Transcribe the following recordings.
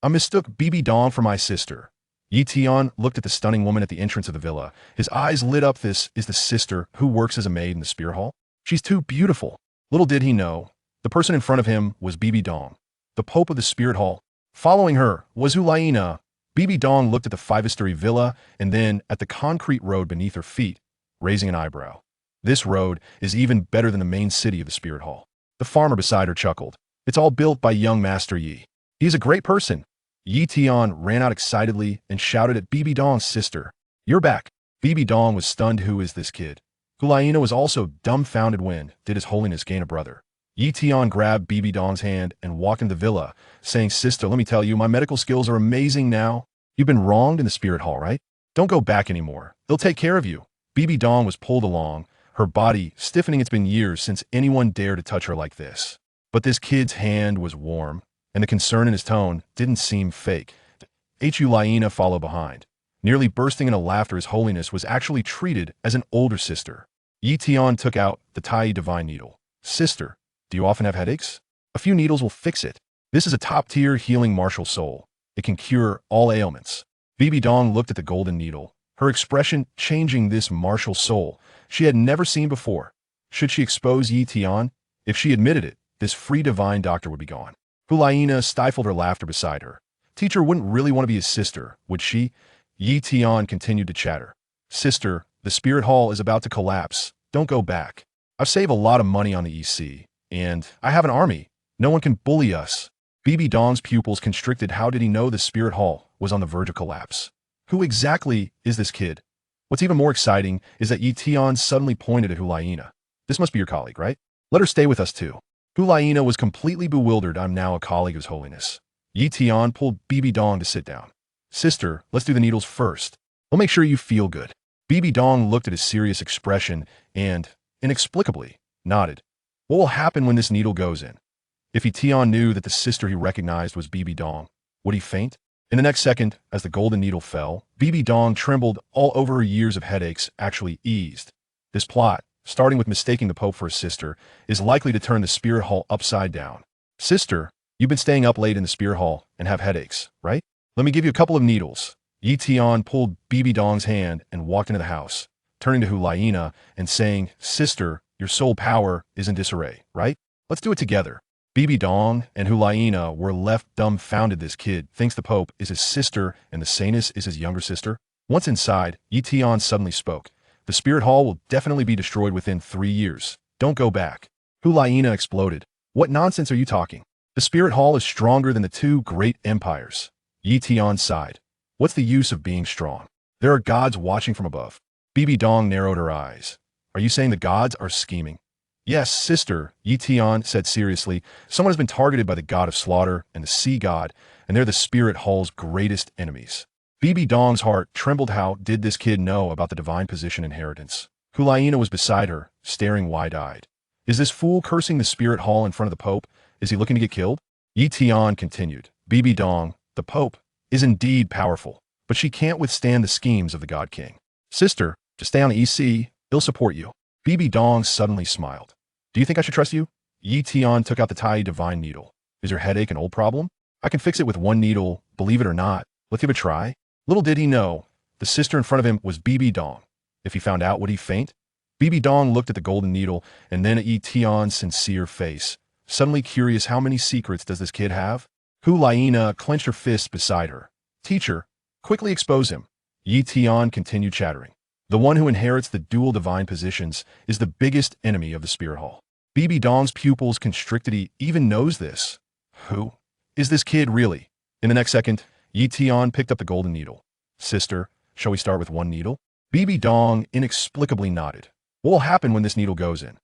I mistook Bibi Dong for my sister. Tian looked at the stunning woman at the entrance of the villa. His eyes lit up. This is the sister who works as a maid in the spear hall. She's too beautiful. Little did he know, the person in front of him was Bibi Dong, the Pope of the Spirit Hall. Following her was Ulaina. Bibi Dong looked at the five-story villa and then at the concrete road beneath her feet, raising an eyebrow. This road is even better than the main city of the Spirit Hall. The farmer beside her chuckled. It's all built by young Master Yi. He's a great person. Tian ran out excitedly and shouted at Bibi Dong's sister. You're back. Bibi Dong was stunned. Who is this kid? Ulaina was also dumbfounded. When did His Holiness gain a brother? Tian grabbed Bibi Dong's hand and walked into the villa, saying, Sister, let me tell you, my medical skills are amazing now. You've been wronged in the Spirit Hall, right? Don't go back anymore. They'll take care of you. Bibi Dong was pulled along, her body stiffening. It's been years since anyone dared to touch her like this. But this kid's hand was warm, and the concern in his tone didn't seem fake. Ulaina followed behind. Nearly bursting into laughter, His Holiness was actually treated as an older sister. Tian took out the Tai divine needle. Sister, do you often have headaches? A few needles will fix it. This is a top-tier healing martial soul. It can cure all ailments. Bibi Dong looked at the golden needle, her expression changing. This martial soul she had never seen before. Should she expose Tian? If she admitted it, this free divine doctor would be gone. Ulaina stifled her laughter beside her. Teacher wouldn't really want to be his sister, would she? Tian continued to chatter. Sister, the Spirit Hall is about to collapse. Don't go back. I've saved a lot of money on the EC, and I have an army. No one can bully us. Bibi Dong's pupils constricted. How did he know the Spirit Hall was on the verge of collapse? Who exactly is this kid? What's even more exciting is that Tian suddenly pointed at Ulaina. This must be your colleague, right? Let her stay with us too. Ulaina was completely bewildered. I'm now a colleague of His Holiness. Tian pulled Bibi Dong to sit down. Sister, let's do the needles first. We'll make sure you feel good. Bibi Dong looked at his serious expression and, inexplicably, nodded. What will happen when this needle goes in? If Tian knew that the sister he recognized was Bibi Dong, would he faint? In the next second, as the golden needle fell, Bibi Dong trembled. All over. Her years of headaches actually eased. This plot, starting with mistaking the Pope for his sister, is likely to turn the Spirit Hall upside down. Sister, you've been staying up late in the Spirit Hall and have headaches, right? Let me give you a couple of needles. Tian pulled Bibi Dong's hand and walked into the house, turning to Ulaina and saying, Sister, your soul power is in disarray, right? Let's do it together. Bibi Dong and Ulaina were left dumbfounded. This kid thinks the Pope is his sister and the Saintess is his younger sister. Once inside, Tian suddenly spoke. The Spirit Hall will definitely be destroyed within 3 years. Don't go back. Ulaina exploded. What nonsense are you talking? The Spirit Hall is stronger than the two great empires. Tian sighed. What's the use of being strong? There are gods watching from above. Bibi Dong narrowed her eyes. Are you saying the gods are scheming? Yes, sister, Tian said seriously. Someone has been targeted by the god of slaughter and the sea god, and they're the Spirit Hall's greatest enemies. Bibi Dong's heart trembled. How did this kid know about the divine position inheritance? Ulaina was beside her, staring wide-eyed. Is this fool cursing the Spirit Hall in front of the Pope? Is he looking to get killed? Tian continued. Bibi Dong, the Pope, is indeed powerful, but she can't withstand the schemes of the God King. Sister, just stay on the EC, he'll support you. Bibi Dong suddenly smiled. Do you think I should trust you? Tian took out the Tai divine needle. Is your headache an old problem? I can fix it with one needle, believe it or not. Let's give it a try. Little did he know, the sister in front of him was Bibi Dong. If he found out, would he faint? Bibi Dong looked at the golden needle and then at Tian's sincere face, suddenly curious. How many secrets does this kid have? Ulaina clenched her fists beside her. Teacher, quickly expose him. Tian continued chattering. The one who inherits the dual divine positions is the biggest enemy of the Spirit Hall. Bibi Dong's pupils constricted. He even knows this. Who is this kid really? In the next second, Tian picked up the golden needle. Sister, shall we start with one needle? Bibi Dong inexplicably nodded. What will happen when this needle goes in?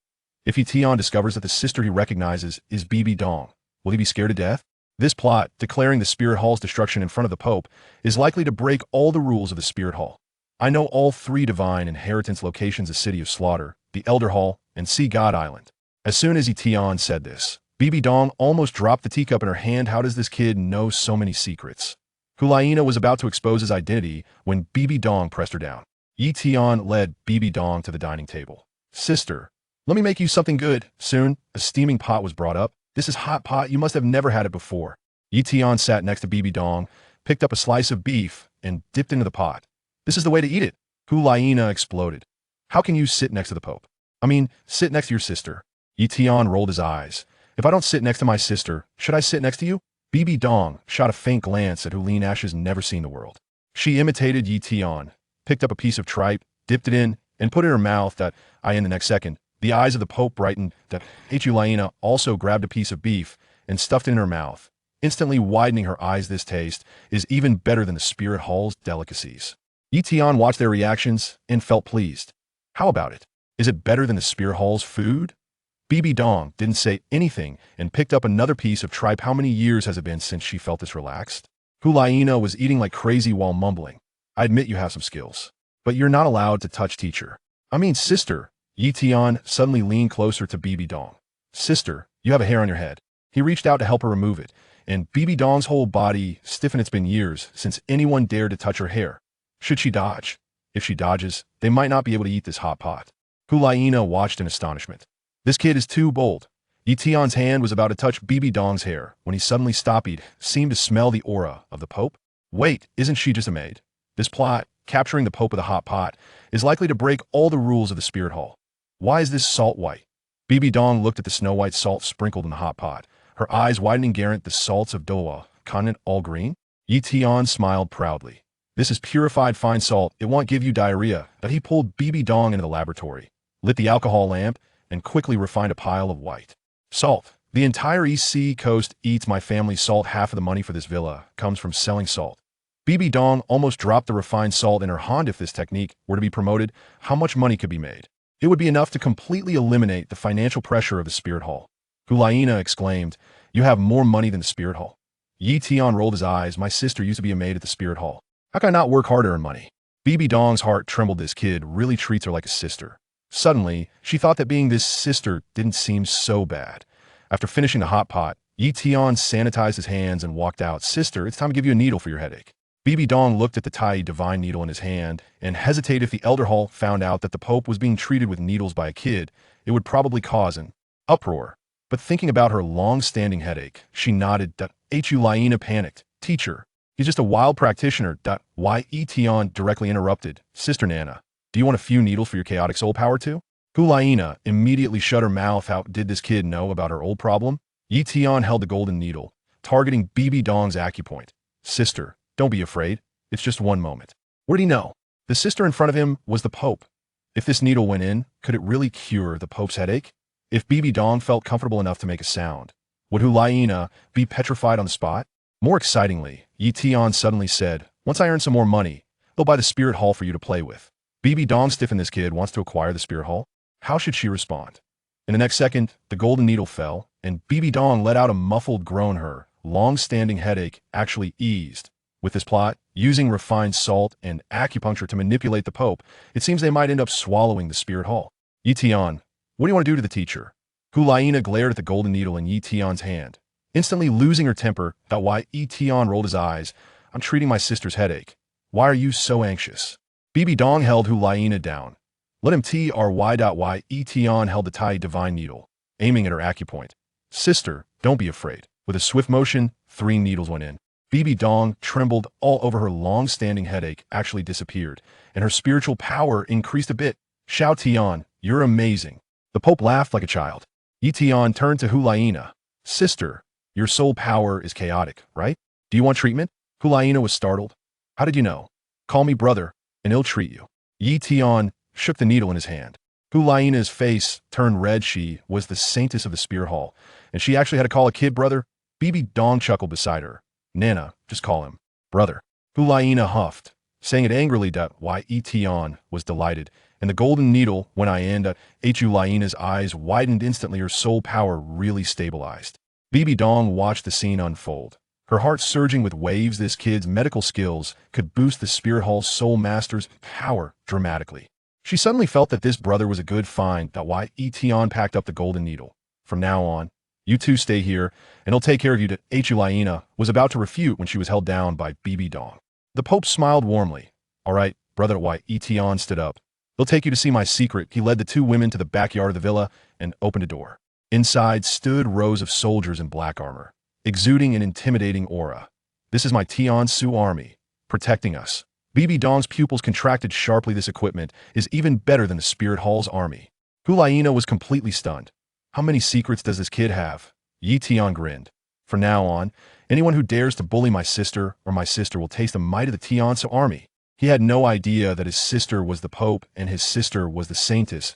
If Tian discovers that the sister he recognizes is Bibi Dong, will he be scared to death? This plot, declaring the Spirit Hall's destruction in front of the Pope, is likely to break all the rules of the Spirit Hall. I know all 3 divine inheritance locations: the City of Slaughter, the Elder Hall, and Sea God Island. As soon as Tian said this, Bibi Dong almost dropped the teacup in her hand. How does this kid know so many secrets? Ulaina was about to expose his identity when Bibi Dong pressed her down. Tian led Bibi Dong to the dining table. Sister, let me make you something good. Soon, a steaming pot was brought up. This is hot pot. You must have never had it before. Tian sat next to Bibi Dong, picked up a slice of beef, and dipped into the pot. This is the way to eat it. Tian exploded. How can you sit next to the Pope? I mean, sit next to your sister. Tian rolled his eyes. If I don't sit next to my sister, should I sit next to you? Bibi Dong shot a faint glance at Hulin Ash's never seen the world. She imitated Tian, picked up a piece of tripe, dipped it in, and put it in her mouth. In the next second, the eyes of the Pope brightened. Actually also grabbed a piece of beef and stuffed it in her mouth, instantly widening her eyes. This taste is even better than the Spirit Hall's delicacies. Tian watched their reactions and felt pleased. How about it? Is it better than the Spirit Hall's food? Bibi Dong didn't say anything and picked up another piece of tripe. How many years has it been since she felt this relaxed? Hulin was eating like crazy while mumbling. I admit you have some skills, but you're not allowed to touch teacher. I mean sister. Tian suddenly leaned closer to Bibi Dong. Sister, you have a hair on your head. He reached out to help her remove it, and Bibi Dong's whole body stiffened. It's been years since anyone dared to touch her hair. Should she dodge? If she dodges, they might not be able to eat this hot pot. Hulin watched in astonishment. This kid is too bold. Tian's hand was about to touch Bibi Dong's hair when he suddenly stopped. He seemed to smell the aura of the Pope. Wait, isn't she just a maid? This plot, capturing the Pope with a hot pot, is likely to break all the rules of the Spirit Hall. Why is this salt white? Bibi Dong looked at the snow-white salt sprinkled in the hot pot, her eyes widening. Garant the salts of Douluo, continent all green? Tian smiled proudly. This is purified fine salt. It won't give you diarrhea. But he pulled Bibi Dong into the laboratory, lit the alcohol lamp, and quickly refined a pile of white salt. The entire East Sea coast eats my family's salt. Half of the money for this villa comes from selling salt. Bibi Dong almost dropped the refined salt in her hand. If this technique were to be promoted, how much money could be made? It would be enough to completely eliminate the financial pressure of the Spirit Hall. Hulin exclaimed, you have more money than the Spirit Hall. Tian rolled his eyes. My sister used to be a maid at the Spirit Hall. How can I not work hard to earn money? Bibi Dong's heart trembled. This kid really treats her like a sister. Suddenly, she thought that being this sister didn't seem so bad. After finishing the hot pot, Tian sanitized his hands and walked out. Sister, it's time to give you a needle for your headache. Bibi Dong looked at the tiny divine needle in his hand and hesitated. If the Elder Hall found out that the Pope was being treated with needles by a kid, it would probably cause an uproar. But thinking about her long-standing headache, she nodded. Hulin panicked. Teacher, he's just a wild practitioner. Tian directly interrupted. Sister Nana, do you want a few needles for your chaotic soul power too? Hulin immediately shut her mouth. How did this kid know about her old problem? Tian held the golden needle, targeting Bibi Dong's acupoint. Sister, don't be afraid. It's just one moment. What did he know? The sister in front of him was the Pope. If this needle went in, could it really cure the Pope's headache? If Bibi Dong felt comfortable enough to make a sound, would Hulin be petrified on the spot? More excitingly, Tian suddenly said, once I earn some more money, they'll buy the Spirit Hall for you to play with. Bibi Dong stiffened. This kid wants to acquire the Spirit Hall. How should she respond? In the next second, the golden needle fell, and Bibi Dong let out a muffled groan. Her long-standing headache actually eased. With this plot, using refined salt and acupuncture to manipulate the Pope, it seems they might end up swallowing the Spirit Hall. Tian, what do you want to do to the teacher? Hulin glared at the golden needle in Tian's hand, instantly losing her temper. Tian rolled his eyes. I'm treating my sister's headache. Why are you so anxious? Bibi Dong held Hulin down. Let him try. Tian held the tiny divine needle, aiming at her acupoint. Sister, don't be afraid. With a swift motion, 3 needles went in. Bibi Dong trembled all over. Her long-standing headache actually disappeared, and her spiritual power increased a bit. Xiao Tian, you're amazing. The Pope laughed like a child. Tian turned to Hulin. Sister, your soul power is chaotic, right? Do you want treatment? Hulin was startled. How did you know? Call me brother, and he'll treat you. Tian shook the needle in his hand. Hulina's face turned red. She was the saintess of the Spirit Hall, and she actually had to call a kid brother. Bibi Dong chuckled beside her. Nana, just call him brother. Hulina huffed, saying it angrily. Tian was delighted, and the golden needle went in. Hulina's eyes widened instantly. Her soul power really stabilized. Bibi Dong watched the scene unfold, her heart surging with waves. This kid's medical skills could boost the Spirit Hall's soul master's power dramatically. She suddenly felt that this brother was a good find. Tian packed up the golden needle. From now on, you two stay here, and he'll take care of you. Hulina was about to refute when she was held down by Bibi Dong. The Pope smiled warmly. All right, brother. Tian stood up. They'll take you to see my secret. He led the 2 women to the backyard of the villa and opened a door. Inside stood rows of soldiers in black armor. exuding an intimidating aura. This is my Tian Su army, protecting us. Bibi Dong's pupils contracted sharply. This equipment is even better than the Spirit Hall's army. Hulaina was completely stunned. How many secrets does this kid have? Yi Tian grinned. From now on, anyone who dares to bully my sister or my sister will taste the might of the Tian Su army. He had no idea that his sister was the Pope and his sister was the Saintess.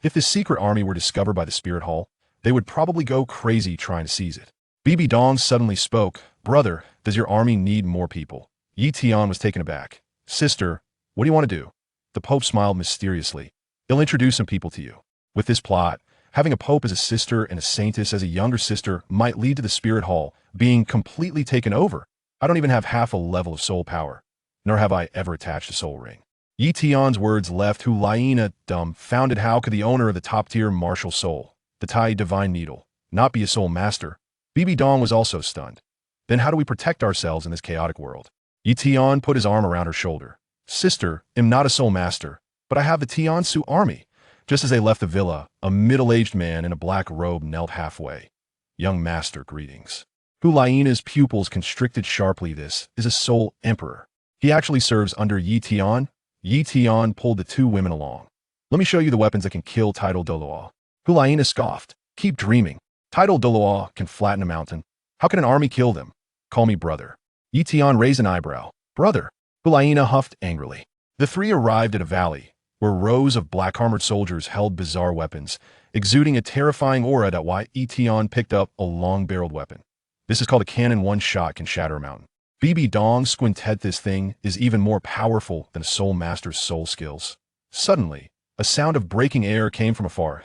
If this secret army were discovered by the Spirit Hall, they would probably go crazy trying to seize it. Bibi Dong suddenly spoke. Brother, does your army need more people? Yi Tian was taken aback. Sister, what do you want to do? The Pope smiled mysteriously. He'll introduce some people to you. With this plot, having a Pope as a sister and a Saintess as a younger sister might lead to the Spirit Hall being completely taken over. I don't even have half a level of soul power, nor have I ever attached a soul ring. Yi Tian's words left Hulaina dumbfounded. How could the owner of the top-tier martial soul, the Tai Divine Needle, not be a soul master? Bibi Dong was also stunned. Then how do we protect ourselves in this chaotic world? Yi Tian put his arm around her shoulder. Sister, I'm not a soul master, but I have the Tian Su army. Just as they left the villa, a middle-aged man in a black robe knelt halfway. Young master, greetings. Hulaina's pupils constricted sharply. This is a soul emperor. He actually serves under Yi Tian. Yi Tian pulled the two women along. Let me show you the weapons that can kill Tidal Douluo. Hulaina scoffed. Keep dreaming. Tidal Douluo can flatten a mountain. How can an army kill them? Call me brother. Yi Tian raised an eyebrow. Brother. Hulaina huffed angrily. The three arrived at a valley, where rows of black-armored soldiers held bizarre weapons, exuding a terrifying aura that Yi Tian picked up a long-barreled weapon. This is called a cannon. One shot can shatter a mountain. Bibi Dong squinted. This thing is even more powerful than a soul master's soul skills. Suddenly, a sound of breaking air came from afar.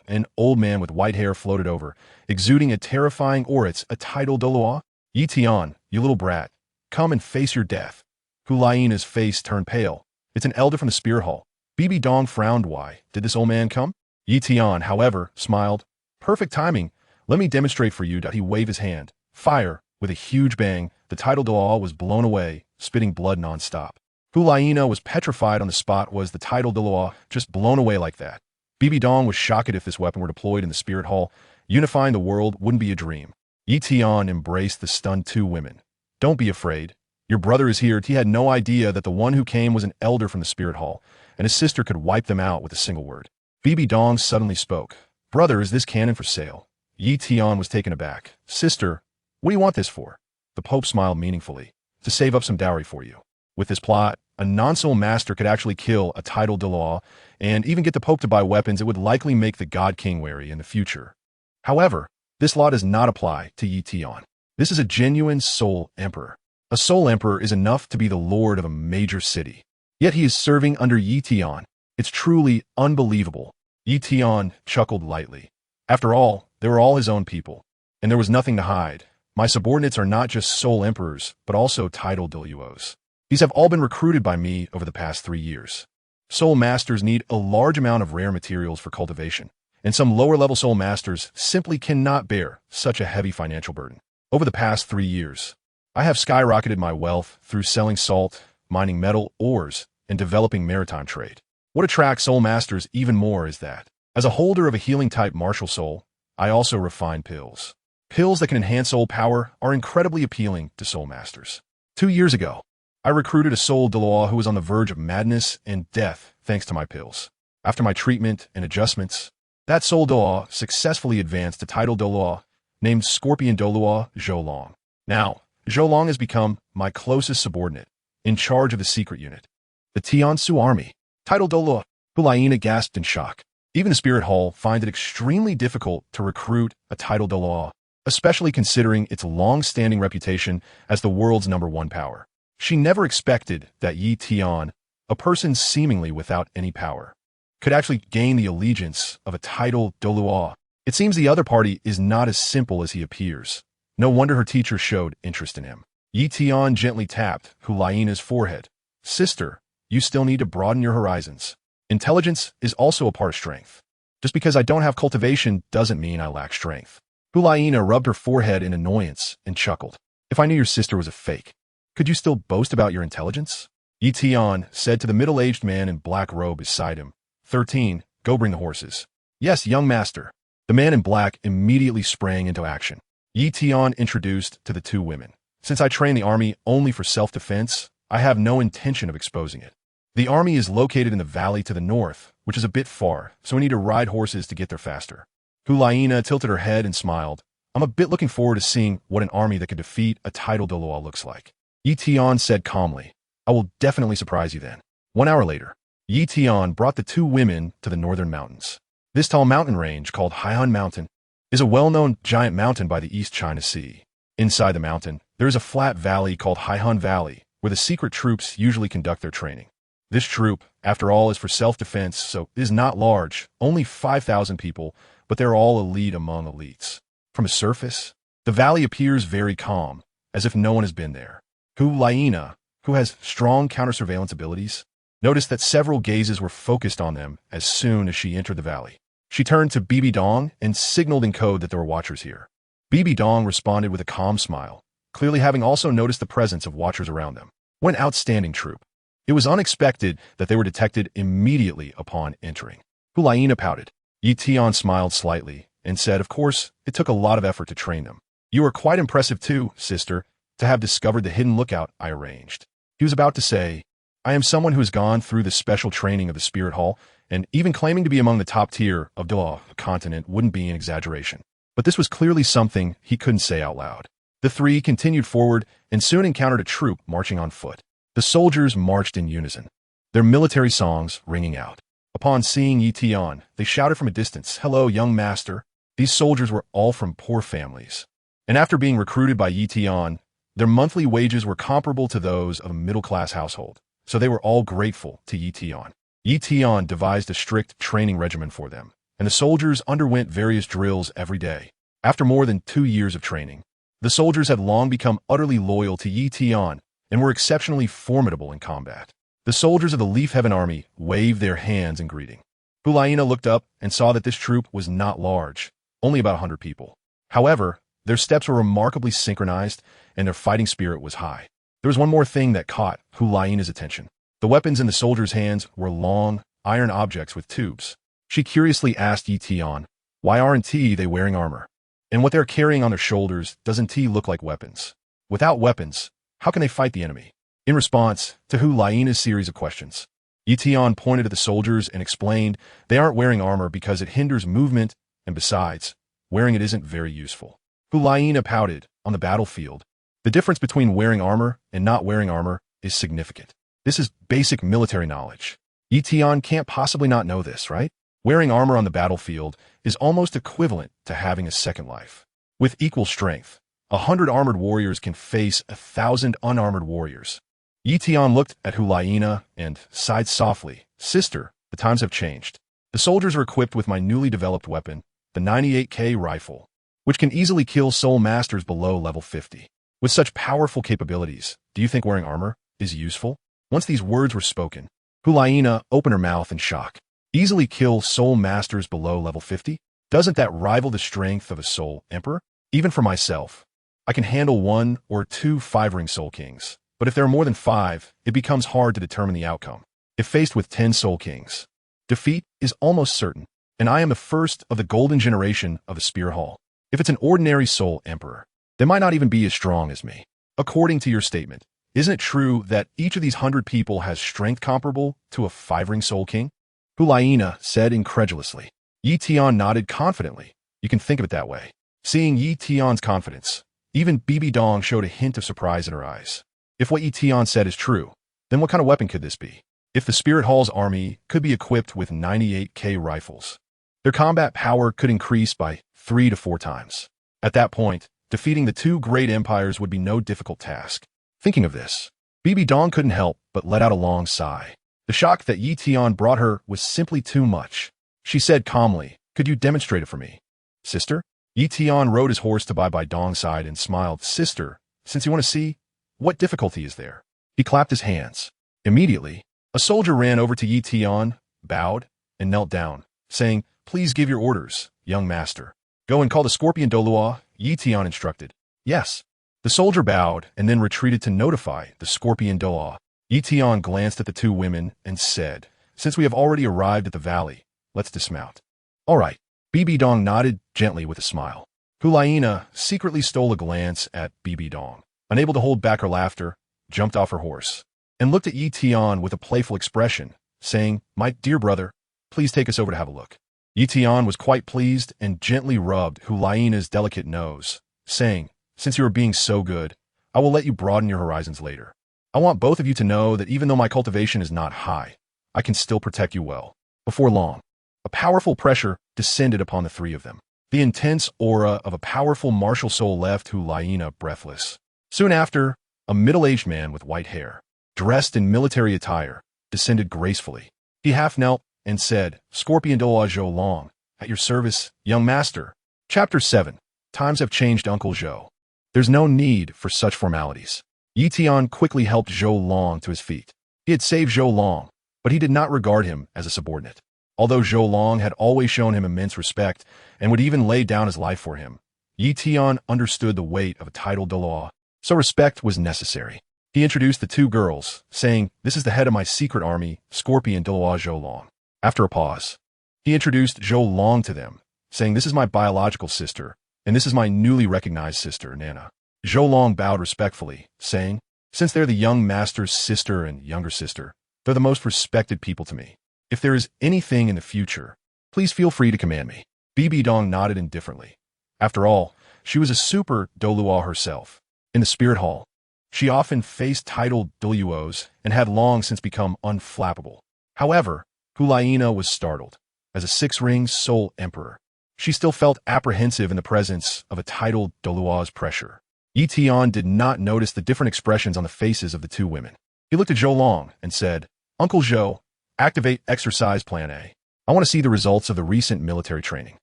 An old man with white hair floated over, exuding a terrifying aura. It's a Tidal Douluo. Yi Tian, you little brat, come and face your death. Hulaina's face turned pale. It's an elder from the Spirit Hall. Bibi Dong frowned. Why did this old man come? Yi Tian, however, smiled. Perfect timing. Let me demonstrate for you. He waved his hand. Fire. With a huge bang, the Tidal Douluo was blown away, spitting blood non-stop. Hulaina was petrified on the spot. Was the Tidal Douluo just blown away like that? Bibi Dong was shocked. If this weapon were deployed in the Spirit Hall, unifying the world wouldn't be a dream. Yi Tian embraced the stunned two women. Don't be afraid. Your brother is here. He had no idea that the one who came was an elder from the Spirit Hall, and his sister could wipe them out with a single word. Bibi Dong suddenly spoke. Brother, is this cannon for sale? Yi Tian was taken aback. Sister, what do you want this for? The Pope smiled meaningfully. To save up some dowry for you. With this plot, a non-soul master could actually kill a Tidal Douluo and even get the Pope to buy weapons. It would likely make the God King wary in the future. However, this law does not apply to Yi Tian. This is a genuine soul emperor. A soul emperor is enough to be the lord of a major city. Yet he is serving under Yi Tian. It's truly unbelievable. Yi Tian chuckled lightly. After all, they were all his own people, and there was nothing to hide. My subordinates are not just soul emperors, but also Tidal Douluos. These have all been recruited by me over the past 3 years. Soul masters need a large amount of rare materials for cultivation, and some lower-level soul masters simply cannot bear such a heavy financial burden. Over the past 3 years, I have skyrocketed my wealth through selling salt, mining metal ores, and developing maritime trade. What attracts soul masters even more is that, as a holder of a healing-type martial soul, I also refine pills. Pills that can enhance soul power are incredibly appealing to soul masters. 2 years ago, I recruited a soul Douluo who was on the verge of madness and death thanks to my pills. After my treatment and adjustments, that soul Douluo successfully advanced to Tidal Douluo, named Scorpion Douluo Zhoulong. Now, Zhoulong has become my closest subordinate, in charge of the secret unit. The Tian Su army. Tidal Douluo. Hulaina gasped in shock. Even the Spirit Hall finds it extremely difficult to recruit a Tidal Douluo, especially considering its long-standing reputation as the world's #1 power. She never expected that Yi Tian, a person seemingly without any power, could actually gain the allegiance of a Tidal Douluo. It seems the other party is not as simple as he appears. No wonder her teacher showed interest in him. Yi Tian gently tapped Hulaina's forehead. Sister, you still need to broaden your horizons. Intelligence is also a part of strength. Just because I don't have cultivation doesn't mean I lack strength. Hulaina rubbed her forehead in annoyance and chuckled. If I knew your sister was a fake, could you still boast about your intelligence? Yi Tian said to the middle-aged man in black robe beside him. 13, go bring the horses. Yes, young master. The man in black immediately sprang into action. Yi Tian introduced to the two women. Since I train the army only for self-defense, I have no intention of exposing it. The army is located in the valley to the north, which is a bit far, so we need to ride horses to get there faster. Hulaina tilted her head and smiled. I'm a bit looking forward to seeing what an army that could defeat a titled Douluo looks like. Yi Tian said calmly. I will definitely surprise you then. 1 hour later, Yi Tian brought the two women to the northern mountains. This tall mountain range, called Haihan Mountain, is a well-known giant mountain by the East China Sea. Inside the mountain, there is a flat valley called Haihan Valley, where the secret troops usually conduct their training. This troop, after all, is for self-defense, so it is not large, only 5,000 people, but they're all elite among elites. From the surface, the valley appears very calm, as if no one has been there. Hulaina, who has strong counter-surveillance abilities, noticed that several gazes were focused on them as soon as she entered the valley. She turned to Bibi Dong and signaled in code that there were watchers here. Bibi Dong responded with a calm smile, clearly having also noticed the presence of watchers around them. What an outstanding troop. It was unexpected that they were detected immediately upon entering. Hulaina pouted. Yi Tian smiled slightly and said, of course, it took a lot of effort to train them. You are quite impressive too, sister, to have discovered the hidden lookout I arranged. He was about to say, I am someone who has gone through the special training of the Spirit Hall, and even claiming to be among the top tier of Douluo continent wouldn't be an exaggeration. But this was clearly something he couldn't say out loud. The three continued forward and soon encountered a troop marching on foot. The soldiers marched in unison, their military songs ringing out. Upon seeing Yi Tian, they shouted from a distance, hello, young master. These soldiers were all from poor families, and after being recruited by Yi Tian, their monthly wages were comparable to those of a middle-class household, so they were all grateful to Yi Tian. Yi Tian devised a strict training regimen for them, and the soldiers underwent various drills every day. After more than 2 years of training, the soldiers had long become utterly loyal to Yi Tian and were exceptionally formidable in combat. The soldiers of the Leaf Heaven Army waved their hands in greeting. Hulaina looked up and saw that this troop was not large, only about 100 people. However, their steps were remarkably synchronized and their fighting spirit was high. There was one more thing that caught Hulaina's attention. The weapons in the soldiers' hands were long, iron objects with tubes. She curiously asked Yi Tian, why aren't they wearing armor? And what they're carrying on their shoulders doesn't look like weapons? Without weapons, how can they fight the enemy? In response to Hulaina's series of questions, Yi Tian pointed at the soldiers and explained they aren't wearing armor because it hinders movement, and besides, wearing it isn't very useful. Hulaina pouted. On the battlefield, the difference between wearing armor and not wearing armor is significant. This is basic military knowledge. Yi Tian can't possibly not know this, right? Wearing armor on the battlefield is almost equivalent to having a second life. With equal strength, 100 armored warriors can face 1,000 unarmored warriors. Yi Tian looked at Hulaina and sighed softly. Sister, the times have changed. The soldiers are equipped with my newly developed weapon, the 98K rifle, which can easily kill soul masters below level 50. With such powerful capabilities, do you think wearing armor is useful? Once these words were spoken, Hulaina opened her mouth in shock. Easily kill soul masters below level 50? Doesn't that rival the strength of a soul emperor? Even for myself, I can handle 1 or 2 5-ring soul kings, but if there are more than 5, it becomes hard to determine the outcome. If faced with 10 soul kings, defeat is almost certain, and I am the first of the golden generation of the Spear Hall. If it's an ordinary soul emperor, they might not even be as strong as me. According to your statement, isn't it true that each of these 100 people has strength comparable to a 5-ring soul king? Hulaina said incredulously. Yi Tian nodded confidently. You can think of it that way. Seeing Yi Tian's confidence, even Bibi Dong showed a hint of surprise in her eyes. If what Yi Tian said is true, then what kind of weapon could this be? If the Spirit Hall's army could be equipped with 98K rifles, their combat power could increase by 3 to 4 times. At that point, defeating the 2 great empires would be no difficult task. Thinking of this, Bibi Dong couldn't help but let out a long sigh. The shock that Yi Tian brought her was simply too much. She said calmly, could you demonstrate it for me? Sister? Yi Tian rode his horse to Bibi Dong's side and smiled. Sister, since you want to see, what difficulty is there? He clapped his hands. Immediately, a soldier ran over to Yi Tian, bowed, and knelt down, saying, please give your orders, young master. Go and call the Scorpion Douluo, Yi Tian instructed. Yes. The soldier bowed and then retreated to notify the Scorpion Douluo. Yi Tian glanced at the 2 women and said, since we have already arrived at the valley, let's dismount. All right. Bibi Dong nodded gently with a smile. Hulaina secretly stole a glance at Bibi Dong. Unable to hold back her laughter, jumped off her horse, and looked at Tian with a playful expression, saying, "My dear brother, please take us over to have a look." Tian was quite pleased and gently rubbed Hulaina's delicate nose, saying, "Since you are being so good, I will let you broaden your horizons later. I want both of you to know that even though my cultivation is not high, I can still protect you well." Before long, a powerful pressure descended upon the three of them. The intense aura of a powerful martial soul left Hulaina breathless. Soon after, a middle-aged man with white hair, dressed in military attire, descended gracefully. He half knelt and said, "Scorpion Douluo Zhou Long, at your service, young master." Chapter 7. Times have changed, Uncle Zhou. There's no need for such formalities. Tian quickly helped Zhou Long to his feet. He had saved Zhou Long, but he did not regard him as a subordinate. Although Zhou Long had always shown him immense respect and would even lay down his life for him, Tian understood the weight of a titled Douluo, so respect was necessary. He introduced the two girls, saying, "This is the head of my secret army, Scorpion Douluo Zhou Long." After a pause, he introduced Zhou Long to them, saying, "This is my biological sister, and this is my newly recognized sister, Nana." Zhou Long bowed respectfully, saying, "Since they're the young master's sister and younger sister, they're the most respected people to me. If there is anything in the future, please feel free to command me." Bibi Dong nodded indifferently. After all, she was a super Douluo herself. In the spirit hall, she often faced titled Douluos and had long since become unflappable. However, Hulaina was startled. As a six-ring soul emperor, she still felt apprehensive in the presence of a titled Douluo's pressure. Tian did not notice the different expressions on the faces of the two women. He looked at Zhou Long and said, "Uncle Zhou, activate exercise plan A. I want to see the results of the recent military training."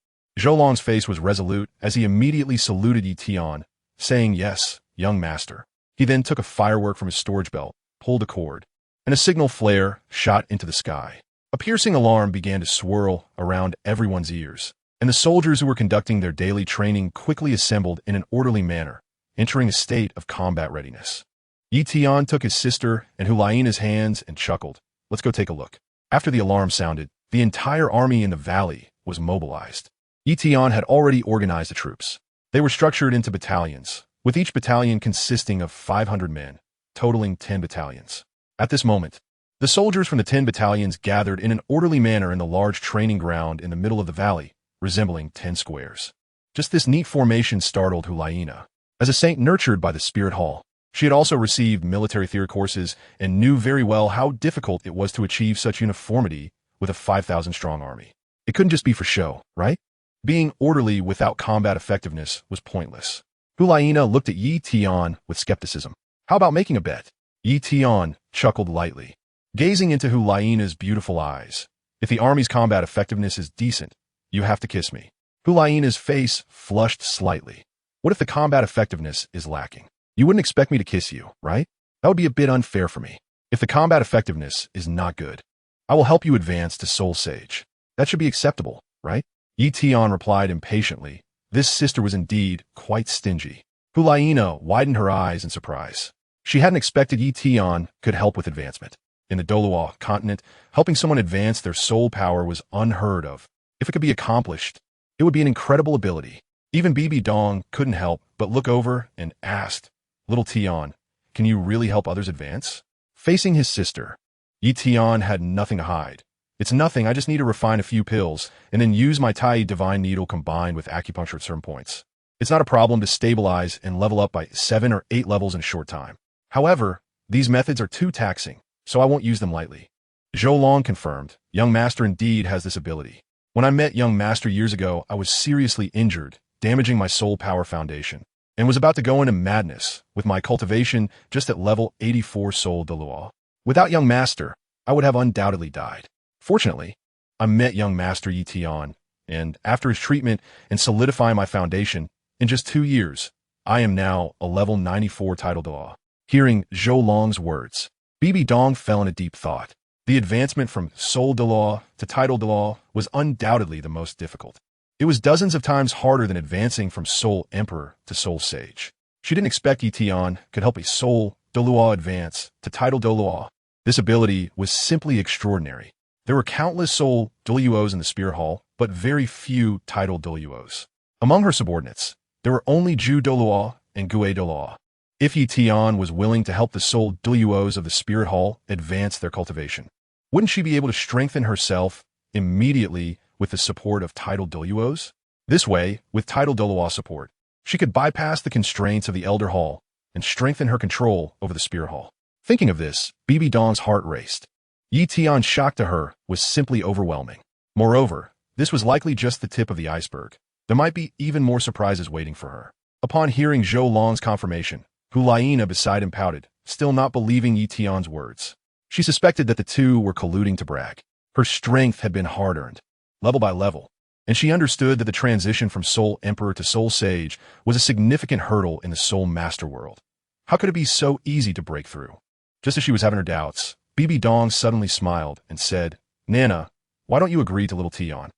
Zhou Long's face was resolute as he immediately saluted Tian, saying, "Yes, young master." He then took a firework from his storage belt, pulled a cord, and a signal flare shot into the sky. A piercing alarm began to swirl around everyone's ears, and the soldiers who were conducting their daily training quickly assembled in an orderly manner, entering a state of combat readiness. Tian took his sister and Hulaina's hands and chuckled. "Let's go take a look." After the alarm sounded, the entire army in the valley was mobilized. Tian had already organized the troops. They were structured into battalions, with each battalion consisting of 500 men, totaling 10 battalions. At this moment, the soldiers from the 10 battalions gathered in an orderly manner in the large training ground in the middle of the valley, resembling 10 squares. Just this neat formation startled Hulaina. As a saint nurtured by the spirit hall, she had also received military theory courses and knew very well how difficult it was to achieve such uniformity with a 5,000-strong army. It couldn't just be for show, right? Being orderly without combat effectiveness was pointless. Hulaina looked at Tian with skepticism. "How about making a bet?" Tian chuckled lightly, gazing into Hulaina's beautiful eyes. "If the army's combat effectiveness is decent, you have to kiss me." Hulaina's face flushed slightly. "What if the combat effectiveness is lacking? You wouldn't expect me to kiss you, right? That would be a bit unfair for me. If the combat effectiveness is not good, I will help you advance to Soul Sage. That should be acceptable, right?" Tian replied impatiently. This sister was indeed quite stingy. Hulaina widened her eyes in surprise. She hadn't expected Tian could help with advancement. In the Douluo continent, helping someone advance their soul power was unheard of. If it could be accomplished, it would be an incredible ability. Even Bibi Dong couldn't help but look over and asked, "Little Tian, can you really help others advance?" Facing his sister, Tian had nothing to hide. "It's nothing, I just need to refine a few pills and then use my Tai Divine Needle combined with acupuncture at certain points. It's not a problem to stabilize and level up by 7 or 8 levels in a short time. However, these methods are too taxing, so I won't use them lightly." Zhou Long confirmed, "Young Master indeed has this ability. When I met Young Master years ago, I was seriously injured, damaging my soul power foundation, and was about to go into madness with my cultivation just at level 84 Soul Douluo. Without Young Master, I would have undoubtedly died. Fortunately, I met Young Master Tian, and after his treatment and solidifying my foundation, in just 2 years, I am now a level 94 title Douluo." Hearing Zhou Long's words, Bibi Dong fell in a deep thought. The advancement from Soul Douluo to title Douluo was undoubtedly the most difficult. It was dozens of times harder than advancing from Soul Emperor to Soul Sage. She didn't expect Tian could help a Soul Douluo advance to title Douluo. This ability was simply extraordinary. There were countless Soul Douluos in the Spear Hall, but very few title Douluos. Among her subordinates, There were only Ju Douluo and Gue Douluo. If Yi Tian was willing to help the soul Douluos of the Spirit Hall advance their cultivation, wouldn't she be able to strengthen herself immediately with the support of titled Douluos? This way, with titled Douluo support, she could bypass the constraints of the Elder Hall and strengthen her control over the Spirit Hall. Thinking of this, Bibi Dong's heart raced. Yi Tian's shock to her was simply overwhelming. Moreover, this was likely just the tip of the iceberg. There might be even more surprises waiting for her. Upon hearing Zhou Long's confirmation, Hulaina beside him pouted, still not believing Yi Tian's words. She suspected that the two were colluding to brag. Her strength had been hard-earned, level by level, and she understood that the transition from Soul Emperor to Soul Sage was a significant hurdle in the Soul Master world. How could it be so easy to break through? Just as she was having her doubts, Bibi Dong suddenly smiled and said, "Nana, why don't you agree to little Tian?"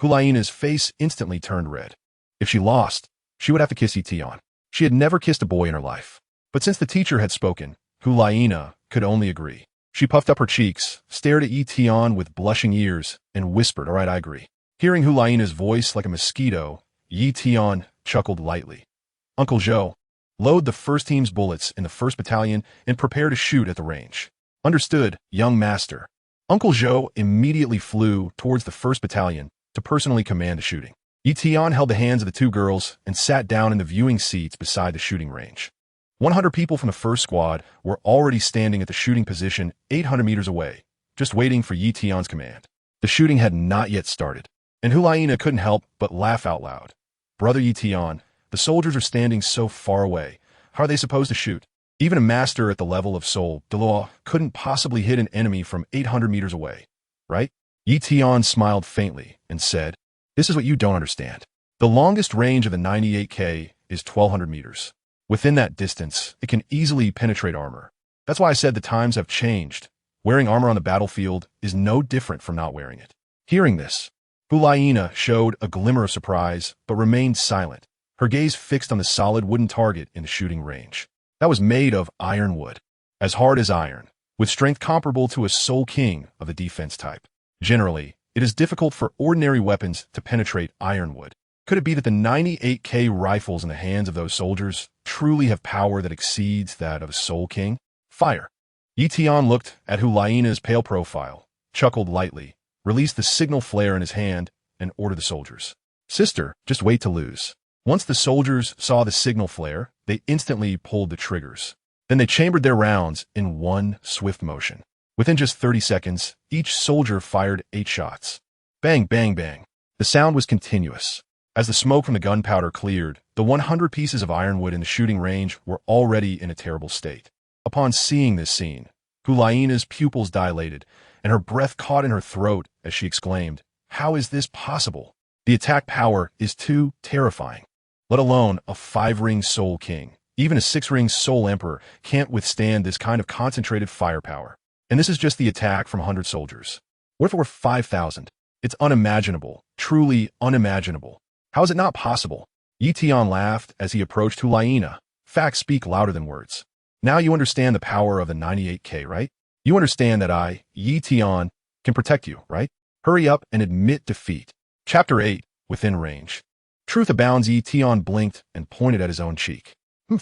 Hulaina's face instantly turned red. If she lost, she would have to kiss Yi Tian. She had never kissed a boy in her life. But since the teacher had spoken, Hulaina could only agree. She puffed up her cheeks, stared at Yi Tian with blushing ears, and whispered, "All right, I agree." Hearing Hulaina's voice like a mosquito, Yi Tian chuckled lightly. "Uncle Zhou, load the first team's bullets in the 1st Battalion and prepare to shoot at the range." "Understood, young master." Uncle Zhou immediately flew towards the 1st Battalion to personally command the shooting. Yi Tian held the hands of the two girls and sat down in the viewing seats beside the shooting range. 100 people from the 1st Squad were already standing at the shooting position 800 meters away, just waiting for Yi Tian's command. The shooting had not yet started, and Hulaina couldn't help but laugh out loud. "Brother Yi Tian, the soldiers are standing so far away. How are they supposed to shoot? Even a master at the level of Soul Douluo couldn't possibly hit an enemy from 800 meters away, right?" Yi Tian smiled faintly and said, "This is what you don't understand. The longest range of the 98K is 1,200 meters. Within that distance, it can easily penetrate armor. That's why I said the times have changed. Wearing armor on the battlefield is no different from not wearing it." Hearing this, Hulaina showed a glimmer of surprise, but remained silent, her gaze fixed on the solid wooden target in the shooting range. That was made of iron wood, as hard as iron, with strength comparable to a Soul King of the defense type. Generally, it is difficult for ordinary weapons to penetrate ironwood. Could it be that the 98K rifles in the hands of those soldiers truly have power that exceeds that of a Soul King? Fire! Yi Tian looked at Hulaina's pale profile, chuckled lightly, released the signal flare in his hand, and ordered the soldiers. "Sister, just wait to lose." Once the soldiers saw the signal flare, they instantly pulled the triggers. Then they chambered their rounds in one swift motion. Within just 30 seconds, each soldier fired 8 shots. Bang, bang, bang. The sound was continuous. As the smoke from the gunpowder cleared, the 100 pieces of ironwood in the shooting range were already in a terrible state. Upon seeing this scene, Hulaina's pupils dilated, and her breath caught in her throat as she exclaimed, "How is this possible? The attack power is too terrifying. Let alone a 5-ring Soul King. Even a 6-ring Soul Emperor can't withstand this kind of concentrated firepower. And this is just the attack from 100 soldiers. What if it were 5,000? It's unimaginable, truly unimaginable. How is it not possible?" Yi Tian laughed as he approached Hulaina. "Facts speak louder than words. Now you understand the power of the 98K, right? You understand that I, Yi Tian, can protect you, right? Hurry up and admit defeat." Chapter 8, Within Range. Truth abounds. Yi Tian blinked and pointed at his own cheek.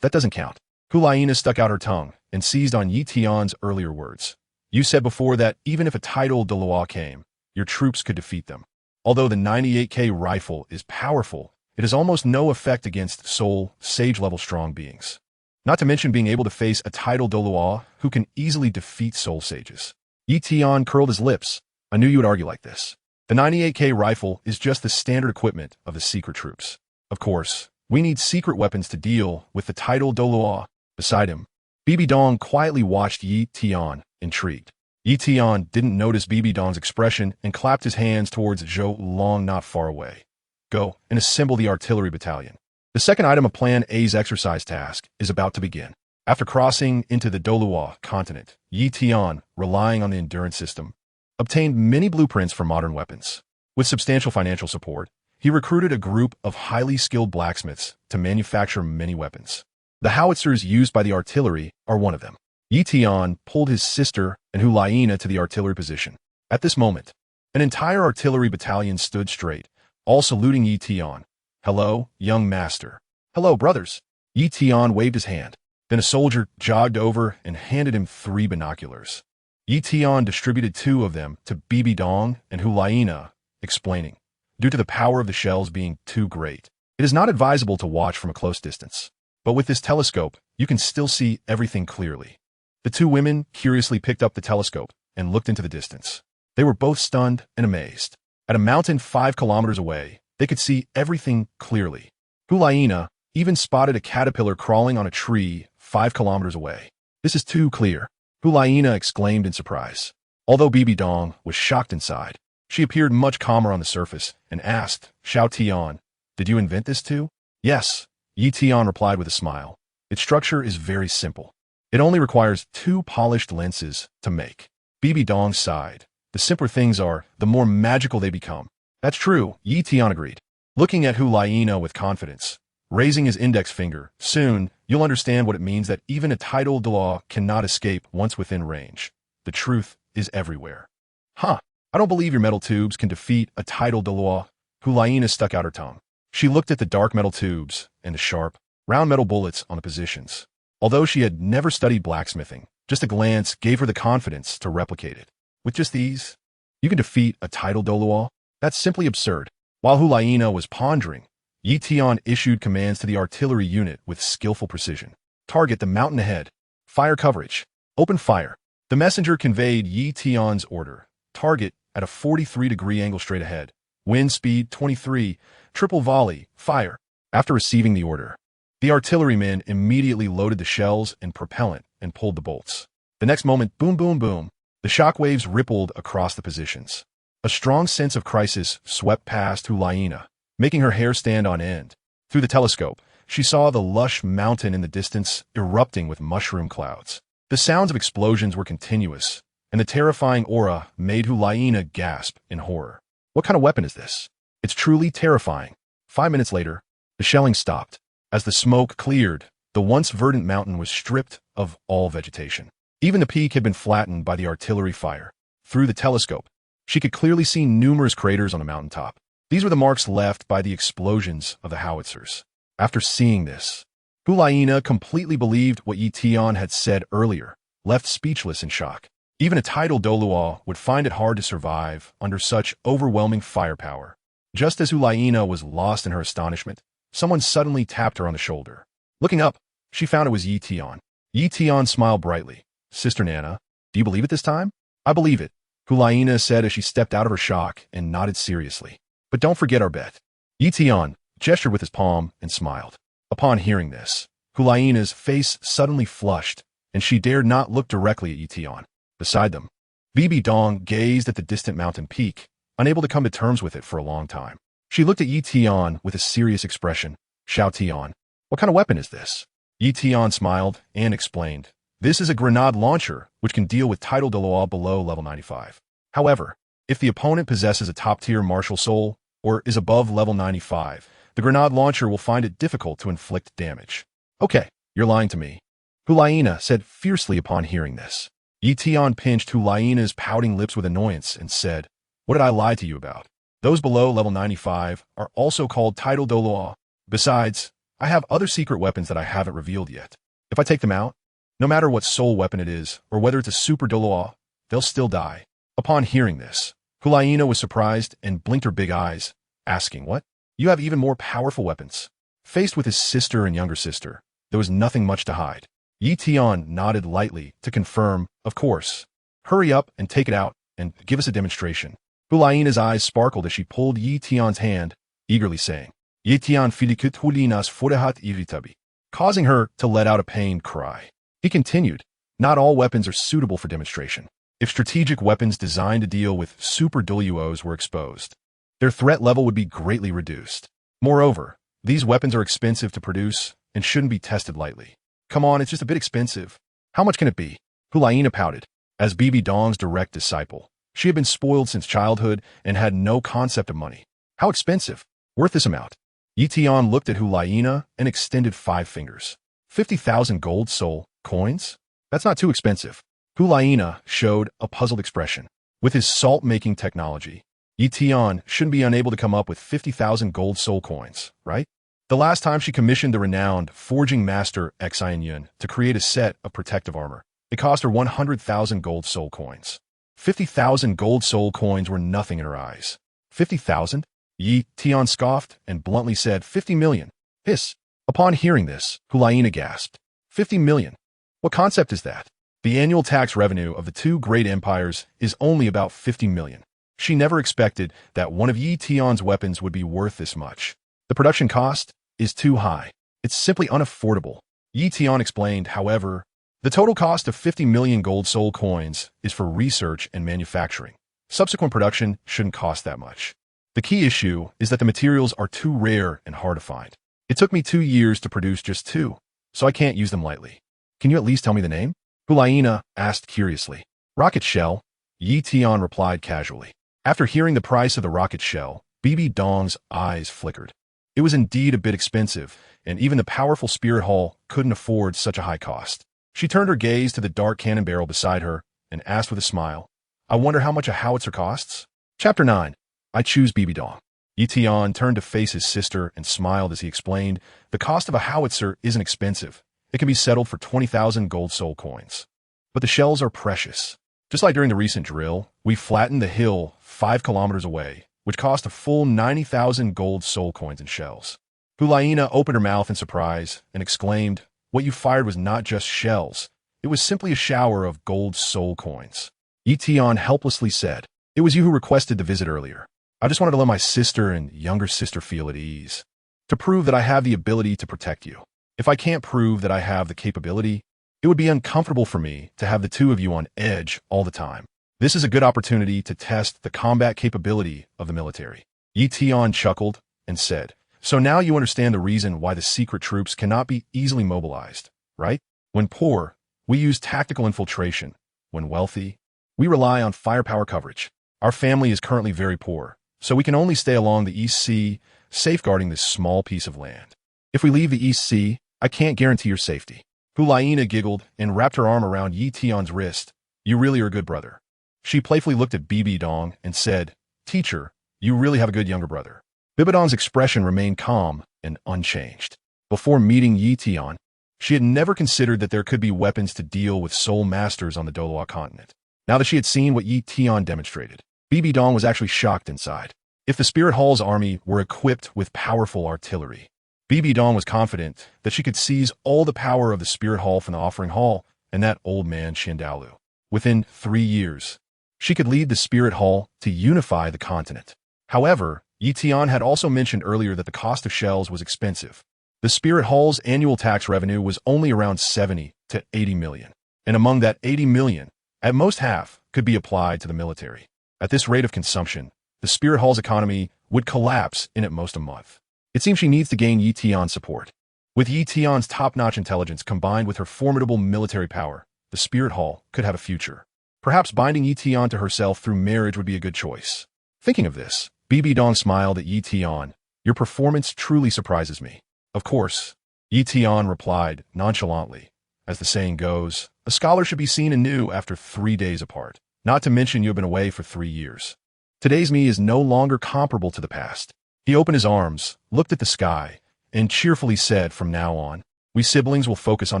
That doesn't count." Hulaina stuck out her tongue and seized on Yi Tian's earlier words. "You said before that even if a titled Douluo came, your troops could defeat them. Although the 98K rifle is powerful, it has almost no effect against Soul Sage-level strong beings. Not to mention being able to face a titled Douluo who can easily defeat Soul Sages." Yi Tian curled his lips. "I knew you would argue like this. The 98K rifle is just the standard equipment of the secret troops. Of course, we need secret weapons to deal with the titled Douluo." Beside him, Bibi Dong quietly watched Yi Tian, intrigued. Yi Tian didn't notice Bibi Dong's expression and clapped his hands towards Zhou Long not far away. "Go and assemble the artillery battalion. The second item of Plan A's exercise task is about to begin." After crossing into the Douluo continent, Yi Tian, relying on the endurance system, obtained many blueprints for modern weapons. With substantial financial support, he recruited a group of highly skilled blacksmiths to manufacture many weapons. The howitzers used by the artillery are one of them. Yi Tian pulled his sister and Hulaina to the artillery position. At this moment, an entire artillery battalion stood straight, all saluting Yi Tian. "Hello, young master." "Hello, brothers." Yi Tian waved his hand. Then a soldier jogged over and handed him 3 binoculars. Yi Tian distributed 2 of them to Bibi Dong and Hulaina, explaining, "Due to the power of the shells being too great, it is not advisable to watch from a close distance. But with this telescope, you can still see everything clearly." The 2 women curiously picked up the telescope and looked into the distance. They were both stunned and amazed. At a mountain 5 kilometers away, they could see everything clearly. Hulaina even spotted a caterpillar crawling on a tree 5 kilometers away. "This is too clear," Hulaina exclaimed in surprise. Although Bibi Dong was shocked inside, she appeared much calmer on the surface and asked, "Xiao Tian, did you invent this too?" "Yes," Yi Tian replied with a smile. "Its structure is very simple. It only requires 2 polished lenses to make." Bibi Dong sighed. "The simpler things are, the more magical they become." "That's true," Yi Tian agreed, looking at Hulaina with confidence, raising his index finger. "Soon, you'll understand what it means that even a tidal Douluo cannot escape once within range. The truth is everywhere." "Huh, I don't believe your metal tubes can defeat a tidal Douluo." Hulaina stuck out her tongue. She looked at the dark metal tubes and the sharp, round metal bullets on the positions. Although she had never studied blacksmithing, just a glance gave her the confidence to replicate it. "With just these, you can defeat a tidal Douluo? That's simply absurd." While Hulaina was pondering, Yi Tian issued commands to the artillery unit with skillful precision. "Target the mountain ahead. Fire coverage. Open fire." The messenger conveyed Yi Tian's order. "Target at a 43-degree angle straight ahead. Wind speed 23. Triple volley. Fire." After receiving the order, the artillerymen immediately loaded the shells and propellant and pulled the bolts. The next moment, boom, boom, boom, the shockwaves rippled across the positions. A strong sense of crisis swept past Hulaina, making her hair stand on end. Through the telescope, she saw the lush mountain in the distance erupting with mushroom clouds. The sounds of explosions were continuous, and the terrifying aura made Hulaina gasp in horror. "What kind of weapon is this? It's truly terrifying." 5 minutes later, the shelling stopped. As the smoke cleared, the once verdant mountain was stripped of all vegetation. Even the peak had been flattened by the artillery fire. Through the telescope, she could clearly see numerous craters on the mountaintop. These were the marks left by the explosions of the howitzers. After seeing this, Hulaina completely believed what Yi Tian had said earlier, left speechless in shock. Even a tidal Douluo would find it hard to survive under such overwhelming firepower. Just as Hulaina was lost in her astonishment, someone suddenly tapped her on the shoulder. Looking up, she found it was Yi Tian. Yi Tian smiled brightly. "Sister Nana, do you believe it this time?" "I believe it," Hulaina said as she stepped out of her shock and nodded seriously. "But don't forget our bet." Yi Tian gestured with his palm and smiled. Upon hearing this, Hulaina's face suddenly flushed, and she dared not look directly at Yi Tian. Beside them, Bibi Dong gazed at the distant mountain peak, unable to come to terms with it for a long time. She looked at Yi Tian with a serious expression. "Xiao Tian, what kind of weapon is this?" Yi Tian smiled and explained, "This is a grenade launcher, which can deal with tidal Douluo below level 95. However, if the opponent possesses a top-tier martial soul or is above level 95, the grenade launcher will find it difficult to inflict damage." "Okay, you're lying to me," Hulaina said fiercely upon hearing this. Yi Tian pinched Hulaina's pouting lips with annoyance and said, "What did I lie to you about? Those below level 95 are also called tidal Douluo. Besides, I have other secret weapons that I haven't revealed yet. If I take them out, no matter what soul weapon it is, or whether it's a super Douluo, they'll still die." Upon hearing this, Hulaina was surprised and blinked her big eyes, asking, "What? You have even more powerful weapons?" Faced with his sister and younger sister, there was nothing much to hide. Yi Tian nodded lightly to confirm, "Of course. Hurry up and take it out and give us a demonstration." Hulaina's eyes sparkled as she pulled Yi Tian's hand, eagerly saying, "Yi Tian filikut Hulinas fall.At irritabi," causing her to let out a pained cry. He continued, "Not all weapons are suitable for demonstration. If strategic weapons designed to deal with super Douluos were exposed, their threat level would be greatly reduced. Moreover, these weapons are expensive to produce and shouldn't be tested lightly." "Come on, it's just a bit expensive." "How much can it be?" Hulaina pouted. As Bibi Dong's direct disciple, she had been spoiled since childhood and had no concept of money. "How expensive?" "Worth this amount." Yi Tian looked at Hulaina and extended 5 fingers. 50,000 gold soul coins? That's not too expensive. Hulaina showed a puzzled expression. With his salt-making technology, Yi Tian shouldn't be unable to come up with 50,000 gold soul coins, right? The last time she commissioned the renowned forging master Yun to create a set of protective armor, it cost her 100,000 gold soul coins. 50,000 gold soul coins were nothing in her eyes. 50,000? Yi Tian scoffed and bluntly said 50 million. Hiss. Upon hearing this, Hulaina gasped. 50 million? What concept is that? The annual tax revenue of the two great empires is only about 50 million. She never expected that one of Yi Tian's weapons would be worth this much. The production cost is too high. It's simply unaffordable. Yi Tian explained, however, the total cost of 50 million gold soul coins is for research and manufacturing. Subsequent production shouldn't cost that much. The key issue is that the materials are too rare and hard to find. It took me 2 years to produce just 2, so I can't use them lightly. Can you at least tell me the name? Hulaina asked curiously. Rocket shell, Yi Tian replied casually. After hearing the price of the rocket shell, Bibi Dong's eyes flickered. It was indeed a bit expensive, and even the powerful spirit hall couldn't afford such a high cost. She turned her gaze to the dark cannon barrel beside her and asked with a smile, I wonder how much a howitzer costs? Chapter 9. I choose Bibi Dong. Yi Tian turned to face his sister and smiled as he explained, the cost of a howitzer isn't expensive. It can be settled for 20,000 gold soul coins. But the shells are precious. Just like during the recent drill, we flattened the hill 5 kilometers away, which cost a full 90,000 gold soul coins in shells. Hulaina opened her mouth in surprise and exclaimed, what you fired was not just shells. It was simply a shower of gold soul coins. Yi Tian helplessly said, it was you who requested the visit earlier. I just wanted to let my sister and younger sister feel at ease. To prove that I have the ability to protect you. If I can't prove that I have the capability, it would be uncomfortable for me to have the two of you on edge all the time. This is a good opportunity to test the combat capability of the military. Yi Tian chuckled and said, so now you understand the reason why the secret troops cannot be easily mobilized, right? When poor, we use tactical infiltration. When wealthy, we rely on firepower coverage. Our family is currently very poor, so we can only stay along the East Sea, safeguarding this small piece of land. If we leave the East Sea, I can't guarantee your safety. Hulaina giggled and wrapped her arm around Yi Tian's wrist. You really are a good brother. She playfully looked at Bibi Dong and said, teacher, you really have a good younger brother. Bibi Dong's expression remained calm and unchanged. Before meeting Yi Tian, she had never considered that there could be weapons to deal with soul masters on the Douluo continent. Now that she had seen what Yi Tian demonstrated, Bibi Dong was actually shocked inside. If the Spirit Hall's army were equipped with powerful artillery, Bibi Dong was confident that she could seize all the power of the Spirit Hall from the Offering Hall and that old man Douluo. Within 3 years, she could lead the Spirit Hall to unify the continent. However, Yi Tian had also mentioned earlier that the cost of shells was expensive. The Spirit Hall's annual tax revenue was only around 70 to 80 million. And among that 80 million, at most half could be applied to the military. At this rate of consumption, the Spirit Hall's economy would collapse in at most a month. It seems she needs to gain Yi Tian's support. With Yi Tian's top-notch intelligence combined with her formidable military power, the Spirit Hall could have a future. Perhaps binding Yi Tian to herself through marriage would be a good choice. Thinking of this, Bibi Dong smiled at Yi Tian. Your performance truly surprises me. Of course, Yi Tian replied nonchalantly. As the saying goes, a scholar should be seen anew after 3 days apart. Not to mention you have been away for 3 years. Today's me is no longer comparable to the past. He opened his arms, looked at the sky, and cheerfully said, from now on, we siblings will focus on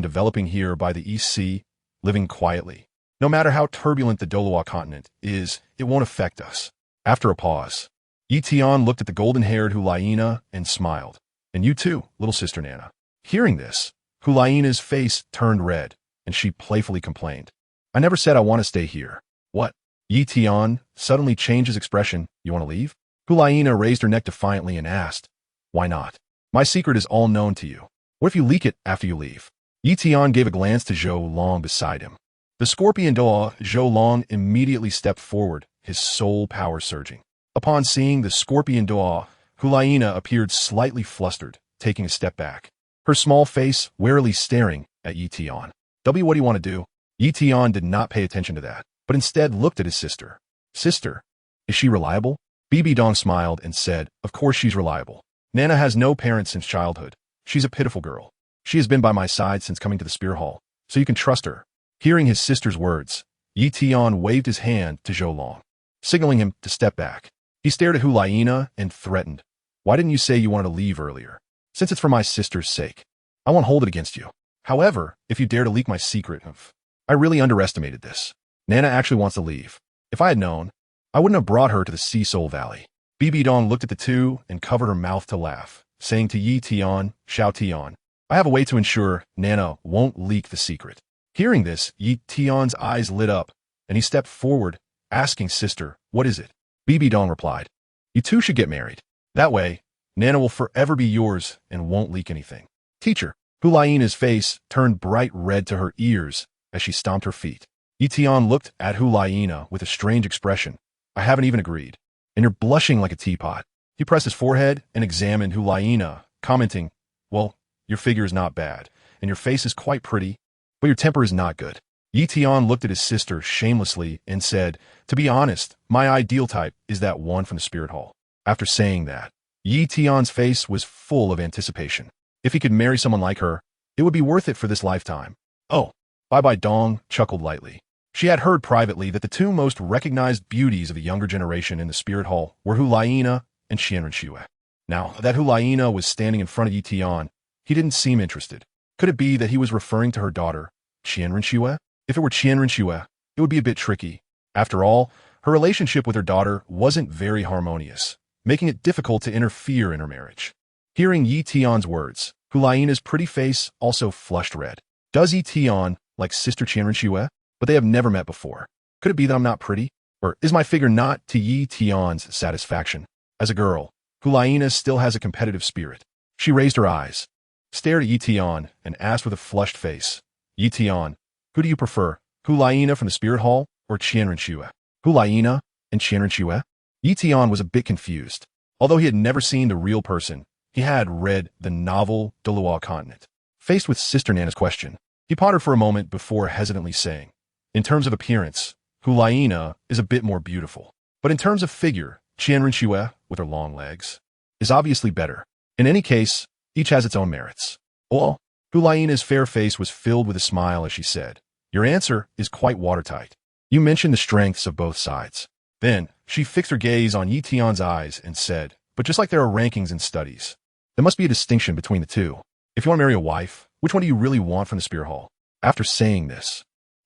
developing here by the East Sea, living quietly. No matter how turbulent the Douluo continent is, it won't affect us. After a pause, Yi Tian looked at the golden-haired Hulaina and smiled. And you too, little sister Nana. Hearing this, Hulaina's face turned red, and she playfully complained. I never said I want to stay here. What? Yi Tian suddenly changed his expression. You want to leave? Hulaina raised her neck defiantly and asked, why not? My secret is all known to you. What if you leak it after you leave? Yi Tian gave a glance to Zhou Long beside him. The scorpion Doa, Zhou Long immediately stepped forward, his soul power surging. Upon seeing the scorpion Doa, Hulaina appeared slightly flustered, taking a step back. Her small face warily staring at Yi Tian. What do you want to do? Yi Tian did not pay attention to that, but instead looked at his sister. Sister, is she reliable? Bibi Dong smiled and said, of course she's reliable. Nana has no parents since childhood. She's a pitiful girl. She has been by my side since coming to the Spear Hall, so you can trust her. Hearing his sister's words, Yi Tian waved his hand to Zhou Long, signaling him to step back. He stared at Hulaina and threatened. Why didn't you say you wanted to leave earlier? Since it's for my sister's sake, I won't hold it against you. However, if you dare to leak my secret, I really underestimated this. Nana actually wants to leave. If I had known, I wouldn't have brought her to the Sea Soul Valley. Bibi Dong looked at the two and covered her mouth to laugh, saying to Tian, Xiao Tian, I have a way to ensure Nana won't leak the secret. Hearing this, Tian's eyes lit up, and he stepped forward, asking sister, what is it? Bibi Dong replied, you two should get married. That way, Nana will forever be yours and won't leak anything. Teacher, Hulaina's face turned bright red to her ears as she stomped her feet. Tian looked at Hulaina with a strange expression. I haven't even agreed. And you're blushing like a teapot. He pressed his forehead and examined Hulaina, commenting, well, your figure is not bad, and your face is quite pretty, but your temper is not good. Tian looked at his sister shamelessly and said, to be honest, my ideal type is that one from the spirit hall. After saying that, Tian's face was full of anticipation. If he could marry someone like her, it would be worth it for this lifetime. Oh, Bibi Dong chuckled lightly. She had heard privately that the two most recognized beauties of the younger generation in the spirit hall were Hulaina and Qianrenxue. Now that Hulaina was standing in front of Tian, he didn't seem interested. Could it be that he was referring to her daughter, Qianrenxue? If it were Qianrenxue, it would be a bit tricky. After all, her relationship with her daughter wasn't very harmonious, making it difficult to interfere in her marriage. Hearing Tian's words, Hulaina's pretty face also flushed red. Does Tian like sister Qianrenxue? But they have never met before. Could it be that I'm not pretty? Or is my figure not to Tian's satisfaction? As a girl, Hulaina still has a competitive spirit. She raised her eyes, stared at Tian, and asked with a flushed face, Tian, who do you prefer, Hulaina from the spirit hall or Qianrenxue? Hulaina and Qianrenxue? Tian was a bit confused. Although he had never seen the real person, he had read the novel Douluo Continent. Faced with Sister Nana's question, he pondered for a moment before hesitantly saying, in terms of appearance, Hulaina is a bit more beautiful. But in terms of figure, Qianrenxue, with her long legs, is obviously better. In any case, each has its own merits. Oh, Hulaina's fair face was filled with a smile as she said, your answer is quite watertight. You mentioned the strengths of both sides. Then, she fixed her gaze on Tian's eyes and said, but just like there are rankings in studies, there must be a distinction between the two. If you want to marry a wife, which one do you really want from the spirit hall? After saying this,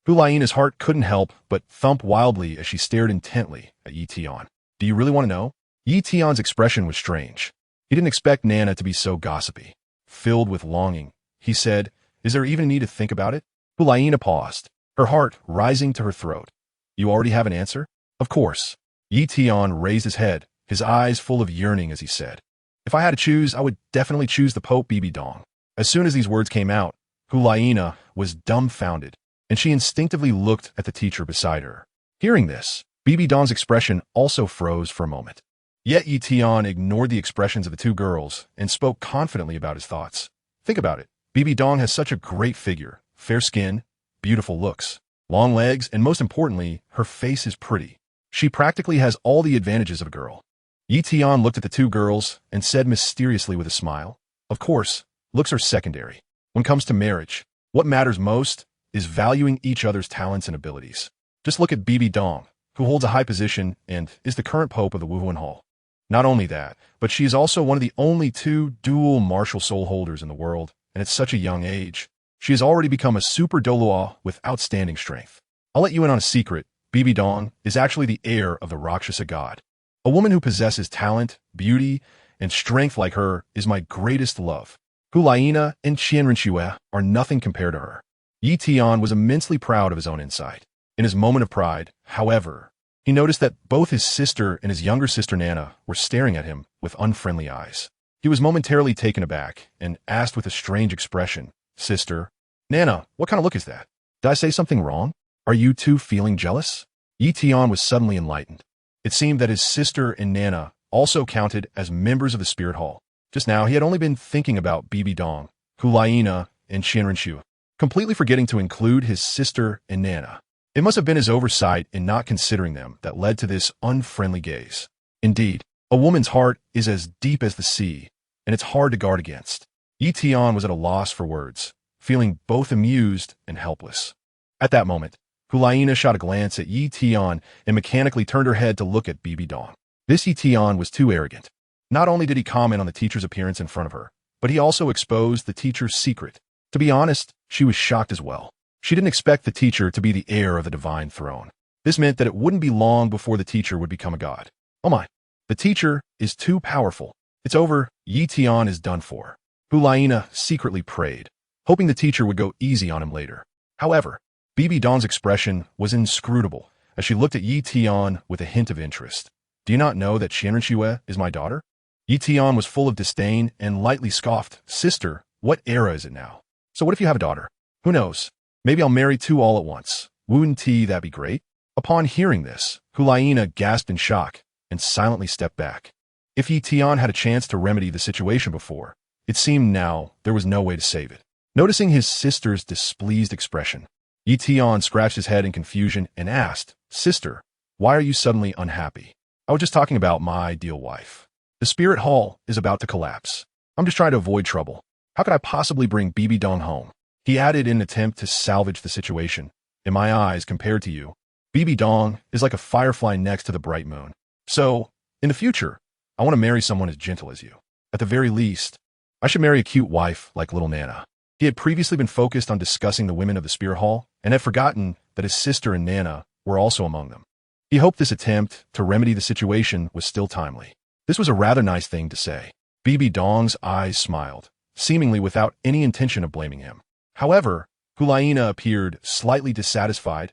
Hulaina's heart couldn't help but thump wildly as she stared intently at Tian. Do you really want to know? Tian's expression was strange. He didn't expect Nana to be so gossipy. Filled with longing, he said, is there even a need to think about it? Hulaina paused, her heart rising to her throat. You already have an answer? Of course. Tian raised his head, his eyes full of yearning as he said, if I had to choose, I would definitely choose the Pope Bibi Dong. As soon as these words came out, Hulaina was dumbfounded, and she instinctively looked at the teacher beside her. Hearing this, Bibi Dong's expression also froze for a moment. Yet Tian ignored the expressions of the two girls and spoke confidently about his thoughts. Think about it. Bibi Dong has such a great figure, fair skin, beautiful looks, long legs, and most importantly, her face is pretty. She practically has all the advantages of a girl. Tian looked at the two girls and said mysteriously with a smile, of course, looks are secondary. When it comes to marriage, what matters most is valuing each other's talents and abilities. Just look at Bibi Dong, who holds a high position and is the current pope of the Wuhuan Hall. Not only that, but she is also one of the only two dual martial soul holders in the world, and at such a young age. She has already become a super Douluo with outstanding strength. I'll let you in on a secret. Bibi Dong is actually the heir of the Rakshasa god. A woman who possesses talent, beauty, and strength like her is my greatest love. Hulaina and Qianrenxue are nothing compared to her. Tian was immensely proud of his own insight. In his moment of pride, however, he noticed that both his sister and his younger sister Nana were staring at him with unfriendly eyes. He was momentarily taken aback and asked with a strange expression, Sister, Nana, what kind of look is that? Did I say something wrong? Are you two feeling jealous? Tian was suddenly enlightened. It seemed that his sister and Nana also counted as members of the spirit hall. Just now, he had only been thinking about Bibi Dong, Hulaina, and Qianrenxue, completely forgetting to include his sister and Nana. It must have been his oversight in not considering them that led to this unfriendly gaze. Indeed, a woman's heart is as deep as the sea, and it's hard to guard against. Tian was at a loss for words, feeling both amused and helpless. At that moment, Hulaina shot a glance at Tian and mechanically turned her head to look at Bibi Dong. This Tian was too arrogant. Not only did he comment on the teacher's appearance in front of her, but he also exposed the teacher's secret. To be honest, she was shocked as well. She didn't expect the teacher to be the heir of the divine throne. This meant that it wouldn't be long before the teacher would become a god. Oh my. The teacher is too powerful. It's over. Tian is done for. Hulaina secretly prayed, hoping the teacher would go easy on him later. However, Bibi Dong's expression was inscrutable as she looked at Tian with a hint of interest. Do you not know that Xianren is my daughter? Tian was full of disdain and lightly scoffed. Sister, what era is it now? So what if you have a daughter? Who knows? Maybe I'll marry two all at once. Wouldn't that be great? Upon hearing this, Hulaina gasped in shock and silently stepped back. If Tian had a chance to remedy the situation before, it seemed now there was no way to save it. Noticing his sister's displeased expression, Tian scratched his head in confusion and asked, Sister, why are you suddenly unhappy? I was just talking about my ideal wife. The spirit hall is about to collapse. I'm just trying to avoid trouble. How could I possibly bring Bibi Dong home? He added in an attempt to salvage the situation. In my eyes, compared to you, Bibi Dong is like a firefly next to the bright moon. So, in the future, I want to marry someone as gentle as you. At the very least, I should marry a cute wife like little Nana. He had previously been focused on discussing the women of the spirit hall and had forgotten that his sister and Nana were also among them. He hoped this attempt to remedy the situation was still timely. This was a rather nice thing to say. Bibi Dong's eyes smiled, seemingly without any intention of blaming him. However, Hulaina appeared slightly dissatisfied.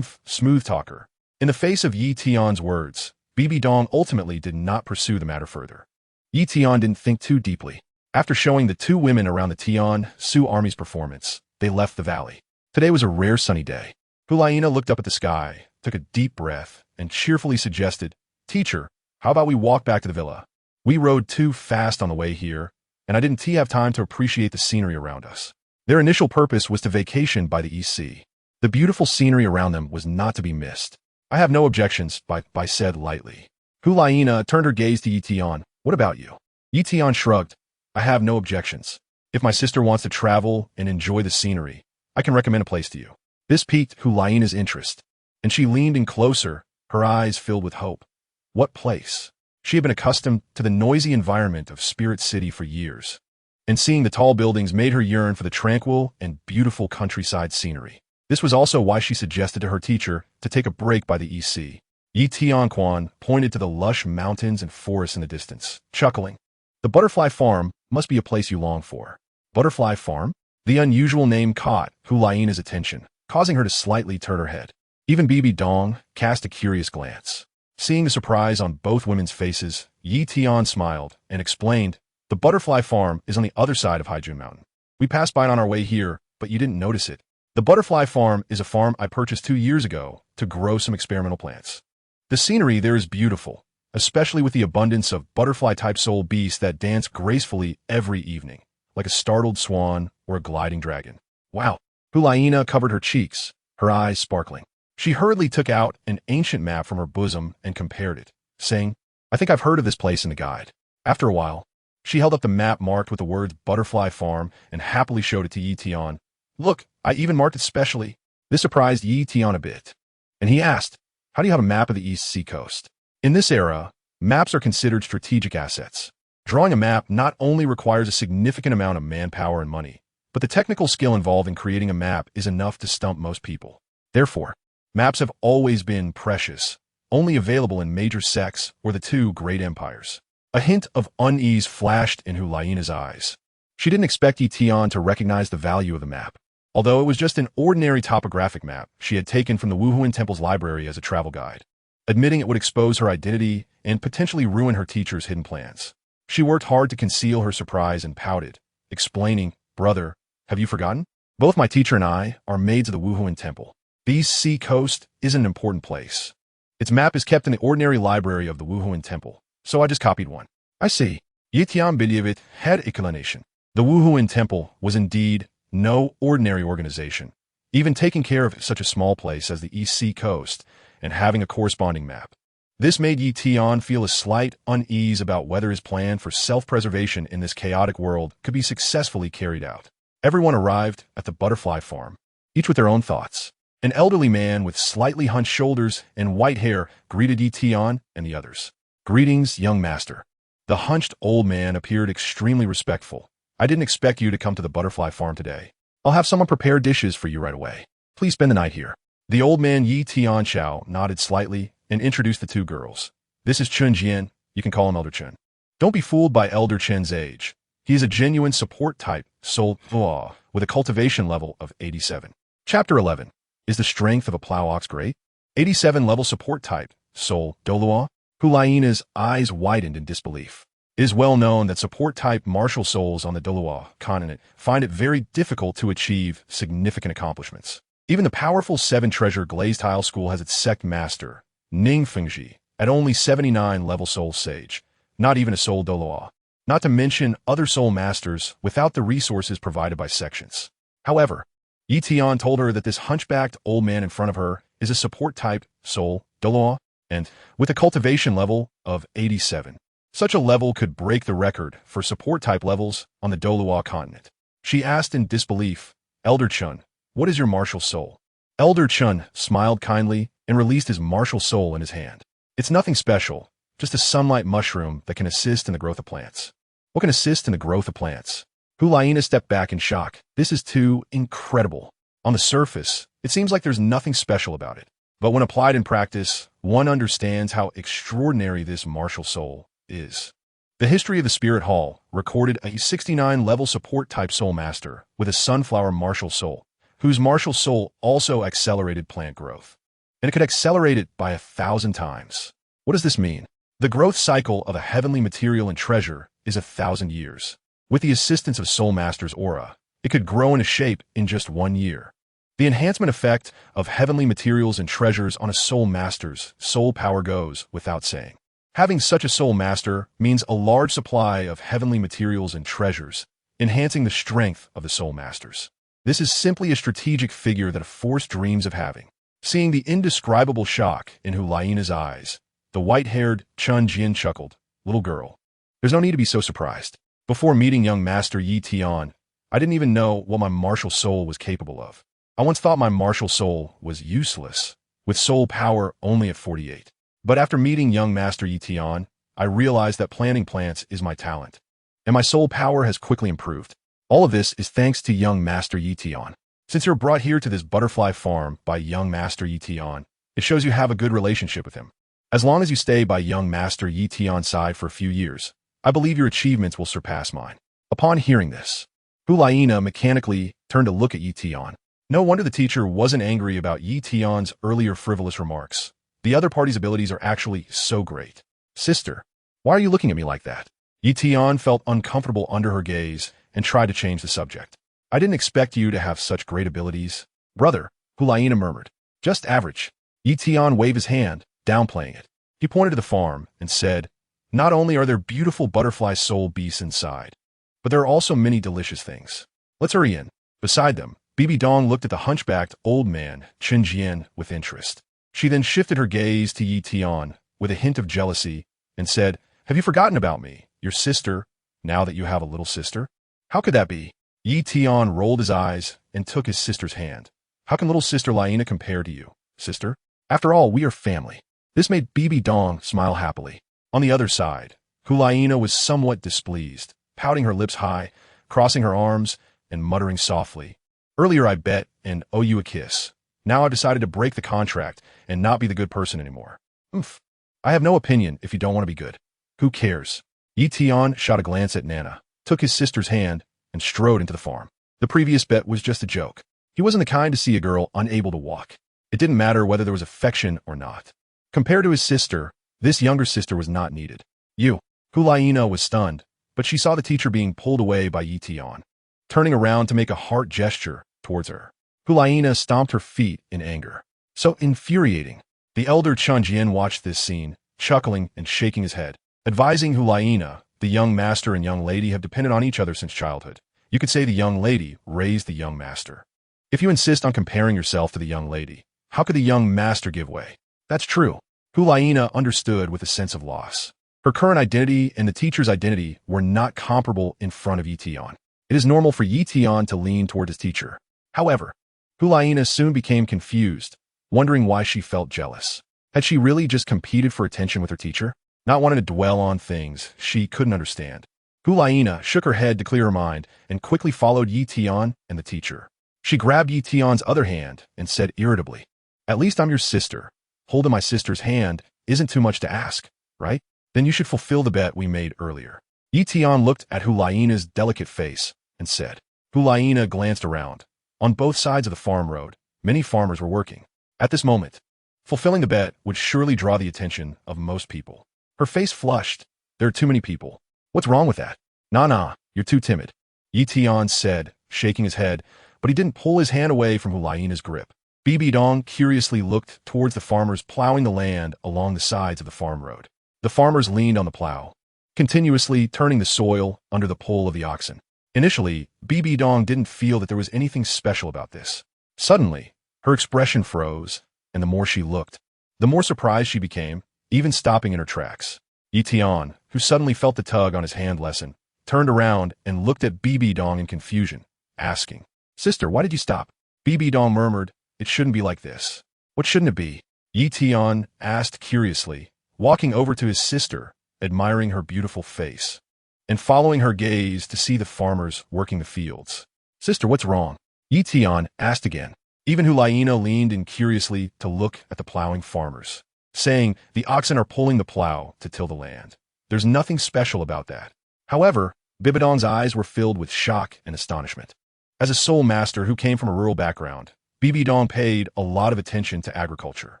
Smooth talker. In the face of Tian's words, Bibi Dong ultimately did not pursue the matter further. Tian didn't think too deeply. After showing the two women around the Tian Su army's performance, they left the valley. Today was a rare sunny day. Hulaina looked up at the sky, took a deep breath, and cheerfully suggested, Teacher, how about we walk back to the villa? We rode too fast on the way here, and I didn't have time to appreciate the scenery around us. Their initial purpose was to vacation by the East Sea. The beautiful scenery around them was not to be missed. I have no objections, Bai said lightly. Hulaina turned her gaze to Tian. What about you? Tian shrugged. I have no objections. If my sister wants to travel and enjoy the scenery, I can recommend a place to you. This piqued Hulaina's interest, and she leaned in closer, her eyes filled with hope. What place? She had been accustomed to the noisy environment of Spirit City for years, and seeing the tall buildings made her yearn for the tranquil and beautiful countryside scenery. This was also why she suggested to her teacher to take a break by the East Sea. Tian Quan pointed to the lush mountains and forests in the distance, chuckling. The butterfly farm must be a place you long for. Butterfly farm? The unusual name caught Hulaina's attention, causing her to slightly turn her head. Even Bibi Dong cast a curious glance. Seeing the surprise on both women's faces, Tian smiled and explained, the butterfly farm is on the other side of Haijun Mountain. We passed by it on our way here, but you didn't notice it. The butterfly farm is a farm I purchased 2 years ago to grow some experimental plants. The scenery there is beautiful, especially with the abundance of butterfly-type soul beasts that dance gracefully every evening, like a startled swan or a gliding dragon. Wow. Hulaina covered her cheeks, her eyes sparkling. She hurriedly took out an ancient map from her bosom and compared it, saying, I think I've heard of this place in the guide. After a while, she held up the map marked with the words Butterfly Farm and happily showed it to Tian. Look, I even marked it specially. This surprised Tian a bit, and he asked, how do you have a map of the East Sea coast? In this era, maps are considered strategic assets. Drawing a map not only requires a significant amount of manpower and money, but the technical skill involved in creating a map is enough to stump most people. Therefore, maps have always been precious, only available in major sects or the two great empires. A hint of unease flashed in Hulaina's eyes. She didn't expect Tian to recognize the value of the map. Although it was just an ordinary topographic map she had taken from the Wuhuan Temple's library as a travel guide, admitting it would expose her identity and potentially ruin her teacher's hidden plans. She worked hard to conceal her surprise and pouted, explaining, Brother, have you forgotten? Both my teacher and I are maids of the Wuhuan Temple. The East Sea coast isn't an important place. Its map is kept in the ordinary library of the Wuhuan Temple, so I just copied one. I see. Tian Bidong had inclination. The Wuhuan Temple was indeed no ordinary organization, even taking care of such a small place as the East Sea coast and having a corresponding map. This made Tian feel a slight unease about whether his plan for self-preservation in this chaotic world could be successfully carried out. Everyone arrived at the butterfly farm, each with their own thoughts. An elderly man with slightly hunched shoulders and white hair greeted Tian and the others. Greetings, young master. The hunched old man appeared extremely respectful. I didn't expect you to come to the butterfly farm today. I'll have someone prepare dishes for you right away. Please spend the night here. The old man Tian nodded slightly and introduced the two girls. This is Chun Jian. You can call him Elder Chun. Don't be fooled by Elder Chen's age. He is a genuine support type, soul Douluo, with a cultivation level of 87. Chapter 11. Is the strength of a plow ox great? 87 level support type, soul Douluo. Hulaina's eyes widened in disbelief. It is well known that support-type martial souls on the Douluo continent find it very difficult to achieve significant accomplishments. Even the powerful seven-treasure glazed tile school has its sect master, Ning Fengji, at only 79 level soul sage, not even a soul Douluo, not to mention other soul masters without the resources provided by sections. However, Tian told her that this hunchbacked old man in front of her is a support-type soul Douluo, and with a cultivation level of 87. Such a level could break the record for support-type levels on the Douluo continent. She asked in disbelief, Elder Chun, what is your martial soul? Elder Chun smiled kindly and released his martial soul in his hand. It's nothing special, just a sunlight mushroom that can assist in the growth of plants. What can assist in the growth of plants? Hulaina stepped back in shock. This is too incredible. On the surface, it seems like there's nothing special about it. But when applied in practice, one understands how extraordinary this martial soul is. The history of the Spirit Hall recorded a 69-level support-type soul master with a sunflower martial soul, whose martial soul also accelerated plant growth. And it could accelerate it by 1,000 times. What does this mean? The growth cycle of a heavenly material and treasure is 1,000 years. With the assistance of Soul Master's aura, it could grow into shape in just 1 year. The enhancement effect of heavenly materials and treasures on a soul master's soul power goes without saying. Having such a soul master means a large supply of heavenly materials and treasures, enhancing the strength of the soul masters. This is simply a strategic figure that a force dreams of having. Seeing the indescribable shock in Hulaina's eyes, the white-haired Chun Jian chuckled, Little girl, there's no need to be so surprised. Before meeting young Master Tian, I didn't even know what my martial soul was capable of. I once thought my martial soul was useless, with soul power only at 48. But after meeting young Master Tian, I realized that planting plants is my talent, and my soul power has quickly improved. All of this is thanks to young Master Tian. Since you're brought here to this butterfly farm by young Master Tian, it shows you have a good relationship with him. As long as you stay by young Master Tian's side for a few years, I believe your achievements will surpass mine. Upon hearing this, Hulaina mechanically turned to look at Tian. No wonder the teacher wasn't angry about Tian's earlier frivolous remarks. The other party's abilities are actually so great. Sister, why are you looking at me like that? Tian felt uncomfortable under her gaze and tried to change the subject. I didn't expect you to have such great abilities. Brother, Hulaina murmured. Just average. Tian waved his hand, downplaying it. He pointed to the farm and said, not only are there beautiful butterfly soul beasts inside, but there are also many delicious things. Let's hurry in. Beside them, Bibi Dong looked at the hunchbacked old man, Chun Jian, with interest. She then shifted her gaze to Tian with a hint of jealousy and said, have you forgotten about me, your sister, now that you have a little sister? How could that be? Tian rolled his eyes and took his sister's hand. How can little sister Laina compare to you, sister? After all, we are family. This made Bibi Dong smile happily. On the other side, Hulaina was somewhat displeased, pouting her lips high, crossing her arms, and muttering softly. Earlier I bet and owe you a kiss. Now I've decided to break the contract and not be the good person anymore. Oomph. I have no opinion if you don't want to be good. Who cares? Tian shot a glance at Nana, took his sister's hand, and strode into the farm. The previous bet was just a joke. He wasn't the kind to see a girl unable to walk. It didn't matter whether there was affection or not. Compared to his sister, this younger sister was not needed. Hulaina was stunned, but she saw the teacher being pulled away by Tian, turning around to make a heart gesture towards her. Hulaina stomped her feet in anger. So infuriating. The elder Chun Jian watched this scene, chuckling and shaking his head, advising Hulaina, the young master and young lady have depended on each other since childhood. You could say the young lady raised the young master. If you insist on comparing yourself to the young lady, how could the young master give way? That's true. Hulaina understood with a sense of loss. Her current identity and the teacher's identity were not comparable in front of Tian. It is normal for Tian to lean toward his teacher. However, Hulaina soon became confused, wondering why she felt jealous. Had she really just competed for attention with her teacher? not wanting to dwell on things she couldn't understand. Hulaina shook her head to clear her mind and quickly followed Yi Tian and the teacher. She grabbed Yi Tian's other hand and said irritably, "At least I'm your sister. Holding my sister's hand isn't too much to ask, right? Then you should fulfill the bet we made earlier." Yi Tian looked at Hulaina's delicate face and said. Hulaina glanced around. On both sides of the farm road, many farmers were working. At this moment, fulfilling the bet would surely draw the attention of most people. Her face flushed. "There are too many people. What's wrong with that?" Nah, you're too timid," Yi Tian said, shaking his head, but he didn't pull his hand away from Hulaina's grip. Bibi Dong curiously looked towards the farmers plowing the land along the sides of the farm road. The farmers leaned on the plow, continuously turning the soil under the pull of the oxen. Initially, Bibi Dong didn't feel that there was anything special about this. Suddenly, her expression froze, and the more she looked, the more surprised she became, even stopping in her tracks. Yi Tian, who suddenly felt the tug on his hand lessen, turned around and looked at Bibi Dong in confusion, asking, "Sister, why did you stop?" Bibi Dong murmured, "It shouldn't be like this." "What shouldn't it be?" Yi Tian asked curiously, walking over to his sister, admiring her beautiful face, and following her gaze to see the farmers working the fields. "Sister, what's wrong?" Yi Tian asked again. Even Hulaina leaned in curiously to look at the plowing farmers, saying, "The oxen are pulling the plow to till the land. There's nothing special about that." However, Bibidong's eyes were filled with shock and astonishment. As a soul master who came from a rural background, Bibi Dong paid a lot of attention to agriculture.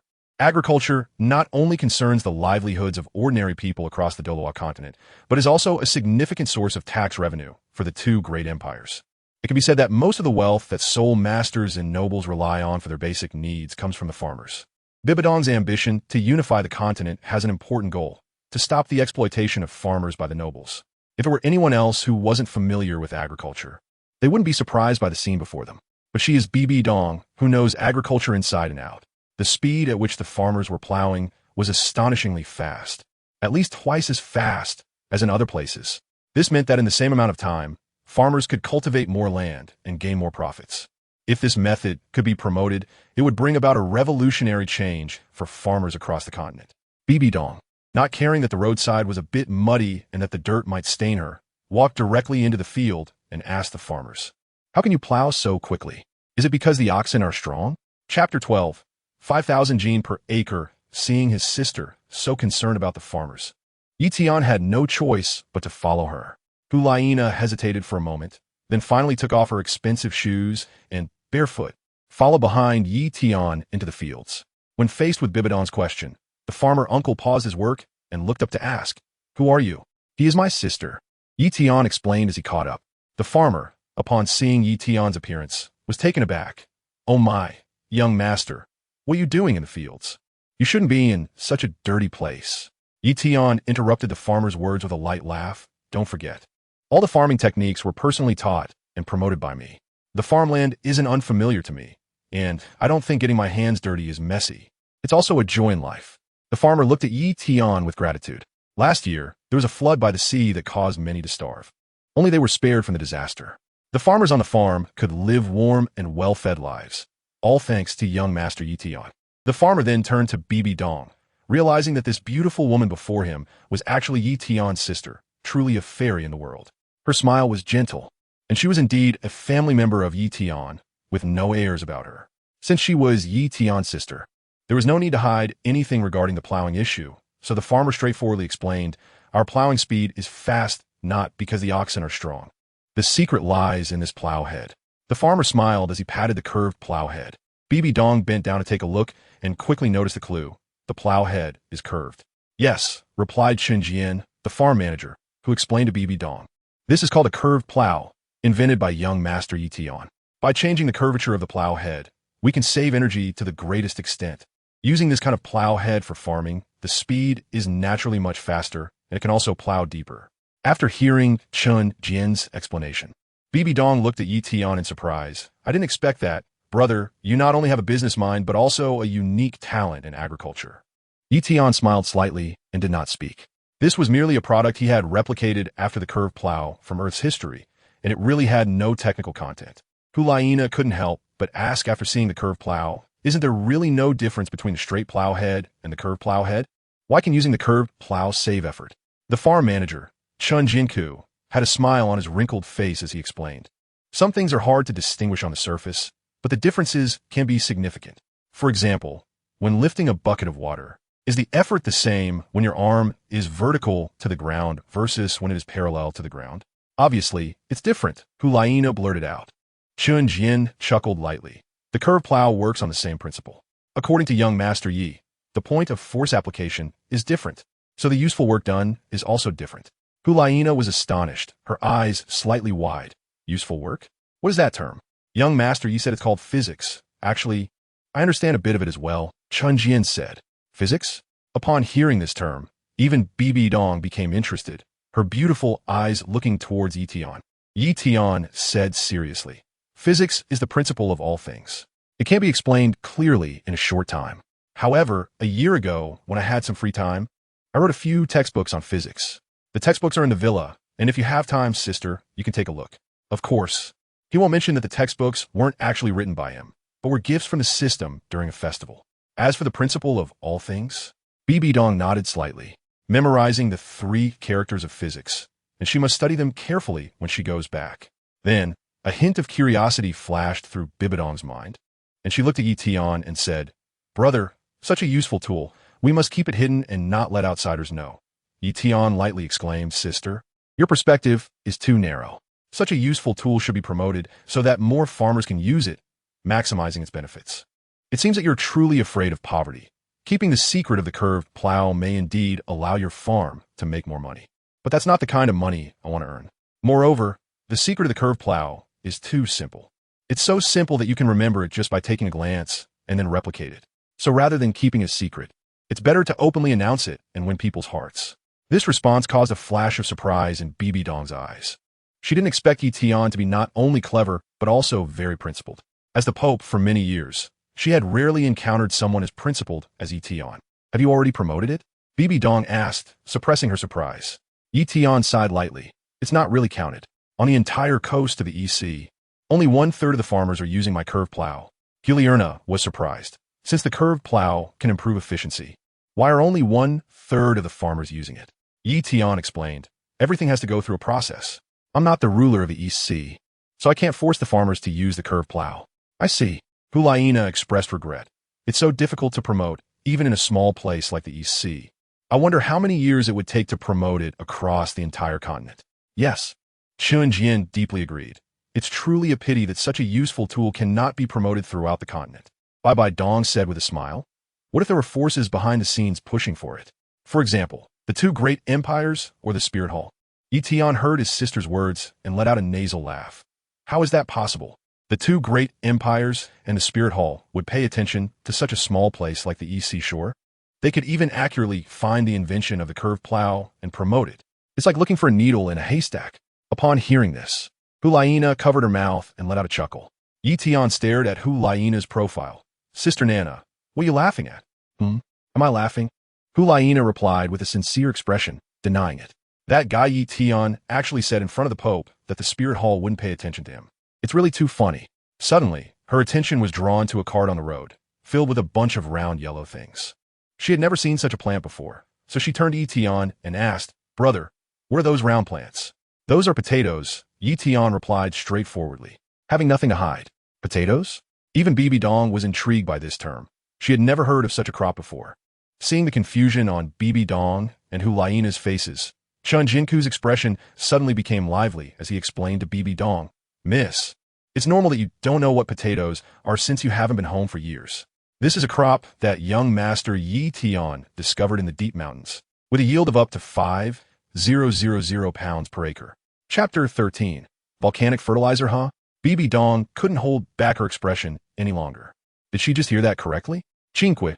Agriculture not only concerns the livelihoods of ordinary people across the Douluo continent, but is also a significant source of tax revenue for the two great empires. It can be said that most of the wealth that soul masters and nobles rely on for their basic needs comes from the farmers. Bibidong's ambition to unify the continent has an important goal: to stop the exploitation of farmers by the nobles. If it were anyone else who wasn't familiar with agriculture, they wouldn't be surprised by the scene before them. But she is Bibi Dong, who knows agriculture inside and out. The speed at which the farmers were plowing was astonishingly fast, at least twice as fast as in other places. This meant that in the same amount of time, farmers could cultivate more land and gain more profits. If this method could be promoted, it would bring about a revolutionary change for farmers across the continent. Bibi Dong, not caring that the roadside was a bit muddy and that the dirt might stain her, walked directly into the field and asked the farmers, "How can you plow so quickly? Is it because the oxen are strong?" Chapter 12, 5,000 gene per acre. Seeing his sister so concerned about the farmers, Yi Tian had no choice but to follow her. Hulaina hesitated for a moment, then finally took off her expensive shoes and, barefoot, followed behind Yi Tian into the fields. When faced with Bibidong's question, the farmer uncle paused his work and looked up to ask, "Who are you?" "He is my sister," Yi Tian explained as he caught up. The farmer, upon seeing Yi Tian's appearance, was taken aback. "Oh my, young master, what are you doing in the fields? You shouldn't be in such a dirty place." Yi Tian interrupted the farmer's words with a light laugh. "Don't forget, all the farming techniques were personally taught and promoted by me. The farmland isn't unfamiliar to me, and I don't think getting my hands dirty is messy. It's also a joy in life." The farmer looked at Yi Tian with gratitude. Last year, there was a flood by the sea that caused many to starve. Only they were spared from the disaster. The farmers on the farm could live warm and well-fed lives, all thanks to young Master Yi Tian. The farmer then turned to Bibi Dong, realizing that this beautiful woman before him was actually Yi Tian's sister, truly a fairy in the world. Her smile was gentle, and she was indeed a family member of Yi Tian, with no airs about her. Since she was Yi Tian's sister, there was no need to hide anything regarding the plowing issue, so the farmer straightforwardly explained, "Our plowing speed is fast not because the oxen are strong. The secret lies in this plow head." The farmer smiled as he patted the curved plow head. Bibi Dong bent down to take a look and quickly noticed the clue. The plow head is curved. "Yes," replied Chen Jian, the farm manager, who explained to Bibi Dong. "This is called a curved plow, invented by young Master Yi Tian. By changing the curvature of the plow head, we can save energy to the greatest extent. Using this kind of plow head for farming, the speed is naturally much faster, and it can also plow deeper." After hearing Chen Jian's explanation, Bibi Dong looked at Yi Tian in surprise. "I didn't expect that. Brother, you not only have a business mind, but also a unique talent in agriculture." Yi Tian smiled slightly and did not speak. This was merely a product he had replicated after the curved plow from Earth's history, and it really had no technical content. Hulaina couldn't help but ask after seeing the curved plow, "Isn't there really no difference between the straight plow head and the curved plow head?" Why can using the curved plow save effort? The farm manager, Chun Jinku, had a smile on his wrinkled face as he explained. Some things are hard to distinguish on the surface, but the differences can be significant. For example, when lifting a bucket of water, is the effort the same when your arm is vertical to the ground versus when it is parallel to the ground? Obviously, it's different, Hulaina blurted out. Chun Jin chuckled lightly. The curved plow works on the same principle. According to young Master Yi, the point of force application is different, so the useful work done is also different. Hulaina was astonished, her eyes slightly wide. Useful work? What is that term? Young Master Yi said it's called physics. Actually, I understand a bit of it as well, Chun Jin said. Physics? Upon hearing this term, even Bibi Dong became interested, her beautiful eyes looking towards Tian. Tian said seriously, physics is the principle of all things. It can't be explained clearly in a short time. However, a year ago, when I had some free time, I wrote a few textbooks on physics. The textbooks are in the villa, and if you have time, sister, you can take a look. Of course, he won't mention that the textbooks weren't actually written by him, but were gifts from the system during a festival. As for the principle of all things, Bibi Dong nodded slightly, memorizing the 3 characters of physics, and she must study them carefully when she goes back. Then, a hint of curiosity flashed through Bibi Dong's mind, and she looked at Tian and said, Brother, such a useful tool, we must keep it hidden and not let outsiders know. Tian lightly exclaimed, Sister, your perspective is too narrow. Such a useful tool should be promoted so that more farmers can use it, maximizing its benefits. It seems that you're truly afraid of poverty. Keeping the secret of the curved plow may indeed allow your farm to make more money. But that's not the kind of money I want to earn. Moreover, the secret of the curved plow is too simple. It's so simple that you can remember it just by taking a glance and then replicate it. So rather than keeping a secret, it's better to openly announce it and win people's hearts. This response caused a flash of surprise in Bibi Dong's eyes. She didn't expect Tian to be not only clever, but also very principled. As the Pope for many years, she had rarely encountered someone as principled as Tian. Have you already promoted it? Bibi Dong asked, suppressing her surprise. Tian sighed lightly. It's not really counted. On the entire coast of the EC, only 1/3 of the farmers are using my curved plow. Gilierna was surprised. Since the curved plow can improve efficiency, why are only 1/3 of the farmers using it? Tian explained. Everything has to go through a process. I'm not the ruler of the EC, so I can't force the farmers to use the curved plow. I see. Hulaina expressed regret. It's so difficult to promote, even in a small place like the EC. I wonder how many years it would take to promote it across the entire continent. Yes. Chun Jin deeply agreed. It's truly a pity that such a useful tool cannot be promoted throughout the continent. Bibi Dong said with a smile. What if there were forces behind the scenes pushing for it? For example, the 2 great empires or the spirit hall? Tian heard his sister's words and let out a nasal laugh. How is that possible? The 2 great empires and the spirit hall would pay attention to such a small place like the EC shore? They could even accurately find the invention of the curved plow and promote it. It's like looking for a needle in a haystack. Upon hearing this, Hulaina covered her mouth and let out a chuckle. Tian stared at Hulaina's profile. Sister Nana, what are you laughing at? Am I laughing? Hulaina replied with a sincere expression, denying it. That guy Tian actually said in front of the Pope that the spirit hall wouldn't pay attention to him. It's really too funny. Suddenly, her attention was drawn to a cart on the road, filled with a bunch of round yellow things. She had never seen such a plant before, so she turned to Tian and asked, Brother, what are those round plants? Those are potatoes, Tian replied straightforwardly, having nothing to hide. Potatoes? Even Bibi Dong was intrigued by this term. She had never heard of such a crop before. Seeing the confusion on Bibi Dong and Hulaina's faces, Chun Jinku's expression suddenly became lively as he explained to Bibi Dong, Miss, it's normal that you don't know what potatoes are since you haven't been home for years. This is a crop that young Master Tian discovered in the deep mountains, with a yield of up to 5,000 pounds per acre. Chapter 13. Volcanic fertilizer, huh? Bibi Dong couldn't hold back her expression any longer. Did she just hear that correctly? 5,000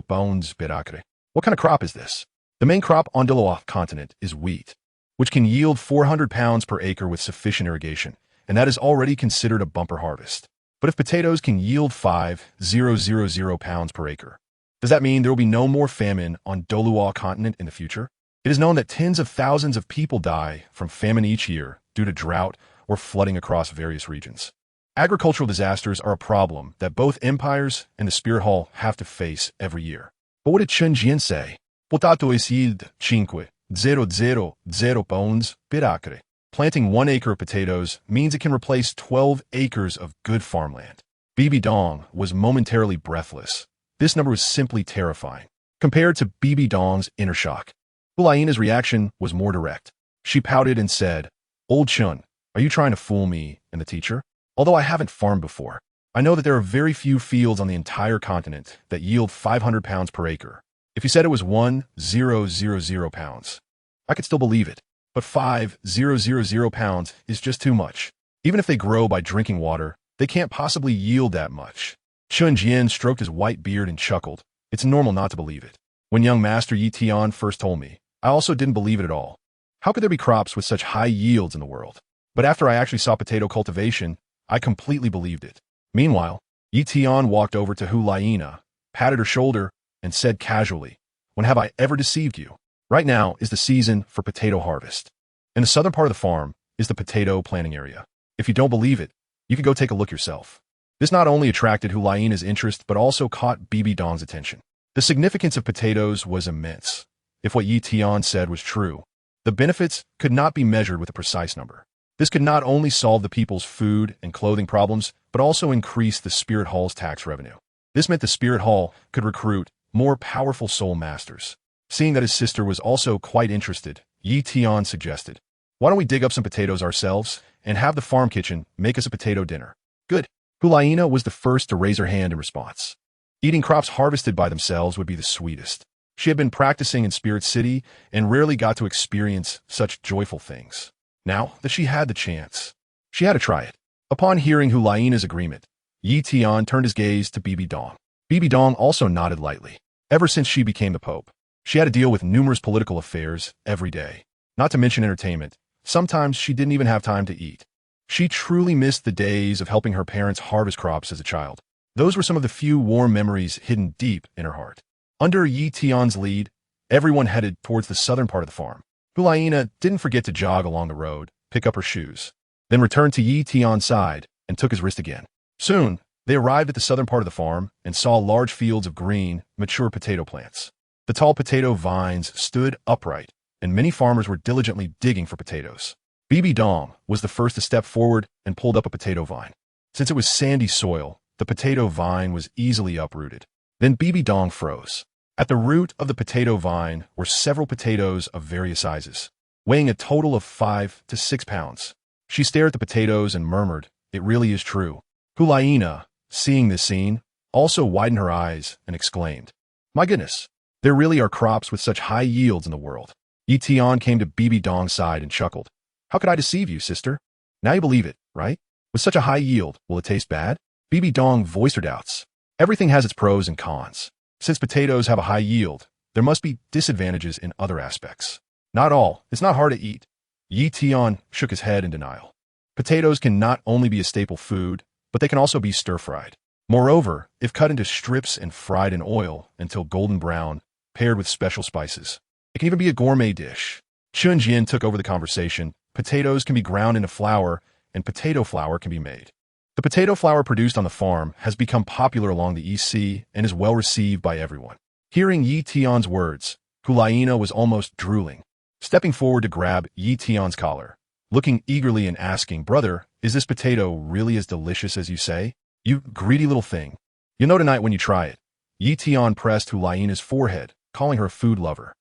pounds per acre. What kind of crop is this? The main crop on Douluo continent is wheat, which can yield 400 pounds per acre with sufficient irrigation, and that is already considered a bumper harvest. But if potatoes can yield 5,000 pounds per acre, does that mean there will be no more famine on Douluo continent in the future? It is known that tens of thousands of people die from famine each year due to drought or flooding across various regions. Agricultural disasters are a problem that both empires and the Spirit Hall have to face every year. But what did Chen Jian say? Potato is yield 5,000 pounds per acre. Planting 1 acre of potatoes means it can replace 12 acres of good farmland. Bibi Dong was momentarily breathless. This number was simply terrifying, compared to Bibi Dong's inner shock. Hulaina's reaction was more direct. She pouted and said, "Old Chun, are you trying to fool me and the teacher? Although I haven't farmed before, I know that there are very few fields on the entire continent that yield 500 pounds per acre. If you said it was 1,000 pounds, I could still believe it. But 5,000 pounds is just too much. Even if they grow by drinking water, they can't possibly yield that much." Chun Jian stroked his white beard and chuckled. "It's normal not to believe it. When young Master Yi Tian first told me, I also didn't believe it at all. How could there be crops with such high yields in the world? But after I actually saw potato cultivation, I completely believed it." Meanwhile, Yi Tian walked over to Hulaina, patted her shoulder, and said casually, "When have I ever deceived you? Right now is the season for potato harvest. In the southern part of the farm is the potato planting area. If you don't believe it, you can go take a look yourself." This not only attracted Hulaina's interest, but also caught Bibi Dong's attention. The significance of potatoes was immense. If what Yi Tian said was true, the benefits could not be measured with a precise number. This could not only solve the people's food and clothing problems, but also increase the Spirit Hall's tax revenue. This meant the Spirit Hall could recruit more powerful soul masters. Seeing that his sister was also quite interested, Yi Tian suggested, "Why don't we dig up some potatoes ourselves and have the farm kitchen make us a potato dinner?" "Good." Hulaina was the first to raise her hand in response. Eating crops harvested by themselves would be the sweetest. She had been practicing in Spirit City and rarely got to experience such joyful things. Now that she had the chance, she had to try it. Upon hearing Hulaina's agreement, Yi Tian turned his gaze to Bibi Dong. Bibi Dong also nodded lightly. Ever since she became the Pope, she had to deal with numerous political affairs every day, not to mention entertainment. Sometimes she didn't even have time to eat. She truly missed the days of helping her parents harvest crops as a child. Those were some of the few warm memories hidden deep in her heart. Under Yi Tian's lead, everyone headed towards the southern part of the farm. Hulaina didn't forget to jog along the road, pick up her shoes, then returned to Yi Tian's side and took his wrist again. Soon, they arrived at the southern part of the farm and saw large fields of green, mature potato plants. The tall potato vines stood upright, and many farmers were diligently digging for potatoes. Bibi Dong was the first to step forward and pulled up a potato vine. Since it was sandy soil, the potato vine was easily uprooted. Then Bibi Dong froze. At the root of the potato vine were several potatoes of various sizes, weighing a total of 5 to 6 pounds. She stared at the potatoes and murmured, "It really is true." Hulaina, seeing this scene, also widened her eyes and exclaimed, "My goodness, there really are crops with such high yields in the world." Yi Tian came to Bibi Dong's side and chuckled. "How could I deceive you, sister? Now you believe it, right? With such a high yield, will it taste bad?" Bibi Dong voiced her doubts. Everything has its pros and cons. Since potatoes have a high yield, there must be disadvantages in other aspects. "Not all. It's not hard to eat." Yi Tian shook his head in denial. Potatoes can not only be a staple food, but they can also be stir-fried. Moreover, if cut into strips and fried in oil until golden brown, paired with special spices, it can even be a gourmet dish. Chun Jian took over the conversation. Potatoes can be ground into flour, and potato flour can be made. The potato flour produced on the farm has become popular along the East Sea and is well received by everyone. Hearing Yi Tian's words, Hulaina was almost drooling. Stepping forward to grab Yi Tian's collar, looking eagerly and asking, "Brother, is this potato really as delicious as you say? You greedy little thing. You'll know tonight when you try it." Yi Tian pressed Hulaina's forehead, calling her a food lover.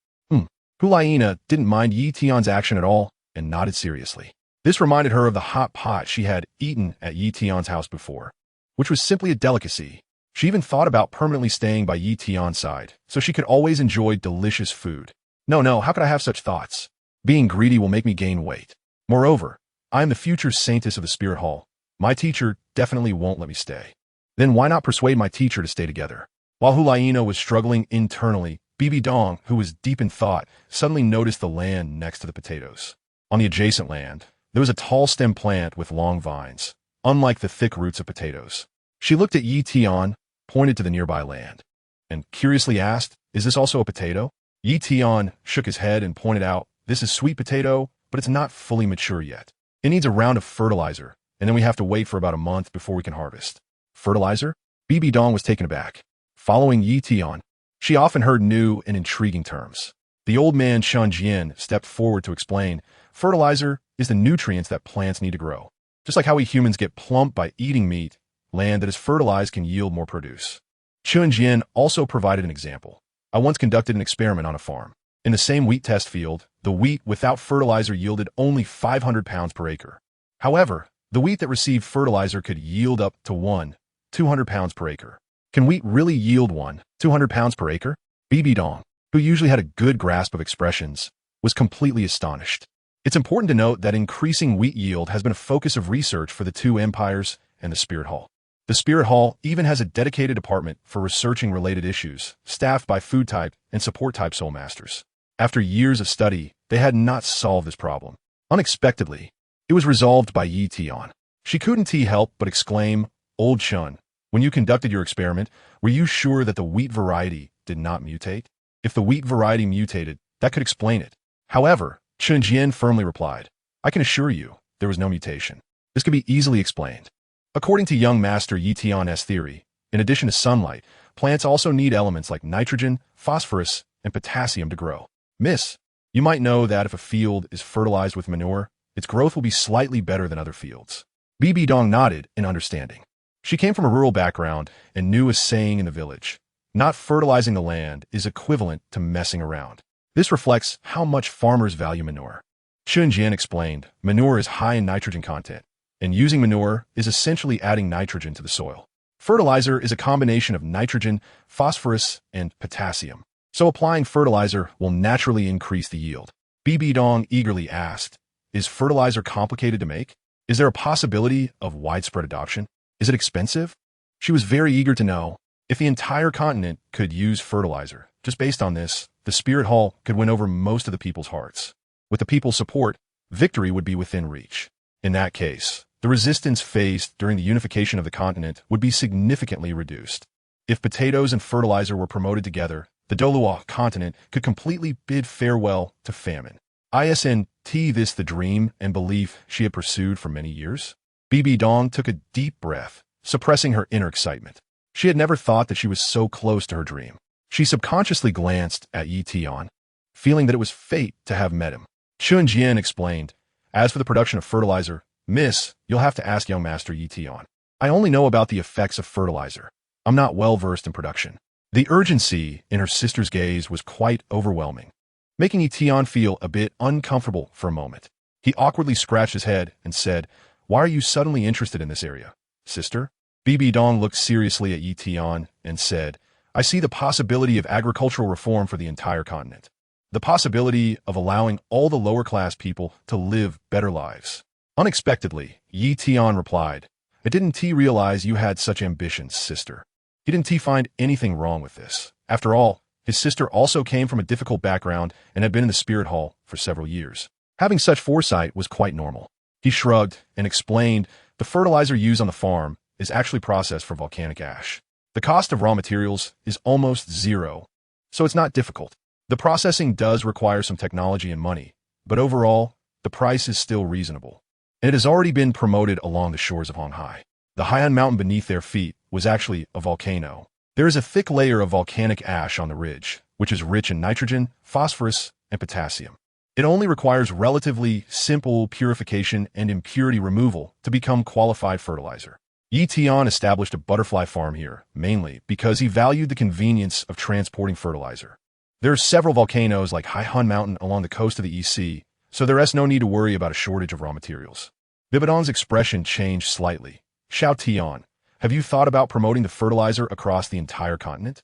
Hulaina didn't mind Yi Tian's action at all and nodded seriously. This reminded her of the hot pot she had eaten at Yi Tian's house before, which was simply a delicacy. She even thought about permanently staying by Yi Tian's side, so she could always enjoy delicious food. No, how could I have such thoughts? Being greedy will make me gain weight. Moreover, I am the future saintess of the Spirit Hall. My teacher definitely won't let me stay. Then why not persuade my teacher to stay together? While Hulaina was struggling internally, Bibi Dong, who was deep in thought, suddenly noticed the land next to the potatoes. On the adjacent land, there was a tall stem plant with long vines, unlike the thick roots of potatoes. She looked at Yi Tian, pointed to the nearby land, and curiously asked, "Is this also a potato?" Yi Tian shook his head and pointed out, "This is sweet potato, but it's not fully mature yet. It needs a round of fertilizer, and then we have to wait for about a month before we can harvest." "Fertilizer?" Bibi Dong was taken aback. Following Yi Tian, She often heard new and intriguing terms. The old man Chun Jian stepped forward to explain, fertilizer is the nutrients that plants need to grow. Just like how we humans get plump by eating meat, land that is fertilized can yield more produce. Chun Jian also provided an example. I once conducted an experiment on a farm. In the same wheat test field, the wheat without fertilizer yielded only 500 pounds per acre. However, the wheat that received fertilizer could yield up to 200 pounds per acre. Can wheat really yield 200 pounds per acre? Bibi Dong, who usually had a good grasp of expressions, was completely astonished. It's important to note that increasing wheat yield has been a focus of research for the two empires and the Spirit Hall. The Spirit Hall even has a dedicated department for researching related issues, staffed by food type and support type soul masters. After years of study, they had not solved this problem. Unexpectedly, it was resolved by Tian. She couldn't help but exclaim, "Old Chun, when you conducted your experiment, were you sure that the wheat variety did not mutate? If the wheat variety mutated, that could explain it." However, Chun Jian firmly replied, "I can assure you, there was no mutation. This can be easily explained. According to young master Tian's theory, in addition to sunlight, plants also need elements like nitrogen, phosphorus, and potassium to grow. Miss, you might know that if a field is fertilized with manure, its growth will be slightly better than other fields." Bibi Dong nodded in understanding. She came from a rural background and knew a saying in the village: not fertilizing the land is equivalent to messing around. This reflects how much farmers value manure. Chun Jian explained, manure is high in nitrogen content, and using manure is essentially adding nitrogen to the soil. Fertilizer is a combination of nitrogen, phosphorus, and potassium, so applying fertilizer will naturally increase the yield. Bibi Dong eagerly asked, "Is fertilizer complicated to make? Is there a possibility of widespread adoption? Is it expensive?" She was very eager to know if the entire continent could use fertilizer. Just based on this, the Spirit Hall could win over most of the people's hearts. With the people's support, victory would be within reach. In that case, the resistance faced during the unification of the continent would be significantly reduced. If potatoes and fertilizer were promoted together, the Douluo continent could completely bid farewell to famine. Isn't this the dream and belief she had pursued for many years? Bibi Dong took a deep breath, suppressing her inner excitement. She had never thought that she was so close to her dream. She subconsciously glanced at Tian, feeling that it was fate to have met him. Chun Jian explained, "As for the production of fertilizer, Miss, you'll have to ask young master Tian. I only know about the effects of fertilizer. I'm not well versed in production." The urgency in her sister's gaze was quite overwhelming, making Tian feel a bit uncomfortable for a moment. He awkwardly scratched his head and said, "Why are you suddenly interested in this area, sister?" Bibi Dong looked seriously at Tian and said, "I see the possibility of agricultural reform for the entire continent. The possibility of allowing all the lower-class people to live better lives." Unexpectedly, Tian replied, "I didn't realize you had such ambitions, sister." He didn't find anything wrong with this. After all, his sister also came from a difficult background and had been in the Spirit Hall for several years. Having such foresight was quite normal. He shrugged and explained, "The fertilizer used on the farm is actually processed from volcanic ash. The cost of raw materials is almost zero, so it's not difficult. The processing does require some technology and money, but overall, the price is still reasonable. And it has already been promoted along the shores of Honghai. The Haiyan mountain beneath their feet was actually a volcano. There is a thick layer of volcanic ash on the ridge, which is rich in nitrogen, phosphorus, and potassium. It only requires relatively simple purification and impurity removal to become qualified fertilizer." Tian established a butterfly farm here, mainly because he valued the convenience of transporting fertilizer. There are several volcanoes like Haihan Mountain along the coast of the East Sea, so there is no need to worry about a shortage of raw materials. Bibi Dong's expression changed slightly. "Xiao Tian, have you thought about promoting the fertilizer across the entire continent?"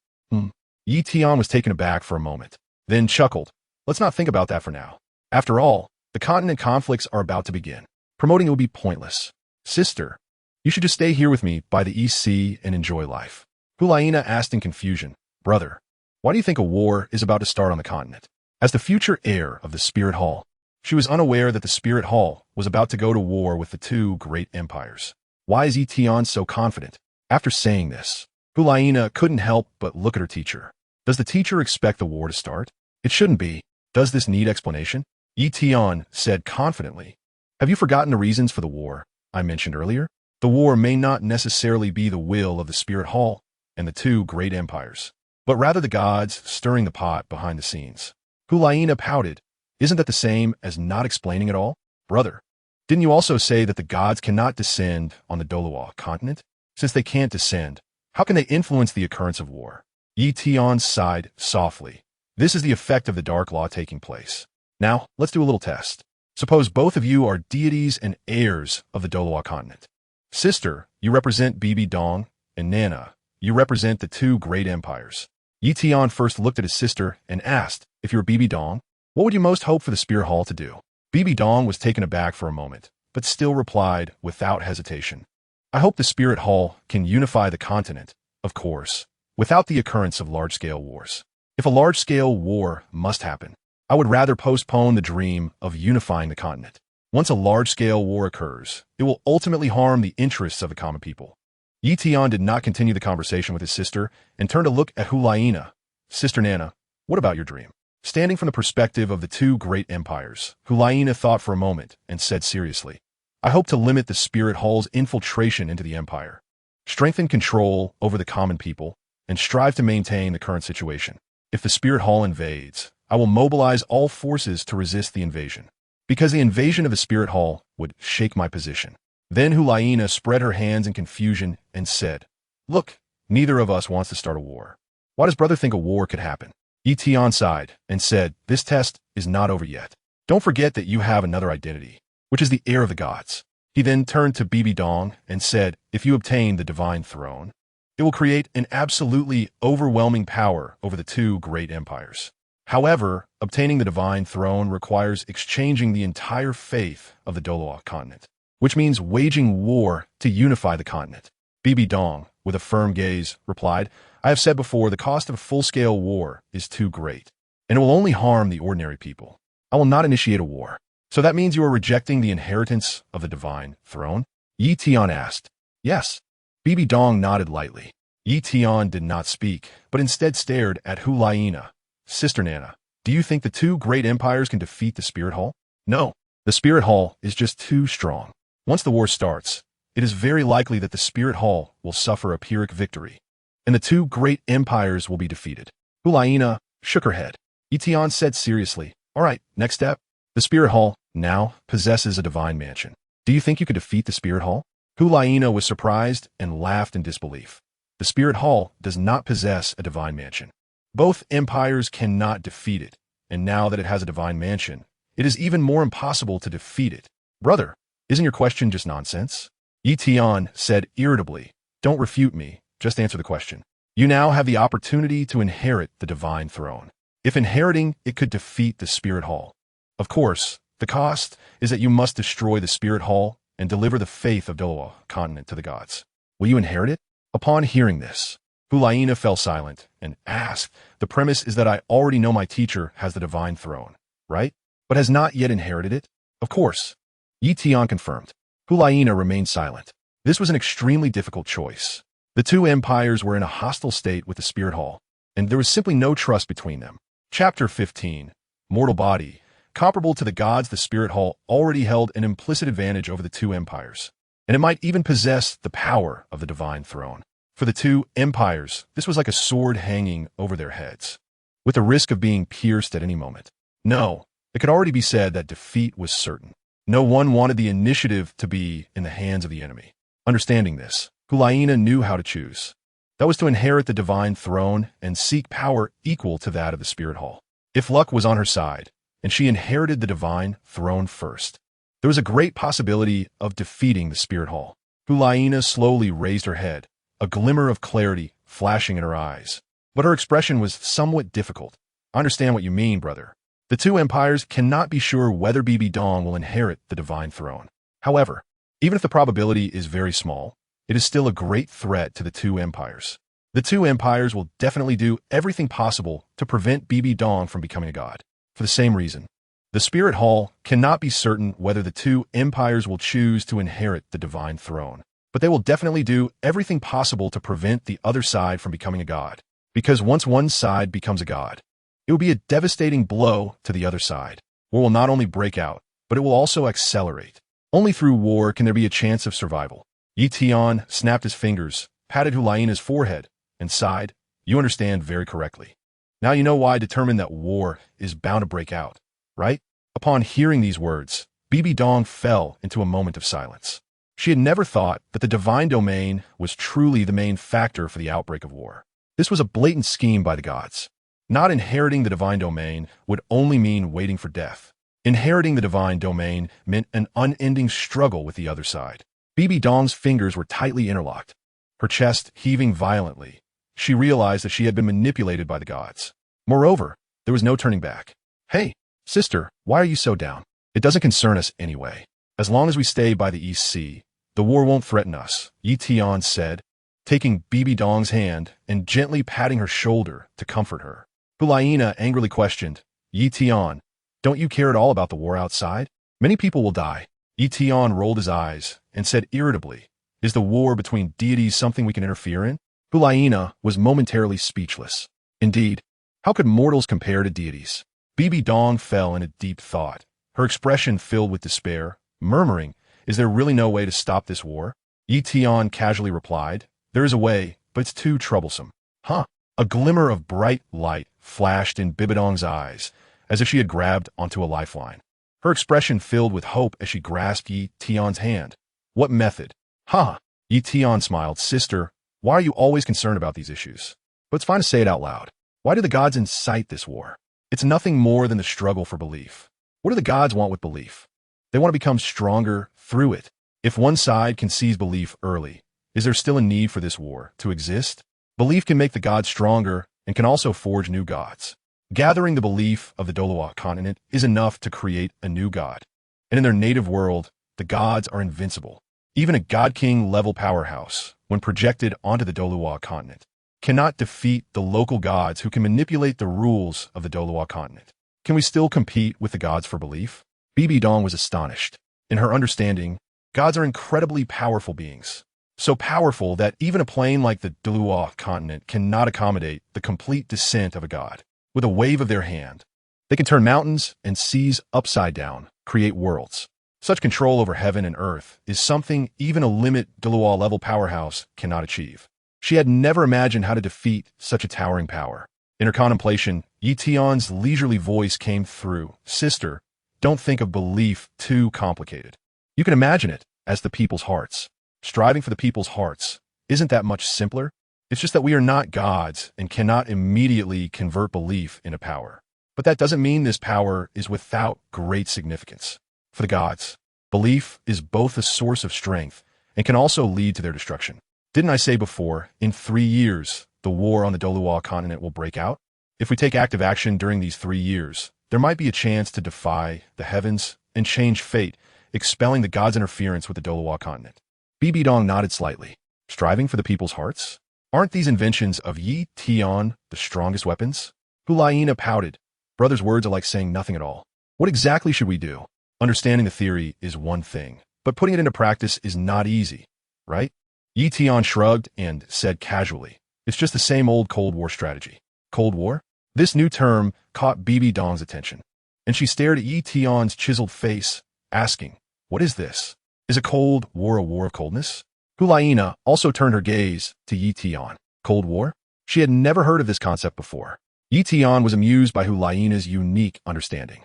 Tian was taken aback for a moment, then chuckled. "Let's not think about that for now. After all, the continent conflicts are about to begin. Promoting it would be pointless. Sister, you should just stay here with me by the East Sea and enjoy life." Hulaina asked in confusion, "Brother, why do you think a war is about to start on the continent?" As the future heir of the Spirit Hall, she was unaware that the Spirit Hall was about to go to war with the two great empires. Why is Tian so confident? After saying this, Hulaina couldn't help but look at her teacher. Does the teacher expect the war to start? It shouldn't be. Does this need explanation? Tian said confidently, "Have you forgotten the reasons for the war I mentioned earlier? The war may not necessarily be the will of the Spirit Hall and the two great empires. but rather the gods stirring the pot behind the scenes. Hulaina pouted. Isn't that the same as not explaining at all? Brother, didn't you also say that the gods cannot descend on the Douluo continent? Since they can't descend, how can they influence the occurrence of war? Tian sighed softly. This is the effect of the dark law taking place. Now, let's do a little test. Suppose both of you are deities and heirs of the Douluo continent. Sister, you represent Bibi Dong, and Nana, you represent the two great empires. Tian first looked at his sister and asked, if you were Bibi Dong, what would you most hope for the Spirit Hall to do? Bibi Dong was taken aback for a moment, but still replied without hesitation. I hope the Spirit Hall can unify the continent, of course, without the occurrence of large-scale wars. If a large-scale war must happen, I would rather postpone the dream of unifying the continent. Once a large-scale war occurs, it will ultimately harm the interests of the common people. Tian did not continue the conversation with his sister and turned to look at Hulaina. Sister Nana, what about your dream? Standing from the perspective of the two great empires, Hulaina thought for a moment and said seriously, I hope to limit the Spirit Hall's infiltration into the empire, strengthen control over the common people, and strive to maintain the current situation. If the Spirit Hall invades, I will mobilize all forces to resist the invasion, because the invasion of the Spirit Hall would shake my position. Then Hulaina spread her hands in confusion and said, Look, neither of us wants to start a war. Why does brother think a war could happen? Tian sighed and said, This test is not over yet. Don't forget that you have another identity, which is the heir of the gods. He then turned to Bibi Dong and said, If you obtain the divine throne, it will create an absolutely overwhelming power over the two great empires. However, obtaining the divine throne requires exchanging the entire faith of the Douluo continent, which means waging war to unify the continent. Bibi Dong, with a firm gaze, replied, I have said before, the cost of a full-scale war is too great, and it will only harm the ordinary people. I will not initiate a war. So that means you are rejecting the inheritance of the divine throne? Tian asked. Yes. Bibi Dong nodded lightly. Tian did not speak, but instead stared at Hulaina. Sister Nana, do you think the two great empires can defeat the Spirit Hall? No. The Spirit Hall is just too strong. Once the war starts, it is very likely that the Spirit Hall will suffer a Pyrrhic victory, and the two great empires will be defeated. Hulaina shook her head. Tian said seriously, All right, next step. The Spirit Hall now possesses a divine mansion. Do you think you could defeat the Spirit Hall? Hulaina was surprised and laughed in disbelief. The Spirit Hall does not possess a divine mansion. Both empires cannot defeat it, and now that it has a divine mansion, it is even more impossible to defeat it. Brother, isn't your question just nonsense? Tian said irritably, Don't refute me, just answer the question. You now have the opportunity to inherit the divine throne. If inheriting, it could defeat the Spirit Hall. Of course, the cost is that you must destroy the Spirit Hall and deliver the faith of Douluo continent to the gods. Will you inherit it? Upon hearing this, Hulaina fell silent and asked, The premise is that I already know my teacher has the divine throne, right? But has not yet inherited it? Of course. Tian confirmed. Hulaina remained silent. This was an extremely difficult choice. The two empires were in a hostile state with the Spirit Hall, and there was simply no trust between them. Chapter 15. Mortal Body. Comparable to the gods, the Spirit Hall already held an implicit advantage over the two empires, and it might even possess the power of the divine throne. For the two empires, this was like a sword hanging over their heads, with the risk of being pierced at any moment. No, it could already be said that defeat was certain. No one wanted the initiative to be in the hands of the enemy. Understanding this, Hulaina knew how to choose. That was to inherit the divine throne and seek power equal to that of the Spirit Hall. If luck was on her side, and she inherited the divine throne first, there was a great possibility of defeating the Spirit Hall. Hulaina slowly raised her head, a glimmer of clarity flashing in her eyes. But her expression was somewhat difficult. I understand what you mean, brother. The two empires cannot be sure whether Bibi Dong will inherit the divine throne. However, even if the probability is very small, it is still a great threat to the two empires. The two empires will definitely do everything possible to prevent Bibi Dong from becoming a god. For the same reason, the Spirit Hall cannot be certain whether the two empires will choose to inherit the divine throne, but they will definitely do everything possible to prevent the other side from becoming a god. Because once one side becomes a god, it will be a devastating blow to the other side. War will not only break out, but it will also accelerate. Only through war can there be a chance of survival. Tian snapped his fingers, patted Hulaina's forehead, and sighed, You understand very correctly. Now you know why I determined that war is bound to break out, right? Upon hearing these words, Bibi Dong fell into a moment of silence. She had never thought that the divine domain was truly the main factor for the outbreak of war. This was a blatant scheme by the gods. Not inheriting the divine domain would only mean waiting for death. Inheriting the divine domain meant an unending struggle with the other side. Bibi Dong's fingers were tightly interlocked, her chest heaving violently. She realized that she had been manipulated by the gods. Moreover, there was no turning back. Hey, sister, why are you so down? It doesn't concern us anyway. As long as we stay by the East Sea, the war won't threaten us, Tian said, taking Bibi Dong's hand and gently patting her shoulder to comfort her. Hulaina angrily questioned, Tian, don't you care at all about the war outside? Many people will die. Tian rolled his eyes and said irritably, is the war between deities something we can interfere in? Hulaina was momentarily speechless. Indeed, how could mortals compare to deities? Bibi Dong fell in a deep thought, her expression filled with despair, murmuring, is there really no way to stop this war? Tian casually replied, there is a way, but it's too troublesome. Huh? A glimmer of bright light flashed in Bibi Dong's eyes, as if she had grabbed onto a lifeline. Her expression filled with hope as she grasped Tian's hand. What method? Ha! Tian smiled, sister, why are you always concerned about these issues? But it's fine to say it out loud. Why do the gods incite this war? It's nothing more than the struggle for belief. What do the gods want with belief? They want to become stronger through it. If one side can seize belief early, is there still a need for this war to exist? Belief can make the gods stronger and can also forge new gods. Gathering the belief of the Douluo continent is enough to create a new god. And in their native world, the gods are invincible. Even a god-king level powerhouse, when projected onto the Douluo continent, cannot defeat the local gods who can manipulate the rules of the Douluo continent. Can we still compete with the gods for belief? Bibi Dong was astonished. In her understanding, gods are incredibly powerful beings. So powerful that even a plane like the Douluo continent cannot accommodate the complete descent of a god. With a wave of their hand, they can turn mountains and seas upside down, create worlds. Such control over heaven and earth is something even a limit Douluo level powerhouse cannot achieve. She had never imagined how to defeat such a towering power. In her contemplation, Tian's leisurely voice came through. Sister, don't think of belief too complicated. You can imagine it as the people's hearts. Striving for the people's hearts isn't that much simpler. It's just that we are not gods and cannot immediately convert belief into power. But that doesn't mean this power is without great significance. For the gods, belief is both a source of strength and can also lead to their destruction. Didn't I say before, in 3 years, the war on the Douluo continent will break out? If we take active action during these 3 years, there might be a chance to defy the heavens and change fate, expelling the gods' interference with the Douluo continent. Bibi Dong nodded slightly. Striving for the people's hearts? Aren't these inventions of Tian the strongest weapons? Hulaina pouted. Brother's words are like saying nothing at all. What exactly should we do? Understanding the theory is one thing, but putting it into practice is not easy, right? Tian shrugged and said casually, it's just the same old Cold War strategy. Cold War? This new term caught Bibi Dong's attention, and she stared at Tian's chiseled face, asking, what is this? Is a Cold War a war of coldness? Hulaina also turned her gaze to Tian. Cold War? She had never heard of this concept before. Tian was amused by Hulaina's unique understanding.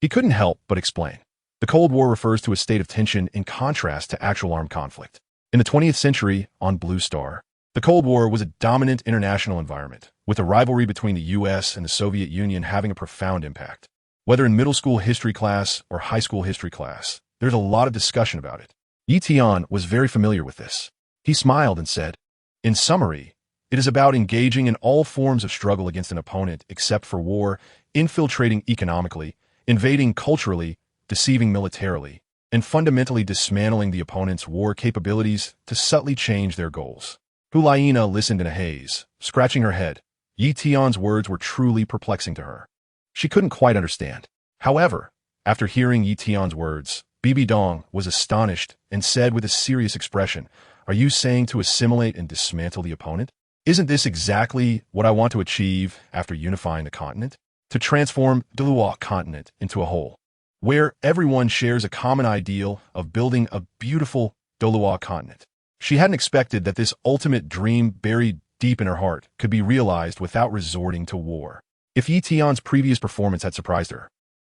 He couldn't help but explain. The Cold War refers to a state of tension in contrast to actual armed conflict. In the 20th century, on Blue Star, the Cold War was a dominant international environment, with the rivalry between the US and the Soviet Union having a profound impact. Whether in middle school history class or high school history class, there's a lot of discussion about it. Tian was very familiar with this. He smiled and said, in summary, it is about engaging in all forms of struggle against an opponent except for war, infiltrating economically, invading culturally, deceiving militarily, and fundamentally dismantling the opponent's war capabilities to subtly change their goals. Hulaina listened in a haze, scratching her head. Tian's words were truly perplexing to her. She couldn't quite understand. However, after hearing Tian's words, Bibi Dong was astonished and said with a serious expression, are you saying to assimilate and dismantle the opponent? Isn't this exactly what I want to achieve after unifying the continent? To transform the Douluo continent into a whole, where everyone shares a common ideal of building a beautiful Douluo continent. She hadn't expected that this ultimate dream buried deep in her heart could be realized without resorting to war. If Yi Tian's previous performance had surprised her,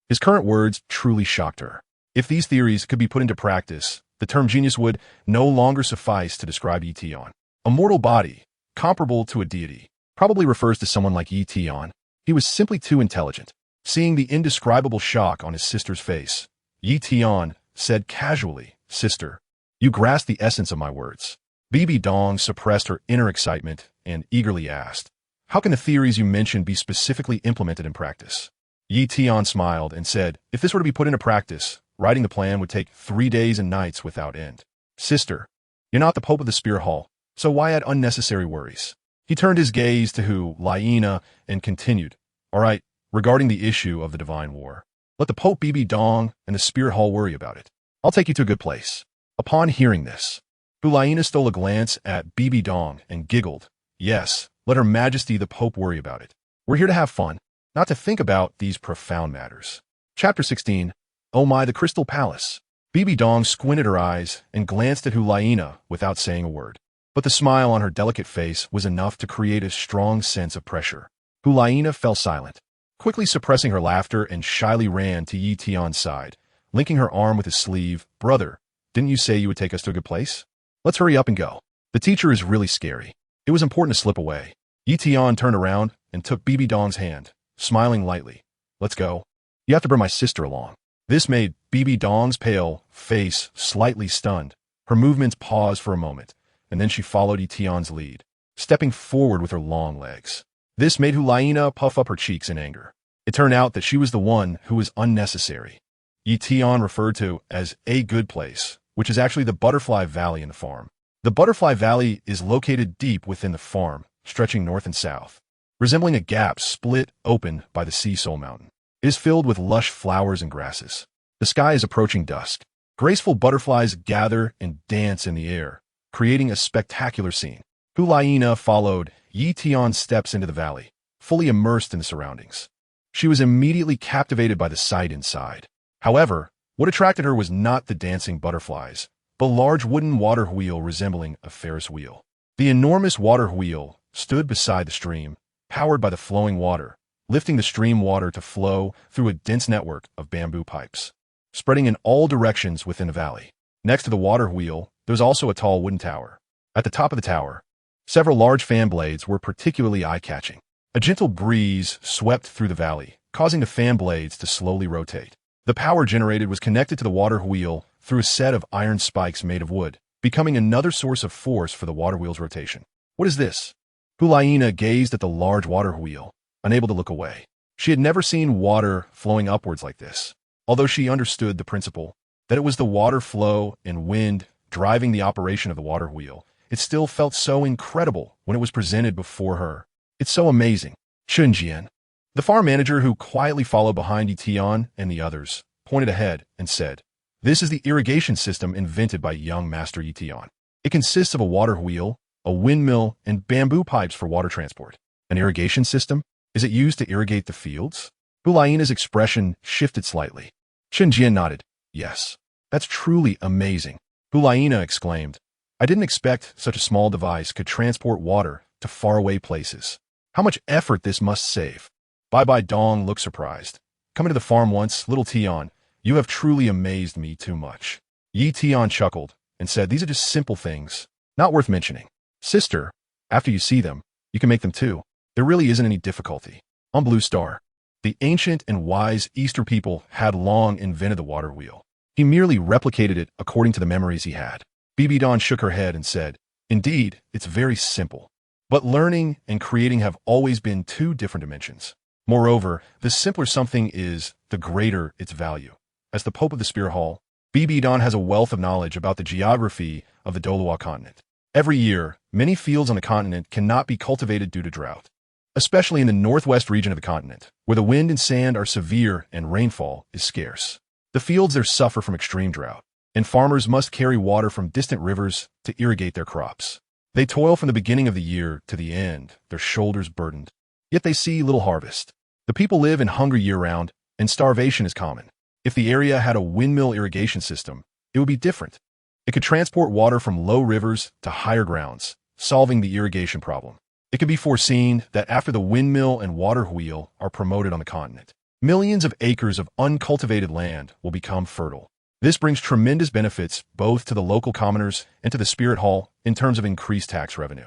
his current words truly shocked her. If these theories could be put into practice, the term genius would no longer suffice to describe Yi Tian. A mortal body, comparable to a deity, probably refers to someone like Yi Tian. He was simply too intelligent. Seeing the indescribable shock on his sister's face, Yi Tian said casually, "Sister, you grasp the essence of my words." Bibi Dong suppressed her inner excitement and eagerly asked, "How can the theories you mentioned be specifically implemented in practice?" Yi Tian smiled and said, "If this were to be put into practice, writing the plan would take 3 days and nights without end." "Sister, you're not the Pope of the Spear Hall, so why add unnecessary worries?" He turned his gaze to Laina and continued, "All right, regarding the issue of the divine war, let the Pope Bibi Dong and the Spear Hall worry about it. I'll take you to a good place." Upon hearing this, Laina stole a glance at Bibi Dong and giggled. "Yes, let Her Majesty the Pope worry about it. We're here to have fun, not to think about these profound matters." Chapter 16. Oh My, the Crystal Palace. Bibi Dong squinted her eyes and glanced at Laina without saying a word. But the smile on her delicate face was enough to create a strong sense of pressure. Laina fell silent, quickly suppressing her laughter, and shyly ran to Yi Tian's side, linking her arm with his sleeve. "Brother, didn't you say you would take us to a good place? Let's hurry up and go. The teacher is really scary." It was important to slip away. Yi Tian turned around and took Bibi Dong's hand, smiling lightly. "Let's go. You have to bring my sister along." This made Bibi Dong's pale face slightly stunned. Her movements paused for a moment, and then she followed Yi Tian's lead, stepping forward with her long legs. This made Laina puff up her cheeks in anger. It turned out that she was the one who was unnecessary. Yi Tian referred to as a good place, which is actually the Butterfly Valley in the farm. The Butterfly Valley is located deep within the farm, stretching north and south, resembling a gap split open by the Sea Soul Mountain. It is filled with lush flowers and grasses. The sky is approaching dusk. Graceful butterflies gather and dance in the air, creating a spectacular scene. Laina followed Yi Tian's steps into the valley, fully immersed in the surroundings. She was immediately captivated by the sight inside. However, what attracted her was not the dancing butterflies, but a large wooden water wheel resembling a Ferris wheel. The enormous water wheel stood beside the stream, powered by the flowing water, lifting the stream water to flow through a dense network of bamboo pipes, spreading in all directions within the valley. Next to the water wheel, there was also a tall wooden tower. At the top of the tower, several large fan blades were particularly eye-catching. A gentle breeze swept through the valley, causing the fan blades to slowly rotate. The power generated was connected to the water wheel through a set of iron spikes made of wood, becoming another source of force for the water wheel's rotation. "What is this?" Laina gazed at the large water wheel, unable to look away. She had never seen water flowing upwards like this. Although she understood the principle, that it was the water flow and wind driving the operation of the water wheel, it still felt so incredible when it was presented before her. "It's so amazing." Chunjian, the farm manager who quietly followed behind Yi Tian and the others, pointed ahead and said, "This is the irrigation system invented by young Master Yi Tian. It consists of a water wheel, a windmill, and bamboo pipes for water transport." "An irrigation system? Is it used to irrigate the fields?" Laina's expression shifted slightly. Chunjian nodded. "Yes, that's truly amazing." Laina exclaimed, "I didn't expect such a small device could transport water to faraway places. How much effort this must save." Bibi Dong looked surprised. "Coming to the farm once, little Tian, you have truly amazed me too much." Yi Tian chuckled and said, "These are just simple things, not worth mentioning. Sister, after you see them, you can make them too. There really isn't any difficulty." On Blue Star, the ancient and wise Easter people had long invented the water wheel. He merely replicated it according to the memories he had. Bibi Dong shook her head and said, "Indeed, it's very simple. But learning and creating have always been two different dimensions. Moreover, the simpler something is, the greater its value." As the Pope of the Spear Hall, Bibi Dong has a wealth of knowledge about the geography of the Douluo continent. Every year, many fields on the continent cannot be cultivated due to drought, especially in the northwest region of the continent, where the wind and sand are severe and rainfall is scarce. The fields there suffer from extreme drought, and farmers must carry water from distant rivers to irrigate their crops. They toil from the beginning of the year to the end, their shoulders burdened. Yet they see little harvest. The people live in hunger year-round, and starvation is common. If the area had a windmill irrigation system, it would be different. It could transport water from low rivers to higher grounds, solving the irrigation problem. It can be foreseen that after the windmill and water wheel are promoted on the continent, millions of acres of uncultivated land will become fertile. This brings tremendous benefits both to the local commoners and to the Spirit Hall in terms of increased tax revenue.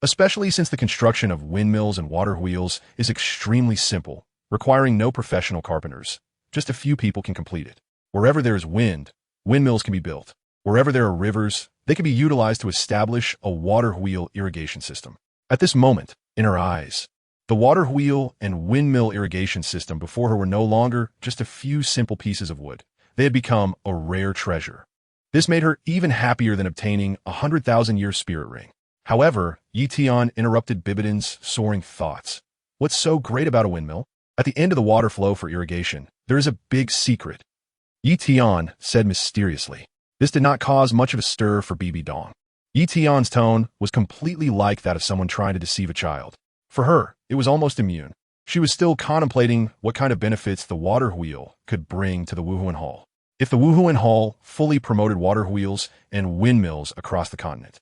Especially since the construction of windmills and water wheels is extremely simple, requiring no professional carpenters. Just a few people can complete it. Wherever there is wind, windmills can be built. Wherever there are rivers, they can be utilized to establish a water wheel irrigation system. At this moment, in her eyes, the water wheel and windmill irrigation system before her were no longer just a few simple pieces of wood. They had become a rare treasure. This made her even happier than obtaining a 100,000-year spirit ring. However, Tian interrupted Bibidong's soaring thoughts. What's so great about a windmill? At the end of the water flow for irrigation, there is a big secret. Tian said mysteriously. This did not cause much of a stir for Bibi Dong. Tian's tone was completely like that of someone trying to deceive a child. For her, it was almost immune. She was still contemplating what kind of benefits the water wheel could bring to the Wuhuan Hall. If the Wuhuan Hall fully promoted water wheels and windmills across the continent,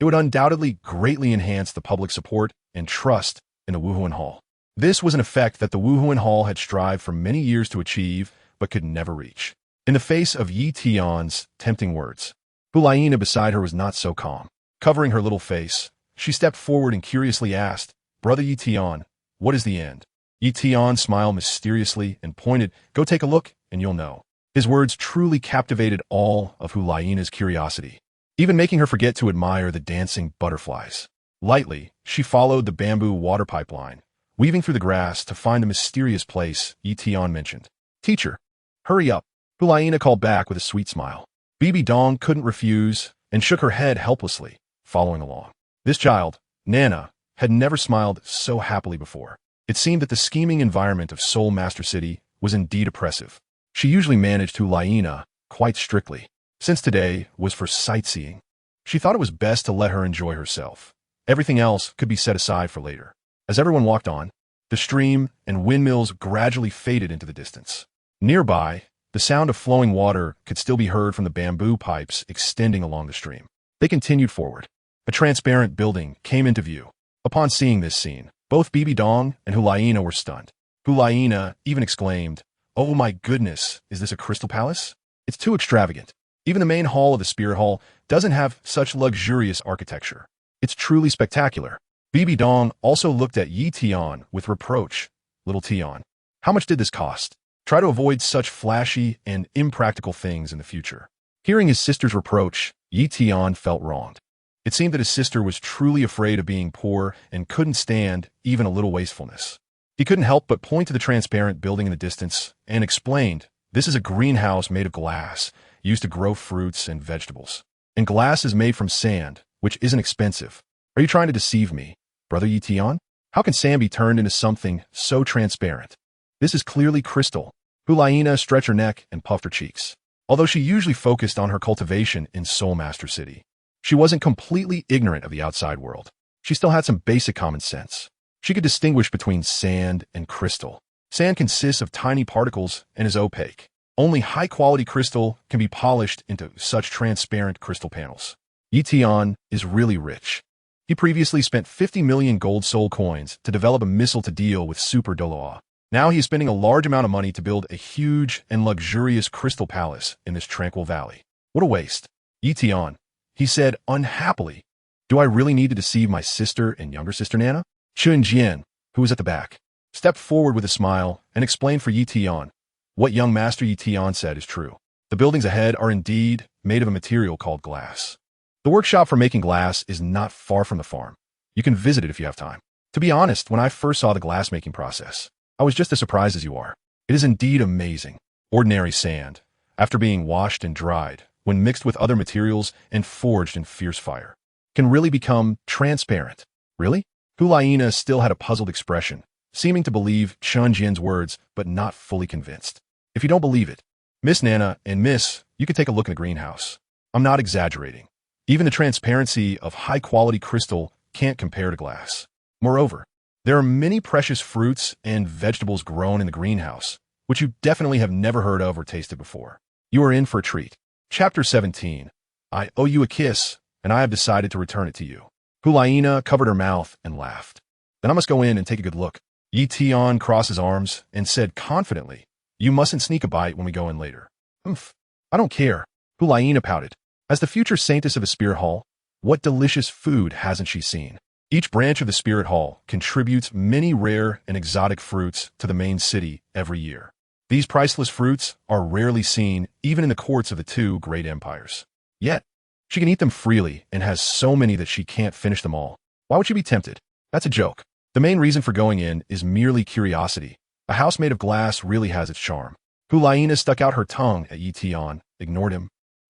it would undoubtedly greatly enhance the public support and trust in the Wuhuan Hall. This was an effect that the Wuhuan Hall had strived for many years to achieve but could never reach. In the face of Tian's tempting words, Hulayina beside her was not so calm. Covering her little face, she stepped forward and curiously asked, "Brother Tian, what is the end?" Tian smiled mysteriously and pointed, "Go take a look and you'll know." His words truly captivated all of Hulayina's curiosity, even making her forget to admire the dancing butterflies. Lightly, she followed the bamboo water pipeline, weaving through the grass to find the mysterious place Tian mentioned. "Teacher, hurry up," Hulayina called back with a sweet smile. Bibi Dong couldn't refuse and shook her head helplessly, following along. This child, Nana, had never smiled so happily before. It seemed that the scheming environment of Seoul Master City was indeed oppressive. She usually managed Hulayina quite strictly. Since today was for sightseeing, she thought it was best to let her enjoy herself. Everything else could be set aside for later. As everyone walked on, the stream and windmills gradually faded into the distance. Nearby, the sound of flowing water could still be heard from the bamboo pipes extending along the stream. They continued forward. A transparent building came into view. Upon seeing this scene, both Bibi Dong and Hulayina were stunned. Hulayina even exclaimed, "Oh my goodness, is this a crystal palace? It's too extravagant. Even the main hall of the Spirit Hall doesn't have such luxurious architecture. It's truly spectacular." Bibi Dong also looked at Tian with reproach. "Little Tian, how much did this cost? Try to avoid such flashy and impractical things in the future." Hearing his sister's reproach, Tian felt wronged. It seemed that his sister was truly afraid of being poor and couldn't stand even a little wastefulness. He couldn't help but point to the transparent building in the distance and explained, "This is a greenhouse made of glass, used to grow fruits and vegetables. And glass is made from sand, which isn't expensive. Are you trying to deceive me, Brother Tian? How can sand be turned into something so transparent? This is clearly crystal." Hulayina stretched her neck and puffed her cheeks. Although she usually focused on her cultivation in Seoul Master City, she wasn't completely ignorant of the outside world. She still had some basic common sense. She could distinguish between sand and crystal. Sand consists of tiny particles and is opaque. Only high-quality crystal can be polished into such transparent crystal panels. Tian is really rich. He previously spent 50 million gold soul coins to develop a missile to deal with Super Douluo. Now he is spending a large amount of money to build a huge and luxurious crystal palace in this tranquil valley. What a waste. Tian, he said unhappily. "Do I really need to deceive my sister and younger sister Nana?" Chun Jian, who was at the back, stepped forward with a smile and explained for Tian. What young Master Tian said is true. The buildings ahead are indeed made of a material called glass. The workshop for making glass is not far from the farm. You can visit it if you have time. To be honest, when I first saw the glass-making process, I was just as surprised as you are. It is indeed amazing. Ordinary sand, after being washed and dried, when mixed with other materials and forged in fierce fire, can really become transparent. Really? Hulayina still had a puzzled expression, seeming to believe Chun Jian's words, but not fully convinced. "If you don't believe it, Miss Nana and Miss, you can take a look in the greenhouse. I'm not exaggerating. Even the transparency of high-quality crystal can't compare to glass. Moreover, there are many precious fruits and vegetables grown in the greenhouse, which you definitely have never heard of or tasted before. You are in for a treat." Chapter 17. I owe you a kiss, and I have decided to return it to you. Hulayina covered her mouth and laughed. Then I must go in and take a good look. Yi Tian crossed his arms and said confidently, "You mustn't sneak a bite when we go in later." "Humph, I don't care," Hulaina pouted. As the future saintess of a spirit hall, what delicious food hasn't she seen? Each branch of the spirit hall contributes many rare and exotic fruits to the main city every year. These priceless fruits are rarely seen even in the courts of the two great empires. Yet, she can eat them freely and has so many that she can't finish them all. Why would she be tempted? That's a joke. The main reason for going in is merely curiosity. A house made of glass really has its charm. Hulaina stuck out her tongue at Yi Tian, ignored him,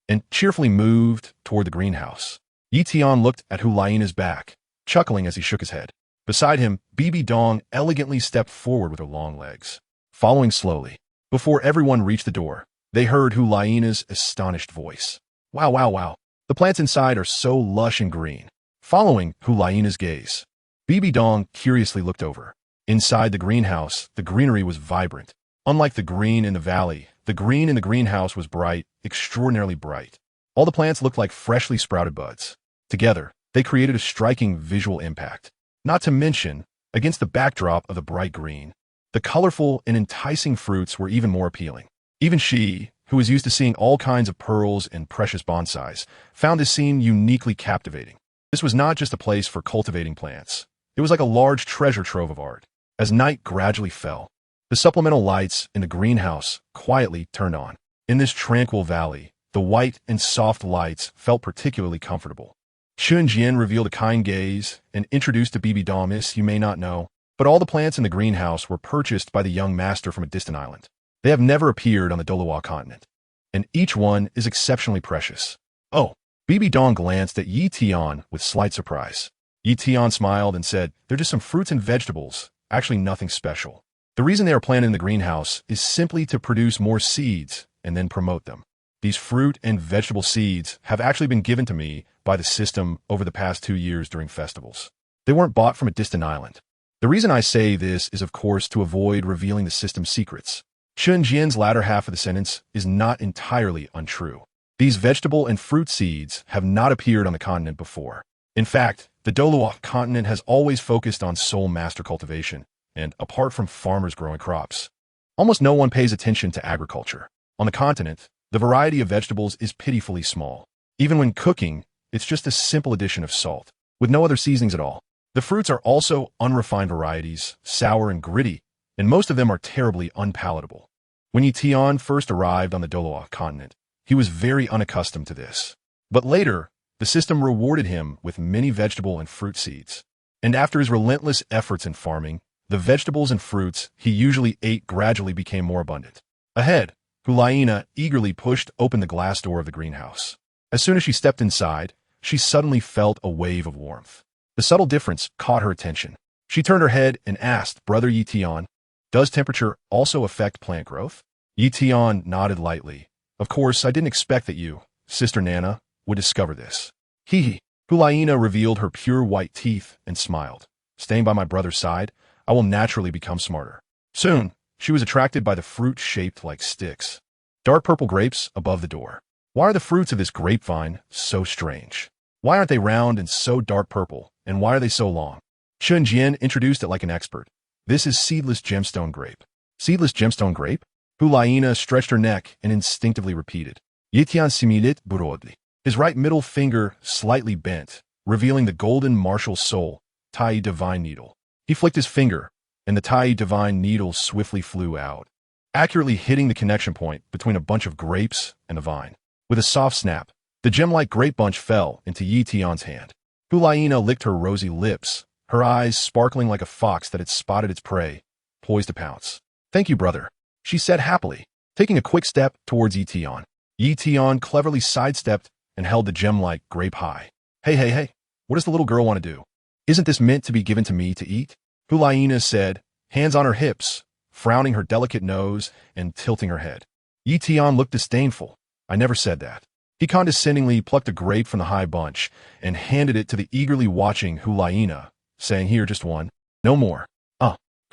and cheerfully moved toward the greenhouse. Yi Tian looked at Hulaina's back, chuckling as he shook his head. Beside him, Bibi Dong elegantly stepped forward with her long legs. Following slowly, before everyone reached the door, they heard Hulaina's astonished voice. "Wow, wow, wow. The plants inside are so lush and green." Following Hulaina's gaze, Bibi Dong curiously looked over. Inside the greenhouse, the greenery was vibrant. Unlike the green in the valley, the green in the greenhouse was bright, extraordinarily bright. All the plants looked like freshly sprouted buds. Together, they created a striking visual impact. Not to mention, against the backdrop of the bright green, the colorful and enticing fruits were even more appealing. Even she, who was used to seeing all kinds of pearls and precious bonsais, found this scene uniquely captivating. This was not just a place for cultivating plants. It was like a large treasure trove of art. As night gradually fell, the supplemental lights in the greenhouse quietly turned on. In this tranquil valley, the white and soft lights felt particularly comfortable. Chun Jian revealed a kind gaze and introduced to Bibi Dong, "Miss, you may not know, but all the plants in the greenhouse were purchased by the young master from a distant island. They have never appeared on the Douluo continent, and each one is exceptionally precious." "Oh." Bibi Dong glanced at Yi Tian with slight surprise. Yi Tian smiled and said, "They're just some fruits and vegetables, actually nothing special. The reason they are planted in the greenhouse is simply to produce more seeds and then promote them. These fruit and vegetable seeds have actually been given to me by the system over the past 2 years during festivals. They weren't bought from a distant island." The reason I say this is, of course, to avoid revealing the system's secrets. Chun Jian's latter half of the sentence is not entirely untrue. These vegetable and fruit seeds have not appeared on the continent before. In fact, the Douluo continent has always focused on sole master cultivation, and apart from farmers growing crops, almost no one pays attention to agriculture. On the continent, the variety of vegetables is pitifully small. Even when cooking, it's just a simple addition of salt, with no other seasonings at all. The fruits are also unrefined varieties, sour and gritty, and most of them are terribly unpalatable. When Yi Tian first arrived on the Douluo continent, he was very unaccustomed to this. But later, the system rewarded him with many vegetable and fruit seeds. And after his relentless efforts in farming, the vegetables and fruits he usually ate gradually became more abundant. Ahead, Hulaina eagerly pushed open the glass door of the greenhouse. As soon as she stepped inside, she suddenly felt a wave of warmth. The subtle difference caught her attention. She turned her head and asked, "Brother Yi Tian, does temperature also affect plant growth?" Yi Tian nodded lightly. "Of course, I didn't expect that you, Sister Nana, would discover this." Hee. Hulaina revealed her pure white teeth and smiled. "Staying by my brother's side, I will naturally become smarter." Soon, she was attracted by the fruit shaped like sticks. Dark purple grapes above the door. Why are the fruits of this grapevine so strange? Why aren't they round and so dark purple, and why are they so long? Chun Jian introduced it like an expert. "This is seedless gemstone grape." "Seedless gemstone grape?" Hulaina stretched her neck and instinctively repeated. Yi Tian similit burodli. His right middle finger slightly bent, revealing the golden martial soul, Tai divine needle. He flicked his finger, and the Tai divine needle swiftly flew out, accurately hitting the connection point between a bunch of grapes and the vine. With a soft snap, the gem-like grape bunch fell into Yi Tian's hand. Hulaina licked her rosy lips, her eyes sparkling like a fox that had spotted its prey, poised to pounce. "Thank you, brother," she said happily, taking a quick step towards Yi Tian. Yi Tian cleverly sidestepped and held the gem-like grape high. Hey, what does the little girl want to do? Isn't this meant to be given to me to eat?" Hulaina said, hands on her hips, frowning her delicate nose and tilting her head. Yi Tian looked disdainful. "I never said that." He condescendingly plucked a grape from the high bunch and handed it to the eagerly watching Hulaina, saying, "Here, just one. No more."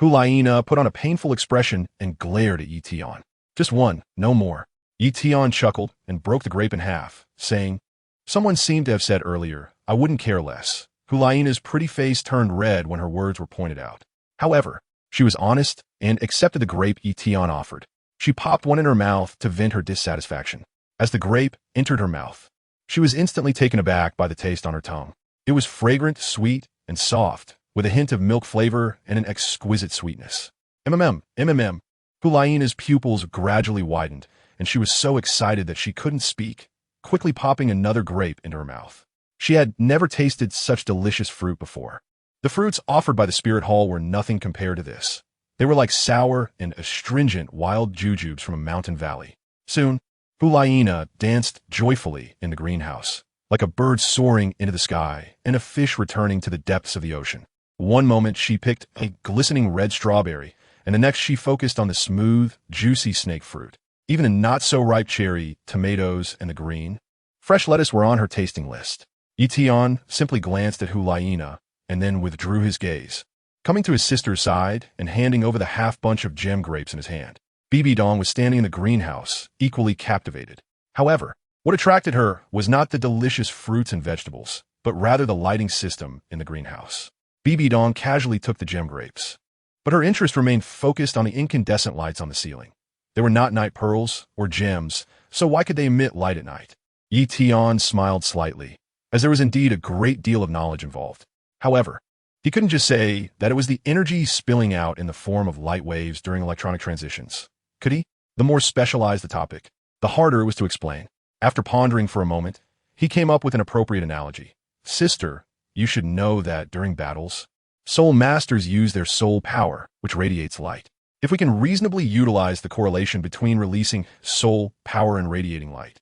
Hulaina put on a painful expression and glared at Yi Tian. "Just one, no more." Yi Tian chuckled and broke the grape in half, saying, "Someone seemed to have said earlier, I wouldn't care less." Hulaina's pretty face turned red when her words were pointed out. However, she was honest and accepted the grape Tian offered. She popped one in her mouth to vent her dissatisfaction. As the grape entered her mouth, she was instantly taken aback by the taste on her tongue. It was fragrant, sweet, and soft, with a hint of milk flavor and an exquisite sweetness. MMM. Hulaina's pupils gradually widened, and she was so excited that she couldn't speak, quickly popping another grape into her mouth. She had never tasted such delicious fruit before. The fruits offered by the spirit hall were nothing compared to this. They were like sour and astringent wild jujubes from a mountain valley. Soon, Hulaina danced joyfully in the greenhouse, like a bird soaring into the sky and a fish returning to the depths of the ocean. One moment she picked a glistening red strawberry, and the next she focused on the smooth, juicy snake fruit. Even a not-so-ripe cherry, tomatoes, and the green, fresh lettuce were on her tasting list. Tian simply glanced at Hulaina and then withdrew his gaze, coming to his sister's side and handing over the half-bunch of gem grapes in his hand. Bibi Dong was standing in the greenhouse, equally captivated. However, what attracted her was not the delicious fruits and vegetables, but rather the lighting system in the greenhouse. Bibi Dong casually took the gem grapes, but her interest remained focused on the incandescent lights on the ceiling. They were not night pearls or gems, so why could they emit light at night? Tian smiled slightly, as there was indeed a great deal of knowledge involved. However, he couldn't just say that it was the energy spilling out in the form of light waves during electronic transitions. Could he? The more specialized the topic, the harder it was to explain. After pondering for a moment, he came up with an appropriate analogy. Sister, you should know that during battles, soul masters use their soul power, which radiates light. If we can reasonably utilize the correlation between releasing soul power and radiating light,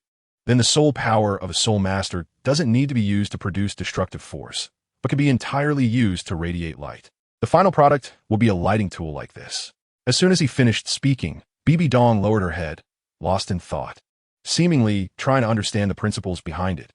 then the soul power of a soul master doesn't need to be used to produce destructive force, but can be entirely used to radiate light. The final product will be a lighting tool like this. As soon as he finished speaking, Bibi Dong lowered her head, lost in thought, seemingly trying to understand the principles behind it.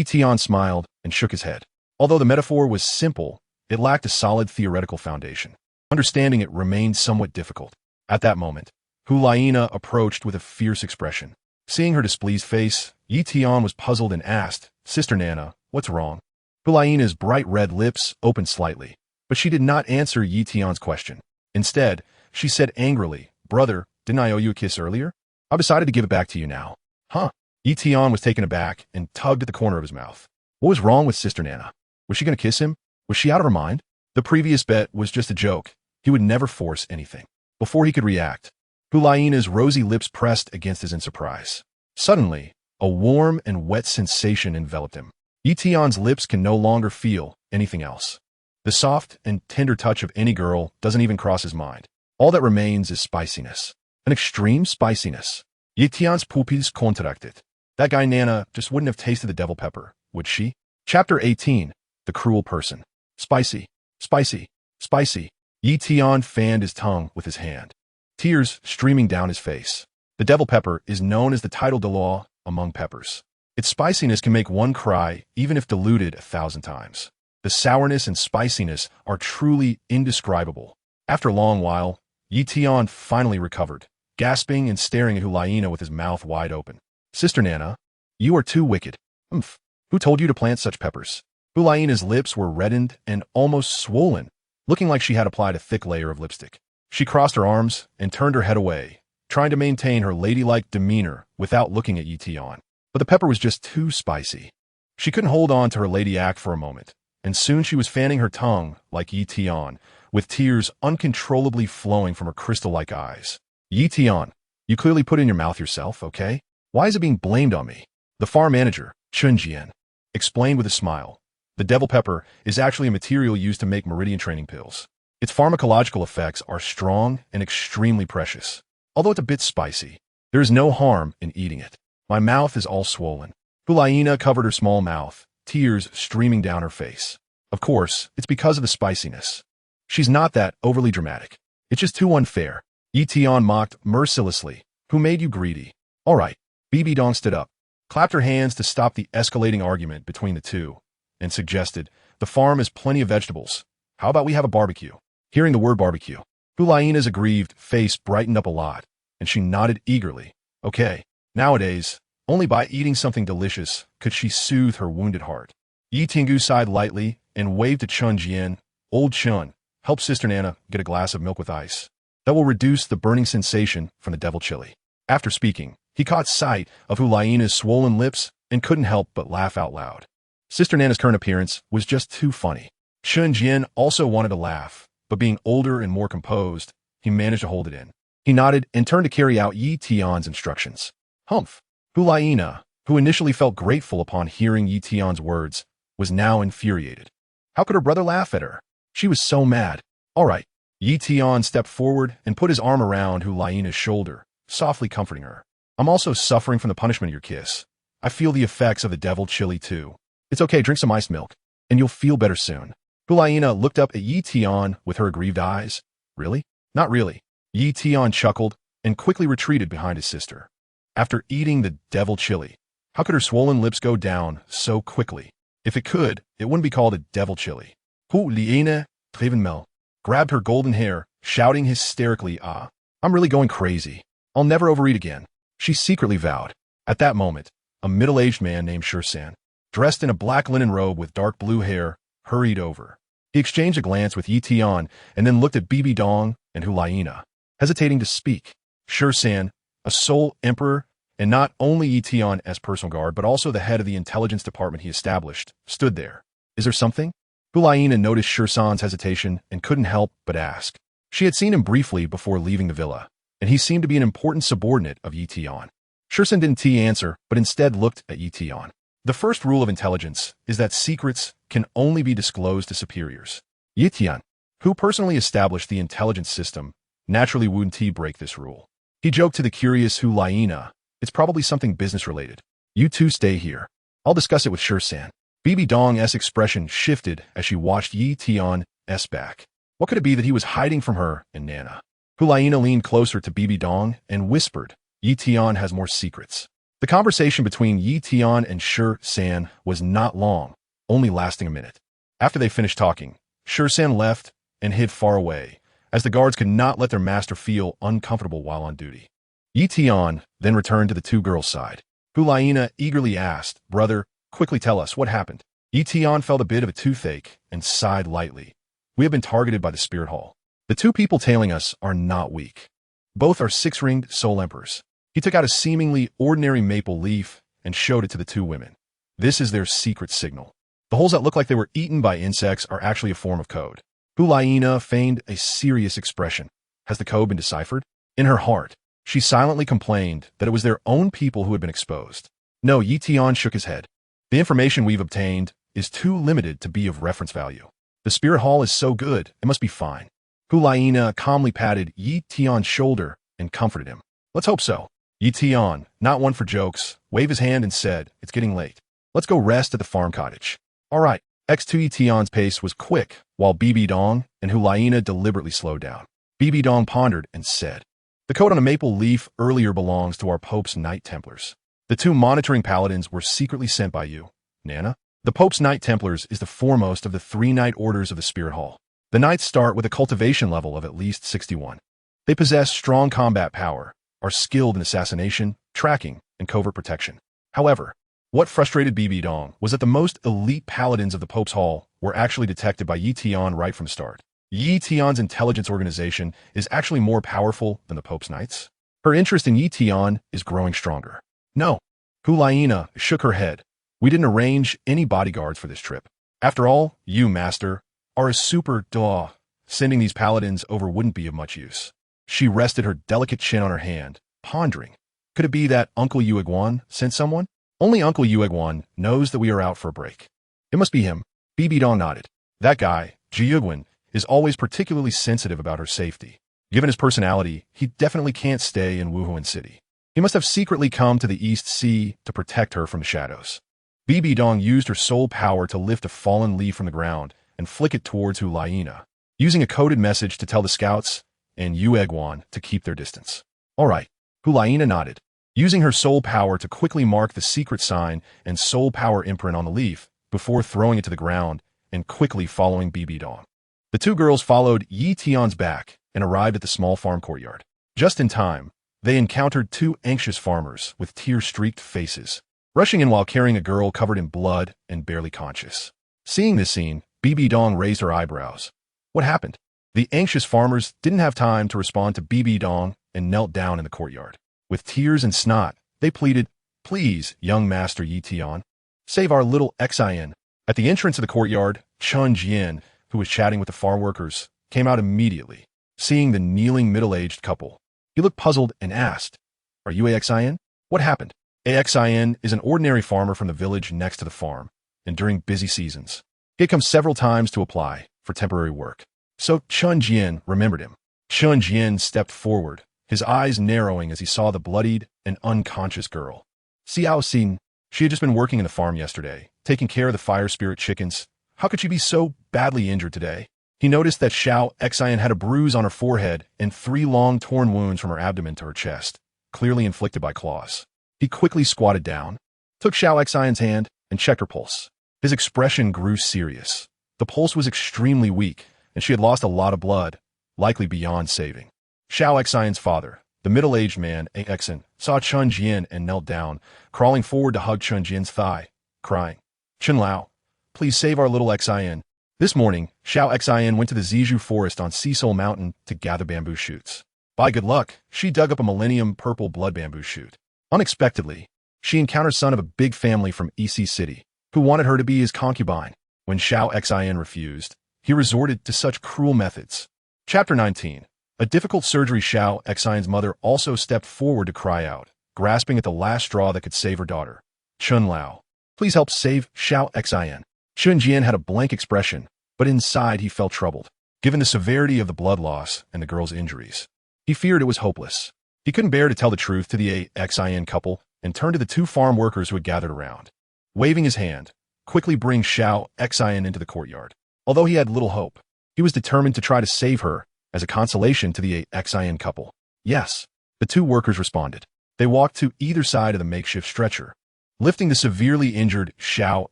Tian smiled and shook his head. Although the metaphor was simple, it lacked a solid theoretical foundation. Understanding it remained somewhat difficult. At that moment, Hulaina approached with a fierce expression. Seeing her displeased face, Tian was puzzled and asked, Sister Nana, what's wrong? Hulaina's bright red lips opened slightly, but she did not answer Tian's question. Instead, she said angrily, Brother, didn't I owe you a kiss earlier? I've decided to give it back to you now. Huh? Tian was taken aback and tugged at the corner of his mouth. What was wrong with Sister Nana? Was she going to kiss him? Was she out of her mind? The previous bet was just a joke. He would never force anything. Before he could react, Hulaina's rosy lips pressed against his in surprise. Suddenly, a warm and wet sensation enveloped him. Tian's lips can no longer feel anything else. The soft and tender touch of any girl doesn't even cross his mind. All that remains is spiciness. An extreme spiciness. Tian's pupils contracted. That guy Nana just wouldn't have tasted the devil pepper, would she? Chapter 18. The Cruel Person. Spicy. Spicy. Spicy. Tian fanned his tongue with his hand, tears streaming down his face. The devil pepper is known as the title Douluo among peppers. Its spiciness can make one cry even if diluted 1,000 times. The sourness and spiciness are truly indescribable. After a long while, Tian finally recovered, gasping and staring at Hulaina with his mouth wide open. Sister Nana, you are too wicked. Who told you to plant such peppers? Hulaina's lips were reddened and almost swollen, looking like she had applied a thick layer of lipstick. She crossed her arms and turned her head away, trying to maintain her ladylike demeanor without looking at Tian. But the pepper was just too spicy. She couldn't hold on to her lady act for a moment, and soon she was fanning her tongue like Tian, with tears uncontrollably flowing from her crystal-like eyes. Tian, you clearly put it in your mouth yourself, okay? Why is it being blamed on me? The farm manager, Chunjian, explained with a smile. The devil pepper is actually a material used to make meridian training pills. Its pharmacological effects are strong and extremely precious. Although it's a bit spicy, there is no harm in eating it. My mouth is all swollen. Hulaina covered her small mouth, tears streaming down her face. Of course, it's because of the spiciness. She's not that overly dramatic. It's just too unfair. Tian mocked mercilessly. Who made you greedy? All right. Bibi Dong stood up, clapped her hands to stop the escalating argument between the two, and suggested, the farm has plenty of vegetables. How about we have a barbecue? Hearing the word barbecue, Hulaina's aggrieved face brightened up a lot, and she nodded eagerly. Okay. Nowadays, only by eating something delicious could she soothe her wounded heart. Yi Tingu sighed lightly and waved to Chun Jian. Old Chun, help Sister Nana get a glass of milk with ice. That will reduce the burning sensation from the devil chili. After speaking, he caught sight of Hulaina's swollen lips and couldn't help but laugh out loud. Sister Nana's current appearance was just too funny. Chun Jian also wanted to laugh, but being older and more composed, he managed to hold it in. He nodded and turned to carry out Yi Tian's instructions. Humph! Hulaina, who initially felt grateful upon hearing Yi Tian's words, was now infuriated. How could her brother laugh at her? She was so mad. All right. Yi Tian stepped forward and put his arm around Hulaina's shoulder, softly comforting her. I'm also suffering from the punishment of your kiss. I feel the effects of the devil chili too. It's okay, drink some iced milk, and you'll feel better soon. Hulaina looked up at Yi Tian with her aggrieved eyes. Really? Not really. Yi Tian chuckled and quickly retreated behind his sister. After eating the devil chili, how could her swollen lips go down so quickly? If it could, it wouldn't be called a devil chili. Hulaina, Trevenmel, grabbed her golden hair, shouting hysterically, I'm really going crazy. I'll never overeat again. She secretly vowed. At that moment, a middle-aged man named Shursan, dressed in a black linen robe with dark blue hair, hurried over. He exchanged a glance with Yi Tian and then looked at Bibi Dong and Hulaina, hesitating to speak. Shursan, a sole emperor, and not only Yi Tian as personal guard, but also the head of the intelligence department he established, stood there. Is there something? Hulaina noticed Shursan's hesitation and couldn't help but ask. She had seen him briefly before leaving the villa, and he seemed to be an important subordinate of Yi Tian. Shursan didn't answer, but instead looked at Yi Tian. The first rule of intelligence is that secrets can only be disclosed to superiors. Yi Tian, who personally established the intelligence system, naturally wouldn't break this rule. He joked to the curious Hulaina, it's probably something business-related. You two stay here. I'll discuss it with Shursan. Bibi Dong's expression shifted as she watched Yi Tian's back. What could it be that he was hiding from her and Nana? Hulaina leaned closer to Bibi Dong and whispered, Yi Tian has more secrets. The conversation between Yi Tian and Shursan was not long, only lasting a minute. After they finished talking, Shursan left and hid far away, as the guards could not let their master feel uncomfortable while on duty. Yi Tian then returned to the two girls' side. Hulaina eagerly asked, Brother, quickly tell us what happened. Yi Tian felt a bit of a toothache and sighed lightly. We have been targeted by the Spirit Hall. The two people tailing us are not weak. Both are six-ringed soul emperors. He took out a seemingly ordinary maple leaf and showed it to the two women. This is their secret signal. The holes that look like they were eaten by insects are actually a form of code. Hulaina feigned a serious expression. Has the code been deciphered? In her heart, she silently complained that it was their own people who had been exposed. No, Yi Tian shook his head. The information we've obtained is too limited to be of reference value. The Spirit Hall is so good, it must be fine. Hulaina calmly patted Yi Tian's shoulder and comforted him. Let's hope so. Yi Tian, not one for jokes, waved his hand and said, it's getting late. Let's go rest at the farm cottage. All right. Yi Tian's pace was quick, while Bibi Dong and Hulaina deliberately slowed down. Bibi Dong pondered and said, the code on a maple leaf earlier belongs to our Pope's Knight Templars. The two monitoring paladins were secretly sent by you, Nana. The Pope's Knight Templars is the foremost of the 3 Knight Orders of the Spirit Hall. The Knights start with a cultivation level of at least 61. They possess strong combat power, are skilled in assassination, tracking, and covert protection. However, what frustrated Bibi Dong was that the most elite paladins of the Pope's Hall were actually detected by Yi Tian right from the start. Yi Tian's intelligence organization is actually more powerful than the Pope's Knights. Her interest in Yi Tian is growing stronger. No. Hulaina shook her head. We didn't arrange any bodyguards for this trip. After all, you, Master, are a super duh. Sending these paladins over wouldn't be of much use. She rested her delicate chin on her hand, pondering. Could it be that Uncle Yueguan sent someone? Only Uncle Yueguan knows that we are out for a break. It must be him. Bibi Dong nodded. That guy, Yueguan, is always particularly sensitive about her safety. Given his personality, he definitely can't stay in Wuhan City. He must have secretly come to the East Sea to protect her from the shadows. Bibi Dong used her soul power to lift a fallen leaf from the ground and flick it towards Hulaina, using a coded message to tell the scouts and Yueguan to keep their distance. All right, Hulaina nodded, using her soul power to quickly mark the secret sign and soul power imprint on the leaf before throwing it to the ground and quickly following Bibi Dong. The two girls followed Yi Tian's back and arrived at the small farm courtyard. Just in time, they encountered two anxious farmers with tear-streaked faces, rushing in while carrying a girl covered in blood and barely conscious. Seeing this scene, Bibi Dong raised her eyebrows. What happened? The anxious farmers didn't have time to respond to Bibi Dong and knelt down in the courtyard. With tears and snot, they pleaded, "Please, young master Yi Tian, save our little Xin." At the entrance of the courtyard, Chun Jian, who was chatting with the farm workers, came out immediately. Seeing the kneeling middle-aged couple, he looked puzzled and asked, "Are you Xin? What happened?" Xin is an ordinary farmer from the village next to the farm, and during busy seasons, he had come several times to apply for temporary work. So Chun Jian remembered him. Chun Jian stepped forward, his eyes narrowing as he saw the bloodied and unconscious girl. Xiao Xin, she had just been working in the farm yesterday, taking care of the fire spirit chickens. How could she be so badly injured today? He noticed that Xiao Xin had a bruise on her forehead and 3 long torn wounds from her abdomen to her chest, clearly inflicted by claws. He quickly squatted down, took Xiao Xin's hand, and checked her pulse. His expression grew serious. The pulse was extremely weak, and she had lost a lot of blood, likely beyond saving. Xiao Xin's father, the middle-aged man, Xin, saw Chun Jian and knelt down, crawling forward to hug Chun Jian's thigh, crying, "Chun Lao, please save our little Xin." This morning, Xiao Xin went to the Zizhu forest on Cecil Mountain to gather bamboo shoots. By good luck, she dug up a millennium purple blood bamboo shoot. Unexpectedly, she encountered son of a big family from EC City, who wanted her to be his concubine. When Xiao Xin refused, he resorted to such cruel methods. Chapter 19. A difficult surgery. Xiao Xin's mother also stepped forward to cry out, grasping at the last straw that could save her daughter. "Chun Lao, please help save Xiao Xin." Chun Jian had a blank expression, but inside he felt troubled. Given the severity of the blood loss and the girl's injuries, he feared it was hopeless. He couldn't bear to tell the truth to the Xin couple and turned to the 2 farm workers who had gathered around. Waving his hand, quickly bring Xiao Xin into the courtyard. Although he had little hope, he was determined to try to save her as a consolation to the Xin couple. Yes, the 2 workers responded. They walked to either side of the makeshift stretcher, lifting the severely injured Xiao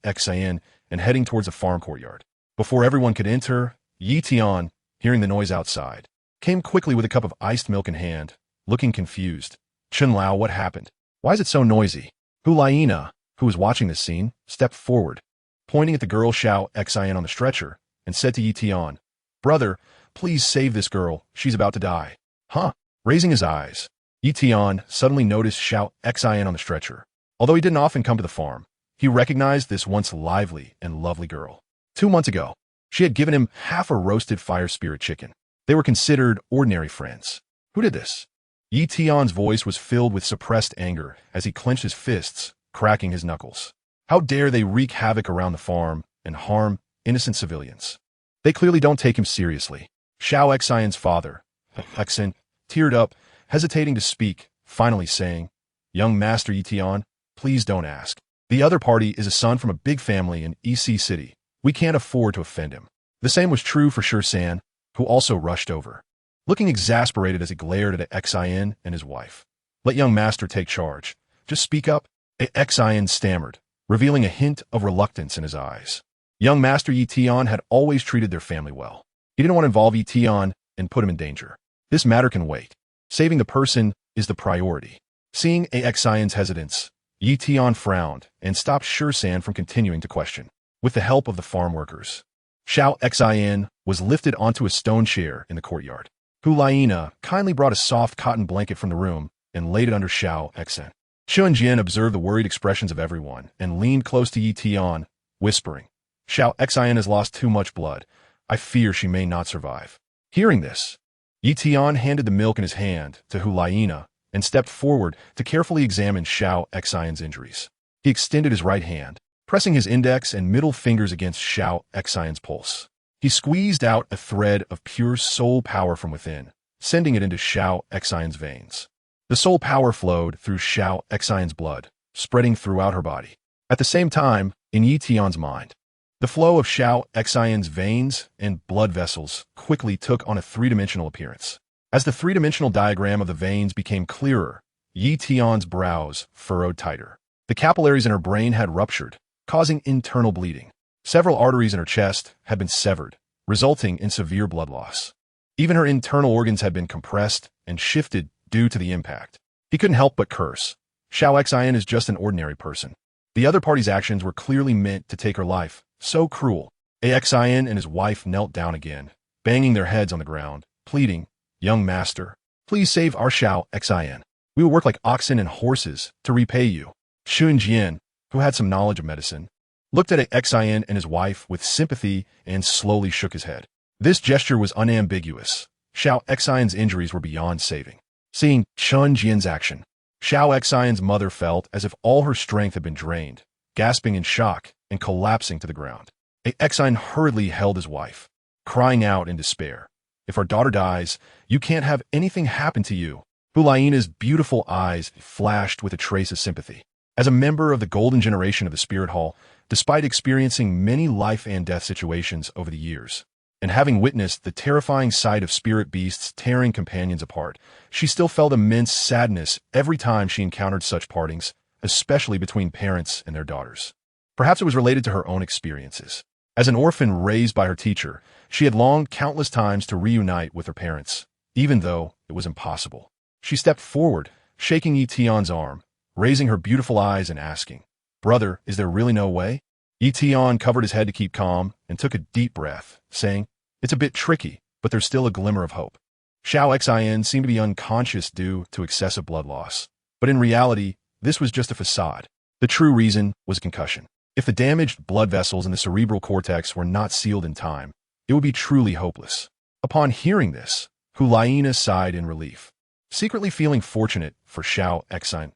Xin and heading towards the farm courtyard. Before everyone could enter, Yi Tian, hearing the noise outside, came quickly with a cup of iced milk in hand, looking confused. "Chun Lao, what happened? Why is it so noisy?" Hu Laina, who was watching this scene, stepped forward, pointing at the girl Xiao Xin on the stretcher, and said to Yi Tian, "Brother, please save this girl. She's about to die." "Huh?" Raising his eyes, Yi Tian suddenly noticed Xiao Xin on the stretcher. Although he didn't often come to the farm, he recognized this once lively and lovely girl. 2 months ago, she had given him half a roasted fire spirit chicken. They were considered ordinary friends. Who did this? Yi Tian's voice was filled with suppressed anger as he clenched his fists, cracking his knuckles. How dare they wreak havoc around the farm and harm innocent civilians? They clearly don't take him seriously. Xiao Xin's father, Xin, teared up, hesitating to speak, finally saying, "Young Master Yi Tian, please don't ask. The other party is a son from a big family in EC City. We can't afford to offend him." The same was true for San, who also rushed over, looking exasperated as he glared at Xin and his wife. "Let young master take charge. Just speak up." Xin stammered, revealing a hint of reluctance in his eyes. Young Master Yi Tian had always treated their family well. He didn't want to involve Yi Tian and put him in danger. This matter can wait. Saving the person is the priority. Seeing Xin's hesitance, Yi Tian frowned and stopped San from continuing to question. With the help of the farm workers, Xiao Xin was lifted onto a stone chair in the courtyard. Hu Laina kindly brought a soft cotton blanket from the room and laid it under Xiao Xin. Chun Jian observed the worried expressions of everyone and leaned close to Yi Tian, whispering, "Xiao Xin has lost too much blood. I fear she may not survive." Hearing this, Yi Tian handed the milk in his hand to Hu Laina and stepped forward to carefully examine Xiao Xin's injuries. He extended his right hand, pressing his index and middle fingers against Xiao Xin's pulse. He squeezed out a thread of pure soul power from within, sending it into Xiao Xin's veins. The soul power flowed through Xiao Xin's blood, spreading throughout her body. At the same time, in Yi Tian's mind, the flow of Xiao Xin's veins and blood vessels quickly took on a 3-dimensional appearance. As the 3-dimensional diagram of the veins became clearer, Yi Tian's brows furrowed tighter. The capillaries in her brain had ruptured, causing internal bleeding. Several arteries in her chest had been severed, resulting in severe blood loss. Even her internal organs had been compressed and shifted due to the impact. He couldn't help but curse. Xiao Xin is just an ordinary person. The other party's actions were clearly meant to take her life. So cruel. Xian and his wife knelt down again, banging their heads on the ground, pleading, "Young master, please save our Xian. We will work like oxen and horses to repay you." Jian, who had some knowledge of medicine, looked at Xian and his wife with sympathy and slowly shook his head. This gesture was unambiguous. Xian's injuries were beyond saving. Seeing Jian's action, Xian's mother felt as if all her strength had been drained, gasping in shock and collapsing to the ground. Xian hurriedly held his wife, crying out in despair, "If our daughter dies, you can't have anything happen to you." Hulaina's beautiful eyes flashed with a trace of sympathy. As a member of the golden generation of the Spirit Hall, despite experiencing many life and death situations over the years, and having witnessed the terrifying sight of spirit beasts tearing companions apart, she still felt immense sadness every time she encountered such partings, especially between parents and their daughters. Perhaps it was related to her own experiences. As an orphan raised by her teacher, she had longed countless times to reunite with her parents, even though it was impossible. She stepped forward, shaking Tian's arm, raising her beautiful eyes and asking, "Brother, is there really no way?" Tian covered his head to keep calm and took a deep breath, saying, "It's a bit tricky, but there's still a glimmer of hope." Xian seemed to be unconscious due to excessive blood loss, but in reality, this was just a facade. The true reason was concussion. If the damaged blood vessels in the cerebral cortex were not sealed in time, it would be truly hopeless. Upon hearing this, Hulaina sighed in relief, secretly feeling fortunate for Xian.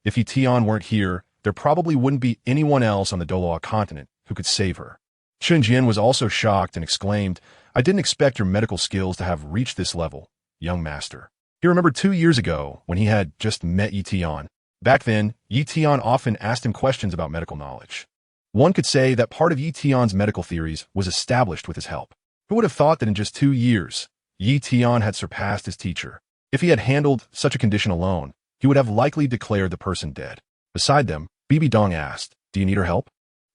If Tian weren't here, there probably wouldn't be anyone else on the Douluo continent who could save her. Jian was also shocked and exclaimed, "I didn't expect your medical skills to have reached this level, young master." He remembered 2 years ago when he had just met Tian. Back then, Tian often asked him questions about medical knowledge. One could say that part of Tian's medical theories was established with his help. Who would have thought that in just 2 years, Tian had surpassed his teacher? If he had handled such a condition alone, he would have likely declared the person dead. Beside them, Bibi Dong asked, "Do you need her help?"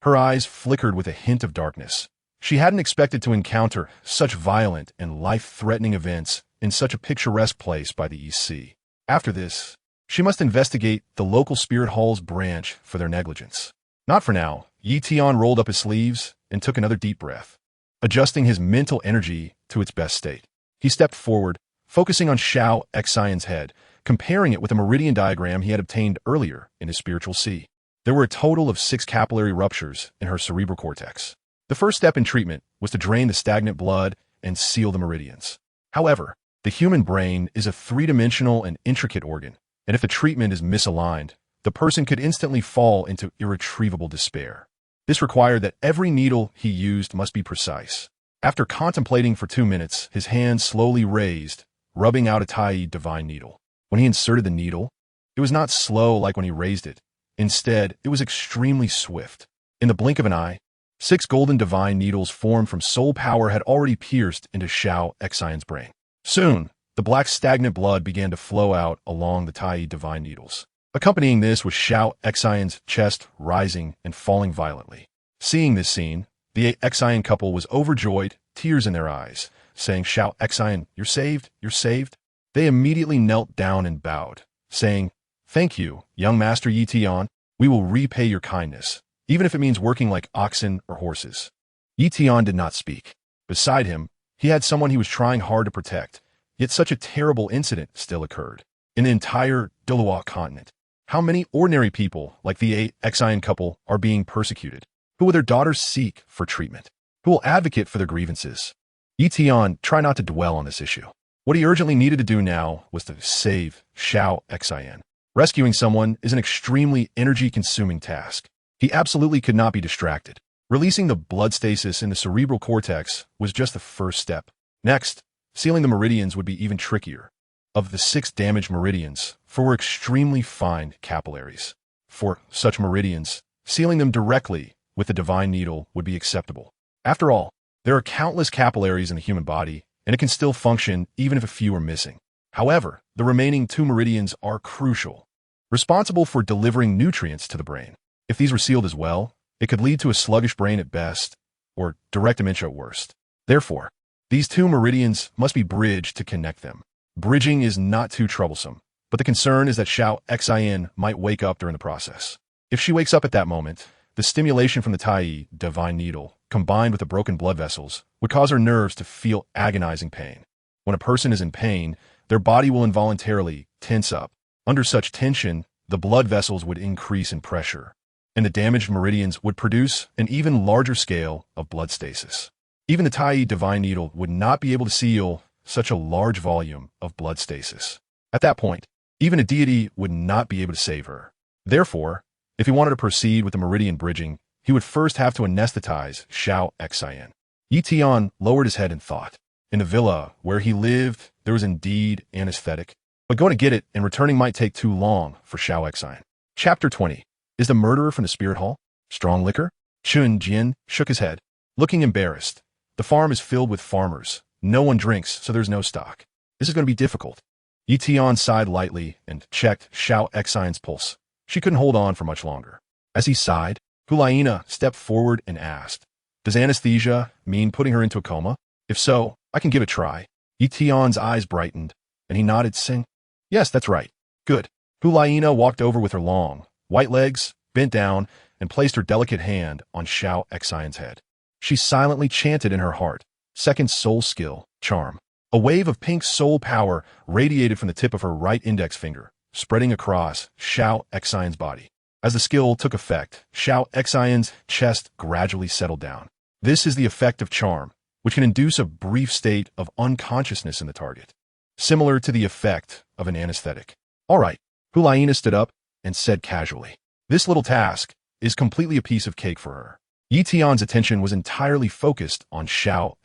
Her eyes flickered with a hint of darkness. She hadn't expected to encounter such violent and life-threatening events in such a picturesque place by the East Sea. After this, she must investigate the local Spirit Hall's branch for their negligence. Not for now. Tian rolled up his sleeves and took another deep breath, adjusting his mental energy to its best state. He stepped forward, focusing on Xian's head, comparing it with a meridian diagram he had obtained earlier in his spiritual sea. There were a total of 6 capillary ruptures in her cerebral cortex. The first step in treatment was to drain the stagnant blood and seal the meridians. However, the human brain is a 3-dimensional and intricate organ, and if the treatment is misaligned, the person could instantly fall into irretrievable despair. This required that every needle he used must be precise. After contemplating for 2 minutes, his hand slowly raised, rubbing out a Tai divine needle. When he inserted the needle, it was not slow like when he raised it. Instead, it was extremely swift. In the blink of an eye, 6 golden divine needles formed from soul power had already pierced into Xian's brain. Soon, the black stagnant blood began to flow out along the Tai divine needles. Accompanying this was Xian's chest rising and falling violently. Seeing this scene, the Xian couple was overjoyed, tears in their eyes, saying, "Xian, you're saved, you're saved." They immediately knelt down and bowed, saying, "Thank you, young master Tian. We will repay your kindness, even if it means working like oxen or horses." Tian did not speak. Beside him, he had someone he was trying hard to protect, yet such a terrible incident still occurred. In the entire Douluo continent, how many ordinary people like the Xian couple are being persecuted? Who will their daughters seek for treatment? Who will advocate for their grievances? Tian tried not to dwell on this issue. What he urgently needed to do now was to save Xian. Rescuing someone is an extremely energy-consuming task. He absolutely could not be distracted. Releasing the blood stasis in the cerebral cortex was just the first step. Next, sealing the meridians would be even trickier. Of the 6 damaged meridians, 4 were extremely fine capillaries. For such meridians, sealing them directly with the divine needle would be acceptable. After all, there are countless capillaries in the human body, and it can still function even if a few are missing. However, the remaining 2 meridians are crucial, responsible for delivering nutrients to the brain. If these were sealed as well, it could lead to a sluggish brain at best, or direct dementia at worst. Therefore, these 2 meridians must be bridged to connect them. Bridging is not too troublesome, but the concern is that Xian might wake up during the process. If she wakes up at that moment, The stimulation from the Tai divine needle, combined with the broken blood vessels, would cause her nerves to feel agonizing pain. When a person is in pain, their body will involuntarily tense up. Under such tension, the blood vessels would increase in pressure, and the damaged meridians would produce an even larger scale of blood stasis. Even the Tai divine needle would not be able to seal such a large volume of blood stasis. At that point, even a deity would not be able to save her. Therefore, if he wanted to proceed with the meridian bridging, he would first have to anesthetize Xiao Tian lowered his head in thought. In the villa where he lived, there was indeed anesthetic, but going to get it and returning might take too long for Xiao. Chapter 20. Is the murderer from the spirit hall? Strong liquor? Chun Jian shook his head, looking embarrassed. The farm is filled with farmers. No one drinks, so there's no stock. This is going to be difficult. Tian sighed lightly and checked Xiao's pulse. She couldn't hold on for much longer. As he sighed, Hulaina stepped forward and asked, "Does anesthesia mean putting her into a coma? If so, I can give it a try." Tian's eyes brightened, and he nodded, saying, "Yes, that's right. Good." Hulaina walked over with her long, white legs, bent down, and placed her delicate hand on Xiao's head. She silently chanted in her heart, "Second soul skill, charm." A wave of pink soul power radiated from the tip of her right index finger, spreading across Xiao's body. As the skill took effect, Xiao's chest gradually settled down. This is the effect of charm, which can induce a brief state of unconsciousness in the target, similar to the effect of an anesthetic. "All right," Hulaina stood up and said casually. "This little task is completely a piece of cake for her." Tian's attention was entirely focused on Xiao.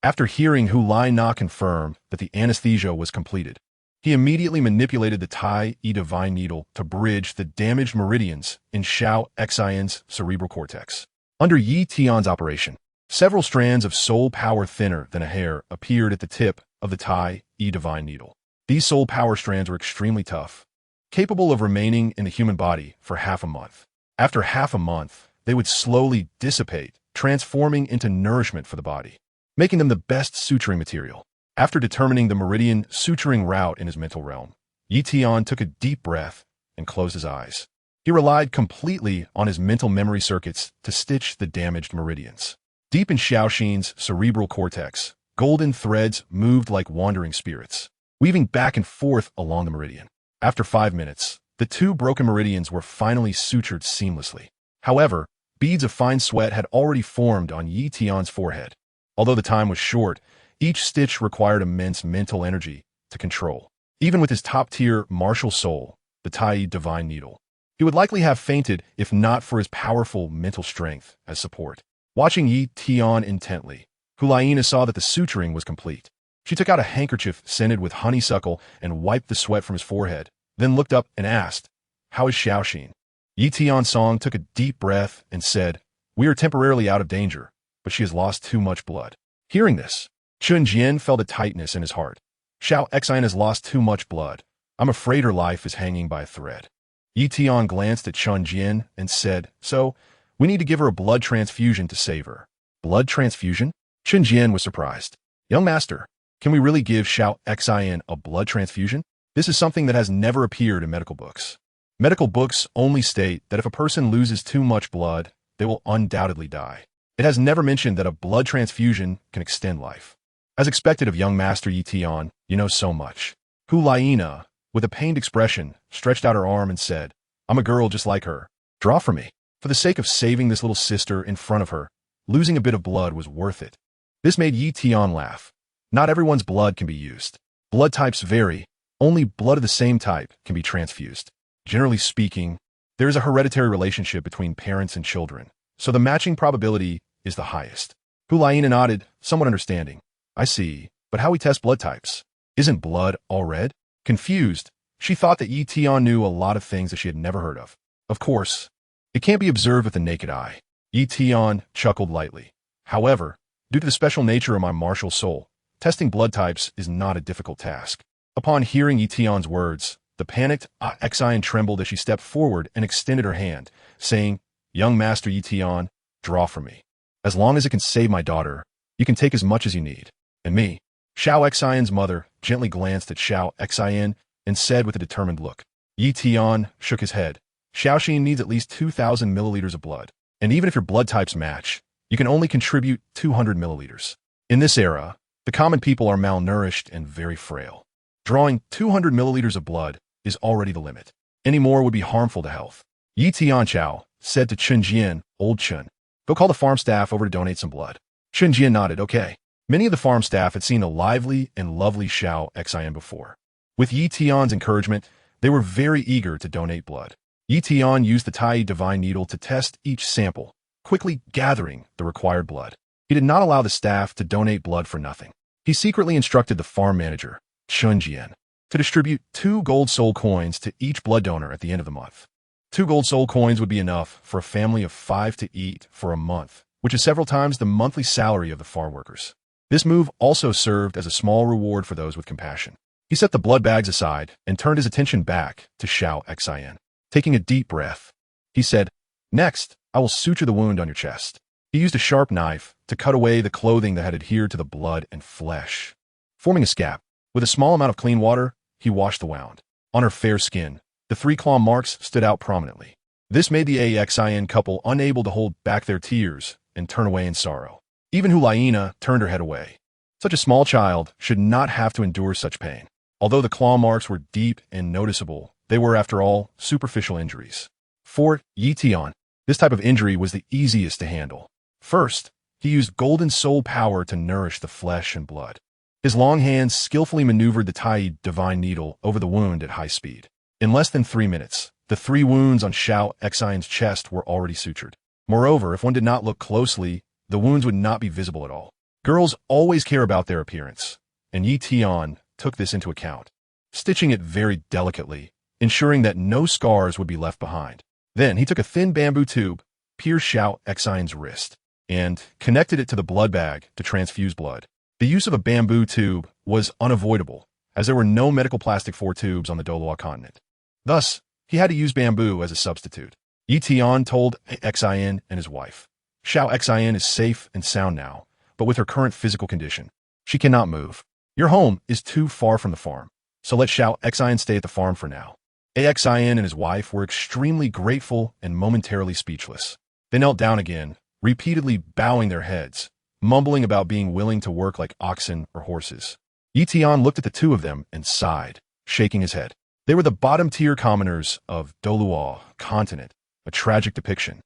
After hearing Hulaina confirm that the anesthesia was completed, he immediately manipulated the Tai divine needle to bridge the damaged meridians in Xiao's cerebral cortex. Under Tian's operation, several strands of soul power thinner than a hair appeared at the tip of the Tai divine needle. These soul power strands were extremely tough, capable of remaining in the human body for half a month. After half a month, they would slowly dissipate, transforming into nourishment for the body, making them the best suturing material. After determining the meridian suturing route in his mental realm, Tian took a deep breath and closed his eyes. He relied completely on his mental memory circuits to stitch the damaged meridians. Deep in Xiaoxin's cerebral cortex, golden threads moved like wandering spirits, weaving back and forth along the meridian. After 5 minutes, the two broken meridians were finally sutured seamlessly. However, beads of fine sweat had already formed on Tian's forehead. Although the time was short, each stitch required immense mental energy to control. Even with his top-tier martial soul, the Tai divine needle, he would likely have fainted if not for his powerful mental strength as support. Watching Tian intently, Hulaina saw that the suturing was complete. She took out a handkerchief scented with honeysuckle and wiped the sweat from his forehead, then looked up and asked, "How is Xiaoxin?" Tian Song took a deep breath and said, "We are temporarily out of danger, but she has lost too much blood." Hearing this, Chun Jian felt a tightness in his heart. Xiao has lost too much blood. I'm afraid her life is hanging by a thread. Tian glanced at Chun Jian and said, "So, we need to give her a blood transfusion to save her." Blood transfusion? Chun Jian was surprised. "Young master, can we really give Xiao a blood transfusion? This is something that has never appeared in medical books. Medical books only state that if a person loses too much blood, they will undoubtedly die. It has never mentioned that a blood transfusion can extend life." As expected of young master Tian, "You know so much." Hulaina, with a pained expression, stretched out her arm and said, "I'm a girl just like her. Draw for me. For the sake of saving this little sister in front of her, losing a bit of blood was worth it." This made Tian laugh. Not everyone's blood can be used. Blood types vary. Only blood of the same type can be transfused. Generally speaking, there is a hereditary relationship between parents and children, so the matching probability is the highest. Hulaina nodded, somewhat understanding. "I see, but how we test blood types? Isn't blood all red?" Confused, she thought that Tian knew a lot of things that she had never heard of. "Of course, it can't be observed with the naked eye." Tian chuckled lightly. "However, due to the special nature of my martial soul, testing blood types is not a difficult task." Upon hearing Tian's words, the panicked Xian trembled as she stepped forward and extended her hand, saying, "Young master Tian, draw for me. As long as it can save my daughter, you can take as much as you need. And me." Xiao's mother gently glanced at Xiao and said with a determined look. Tian shook his head. Xiaoxin needs at least 2,000 milliliters of blood. And even if your blood types match, you can only contribute 200 milliliters. In this era, the common people are malnourished and very frail. Drawing 200 milliliters of blood is already the limit. Any more would be harmful to health. Yi Tianchao said to Chen Jian, "Old Chen, go call the farm staff over to donate some blood." Chen Jian nodded, "Okay." Many of the farm staff had seen a lively and lovely Xiao Xian before. With Yi Tian's encouragement, they were very eager to donate blood. Yi Tian used the Tai divine needle to test each sample, quickly gathering the required blood. He did not allow the staff to donate blood for nothing. He secretly instructed the farm manager, Chen Jian, to distribute 2 gold soul coins to each blood donor at the end of the month. 2 gold soul coins would be enough for a family of 5 to eat for a month, which is several times the monthly salary of the farm workers. This move also served as a small reward for those with compassion. He set the blood bags aside and turned his attention back to Xiao Xian. Taking a deep breath, he said, "Next, I will suture the wound on your chest." He used a sharp knife to cut away the clothing that had adhered to the blood and flesh, forming a scab. With a small amount of clean water, he washed the wound. On her fair skin, the 3 claw marks stood out prominently. This made the AXIN couple unable to hold back their tears and turn away in sorrow. Even Hulaina turned her head away. Such a small child should not have to endure such pain. Although the claw marks were deep and noticeable, they were, after all, superficial injuries. For Yi Tian, this type of injury was the easiest to handle. First, he used golden soul power to nourish the flesh and blood. His long hands skillfully maneuvered the Tai divine needle over the wound at high speed. In less than 3 minutes, the 3 wounds on Xiao Xian's chest were already sutured. Moreover, if one did not look closely, the wounds would not be visible at all. Girls always care about their appearance, and Yi Tian took this into account, stitching it very delicately, ensuring that no scars would be left behind. Then he took a thin bamboo tube, pierced Xiao Xian's wrist, and connected it to the blood bag to transfuse blood. The use of a bamboo tube was unavoidable, as there were no medical plastic 4 tubes on the Douluo continent. Thus, he had to use bamboo as a substitute. Yi Tian told Xian and his wife, "Xiao Xian is safe and sound now, but with her current physical condition, she cannot move. Your home is too far from the farm, so let Xiao Xian stay at the farm for now." Xian and his wife were extremely grateful and momentarily speechless. They knelt down again, repeatedly bowing their heads, mumbling about being willing to work like oxen or horses. Yi Tian looked at the 2 of them and sighed, shaking his head. They were the bottom-tier commoners of Douluo continent, a tragic depiction.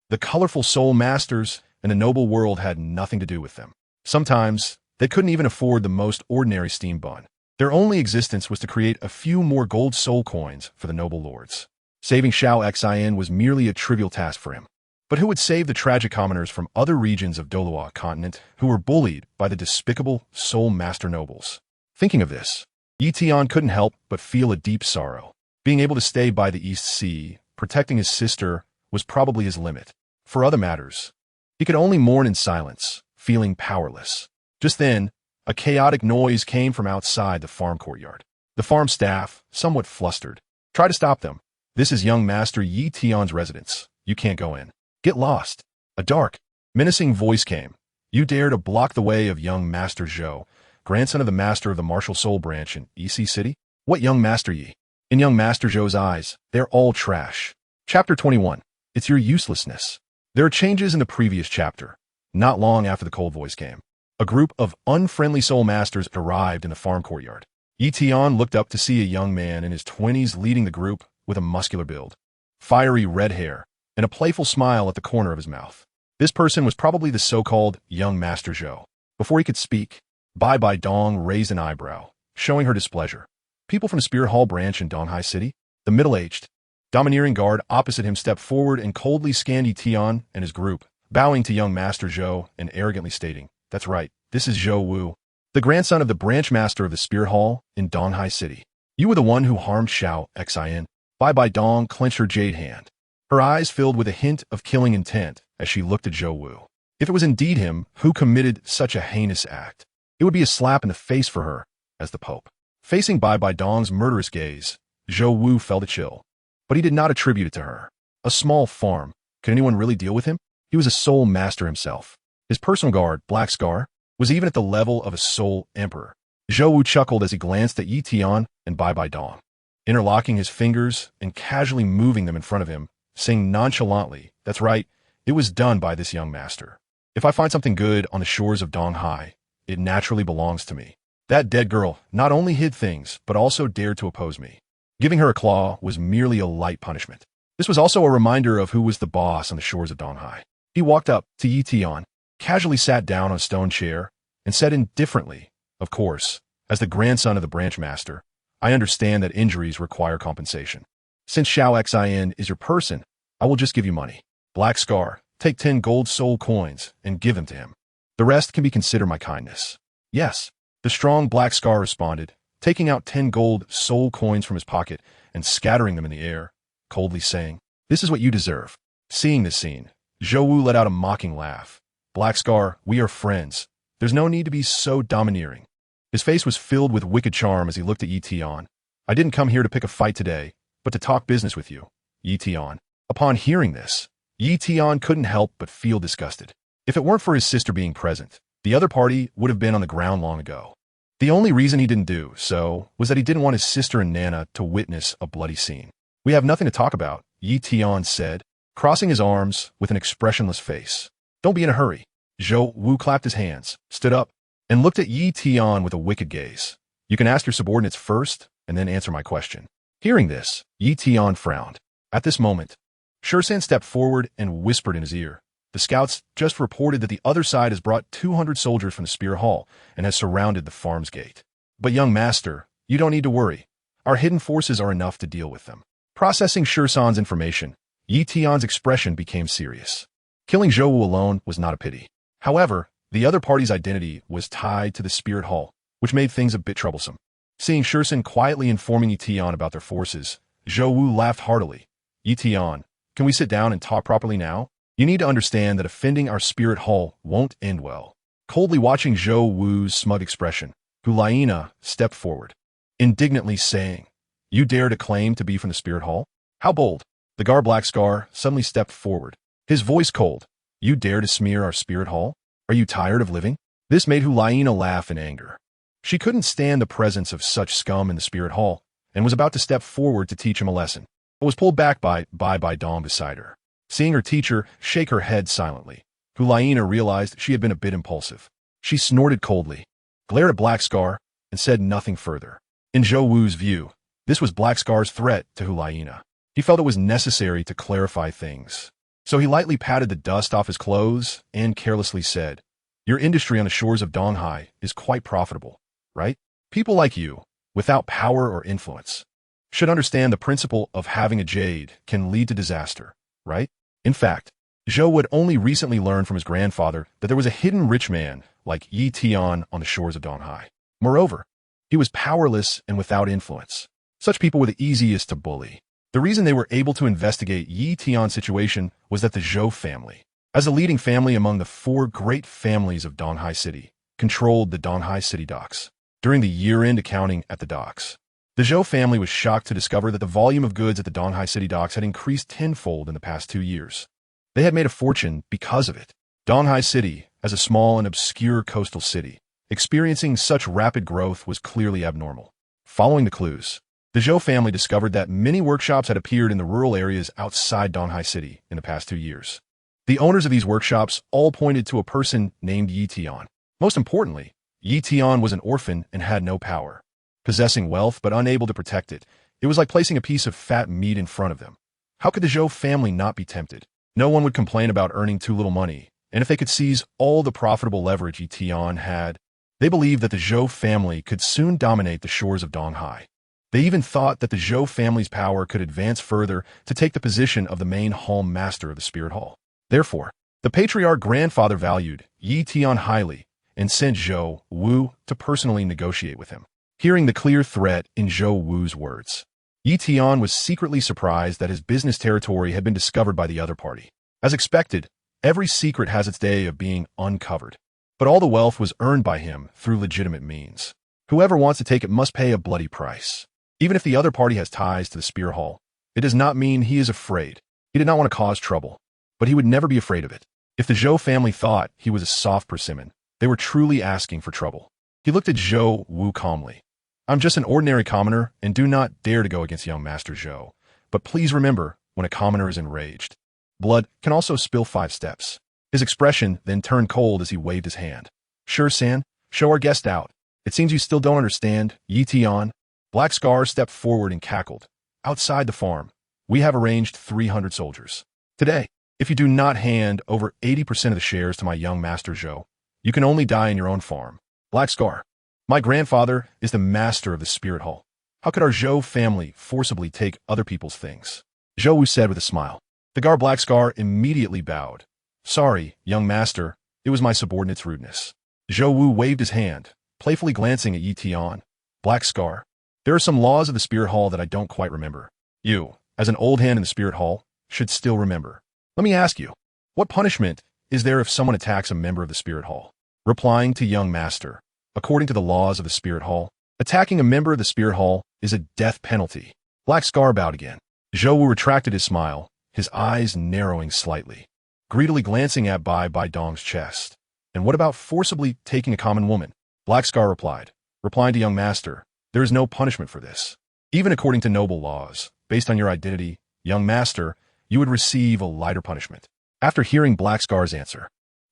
The colorful soul masters and the noble world had nothing to do with them. Sometimes, they couldn't even afford the most ordinary steam bun. Their only existence was to create a few more gold soul coins for the noble lords. Saving Xiao Xian was merely a trivial task for him. But who would save the tragic commoners from other regions of Douluo continent who were bullied by the despicable soul master nobles? Thinking of this, Yi Tian couldn't help but feel a deep sorrow. Being able to stay by the East Sea, protecting his sister, was probably his limit. For other matters, he could only mourn in silence, feeling powerless. Just then, a chaotic noise came from outside the farm courtyard. The farm staff, somewhat flustered, "Try to stop them. This is young Master Yi Tian's residence. You can't go in. Get lost." A dark, menacing voice came. "You dare to block the way of young Master Zhou, grandson of the master of the martial soul branch in EC City? What young Master Yi?" In young Master Zhou's eyes, they're all trash. Chapter 21. It's your uselessness. There are changes in the previous chapter. Not long after the cold voice came, a group of unfriendly soul masters arrived in the farm courtyard. Yi Tian looked up to see a young man in his 20s leading the group with a muscular build, fiery red hair, and a playful smile at the corner of his mouth. This person was probably the so-called young Master Zhou. Before he could speak, Bibi Dong raised an eyebrow, showing her displeasure. People from the Spear Hall branch in Donghai City? The middle-aged, domineering guard opposite him stepped forward and coldly scanned Yi Tian and his group, bowing to young Master Zhou and arrogantly stating, "That's right, this is Zhou Wu, the grandson of the branch master of the Spear Hall in Donghai City. You were the one who harmed Xiao Xian." Bibi Dong clenched her jade hand. Her eyes filled with a hint of killing intent as she looked at Zhou Wu. If it was indeed him who committed such a heinous act, it would be a slap in the face for her as the Pope. Facing Bibi Dong's murderous gaze, Zhou Wu felt a chill, but he did not attribute it to her. A small farm. Could anyone really deal with him? He was a soul master himself. His personal guard, Black Scar, was even at the level of a soul emperor. Zhou Wu chuckled as he glanced at Yi Tian and Bibi Dong. interlocking his fingers and casually moving them in front of him, saying nonchalantly, "That's right, it was done by this young master. If I find something good on the shores of Donghai, it naturally belongs to me." That dead girl not only hid things, but also dared to oppose me. Giving her a claw was merely a light punishment. This was also a reminder of who was the boss on the shores of Donghai. He walked up to Tian, casually sat down on a stone chair, and said indifferently, "Of course, as the grandson of the branch master, I understand that injuries require compensation. Since Xiao Xin is your person, I will just give you money. Black Scar, take 10 gold soul coins and give them to him. The rest can be considered my kindness." "Yes," the strong Black Scar responded, taking out 10 gold soul coins from his pocket and scattering them in the air, coldly saying, "This is what you deserve." Seeing this scene, Zhou Wu let out a mocking laugh. "Black Scar, we are friends. There's no need to be so domineering." His face was filled with wicked charm as he looked at Yi Tian. "I didn't come here to pick a fight today, but to talk business with you, Yi Tian." Upon hearing this, Yi Tian couldn't help but feel disgusted. If it weren't for his sister being present, the other party would have been on the ground long ago. The only reason he didn't do so was that he didn't want his sister and Nana to witness a bloody scene. "We have nothing to talk about," Yi Tian said, crossing his arms with an expressionless face. "Don't be in a hurry." Zhou Wu clapped his hands, stood up, and looked at Yi Tian with a wicked gaze. "You can ask your subordinates first, and then answer my question." Hearing this, Yi Tian frowned. At this moment, Shursan stepped forward and whispered in his ear, "The scouts just reported that the other side has brought 200 soldiers from the Spear Hall and has surrounded the farm's gate. But young master, you don't need to worry. Our hidden forces are enough to deal with them." Processing Shursan's information, Yi Tian's expression became serious. Killing Zhou Wu alone was not a pity. However, the other party's identity was tied to the Spirit Hall, which made things a bit troublesome. Seeing Shursan quietly informing Yi Tian about their forces, Zhou Wu laughed heartily. "Yi Tian, can we sit down and talk properly now? You need to understand that offending our Spirit Hall won't end well." Coldly watching Zhou Wu's smug expression, Hulaina stepped forward, indignantly saying, "You dare to claim to be from the Spirit Hall? How bold!" The Gar Black Scar suddenly stepped forward, his voice cold. "You dare to smear our Spirit Hall? Are you tired of living?" This made Hulaina laugh in anger. She couldn't stand the presence of such scum in the Spirit Hall, and was about to step forward to teach him a lesson, but was pulled back by Bibi Dong beside her. Seeing her teacher shake her head silently, Hulaina realized she had been a bit impulsive. She snorted coldly, glared at Black Scar, and said nothing further. In Zhou Wu's view, this was Black Scar's threat to Hulaina. He felt it was necessary to clarify things. So he lightly patted the dust off his clothes and carelessly said, "Your industry on the shores of Donghai is quite profitable, right? People like you, without power or influence, should understand the principle of having a jade can lead to disaster, right?" In fact, Zhou had only recently learned from his grandfather that there was a hidden rich man like Yi Tian on the shores of Donghai. Moreover, he was powerless and without influence. Such people were the easiest to bully. The reason they were able to investigate Yi Tian's situation was that the Zhou family, as a leading family among the 4 great families of Donghai City, controlled the Donghai City docks. During the year-end accounting at the docks, the Zhou family was shocked to discover that the volume of goods at the Donghai City docks had increased tenfold in the past 2 years. They had made a fortune because of it. Donghai City, as a small and obscure coastal city, experiencing such rapid growth was clearly abnormal. Following the clues, the Zhou family discovered that many workshops had appeared in the rural areas outside Donghai City in the past 2 years. The owners of these workshops all pointed to a person named Yi Tian. Most importantly, Yi Tian was an orphan and had no power. Possessing wealth but unable to protect it, it was like placing a piece of fat meat in front of them. How could the Zhou family not be tempted? No one would complain about earning too little money, and if they could seize all the profitable leverage Yi Tian had, they believed that the Zhou family could soon dominate the shores of Donghai. They even thought that the Zhou family's power could advance further to take the position of the main hall master of the Spirit Hall. Therefore, the patriarch grandfather valued Yi Tian highly and sent Zhou Wu to personally negotiate with him. Hearing the clear threat in Zhou Wu's words, Yi Tian was secretly surprised that his business territory had been discovered by the other party. As expected, every secret has its day of being uncovered. But all the wealth was earned by him through legitimate means. Whoever wants to take it must pay a bloody price. Even if the other party has ties to the Spear Hall, it does not mean he is afraid. He did not want to cause trouble, but he would never be afraid of it. If the Zhou family thought he was a soft persimmon, they were truly asking for trouble. He looked at Zhou Wu calmly. I'm just an ordinary commoner and do not dare to go against young Master Zhou. But please remember, when a commoner is enraged, blood can also spill 5 steps. His expression then turned cold as he waved his hand. Sure, San, show our guest out. It seems you still don't understand, Yi Tian. Black Scar stepped forward and cackled. Outside the farm, we have arranged 300 soldiers. Today, if you do not hand over 80% of the shares to my young Master Zhou, you can only die in your own farm. Black Scar, my grandfather is the master of the spirit hall. How could our Zhou family forcibly take other people's things? Zhou Wu said with a smile. The Gar Black Scar immediately bowed. Sorry, young master, it was my subordinate's rudeness. Zhou Wu waved his hand, playfully glancing at Yi Tian. Black Scar, there are some laws of the spirit hall that I don't quite remember. You, as an old hand in the spirit hall, should still remember. Let me ask you, what punishment is there if someone attacks a member of the spirit hall? Replying to young master, according to the laws of the spirit hall, attacking a member of the spirit hall is a death penalty. Black Scar bowed again. Zhou Wu retracted his smile, his eyes narrowing slightly, greedily glancing at Bibi Dong's chest. And what about forcibly taking a common woman? Black Scar replied, replying to young master, there is no punishment for this. Even according to noble laws, based on your identity, young master, you would receive a lighter punishment. After hearing Black Scar's answer,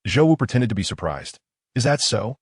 Zhou Wu pretended to be surprised. Is that so?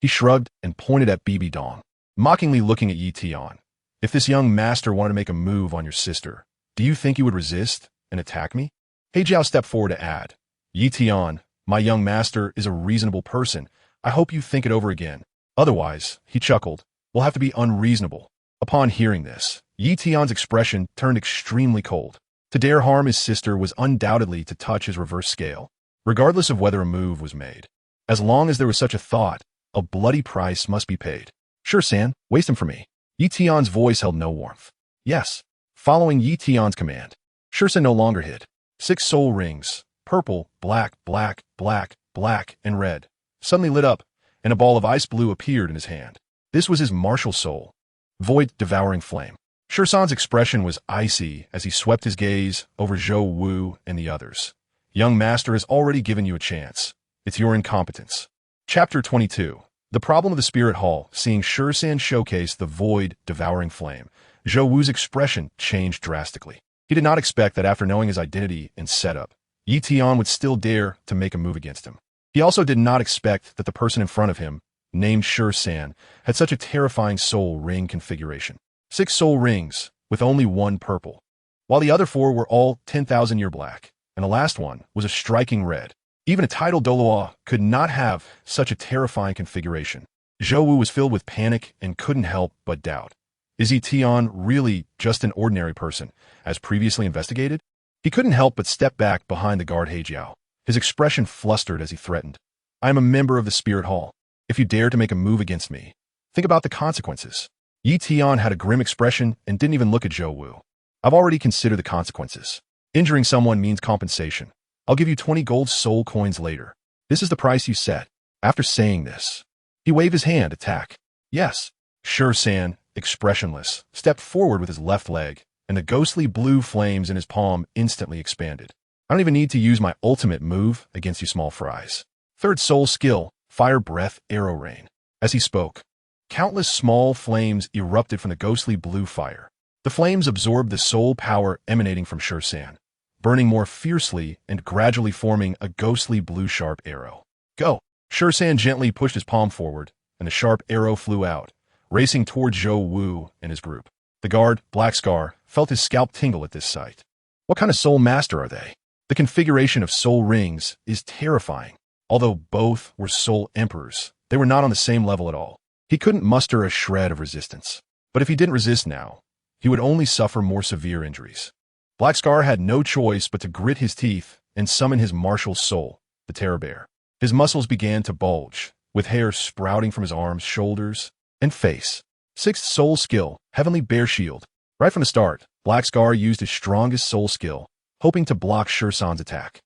He shrugged and pointed at Bibi Dong, mockingly looking at Yi Tian. If this young master wanted to make a move on your sister, do you think you would resist and attack me? He Jiao stepped forward to add, Yi Tian, my young master is a reasonable person. I hope you think it over again. Otherwise, he chuckled, we'll have to be unreasonable. Upon hearing this, Yi Tian's expression turned extremely cold. To dare harm his sister was undoubtedly to touch his reverse scale, regardless of whether a move was made. As long as there was such a thought, a bloody price must be paid. Sure, San, waste him for me. Yi Tian's voice held no warmth. Yes. Following Yi Tian's command, Sure San no longer hid. 6 soul rings, purple, black, black, black, black, and red, suddenly lit up, and a ball of ice blue appeared in his hand. This was his martial soul, void devouring flame. Sure San's expression was icy as he swept his gaze over Zhou Wu and the others. Young master has already given you a chance. It's your incompetence. Chapter 22. The problem of the spirit hall. Seeing Sure San showcase the void devouring flame, Zhou Wu's expression changed drastically. He did not expect that after knowing his identity and setup, Yi Tian would still dare to make a move against him. He also did not expect that the person in front of him, named Sure San, had such a terrifying soul ring configuration. 6 soul rings, with only 1 purple, while the other 4 were all 10,000-year black, and the last one was a striking red. Even a titled Douluo could not have such a terrifying configuration. Zhou Wu was filled with panic and couldn't help but doubt. Is Yi Tian really just an ordinary person, as previously investigated? He couldn't help but step back behind the guard He Jiao, his expression flustered as he threatened. I am a member of the Spirit Hall. If you dare to make a move against me, think about the consequences. Yi Tian had a grim expression and didn't even look at Zhou Wu. I've already considered the consequences. Injuring someone means compensation. I'll give you 20 gold soul coins later. This is the price you set. After saying this, he waved his hand, attack. Yes. Sure San, expressionless, stepped forward with his left leg, and the ghostly blue flames in his palm instantly expanded. I don't even need to use my ultimate move against you small fries. Third soul skill, fire breath arrow rain. As he spoke, countless small flames erupted from the ghostly blue fire. The flames absorbed the soul power emanating from Sure San, burning more fiercely and gradually forming a ghostly blue sharp arrow. Go! Sure San gently pushed his palm forward, and the sharp arrow flew out, racing toward Zhou Wu and his group. The guard, Black Scar, felt his scalp tingle at this sight. What kind of soul master are they? The configuration of soul rings is terrifying. Although both were soul emperors, they were not on the same level at all. He couldn't muster a shred of resistance. But if he didn't resist now, he would only suffer more severe injuries. Black Scar had no choice but to grit his teeth and summon his martial soul, the Terror Bear. His muscles began to bulge, with hair sprouting from his arms, shoulders, and face. 6th soul skill, Heavenly Bear Shield. Right from the start, Black Scar used his strongest soul skill, hoping to block Sure San's attack.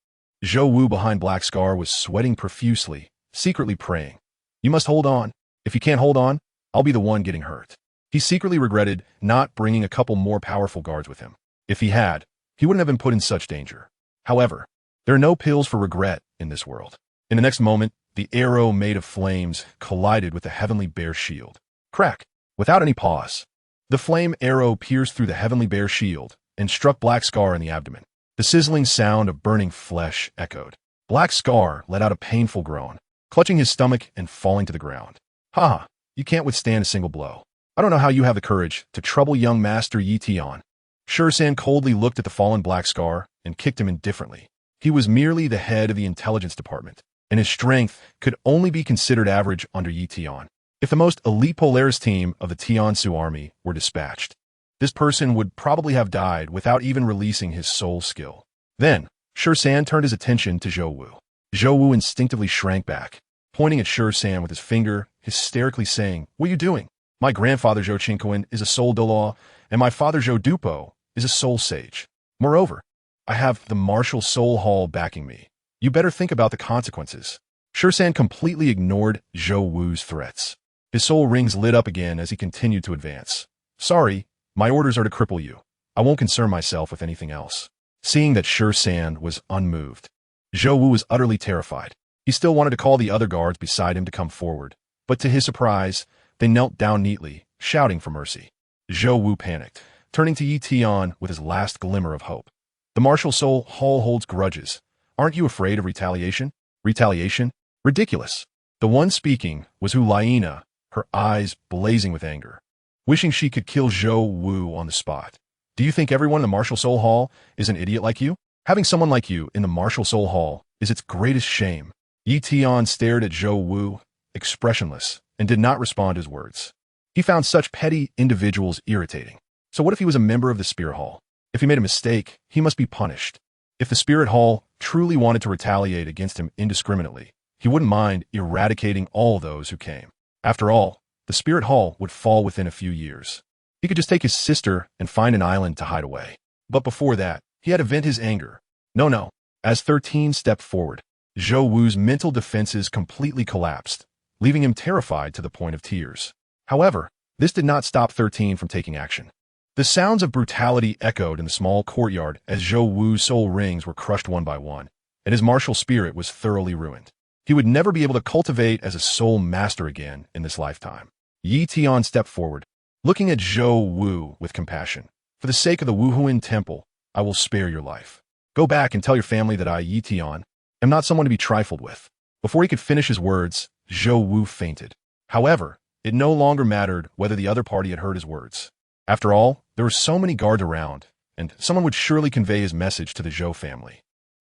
Zhou Wu behind Black Scar was sweating profusely, secretly praying. You must hold on. If you can't hold on, I'll be the one getting hurt. He secretly regretted not bringing a couple more powerful guards with him. If he had, he wouldn't have been put in such danger. However, there are no pills for regret in this world. In the next moment, the arrow made of flames collided with the Heavenly Bear Shield. Crack! Without any pause, the flame arrow pierced through the heavenly bear shield and struck Black Scar in the abdomen. The sizzling sound of burning flesh echoed. Black Scar let out a painful groan, clutching his stomach and falling to the ground. Ha! You can't withstand a single blow. I don't know how you have the courage to trouble young Master Yi Tian. Shursan coldly looked at the fallen Black Scar and kicked him indifferently. He was merely the head of the intelligence department, and his strength could only be considered average under Yi Tian. If the most elite Polaris team of the Tiansu army were dispatched, this person would probably have died without even releasing his soul skill. Then, Shursan turned his attention to Zhou Wu. Zhou Wu instinctively shrank back, pointing at Shursan with his finger, hysterically saying, "What are you doing? My grandfather Zhou Qingquan is a soul Douluo, and my father Zhou Dupo is a soul sage. Moreover, I have the martial soul hall backing me. You better think about the consequences." Shursan completely ignored Zhou Wu's threats. His soul rings lit up again as he continued to advance. "Sorry, my orders are to cripple you. I won't concern myself with anything else." Seeing that Shursan was unmoved, Zhou Wu was utterly terrified. He still wanted to call the other guards beside him to come forward, but to his surprise, they knelt down neatly, shouting for mercy. Zhou Wu panicked, turning to Yi Tian with his last glimmer of hope. "The martial soul hall holds grudges. Aren't you afraid of retaliation?" "Retaliation? Ridiculous." The one speaking was Hulaina, her eyes blazing with anger, wishing she could kill Zhou Wu on the spot. "Do you think everyone in the Martial Soul Hall is an idiot like you? Having someone like you in the Martial Soul Hall is its greatest shame." Yi Tian stared at Zhou Wu, expressionless, and did not respond to his words. He found such petty individuals irritating. So what if he was a member of the Spirit Hall? If he made a mistake, he must be punished. If the Spirit Hall truly wanted to retaliate against him indiscriminately, he wouldn't mind eradicating all those who came. After all, the Spirit Hall would fall within a few years. He could just take his sister and find an island to hide away. But before that, he had to vent his anger. No. As 13 stepped forward, Zhou Wu's mental defenses completely collapsed, leaving him terrified to the point of tears. However, this did not stop 13 from taking action. The sounds of brutality echoed in the small courtyard as Zhou Wu's soul rings were crushed one by one, and his martial spirit was thoroughly ruined. He would never be able to cultivate as a soul master again in this lifetime. Yi Tian stepped forward, looking at Zhou Wu with compassion. "For the sake of the Wuhuan Temple, I will spare your life. Go back and tell your family that I, Yi Tian, am not someone to be trifled with." Before he could finish his words, Zhou Wu fainted. However, it no longer mattered whether the other party had heard his words. After all, there were so many guards around, and someone would surely convey his message to the Zhou family.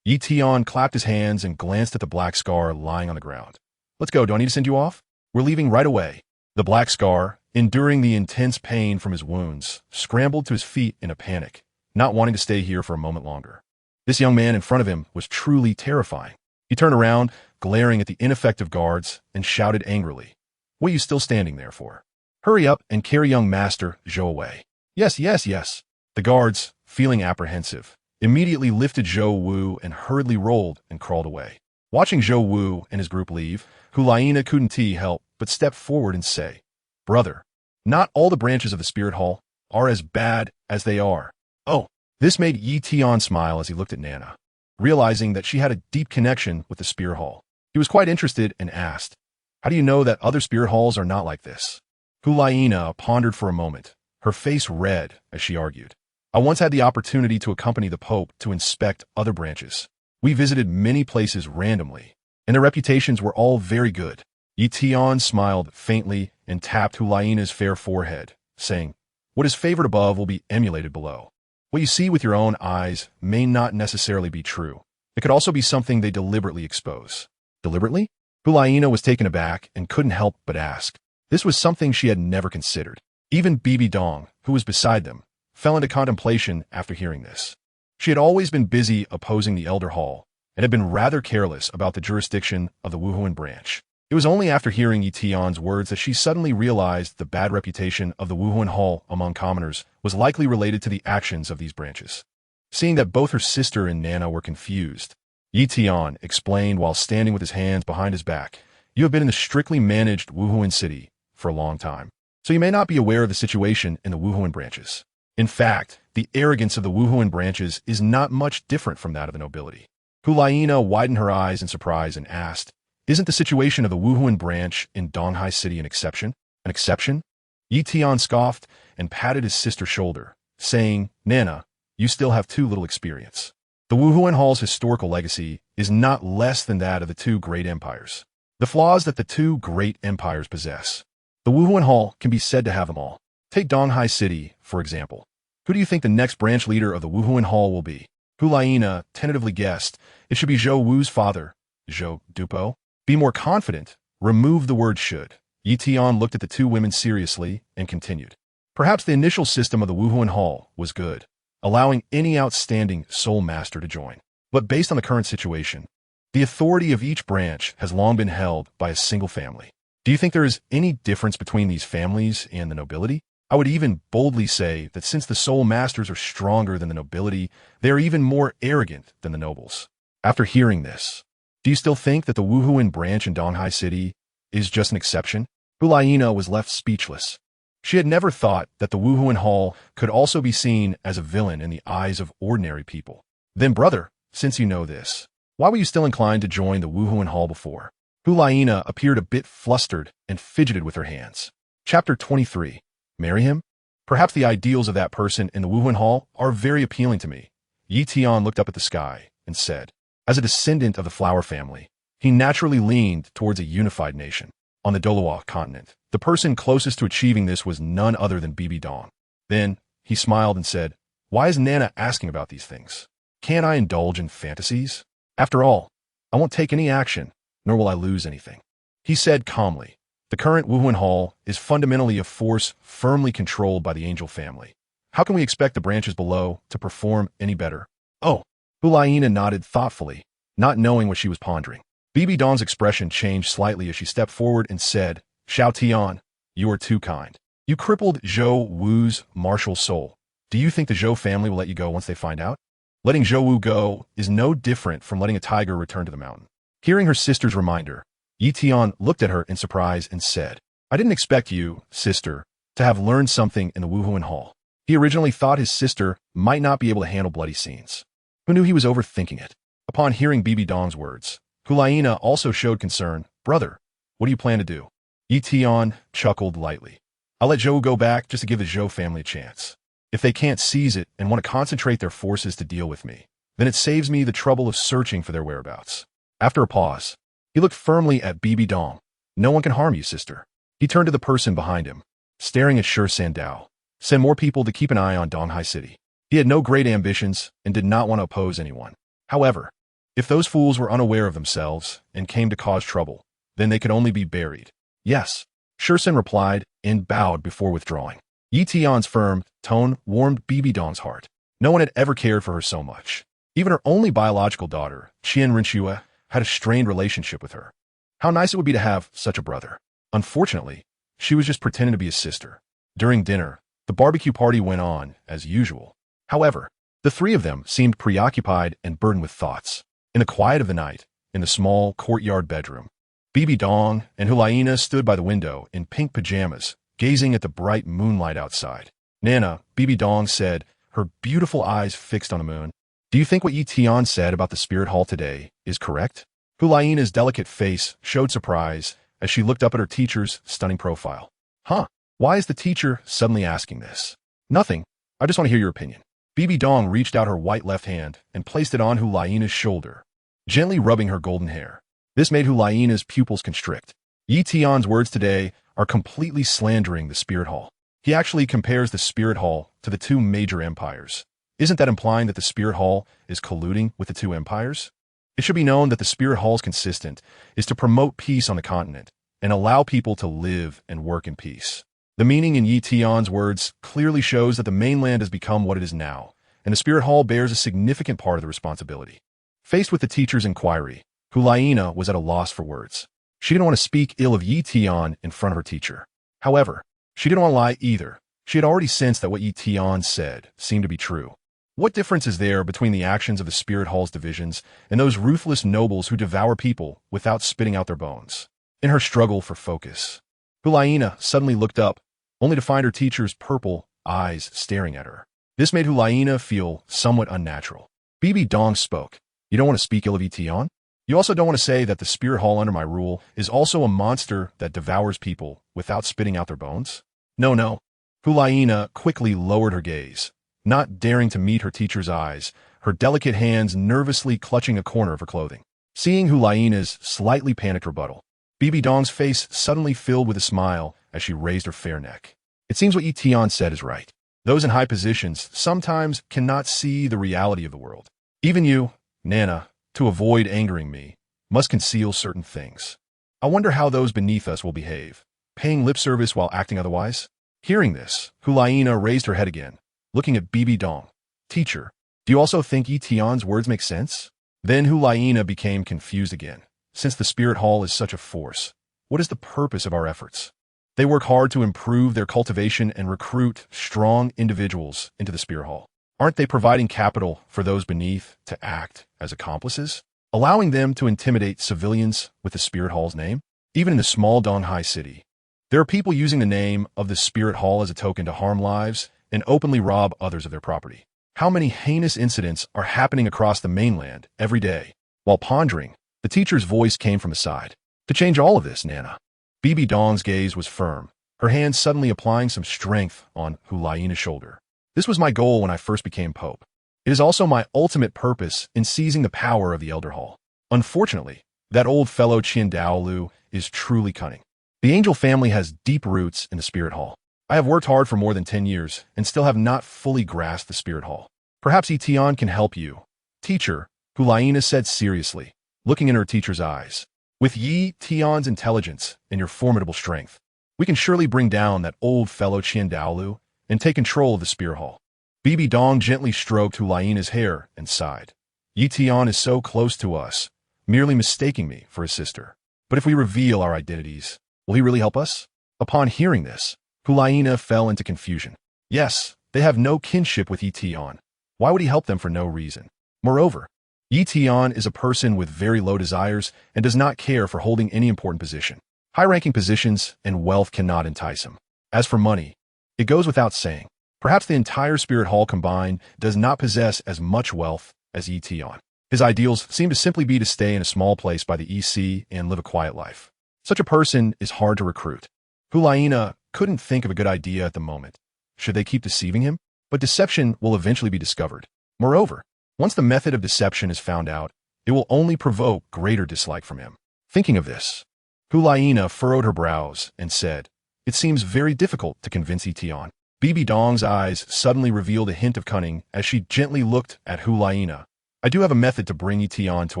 Yi Tian clapped his hands and glanced at the Black Scar lying on the ground. "Let's go, do I need to send you off? We're leaving right away." The Black Scar, enduring the intense pain from his wounds, scrambled to his feet in a panic, not wanting to stay here for a moment longer. This young man in front of him was truly terrifying. He turned around, glaring at the ineffective guards, and shouted angrily, "What are you still standing there for? Hurry up and carry young Master Zhou away." Yes. The guards, feeling apprehensive, immediately lifted Zhou Wu and hurriedly rolled and crawled away. Watching Zhou Wu and his group leave, Hulaina couldn't help but step forward and say, "Brother, not all the branches of the Spirit Hall are as bad as they are." Oh, this made Yi Tian smile as he looked at Nana, realizing that she had a deep connection with the Spirit Hall. He was quite interested and asked, "How do you know that other Spirit Halls are not like this?" Hulaina pondered for a moment, her face red as she argued, "I once had the opportunity to accompany the Pope to inspect other branches. We visited many places randomly, and their reputations were all very good." Yi Tian smiled faintly and tapped Hulaina's fair forehead, saying, "What is favored above will be emulated below. What you see with your own eyes may not necessarily be true. It could also be something they deliberately expose." Deliberately? Hulaina was taken aback and couldn't help but ask. This was something she had never considered. Even Bibi Dong, who was beside them, fell into contemplation after hearing this. She had always been busy opposing the Elder Hall and had been rather careless about the jurisdiction of the Wuhuan branch. It was only after hearing Yi Tian's words that she suddenly realized the bad reputation of the Wuhuan Hall among commoners was likely related to the actions of these branches. Seeing that both her sister and Nana were confused, Yi Tian explained while standing with his hands behind his back, "You have been in the strictly managed Wuhuan city for a long time, so you may not be aware of the situation in the Wuhuan branches. In fact, the arrogance of the Wuhuan branches is not much different from that of the nobility." Hulaina widened her eyes in surprise and asked, "Isn't the situation of the Wuhuan branch in Donghai City an exception?" "An exception?" Yi Tian scoffed and patted his sister's shoulder, saying, Nana, you still have too little experience. The Wuhuan Hall's historical legacy is not less than that of the two great empires. The flaws that the two great empires possess. The Wuhuan Hall can be said to have them all. Take Donghai City, for example. Who do you think the next branch leader of the Wuhuan Hall will be? Hulaina tentatively guessed it should be Zhou Wu's father, Zhou Dupo. Be more confident. Remove the word should. Yi Tian looked at the two women seriously and continued. Perhaps the initial system of the Wuhuan Hall was good, allowing any outstanding soul master to join. But based on the current situation, the authority of each branch has long been held by a single family. Do you think there is any difference between these families and the nobility? I would even boldly say that since the soul masters are stronger than the nobility, they are even more arrogant than the nobles. After hearing this, do you still think that the Wuhuan branch in Donghai City is just an exception? Hulaina was left speechless. She had never thought that the Wuhuan Hall could also be seen as a villain in the eyes of ordinary people. Then, brother, since you know this, why were you still inclined to join the Wuhuan Hall before? Hulaina appeared a bit flustered and fidgeted with her hands. Chapter 23. Marry him? Perhaps the ideals of that person in the Wuhuan Hall are very appealing to me. Yi Tian looked up at the sky and said, as a descendant of the flower family, he naturally leaned towards a unified nation. On the Douluo continent, the person closest to achieving this was none other than Bibi Dong. Then, he smiled and said, why is Nana asking about these things? Can't I indulge in fantasies? After all, I won't take any action, nor will I lose anything. He said calmly, the current Wuhuan Hall is fundamentally a force firmly controlled by the angel family. How can we expect the branches below to perform any better? Oh, Hulaina nodded thoughtfully, not knowing what she was pondering. Bibi Dong's expression changed slightly as she stepped forward and said, Xiao Tian, you are too kind. You crippled Zhou Wu's martial soul. Do you think the Zhou family will let you go once they find out? Letting Zhou Wu go is no different from letting a tiger return to the mountain. Hearing her sister's reminder, Yi Tian looked at her in surprise and said, I didn't expect you, sister, to have learned something in the Wuhuan Hall. He originally thought his sister might not be able to handle bloody scenes. Who knew he was overthinking it? Upon hearing Bibi Dong's words, Hulaina also showed concern. Brother, what do you plan to do? Yi Tian chuckled lightly. I'll let Zhou go back just to give the Zhou family a chance. If they can't seize it and want to concentrate their forces to deal with me, then it saves me the trouble of searching for their whereabouts. After a pause, he looked firmly at Bibi Dong. No one can harm you, sister. He turned to the person behind him, staring at Shi Sandao. Send more people to keep an eye on Donghai City. He had no great ambitions and did not want to oppose anyone. However, if those fools were unaware of themselves and came to cause trouble, then they could only be buried. Yes, Shursen replied and bowed before withdrawing. Yi Tian's firm tone warmed Bibi Dong's heart. No one had ever cared for her so much. Even her only biological daughter, Qian Rinxue, had a strained relationship with her. How nice it would be to have such a brother. Unfortunately, she was just pretending to be a sister. During dinner, the barbecue party went on as usual. However, the three of them seemed preoccupied and burdened with thoughts. In the quiet of the night, in the small courtyard bedroom, Bibi Dong and Hulaina stood by the window in pink pajamas, gazing at the bright moonlight outside. Nana, Bibi Dong said, her beautiful eyes fixed on the moon. Do you think what Yi Tian said about the spirit hall today is correct? Hulaina's delicate face showed surprise as she looked up at her teacher's stunning profile. Huh? Why is the teacher suddenly asking this? Nothing. I just want to hear your opinion. Bibi Dong reached out her white left hand and placed it on Hulaina's shoulder, gently rubbing her golden hair. This made Hulaina's pupils constrict. Yi Tian's words today are completely slandering the spirit hall. He actually compares the spirit hall to the two major empires. Isn't that implying that the spirit hall is colluding with the two empires? It should be known that the spirit hall's consistent is to promote peace on the continent and allow people to live and work in peace. The meaning in Yi Tian's words clearly shows that the mainland has become what it is now, and the spirit hall bears a significant part of the responsibility. Faced with the teacher's inquiry, Hulaina was at a loss for words. She didn't want to speak ill of Yi Tian in front of her teacher. However, she didn't want to lie either. She had already sensed that what Yi Tian said seemed to be true. What difference is there between the actions of the spirit hall's divisions and those ruthless nobles who devour people without spitting out their bones? In her struggle for focus, Hulaina suddenly looked up, only to find her teacher's purple eyes staring at her. This made Hulaina feel somewhat unnatural. Bibi Dong spoke. You don't want to speak ill of Yi Tian? You also don't want to say that the spirit hall under my rule is also a monster that devours people without spitting out their bones? No, no. Hulaina quickly lowered her gaze, not daring to meet her teacher's eyes, her delicate hands nervously clutching a corner of her clothing. Seeing Hulaina's slightly panicked rebuttal, Bibi Dong's face suddenly filled with a smile as she raised her fair neck. It seems what Tian said is right. Those in high positions sometimes cannot see the reality of the world. Even you, Nana, to avoid angering me, must conceal certain things. I wonder how those beneath us will behave, paying lip service while acting otherwise? Hearing this, Hulaina raised her head again, looking at Bibi Dong. Teacher, do you also think Tian's words make sense? Then Hulaina became confused again. Since the Spirit Hall is such a force, what is the purpose of our efforts? They work hard to improve their cultivation and recruit strong individuals into the Spirit Hall. Aren't they providing capital for those beneath to act as accomplices, allowing them to intimidate civilians with the Spirit Hall's name? Even in the small Donghai city, there are people using the name of the Spirit Hall as a token to harm lives and openly rob others of their property. How many heinous incidents are happening across the mainland every day? While pondering, the teacher's voice came from his side. To change all of this, Nana. Bibi Dong's gaze was firm, her hand suddenly applying some strength on Hulaina's shoulder. This was my goal when I first became Pope. It is also my ultimate purpose in seizing the power of the Elder Hall. Unfortunately, that old fellow Douluo is truly cunning. The angel family has deep roots in the Spirit Hall. I have worked hard for more than 10 years and still have not fully grasped the Spirit Hall. Perhaps Tian can help you. Teacher, Hulaina said seriously, looking in her teacher's eyes. With Tian's intelligence and your formidable strength, we can surely bring down that old fellow Douluo and take control of the Spirit Hall. Bibi Dong gently stroked Hulaina's hair and sighed. Tian is so close to us, merely mistaking me for his sister. But if we reveal our identities, will he really help us? Upon hearing this, Hulaina fell into confusion. Yes, they have no kinship with Tian. Why would he help them for no reason? Moreover, Tian is a person with very low desires and does not care for holding any important position. High-ranking positions and wealth cannot entice him. As for money, it goes without saying. Perhaps the entire Spirit Hall combined does not possess as much wealth as Tian. His ideals seem to simply be to stay in a small place by the sea and live a quiet life. Such a person is hard to recruit. Hulaina couldn't think of a good idea at the moment. Should they keep deceiving him? But deception will eventually be discovered. Moreover, once the method of deception is found out, it will only provoke greater dislike from him. Thinking of this, Hulaina furrowed her brows and said, "It seems very difficult to convince Tian." Bibi Dong's eyes suddenly revealed a hint of cunning as she gently looked at Hulaina. "I do have a method to bring Tian to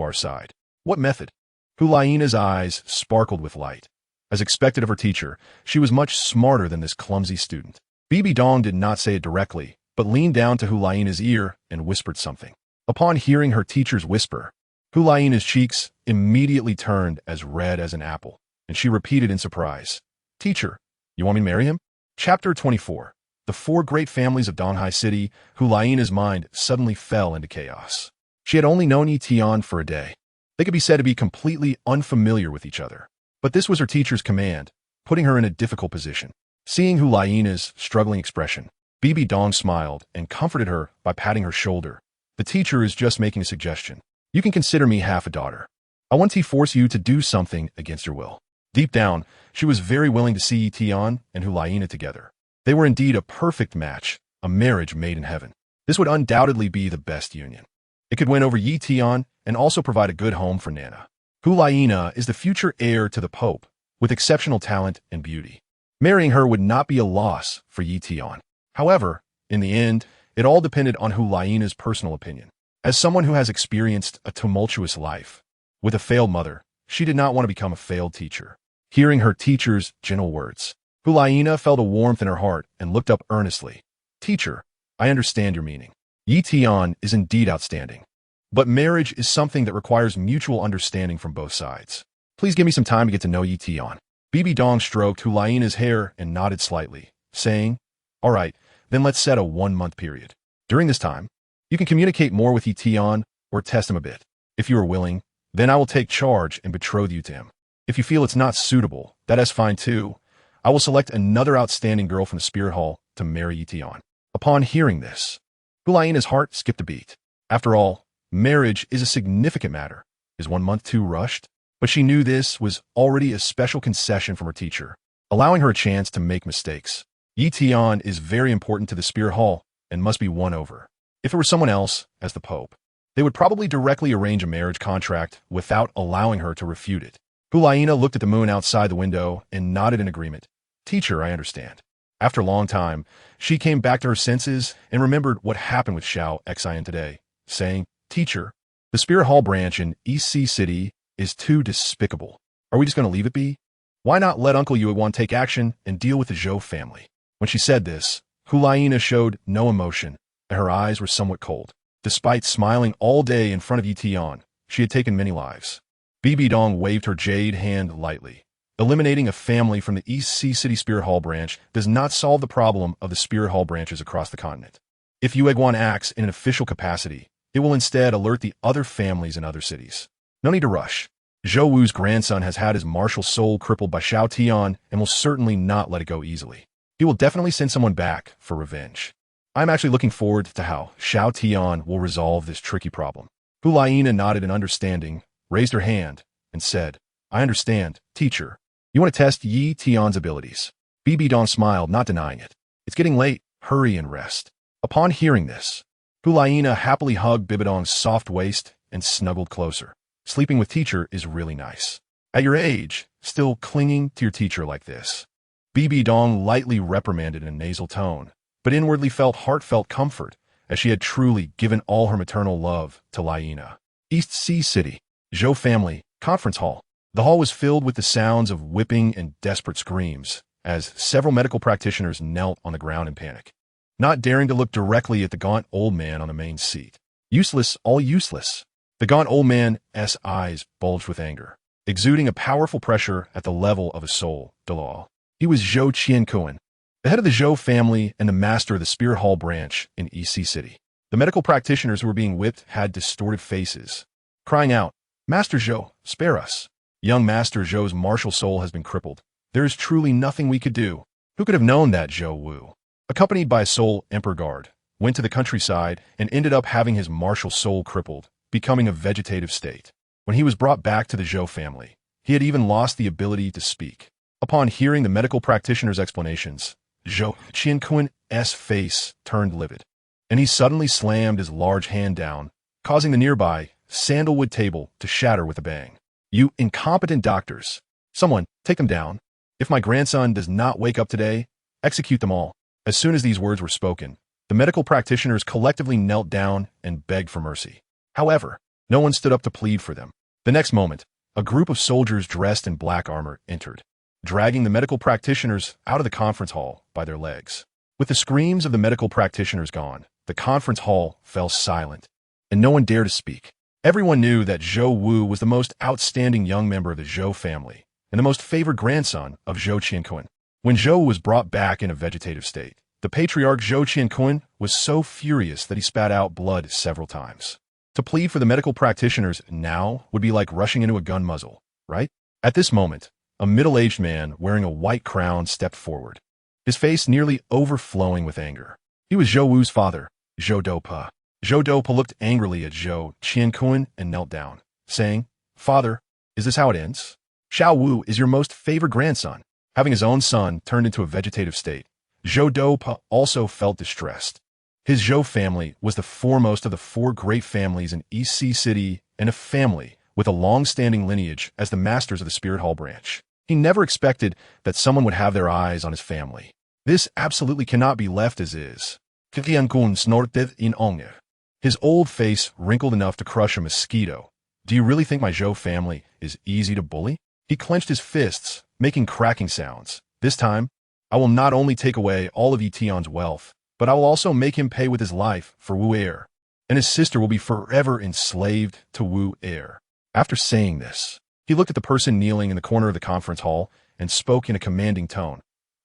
our side." "What method?" Hulaina's eyes sparkled with light. As expected of her teacher, she was much smarter than this clumsy student. Bibi Dong did not say it directly, but leaned down to Hulaina's ear and whispered something. Upon hearing her teacher's whisper, Hulaina's cheeks immediately turned as red as an apple, and she repeated in surprise, "Teacher, you want me to marry him?" Chapter 24. The four great families of Donghai City. Hulaina's mind suddenly fell into chaos. She had only known Tian for a day. They could be said to be completely unfamiliar with each other. But this was her teacher's command, putting her in a difficult position. Seeing Hulaina's struggling expression, Bibi Dong smiled and comforted her by patting her shoulder. "The teacher is just making a suggestion. You can consider me half a daughter. I want to force you to do something against your will." Deep down, she was very willing to see Tian and Hulaina together. They were indeed a perfect match, a marriage made in heaven. This would undoubtedly be the best union. It could win over Tian and also provide a good home for Nana. Hulaina is the future heir to the Pope, with exceptional talent and beauty. Marrying her would not be a loss for Tian. However, in the end, it all depended on Hulaina's personal opinion. As someone who has experienced a tumultuous life, with a failed mother, she did not want to become a failed teacher. Hearing her teacher's gentle words, Hulaina felt a warmth in her heart and looked up earnestly. "Teacher, I understand your meaning. Tian is indeed outstanding. But marriage is something that requires mutual understanding from both sides. Please give me some time to get to know Tian." Bibi Dong stroked Hulaina's hair and nodded slightly, saying, "All right, then let's set a 1-month period. During this time, you can communicate more with Tian or test him a bit. If you are willing, then I will take charge and betroth you to him. If you feel it's not suitable, that is fine too. I will select another outstanding girl from the Spirit Hall to marry Tian." Upon hearing this, Hulaina's heart skipped a beat. After all, marriage is a significant matter. Is 1 month too rushed? But she knew this was already a special concession from her teacher, allowing her a chance to make mistakes. Yi Tian is very important to the Spear Hall and must be won over. If it were someone else, as the Pope, they would probably directly arrange a marriage contract without allowing her to refute it. Hulaina looked at the moon outside the window and nodded in agreement. Teacher, I understand. After a long time, she came back to her senses and remembered what happened with Xiao Xian today, saying, Teacher, the Spear Hall branch in East Sea City is too despicable. Are we just going to leave it be? Why not let Uncle Yueguan take action and deal with the Zhou family? When she said this, Hulaina showed no emotion, and her eyes were somewhat cold. Despite smiling all day in front of Yi Tian, she had taken many lives. Bibi Dong waved her jade hand lightly. Eliminating a family from the East Sea City Spear Hall branch does not solve the problem of the Spear Hall branches across the continent. If Yueguan acts in an official capacity, it will instead alert the other families in other cities. No need to rush. Zhou Wu's grandson has had his martial soul crippled by Xiao Tian and will certainly not let it go easily. He will definitely send someone back for revenge. I'm actually looking forward to how Xiao Tian will resolve this tricky problem. Hulaina nodded in understanding, raised her hand, and said, I understand, teacher. You want to test Yi Tian's abilities. Bibi Dong smiled, not denying it. It's getting late. Hurry and rest. Upon hearing this, Hulaina happily hugged Bibi Dong's soft waist and snuggled closer. Sleeping with teacher is really nice. At your age, still clinging to your teacher like this. Bibi Dong lightly reprimanded in a nasal tone, but inwardly felt heartfelt comfort as she had truly given all her maternal love to Laina. East Sea City, Zhou family, conference hall. The hall was filled with the sounds of whipping and desperate screams as several medical practitioners knelt on the ground in panic, not daring to look directly at the gaunt old man on the main seat. Useless, all useless. The gaunt old man's eyes bulged with anger, exuding a powerful pressure at the level of his soul, Douluo. He was Zhou Qiankuan, the head of the Zhou family and the master of the Spear Hall branch in EC City. The medical practitioners who were being whipped had distorted faces, crying out, Master Zhou, spare us. Young Master Zhou's martial soul has been crippled. There is truly nothing we could do. Who could have known that Zhou Wu, accompanied by a soul emperor guard, went to the countryside and ended up having his martial soul crippled, becoming a vegetative state. When he was brought back to the Zhou family, he had even lost the ability to speak. Upon hearing the medical practitioner's explanations, Zhou Qiankuan's face turned livid, and he suddenly slammed his large hand down, causing the nearby sandalwood table to shatter with a bang. You incompetent doctors! Someone, take them down. If my grandson does not wake up today, execute them all. As soon as these words were spoken, the medical practitioners collectively knelt down and begged for mercy. However, no one stood up to plead for them. The next moment, a group of soldiers dressed in black armor entered, dragging the medical practitioners out of the conference hall by their legs. With the screams of the medical practitioners gone, the conference hall fell silent, and no one dared to speak. Everyone knew that Zhou Wu was the most outstanding young member of the Zhou family and the most favored grandson of Zhou Qiankuan. When Zhou was brought back in a vegetative state, the patriarch Zhou Qiankuan was so furious that he spat out blood several times. To plead for the medical practitioners now would be like rushing into a gun muzzle, right? At this moment, a middle-aged man wearing a white crown stepped forward, his face nearly overflowing with anger. He was Zhou Wu's father, Zhou Doupa. Zhou Doupa looked angrily at Zhou Qiankuan and knelt down, saying, Father, is this how it ends? Xiao Wu is your most favored grandson. Having his own son turned into a vegetative state, Zhou Doupa also felt distressed. His Zhou family was the foremost of the four great families in East Sea City and a family with a long-standing lineage as the masters of the Spirit Hall branch. He never expected that someone would have their eyes on his family. This absolutely cannot be left as is. Tian snorted in anger. His old face wrinkled enough to crush a mosquito. Do you really think my Zhou family is easy to bully? He clenched his fists, making cracking sounds. This time, I will not only take away all of Yi Tian's wealth, but I will also make him pay with his life for Wu heir, and his sister will be forever enslaved to Wu heir. After saying this, he looked at the person kneeling in the corner of the conference hall and spoke in a commanding tone.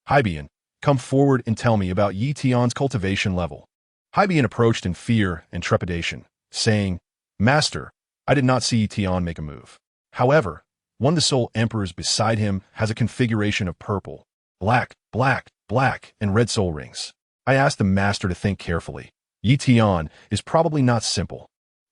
Haibian, come forward and tell me about Yi Tian's cultivation level. Haibian approached in fear and trepidation, saying, Master, I did not see Yi Tian make a move. However, one of the soul emperors beside him has a configuration of purple, black, and red soul rings. I asked the master to think carefully. Yi Tian is probably not simple.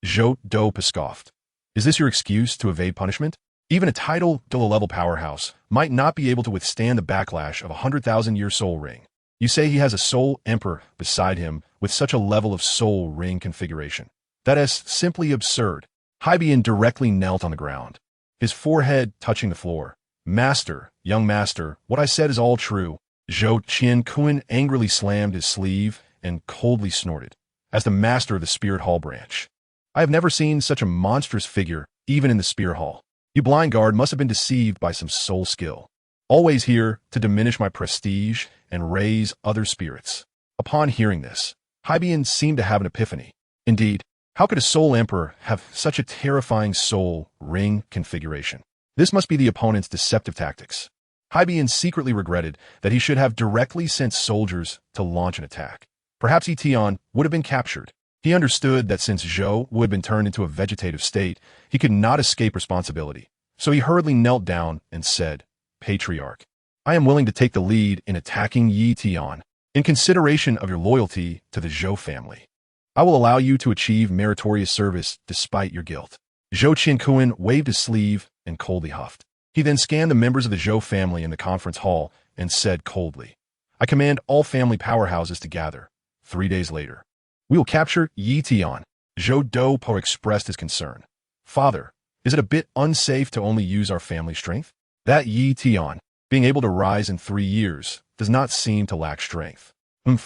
Zhou Doupa scoffed. Is this your excuse to evade punishment? Even a title Douluo level powerhouse might not be able to withstand the backlash of a 100,000-year soul ring. You say he has a soul emperor beside him with such a level of soul ring configuration. That is simply absurd. Bibi directly knelt on the ground, his forehead touching the floor. Master, young master, what I said is all true. Zhou Qianquan angrily slammed his sleeve and coldly snorted. As the master of the Spirit Hall branch, I have never seen such a monstrous figure, even in the Spirit Hall. You blind guard must have been deceived by some soul skill. Always here to diminish my prestige and raise other spirits. Upon hearing this, Bibi seemed to have an epiphany. Indeed, how could a soul emperor have such a terrifying soul ring configuration? This must be the opponent's deceptive tactics. Bibi secretly regretted that he should have directly sent soldiers to launch an attack. Perhaps Tian would have been captured. He understood that since Zhou would have been turned into a vegetative state, he could not escape responsibility. So he hurriedly knelt down and said, Patriarch, I am willing to take the lead in attacking Tian in consideration of your loyalty to the Zhou family. I will allow you to achieve meritorious service despite your guilt. Zhou Qianquan waved his sleeve and coldly huffed. He then scanned the members of the Zhou family in the conference hall and said coldly, I command all family powerhouses to gather. 3 days later, we will capture Tian. Zhou Douluo expressed his concern. Father, is it a bit unsafe to only use our family strength? That Tian, being able to rise in 3 years, does not seem to lack strength. I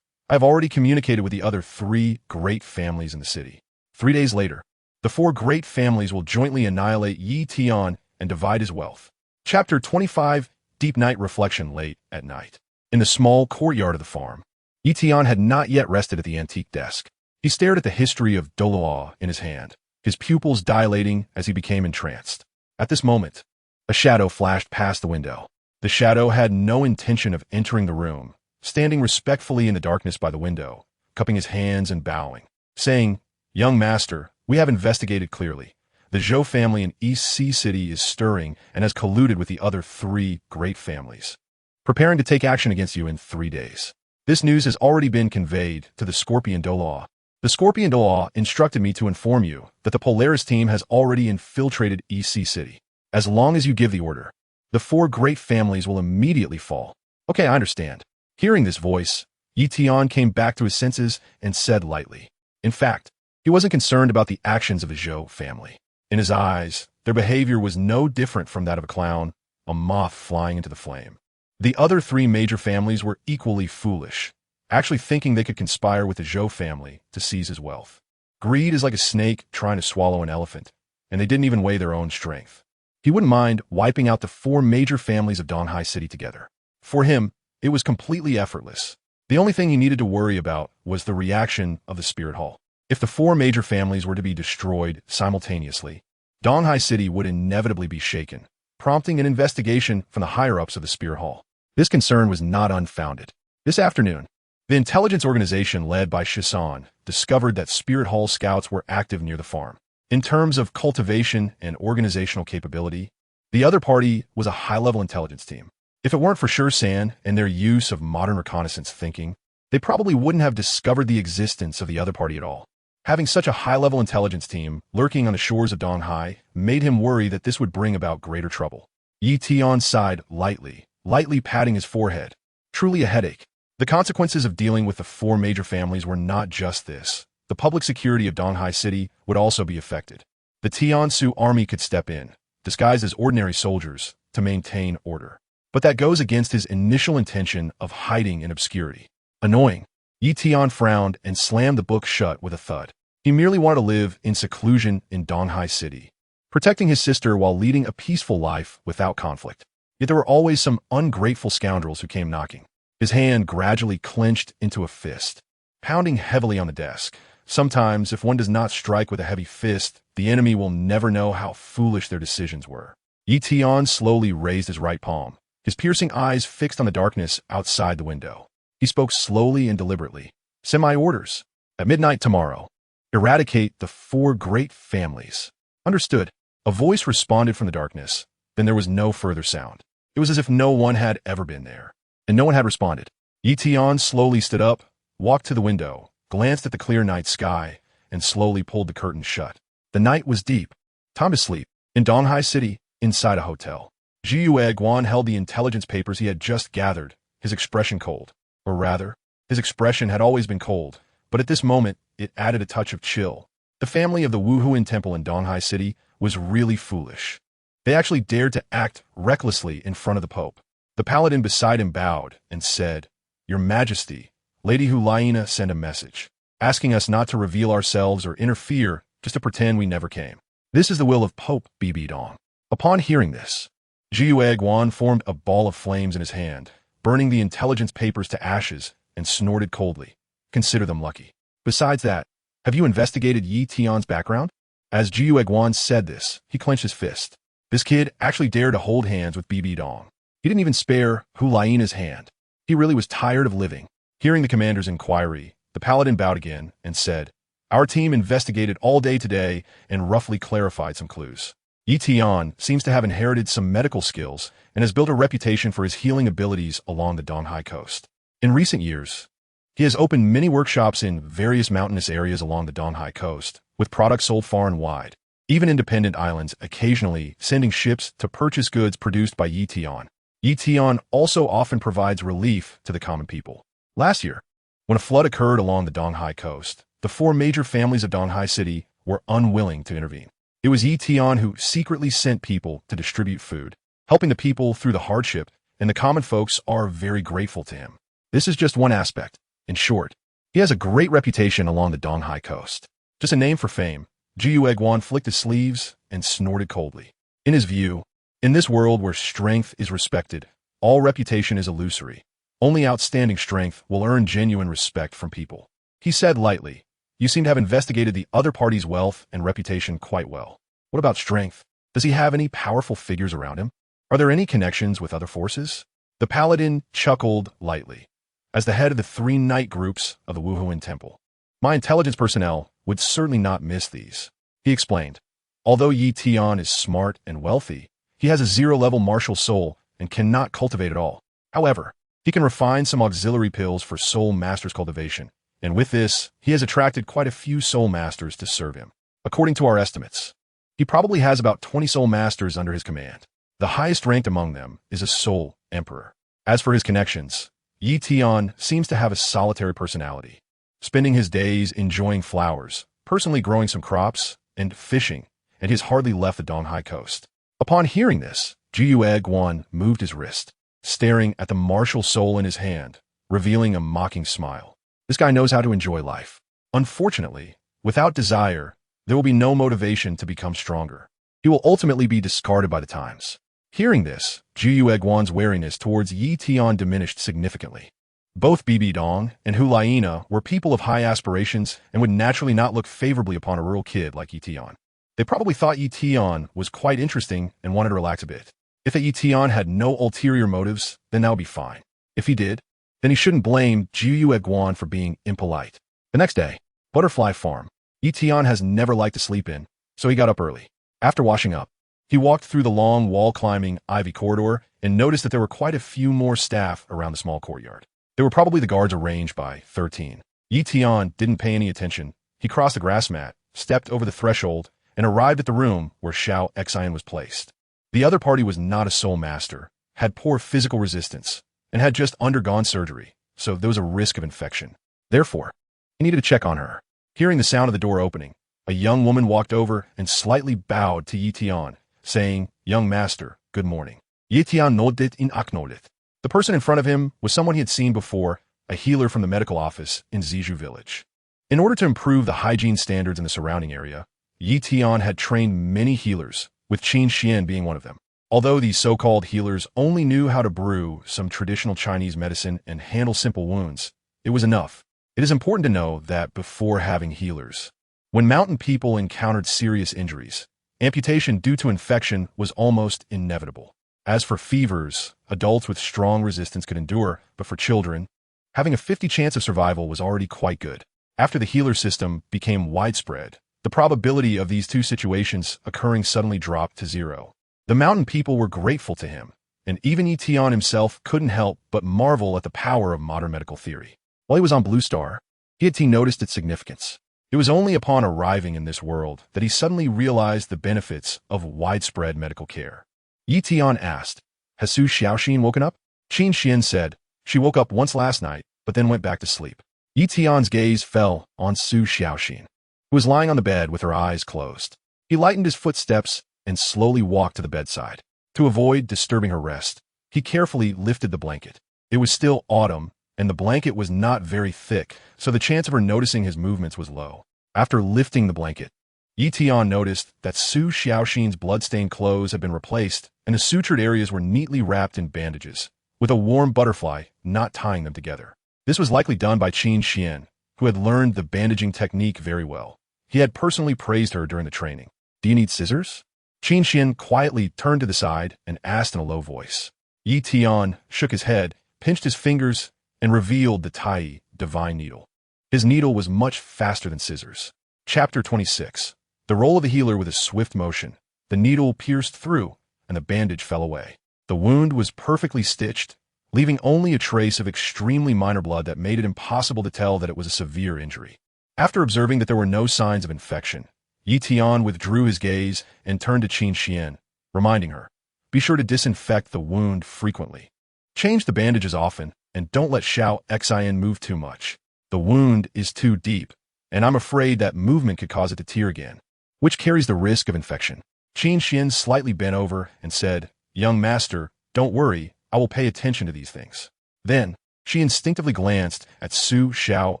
have already communicated with the other 3 great families in the city. 3 days later, the 4 great families will jointly annihilate Tian and divide his wealth. Chapter 25, Deep Night Reflection. Late at night, in the small courtyard of the farm, Tian had not yet rested at the antique desk. He stared at the history of Douluo in his hand, his pupils dilating as he became entranced. At this moment, a shadow flashed past the window. The shadow had no intention of entering the room, standing respectfully in the darkness by the window, cupping his hands and bowing, saying, Young master, we have investigated clearly. The Zhou family in East Sea City is stirring and has colluded with the other 3 great families, preparing to take action against you in 3 days. This news has already been conveyed to the Scorpion Douluo. The Scorpion Douluo instructed me to inform you that the Polaris team has already infiltrated East Sea City. As long as you give the order, the 4 great families will immediately fall. Okay, I understand. Hearing this voice, Tian came back to his senses and said lightly. In fact, he wasn't concerned about the actions of the Zhou family. In his eyes, their behavior was no different from that of a clown, a moth flying into the flame. The other 3 major families were equally foolish, actually thinking they could conspire with the Zhou family to seize his wealth. Greed is like a snake trying to swallow an elephant, and they didn't even weigh their own strength. He wouldn't mind wiping out the 4 major families of Donghai City together. For him, it was completely effortless. The only thing he needed to worry about was the reaction of the Spirit Hall. If the 4 major families were to be destroyed simultaneously, Donghai City would inevitably be shaken, prompting an investigation from the higher-ups of the Spirit Hall. This concern was not unfounded. This afternoon, the intelligence organization led by Shisan discovered that Spirit Hall scouts were active near the farm. In terms of cultivation and organizational capability, the other party was a high-level intelligence team. If it weren't for Shisan and their use of modern reconnaissance thinking, they probably wouldn't have discovered the existence of the other party at all. Having such a high-level intelligence team lurking on the shores of Donghai made him worry that this would bring about greater trouble. Tian sighed lightly patting his forehead. Truly a headache. The consequences of dealing with the 4 major families were not just this. The public security of Donghai City would also be affected. The Tiansu army could step in, disguised as ordinary soldiers, to maintain order. But that goes against his initial intention of hiding in obscurity. Annoying. Tian frowned and slammed the book shut with a thud. He merely wanted to live in seclusion in Donghai City, protecting his sister while leading a peaceful life without conflict. Yet there were always some ungrateful scoundrels who came knocking. His hand gradually clenched into a fist, pounding heavily on the desk. Sometimes, if one does not strike with a heavy fist, the enemy will never know how foolish their decisions were. Tian slowly raised his right palm, his piercing eyes fixed on the darkness outside the window. He spoke slowly and deliberately. Send my orders. At midnight tomorrow, eradicate the 4 great families. Understood. A voice responded from the darkness. Then there was no further sound. It was as if no one had ever been there, and no one had responded. Tian slowly stood up, walked to the window, glanced at the clear night sky, and slowly pulled the curtains shut. The night was deep. Time to sleep. In Donghai City, inside a hotel, Jiue Guan held the intelligence papers he had just gathered, his expression cold. Or rather, his expression had always been cold, but at this moment, it added a touch of chill. The family of the Wuhuan Temple in Donghai City was really foolish. They actually dared to act recklessly in front of the Pope. The paladin beside him bowed and said, "Your Majesty, Lady Hulaina sent a message, asking us not to reveal ourselves or interfere, just to pretend we never came. This is the will of Pope Bibi Dong." Upon hearing this, Jiue Guan formed a ball of flames in his hand, burning the intelligence papers to ashes, and snorted coldly. "Consider them lucky. Besides that, have you investigated Yi Tian's background?" As Jiue Guan said this, he clenched his fist. This kid actually dared to hold hands with Bibi Dong. He didn't even spare Hulaina's hand. He really was tired of living. Hearing the commander's inquiry, the paladin bowed again and said, "Our team investigated all day today and roughly clarified some clues. Yi Tian seems to have inherited some medical skills and has built a reputation for his healing abilities along the Donghai coast. In recent years, he has opened many workshops in various mountainous areas along the Donghai coast, with products sold far and wide, even independent islands occasionally sending ships to purchase goods produced by Yi Tian. Yi Tian also often provides relief to the common people. Last year, when a flood occurred along the Donghai coast, the 4 major families of Donghai City were unwilling to intervene. It was Yi Tian who secretly sent people to distribute food, helping the people through the hardship, and the common folks are very grateful to him. This is just one aspect. In short, he has a great reputation along the Donghai coast. Just a name for fame. Jiue Guan flicked his sleeves and snorted coldly. In his view, in this world where strength is respected, all reputation is illusory. Only outstanding strength will earn genuine respect from people. He said lightly, "You seem to have investigated the other party's wealth and reputation quite well. What about strength? Does he have any powerful figures around him? Are there any connections with other forces?" The paladin chuckled lightly. As the head of the 3 night groups of the Wuhuan Temple, my intelligence personnel would certainly not miss these. He explained, "Although Yi Tian is smart and wealthy, he has a 0-level martial soul and cannot cultivate at all. However, he can refine some auxiliary pills for soul masters cultivation, and with this, he has attracted quite a few soul masters to serve him. According to our estimates, he probably has about 20 soul masters under his command. The highest ranked among them is a soul emperor. As for his connections, Yi Tian seems to have a solitary personality, spending his days enjoying flowers, personally growing some crops, and fishing, and he has hardly left the Donghai coast." Upon hearing this, Jiue Guan moved his wrist, staring at the martial soul in his hand, revealing a mocking smile. This guy knows how to enjoy life. Unfortunately, without desire, there will be no motivation to become stronger. He will ultimately be discarded by the times. Hearing this, Jiue Guan's wariness towards Yi Tian diminished significantly. Both Bibi Dong and Hulaina were people of high aspirations and would naturally not look favorably upon a rural kid like Yi Tian. They probably thought Yi Tian was quite interesting and wanted to relax a bit. If Yi Tian had no ulterior motives, then that would be fine. If he did, then he shouldn't blame Jiue Guan for being impolite. The next day, Butterfly Farm. Yi Tian has never liked to sleep in, so he got up early. After washing up, he walked through the long wall-climbing ivy corridor and noticed that there were quite a few more staff around the small courtyard. They were probably the guards arranged by 13. Yi Tian didn't pay any attention. He crossed the grass mat, stepped over the threshold, and arrived at the room where Xiao Xian was placed. The other party was not a soul master, had poor physical resistance, and had just undergone surgery, so there was a risk of infection. Therefore, he needed to check on her. Hearing the sound of the door opening, a young woman walked over and slightly bowed to Yi Tian, saying, "Young master, good morning." Yi Tian nodded and acknowledged. The person in front of him was someone he had seen before, a healer from the medical office in Zizhu village. In order to improve the hygiene standards in the surrounding area, Yi Tian had trained many healers, with Qin Xian being one of them. Although these so-called healers only knew how to brew some traditional Chinese medicine and handle simple wounds, it was enough. It is important to know that before having healers, when mountain people encountered serious injuries, amputation due to infection was almost inevitable. As for fevers, adults with strong resistance could endure, but for children, having a 50 chance of survival was already quite good. After the healer system became widespread, the probability of these two situations occurring suddenly dropped to 0. The mountain people were grateful to him, and even Yi Tian himself couldn't help but marvel at the power of modern medical theory. While he was on Blue Star, he had noticed its significance. It was only upon arriving in this world that he suddenly realized the benefits of widespread medical care. Yi Tian asked, "Has Su Xiaoxin woken up?" Qin Xian said, "She woke up once last night, but then went back to sleep. Yi Tian's gaze fell on Su Xiaoxin, who was lying on the bed with her eyes closed. He lightened his footsteps and slowly walked to the bedside. To avoid disturbing her rest, he carefully lifted the blanket. It was still autumn, and the blanket was not very thick, so the chance of her noticing his movements was low. After lifting the blanket, Yi Tian noticed that Su Xiaoxin's blood-stained clothes had been replaced, and the sutured areas were neatly wrapped in bandages, with a warm butterfly not tying them together. This was likely done by Qin Xian, who had learned the bandaging technique very well. He had personally praised her during the training. "Do you need scissors?" Qin Xian quietly turned to the side and asked in a low voice. Yi Tian shook his head, pinched his fingers, and revealed the Tai divine needle. His needle was much faster than scissors. Chapter 26. The role of a healer with a swift motion. The needle pierced through, and the bandage fell away. The wound was perfectly stitched, leaving only a trace of extremely minor blood that made it impossible to tell that it was a severe injury. After observing that there were no signs of infection, Yi Tian withdrew his gaze and turned to Qin Xian, reminding her, "Be sure to disinfect the wound frequently. Change the bandages often, and don't let Xiao Xian move too much. The wound is too deep, and I'm afraid that movement could cause it to tear again, which carries the risk of infection." Qin Xian slightly bent over and said, "Young master, don't worry, I will pay attention to these things." Then, she instinctively glanced at Su Xiao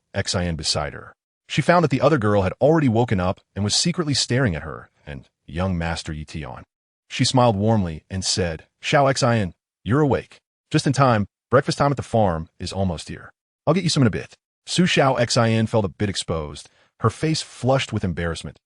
Xian beside her. She found that the other girl had already woken up and was secretly staring at her and young master Yi Tian. She smiled warmly and said, "Xiao Xian, you're awake. Just in time, breakfast time at the farm is almost here. I'll get you some in a bit." Su Xiao Xian felt a bit exposed, her face flushed with embarrassment.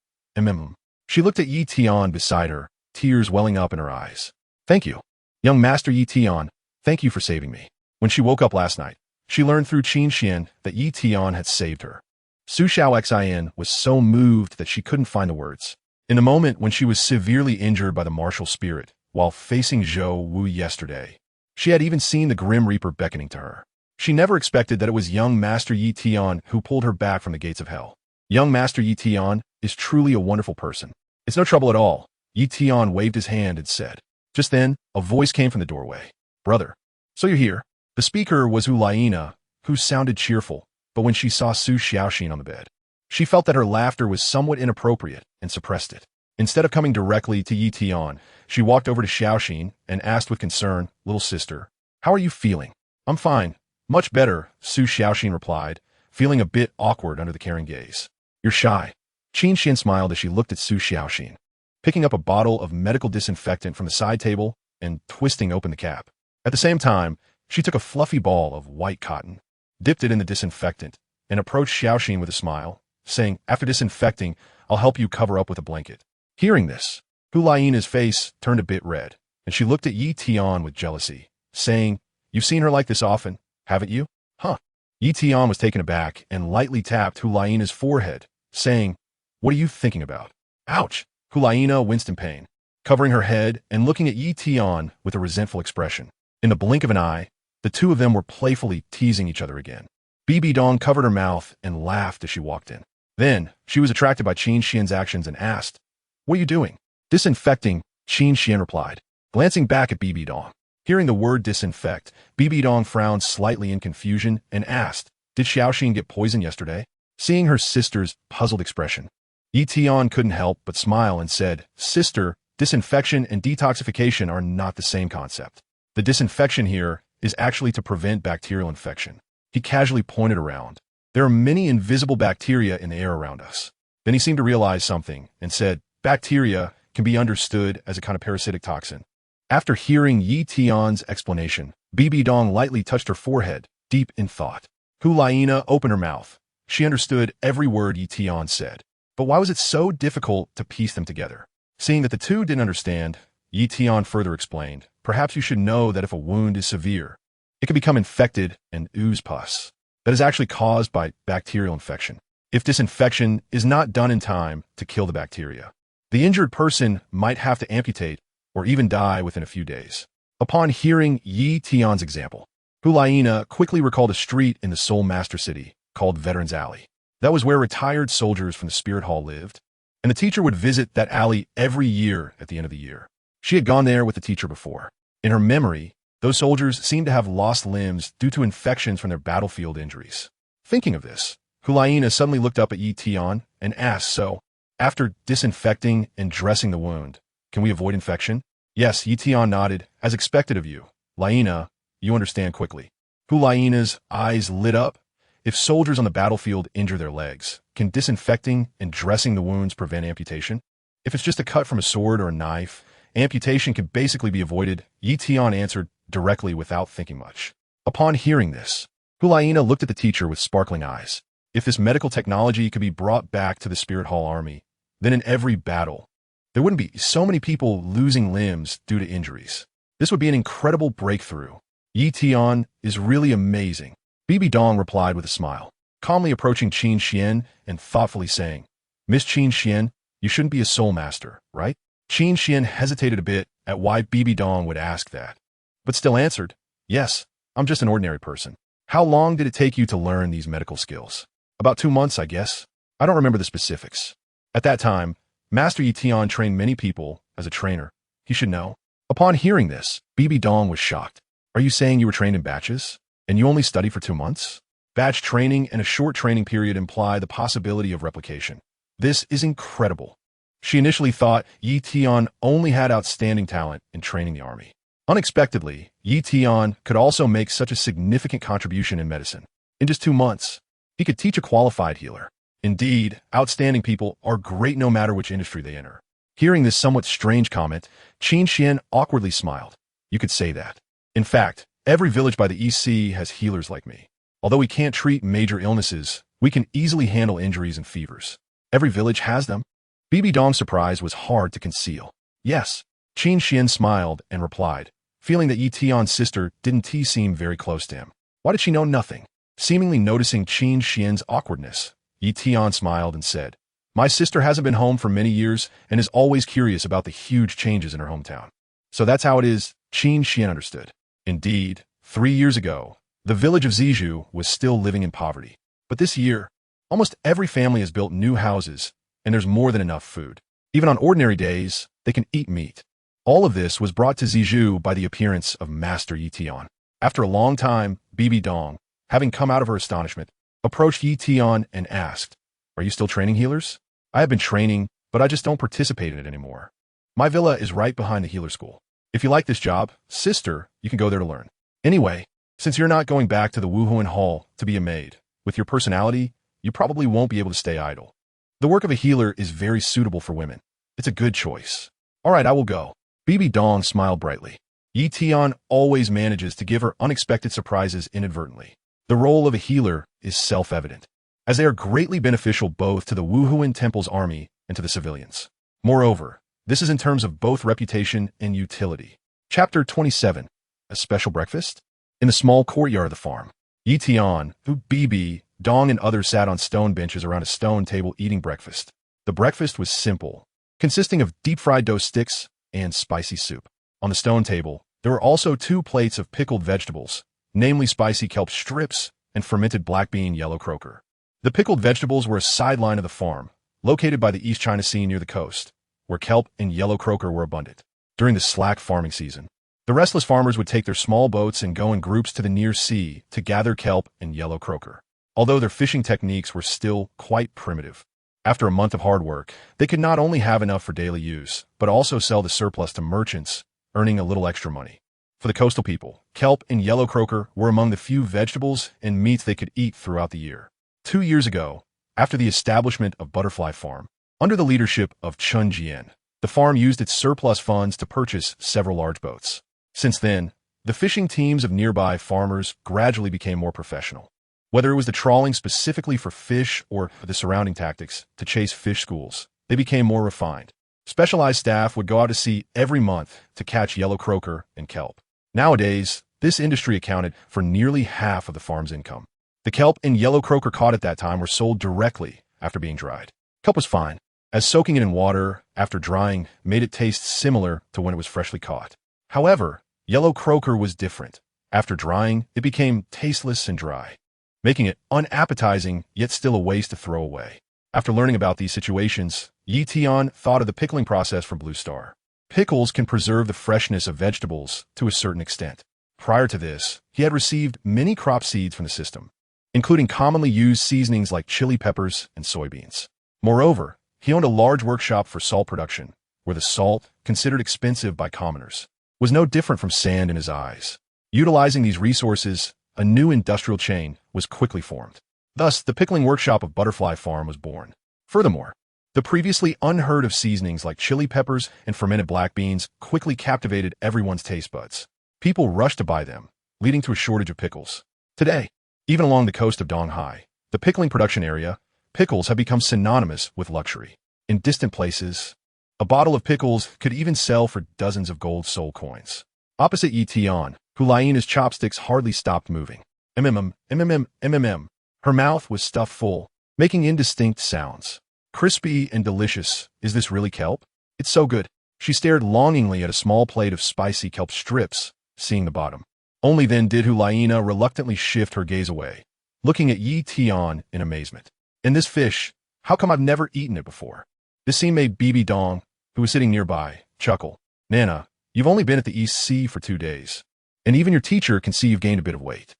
She looked at Yi Tian beside her, tears welling up in her eyes. "Thank you. Young master Yi Tian, thank you for saving me." When she woke up last night, she learned through Qin Xian that Yi Tian had saved her. Su Xiao Xian was so moved that she couldn't find the words. In the moment when she was severely injured by the martial spirit, while facing Zhou Wu yesterday, she had even seen the Grim Reaper beckoning to her. She never expected that it was young master Yi Tian who pulled her back from the gates of hell. Young master Yi Tian is truly a wonderful person. "It's no trouble at all." Yi Tian waved his hand and said. Just then, a voice came from the doorway. "Brother, so you're here." The speaker was Hulaina, who sounded cheerful, but when she saw Su Xiaoxin on the bed, she felt that her laughter was somewhat inappropriate and suppressed it. Instead of coming directly to Yi Tian, she walked over to Xiaoxin and asked with concern, "Little sister, how are you feeling?" "I'm fine. Much better," Su Xiaoxin replied, feeling a bit awkward under the caring gaze. "You're shy." Qin Xian smiled as she looked at Su Xiaoxin, picking up a bottle of medical disinfectant from the side table and twisting open the cap. At the same time, she took a fluffy ball of white cotton, dipped it in the disinfectant, and approached Xiaoxin with a smile, saying, "After disinfecting, I'll help you cover up with a blanket." Hearing this, Hulaina's face turned a bit red, and she looked at Yi Tian with jealousy, saying, "You've seen her like this often, haven't you?" "Huh." Yi Tian was taken aback and lightly tapped Hulaina's forehead, saying, "What are you thinking about?" "Ouch!" Hulaina winced in pain, covering her head and looking at Yi Tian with a resentful expression. In the blink of an eye, the two of them were playfully teasing each other again. Bibi Dong covered her mouth and laughed as she walked in. Then, she was attracted by Qin Xian's actions and asked, "What are you doing?" "Disinfecting," Qin Xian replied, glancing back at Bibi Dong. Hearing the word disinfect, Bibi Dong frowned slightly in confusion and asked, "Did Xiaoxin get poisoned yesterday?" Seeing her sister's puzzled expression, Yi Tian couldn't help but smile and said, "Sister, disinfection and detoxification are not the same concept. The disinfection here is actually to prevent bacterial infection." He casually pointed around. "There are many invisible bacteria in the air around us." Then he seemed to realize something and said, "Bacteria can be understood as a kind of parasitic toxin." After hearing Yi Tian's explanation, Bibi Dong lightly touched her forehead, deep in thought. Hulaina opened her mouth. She understood every word Yi Tian said. But why was it so difficult to piece them together? Seeing that the two didn't understand, Yi Tian further explained, "Perhaps you should know that if a wound is severe, it can become infected and ooze pus. That is actually caused by bacterial infection. If disinfection is not done in time to kill the bacteria, the injured person might have to amputate or even die within a few days." Upon hearing Yi Tian's example, Hulaina quickly recalled a street in the Soul Master City called Veterans Alley. That was where retired soldiers from the Spirit Hall lived, and the teacher would visit that alley every year at the end of the year. She had gone there with the teacher before. In her memory, Those soldiers seemed to have lost limbs due to infections from their battlefield injuries. Thinking of this, Hulaina suddenly looked up at Tian and asked, "So, after disinfecting and dressing the wound, can we avoid infection?" "Yes," Tian nodded, "as expected of you. Laina, you understand quickly." Hulaina's eyes lit up. If soldiers on the battlefield injure their legs, can disinfecting and dressing the wounds prevent amputation? If it's just a cut from a sword or a knife, amputation can basically be avoided, Tian answered directly without thinking much. Upon hearing this, Hulaina looked at the teacher with sparkling eyes. If this medical technology could be brought back to the Spirit Hall army, then in every battle, there wouldn't be so many people losing limbs due to injuries. This would be an incredible breakthrough. Tian is really amazing. Bibi Dong replied with a smile, calmly approaching Qin Xian and thoughtfully saying, "Miss Qin Xian, you shouldn't be a soul master, right?" Qin Xian hesitated a bit at why Bibi Dong would ask that, but still answered, "Yes, I'm just an ordinary person." "How long did it take you to learn these medical skills?" "About 2 months, I guess. I don't remember the specifics." At that time, Master Tian trained many people as a trainer. He should know. Upon hearing this, Bibi Dong was shocked. "Are you saying you were trained in batches? And you only studied for 2 months?" Batch training and a short training period imply the possibility of replication. This is incredible. She initially thought Tian only had outstanding talent in training the army. Unexpectedly, Tian could also make such a significant contribution in medicine. In just 2 months, he could teach a qualified healer. Indeed, outstanding people are great no matter which industry they enter. Hearing this somewhat strange comment, Qin Xian awkwardly smiled. "You could say that. In fact, every village by the East Sea has healers like me. Although we can't treat major illnesses, we can easily handle injuries and fevers. Every village has them." Bibi Dong's surprise was hard to conceal. "Yes." Qin Xian smiled and replied, feeling that Tian's sister didn't seem very close to him. Why did she know nothing? Seemingly noticing Qin Xian's awkwardness, Tian smiled and said, "My sister hasn't been home for many years and is always curious about the huge changes in her hometown." "So that's how it is," Qin Xian understood. Indeed, 3 years ago, the village of Zizhu was still living in poverty. But this year, almost every family has built new houses, and there's more than enough food. Even on ordinary days, they can eat meat. All of this was brought to Zizhu by the appearance of Master Tian. After a long time, Bibi Dong, having come out of her astonishment, approached Tian and asked, "Are you still training healers?" "I have been training, but I just don't participate in it anymore. My villa is right behind the healer school. If you like this job, sister, you can go there to learn. Anyway, since you're not going back to the Wuhuan Hall to be a maid, with your personality, you probably won't be able to stay idle. The work of a healer is very suitable for women. It's a good choice." "All right, I will go." Bibi Dong smiled brightly. Tian always manages to give her unexpected surprises inadvertently. The role of a healer is self-evident, as they are greatly beneficial both to the Wuhuan Temple's army and to the civilians. Moreover, this is in terms of both reputation and utility. Chapter 27. A Special Breakfast? In the small courtyard of the farm, Tian, Bibi Dong and others sat on stone benches around a stone table eating breakfast. The breakfast was simple, consisting of deep-fried dough sticks and spicy soup. On the stone table, there were also 2 plates of pickled vegetables, namely spicy kelp strips and fermented black bean yellow croaker. The pickled vegetables were a sideline of the farm, located by the East China Sea near the coast, where kelp and yellow croaker were abundant. During the slack farming season, the restless farmers would take their small boats and go in groups to the near sea to gather kelp and yellow croaker. Although their fishing techniques were still quite primitive, after a month of hard work, they could not only have enough for daily use, but also sell the surplus to merchants, earning a little extra money. For the coastal people, kelp and yellow croaker were among the few vegetables and meats they could eat throughout the year. 2 years ago, after the establishment of Butterfly Farm, under the leadership of Chun Jian, the farm used its surplus funds to purchase several large boats. Since then, the fishing teams of nearby farmers gradually became more professional. Whether it was the trawling specifically for fish or the surrounding tactics to chase fish schools, they became more refined. Specialized staff would go out to sea every month to catch yellow croaker and kelp. Nowadays, this industry accounted for nearly half of the farm's income. The kelp and yellow croaker caught at that time were sold directly after being dried. Kelp was fine, as soaking it in water after drying made it taste similar to when it was freshly caught. However, yellow croaker was different. After drying, it became tasteless and dry, making it unappetizing yet still a waste to throw away. After learning about these situations, Tian thought of the pickling process from Blue Star. Pickles can preserve the freshness of vegetables to a certain extent. Prior to this, he had received many crop seeds from the system, including commonly used seasonings like chili peppers and soybeans. Moreover, he owned a large workshop for salt production, where the salt, considered expensive by commoners, was no different from sand in his eyes. Utilizing these resources, a new industrial chain was quickly formed. Thus, the pickling workshop of Butterfly Farm was born. Furthermore, the previously unheard of seasonings like chili peppers and fermented black beans quickly captivated everyone's taste buds. People rushed to buy them, leading to a shortage of pickles. Today, even along the coast of Donghai, the pickling production area, pickles have become synonymous with luxury. In distant places, a bottle of pickles could even sell for dozens of gold soul coins. Opposite Yi Tian, Hulaina's chopsticks hardly stopped moving. Her mouth was stuffed full, making indistinct sounds. Crispy and delicious. Is this really kelp? It's so good. She stared longingly at a small plate of spicy kelp strips, seeing the bottom. Only then did Hulaina reluctantly shift her gaze away, looking at Yi Tian in amazement. And this fish, how come I've never eaten it before? This scene made Bibi Dong, who was sitting nearby, chuckle. Nana, you've only been at the East Sea for 2 days, and even your teacher can see you've gained a bit of weight.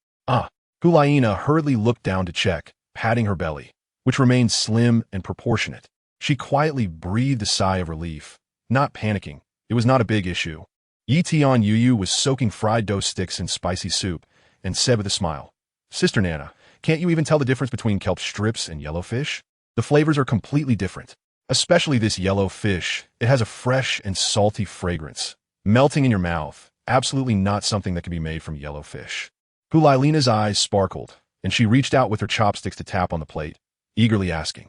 Hulaina hurriedly looked down to check, patting her belly, which remained slim and proportionate. She quietly breathed a sigh of relief, not panicking. It was not a big issue. Yi Tian Yu was soaking fried dough sticks in spicy soup and said with a smile, Sister Nana, can't you even tell the difference between kelp strips and yellow fish? The flavors are completely different. Especially this yellow fish. It has a fresh and salty fragrance, melting in your mouth, absolutely not something that can be made from yellow fish. Hulaina's eyes sparkled, and she reached out with her chopsticks to tap on the plate, eagerly asking,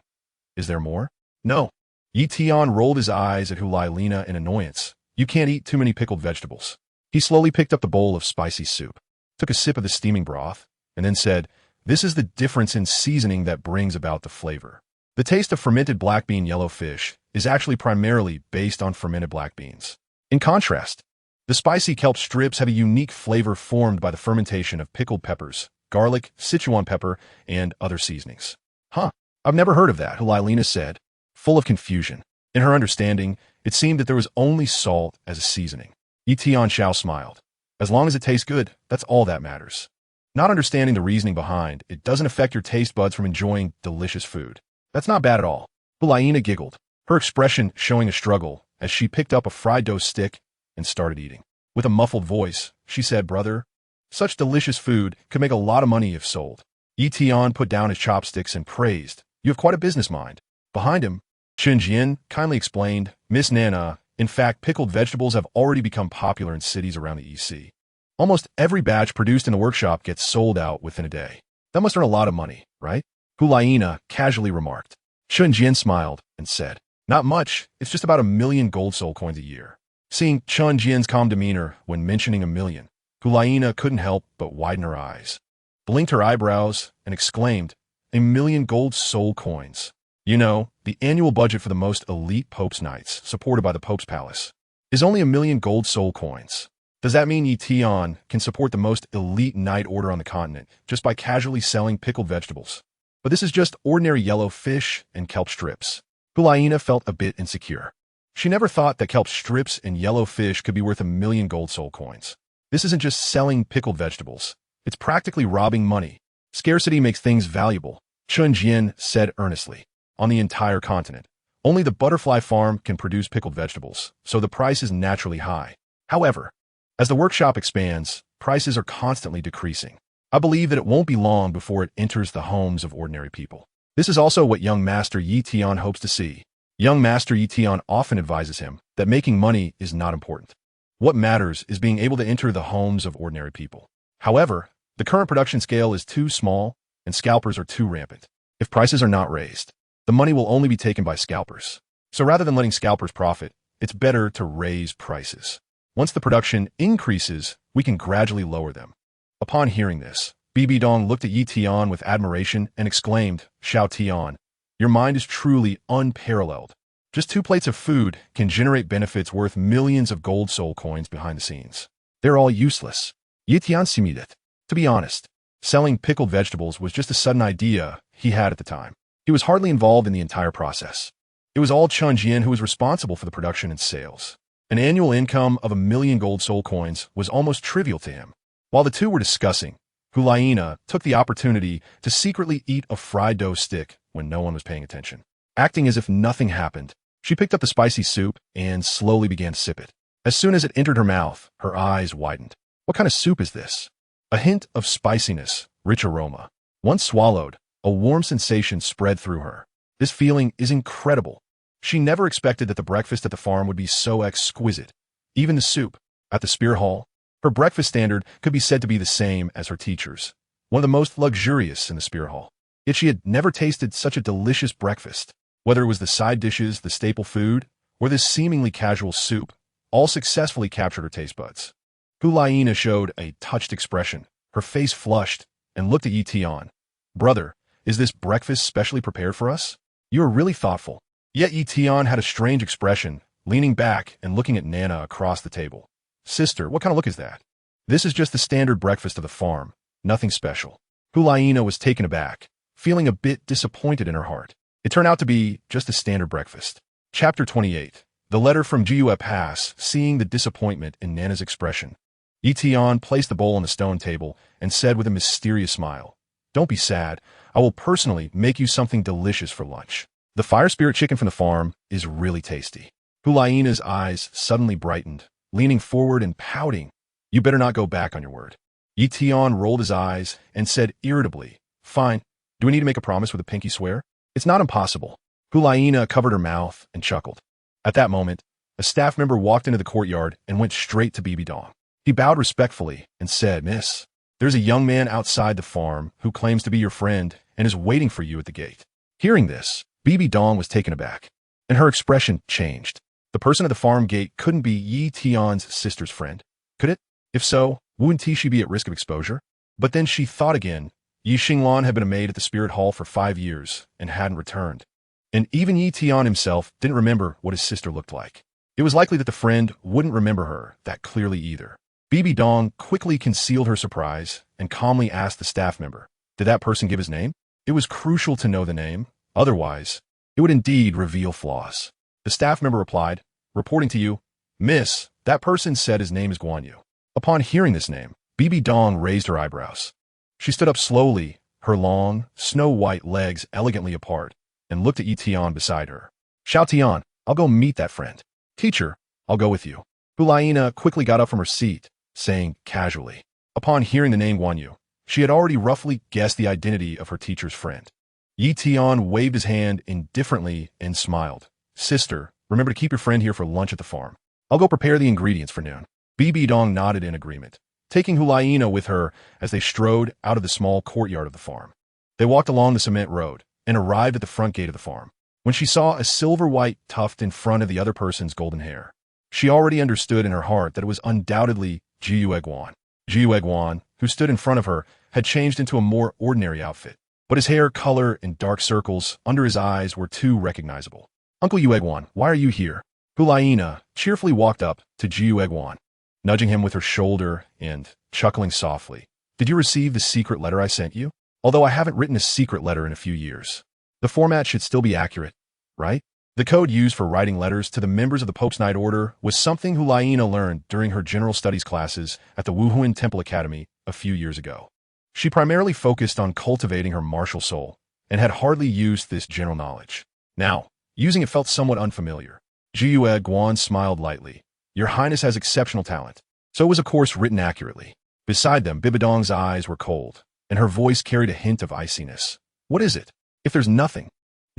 Is there more? No. Yi Tian rolled his eyes at Hulaina in annoyance. You can't eat too many pickled vegetables. He slowly picked up the bowl of spicy soup, took a sip of the steaming broth, and then said, This is the difference in seasoning that brings about the flavor. The taste of fermented black bean yellow fish is actually primarily based on fermented black beans. In contrast, the spicy kelp strips have a unique flavor formed by the fermentation of pickled peppers, garlic, Sichuan pepper, and other seasonings. I've never heard of that, Hulaina said, full of confusion. In her understanding, it seemed that there was only salt as a seasoning. Yi Tian Xiao smiled. As long as it tastes good, that's all that matters. Not understanding the reasoning behind, it doesn't affect your taste buds from enjoying delicious food. That's not bad at all. Hulaina giggled, her expression showing a struggle as she picked up a fried dough stick and started eating. With a muffled voice, she said, Brother, such delicious food could make a lot of money if sold. Yi Tian put down his chopsticks and praised, You have quite a business mind. Behind him, Chen Jian kindly explained, Miss Nana, in fact, pickled vegetables have already become popular in cities around the East Sea. Almost every batch produced in the workshop gets sold out within a day. That must earn a lot of money, right? Hulaina casually remarked. Chen Jian smiled and said, Not much, it's just about 1 million gold soul coins a year. Seeing Chen Jian's calm demeanor when mentioning 1 million, Hulaina couldn't help but widen her eyes, blinked her eyebrows, and exclaimed, 1 million gold soul coins. You know, the annual budget for the most elite Pope's Knights, supported by the Pope's Palace, is only 1 million gold soul coins. Does that mean Yi Tian can support the most elite knight order on the continent just by casually selling pickled vegetables? But this is just ordinary yellow fish and kelp strips. Hulaina felt a bit insecure. She never thought that kelp strips and yellow fish could be worth 1 million gold soul coins. This isn't just selling pickled vegetables. It's practically robbing money. Scarcity makes things valuable, Chen Jian said earnestly. On the entire continent, only the Butterfly Farm can produce pickled vegetables, so the price is naturally high. However, as the workshop expands, prices are constantly decreasing. I believe that it won't be long before it enters the homes of ordinary people. This is also what young Master Yi Tian hopes to see. Young Master Yi Tian often advises him that making money is not important. What matters is being able to enter the homes of ordinary people. However, the current production scale is too small and scalpers are too rampant. If prices are not raised, the money will only be taken by scalpers. So rather than letting scalpers profit, it's better to raise prices. Once the production increases, we can gradually lower them. Upon hearing this, Bibi Dong looked at Yi Tian with admiration and exclaimed, Xiao Tian, your mind is truly unparalleled. Just 2 plates of food can generate benefits worth millions of gold soul coins behind the scenes. They're all useless. Yi Tian simuled. To be honest, selling pickled vegetables was just a sudden idea he had at the time. He was hardly involved in the entire process. It was all Chen Jian who was responsible for the production and sales. An annual income of 1 million gold soul coins was almost trivial to him. While the two were discussing, Hulaina took the opportunity to secretly eat a fried dough stick when no one was paying attention. Acting as if nothing happened, she picked up the spicy soup and slowly began to sip it. As soon as it entered her mouth, her eyes widened. What kind of soup is this? A hint of spiciness, rich aroma. Once swallowed, a warm sensation spread through her. This feeling is incredible. She never expected that the breakfast at the farm would be so exquisite. Even the soup. At the Spear Hall, her breakfast standard could be said to be the same as her teacher's, one of the most luxurious in the Spear Hall. Yet she had never tasted such a delicious breakfast. Whether it was the side dishes, the staple food, or this seemingly casual soup, all successfully captured her taste buds. Hulaina showed a touched expression. Her face flushed and looked at Tian. Brother, is this breakfast specially prepared for us? You are really thoughtful. Yet Tian had a strange expression, leaning back and looking at Nana across the table. Sister, what kind of look is that? This is just the standard breakfast of the farm, nothing special. Hulaina was taken aback, feeling a bit disappointed in her heart. It turned out to be just a standard breakfast. Chapter 28. The letter from Jiue Pass, seeing the disappointment in Nana's expression. Tian placed the bowl on the stone table and said with a mysterious smile, Don't be sad. I will personally make you something delicious for lunch. The fire spirit chicken from the farm is really tasty. Hulaina's eyes suddenly brightened, leaning forward and pouting. You better not go back on your word. Tian rolled his eyes and said irritably, Fine. Do we need to make a promise with a pinky swear? It's not impossible. Hulaina covered her mouth and chuckled. At that moment, a staff member walked into the courtyard and went straight to Bibi Dong. He bowed respectfully and said, Miss, there's a young man outside the farm who claims to be your friend and is waiting for you at the gate. Hearing this, Bibi Dong was taken aback, and her expression changed. The person at the farm gate couldn't be Tian's sister's friend, could it? If so, wouldn't she be at risk of exposure? But then she thought again. Xinglan had been a maid at the Spirit Hall for 5 years and hadn't returned. And even Tian himself didn't remember what his sister looked like. It was likely that the friend wouldn't remember her that clearly either. Bibi Dong quickly concealed her surprise and calmly asked the staff member, Did that person give his name? It was crucial to know the name. Otherwise, it would indeed reveal flaws. The staff member replied, Reporting to you, Miss, that person said his name is Guan Yu. Upon hearing this name, Bibi Dong raised her eyebrows. She stood up slowly, her long, snow-white legs elegantly apart, and looked at Tian beside her. Xiao Tian, I'll go meet that friend. Teacher, I'll go with you. Hulaina quickly got up from her seat, saying casually. Upon hearing the name Guan Yu, she had already roughly guessed the identity of her teacher's friend. Tian waved his hand indifferently and smiled. Sister, remember to keep your friend here for lunch at the farm. I'll go prepare the ingredients for noon. Bibi Dong nodded in agreement, taking Hulaina with her as they strode out of the small courtyard of the farm. They walked along the cement road and arrived at the front gate of the farm. When she saw a silver-white tuft in front of the other person's golden hair, she already understood in her heart that it was undoubtedly Jiue Guan. Jiue Guan, who stood in front of her, had changed into a more ordinary outfit, but his hair, color, and dark circles under his eyes were too recognizable. Uncle Yue Guan, why are you here? Hulaina cheerfully walked up to Jiue Guan, nudging him with her shoulder and chuckling softly. Did you receive the secret letter I sent you? Although I haven't written a secret letter in a few years. The format should still be accurate, right? The code used for writing letters to the members of the Pope's Knight Order was something Hulaina learned during her general studies classes at the Wuhuan Temple Academy a few years ago. She primarily focused on cultivating her martial soul and had hardly used this general knowledge. Now, using it felt somewhat unfamiliar. Jiue Guan smiled lightly. Your Highness has exceptional talent. So it was of course written accurately. Beside them, Bibi Dong's eyes were cold, and her voice carried a hint of iciness. What is it? If there's nothing,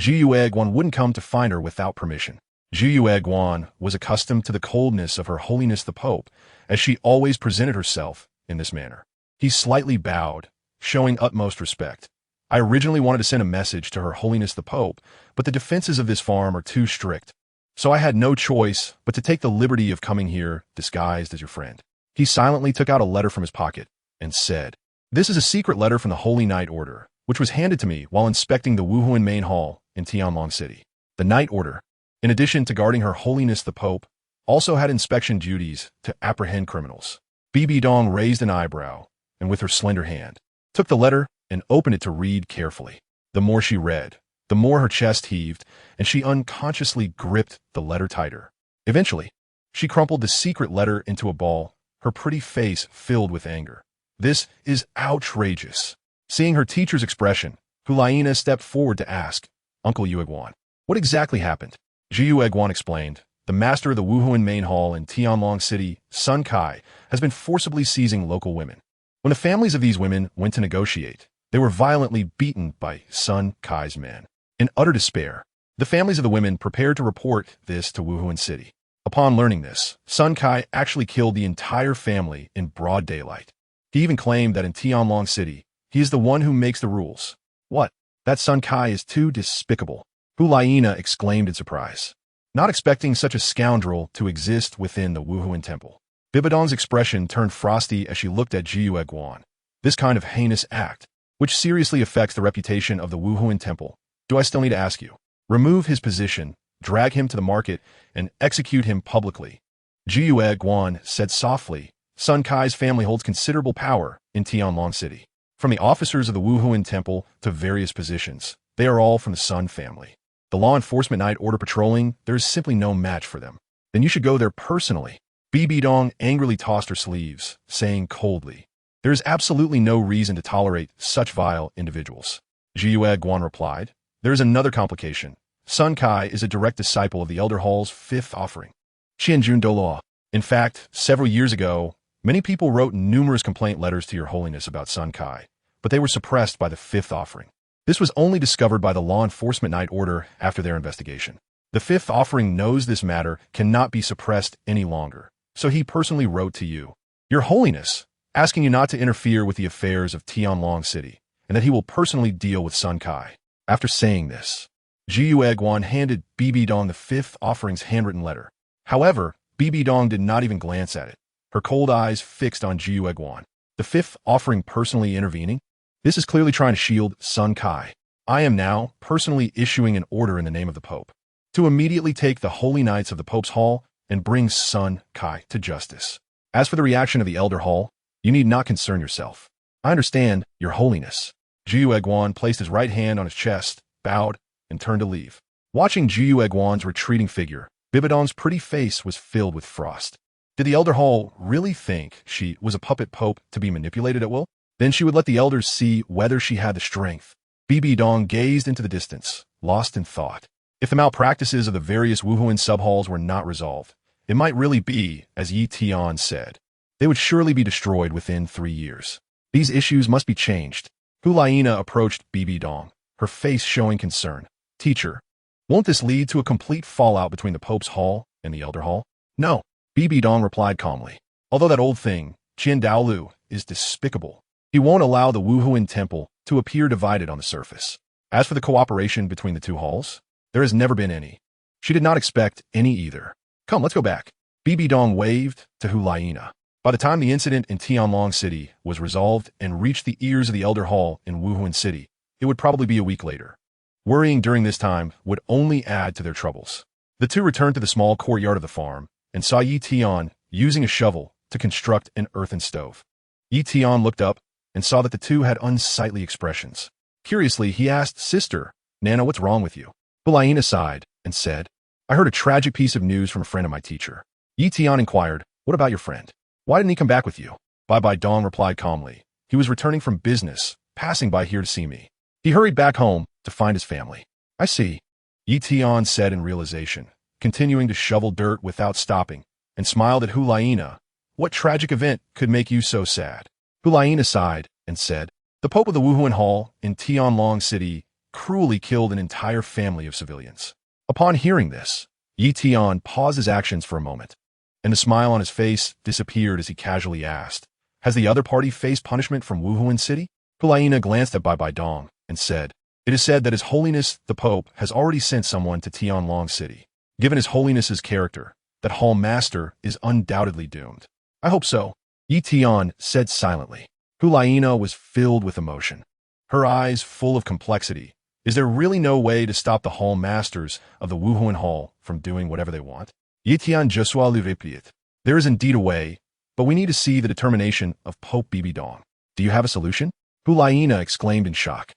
Jiue Guan wouldn't come to find her without permission. Jiue Guan was accustomed to the coldness of Her Holiness the Pope, as she always presented herself in this manner. He slightly bowed, showing utmost respect. I originally wanted to send a message to Her Holiness the Pope, but the defenses of this farm are too strict, so I had no choice but to take the liberty of coming here disguised as your friend. He silently took out a letter from his pocket and said, This is a secret letter from the Holy Knight Order, which was handed to me while inspecting the Wuhuan Main Hall in Tianlong City. The Knight Order, in addition to guarding Her Holiness the Pope, also had inspection duties to apprehend criminals. Bibi Dong raised an eyebrow, and with her slender hand, took the letter and opened it to read carefully. The more she read, the more her chest heaved, and she unconsciously gripped the letter tighter. Eventually, she crumpled the secret letter into a ball, her pretty face filled with anger. This is outrageous. Seeing her teacher's expression, Hulaina stepped forward to ask, Uncle Yueguan, what exactly happened? Yueguan explained, the master of the Wuhuan main hall in Tianlong City, Sun Kai, has been forcibly seizing local women. When the families of these women went to negotiate, they were violently beaten by Sun Kai's men. In utter despair, the families of the women prepared to report this to Wuhuan City. Upon learning this, Sun Kai actually killed the entire family in broad daylight. He even claimed that in Tianlong City, he is the one who makes the rules. What? That Sun Kai is too despicable. Hulaina exclaimed in surprise, not expecting such a scoundrel to exist within the Wuhuan temple. Bibi Dong's expression turned frosty as she looked at Yueguan. This kind of heinous act, which seriously affects the reputation of the Wuhuan temple, do I still need to ask you? Remove his position, drag him to the market, and execute him publicly. Yueguan said softly, Sun Kai's family holds considerable power in Tianlong City. From the officers of the Wuhuan temple to various positions, they are all from the Sun family. The law enforcement night order patrolling, there is simply no match for them. Then you should go there personally. Bibi Dong angrily tossed her sleeves, saying coldly, there is absolutely no reason to tolerate such vile individuals. Yueguan replied, there is another complication. Sun Kai is a direct disciple of the Elder Hall's fifth offering, Qianjun Douluo. In fact, several years ago, many people wrote numerous complaint letters to Your Holiness about Sun Kai, but they were suppressed by the fifth offering. This was only discovered by the law enforcement night order after their investigation. The fifth offering knows this matter cannot be suppressed any longer, so he personally wrote to you, Your Holiness, asking you not to interfere with the affairs of Tianlong City, and that he will personally deal with Sun Kai. After saying this, Yueguan handed Bibi Dong the fifth offering's handwritten letter. However, Bibi Dong did not even glance at it, her cold eyes fixed on Yueguan. The fifth offering personally intervening? This is clearly trying to shield Sun Kai. I am now personally issuing an order in the name of the Pope to immediately take the holy knights of the Pope's Hall and bring Sun Kai to justice. As for the reaction of the Elder Hall, you need not concern yourself. I understand, Your Holiness. Yueguan placed his right hand on his chest, bowed, and turned to leave. Watching Yueguan's retreating figure, Bibi Dong's pretty face was filled with frost. Did the Elder Hall really think she was a puppet pope to be manipulated at will? Then she would let the elders see whether she had the strength. Bibi Dong gazed into the distance, lost in thought. If the malpractices of the various Wuhuan subhalls were not resolved, it might really be, as Tian said. They would surely be destroyed within 3 years. These issues must be changed. Hulaina approached Bibi Dong, her face showing concern. Teacher, won't this lead to a complete fallout between the Pope's Hall and the Elder Hall? No, Bibi Dong replied calmly. Although that old thing, Douluo, is despicable, he won't allow the Wuhuan temple to appear divided on the surface. As for the cooperation between the two halls, there has never been any. She did not expect any either. Come, let's go back. Bibi Dong waved to Hulaina. By the time the incident in Tianlong City was resolved and reached the ears of the Elder Hall in Wuhuan City, it would probably be a week later. Worrying during this time would only add to their troubles. The two returned to the small courtyard of the farm and saw Tian using a shovel to construct an earthen stove. Tian looked up and saw that the two had unsightly expressions. Curiously, he asked, Sister, Nana, what's wrong with you? Hulaina sighed and said, I heard a tragic piece of news from a friend of my teacher. Tian inquired, what about your friend? Why didn't he come back with you? Bibi Dong replied calmly. He was returning from business, passing by here to see me. He hurried back home to find his family. I see. Tian said in realization, continuing to shovel dirt without stopping, and smiled at Hulaina. What tragic event could make you so sad? Hulaina sighed and said, the Pope of the Wuhuan Hall in Tianlong City cruelly killed an entire family of civilians. Upon hearing this, Tian paused his actions for a moment, and the smile on his face disappeared as he casually asked, has the other party faced punishment from Wuhuan City? Hulaina glanced at Bibi Dong and said, it is said that His Holiness the Pope has already sent someone to Tianlong City. Given His Holiness's character, that Hall Master is undoubtedly doomed. I hope so. Tian said silently. Hulaina was filled with emotion, her eyes full of complexity. Is there really no way to stop the Hall Masters of the Wuhuan Hall from doing whatever they want? Tian Jesua Livipiet. There is indeed a way, but we need to see the determination of Pope Bibi Dong. Do you have a solution? Hulaina exclaimed in shock.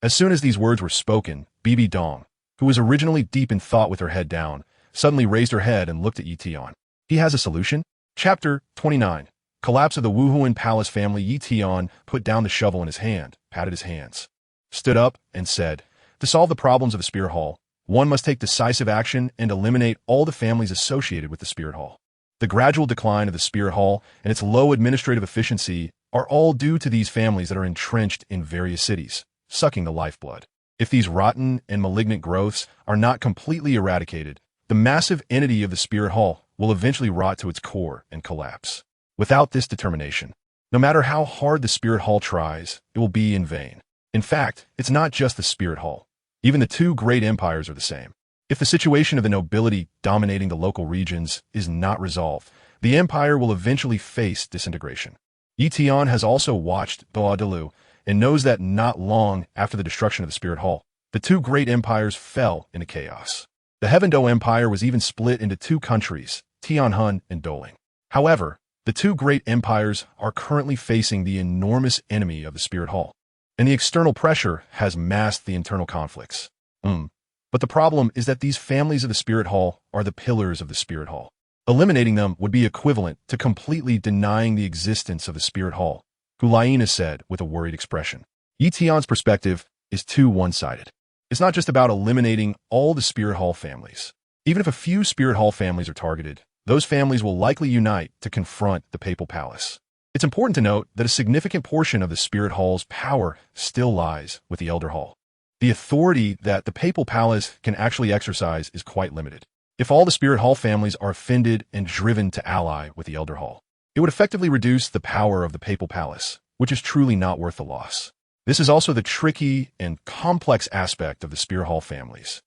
As soon as these words were spoken, Bibi Dong, who was originally deep in thought with her head down, suddenly raised her head and looked at Tian. He has a solution? Chapter 29. Collapse of the Wuhuan palace family. Yi Tian put down the shovel in his hand, patted his hands, stood up, and said, "To solve the problems of the Spirit Hall, one must take decisive action and eliminate all the families associated with the Spirit Hall. The gradual decline of the Spirit Hall and its low administrative efficiency are all due to these families that are entrenched in various cities, sucking the lifeblood. If these rotten and malignant growths are not completely eradicated, the massive entity of the Spirit Hall will eventually rot to its core and collapse. Without this determination, no matter how hard the Spirit Hall tries, it will be in vain. In fact, it's not just the Spirit Hall. Even the two great empires are the same. If the situation of the nobility dominating the local regions is not resolved, the empire will eventually face disintegration. Yi Tian has also watched Douluo and knows that not long after the destruction of the Spirit Hall, the two great empires fell into chaos. The Heavendo Empire was even split into two countries, Tianhun and Doling. However, the two great empires are currently facing the enormous enemy of the Spirit Hall, and the external pressure has masked the internal conflicts. But the problem is that these families of the Spirit Hall are the pillars of the Spirit Hall. Eliminating them would be equivalent to completely denying the existence of the Spirit Hall, Hulaina said with a worried expression. Yi Tian's perspective is too one-sided. It's not just about eliminating all the Spirit Hall families. Even if a few Spirit Hall families are targeted, those families will likely unite to confront the Papal Palace. It's important to note that a significant portion of the Spirit Hall's power still lies with the Elder Hall. The authority that the Papal Palace can actually exercise is quite limited. If all the Spirit Hall families are offended and driven to ally with the Elder Hall, it would effectively reduce the power of the Papal Palace, which is truly not worth the loss. This is also the tricky and complex aspect of the Spirit Hall families.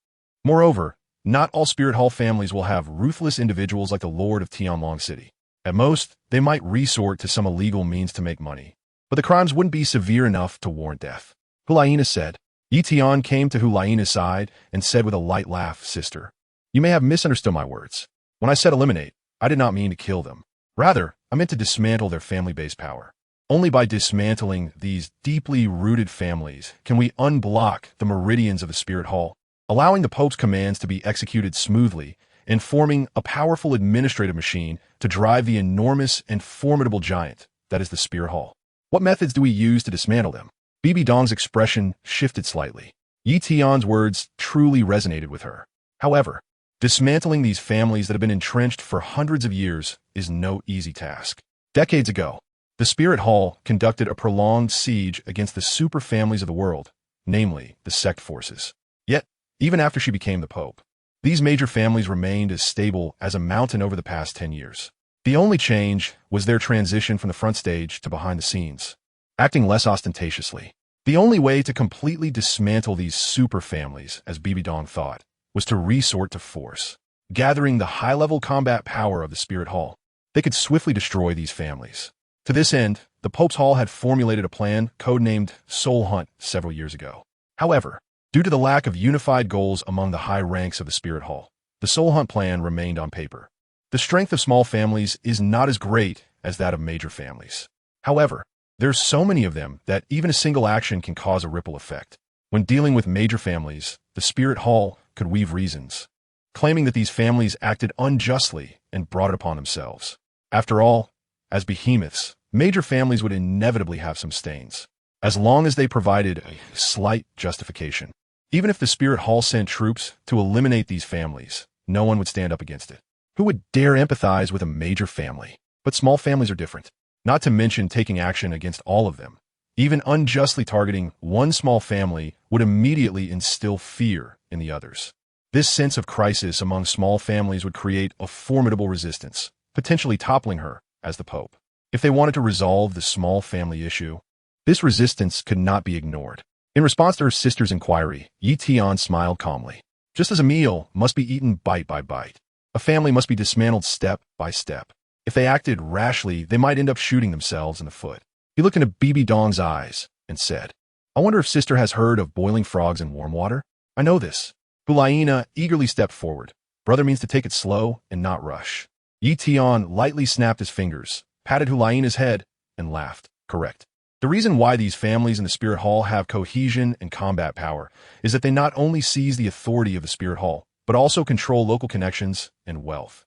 Moreover, not all Spirit Hall families will have ruthless individuals like the Lord of Tianlong City. At most, they might resort to some illegal means to make money, but the crimes wouldn't be severe enough to warrant death. Hulaina said. Yi Tian came to Hulaina's side and said with a light laugh, "Sister, you may have misunderstood my words. When I said eliminate, I did not mean to kill them. Rather, I meant to dismantle their family-based power. Only by dismantling these deeply rooted families can we unblock the meridians of the Spirit Hall, allowing the Pope's commands to be executed smoothly and forming a powerful administrative machine to drive the enormous and formidable giant that is the Spirit Hall. What methods do we use to dismantle them?" Bibi Dong's expression shifted slightly. Yi Tian's words truly resonated with her. However, dismantling these families that have been entrenched for hundreds of years is no easy task. Decades ago, the Spirit Hall conducted a prolonged siege against the super families of the world, namely the sect forces. Yet, even after she became the Pope, these major families remained as stable as a mountain over the past 10 years. The only change was their transition from the front stage to behind the scenes, acting less ostentatiously. The only way to completely dismantle these super families, as Bibi Dong thought, was to resort to force. Gathering the high-level combat power of the Spirit Hall, they could swiftly destroy these families. To this end, the Pope's Hall had formulated a plan codenamed Soul Hunt several years ago. However, due to the lack of unified goals among the high ranks of the Spirit Hall, the Soul Hunt plan remained on paper. The strength of small families is not as great as that of major families. However, there's so many of them that even a single action can cause a ripple effect. When dealing with major families, the Spirit Hall could weave reasons, claiming that these families acted unjustly and brought it upon themselves. After all, as behemoths, major families would inevitably have some stains, as long as they provided a slight justification. Even if the Spirit Hall sent troops to eliminate these families, no one would stand up against it. Who would dare empathize with a major family? But small families are different. Not to mention taking action against all of them. Even unjustly targeting one small family would immediately instill fear in the others. This sense of crisis among small families would create a formidable resistance, potentially toppling her as the Pope. If they wanted to resolve the small family issue, this resistance could not be ignored. In response to her sister's inquiry, Yi Tian smiled calmly. Just as a meal must be eaten bite by bite, a family must be dismantled step by step. If they acted rashly, they might end up shooting themselves in the foot. He looked into Bibi Dong's eyes and said, "I wonder if sister has heard of boiling frogs in warm water? I know this." Hulaina eagerly stepped forward. Brother means to take it slow and not rush. Yi Tian lightly snapped his fingers, patted Hulaina's head, and laughed. Correct. The reason why these families in the Spirit Hall have cohesion and combat power is that they not only seize the authority of the Spirit Hall, but also control local connections and wealth.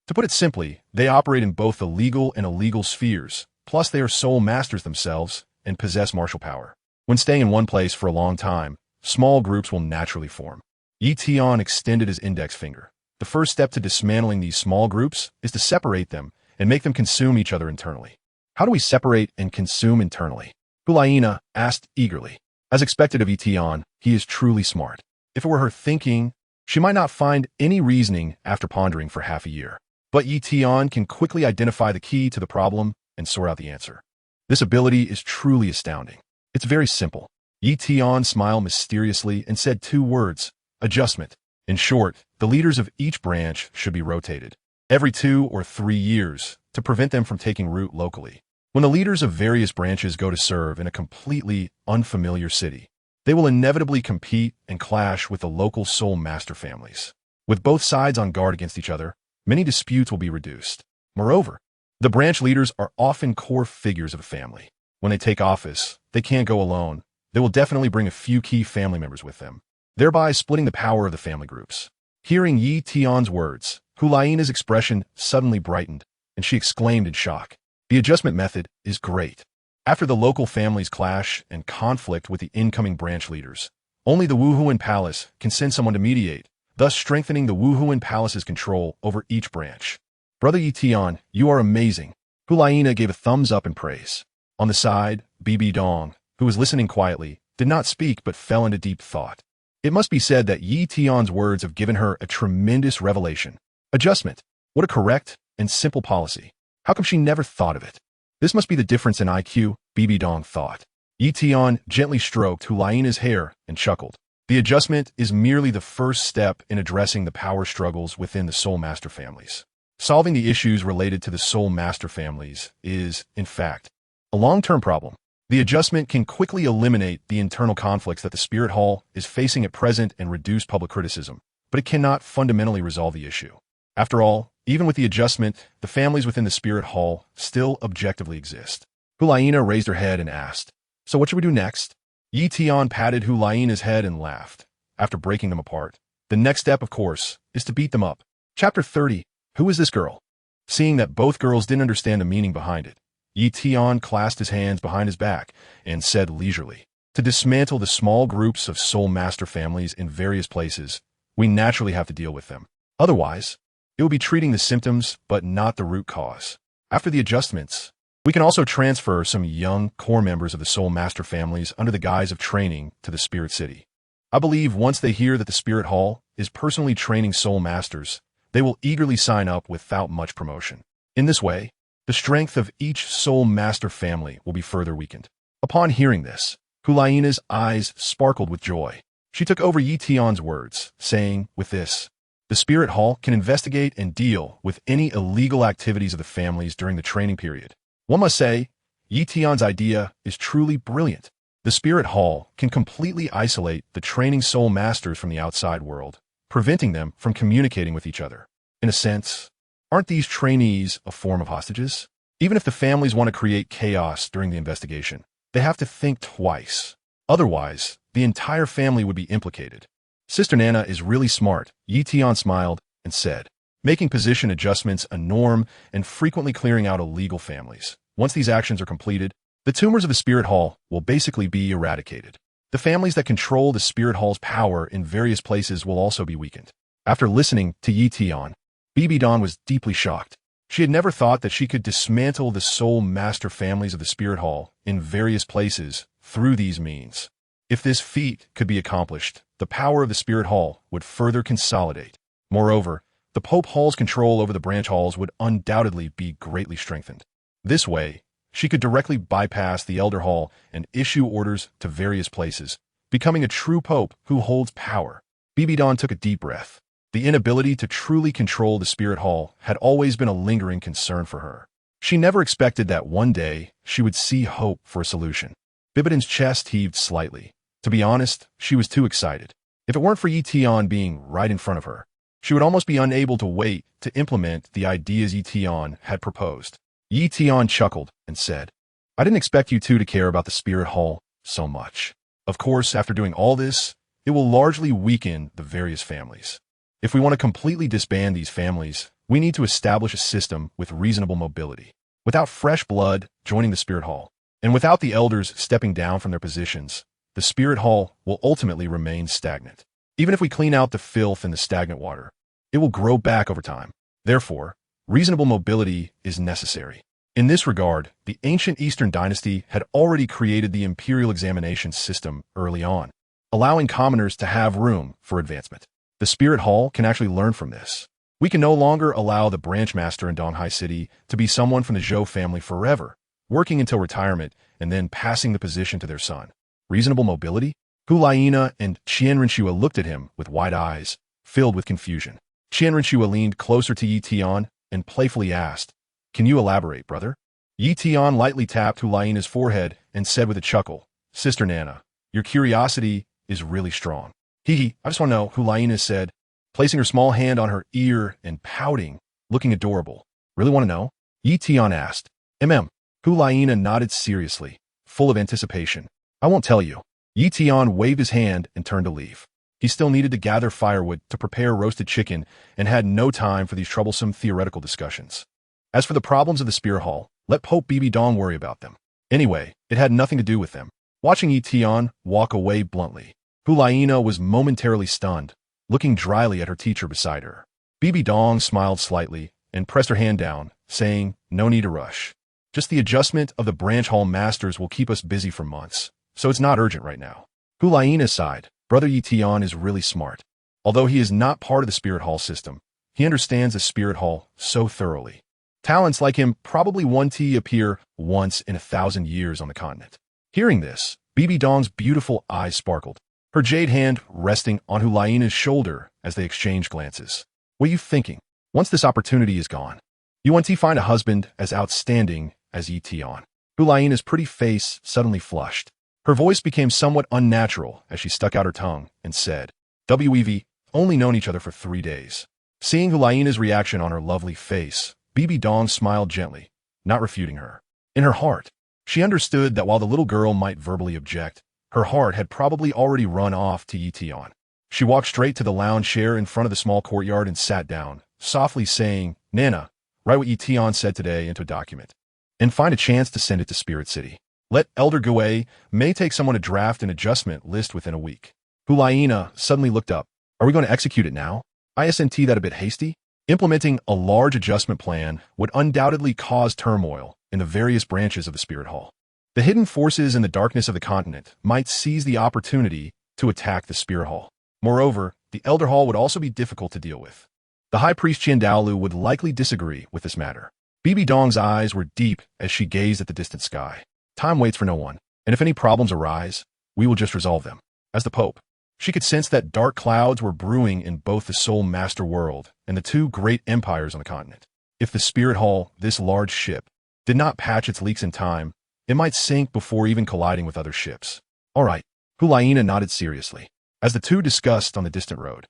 To put it simply, they operate in both the legal and illegal spheres, plus they are soul masters themselves and possess martial power. When staying in one place for a long time, small groups will naturally form. Tian extended his index finger. The first step to dismantling these small groups is to separate them and make them consume each other internally. How do we separate and consume internally? Hulaina asked eagerly. As expected of Tian, he is truly smart. If it were her thinking, she might not find any reasoning after pondering for half a year. But Tian can quickly identify the key to the problem and sort out the answer. This ability is truly astounding. It's very simple. Tian smiled mysteriously and said 2 words, adjustment. In short, the leaders of each branch should be rotated every 2 or 3 years to prevent them from taking root locally. When the leaders of various branches go to serve in a completely unfamiliar city, they will inevitably compete and clash with the local soul master families. With both sides on guard against each other, many disputes will be reduced. Moreover, the branch leaders are often core figures of a family. When they take office, they can't go alone. They will definitely bring a few key family members with them, thereby splitting the power of the family groups. Hearing Tian's words, Hulaina's expression suddenly brightened, and she exclaimed in shock. The adjustment method is great. After the local families clash and conflict with the incoming branch leaders, only the Wuhuan Palace can send someone to mediate, thus strengthening the Wuhuan Palace's control over each branch. Brother Tian, you are amazing. Hulaina gave a thumbs up in praise. On the side, Bibi Dong, who was listening quietly, did not speak but fell into deep thought. It must be said that Tian's words have given her a tremendous revelation. Adjustment. What a correct and simple policy. How come she never thought of it? This must be the difference in IQ, Bibi Dong thought. Tian gently stroked Hulaina's hair and chuckled. The adjustment is merely the first step in addressing the power struggles within the Soul Master families. Solving the issues related to the Soul Master families is, in fact, a long-term problem. The adjustment can quickly eliminate the internal conflicts that the Spirit Hall is facing at present and reduce public criticism, but it cannot fundamentally resolve the issue. After all, even with the adjustment, the families within the Spirit Hall still objectively exist. Hulaina raised her head and asked, "So what should we do next?" Tian patted Hulaina's head and laughed. After breaking them apart, the next step, of course, is to beat them up. Chapter 30. Who is this girl? Seeing that both girls didn't understand the meaning behind it, Tian clasped his hands behind his back and said leisurely, "To dismantle the small groups of Soul Master families in various places, we naturally have to deal with them. Otherwise, it will be treating the symptoms but not the root cause. After the adjustments, we can also transfer some young core members of the Soul Master families under the guise of training to the Spirit City. I believe once they hear that the Spirit Hall is personally training Soul Masters, they will eagerly sign up without much promotion. In this way, the strength of each Soul Master family will be further weakened." Upon hearing this, Hulaina's eyes sparkled with joy. She took over Tian's words, saying, "With this, the Spirit Hall can investigate and deal with any illegal activities of the families during the training period. One must say, Tian's idea is truly brilliant. The Spirit Hall can completely isolate the training Soul Masters from the outside world, preventing them from communicating with each other. In a sense, aren't these trainees a form of hostages? Even if the families want to create chaos during the investigation, they have to think twice. Otherwise, the entire family would be implicated." Sister Nana is really smart, Tian smiled and said, making position adjustments a norm and frequently clearing out illegal families. Once these actions are completed, the tumors of the Spirit Hall will basically be eradicated. The families that control the Spirit Hall's power in various places will also be weakened. After listening to Tian, Bibi Dong was deeply shocked. She had never thought that she could dismantle the Soul Master families of the Spirit Hall in various places through these means. If this feat could be accomplished, the power of the Spirit Hall would further consolidate. Moreover, the Pope Hall's control over the branch halls would undoubtedly be greatly strengthened. This way, she could directly bypass the Elder Hall and issue orders to various places, becoming a true Pope who holds power. Bibi Dong took a deep breath. The inability to truly control the Spirit Hall had always been a lingering concern for her. She never expected that one day she would see hope for a solution. Bibidon's chest heaved slightly. To be honest, she was too excited. If it weren't for Tian being right in front of her, she would almost be unable to wait to implement the ideas Tian had proposed. Tian chuckled and said, "I didn't expect you two to care about the Spirit Hall so much. Of course, after doing all this, it will largely weaken the various families. If we want to completely disband these families, We need to establish a system with reasonable mobility, without fresh blood joining the spirit hall, and without the elders stepping down from their positions. The spirit hall will ultimately remain stagnant. Even if we clean out the filth in the stagnant water, it will grow back over time. Therefore, reasonable mobility is necessary. In this regard, the ancient Eastern dynasty had already created the imperial examination system early on, allowing commoners to have room for advancement. The spirit hall can actually learn from this. We can no longer allow the branch master in Donghai City to be someone from the Zhou family forever, working until retirement and then passing the position to their son. Reasonable mobility? Hulaina and Qian Renshua looked at him with wide eyes, filled with confusion. Qian Renshua leaned closer to Yi Tian and playfully asked, "Can you elaborate, brother?" Yi Tian lightly tapped Hulaina's forehead and said with a chuckle, "Sister Nana, your curiosity is really strong." "Hee, I just want to know," Hulaina said, placing her small hand on her ear and pouting, looking adorable. "Really want to know?" Yi Tian asked. Hulaina nodded seriously, full of anticipation. "I won't tell you." Yi Tian waved his hand and turned to leave. He still needed to gather firewood to prepare roasted chicken and had no time for these troublesome theoretical discussions. As for the problems of the spear hall, let Pope Bibi Dong worry about them. Anyway, it had nothing to do with them. Watching Yi Tian walk away bluntly, Hulaina was momentarily stunned, looking dryly at her teacher beside her. Bibi Dong smiled slightly and pressed her hand down, saying, "No need to rush. Just the adjustment of the branch hall masters will keep us busy for months, so it's not urgent right now." Hulaina sighed. Brother Yi Tian is really smart. Although he is not part of the spirit hall system, he understands the spirit hall so thoroughly. Talents like him probably won't appear once in 1,000 years on the continent. Hearing this, Bibi Dong's beautiful eyes sparkled, her jade hand resting on Hulaina's shoulder as they exchanged glances. "What are you thinking? Once this opportunity is gone, you want to find a husband as outstanding as Yi Tian." Hulaina's pretty face suddenly flushed. Her voice became somewhat unnatural as she stuck out her tongue and said, "We've only known each other for 3 days." Seeing Hulaina's reaction on her lovely face, Bibi Dong smiled gently, not refuting her. In her heart, she understood that while the little girl might verbally object, her heart had probably already run off to Yi Tian. She walked straight to the lounge chair in front of the small courtyard and sat down, softly saying, "Nana, write what Yi Tian said today into a document, and find a chance to send it to Spirit City. Let Elder Gui may take someone to draft an adjustment list within a week." Hulaina suddenly looked up. "Are we going to execute it now? Isn't that a bit hasty?" Implementing a large adjustment plan would undoubtedly cause turmoil in the various branches of the Spirit Hall. The hidden forces in the darkness of the continent might seize the opportunity to attack the Spirit Hall. Moreover, the Elder Hall would also be difficult to deal with. The High Priest Douluo would likely disagree with this matter. Bibi Dong's eyes were deep as she gazed at the distant sky. Time waits for no one, and if any problems arise, we will just resolve them. As the Pope, she could sense that dark clouds were brewing in both the Soul Master world and the two great empires on the continent. If the Spirit Hall, this large ship, did not patch its leaks in time, it might sink before even colliding with other ships. "All right," Hulaina nodded seriously, as the two discussed on the distant road.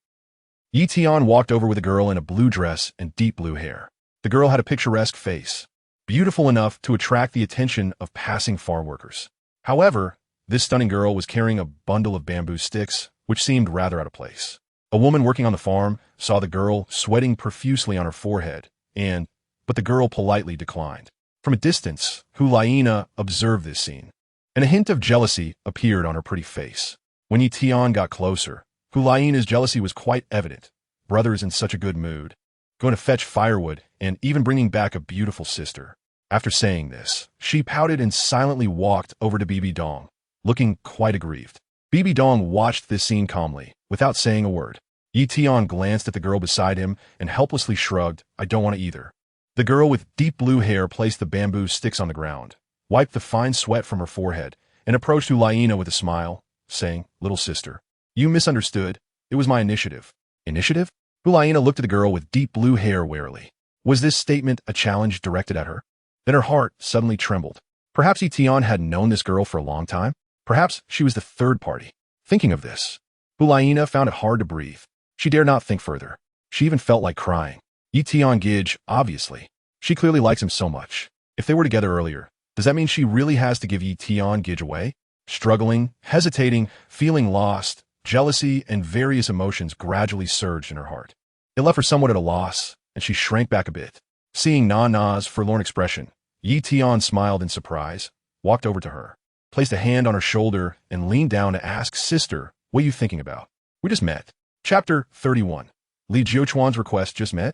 Yi Tian walked over with a girl in a blue dress and deep blue hair. The girl had a picturesque face, beautiful enough to attract the attention of passing farm workers. However, this stunning girl was carrying a bundle of bamboo sticks, which seemed rather out of place. A woman working on the farm saw the girl sweating profusely on her forehead, but the girl politely declined. From a distance, Hulaina observed this scene, and a hint of jealousy appeared on her pretty face. When Yi Tian got closer, Hulaina's jealousy was quite evident. Brothers in such a good mood, going to fetch firewood, and even bringing back a beautiful sister. After saying this, she pouted and silently walked over to Bibi Dong, looking quite aggrieved. Bibi Dong watched this scene calmly, without saying a word. Yi Tian glanced at the girl beside him and helplessly shrugged, "I don't want to either." The girl with deep blue hair placed the bamboo sticks on the ground, wiped the fine sweat from her forehead, and approached Hulaina with a smile, saying, "Little sister, you misunderstood. It was my initiative." "Initiative?" Hulaina looked at the girl with deep blue hair warily. Was this statement a challenge directed at her? Then her heart suddenly trembled. Perhaps Yi Tian had known this girl for a long time. Perhaps she was the third party. Thinking of this, Hulaina found it hard to breathe. She dared not think further. She even felt like crying. Yi Tian Gij, obviously. She clearly likes him so much. If they were together earlier, does that mean she really has to give Yi Tian Gij away? Struggling, hesitating, feeling lost, jealousy and various emotions gradually surged in her heart. It left her somewhat at a loss, and she shrank back a bit. Seeing Nana's forlorn expression, Yi Tian smiled in surprise, walked over to her, placed a hand on her shoulder, and leaned down to ask, "Sister, what are you thinking about?" "We just met." Chapter 31. Li Jiuchuan's request just met?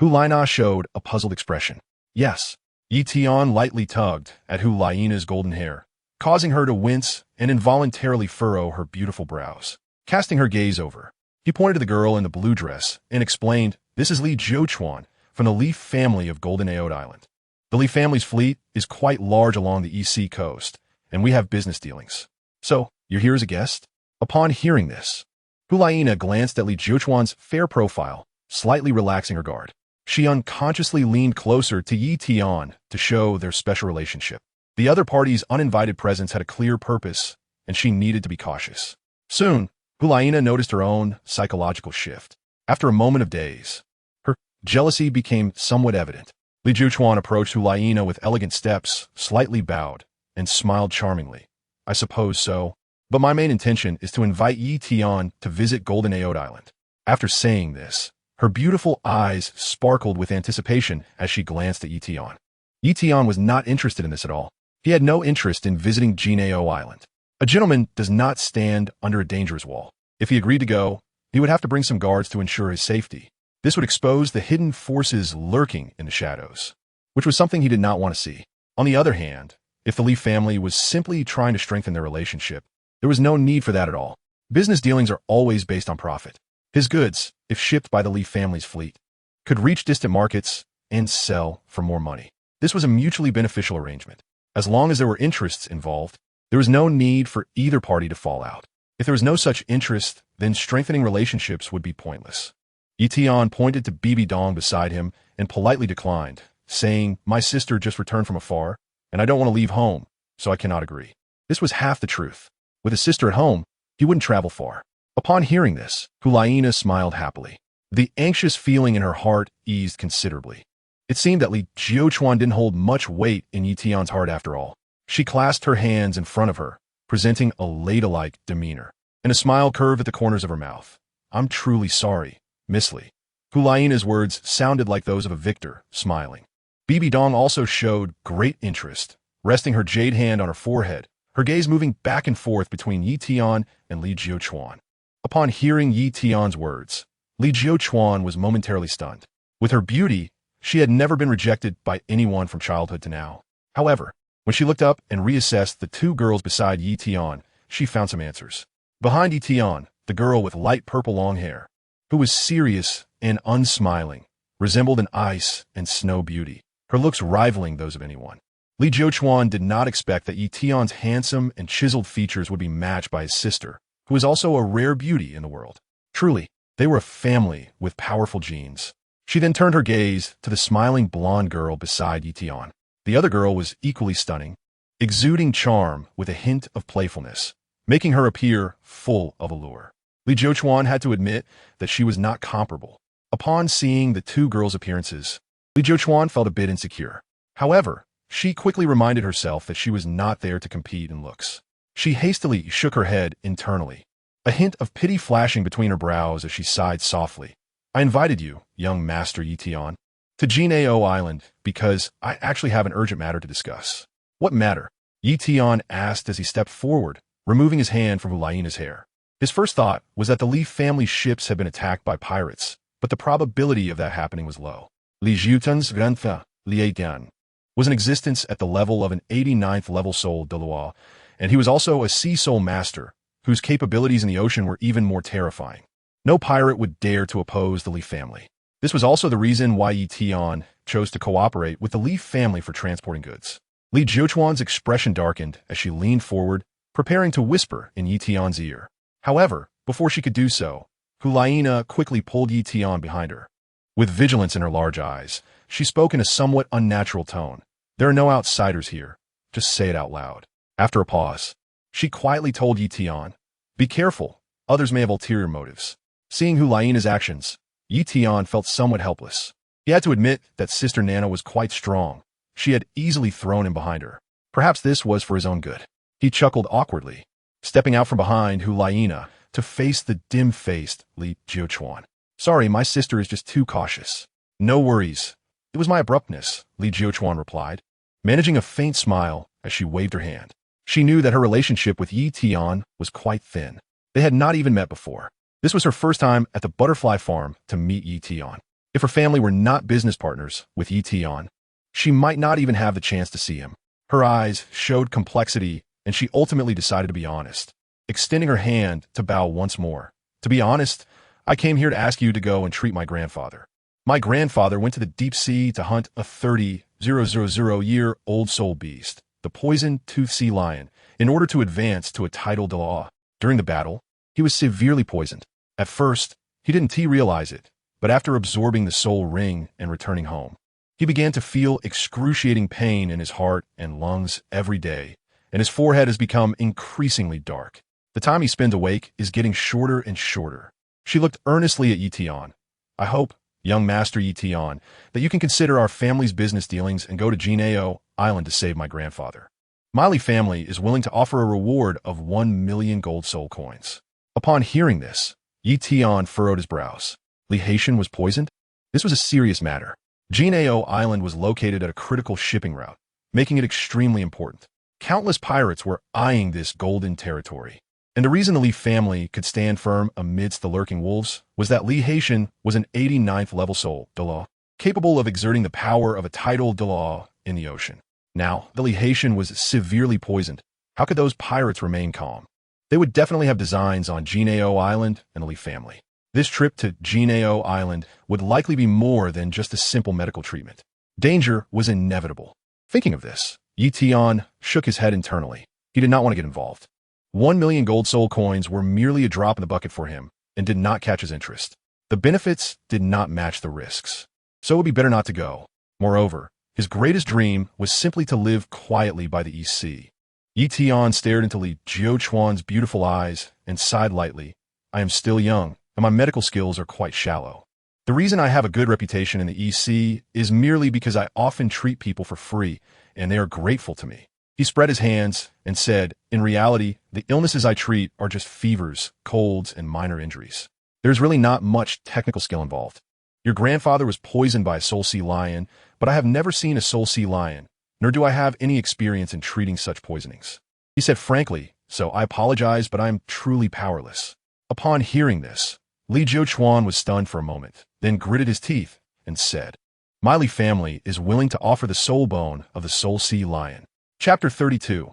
Hu Laina showed a puzzled expression. "Yes." Yi Tian lightly tugged at Hu Laina's golden hair, causing her to wince and involuntarily furrow her beautiful brows. Casting her gaze over, he pointed to the girl in the blue dress and explained, "This is Li Jiuchuan from the Li family of Golden-Aod Island. The Li family's fleet is quite large along the East Sea coast, and we have business dealings. So, you're here as a guest?" Upon hearing this, Hu Laina glanced at Li Jiuchuan's fair profile, slightly relaxing her guard. She unconsciously leaned closer to Yi Tian to show their special relationship. The other party's uninvited presence had a clear purpose, and she needed to be cautious. Soon, Hu Laina noticed her own psychological shift. After a moment of daze, her jealousy became somewhat evident. Li Jiuchuan approached Hu Laina with elegant steps, slightly bowed, and smiled charmingly. "I suppose so, but my main intention is to invite Yi Tian to visit Golden-Aod Island." After saying this, her beautiful eyes sparkled with anticipation as she glanced at Yi Tian. Yi Tian was not interested in this at all. He had no interest in visiting Jinao Island. A gentleman does not stand under a dangerous wall. If he agreed to go, he would have to bring some guards to ensure his safety. This would expose the hidden forces lurking in the shadows, which was something he did not want to see. On the other hand, if the Li family was simply trying to strengthen their relationship, there was no need for that at all. Business dealings are always based on profit. His goods, if shipped by the Li family's fleet, could reach distant markets and sell for more money. This was a mutually beneficial arrangement. As long as there were interests involved, there was no need for either party to fall out. If there was no such interest, then strengthening relationships would be pointless. Yi Tian pointed to Bibi Dong beside him and politely declined, saying, "My sister just returned from afar, and I don't want to leave home, so I cannot agree." This was half the truth. With a sister at home, he wouldn't travel far. Upon hearing this, Hu Laina smiled happily. The anxious feeling in her heart eased considerably. It seemed that Li Jiuchuan didn't hold much weight in Yi Tian's heart after all. She clasped her hands in front of her, presenting a ladylike demeanor, and a smile curved at the corners of her mouth. "I'm truly sorry, Miss Li." Hu Laina's words sounded like those of a victor, smiling. Bibi Dong also showed great interest, resting her jade hand on her forehead, her gaze moving back and forth between Yi Tian and Li Jiuchuan. Upon hearing Yi Tian's words, Li Jiuchuan was momentarily stunned. With her beauty, she had never been rejected by anyone from childhood to now. However, when she looked up and reassessed the two girls beside Yi Tian, she found some answers. Behind Yi Tian, the girl with light purple long hair, who was serious and unsmiling, resembled an ice and snow beauty, her looks rivaling those of anyone. Li Jiuchuan did not expect that Yi Tian's handsome and chiseled features would be matched by his sister, who was also a rare beauty in the world. Truly, they were a family with powerful genes. She then turned her gaze to the smiling blonde girl beside Yi Tian. The other girl was equally stunning, exuding charm with a hint of playfulness, making her appear full of allure. Li Jiuchuan had to admit that she was not comparable. Upon seeing the two girls' appearances, Li Jiuchuan felt a bit insecure. However, she quickly reminded herself that she was not there to compete in looks. She hastily shook her head internally, a hint of pity flashing between her brows as she sighed softly. "I invited you, young Master Yi Tian, to Jinao Island because I actually have an urgent matter to discuss." "What matter?" Yi Tian asked as he stepped forward, removing his hand from Hu Laina's hair. His first thought was that the Li family ships had been attacked by pirates, but the probability of that happening was low. Li Jiutan's grandfather, Li Tian, was in existence at the level of an 89th level soul Douluo, and he was also a sea soul master, whose capabilities in the ocean were even more terrifying. No pirate would dare to oppose the Li family. This was also the reason why Yi Tian chose to cooperate with the Li family for transporting goods. Li Jiuchuan's expression darkened as she leaned forward, preparing to whisper in Yi Tian's ear. However, before she could do so, Hu Laina quickly pulled Yi Tian behind her. With vigilance in her large eyes, she spoke in a somewhat unnatural tone. "There are no outsiders here. Just say it out loud." After a pause, she quietly told Yi Tian, "Be careful, others may have ulterior motives." Seeing Hu Laina's actions, Yi Tian felt somewhat helpless. He had to admit that Sister Nana was quite strong. She had easily thrown him behind her. Perhaps this was for his own good. He chuckled awkwardly, stepping out from behind Hu Laina to face the dim-faced Li Jiuchuan. "Sorry, my sister is just too cautious." No worries. It was my abruptness, Li Jiuchuan replied, managing a faint smile as she waved her hand. She knew that her relationship with Yi Tian was quite thin. They had not even met before. This was her first time at the butterfly farm to meet Yi Tian. If her family were not business partners with Yi Tian, she might not even have the chance to see him. Her eyes showed complexity, and she ultimately decided to be honest, extending her hand to bow once more. To be honest, I came here to ask you to go and treat my grandfather. My grandfather went to the deep sea to hunt a 30,000-year-old soul beast, the poison-toothed sea lion, in order to advance to a title Douluo. During the battle, he was severely poisoned. At first, he didn't realize it, but after absorbing the soul ring and returning home, he began to feel excruciating pain in his heart and lungs every day, and his forehead has become increasingly dark. The time he spends awake is getting shorter and shorter. She looked earnestly at Yi Tian. I hope, young Master Yi Tian, that you can consider our family's business dealings and go to Douluo Island to save my grandfather. My Li family is willing to offer a reward of 1 million gold soul coins. Upon hearing this, Yi Tian furrowed his brows. Li Haitian was poisoned? This was a serious matter. Douluo Island was located at a critical shipping route, making it extremely important. Countless pirates were eyeing this golden territory. And the reason the Li family could stand firm amidst the lurking wolves was that Li Haitian was an 89th level soul, Douluo, capable of exerting the power of a tidal Douluo in the ocean. Now, the Li Haitian was severely poisoned. How could those pirates remain calm? They would definitely have designs on Douluo Island and the Li family. This trip to Douluo Island would likely be more than just a simple medical treatment. Danger was inevitable. Thinking of this, Yi Tian shook his head internally. He did not want to get involved. 1 million gold soul coins were merely a drop in the bucket for him and did not catch his interest. The benefits did not match the risks, so it would be better not to go. Moreover, his greatest dream was simply to live quietly by the East Sea. Yi Tian stared into Li Jiuchuan's beautiful eyes and sighed lightly. I am still young, and my medical skills are quite shallow. The reason I have a good reputation in the East Sea is merely because I often treat people for free, and they are grateful to me. He spread his hands and said, in reality, the illnesses I treat are just fevers, colds, and minor injuries. There's really not much technical skill involved. Your grandfather was poisoned by a soul sea lion, but I have never seen a soul sea lion, nor do I have any experience in treating such poisonings. He said frankly, so I apologize, but I am truly powerless. Upon hearing this, Li Jiuchuan was stunned for a moment, then gritted his teeth and said, My Li family is willing to offer the soul bone of the soul sea lion. Chapter 32.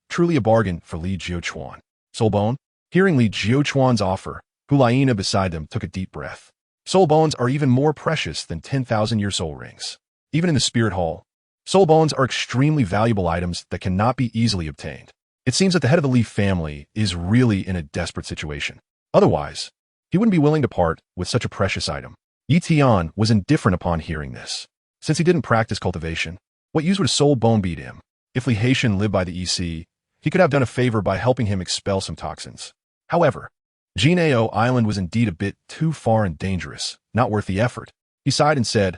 Truly a bargain for Li Jiuchuan. Soul bone? Hearing Li Jiuchuan's offer, Hulaina beside them took a deep breath. Soul bones are even more precious than 10,000-year soul rings. Even in the spirit hall, soul bones are extremely valuable items that cannot be easily obtained. It seems that the head of the Li family is really in a desperate situation. Otherwise, he wouldn't be willing to part with such a precious item. Yi Tian was indifferent upon hearing this. Since he didn't practice cultivation, what use would a soul bone be to him? If Li Haitian lived by the EC, he could have done a favor by helping him expel some toxins. However, Douluo Island was indeed a bit too far and dangerous, not worth the effort. He sighed and said,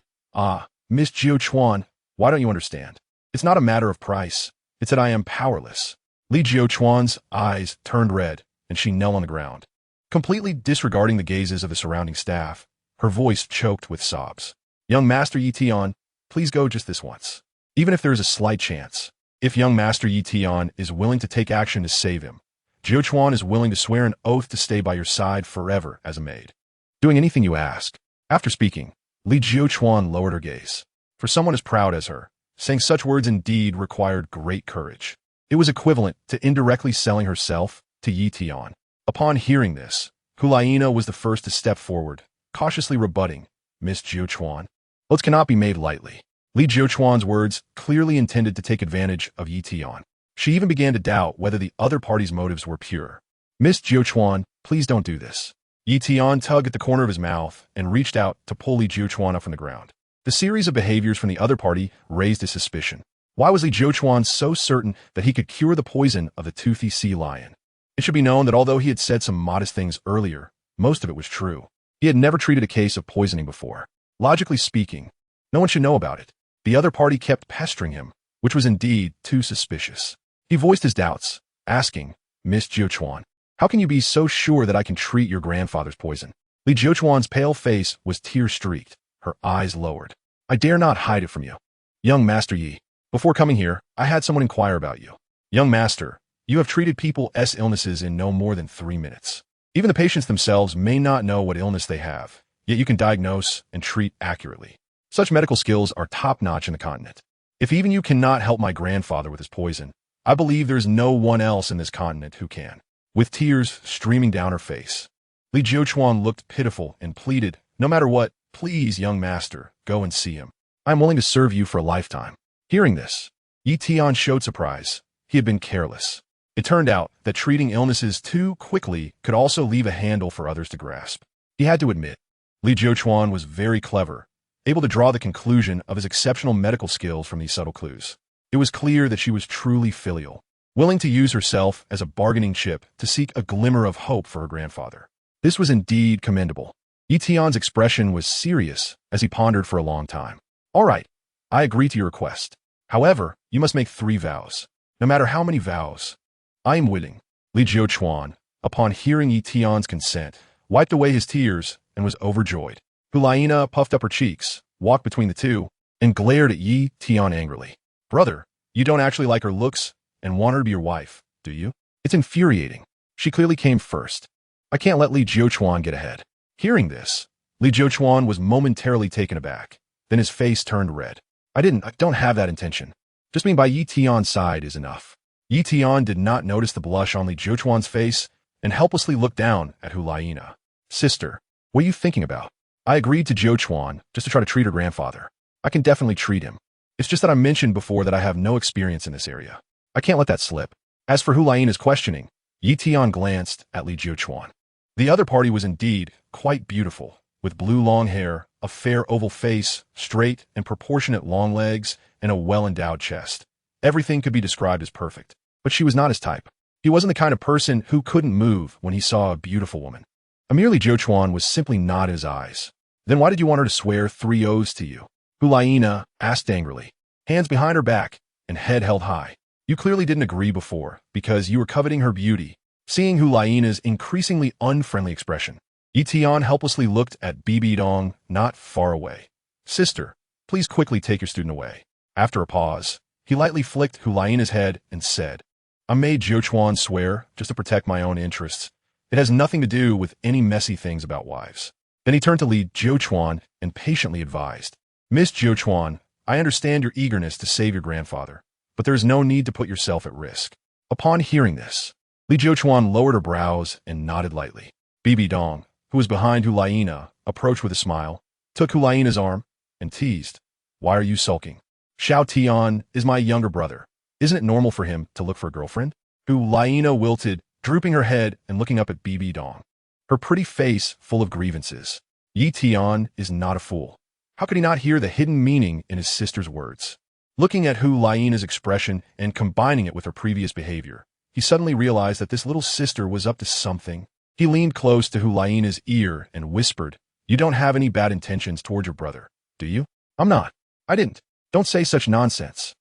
Miss Jiuchuan, why don't you understand? It's not a matter of price. It's that I am powerless. Li Jiuchuan's eyes turned red, and she knelt on the ground. Completely disregarding the gazes of the surrounding staff, her voice choked with sobs. Young Master Yi Tian, please go just this once. Even if there is a slight chance. If young Master Yi Tian is willing to take action to save him, Jiuchuan is willing to swear an oath to stay by your side forever as a maid. Doing anything you ask. After speaking, Li Jiuchuan lowered her gaze. For someone as proud as her, saying such words indeed required great courage. It was equivalent to indirectly selling herself to Yi Tian. Upon hearing this, Hulaina was the first to step forward, cautiously rebutting, Miss Jiuchuan. Oaths cannot be made lightly. Li Jiuchuan's words clearly intended to take advantage of Yi Tian. She even began to doubt whether the other party's motives were pure. Miss Jiuchuan, please don't do this. Yi Tian tugged at the corner of his mouth and reached out to pull Li Jiuchuan up from the ground. The series of behaviors from the other party raised his suspicion. Why was Li Jiuchuan so certain that he could cure the poison of the toothy sea lion? It should be known that although he had said some modest things earlier, most of it was true. He had never treated a case of poisoning before. Logically speaking, no one should know about it. The other party kept pestering him, which was indeed too suspicious. He voiced his doubts, asking, Miss Jiuchuan, how can you be so sure that I can treat your grandfather's poison? Li Jiuchuan's pale face was tear-streaked. her eyes lowered. I dare not hide it from you. Young Master Yi, before coming here, I had someone inquire about you. Young Master, you have treated people's illnesses in no more than 3 minutes. Even the patients themselves may not know what illness they have, yet you can diagnose and treat accurately. Such medical skills are top-notch in the continent. If even you cannot help my grandfather with his poison, I believe there is no one else in this continent who can. With tears streaming down her face, Li Jiuquan looked pitiful and pleaded, no matter what, please, young master, go and see him. I am willing to serve you for a lifetime. Hearing this, Yi Tian showed surprise. He had been careless. It turned out that treating illnesses too quickly could also leave a handle for others to grasp. He had to admit, Li Jiuquan was very clever, able to draw the conclusion of his exceptional medical skills from these subtle clues. It was clear that she was truly filial, willing to use herself as a bargaining chip to seek a glimmer of hope for her grandfather. This was indeed commendable. Yi Tian's expression was serious as he pondered for a long time. All right, I agree to your request. However, you must make 3 vows. No matter how many vows, I am willing. Li Jiuquan, upon hearing Yi Tian's consent, wiped away his tears and was overjoyed. Hulaina puffed up her cheeks, walked between the two, and glared at Yi Tian angrily. Brother, you don't actually like her looks and want her to be your wife, do you? It's infuriating. She clearly came first. I can't let Li Jiuquan get ahead. Hearing this, Li Jiuquan was momentarily taken aback. Then his face turned red. I don't have that intention. Just being by Yi Tian's side is enough. Yi Tian did not notice the blush on Li Jiuquan's face and helplessly looked down at Hulaina. Sister, what are you thinking about? I agreed to Jiuquan just to try to treat her grandfather. I can definitely treat him. It's just that I mentioned before that I have no experience in this area. I can't let that slip. As for Hulaina's questioning, Yi Tian glanced at Li Jiuquan. The other party was indeed quite beautiful, with blue long hair, a fair oval face, straight and proportionate long legs, and a well-endowed chest. Everything could be described as perfect, but she was not his type. He wasn't the kind of person who couldn't move when he saw a beautiful woman. Merely Jiuquan was simply not in his eyes. Then why did you want her to swear 3 oaths to you? Hulaina asked angrily, hands behind her back and head held high. You clearly didn't agree before because you were coveting her beauty. Seeing Hulaina's increasingly unfriendly expression, Yi Tian helplessly looked at Bibi Dong not far away. Sister, please quickly take your student away. After a pause, he lightly flicked Hulaina's head and said, I made Jiuquan swear just to protect my own interests. It has nothing to do with any messy things about wives. Then he turned to Li Jiuquan and patiently advised, Miss Jiuquan, I understand your eagerness to save your grandfather, but there is no need to put yourself at risk. Upon hearing this, Li Jiuquan lowered her brows and nodded lightly. Bibi Dong, who was behind Hulaina, approached with a smile, took Hulaina's arm, and teased, Why are you sulking? Xiao Tian is my younger brother. Isn't it normal for him to look for a girlfriend? Hulaina wilted, drooping her head and looking up at Bibi Dong, her pretty face full of grievances. Yi Tian is not a fool. How could he not hear the hidden meaning in his sister's words? Looking at Hulaina's expression and combining it with her previous behavior, he suddenly realized that this little sister was up to something. He leaned close to Hulaina's ear and whispered, You don't have any bad intentions toward your brother, do you? I'm not. I didn't. Don't say such nonsense.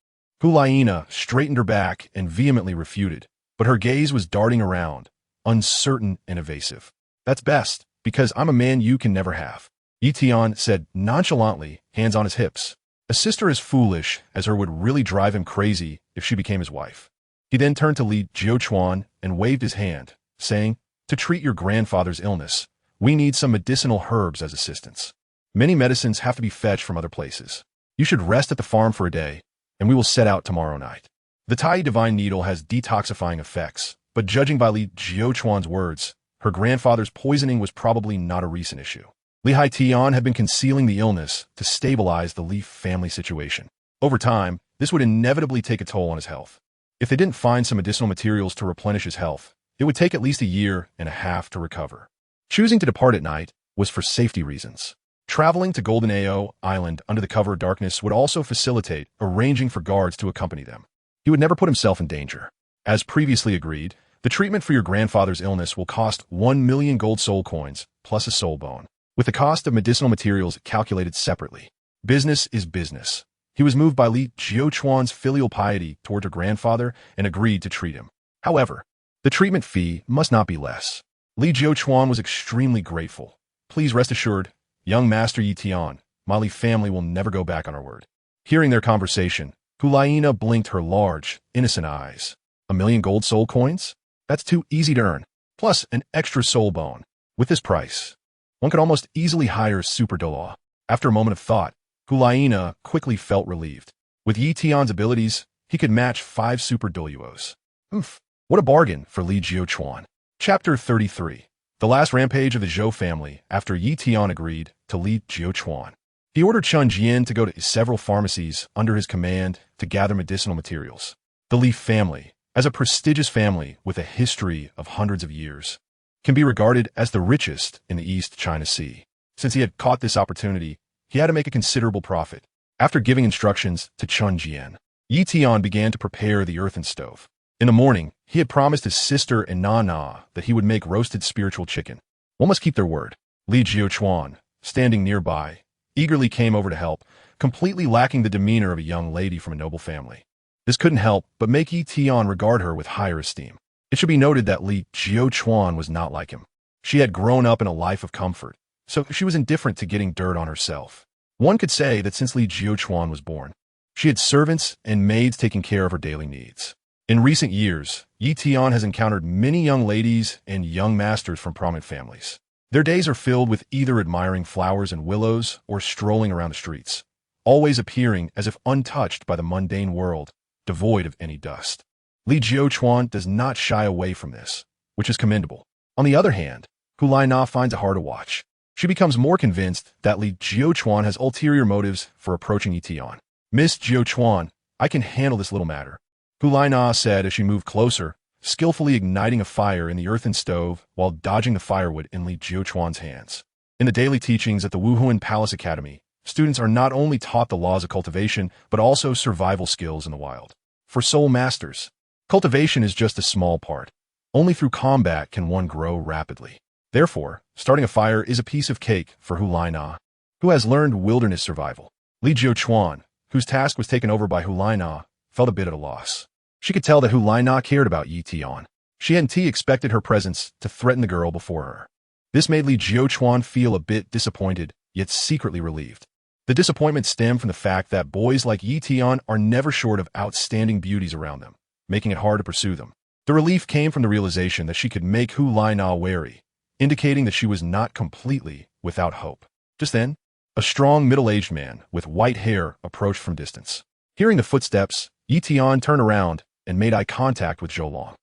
Hulaina straightened her back and vehemently refuted, but her gaze was darting around, uncertain and evasive. That's best, because I'm a man you can never have. Yi Tian said nonchalantly, hands on his hips. A sister as foolish as her would really drive him crazy if she became his wife. He then turned to Li Jiuquan and waved his hand, saying, To treat your grandfather's illness, we need some medicinal herbs as assistance. Many medicines have to be fetched from other places. You should rest at the farm for a day, and we will set out tomorrow night. The Tai Divine Needle has detoxifying effects, but judging by Li Jiuquan's words, her grandfather's poisoning was probably not a recent issue. Li Tian had been concealing the illness to stabilize the Li family situation. Over time, this would inevitably take a toll on his health. If they didn't find some medicinal materials to replenish his health, it would take at least 1.5 years to recover. Choosing to depart at night was for safety reasons. Traveling to Golden Ao Island under the cover of darkness would also facilitate arranging for guards to accompany them. He would never put himself in danger. As previously agreed, the treatment for your grandfather's illness will cost 1 million gold soul coins plus a soul bone, with the cost of medicinal materials calculated separately. Business is business. He was moved by Li Jiuquan's filial piety toward her grandfather and agreed to treat him. However, the treatment fee must not be less. Li Jiuquan was extremely grateful. Please rest assured, young Master Yi Tian, my Li family will never go back on our word. Hearing their conversation, Hulaina blinked her large, innocent eyes. 1,000,000 gold soul coins? That's too easy to earn. Plus an extra soul bone. With this price, one could almost easily hire Super Douluo. After a moment of thought, Hulaina quickly felt relieved. With Yi Tian's abilities, he could match 5 Super Douluos. Oof, what a bargain for Li Jiuquan. Chapter 33. The last rampage of the Zhou family after Yi Tian agreed to Li Jiuquan. He ordered Chen Jian to go to several pharmacies under his command to gather medicinal materials. The Li family, as a prestigious family with a history of hundreds of years, can be regarded as the richest in the East China Sea. Since he had caught this opportunity, he had to make a considerable profit. After giving instructions to Chen Jian, Yi Tian began to prepare the earthen stove. In the morning, he had promised his sister and Nana that he would make roasted spiritual chicken. One must keep their word. Li Jiuquan, standing nearby, eagerly came over to help, completely lacking the demeanor of a young lady from a noble family. This couldn't help but make Yi Tian regard her with higher esteem. It should be noted that Li Jiuquan was not like him. She had grown up in a life of comfort, so she was indifferent to getting dirt on herself. One could say that since Li Jiuquan was born, she had servants and maids taking care of her daily needs. In recent years, Yi Tian has encountered many young ladies and young masters from prominent families. Their days are filled with either admiring flowers and willows or strolling around the streets, always appearing as if untouched by the mundane world, devoid of any dust. Li Jiuquan does not shy away from this, which is commendable. On the other hand, Hulaina finds it hard to watch. She becomes more convinced that Li Jiuquan has ulterior motives for approaching Yi Tian. Miss Jiuquan, I can handle this little matter, Hulaina said as she moved closer, skillfully igniting a fire in the earthen stove while dodging the firewood in Li Jiuquan's hands. In the daily teachings at the Wuhuan Palace Academy, students are not only taught the laws of cultivation, but also survival skills in the wild. For soul masters, cultivation is just a small part. Only through combat can one grow rapidly. Therefore, starting a fire is a piece of cake for Hulaina, who has learned wilderness survival. Li Jiuquan, whose task was taken over by Hulaina, felt a bit at a loss. She could tell that Hulaina cared about Yi Tian. She hadn't expected her presence to threaten the girl before her. This made Li Jiuquan feel a bit disappointed, yet secretly relieved. The disappointment stemmed from the fact that boys like Yi Tian are never short of outstanding beauties around them, making it hard to pursue them. The relief came from the realization that she could make Hulaina wary, indicating that she was not completely without hope. Just then, a strong middle-aged man with white hair approached from distance. Hearing the footsteps, Yi Tian turned around and made eye contact with Zhou Long.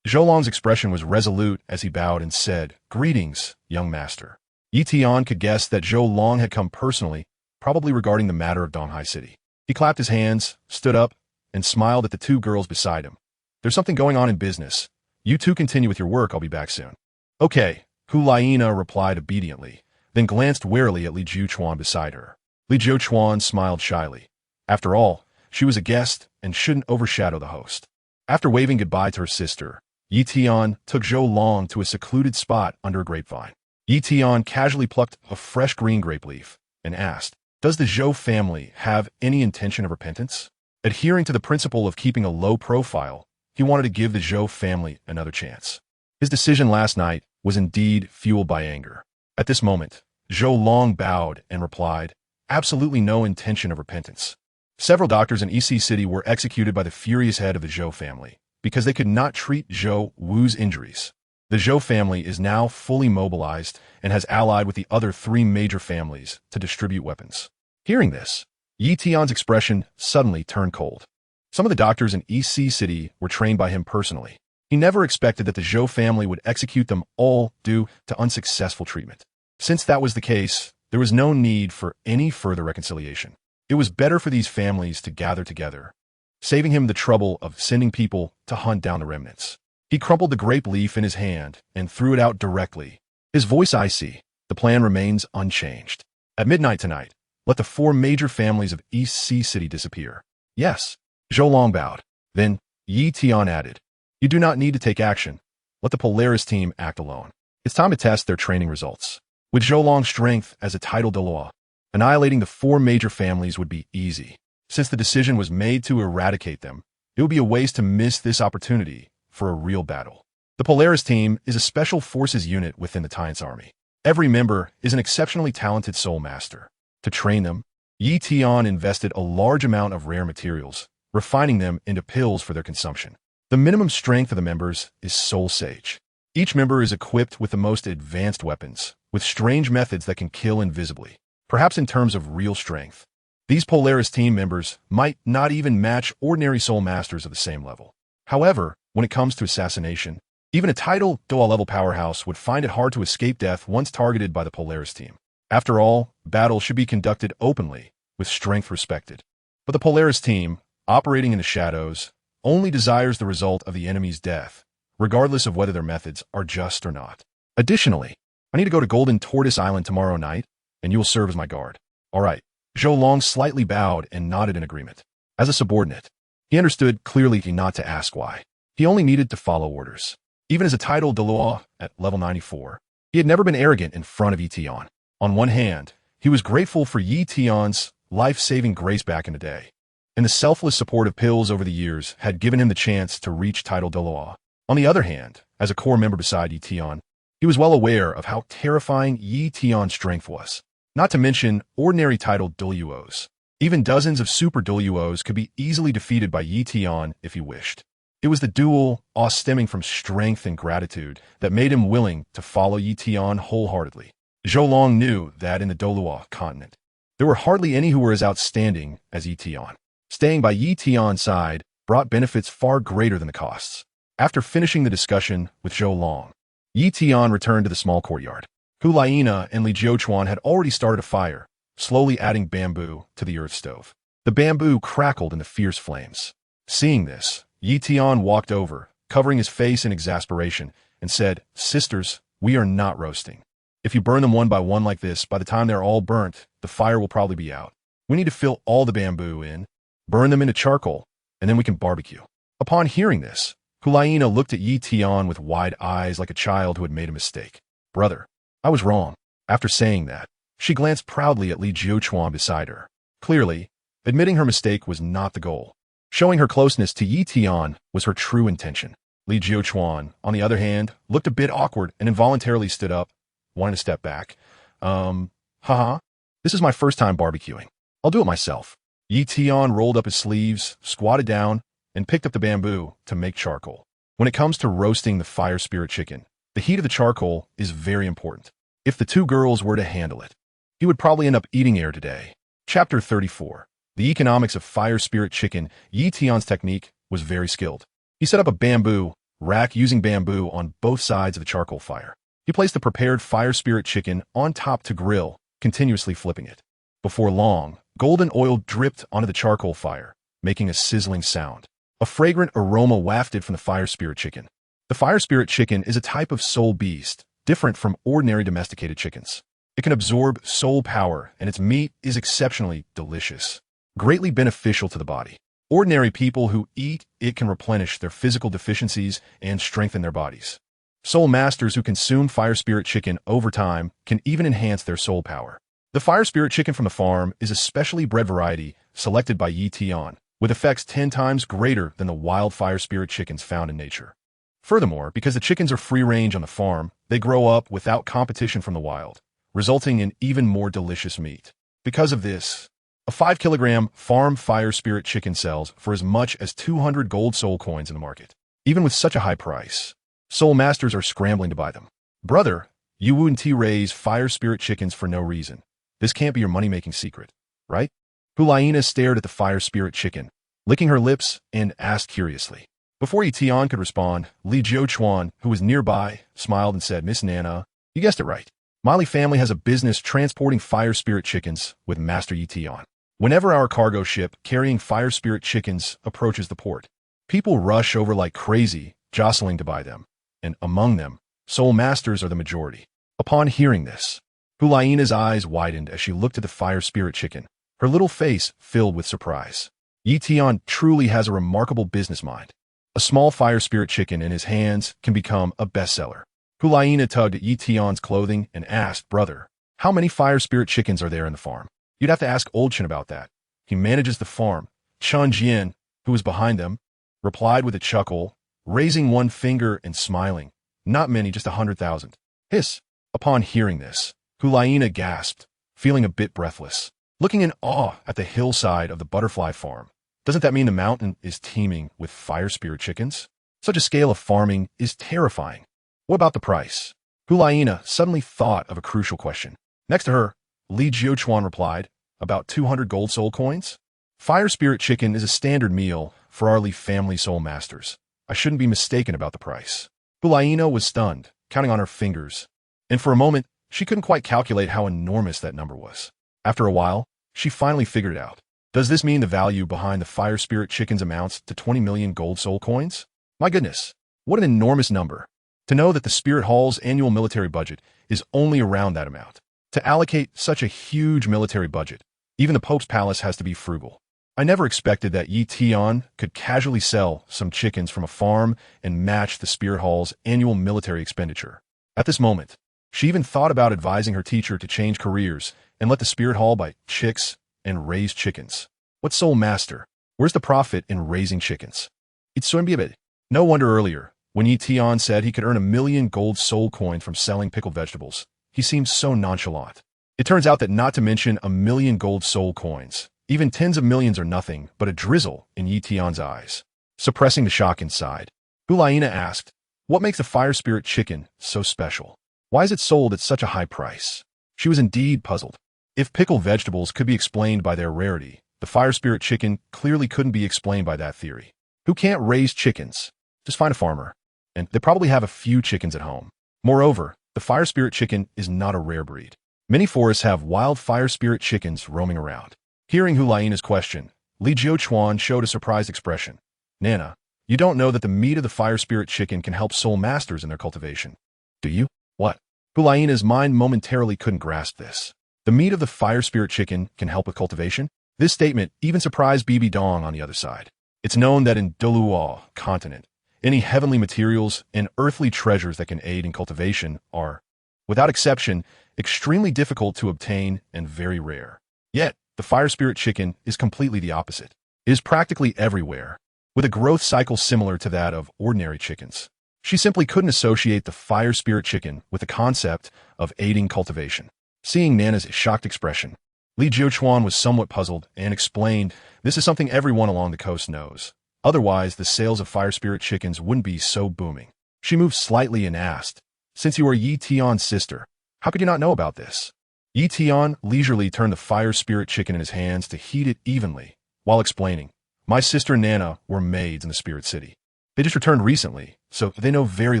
Zhou Long's expression was resolute as he bowed and said, "Greetings, young master." Yi Tian could guess that Zhou Long had come personally, probably regarding the matter of Donghai City. He clapped his hands, stood up, and smiled at the 2 girls beside him. "There's something going on in business. You 2 continue with your work, I'll be back soon." "Okay," Hulaina replied obediently, then glanced warily at Li Jiuquan beside her. Li Jiuquan smiled shyly. After all, she was a guest and shouldn't overshadow the host. After waving goodbye to her sister, Yi Tian took Zhou Long to a secluded spot under a grapevine. Yi Tian casually plucked a fresh green grape leaf and asked, "Does the Zhou family have any intention of repentance?" Adhering to the principle of keeping a low profile, he wanted to give the Zhou family another chance. His decision last night was indeed fueled by anger. At this moment, Zhou Long bowed and replied, "Absolutely no intention of repentance." Several doctors in EC City were executed by the furious head of the Zhou family because they could not treat Zhou Wu's injuries. The Zhou family is now fully mobilized and has allied with the other 3 major families to distribute weapons. Hearing this, Yi Tian's expression suddenly turned cold. Some of the doctors in EC City were trained by him personally. He never expected that the Zhou family would execute them all due to unsuccessful treatment. Since that was the case, there was no need for any further reconciliation. It was better for these families to gather together, saving him the trouble of sending people to hunt down the remnants. He crumpled the grape leaf in his hand and threw it out directly. His voice icy. The plan remains unchanged. At midnight tonight, let the 4 major families of East Sea City disappear. Yes, Zhou Long bowed. Then, Yi Tian added, "You do not need to take action. Let the Polaris team act alone. It's time to test their training results." With Zhou Long's strength as a title Douluo, annihilating the 4 major families would be easy. Since the decision was made to eradicate them, it would be a waste to miss this opportunity for a real battle. The Polaris team is a special forces unit within the Tian's army. Every member is an exceptionally talented soul master. To train them, Yi Tian invested a large amount of rare materials, refining them into pills for their consumption. The minimum strength of the members is Soul Sage. Each member is equipped with the most advanced weapons, with strange methods that can kill invisibly, perhaps in terms of real strength. These Polaris team members might not even match ordinary Soul Masters of the same level. However, when it comes to assassination, even a title Douluo-level powerhouse would find it hard to escape death once targeted by the Polaris team. After all, battle should be conducted openly, with strength respected. But the Polaris team, operating in the shadows, only desires the result of the enemy's death, regardless of whether their methods are just or not. Additionally, I need to go to Golden Tortoise Island tomorrow night, and you will serve as my guard. All right. Zhou Long slightly bowed and nodded in agreement. As a subordinate, he understood clearly not to ask why. He only needed to follow orders. Even as a title Douluo at level 94, he had never been arrogant in front of Yi Tian. On one hand, he was grateful for Yi Tian's life-saving grace back in the day, and the selfless support of pills over the years had given him the chance to reach title Douluo. On the other hand, as a core member beside Yi Tian, he was well aware of how terrifying Yi Tian's strength was. Not to mention ordinary titled Douluos. Even dozens of super Douluos could be easily defeated by Yi Tian if he wished. It was the dual awe stemming from strength and gratitude that made him willing to follow Yi Tian wholeheartedly. Zhou Long knew that in the Douluo continent, there were hardly any who were as outstanding as Yi Tian. Staying by Yi Tian's side brought benefits far greater than the costs. After finishing the discussion with Zhou Long, Yi Tian returned to the small courtyard. Hu Laina and Li Jiuquan had already started a fire, slowly adding bamboo to the earth stove. The bamboo crackled in the fierce flames. Seeing this, Yi Tian walked over, covering his face in exasperation, and said, "Sisters, we are not roasting. If you burn them one by one like this, by the time they're all burnt, the fire will probably be out. We need to fill all the bamboo in, burn them into charcoal, and then we can barbecue." Upon hearing this, Hu Laina looked at Yi Tian with wide eyes like a child who had made a mistake. "Brother, I was wrong." After saying that, she glanced proudly at Li Jiuquan beside her. Clearly, admitting her mistake was not the goal. Showing her closeness to Yi Tian was her true intention. Li Jiuquan, on the other hand, looked a bit awkward and involuntarily stood up, wanting to step back. Haha, this is my first time barbecuing. I'll do it myself." Yi Tian rolled up his sleeves, squatted down, and picked up the bamboo to make charcoal. When it comes to roasting the fire spirit chicken, the heat of the charcoal is very important. If the two girls were to handle it, he would probably end up eating air today. Chapter 34. The economics of fire spirit chicken. Yi Tian's technique was very skilled. He set up a bamboo rack using bamboo on both sides of the charcoal fire. He placed the prepared fire spirit chicken on top to grill, continuously flipping it. Before long, golden oil dripped onto the charcoal fire, making a sizzling sound. A fragrant aroma wafted from the fire spirit chicken. The fire spirit chicken is a type of soul beast, different from ordinary domesticated chickens. It can absorb soul power, and its meat is exceptionally delicious, greatly beneficial to the body. Ordinary people who eat it can replenish their physical deficiencies and strengthen their bodies. Soul masters who consume fire spirit chicken over time can even enhance their soul power. The fire spirit chicken from the farm is a specially bred variety selected by Yi Tian, with effects 10 times greater than the wild fire spirit chickens found in nature. Furthermore, because the chickens are free-range on the farm, they grow up without competition from the wild, resulting in even more delicious meat. Because of this, a 5-kilogram farm fire spirit chicken sells for as much as 200 gold soul coins in the market. Even with such a high price, soul masters are scrambling to buy them. "Brother, you wouldn't raise fire spirit chickens for no reason. This can't be your money-making secret, right?" Hu Laina stared at the fire spirit chicken, licking her lips, and asked curiously. Before Yi Tian could respond, Li Jiuquan, who was nearby, smiled and said, "Miss Nana, you guessed it right. Miley family has a business transporting fire spirit chickens with Master Yi Tian. Whenever our cargo ship carrying fire spirit chickens approaches the port, people rush over like crazy, jostling to buy them, and among them, soul masters are the majority." Upon hearing this, Hu Laina's eyes widened as she looked at the fire spirit chicken, her little face filled with surprise. Yi Tian truly has a remarkable business mind. A small fire spirit chicken in his hands can become a bestseller. Hu Laina tugged at Yi Tian's clothing and asked, "Brother, how many fire spirit chickens are there in the farm?" "You'd have to ask Old Chen about that. He manages the farm." Chun Jian, who was behind them, replied with a chuckle, raising one finger and smiling. "Not many, just 100,000. Hiss. Upon hearing this, Hu Laina gasped, feeling a bit breathless. looking in awe at the hillside of the butterfly farm. Doesn't that mean the mountain is teeming with fire spirit chickens? Such a scale of farming is terrifying. What about the price? Hulaina suddenly thought of a crucial question. Next to her, Li Jiuchuan replied, about 200 gold soul coins? Fire spirit chicken is a standard meal for our Li family soul masters. I shouldn't be mistaken about the price. Hulaina was stunned, counting on her fingers, and for a moment, she couldn't quite calculate how enormous that number was. After a while, she finally figured it out. Does this mean the value behind the fire spirit chickens amounts to 20 million gold soul coins? My goodness, what an enormous number. To know that the Spirit Hall's annual military budget is only around that amount. To allocate such a huge military budget, even the Pope's palace has to be frugal. I never expected that Tian could casually sell some chickens from a farm and match the Spirit Hall's annual military expenditure. At this moment, she even thought about advising her teacher to change careers and let the Spirit Hall buy chicks and raise chickens. What soul master? Where's the profit in raising chickens? It's MistakesBibidong. No wonder earlier, when Tian said he could earn 1 million gold soul coins from selling pickled vegetables, he seemed so nonchalant. It turns out that not to mention 1 million gold soul coins, even tens of millions are nothing but a drizzle in Tian's eyes. Suppressing the shock inside, Hulaina asked, what makes the fire spirit chicken so special? Why is it sold at such a high price? She was indeed puzzled. If pickled vegetables could be explained by their rarity, the fire spirit chicken clearly couldn't be explained by that theory. Who can't raise chickens? Just find a farmer, and they probably have a few chickens at home. Moreover, the fire spirit chicken is not a rare breed. Many forests have wild fire spirit chickens roaming around. Hearing Hulaina's question, Li Jiuchuan showed a surprised expression. Nana, you don't know that the meat of the fire spirit chicken can help soul masters in their cultivation. Do you? What? Hulaina's mind momentarily couldn't grasp this. The meat of the fire spirit chicken can help with cultivation? This statement even surprised Bibi Dong on the other side. It's known that in Douluo continent, any heavenly materials and earthly treasures that can aid in cultivation are, without exception, extremely difficult to obtain and very rare. Yet, the fire spirit chicken is completely the opposite. It is practically everywhere, with a growth cycle similar to that of ordinary chickens. She simply couldn't associate the fire spirit chicken with the concept of aiding cultivation. Seeing Nana's shocked expression, Li Jiuchuan was somewhat puzzled and explained, this is something everyone along the coast knows. Otherwise, the sales of fire spirit chickens wouldn't be so booming. She moved slightly and asked, since you are Tian's sister, how could you not know about this? Tian leisurely turned the fire spirit chicken in his hands to heat it evenly, while explaining, my sister and Nana were maids in the spirit city. They just returned recently, so they know very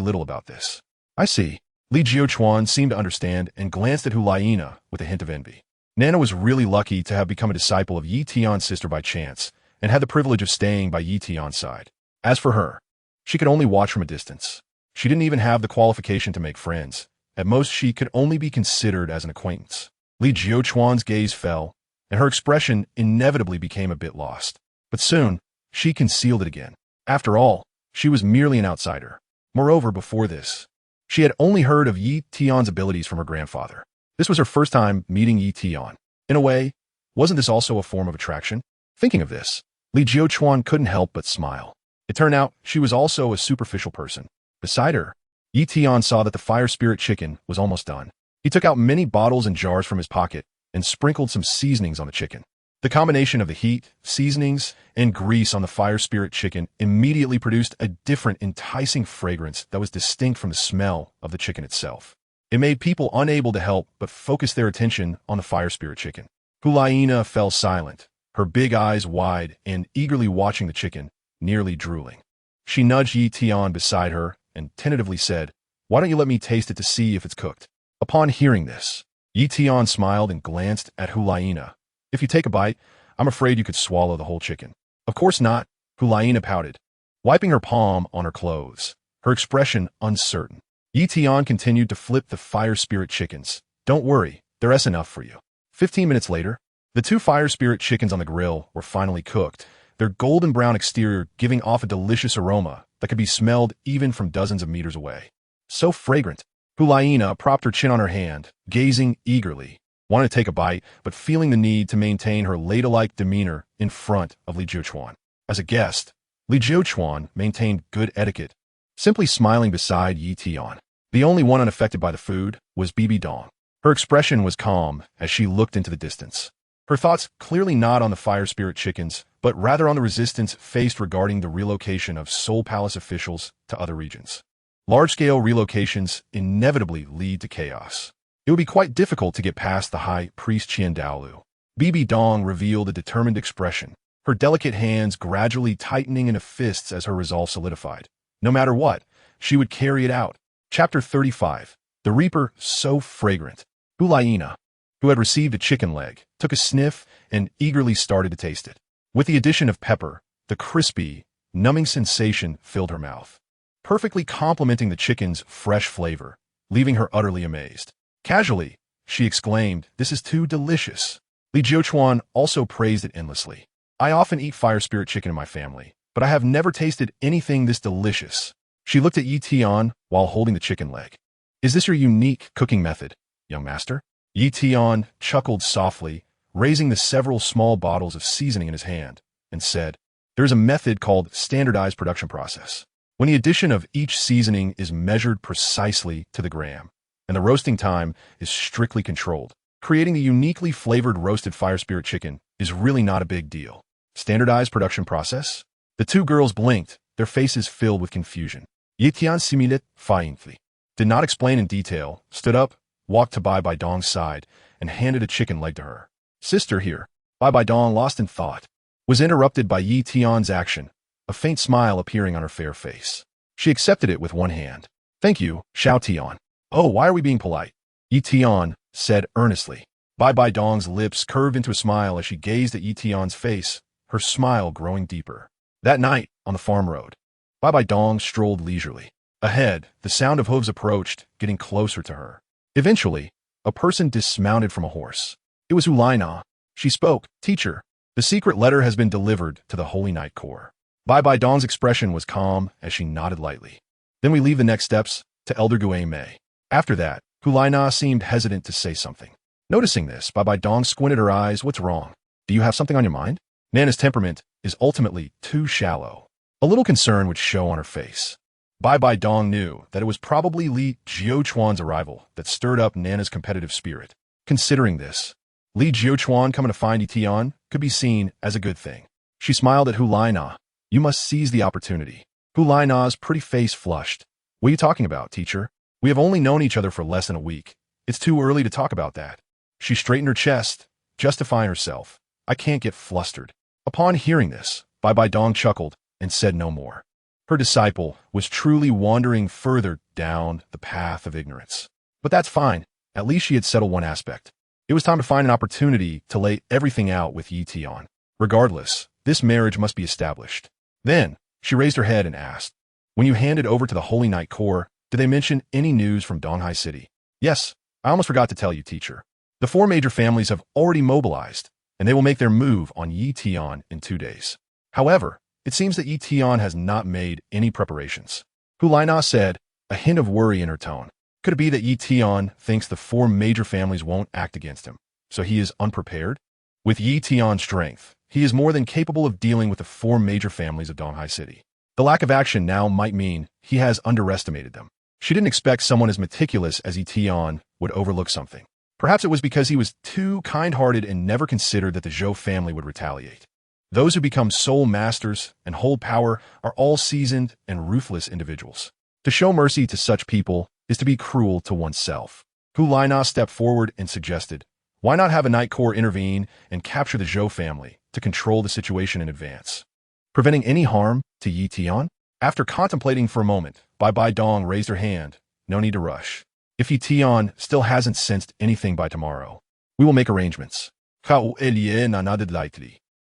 little about this. I see. Li Jiuchuan seemed to understand and glanced at Hulaina with a hint of envy. Nana was really lucky to have become a disciple of Tian's sister by chance, and had the privilege of staying by Tian's side. As for her, she could only watch from a distance. She didn't even have the qualification to make friends. At most, she could only be considered as an acquaintance. Li Jiuchuan's gaze fell, and her expression inevitably became a bit lost. But soon, she concealed it again. After all, she was merely an outsider. Moreover, before this, she had only heard of Tian's abilities from her grandfather. This was her first time meeting Tian. In a way, wasn't this also a form of attraction? Thinking of this, Li Jiuchuan couldn't help but smile. It turned out she was also a superficial person. Beside her, Tian saw that the fire spirit chicken was almost done. He took out many bottles and jars from his pocket and sprinkled some seasonings on the chicken. The combination of the heat, seasonings, and grease on the fire spirit chicken immediately produced a different, enticing fragrance that was distinct from the smell of the chicken itself. It made people unable to help but focus their attention on the fire spirit chicken. Hulaina fell silent, her big eyes wide and eagerly watching the chicken, nearly drooling. She nudged Tian beside her and tentatively said, why don't you let me taste it to see if it's cooked? Upon hearing this, Tian smiled and glanced at Hulaina. If you take a bite, I'm afraid you could swallow the whole chicken. Of course not, Hulaina pouted, wiping her palm on her clothes, her expression uncertain. Tian continued to flip the fire spirit chickens. Don't worry, there's enough for you. 15 minutes later, the 2 fire spirit chickens on the grill were finally cooked, their golden brown exterior giving off a delicious aroma that could be smelled even from dozens of meters away. So fragrant. Hulaina propped her chin on her hand, gazing eagerly, wanted to take a bite, but feeling the need to maintain her ladylike demeanor in front of Li Jiuchuan. As a guest, Li Jiuchuan maintained good etiquette, simply smiling beside Tian. The only one unaffected by the food was Bibi Dong. Her expression was calm as she looked into the distance. Her thoughts clearly not on the fire spirit chickens, but rather on the resistance faced regarding the relocation of Seoul Palace officials to other regions. Large-scale relocations inevitably lead to chaos. It would be quite difficult to get past the High Priest Tian Douluo. Bibi Dong revealed a determined expression, her delicate hands gradually tightening into fists as her resolve solidified. No matter what, she would carry it out. Chapter 35. The Reaper So Fragrant. Hulaina, who had received a chicken leg, took a sniff and eagerly started to taste it. With the addition of pepper, the crispy, numbing sensation filled her mouth, perfectly complementing the chicken's fresh flavor, leaving her utterly amazed. Casually, she exclaimed, "This is too delicious." Li Jiuchuan also praised it endlessly. "I often eat fire spirit chicken in my family, but I have never tasted anything this delicious." She looked at Yi Tian while holding the chicken leg. "Is this your unique cooking method, young master?" Yi Tian chuckled softly, raising the several small bottles of seasoning in his hand, and said, "There is a method called standardized production process. When the addition of each seasoning is measured precisely to the gram, and the roasting time is strictly controlled, creating the uniquely flavored roasted fire spirit chicken is really not a big deal." Standardized production process? The two girls blinked, their faces filled with confusion. Yi Tian simulated faintly, did not explain in detail, stood up, walked to Bibi Dong's side, and handed a chicken leg to her. "Sister here." Bibi Dong, lost in thought, was interrupted by Yi Tian's action, a faint smile appearing on her fair face. She accepted it with one hand. "Thank you, Xiao Tian." "Oh, why are we being polite?" Yi Tian said earnestly. Bibi Dong's lips curved into a smile as she gazed at Yi Tian's face, her smile growing deeper. That night, on the farm road, Bibi Dong strolled leisurely. Ahead, the sound of hooves approached, getting closer to her. Eventually, a person dismounted from a horse. It was Hulaina. She spoke, "Teacher, the secret letter has been delivered to the Holy Night Corps." Bibi Dong's expression was calm as she nodded lightly. "Then we leave the next steps to Elder Gui Mei." After that, Hulaina seemed hesitant to say something. Noticing this, Bibi Dong squinted her eyes. "What's wrong? Do you have something on your mind?" Nana's temperament is ultimately too shallow. A little concern would show on her face. Bibi Dong knew that it was probably Li Jiuchuan's arrival that stirred up Nana's competitive spirit. Considering this, Li Jiuchuan coming to find Yi Tian could be seen as a good thing. She smiled at Hulaina. "You must seize the opportunity." Hulaina's pretty face flushed. "What are you talking about, teacher? We have only known each other for less than a week. It's too early to talk about that." She straightened her chest, justifying herself. "I can't get flustered." Upon hearing this, Bibi Dong chuckled and said no more. Her disciple was truly wandering further down the path of ignorance. But that's fine. At least she had settled one aspect. It was time to find an opportunity to lay everything out with Yi Tian. Regardless, this marriage must be established. Then, she raised her head and asked, "When you handed over to the Holy Night Corps, did they mention any news from Donghai City?" "Yes, I almost forgot to tell you, teacher. The 4 major families have already mobilized, and they will make their move on Yi Tian in 2 days. However, it seems that Yi Tian has not made any preparations." Hulaina said, a hint of worry in her tone. Could it be that Yi Tian thinks the 4 major families won't act against him, so he is unprepared? With Yi Tian's strength, he is more than capable of dealing with the 4 major families of Donghai City. The lack of action now might mean he has underestimated them. She didn't expect someone as meticulous as Yi Tian would overlook something. Perhaps it was because he was too kind-hearted and never considered that the Zhou family would retaliate. Those who become soul masters and hold power are all seasoned and ruthless individuals. To show mercy to such people is to be cruel to oneself. Hulaina stepped forward and suggested, "Why not have a Night Corps intervene and capture the Zhou family to control the situation in advance, preventing any harm to Yi Tian?" After contemplating for a moment, Bibi Dong raised her hand. "No need to rush. If Yi Tian still hasn't sensed anything by tomorrow, we will make arrangements."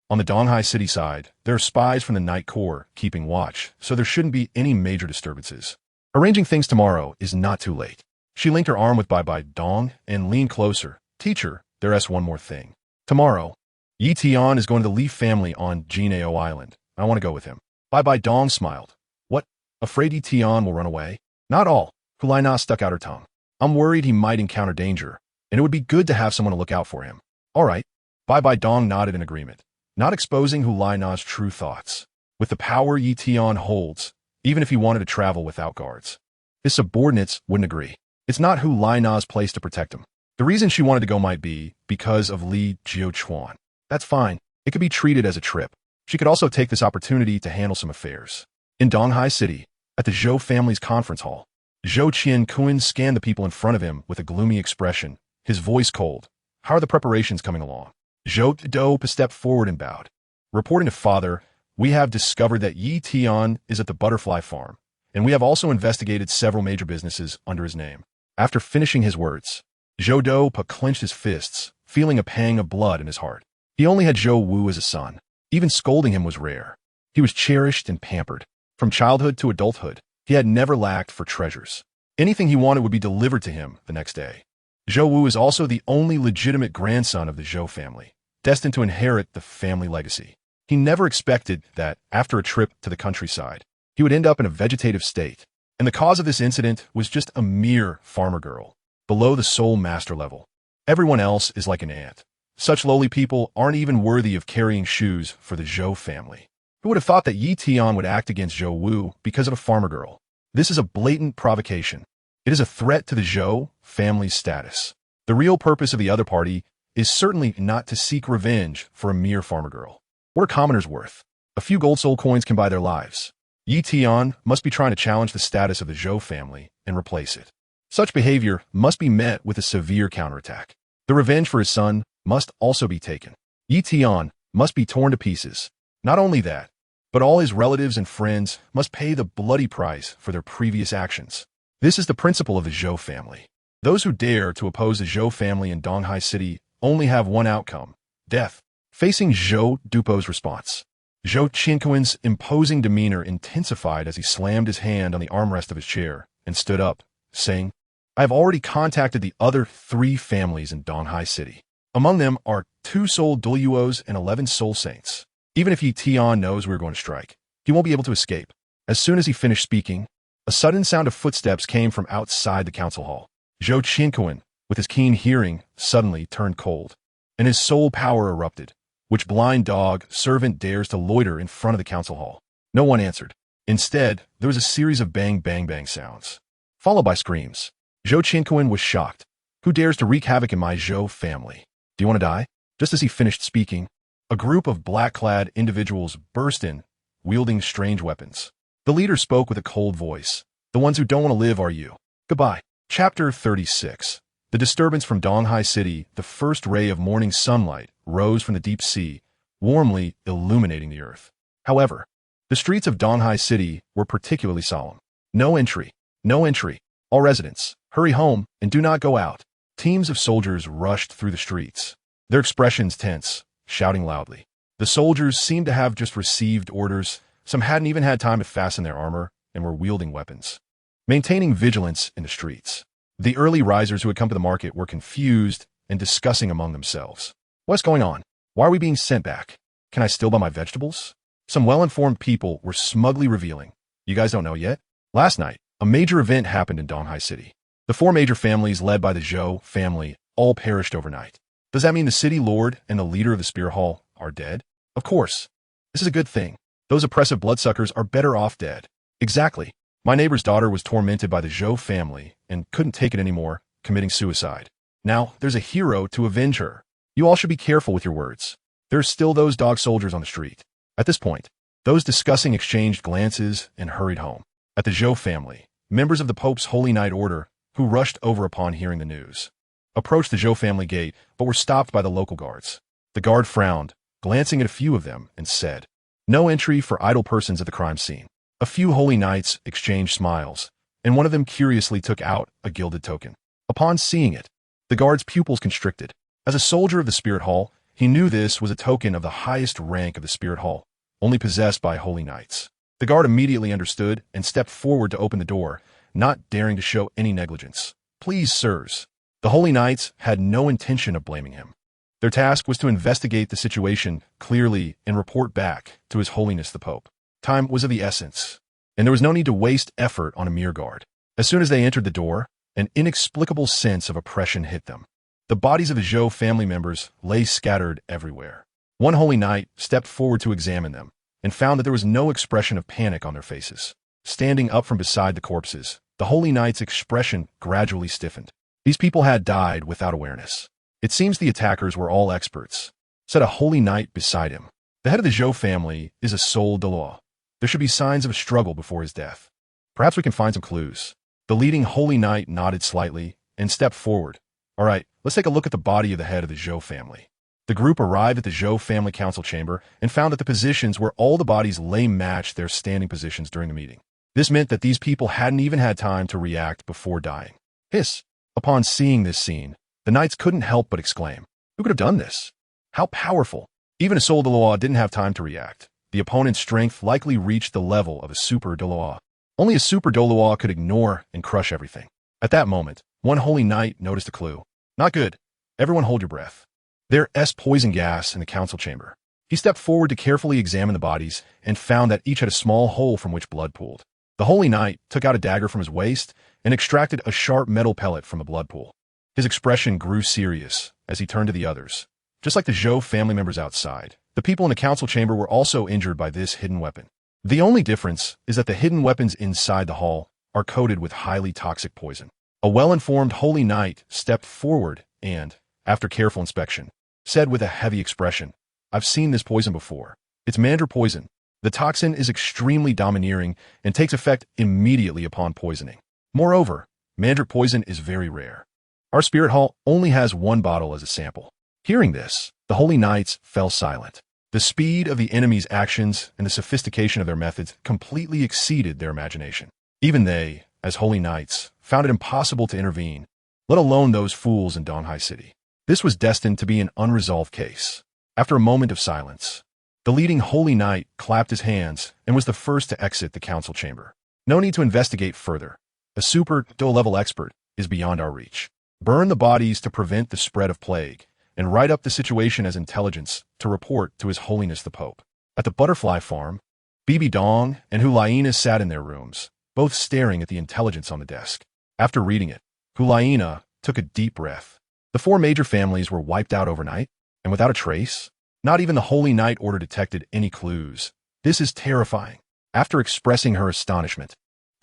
On the Donghai City side, there are spies from the Night Corps keeping watch, so there shouldn't be any major disturbances. Arranging things tomorrow is not too late. She linked her arm with Bibi Dong and leaned closer. "Teacher, there's one more thing. Tomorrow, Yi Tian is going to the Li family on Jinao Island. I want to go with him." Bibi Dong smiled. "What? Afraid Yi Tian will run away?" "Not all." Hulaina stuck out her tongue. "I'm worried he might encounter danger, and it would be good to have someone to look out for him." "All right." Bibi Dong nodded in agreement, not exposing Hulaina's true thoughts. With the power Yi Tian holds, even if he wanted to travel without guards, his subordinates wouldn't agree. It's not Hulaina's place to protect him. The reason she wanted to go might be because of Li Jiuchuan. That's fine. It could be treated as a trip. She could also take this opportunity to handle some affairs. In Donghai City, at the Zhou family's conference hall, Zhou Qianquan scanned the people in front of him with a gloomy expression, his voice cold. How are the preparations coming along? Zhou Do stepped forward and bowed. Reporting to father, we have discovered that Yi Tian is at the butterfly farm, and we have also investigated several major businesses under his name. After finishing his words, Zhou Do clenched his fists, feeling a pang of blood in his heart. He only had Zhou Wu as a son. Even scolding him was rare. He was cherished and pampered. From childhood to adulthood, he had never lacked for treasures. Anything he wanted would be delivered to him the next day. Zhou Wu is also the only legitimate grandson of the Zhou family, destined to inherit the family legacy. He never expected that, after a trip to the countryside, he would end up in a vegetative state, and the cause of this incident was just a mere farmer girl, below the soul master level. Everyone else is like an ant. Such lowly people aren't even worthy of carrying shoes for the Zhou family. Who would have thought that Yi Tian would act against Zhou Wu because of a farmer girl? This is a blatant provocation. It is a threat to the Zhou family's status. The real purpose of the other party is certainly not to seek revenge for a mere farmer girl. What are commoners worth? A few gold soul coins can buy their lives. Yi Tian must be trying to challenge the status of the Zhou family and replace it. Such behavior must be met with a severe counterattack. The revenge for his son must also be taken. Yi Tian must be torn to pieces. Not only that, but all his relatives and friends must pay the bloody price for their previous actions. This is the principle of the Zhou family. Those who dare to oppose the Zhou family in Donghai City only have one outcome: death. Facing Zhou Dupo's response, Zhou Qianquan's imposing demeanor intensified as he slammed his hand on the armrest of his chair and stood up, saying, I have already contacted the other 3 families in Donghai City. Among them are 2 soul Douluos and 11 soul saints. Even if Yi Tian knows we're going to strike, he won't be able to escape. As soon as he finished speaking, a sudden sound of footsteps came from outside the council hall. Zhou Qianquan, with his keen hearing, suddenly turned cold, and his soul power erupted. Which blind dog servant dares to loiter in front of the council hall? No one answered. Instead, there was a series of bang bang bang sounds, followed by screams. Zhou Qianquan was shocked. Who dares to wreak havoc in my Zhou family? Do you want to die? Just as he finished speaking, a group of black-clad individuals burst in, wielding strange weapons. The leader spoke with a cold voice. The ones who don't want to live are you. Goodbye. Chapter 36. The disturbance from Donghai City, the first ray of morning sunlight, rose from the deep sea, warmly illuminating the earth. However, the streets of Donghai City were particularly solemn. No entry. No entry. All residents, hurry home and do not go out. Teams of soldiers rushed through the streets, their expressions tense, shouting loudly. The soldiers seemed to have just received orders. Some hadn't even had time to fasten their armor and were wielding weapons, maintaining vigilance in the streets. The early risers who had come to the market were confused and discussing among themselves. What's going on? Why are we being sent back? Can I still buy my vegetables? Some well-informed people were smugly revealing. You guys don't know yet? Last night, a major event happened in Donghai City. The 4 major families led by the Zhou family all perished overnight. Does that mean the city lord and the leader of the Spear Hall are dead? Of course. This is a good thing. Those oppressive bloodsuckers are better off dead. Exactly. My neighbor's daughter was tormented by the Zhou family and couldn't take it anymore, committing suicide. Now, there's a hero to avenge her. You all should be careful with your words. There are still those dog soldiers on the street. At this point, those discussing exchanged glances and hurried home. At the Zhou family, members of the Pope's Holy Night Order, who rushed over upon hearing the news, approached the Zhou family gate but were stopped by the local guards. The guard frowned, glancing at a few of them, and said, No entry for idle persons at the crime scene. A few holy knights exchanged smiles, and one of them curiously took out a gilded token. Upon seeing it, the guard's pupils constricted. As a soldier of the Spirit Hall, he knew this was a token of the highest rank of the Spirit Hall, only possessed by holy knights. The guard immediately understood and stepped forward to open the door, not daring to show any negligence. Please, sirs. The holy knights had no intention of blaming him. Their task was to investigate the situation clearly and report back to His Holiness the Pope. Time was of the essence, and there was no need to waste effort on a mere guard. As soon as they entered the door, an inexplicable sense of oppression hit them. The bodies of the Zhou family members lay scattered everywhere. One holy knight stepped forward to examine them, and found that there was no expression of panic on their faces. Standing up from beside the corpses, the holy knight's expression gradually stiffened. These people had died without awareness. It seems the attackers were all experts, said a holy knight beside him. The head of the Zhou family is a soul Douluo. There should be signs of a struggle before his death. Perhaps we can find some clues. The leading holy knight nodded slightly and stepped forward. All right, let's take a look at the body of the head of the Zhou family. The group arrived at the Zhou family council chamber and found that the positions where all the bodies lay matched their standing positions during the meeting. This meant that these people hadn't even had time to react before dying. Hiss! Upon seeing this scene, the knights couldn't help but exclaim, "Who could have done this? How powerful!" Even a soul Douluo didn't have time to react. The opponent's strength likely reached the level of a super Douluo. Only a super Douluo could ignore and crush everything. At that moment, one holy knight noticed a clue. Not good. Everyone hold your breath. There's poison gas in the council chamber. He stepped forward to carefully examine the bodies and found that each had a small hole from which blood pooled. The holy knight took out a dagger from his waist and extracted a sharp metal pellet from the blood pool. His expression grew serious as he turned to the others. Just like the Zhou family members outside, the people in the council chamber were also injured by this hidden weapon. The only difference is that the hidden weapons inside the hall are coated with highly toxic poison. A well-informed holy knight stepped forward and, after careful inspection, said with a heavy expression, "I've seen this poison before. It's mandra poison. The toxin is extremely domineering and takes effect immediately upon poisoning. Moreover, mandra poison is very rare. Our spirit hall only has one bottle as a sample." Hearing this, the holy knights fell silent. The speed of the enemy's actions and the sophistication of their methods completely exceeded their imagination. Even they, as holy knights, found it impossible to intervene, let alone those fools in Donghai City. This was destined to be an unresolved case. After a moment of silence, the leading holy knight clapped his hands and was the first to exit the council chamber. No need to investigate further. A super Do-level expert is beyond our reach. Burn the bodies to prevent the spread of plague, and write up the situation as intelligence to report to His Holiness the Pope. At the butterfly farm, Bibi Dong and Hulaina sat in their rooms, both staring at the intelligence on the desk. After reading it, Hulaina took a deep breath. The 4 major families were wiped out overnight, and without a trace. Not even the Holy Knight Order detected any clues. This is terrifying. After expressing her astonishment,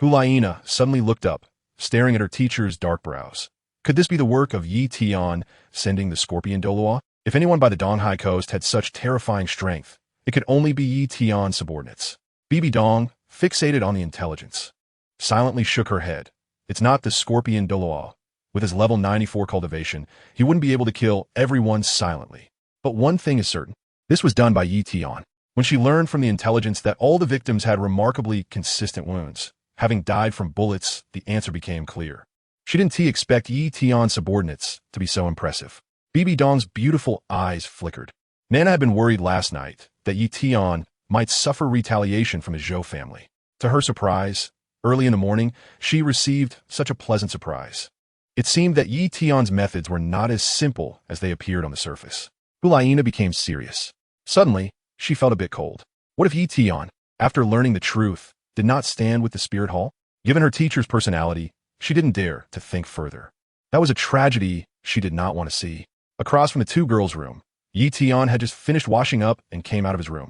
Hulaina suddenly looked up, staring at her teacher's dark brows. Could this be the work of Tian sending the Scorpion Douluo? If anyone by the Donghai coast had such terrifying strength, it could only be Tian's subordinates. Bibi Dong, fixated on the intelligence, silently shook her head. It's not the Scorpion Douluo. With his level 94 cultivation, he wouldn't be able to kill everyone silently. But one thing is certain. This was done by Tian. When she learned from the intelligence that all the victims had remarkably consistent wounds, having died from bullets, the answer became clear. She didn't expect Tian's subordinates to be so impressive. Bibi Dong's beautiful eyes flickered. Nana had been worried last night that Tian might suffer retaliation from his Zhou family. To her surprise, early in the morning, she received such a pleasant surprise. It seemed that Tian's methods were not as simple as they appeared on the surface. Hulaina became serious. Suddenly, she felt a bit cold. What if Tian, after learning the truth, did not stand with the spirit hall? Given her teacher's personality, she didn't dare to think further. That was a tragedy she did not want to see. Across from the 2 girls' room, Tian had just finished washing up and came out of his room.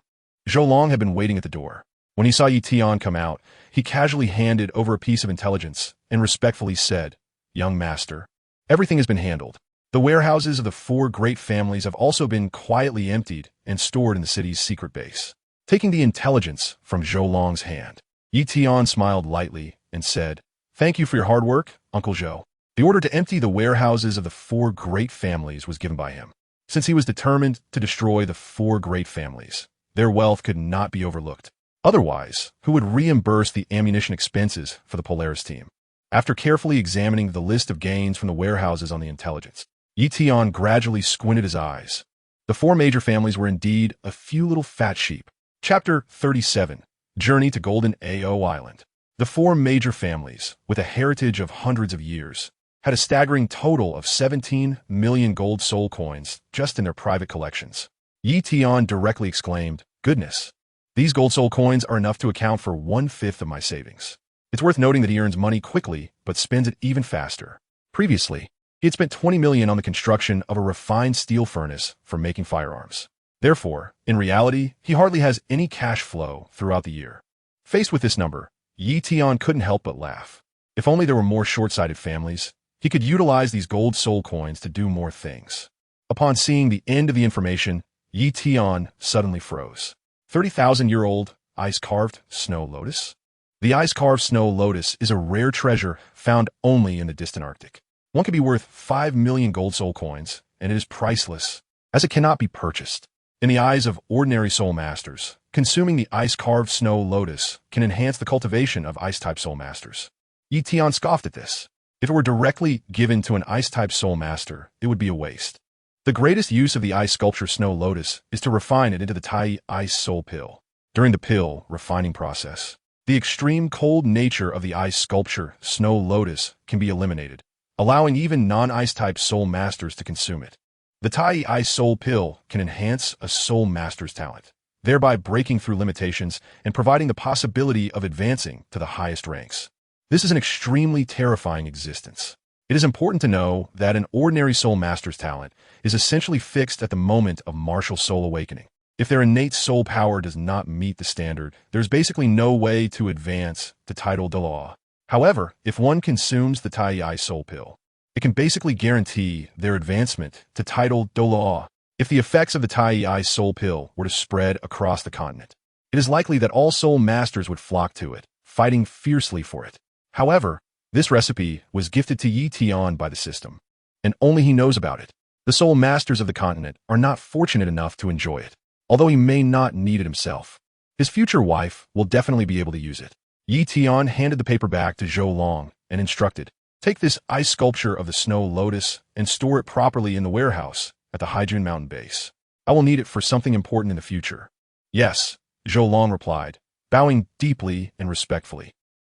Zhou Long had been waiting at the door. When he saw Tian come out, he casually handed over a piece of intelligence and respectfully said, "Young master, everything has been handled. The warehouses of the 4 great families have also been quietly emptied and stored in the city's secret base." Taking the intelligence from Zhou Long's hand, Tian smiled lightly and said, "Thank you for your hard work, Uncle Zhou." The order to empty the warehouses of the 4 great families was given by him. Since he was determined to destroy the 4 great families, their wealth could not be overlooked. Otherwise, who would reimburse the ammunition expenses for the Polaris team? After carefully examining the list of gains from the warehouses on the intelligence, Tian gradually squinted his eyes. The 4 major families were indeed a few little fat sheep. Chapter 37, Journey to Golden Ao Island. The 4 major families, with a heritage of hundreds of years, had a staggering total of 17 million gold soul coins just in their private collections. Tian directly exclaimed, "Goodness, these gold soul coins are enough to account for 1/5 of my savings." It's worth noting that he earns money quickly, but spends it even faster. Previously, he had spent 20 million on the construction of a refined steel furnace for making firearms. Therefore, in reality, he hardly has any cash flow throughout the year. Faced with this number, Tian couldn't help but laugh. If only there were more short-sighted families, He could utilize these gold soul coins to do more things. Upon seeing the end of the information, Tian suddenly froze. 30,000-year-old ice-carved snow lotus? The ice-carved snow lotus is a rare treasure found only in the distant Arctic. One could be worth 5 million gold soul coins, and it is priceless, as it cannot be purchased. In the eyes of ordinary soul masters, consuming the ice-carved snow lotus can enhance the cultivation of ice-type soul masters. Tian scoffed at this. If it were directly given to an ice-type soul master, it would be a waste. The greatest use of the ice sculpture snow lotus is to refine it into the Tai ice soul pill. During the pill refining process, the extreme cold nature of the ice sculpture snow lotus can be eliminated, allowing even non-ice type soul masters to consume it. The Tai ice soul pill can enhance a soul master's talent, thereby breaking through limitations and providing the possibility of advancing to the highest ranks. This is an extremely terrifying existence. It is important to know that an ordinary soul master's talent is essentially fixed at the moment of martial soul awakening. If their innate soul power does not meet the standard, there's basically no way to advance to title Douluo. However, if one consumes the Tai soul pill, it can basically guarantee their advancement to title Douluo. If the effects of the Tai soul pill were to spread across the continent, it is likely that all soul masters would flock to it, fighting fiercely for it. However, this recipe was gifted to Tian by the system, and only he knows about it. The soul masters of the continent are not fortunate enough to enjoy it, although he may not need it himself. His future wife will definitely be able to use it. Tian handed the paper back to Zhou Long and instructed, "Take this ice sculpture of the snow lotus and store it properly in the warehouse at the Haijun mountain base. I will need it for something important in the future." "Yes," Zhou Long replied, bowing deeply and respectfully.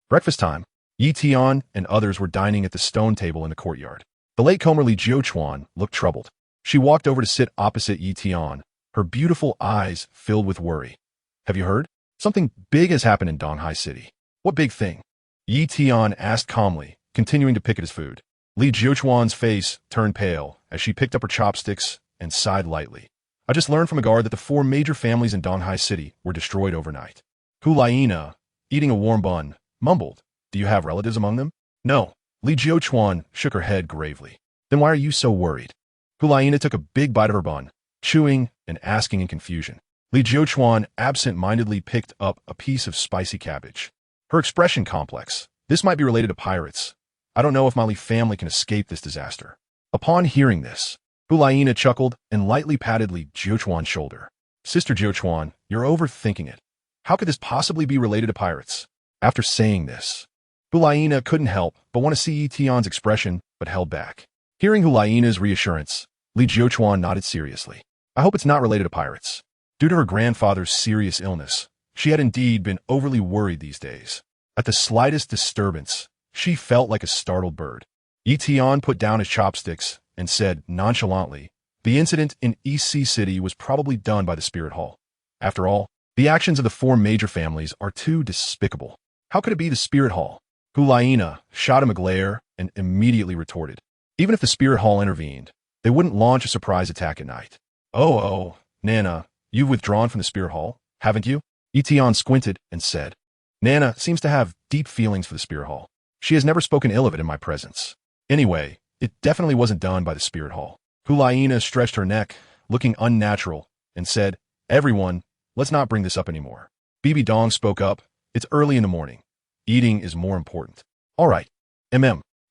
Breakfast time. Tian and others were dining at the stone table in the courtyard. The latecomer Li Jiuchuan looked troubled. She walked over to sit opposite Tian, her beautiful eyes filled with worry. "Have you heard? Something big has happened in Donghai City." "What big thing?" Tian asked calmly, continuing to pick at his food. Li Jiuchuan's face turned pale as she picked up her chopsticks and sighed lightly. "I just learned from a guard that the 4 major families in Donghai City were destroyed overnight." Hulaina, eating a warm bun, mumbled, "Do you have relatives among them?" "No." Li Jiuchuan shook her head gravely. "Then why are you so worried?" Hulaina took a big bite of her bun, chewing and asking in confusion. Li Jiuchuan absent-mindedly picked up a piece of spicy cabbage. Her expression complex. "This might be related to pirates. I don't know if my Li family can escape this disaster." Upon hearing this, Hulaina chuckled and lightly patted Li Jiuchuan's shoulder. "Sister Jiuchuan, you're overthinking it. How could this possibly be related to pirates?" After saying this, Hulaina couldn't help but want to see Tian's expression, but held back. Hearing Hulaina's reassurance, Li Jiuchuan nodded seriously. "I hope it's not related to pirates." Due to her grandfather's serious illness, she had indeed been overly worried these days. At the slightest disturbance, she felt like a startled bird. Tian put down his chopsticks and said nonchalantly, "The incident in East Sea City was probably done by the Spirit Hall. After all, the actions of the 4 major families are too despicable. How could it be the Spirit Hall?" Hulaina shot him a glare and immediately retorted, "Even if the Spirit Hall intervened, they wouldn't launch a surprise attack at night." Oh, Nana, you've withdrawn from the Spirit Hall, haven't you?" Tian squinted and said, "Nana seems to have deep feelings for the Spirit Hall. She has never spoken ill of it in my presence. Anyway, it definitely wasn't done by the Spirit Hall." Hulaina stretched her neck, looking unnatural, and said, "Everyone, let's not bring this up anymore." Bibi Dong spoke up, "It's early in the morning. Eating is more important." "All right,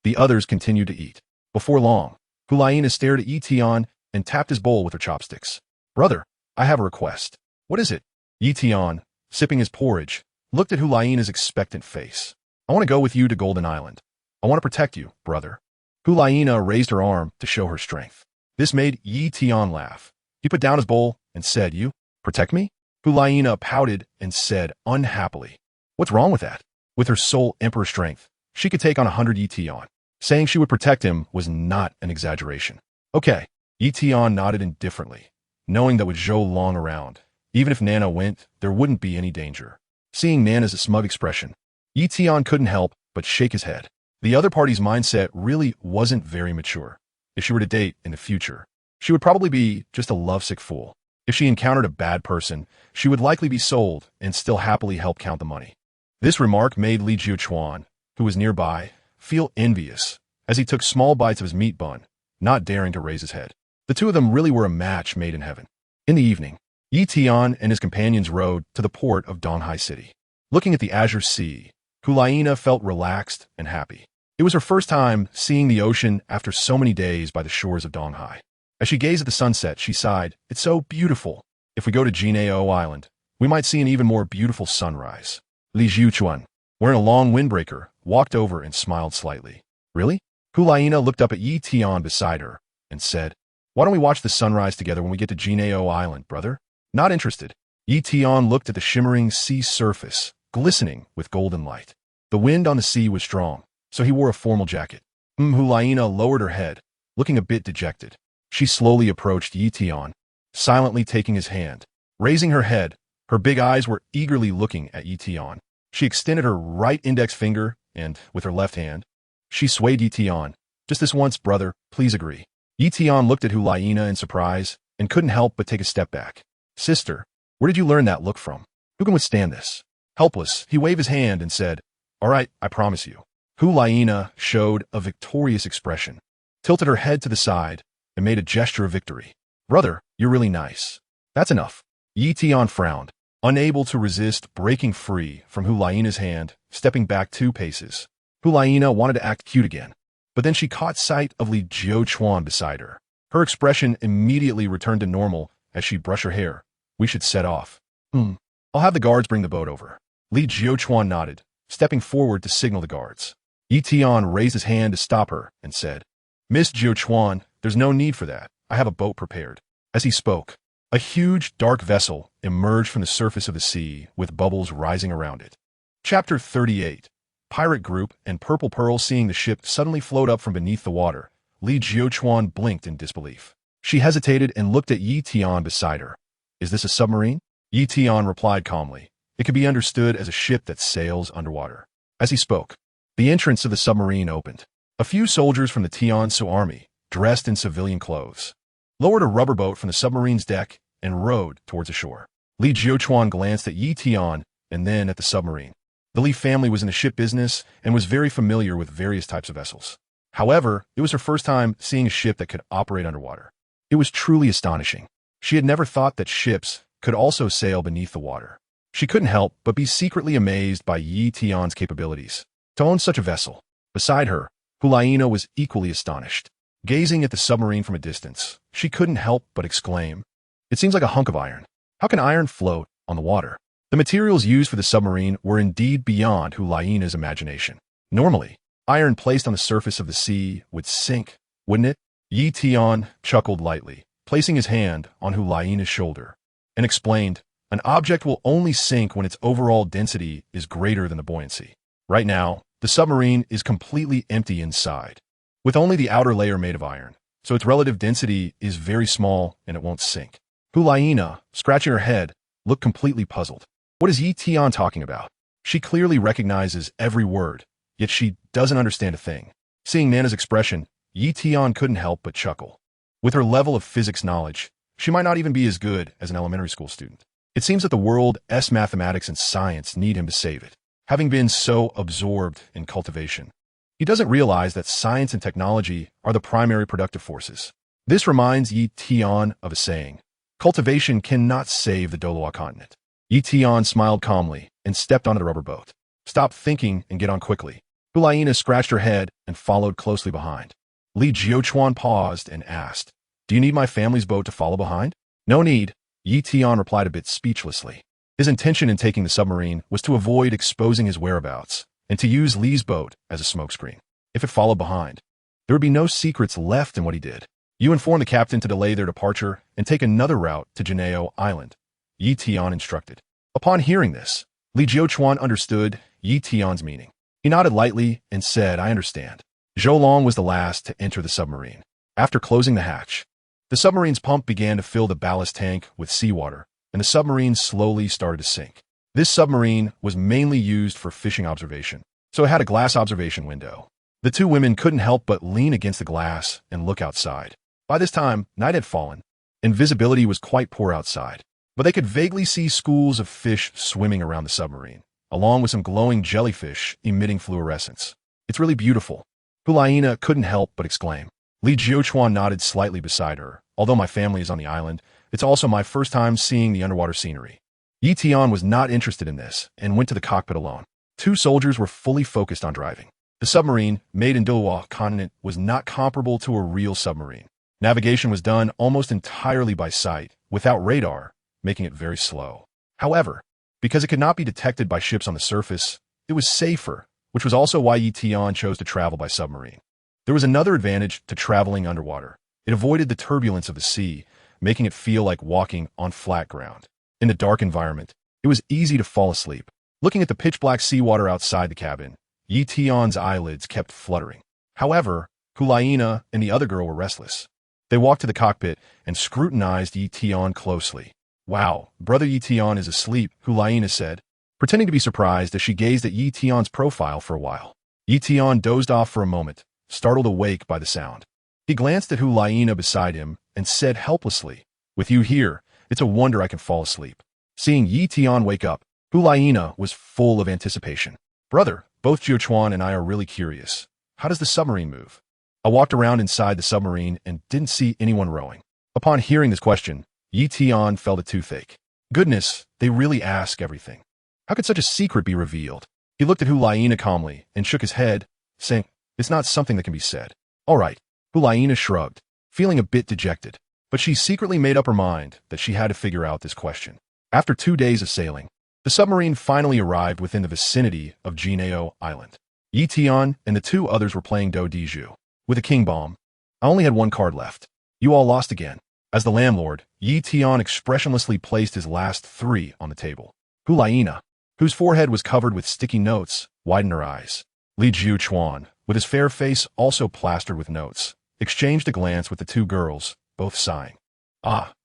The others continued to eat. Before long, Hulaina stared at Tian and tapped his bowl with her chopsticks. "Brother, I have a request." "What is it?" Tian, sipping his porridge, looked at Hulaina's expectant face. "I want to go with you to Golden Island. I want to protect you, brother." Hulaina raised her arm to show her strength. This made Tian laugh. He put down his bowl and said, "You protect me?" Hulaina pouted and said unhappily, "What's wrong with that?" With her soul emperor strength, she could take on 100 Tian. Saying she would protect him was not an exaggeration. "Okay." Tian nodded indifferently, knowing that with Zhou Long around, even if Nana went, there wouldn't be any danger. Seeing Nana's smug expression, Tian couldn't help but shake his head. The other party's mindset really wasn't very mature. If she were to date in the future, she would probably be just a lovesick fool. If she encountered a bad person, she would likely be sold and still happily help count the money. This remark made Li Jiuchuan, who was nearby, feel envious as he took small bites of his meat bun, not daring to raise his head. The two of them really were a match made in heaven. In the evening, Tian and his companions rowed to the port of Donghai City. Looking at the azure sea, Hulaina felt relaxed and happy. It was her first time seeing the ocean after so many days by the shores of Donghai. As she gazed at the sunset, she sighed, "It's so beautiful. If we go to Jinao Island, we might see an even more beautiful sunrise." Li Jiuchuan, wearing a long windbreaker, walked over and smiled slightly. "Really?" Hulaina looked up at Tian beside her and said, "Why don't we watch the sunrise together when we get to Jinao Island, brother?" Not interested. Tian looked at the shimmering sea surface, glistening with golden light. The wind on the sea was strong, so he wore a formal jacket. Hulaina lowered her head, looking a bit dejected. She slowly approached Tian, silently taking his hand. Raising her head, her big eyes were eagerly looking at Tian. She extended her right index finger, and, with her left hand, she swayed Tian. "Just this once, brother, please agree." Tian looked at Hulaina in surprise and couldn't help but take a step back. "Sister, where did you learn that look from? Who can withstand this?" Helpless, he waved his hand and said, "All right, I promise you." Hulaina showed a victorious expression, tilted her head to the side, and made a gesture of victory. "Brother, you're really nice." "That's enough." Tian frowned, unable to resist breaking free from Hulaina's hand, stepping back 2 paces. Hulaina wanted to act cute again, but then she caught sight of Li Jiuchuan beside her. Her expression immediately returned to normal as she brushed her hair. "We should set off." I'll have the guards bring the boat over." Li Jiuchuan nodded, stepping forward to signal the guards. Tian raised his hand to stop her and said, "Miss Jiuchuan, there's no need for that. I have a boat prepared." As he spoke, a huge, dark vessel emerged from the surface of the sea with bubbles rising around it. Chapter 38. Pirate Group and Purple Pearl. Seeing the ship suddenly float up from beneath the water, Li Jiuchuan blinked in disbelief. She hesitated and looked at Tian beside her. "Is this a submarine?" Tian replied calmly. "It could be understood as a ship that sails underwater." As he spoke, the entrance of the submarine opened. A few soldiers from the Tiansu army, dressed in civilian clothes, lowered a rubber boat from the submarine's deck and rowed towards the shore. Li Jiuchuan glanced at Tian and then at the submarine. The Li family was in the ship business and was very familiar with various types of vessels. However, it was her first time seeing a ship that could operate underwater. It was truly astonishing. She had never thought that ships could also sail beneath the water. She couldn't help but be secretly amazed by Tian's capabilities. To own such a vessel. Beside her, Hulaina was equally astonished. Gazing at the submarine from a distance, she couldn't help but exclaim, "It seems like a hunk of iron. How can iron float on the water?" The materials used for the submarine were indeed beyond Hulaina's imagination. Normally, iron placed on the surface of the sea would sink, wouldn't it? Tian chuckled lightly, placing his hand on Hulaina's shoulder, and explained, "An object will only sink when its overall density is greater than the buoyancy. Right now, the submarine is completely empty inside, with only the outer layer made of iron, so its relative density is very small and it won't sink." Hulaina, scratching her head, looked completely puzzled. What is Tian talking about? She clearly recognizes every word, yet she doesn't understand a thing. Seeing Nana's expression, Tian couldn't help but chuckle. With her level of physics knowledge, she might not even be as good as an elementary school student. It seems that the world's mathematics and science need him to save it, having been so absorbed in cultivation. He doesn't realize that science and technology are the primary productive forces. This reminds Tian of a saying, "Cultivation cannot save the Douluo continent." Tian smiled calmly and stepped onto the rubber boat. "Stop thinking and get on quickly." Hulaina scratched her head and followed closely behind. Li Jiuchuan paused and asked, "Do you need my family's boat to follow behind?" "No need," Tian replied a bit speechlessly. His intention in taking the submarine was to avoid exposing his whereabouts and to use Li's boat as a smokescreen. If it followed behind, there would be no secrets left in what he did. "You inform the captain to delay their departure and take another route to Jinao Island," Tian instructed. Upon hearing this, Li Jiuchuan understood Tian's meaning. He nodded lightly and said, "I understand." Zhou Long was the last to enter the submarine. After closing the hatch, the submarine's pump began to fill the ballast tank with seawater, and the submarine slowly started to sink. This submarine was mainly used for fishing observation, so it had a glass observation window. The two women couldn't help but lean against the glass and look outside. By this time, night had fallen, and visibility was quite poor outside, but they could vaguely see schools of fish swimming around the submarine, along with some glowing jellyfish emitting fluorescence. "It's really beautiful," Hulaina couldn't help but exclaim. Li Jiuchuan nodded slightly beside her. Although my family is on the island, it's also my first time seeing the underwater scenery. Yi Tian was not interested in this and went to the cockpit alone. Two soldiers were fully focused on driving. The submarine, made in Douluo continent, was not comparable to a real submarine. Navigation was done almost entirely by sight, without radar, making it very slow. However, because it could not be detected by ships on the surface, it was safer, which was also why Yi Tian chose to travel by submarine. There was another advantage to traveling underwater. It avoided the turbulence of the sea, making it feel like walking on flat ground. In the dark environment, it was easy to fall asleep. Looking at the pitch-black seawater outside the cabin, Yi Tian's eyelids kept fluttering. However, Hulaina and the other girl were restless. They walked to the cockpit and scrutinized Yi Tian closely. Wow, brother Yi Tian is asleep, Hulaina said, pretending to be surprised as she gazed at Yi Tian's profile for a while. Yi Tian dozed off for a moment, startled awake by the sound. He glanced at Hulaina beside him and said helplessly, "With you here, it's a wonder I can fall asleep." Seeing Yi Tian wake up, Hulaina was full of anticipation. "Brother, both Jiuchuan and I are really curious. How does the submarine move?" I walked around inside the submarine and didn't see anyone rowing. Upon hearing this question, Yi Tian felt a toothache. Goodness, they really ask everything. How could such a secret be revealed? He looked at Hulaina calmly and shook his head, saying, "It's not something that can be said." "All right." Hulaina shrugged, feeling a bit dejected, but she secretly made up her mind that she had to figure out this question. After 2 days of sailing, the submarine finally arrived within the vicinity of Jinao Island. Yi Tian and the two others were playing Do Diju. With a king bomb, I only had one card left. You all lost again. As the landlord, Yi Tian expressionlessly placed his last 3 on the table. Hulaina, whose forehead was covered with sticky notes, widened her eyes. Li Jiuchuan, with his fair face also plastered with notes, exchanged a glance with the two girls, both sighing.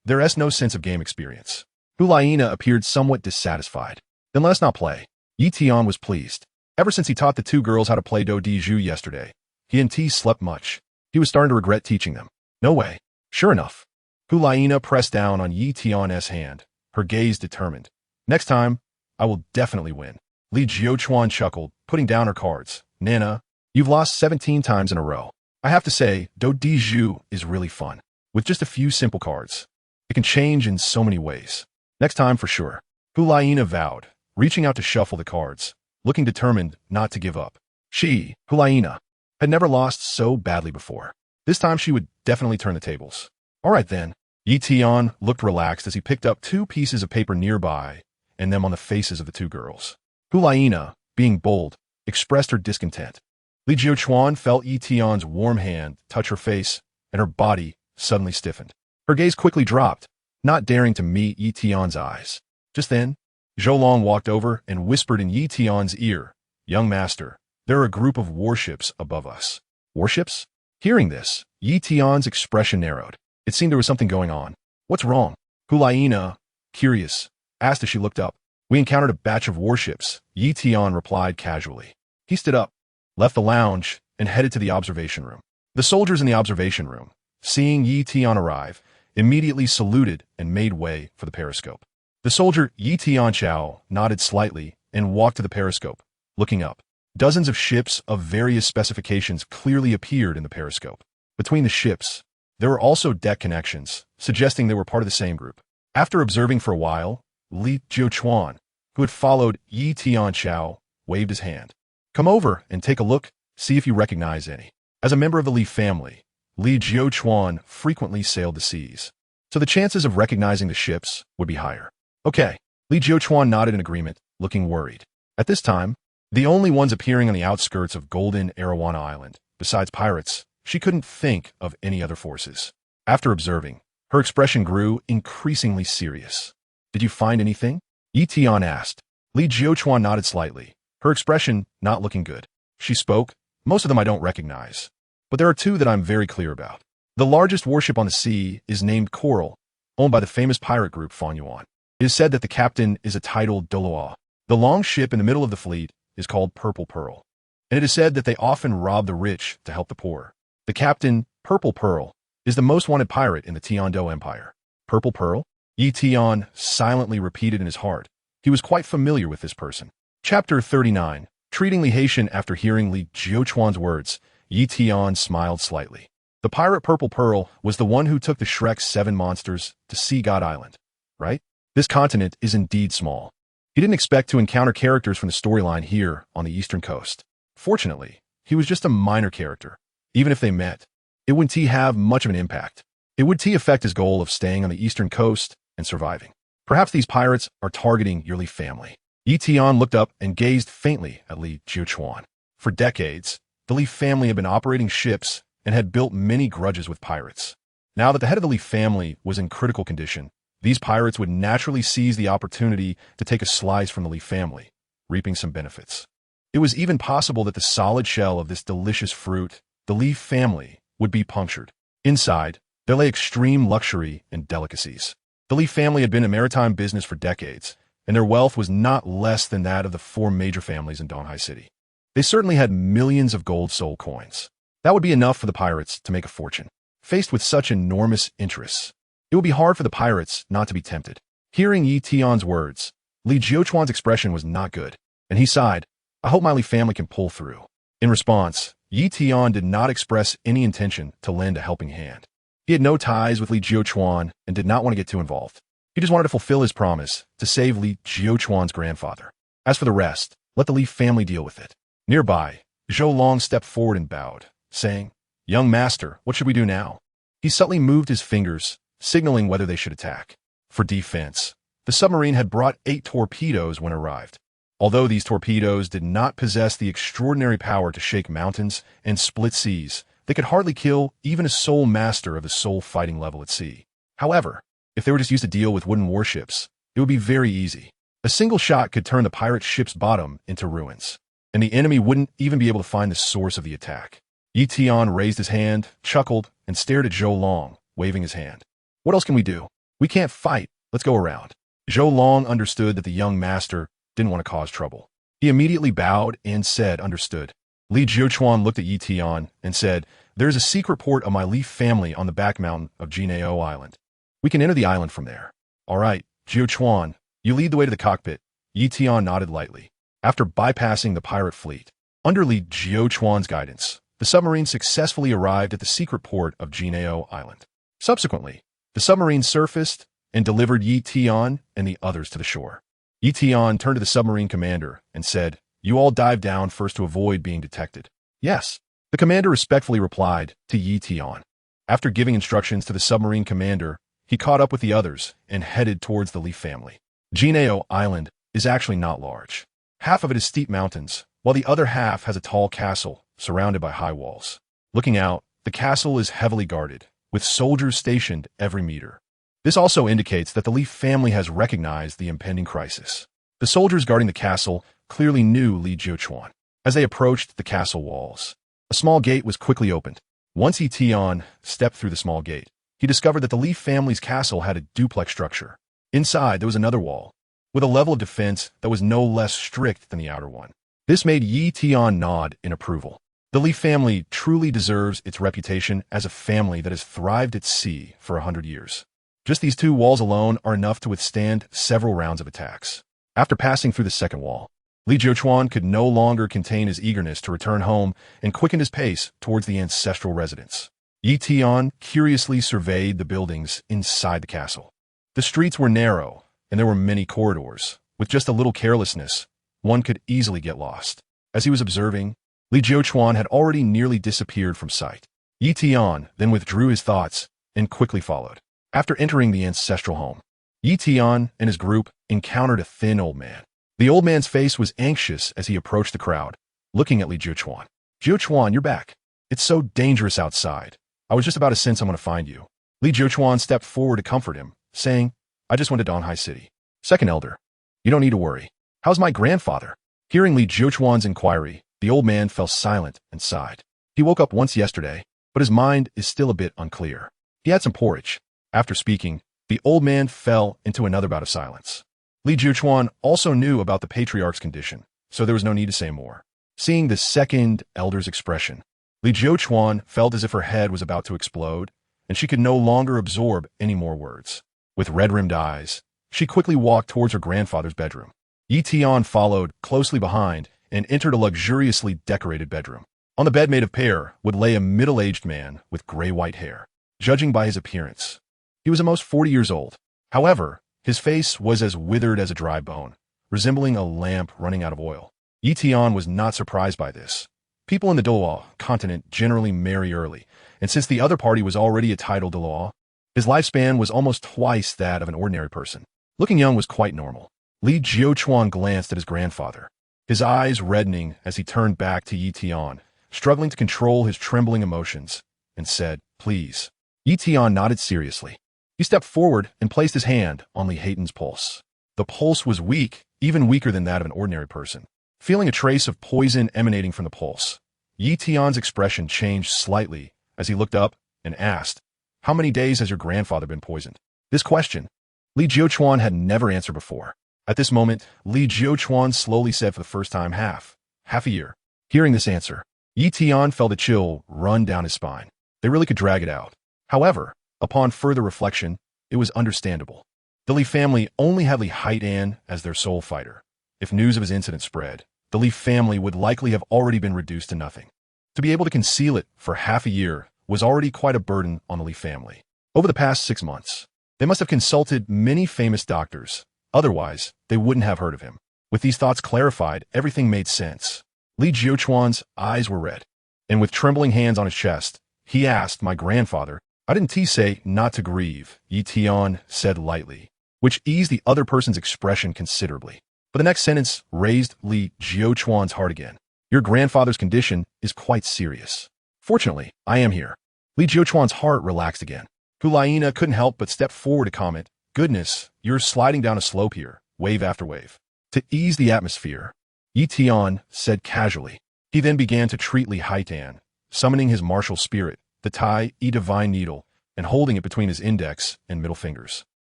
There is no sense of game experience. Hulaina appeared somewhat dissatisfied. Then let us not play. Yi Tian was pleased. Ever since he taught the two girls how to play Do Diju yesterday, he and T slept much. He was starting to regret teaching them. No way. Sure enough. Hulaina pressed down on Yi Tian's hand, her gaze determined. Next time, I will definitely win. Li Jiuchuan chuckled, putting down her cards. Nana, you've lost 17 times in a row. I have to say, Do Diju is really fun. With just a few simple cards, it can change in so many ways. Next time for sure. Hulaina vowed, reaching out to shuffle the cards, looking determined not to give up. She, Hulaina, had never lost so badly before. This time she would definitely turn the tables. All right then. Yi Tian looked relaxed as he picked up 2 pieces of paper nearby and them on the faces of the two girls. Hulaina, being bold, expressed her discontent. Li Jiuchuan felt Yi Tian's warm hand touch her face, and her body suddenly stiffened. Her gaze quickly dropped, not daring to meet Yi Tian's eyes. Just then, Zhou Long walked over and whispered in Yi Tian's ear, "Young master, there are a group of warships above us." Warships? Hearing this, Yi Tian's expression narrowed. It seemed there was something going on. What's wrong? Hulaina, curious, asked as she looked up. We encountered a batch of warships, Yi Tian replied casually. He stood up, left the lounge, and headed to the observation room. The soldiers in the observation room, seeing Yi Tian arrive, immediately saluted and made way for the periscope. The soldier Yi Tian Chao nodded slightly and walked to the periscope, looking up. Dozens of ships of various specifications clearly appeared in the periscope. Between the ships, there were also deck connections, suggesting they were part of the same group. After observing for a while, Li Jiuchuan, who had followed Yi Tian Chao, waved his hand. Come over and take a look, see if you recognize any. As a member of the Li family, Li Jiuchuan frequently sailed the seas, so the chances of recognizing the ships would be higher. Okay, Li Jiuchuan nodded in agreement, looking worried. At this time, the only ones appearing on the outskirts of Golden Arowana Island, besides pirates, she couldn't think of any other forces. After observing, her expression grew increasingly serious. Did you find anything? Yi Tian asked. Li Jiuchuan nodded slightly, her expression not looking good. She spoke, most of them I don't recognize, but there are 2 that I'm very clear about. The largest warship on the sea is named Coral, owned by the famous pirate group Fan Yuan. It is said that the captain is a titled Douluo. The long ship in the middle of the fleet is called Purple Pearl, and it is said that they often rob the rich to help the poor. The captain, Purple Pearl, is the most wanted pirate in the Tiando Empire. Purple Pearl? Yi Tian silently repeated in his heart. He was quite familiar with this person. Chapter 39. Treating Li Haitian. After hearing Li Jiuchuan's words, Yi Tian smiled slightly. The pirate Purple Pearl was the one who took the Shrek's 7 monsters to Sea God Island, right? This continent is indeed small. He didn't expect to encounter characters from the storyline here on the eastern coast. Fortunately, he was just a minor character. Even if they met, it wouldn't have much of an impact. It would affect his goal of staying on the eastern coast and surviving. Perhaps these pirates are targeting your Li family. Yi Tian looked up and gazed faintly at Li Jiuquan. For decades, the Li family had been operating ships and had built many grudges with pirates. Now that the head of the Li family was in critical condition, these pirates would naturally seize the opportunity to take a slice from the Li family, reaping some benefits. It was even possible that the solid shell of this delicious fruit, the Li family, would be punctured. Inside, there lay extreme luxury and delicacies. The Li family had been in maritime business for decades, and their wealth was not less than that of the 4 major families in Donghai City. They certainly had millions of gold soul coins. That would be enough for the pirates to make a fortune. Faced with such enormous interests, it would be hard for the pirates not to be tempted. Hearing Yi Tian's words, Li Jiuquan's expression was not good, and he sighed, "I hope my Li family can pull through." In response, Yi Tian did not express any intention to lend a helping hand. He had no ties with Li Jiuquan and did not want to get too involved. He just wanted to fulfill his promise to save Li Jiuquan's grandfather. As for the rest, let the Li family deal with it. Nearby, Zhou Long stepped forward and bowed, saying, "Young master, what should we do now?" He subtly moved his fingers, signaling whether they should attack. For defense, the submarine had brought 8 torpedoes when arrived. Although these torpedoes did not possess the extraordinary power to shake mountains and split seas, they could hardly kill even a soul master of the soul fighting level at sea. However, if they were just used to deal with wooden warships, it would be very easy. A single shot could turn the pirate ship's bottom into ruins, and the enemy wouldn't even be able to find the source of the attack. Yi Tian raised his hand, chuckled, and stared at Zhou Long, waving his hand. "What else can we do? We can't fight. Let's go around." Zhou Long understood that the young master didn't want to cause trouble. He immediately bowed and said, "Understood." Li Jiuquan looked at Yi Tian and said, "There is a secret port of my Li family on the back mountain of Jinao Island. We can enter the island from there." "All right, Jiuquan, you lead the way to the cockpit." Yi Tian nodded lightly. After bypassing the pirate fleet, under Li Jiuquan's guidance, the submarine successfully arrived at the secret port of Jinao Island. Subsequently, the submarine surfaced and delivered Yi Tian and the others to the shore. Yi Tian turned to the submarine commander and said, "You all dive down first to avoid being detected." "Yes." The commander respectfully replied to Yi Tian. After giving instructions to the submarine commander, he caught up with the others and headed towards the Li family. Jinao Island is actually not large. Half of it is steep mountains, while the other half has a tall castle surrounded by high walls. Looking out, the castle is heavily guarded, with soldiers stationed every meter. This also indicates that the Li family has recognized the impending crisis. The soldiers guarding the castle clearly knew Li Jiuquan. As they approached the castle walls, a small gate was quickly opened. Once Yi Tian stepped through the small gate, he discovered that the Li family's castle had a duplex structure. Inside, there was another wall, with a level of defense that was no less strict than the outer one. This made Yi Tian nod in approval. The Li family truly deserves its reputation as a family that has thrived at sea for 100 years. Just these 2 walls alone are enough to withstand several rounds of attacks. After passing through the second wall, Li Jiuquan could no longer contain his eagerness to return home and quickened his pace towards the ancestral residence. Yi Tian curiously surveyed the buildings inside the castle. The streets were narrow, and there were many corridors. With just a little carelessness, one could easily get lost. As he was observing, Li Jiuquan had already nearly disappeared from sight. Yi Tian then withdrew his thoughts and quickly followed. After entering the ancestral home, Yi Tian and his group encountered a thin old man. The old man's face was anxious as he approached the crowd, looking at Li Jiuquan. "Jiuquan, you're back. It's so dangerous outside. I was just about to send someone to find you." Li Jiuquan stepped forward to comfort him, saying, "I just went to Donghai City." "Second elder, you don't need to worry. How's my grandfather?" Hearing Li Jiuquan's inquiry, the old man fell silent and sighed. He woke up once yesterday, but his mind is still a bit unclear. He had some porridge. After speaking, the old man fell into another bout of silence. Li Jiuquan also knew about the patriarch's condition, so there was no need to say more. Seeing the second elder's expression, Li Jiuquan felt as if her head was about to explode, and she could no longer absorb any more words. With red-rimmed eyes, she quickly walked towards her grandfather's bedroom. Yi Tian followed closely behind and entered a luxuriously decorated bedroom. On the bed made of pear would lay a middle-aged man with gray-white hair. Judging by his appearance, he was almost 40 years old. However, his face was as withered as a dry bone, resembling a lamp running out of oil. Tian was not surprised by this. People in the Douluo continent generally marry early, and since the other party was already a titled Douluo, his lifespan was almost twice that of an ordinary person. Looking young was quite normal. Li Jiuquan glanced at his grandfather, his eyes reddening as he turned back to Tian, struggling to control his trembling emotions, and said, "Please." Tian nodded seriously. He stepped forward and placed his hand on Li Hayton's pulse. The pulse was weak, even weaker than that of an ordinary person. Feeling a trace of poison emanating from the pulse, Tian's expression changed slightly as he looked up and asked, "How many days has your grandfather been poisoned?" This question, Li Jiuquan had never answered before. At this moment, Li Jiuquan slowly said for the first time, half a year. Hearing this answer, Tian felt a chill run down his spine. They really could drag it out. However, upon further reflection, it was understandable. The Li family only had Li Haitan as their sole fighter. If news of his incident spread, the Li family would likely have already been reduced to nothing. To be able to conceal it for half a year was already quite a burden on the Li family. Over the past 6 months, they must have consulted many famous doctors. Otherwise, they wouldn't have heard of him. With these thoughts clarified, everything made sense. Li Jiuquan's eyes were red, and with trembling hands on his chest, he asked, "My grandfather, I didn't say not to grieve," Tian said lightly, which eased the other person's expression considerably. But the next sentence raised Li Jiuquan's heart again. "Your grandfather's condition is quite serious. Fortunately, I am here." Li Jiuquan's heart relaxed again. Hulaina couldn't help but step forward to comment, "Goodness, you're sliding down a slope here, wave after wave." To ease the atmosphere, Tian said casually. He then began to treat Li Haitan, summoning his martial spirit, the Tai Divine Needle, and holding it between his index and middle fingers.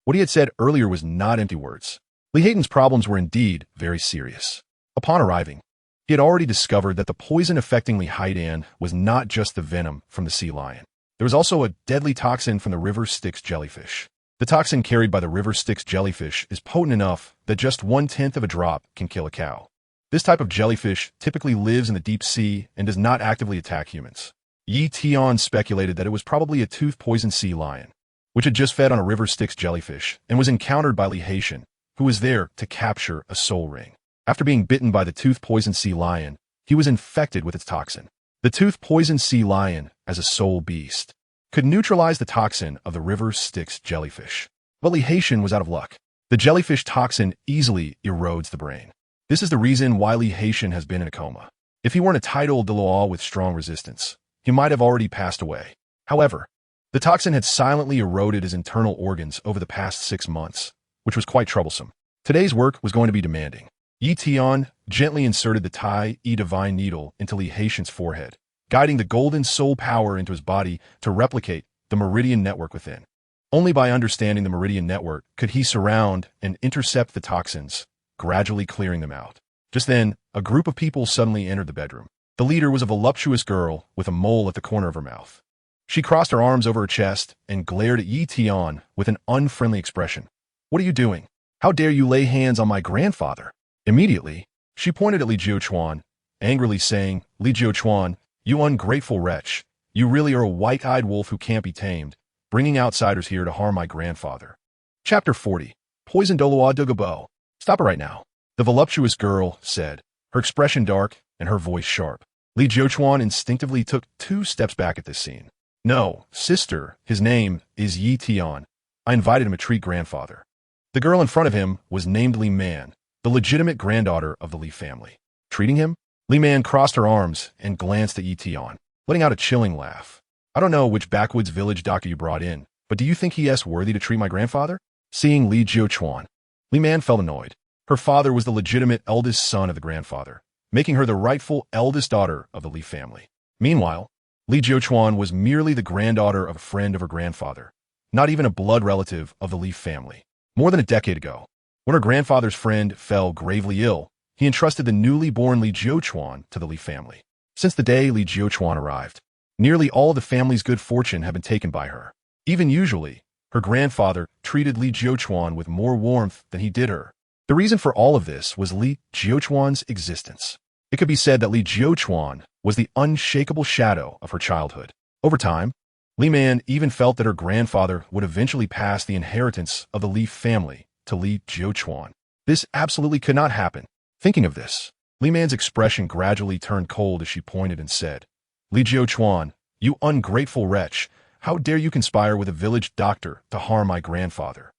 What he had said earlier was not empty words. Li Haitan's problems were indeed very serious. Upon arriving, he had already discovered that the poison affecting Li Haitan was not just the venom from the sea lion. There was also a deadly toxin from the river Styx jellyfish. The toxin carried by the river Styx jellyfish is potent enough that just 1/10 of a drop can kill a cow. This type of jellyfish typically lives in the deep sea and does not actively attack humans. Tian speculated that it was probably a tooth-poisoned sea lion, which had just fed on a river Styx jellyfish and was encountered by Li Haitan, who was there to capture a soul ring. After being bitten by the tooth-poisoned sea lion, he was infected with its toxin. The tooth-poisoned sea lion, as a soul beast, could neutralize the toxin of the river Styx jellyfish. But Li Haitan was out of luck. The jellyfish toxin easily erodes the brain. This is the reason why Li Haitan has been in a coma. If he weren't a titled Douluo with strong resistance, he might have already passed away. However, the toxin had silently eroded his internal organs over the past 6 months, which was quite troublesome. Today's work was going to be demanding. Tian gently inserted the Tai Divine Needle into Li Haitan's forehead, guiding the golden soul power into his body to replicate the meridian network within. Only by understanding the meridian network could he surround and intercept the toxins, gradually clearing them out. Just then, a group of people suddenly entered the bedroom. The leader was a voluptuous girl with a mole at the corner of her mouth. She crossed her arms over her chest and glared at Tian with an unfriendly expression. "What are you doing? How dare you lay hands on my grandfather?" Immediately, she pointed at Li Jiuquan, angrily saying, "Li Jiuquan, you ungrateful wretch, you really are a white-eyed wolf who can't be tamed, bringing outsiders here to harm my grandfather." Chapter 40. Poison Douluo de Gabo. "Stop it right now," the voluptuous girl said, her expression dark and her voice sharp. Li Jiuquan instinctively took 2 steps back at this scene. "No, sister, his name is Tian. I invited him to treat grandfather." The girl in front of him was named Li Man, the legitimate granddaughter of the Li family. Treating him? Li Man crossed her arms and glanced at Tian, letting out a chilling laugh. "I don't know which backwoods village doctor you brought in, but do you think he is worthy to treat my grandfather?" Seeing Li Jiuquan, Li Man felt annoyed. Her father was the legitimate eldest son of the grandfather, making her the rightful eldest daughter of the Li family. Meanwhile, Li Jiuquan was merely the granddaughter of a friend of her grandfather, not even a blood relative of the Li family. More than a decade ago, when her grandfather's friend fell gravely ill, he entrusted the newly born Li Jiuquan to the Li family. Since the day Li Jiuquan arrived, nearly all of the family's good fortune had been taken by her. Even usually, her grandfather treated Li Jiuquan with more warmth than he did her. The reason for all of this was Li Jiuquan's existence. It could be said that Li Jiuquan was the unshakable shadow of her childhood. Over time, Li Man even felt that her grandfather would eventually pass the inheritance of the Li family to Li Jiuquan. This absolutely could not happen. Thinking of this, Li Man's expression gradually turned cold as she pointed and said, "Li Jiuquan, you ungrateful wretch, how dare you conspire with a village doctor to harm my grandfather?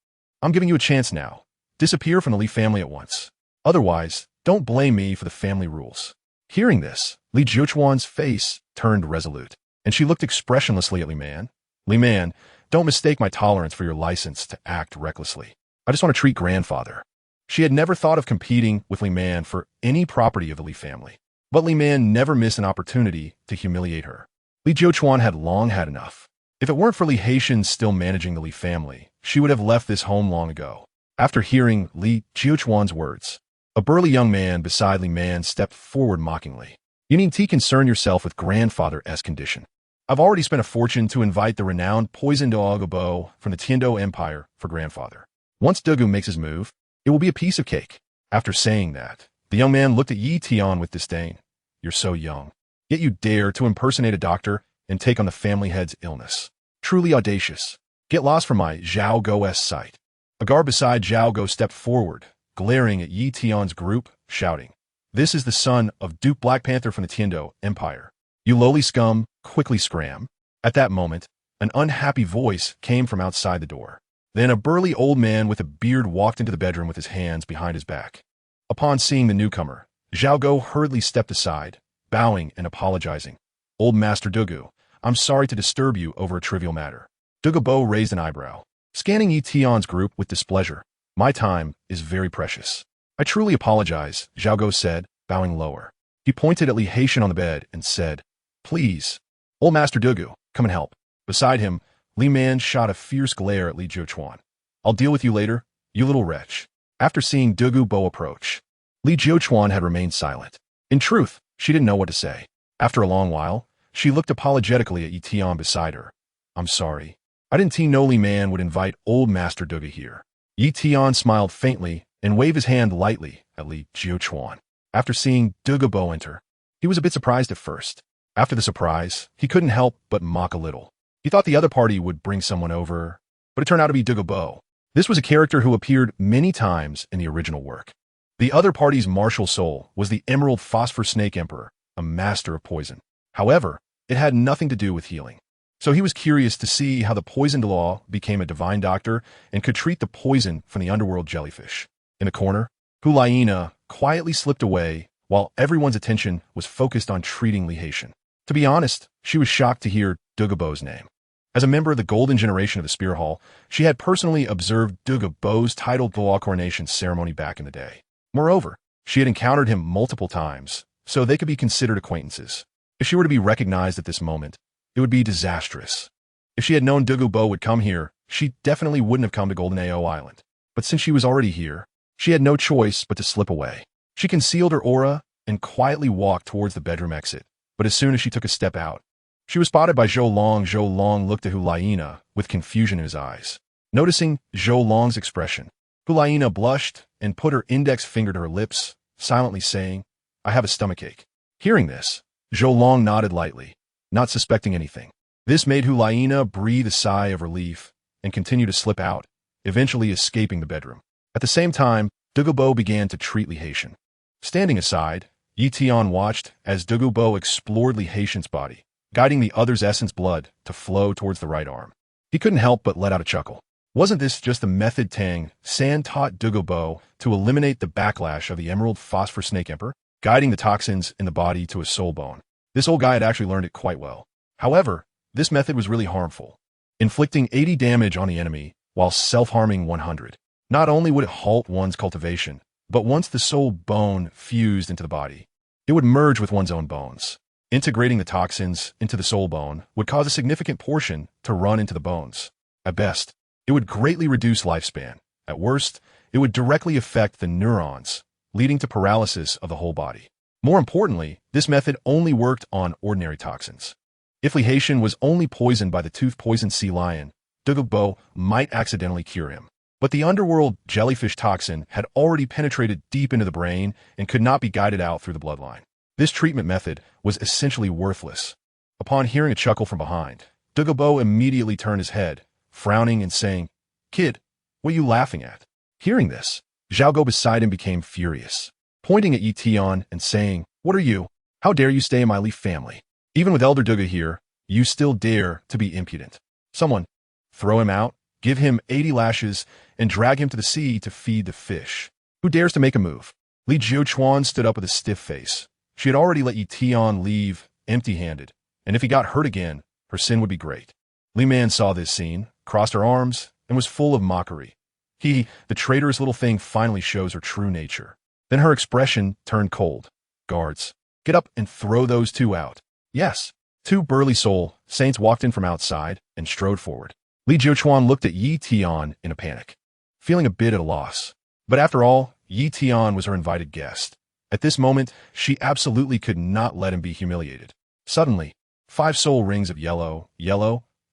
I'm giving you a chance now. Disappear from the Li family at once. Otherwise, don't blame me for the family rules." Hearing this, Li Jiuquan's face turned resolute, and she looked expressionlessly at Li Man. "Li Man, don't mistake my tolerance for your license to act recklessly. I just want to treat grandfather." She had never thought of competing with Li Man for any property of the Li family, but Li Man never missed an opportunity to humiliate her. Li Jiuquan had long had enough. If it weren't for Li Haitian still managing the Li family, she would have left this home long ago. After hearing Li Jiuquan's words, a burly young man beside Li Man stepped forward mockingly. "You needn't concern yourself with grandfather's condition. I've already spent a fortune to invite the renowned poisoned Douluo from the Tian Empire for grandfather. Once Douluo makes his move, it will be a piece of cake." After saying that, the young man looked at Tian with disdain. "You're so young, yet you dare to impersonate a doctor and take on the family head's illness. Truly audacious. Get lost from my Zhao Go's sight." A guard beside Zhao Go stepped forward, glaring at Tian's group, shouting, "This is the son of Duke Black Panther from the Tian Empire. You lowly scum, quickly scram." At that moment, an unhappy voice came from outside the door. Then a burly old man with a beard walked into the bedroom with his hands behind his back. Upon seeing the newcomer, Zhao Go hurriedly stepped aside, bowing and apologizing. "Old Master Douluo, I'm sorry to disturb you over a trivial matter." Douluo raised an eyebrow, scanning Tian's group with displeasure. "My time is very precious." "I truly apologize," Zhao Go said, bowing lower. He pointed at Li Haitian on the bed and said, "Please, old Master Douluo, come and help." Beside him, Li Man shot a fierce glare at Li Jiuquan. "I'll deal with you later, you little wretch." After seeing Douluo approach, Li Jiuquan had remained silent. In truth, she didn't know what to say. After a long while, she looked apologetically at Tian beside her. "I'm sorry. I didn't know Li Man would invite old Master Douluo here." Tian smiled faintly and waved his hand lightly at Li Jiuquan. After seeing Douluo enter, he was a bit surprised at first. After the surprise, he couldn't help but mock a little. He thought the other party would bring someone over, but it turned out to be Douluo. This was a character who appeared many times in the original work. The other party's martial soul was the Emerald Phosphor Snake Emperor, a master of poison. However, it had nothing to do with healing. So he was curious to see how the poisoned law became a divine doctor and could treat the poison from the underworld jellyfish. In the corner, Hulayina quietly slipped away while everyone's attention was focused on treating Li Haitian. To be honest, she was shocked to hear Douluo's name. As a member of the Golden Generation of the Spear Hall, she had personally observed Douluo's titled law coronation ceremony back in the day. Moreover, she had encountered him multiple times, so they could be considered acquaintances. If she were to be recognized at this moment, it would be disastrous. If she had known Douluo would come here, she definitely wouldn't have come to Golden AO Island. But since she was already here, she had no choice but to slip away. She concealed her aura and quietly walked towards the bedroom exit. But as soon as she took a step out, she was spotted by Zhou Long. Zhou Long looked at Hulayina with confusion in his eyes. Noticing Zhou Long's expression, Hulayina blushed and put her index finger to her lips, silently saying, "I have a stomachache." Hearing this, Zhou Long nodded lightly, not suspecting anything. This made Hulayina breathe a sigh of relief and continue to slip out, eventually escaping the bedroom. At the same time, Douluo began to treat Li Haitian. Standing aside, Tian watched as Douluo explored Li Haitian's body, guiding the other's essence blood to flow towards the right arm. He couldn't help but let out a chuckle. Wasn't this just the method Tang San taught Douluo to eliminate the backlash of the Emerald Phosphor Snake Emperor, guiding the toxins in the body to a soul bone? This old guy had actually learned it quite well. However, this method was really harmful, inflicting 80 damage on the enemy while self-harming 100. Not only would it halt one's cultivation, but once the soul bone fused into the body, it would merge with one's own bones. Integrating the toxins into the soul bone would cause a significant portion to run into the bones. At best, it would greatly reduce lifespan. At worst, it would directly affect the neurons, leading to paralysis of the whole body. More importantly, this method only worked on ordinary toxins. If Li Haitian was only poisoned by the tooth-poisoned sea lion, Douluo might accidentally cure him. But the underworld jellyfish toxin had already penetrated deep into the brain and could not be guided out through the bloodline. This treatment method was essentially worthless. Upon hearing a chuckle from behind, Douluo immediately turned his head, frowning and saying, "Kid, what are you laughing at?" Hearing this, Xiaogo beside him became furious, pointing at Tian and saying, "What are you? How dare you stay in my Li family? Even with Elder Douluo here, you still dare to be impudent. Someone, throw him out, give him 80 lashes, and drag him to the sea to feed the fish. Who dares to make a move?" Li Jiuchuan stood up with a stiff face. She had already let Tian leave empty-handed, and if he got hurt again, her sin would be great. Li Man saw this scene, crossed her arms, and was full of mockery. The traitorous little thing, finally shows her true nature. Then her expression turned cold. "Guards, get up and throw those two out." Yes. Two burly soul saints walked in from outside and strode forward. Li Jiuchuan looked at Tian in a panic, feeling a bit at a loss. But after all, Tian was her invited guest. At this moment, she absolutely could not let him be humiliated. Suddenly, 5 soul rings of yellow,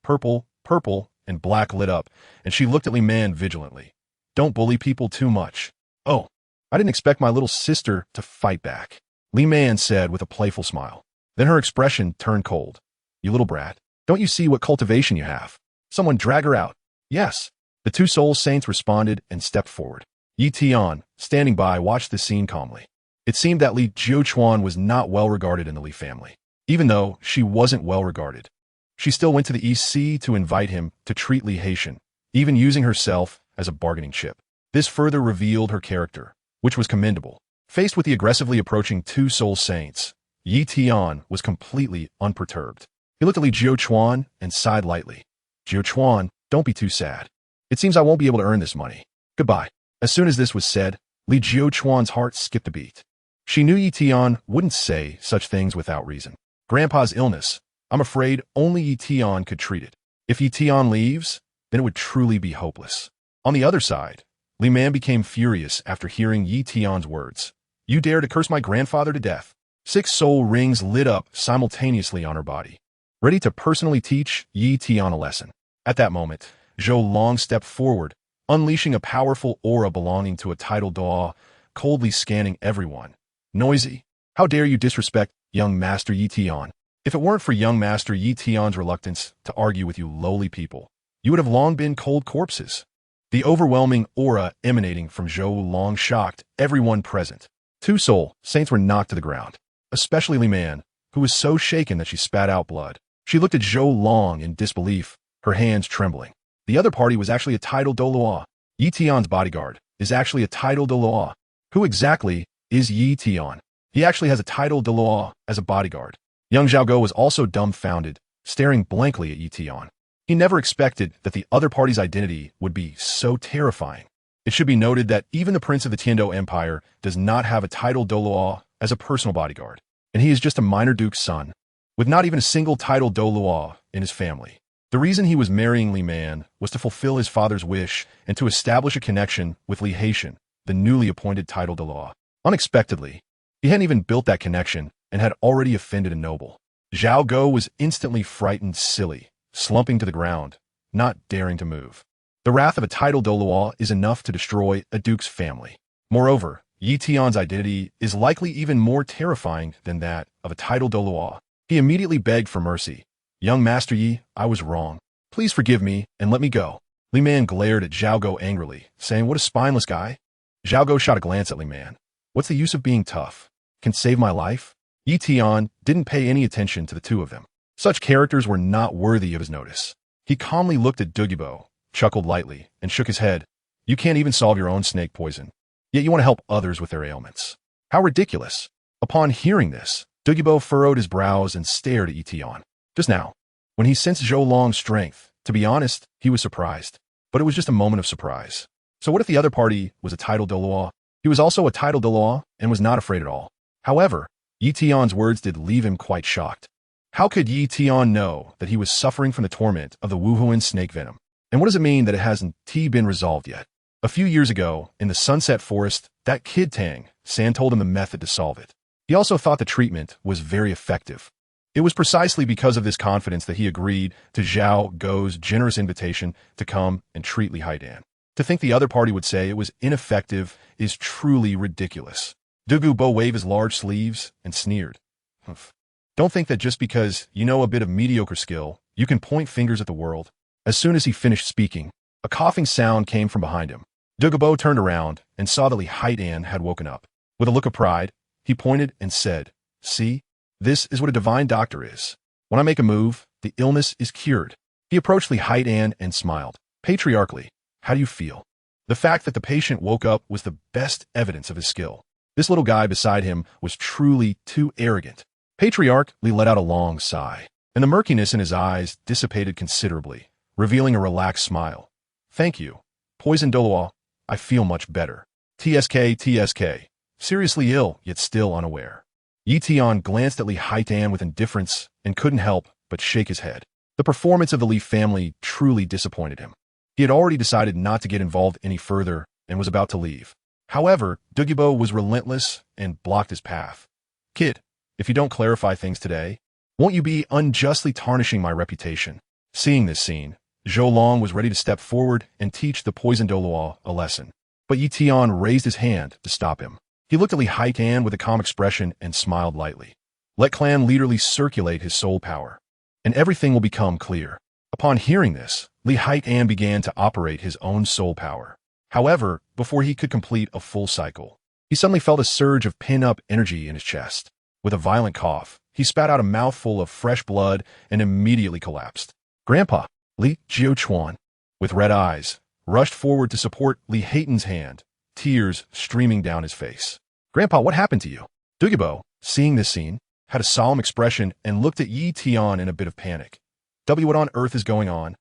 purple, and black lit up, and she looked at Li Man vigilantly. "Don't bully people too much." "Oh, I didn't expect my little sister to fight back," Li Man said with a playful smile. Then her expression turned cold. "You little brat, don't you see what cultivation you have? Someone drag her out." "Yes." The 2 soul saints responded and stepped forward. Tian, standing by, watched the scene calmly. It seemed that Li Jiuchuan was not well regarded in the Li family. Even though she wasn't well regarded, she still went to the East Sea to invite him to treat Li Haitian, even using herself as a bargaining chip. This further revealed her character, which was commendable. Faced with the aggressively approaching 2 soul saints, Tian was completely unperturbed. He looked at Li Jiuchuan and sighed lightly. "Jiuchuan, don't be too sad. It seems I won't be able to earn this money. Goodbye." As soon as this was said, Li Jiuchuan's heart skipped a beat. She knew Tian wouldn't say such things without reason. Grandpa's illness, I'm afraid only Tian could treat it. If Tian leaves, then it would truly be hopeless. On the other side, Li Man became furious after hearing Tian's words. "You dare to curse my grandfather to death." 6 soul rings lit up simultaneously on her body, ready to personally teach Tian a lesson. At that moment, Zhou Long stepped forward, unleashing a powerful aura belonging to a titled Douluo, coldly scanning everyone. "Noisy, how dare you disrespect young Master Tian? If it weren't for young Master Tian's reluctance to argue with you lowly people, you would have long been cold corpses." The overwhelming aura emanating from Zhou Long shocked everyone present. 2 soul saints were knocked to the ground, especially Li Man, who was so shaken that she spat out blood. She looked at Zhou Long in disbelief, her hands trembling. The other party was actually a titled Douluo. Tian's bodyguard is actually a titled Douluo. Who exactly is Tian? He actually has a titled Douluo as a bodyguard. Young Xiaogo was also dumbfounded, staring blankly at Tian. He never expected that the other party's identity would be so terrifying. It should be noted that even the Prince of the Tiando Empire does not have a titled Douluo as a personal bodyguard, and he is just a minor duke's son, with not even a single titled Douluo in his family. The reason he was marrying Li Man was to fulfill his father's wish and to establish a connection with Li Haitian, the newly appointed titled Douluo. Unexpectedly, he hadn't even built that connection and had already offended a noble. Xiaogo was instantly frightened silly, slumping to the ground, not daring to move. The wrath of a titled Douluo is enough to destroy a duke's family. Moreover, Tian's identity is likely even more terrifying than that of a titled Douluo. He immediately begged for mercy. "Young Master Yi, I was wrong. Please forgive me and let me go." Li Man glared at Xiaogo angrily, saying, "What a spineless guy." Xiaogo shot a glance at Li Man. "What's the use of being tough? Can save my life?" Tian didn't pay any attention to the 2 of them. Such characters were not worthy of his notice. He calmly looked at Douluo, chuckled lightly, and shook his head. "You can't even solve your own snake poison, yet you want to help others with their ailments. How ridiculous." Upon hearing this, Douluo furrowed his brows and stared at Tian. Just now, when he sensed Zhou Long's strength, to be honest, he was surprised. But it was just a moment of surprise. So what if the other party was a titled Douluo? He was also a titled Douluo and was not afraid at all. However, Tian's words did leave him quite shocked. How could Tian know that he was suffering from the torment of the Wuhuan snake venom? And what does it mean that it hasn't been resolved yet? A few years ago, in the Sunset Forest, that kid Tang, San told him the method to solve it. He also thought the treatment was very effective. It was precisely because of this confidence that he agreed to Zhao Go's generous invitation to come and treat Li Haidan. To think the other party would say it was ineffective is truly ridiculous. Douluo waved his large sleeves and sneered. Humph. Don't think that just because you know a bit of mediocre skill, you can point fingers at the world. As soon as he finished speaking, a coughing sound came from behind him. Douluo turned around and saw that Li Haitan had woken up. With a look of pride, he pointed and said, "See, this is what a divine doctor is. When I make a move, the illness is cured." He approached Li Haitan and smiled. "Patriarchally, how do you feel?" The fact that the patient woke up was the best evidence of his skill. This little guy beside him was truly too arrogant. Patriarch Li let out a long sigh, and the murkiness in his eyes dissipated considerably, revealing a relaxed smile. "Thank you. Poison Douluo, I feel much better." TSK. Seriously ill, yet still unaware. Tian glanced at Li Haitan with indifference and couldn't help but shake his head. The performance of the Li family truly disappointed him. He had already decided not to get involved any further and was about to leave. However, Douluo was relentless and blocked his path. "Kid, if you don't clarify things today, won't you be unjustly tarnishing my reputation?" Seeing this scene, Zhou Long was ready to step forward and teach the Poison Douluo a lesson. But Tian raised his hand to stop him. He looked at Li Haitan with a calm expression and smiled lightly. "Let clan leaderly circulate his soul power, and everything will become clear." Upon hearing this, Li Haitan began to operate his own soul power. However, before he could complete a full cycle, he suddenly felt a surge of pin-up energy in his chest. With a violent cough, he spat out a mouthful of fresh blood and immediately collapsed. Grandpa, Li Jiuchuan, with red eyes, rushed forward to support Li Haitan's hand, tears streaming down his face. "Grandpa, what happened to you?" Douluo, seeing this scene, had a solemn expression and looked at Tian in a bit of panic. "What on earth is going on?"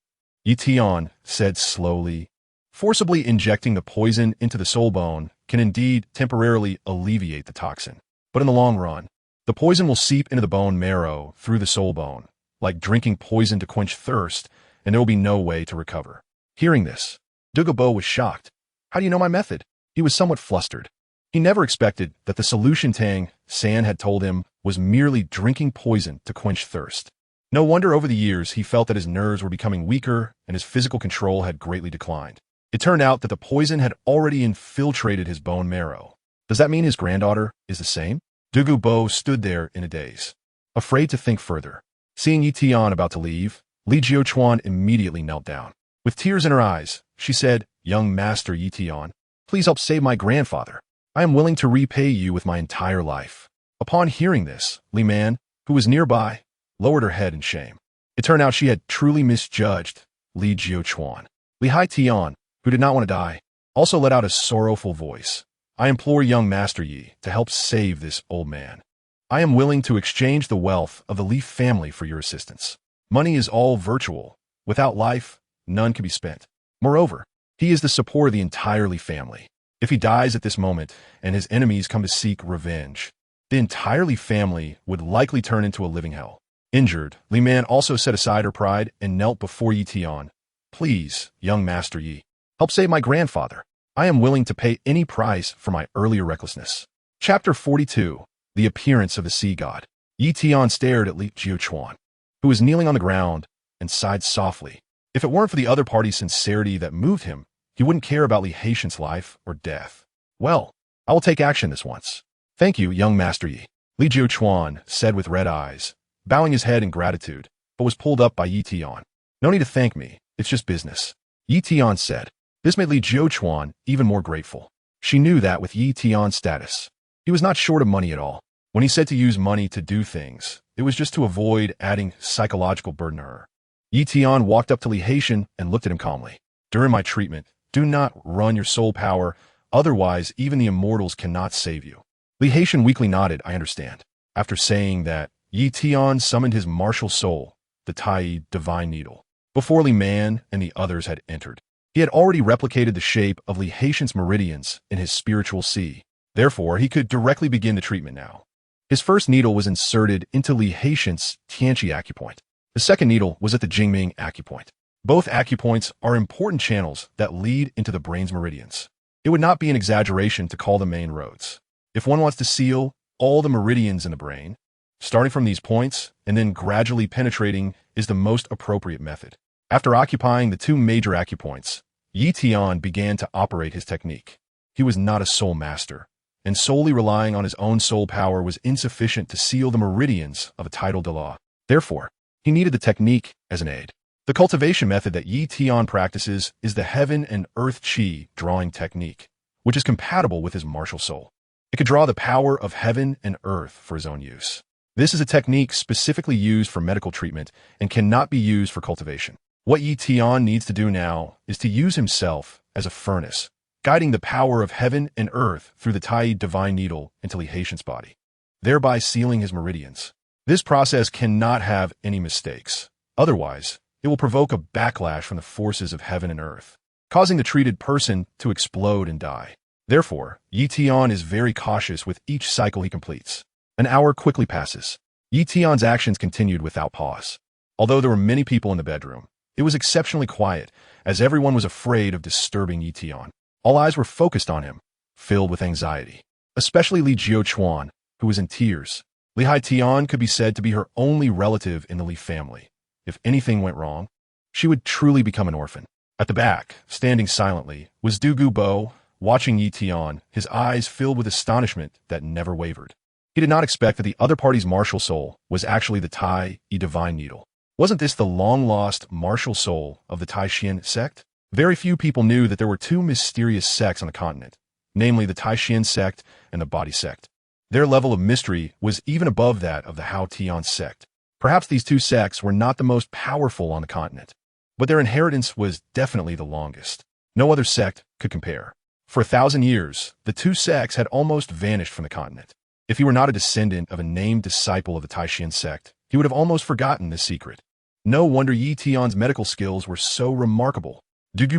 Tian said slowly. "Forcibly injecting the poison into the soul bone can indeed temporarily alleviate the toxin. But in the long run, the poison will seep into the bone marrow through the soul bone, like drinking poison to quench thirst, and there will be no way to recover." Hearing this, Douluo was shocked. "How do you know my method?" He was somewhat flustered. He never expected that the solution Tang San had told him was merely drinking poison to quench thirst. No wonder over the years he felt that his nerves were becoming weaker and his physical control had greatly declined. It turned out that the poison had already infiltrated his bone marrow. Does that mean his granddaughter is the same? Douluo stood there in a daze, afraid to think further. Seeing Tian about to leave, Li Jiuchuan immediately knelt down. With tears in her eyes, she said, "Young Master Tian, please help save my grandfather. I am willing to repay you with my entire life." Upon hearing this, Li Man, who was nearby, lowered her head in shame. It turned out she had truly misjudged Li Jiuchuan. Li Haitan, who did not want to die, also let out a sorrowful voice. "I implore young Master Yi to help save this old man. I am willing to exchange the wealth of the Li family for your assistance. Money is all virtual. Without life, none can be spent. Moreover, he is the support of the entire Li family. If he dies at this moment and his enemies come to seek revenge, the entire Li family would likely turn into a living hell." Injured, Li Man also set aside her pride and knelt before Tian. "Please, young Master Yi, help save my grandfather. I am willing to pay any price for my earlier recklessness." Chapter 42. The Appearance of the Sea God. Tian stared at Li Jiuchuan, who was kneeling on the ground, and sighed softly. If it weren't for the other party's sincerity that moved him, he wouldn't care about Li Haitan's life or death. "Well, I will take action this once." "Thank you, young Master Yi," Li Jiuchuan said with red eyes, bowing his head in gratitude, but was pulled up by Tian. "No need to thank me, it's just business," Tian said. This made Li Jiuchuan even more grateful. She knew that with Tian's status, he was not short of money at all. When he said to use money to do things, it was just to avoid adding psychological burden to her. Tian walked up to Li Haitan and looked at him calmly. "During my treatment, do not run your soul power, otherwise even the immortals cannot save you." Li Haitan weakly nodded, "I understand." After saying that, Tian summoned his martial soul, the Tai Divine Needle, before Li Man and the others had entered. He had already replicated the shape of Li Haitan's meridians in his spiritual sea. Therefore, he could directly begin the treatment now. His first needle was inserted into Li Haitan's Tianqi acupoint. The second needle was at the Jingming acupoint. Both acupoints are important channels that lead into the brain's meridians. It would not be an exaggeration to call them main roads. If one wants to seal all the meridians in the brain, starting from these points and then gradually penetrating is the most appropriate method. After occupying the two major acupoints, Tian began to operate his technique. He was not a soul master, and solely relying on his own soul power was insufficient to seal the meridians of a title Douluo. Therefore, he needed the technique as an aid. The cultivation method that Tian practices is the heaven and earth chi drawing technique, which is compatible with his martial soul. It could draw the power of heaven and earth for his own use. This is a technique specifically used for medical treatment and cannot be used for cultivation. What Tian needs to do now is to use himself as a furnace, guiding the power of heaven and earth through the Tai divine needle into Li Haitian's body, thereby sealing his meridians. This process cannot have any mistakes. Otherwise, it will provoke a backlash from the forces of heaven and earth, causing the treated person to explode and die. Therefore, Tian is very cautious with each cycle he completes. An hour quickly passes. Tian's actions continued without pause. Although there were many people in the bedroom, it was exceptionally quiet, as everyone was afraid of disturbing Tian. All eyes were focused on him, filled with anxiety. Especially Li Jiuchuan, who was in tears. Li Haitian could be said to be her only relative in the Li family. If anything went wrong, she would truly become an orphan. At the back, standing silently, was Douluo, watching Tian, his eyes filled with astonishment that never wavered. He did not expect that the other party's martial soul was actually the Tai divine needle. Wasn't this the long-lost martial soul of the Taishan sect? Very few people knew that there were two mysterious sects on the continent, namely the Taishan sect and the Body sect. Their level of mystery was even above that of the Hao Tian sect. Perhaps these two sects were not the most powerful on the continent, but their inheritance was definitely the longest. No other sect could compare. For 1,000 years, the two sects had almost vanished from the continent. If he were not a descendant of a named disciple of the Taishan sect, he would have almost forgotten this secret. No wonder Tian's medical skills were so remarkable. Having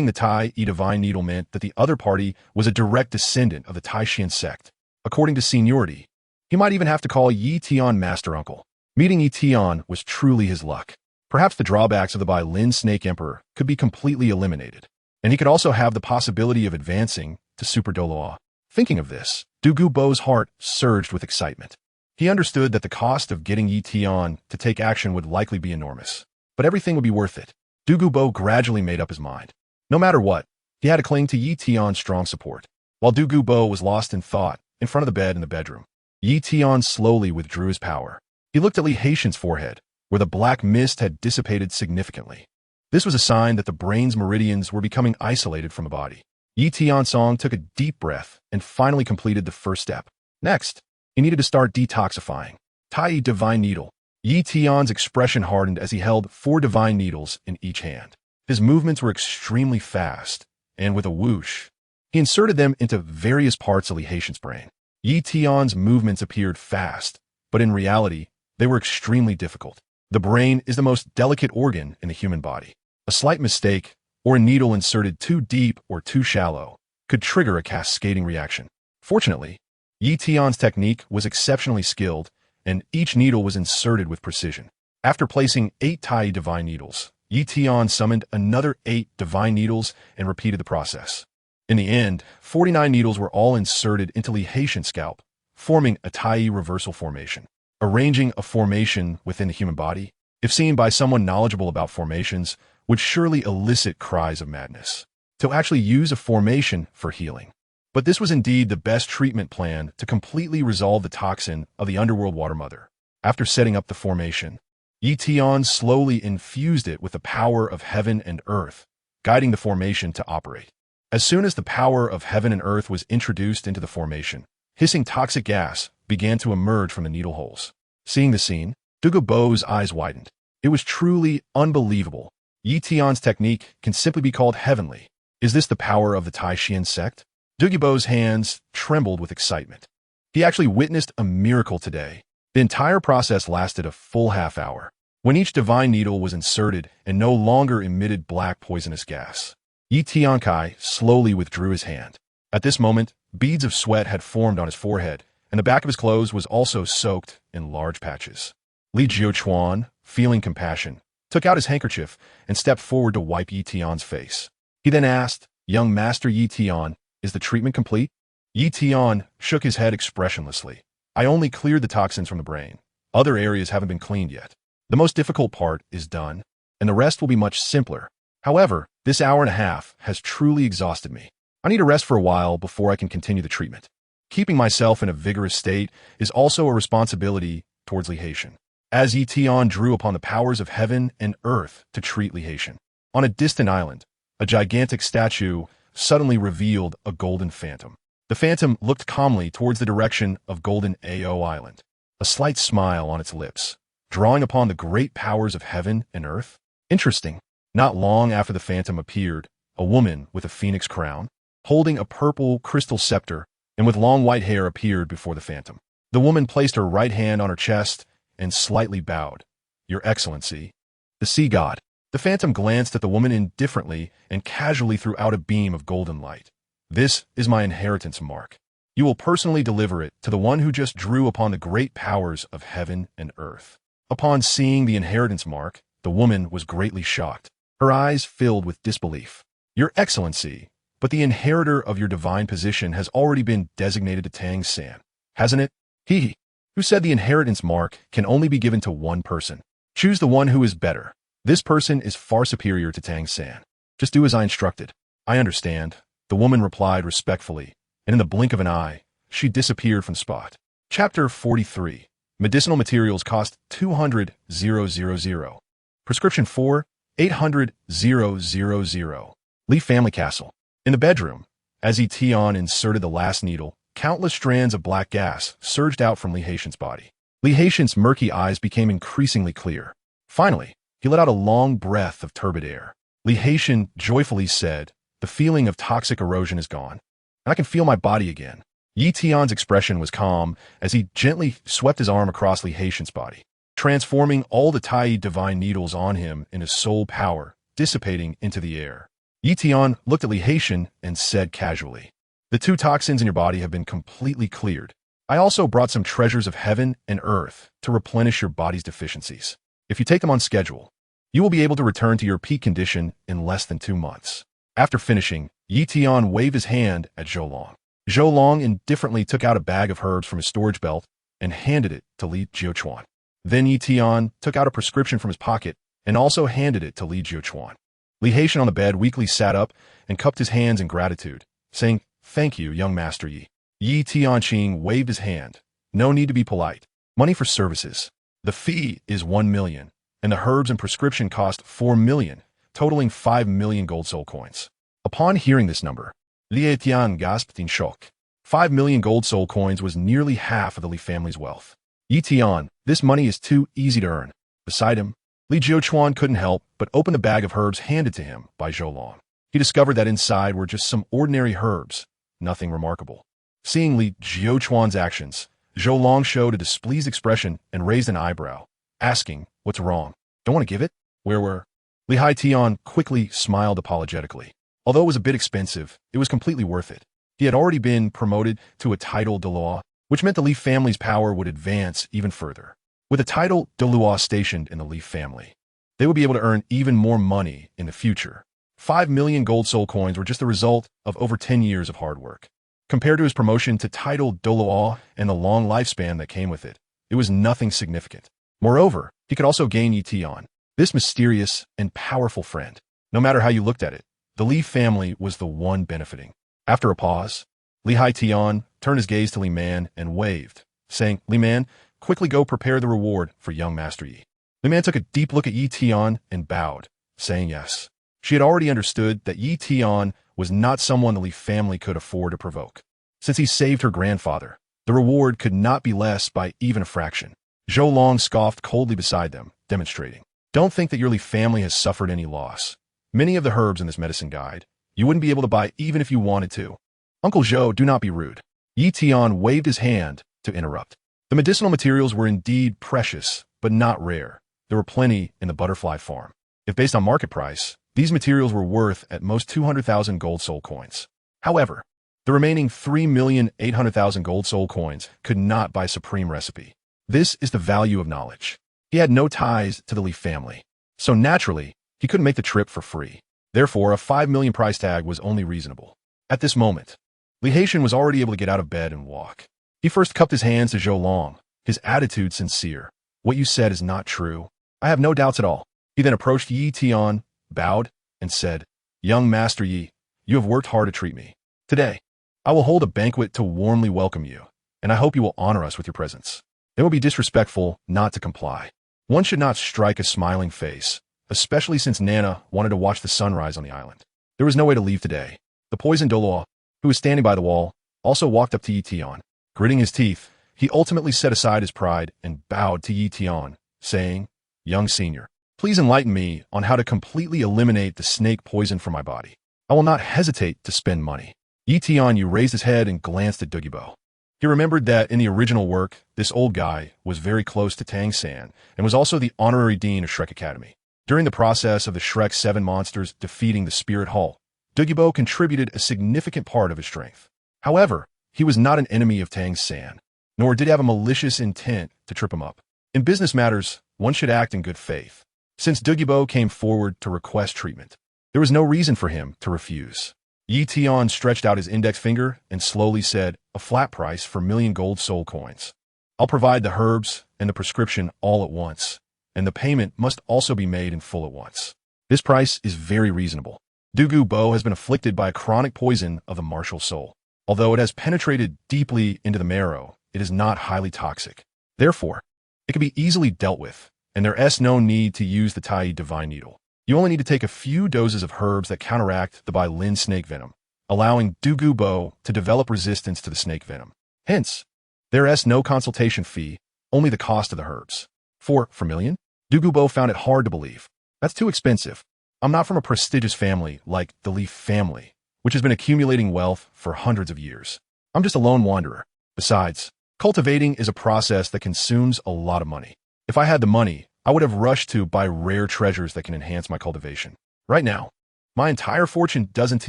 the Tai divine needle meant that the other party was a direct descendant of the Taishan sect. According to seniority, he might even have to call Tian master uncle. Meeting Tian was truly his luck. Perhaps the drawbacks of the Bai Lin Snake Emperor could be completely eliminated, and he could also have the possibility of advancing to Super Douluo. Thinking of this, Douluo's heart surged with excitement. He understood that the cost of getting Tian to take action would likely be enormous, but everything would be worth it. Douluo gradually made up his mind. No matter what, he had to cling to Tian's strong support. While Douluo was lost in thought in front of the bed in the bedroom, Tian slowly withdrew his power. He looked at Li Haitian's forehead, where the black mist had dissipated significantly. This was a sign that the brain's meridians were becoming isolated from the body. Tian Song took a deep breath and finally completed the first step. Next, he needed to start detoxifying. Tai divine needle. Tian's expression hardened as he held 4 divine needles in each hand. His movements were extremely fast, and with a whoosh, he inserted them into various parts of Li Haitian's brain. Tian's movements appeared fast, but in reality, they were extremely difficult. The brain is the most delicate organ in the human body. A slight mistake, or a needle inserted too deep or too shallow, could trigger a cascading reaction. Fortunately, Tian's technique was exceptionally skilled, and each needle was inserted with precision. After placing 8 Tai divine needles, Tian summoned another 8 divine needles and repeated the process. In the end, 49 needles were all inserted into Li Haitian's scalp, forming a Tai reversal formation. Arranging a formation within the human body, if seen by someone knowledgeable about formations, would surely elicit cries of madness. To actually use a formation for healing. But this was indeed the best treatment plan to completely resolve the toxin of the underworld water mother. After setting up the formation, Tian slowly infused it with the power of heaven and earth, guiding the formation to operate. As soon as the power of heaven and earth was introduced into the formation, hissing toxic gas began to emerge from the needle holes. Seeing the scene, Douluo's eyes widened. It was truly unbelievable. Tian's technique can simply be called heavenly. Is this the power of the Taishan sect? Douluo's hands trembled with excitement. He actually witnessed a miracle today. The entire process lasted a full half hour. When each divine needle was inserted and no longer emitted black poisonous gas, Tian Kai slowly withdrew his hand. At this moment, beads of sweat had formed on his forehead, and the back of his clothes was also soaked in large patches. Li Jiuchuan, feeling compassion, took out his handkerchief and stepped forward to wipe Tian's face. He then asked, "Young Master Tian, is the treatment complete?" Tian shook his head expressionlessly. "I only cleared the toxins from the brain. Other areas haven't been cleaned yet. The most difficult part is done, and the rest will be much simpler. However, this hour and a half has truly exhausted me. I need to rest for a while before I can continue the treatment. Keeping myself in a vigorous state is also a responsibility towards Li Haitian. As Yi Tian drew upon the powers of heaven and earth to treat Li Haitian. On a distant island, a gigantic statue suddenly revealed a golden phantom. The phantom looked calmly towards the direction of Golden Ao Island, a slight smile on its lips, drawing upon the great powers of heaven and earth. Interesting. Not long after the phantom appeared, a woman with a phoenix crown, holding a purple crystal scepter, and with long white hair appeared before the phantom. The woman placed her right hand on her chest and slightly bowed. Your Excellency, the sea god. The phantom glanced at the woman indifferently and casually threw out a beam of golden light. This is my inheritance mark. You will personally deliver it to the one who just drew upon the great powers of heaven and earth. Upon seeing the inheritance mark, the woman was greatly shocked. Her eyes filled with disbelief. Your Excellency, but the inheritor of your divine position has already been designated to Tang San, hasn't it? He, who said the inheritance mark can only be given to one person. Choose the one who is better. This person is far superior to Tang San. Just do as I instructed. I understand, the woman replied respectfully, and in the blink of an eye, she disappeared from the spot. Chapter 43. Medicinal materials cost 200,000. Prescription 4,800,000. Li family castle. In the bedroom, as Yi Tian inserted the last needle, countless strands of black gas surged out from Li Haitian's body. Li Haitian's murky eyes became increasingly clear. Finally, he let out a long breath of turbid air. Li Haitian joyfully said, the feeling of toxic erosion is gone, and I can feel my body again. Yi Tian's expression was calm as he gently swept his arm across Li Haitian's body, transforming all the Tai divine needles on him into soul power, dissipating into the air. Yi Tian looked at Li Haitian and said casually, the two toxins in your body have been completely cleared. I also brought some treasures of heaven and earth to replenish your body's deficiencies. If you take them on schedule, you will be able to return to your peak condition in less than 2 months. After finishing, Yi Tian waved his hand at Zhou Long. Zhou Long indifferently took out a bag of herbs from his storage belt and handed it to Li Jiuquan. Then Yi Tian took out a prescription from his pocket and also handed it to Li Jiuquan. Li Haitian on the bed weakly sat up and cupped his hands in gratitude, saying, thank you, young Master Yi. Yi Tianqing waved his hand. No need to be polite. Money for services. The fee is 1 million, and the herbs and prescription cost 4 million, totaling 5 million gold soul coins. Upon hearing this number, Li Tian gasped in shock. 5 million gold soul coins was nearly half of the Li family's wealth. Yi Tian, this money is too easy to earn. Beside him, Li Jiuquan couldn't help but open the bag of herbs handed to him by Zhou Long. He discovered that inside were just some ordinary herbs, nothing remarkable. Seeing Li Jiuquan's actions, Zhou Long showed a displeased expression and raised an eyebrow, asking, what's wrong? Don't want to give it? Where were? Li Tian quickly smiled apologetically. Although it was a bit expensive, it was completely worth it. He had already been promoted to a title Douluo, which meant the Li family's power would advance even further. With a title Douluo stationed in the Li family, they would be able to earn even more money in the future. 5 million gold soul coins were just the result of over 10 years of hard work. Compared to his promotion to title Douluo and the long lifespan that came with it, it was nothing significant. Moreover, he could also gain Yi Tian, this mysterious and powerful friend. No matter how you looked at it, the Li family was the one benefiting. After a pause, Li Tian turned his gaze to Li Man and waved, saying, Li Man, quickly go prepare the reward for young Master Yi. Li Man took a deep look at Yi Tian and bowed, saying yes. She had already understood that Yi Tian was not someone the Li family could afford to provoke. Since he saved her grandfather, the reward could not be less by even a fraction. Zhou Long scoffed coldly beside them, demonstrating, don't think that your Li family has suffered any loss. Many of the herbs in this medicine guide, you wouldn't be able to buy even if you wanted to. Uncle Zhou, do not be rude. Yi Tian waved his hand to interrupt. The medicinal materials were indeed precious, but not rare. There were plenty in the butterfly farm. If based on market price, these materials were worth at most 200,000 gold soul coins. However, the remaining 3,800,000 gold soul coins could not buy supreme recipe. This is the value of knowledge. He had no ties to the Li family, so naturally, he couldn't make the trip for free. Therefore, a 5 million price tag was only reasonable. At this moment, Li Haitian was already able to get out of bed and walk. He first cupped his hands to Zhou Long, his attitude sincere. What you said is not true. I have no doubts at all. He then approached Yi Tian, bowed, and said, young Master Yi, you have worked hard to treat me. Today, I will hold a banquet to warmly welcome you, and I hope you will honor us with your presence. It will be disrespectful not to comply. One should not strike a smiling face, especially since Nana wanted to watch the sunrise on the island. There was no way to leave today. The poisoned Douluo, who was standing by the wall, also walked up to Tian. Gritting his teeth, he ultimately set aside his pride and bowed to Tian, saying, "Young senior, please enlighten me on how to completely eliminate the snake poison from my body. I will not hesitate to spend money." Tian raised his head and glanced at Douluo. He remembered that in the original work, this old guy was very close to Tang San and was also the honorary dean of Shrek Academy. During the process of the Shrek 7 monsters defeating the Spirit Hall, Douluo contributed a significant part of his strength. However, he was not an enemy of Tang San, nor did he have a malicious intent to trip him up. In business matters, one should act in good faith. Since Douluo came forward to request treatment, there was no reason for him to refuse. Tian stretched out his index finger and slowly said, "A flat price for 1,000,000 gold soul coins. I'll provide the herbs and the prescription all at once, and the payment must also be made in full at once. This price is very reasonable. Douluo has been afflicted by a chronic poison of the martial soul. Although it has penetrated deeply into the marrow, it is not highly toxic. Therefore, it can be easily dealt with, and there is no need to use the Tai Divine Needle. You only need to take a few doses of herbs that counteract the Bai Lin snake venom, allowing Douluo to develop resistance to the snake venom. Hence, there is no consultation fee, only the cost of the herbs. 4 million? Douluo found it hard to believe. That's too expensive. I'm not from a prestigious family like the Leaf family, which has been accumulating wealth for hundreds of years. I'm just a lone wanderer. Besides, cultivating is a process that consumes a lot of money. If I had the money, I would have rushed to buy rare treasures that can enhance my cultivation. Right now, my entire fortune doesn't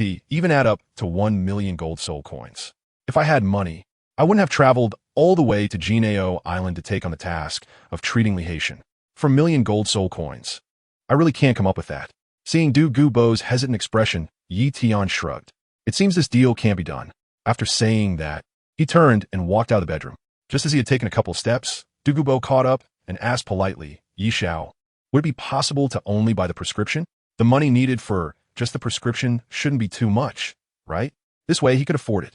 even add up to 1,000,000 gold soul coins. If I had money, I wouldn't have traveled all the way to Jinao Island to take on the task of treating Li Haitian for 1,000,000 gold soul coins. I really can't come up with that. Seeing Douluo's hesitant expression, Tian shrugged. It seems this deal can't be done. After saying that, he turned and walked out of the bedroom. Just as he had taken a couple of steps, Douluo caught up and asked politely, "Yishao, would it be possible to only buy the prescription? The money needed for just the prescription shouldn't be too much, right? This way he could afford it."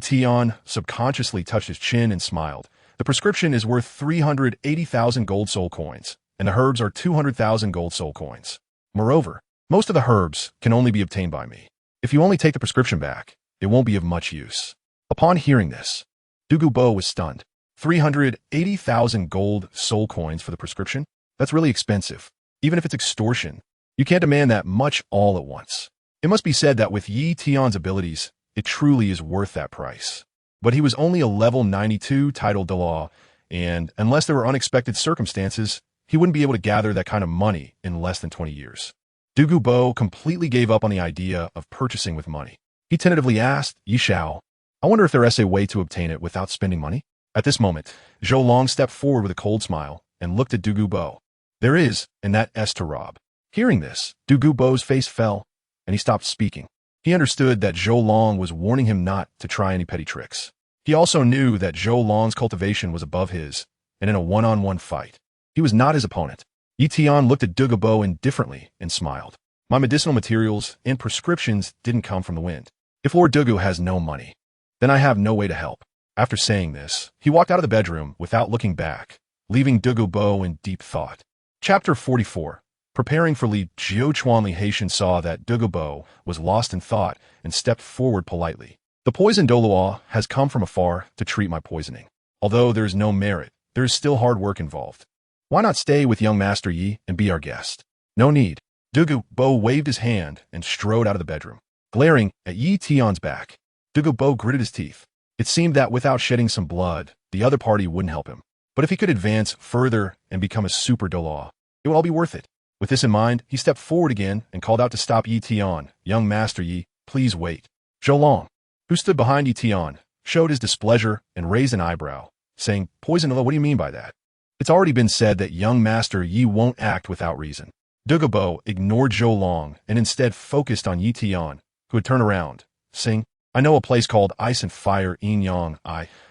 Tian subconsciously touched his chin and smiled. "The prescription is worth 380,000 gold soul coins, and the herbs are 200,000 gold soul coins. Moreover, most of the herbs can only be obtained by me. If you only take the prescription back, it won't be of much use." Upon hearing this, Douluo was stunned. 380,000 gold soul coins for the prescription? That's really expensive. Even if it's extortion, you can't demand that much all at once. It must be said that with Tian's abilities, it truly is worth that price. But he was only a level 92 titled Douluo, and unless there were unexpected circumstances, he wouldn't be able to gather that kind of money in less than 20 years. Douluo completely gave up on the idea of purchasing with money. He tentatively asked, "Yishao, I wonder if there is a way to obtain it without spending money?" At this moment, Zhou Long stepped forward with a cold smile and looked at Douluo. "There is, and that is to rob." Hearing this, Douluo's face fell, and he stopped speaking. He understood that Zhou Long was warning him not to try any petty tricks. He also knew that Zhou Long's cultivation was above his, and in a one-on-one fight, he was not his opponent. Tian looked at Douluo indifferently and smiled. "My medicinal materials and prescriptions didn't come from the wind. If Lord Douluo has no money, then I have no way to help." After saying this, he walked out of the bedroom without looking back, leaving Douluo in deep thought. Chapter 44. Preparing for Li Jiuchuan. Li Haitian saw that Douluo was lost in thought and stepped forward politely. "The poisoned Douluo has come from afar to treat my poisoning. Although there is no merit, there is still hard work involved. Why not stay with young Master Yi and be our guest?" "No need." Douluo waved his hand and strode out of the bedroom. Glaring at Tian's back, Douluo gritted his teeth. It seemed that without shedding some blood, the other party wouldn't help him. But if he could advance further and become a super Douluo, it would all be worth it. With this in mind, he stepped forward again and called out to stop Tian. "Young Master Yi, please wait." Zhou Long, who stood behind Tian, showed his displeasure and raised an eyebrow, saying, "Poison Douluo, what do you mean by that? It's already been said that young Master Yi won't act without reason." Douluo ignored Zhou Long and instead focused on Tian, who had turned around, saying, "I know a place called Ice and Fire Yin Yang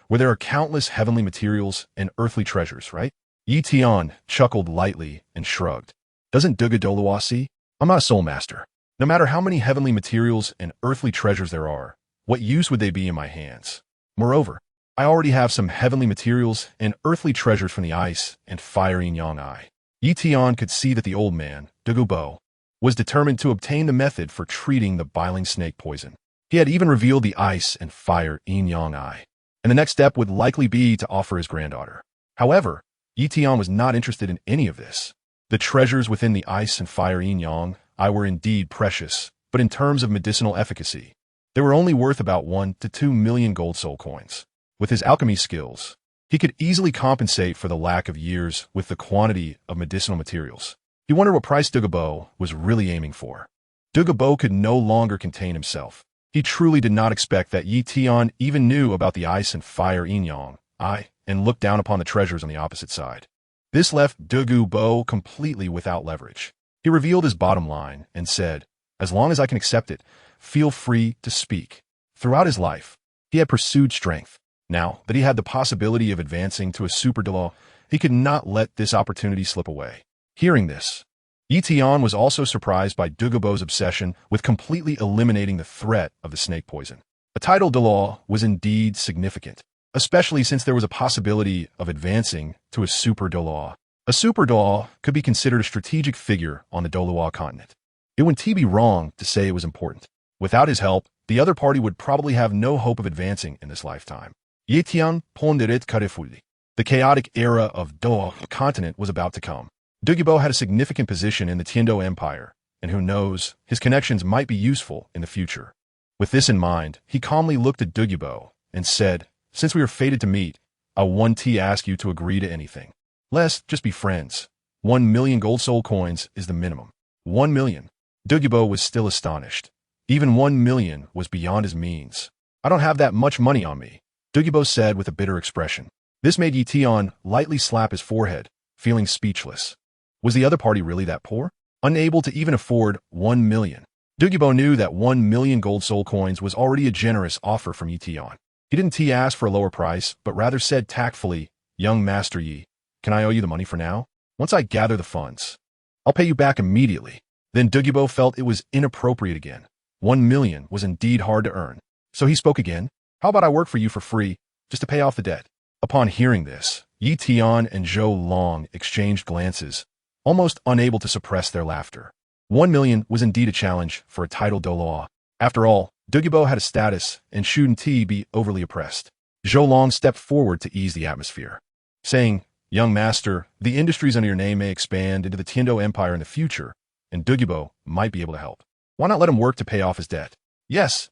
where there are countless heavenly materials and earthly treasures, right?" Tian chuckled lightly and shrugged. "Doesn't Douluo see? I'm not a soul master. No matter how many heavenly materials and earthly treasures there are, what use would they be in my hands? Moreover, I already have some heavenly materials and earthly treasures from the ice and fire yin yang eye. Yi Tian could see that the old man, Douluo, was determined to obtain the method for treating the biling snake poison. He had even revealed the ice and fire yin yang eye, and the next step would likely be to offer his granddaughter. However, Yi Tian was not interested in any of this. The treasures within the ice and fire yin yang eye were indeed precious, but in terms of medicinal efficacy, they were only worth about 1 to 2 million gold soul coins. With his alchemy skills, he could easily compensate for the lack of years with the quantity of medicinal materials. He wondered what price Douluo was really aiming for. Douluo could no longer contain himself. He truly did not expect that Yi Tian even knew about the ice and fire yin yang eye and looked down upon the treasures on the opposite side. This left Douluo completely without leverage. He revealed his bottom line and said, "As long as I can accept it, feel free to speak." Throughout his life, he had pursued strength. Now that he had the possibility of advancing to a super Douluo, he could not let this opportunity slip away. Hearing this, Yi Tian was also surprised by Douluo's obsession with completely eliminating the threat of the snake poison. A title Douluo was indeed significant, especially since there was a possibility of advancing to a super Douluo. A super Douluo could be considered a strategic figure on the Douluo continent. It wouldn't be wrong to say it was important. Without his help, the other party would probably have no hope of advancing in this lifetime. Yi Tian pondered carefully. The chaotic era of Douluo continent was about to come. Douluo had a significant position in the Tian Empire, and who knows, his connections might be useful in the future. With this in mind, he calmly looked at Douluo and said, "Since we are fated to meet, I want to ask you to agree to anything. Let's just be friends. 1 million gold soul coins is the minimum." 1 million. Douluo was still astonished. Even 1 million was beyond his means. "I don't have that much money on me," Douluo said with a bitter expression. This made Yi Tian lightly slap his forehead, feeling speechless. Was the other party really that poor? Unable to even afford 1 million. Douluo knew that 1 million gold soul coins was already a generous offer from Yi Tian. He didn't ask for a lower price, but rather said tactfully, "Young Master Yi, can I owe you the money for now? Once I gather the funds, I'll pay you back immediately." Then Douluo felt it was inappropriate again. 1 million was indeed hard to earn. So he spoke again. "How about I work for you for free, just to pay off the debt?" Upon hearing this, Yi Tian and Zhou Long exchanged glances, almost unable to suppress their laughter. 1 million was indeed a challenge for a title Douluo. After all, Douluo had a status and shouldn't be overly oppressed. Zhou Long stepped forward to ease the atmosphere, saying, "Young master, the industries under your name may expand into the Tian Empire in the future, and Douluo might be able to help. Why not let him work to pay off his debt?" Yes,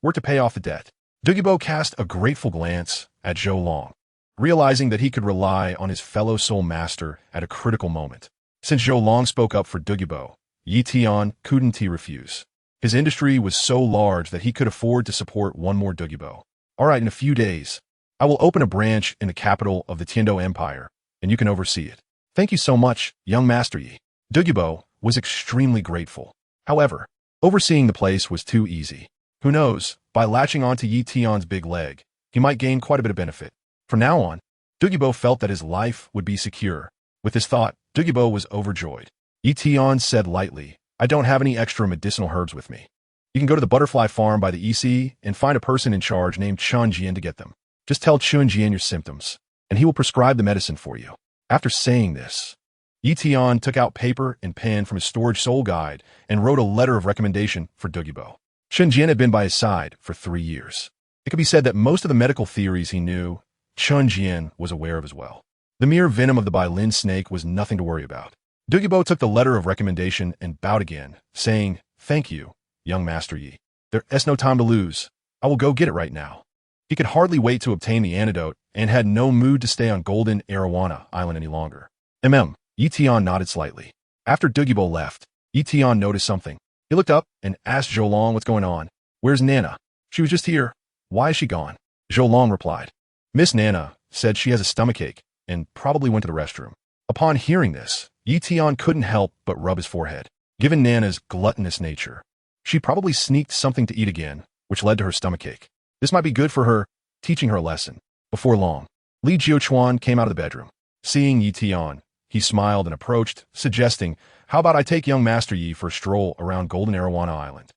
work to pay off the debt." Douluo cast a grateful glance at Zhou Long, realizing that he could rely on his fellow soul master at a critical moment. Since Zhou Long spoke up for Douluo, Yi Tian couldn't refuse. His industry was so large that he could afford to support one more Douluo. "All right, in a few days, I will open a branch in the capital of the Tian Empire, and you can oversee it." "Thank you so much, young Master Yi." Douluo was extremely grateful. However, overseeing the place was too easy. Who knows, by latching onto Yi Tian's big leg, he might gain quite a bit of benefit. From now on, Douluo felt that his life would be secure. With this thought, Douluo was overjoyed. Yi Tian said lightly, "I don't have any extra medicinal herbs with me. You can go to the butterfly farm by the EC and find a person in charge named Chun Jian to get them. Just tell Chun Jian your symptoms, and he will prescribe the medicine for you." After saying this, Yi Tian took out paper and pen from his storage soul guide and wrote a letter of recommendation for Douluo. Chun Jian had been by his side for 3 years. It could be said that most of the medical theories he knew, Chun Jian was aware of as well. The mere venom of the Bailin snake was nothing to worry about. Douluo took the letter of recommendation and bowed again, saying, "Thank you, young Master Yi. There is no time to lose. I will go get it right now." He could hardly wait to obtain the antidote and had no mood to stay on Golden Arowana Island any longer. Yi Tian nodded slightly. After Douluo left, Yi Tian noticed something. He looked up and asked Zhou Long what's going on. "Where's Nana?" "She was just here." "Why is she gone?" Zhou Long replied. "Miss Nana said she has a stomachache and probably went to the restroom." Upon hearing this, Yi Tian couldn't help but rub his forehead. Given Nana's gluttonous nature, she probably sneaked something to eat again, which led to her stomachache. This might be good for her, teaching her a lesson. Before long, Li Jiuquan came out of the bedroom. Seeing Yi Tian, he smiled and approached, suggesting, "How about I take young Master Yi for a stroll around Golden Arowana Island?"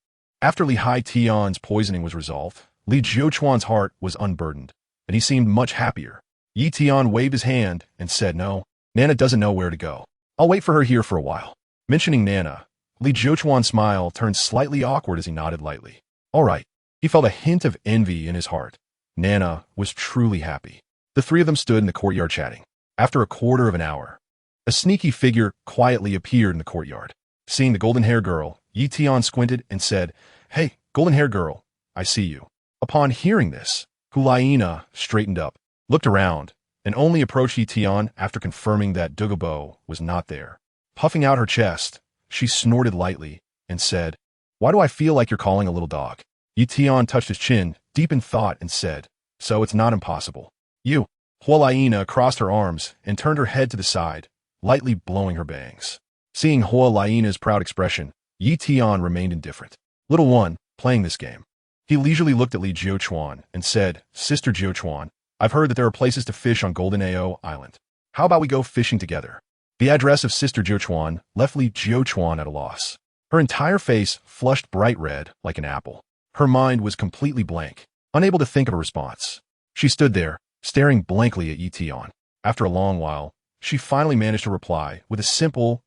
After Li Hai Tian's poisoning was resolved, Li Jiuquan's heart was unburdened, and he seemed much happier. Yi Tian waved his hand and said, "No, Nana doesn't know where to go. I'll wait for her here for a while." Mentioning Nana, Li Jiuquan's smile turned slightly awkward as he nodded lightly. All right. He felt a hint of envy in his heart. Nana was truly happy. The three of them stood in the courtyard chatting. After a quarter of an hour, a sneaky figure quietly appeared in the courtyard. Seeing the golden-haired girl, Yi Tian squinted and said, "Hey, golden-haired girl, I see you." Upon hearing this, Hulaina straightened up, looked around, and only approached Yi Tian after confirming that Douluo was not there. Puffing out her chest, she snorted lightly and said, "Why do I feel like you're calling a little dog?" Yi Tian touched his chin, deep in thought, and said, "So it's not impossible." You. Hulaina crossed her arms and turned her head to the side, lightly blowing her bangs. Seeing Hulaina's proud expression, Yi Tian remained indifferent. Little one, playing this game. He leisurely looked at Li Jiuquan and said, "Sister Jiuquan, I've heard that there are places to fish on Golden-Ao Island. How about we go fishing together?" The address of Sister Jiuquan left Li Jiuquan at a loss. Her entire face flushed bright red like an apple. Her mind was completely blank, unable to think of a response. She stood there, staring blankly at Yi Tian. After a long while, she finally managed to reply with a simple,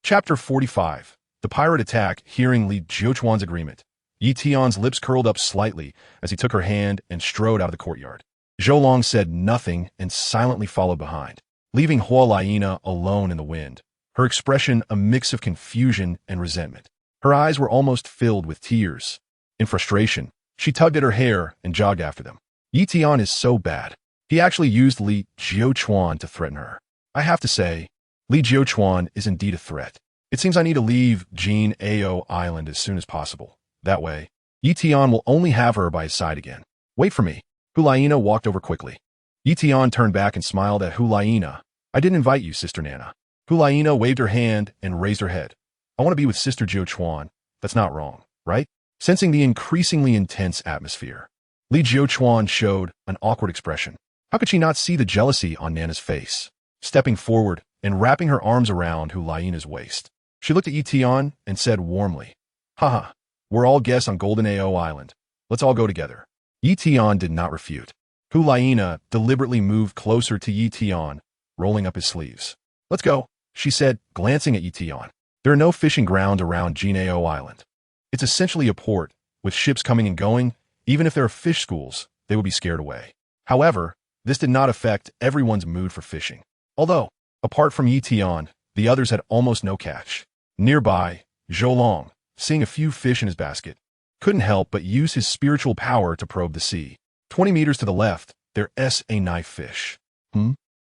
Chapter 45. The Pirate Attack. Hearing Li Jiuquan's agreement, Yi Tian's lips curled up slightly as he took her hand and strode out of the courtyard. Zhou Long said nothing and silently followed behind, leaving Hulaina alone in the wind, her expression a mix of confusion and resentment. Her eyes were almost filled with tears. In frustration, she tugged at her hair and jogged after them. Yi Tian is so bad. He actually used Li Jiuquan to threaten her. I have to say, Li Jiuquan is indeed a threat. It seems I need to leave Jin-Ao Island as soon as possible. That way, Yi Tian will only have her by his side again. Wait for me. Hulaina walked over quickly. Yi Tian turned back and smiled at Hulaina. I didn't invite you, Sister Nana. Hulaina waved her hand and raised her head. I want to be with Sister Jiuquan. That's not wrong, right? Sensing the increasingly intense atmosphere, Li Jiuquan showed an awkward expression. How could she not see the jealousy on Nana's face? Stepping forward and wrapping her arms around Hulaina's waist, she looked at Yi Tian and said warmly, "Haha, we're all guests on Golden-Ao Island. Let's all go together." Yi Tian did not refute. Hulaina deliberately moved closer to Yi Tian, rolling up his sleeves. "Let's go," she said, glancing at Yi Tian. There are no fishing grounds around Jin-Ao Island. It's essentially a port, with ships coming and going. Even if there are fish schools, they would be scared away. However, this did not affect everyone's mood for fishing. Although, apart from Yi Tian, the others had almost no catch. Nearby, Zhou Long, seeing a few fish in his basket, couldn't help but use his spiritual power to probe the sea. 20 meters to the left, there's a knife fish.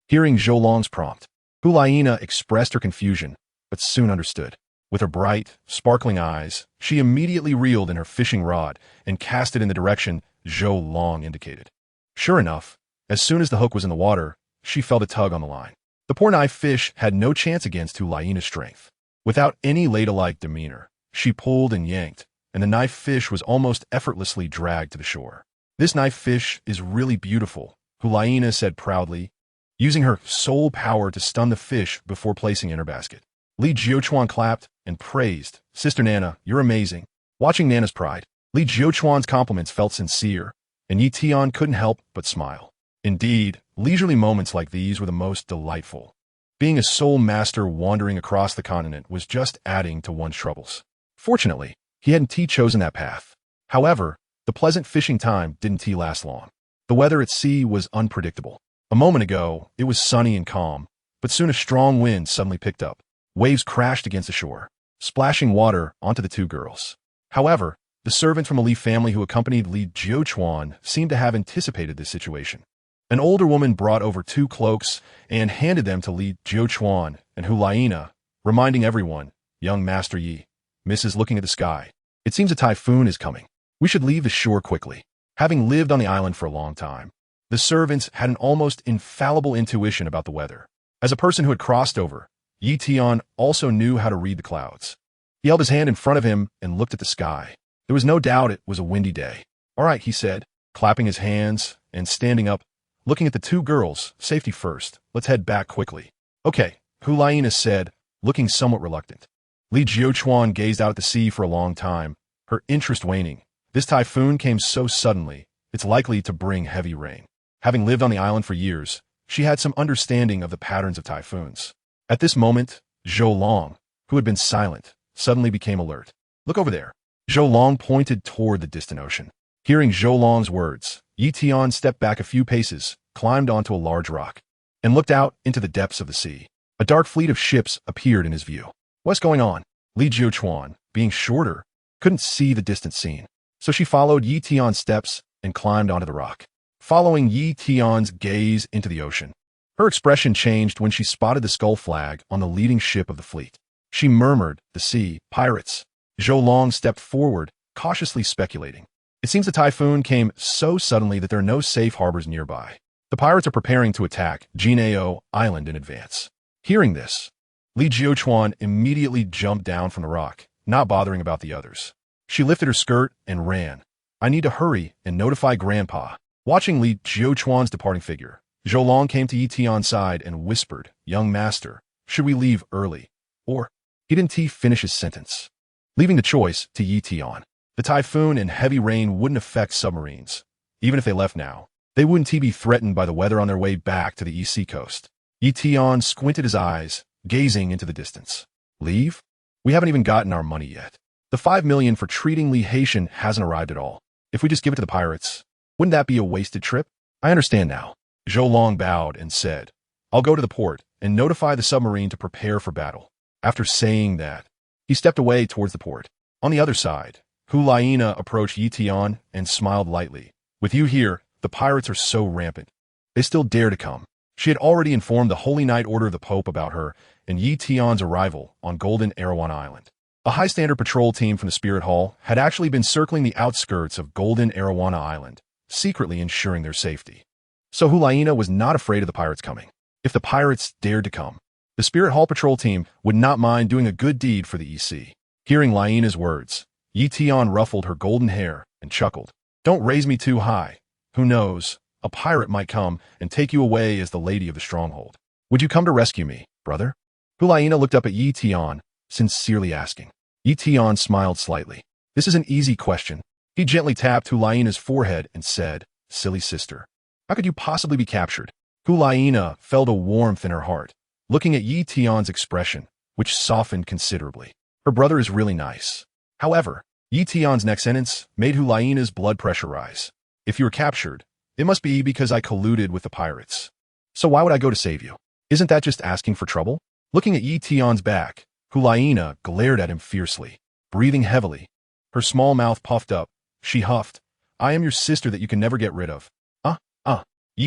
Hearing Zhou Long's prompt, Hulaina expressed her confusion, but soon understood. With her bright, sparkling eyes, she immediately reeled in her fishing rod and cast it in the direction Zhou Long indicated. Sure enough, as soon as the hook was in the water, she felt a tug on the line. The poor knife fish had no chance against Hulaina's strength. Without any ladylike demeanor, she pulled and yanked, and the knife fish was almost effortlessly dragged to the shore. "This knife fish is really beautiful," Hulaina said proudly, using her soul power to stun the fish before placing it in her basket. Li Jiuquan clapped and praised, "Sister Nana, you're amazing." Watching Nana's pride, Li Jiuquan's compliments felt sincere, and Yi Tian couldn't help but smile. Indeed, leisurely moments like these were the most delightful. Being a soul master wandering across the continent was just adding to one's troubles. Fortunately, he hadn't chosen that path. However, the pleasant fishing time didn't last long. The weather at sea was unpredictable. A moment ago, it was sunny and calm, but soon a strong wind suddenly picked up. Waves crashed against the shore, splashing water onto the two girls. However, the servant from a Li family who accompanied Li Jiuquan seemed to have anticipated this situation. An older woman brought over 2 cloaks and handed them to Li Jiuquan and Hulaina, reminding everyone, "Young Master Yi, Mrs. looking at the sky. It seems a typhoon is coming. We should leave the shore quickly." Having lived on the island for a long time, the servants had an almost infallible intuition about the weather. As a person who had crossed over, Yi Tian also knew how to read the clouds. He held his hand in front of him and looked at the sky. There was no doubt it was a windy day. "All right," he said, clapping his hands and standing up, looking at the 2 girls, "Safety first. Let's head back quickly." "Okay," Hulaina said, looking somewhat reluctant. Li Jiuquan gazed out at the sea for a long time, her interest waning. This typhoon came so suddenly, it's likely to bring heavy rain. Having lived on the island for years, she had some understanding of the patterns of typhoons. At this moment, Zhou Long, who had been silent, suddenly became alert. Look over there. Zhou Long pointed toward the distant ocean. Hearing Zhou Long's words, Tian stepped back a few paces, climbed onto a large rock, and looked out into the depths of the sea. A dark fleet of ships appeared in his view. What's going on? Li Jiuchuan, being shorter, couldn't see the distant scene, so she followed Tian's steps and climbed onto the rock. Following Tian's gaze into the ocean, her expression changed when she spotted the skull flag on the leading ship of the fleet. She murmured, "The sea, pirates." Zhou Long stepped forward, cautiously speculating. It seems the typhoon came so suddenly that there are no safe harbors nearby. The pirates are preparing to attack Jinao Island in advance. Hearing this, Li Jiuchuan immediately jumped down from the rock, not bothering about the others. She lifted her skirt and ran. "I need to hurry and notify Grandpa." Watching Li Jiuchuan's departing figure, Zhou Long came to Tian's side and whispered, "Young master, should we leave early?" Or, he didn't finish his sentence, leaving the choice to Tian. The typhoon and heavy rain wouldn't affect submarines. Even if they left now, they wouldn't be threatened by the weather on their way back to the East Sea coast. Tian squinted his eyes, gazing into the distance. "Leave? We haven't even gotten our money yet. The 5 million for treating Li Haitian hasn't arrived at all. If we just give it to the pirates, wouldn't that be a wasted trip?" "I understand now." Zhou Long bowed and said, "I'll go to the port and notify the submarine to prepare for battle." After saying that, he stepped away towards the port. On the other side, Hu Laina approached Tian and smiled lightly. "With you here, the pirates are so rampant. They still dare to come." She had already informed the Holy Knight Order of the Pope about her and Tian's arrival on Golden Erawan Island. A high-standard patrol team from the Spirit Hall had actually been circling the outskirts of Golden Erawan Island, secretly ensuring their safety. So Hu Laina was not afraid of the pirates coming. If the pirates dared to come, the Spirit Hall patrol team would not mind doing a good deed for the EC. Hearing Laina's words, Tian ruffled her golden hair and chuckled. "Don't raise me too high. Who knows, a pirate might come and take you away as the lady of the stronghold. Would you come to rescue me, brother?" Hu Laina looked up at Tian, sincerely asking. Tian smiled slightly. "This is an easy question." He gently tapped Hu Laina's forehead and said, "Silly sister. How could you possibly be captured?" Hu Laina felt a warmth in her heart, looking at Tian's expression, which softened considerably. Her brother is really nice. However, Tian's next sentence made Hu Laina's blood pressure rise. "If you were captured, it must be because I colluded with the pirates. So why would I go to save you? Isn't that just asking for trouble?" Looking at Tian's back, Hu Laina glared at him fiercely. Breathing heavily, her small mouth puffed up, she huffed, "I am your sister that you can never get rid of."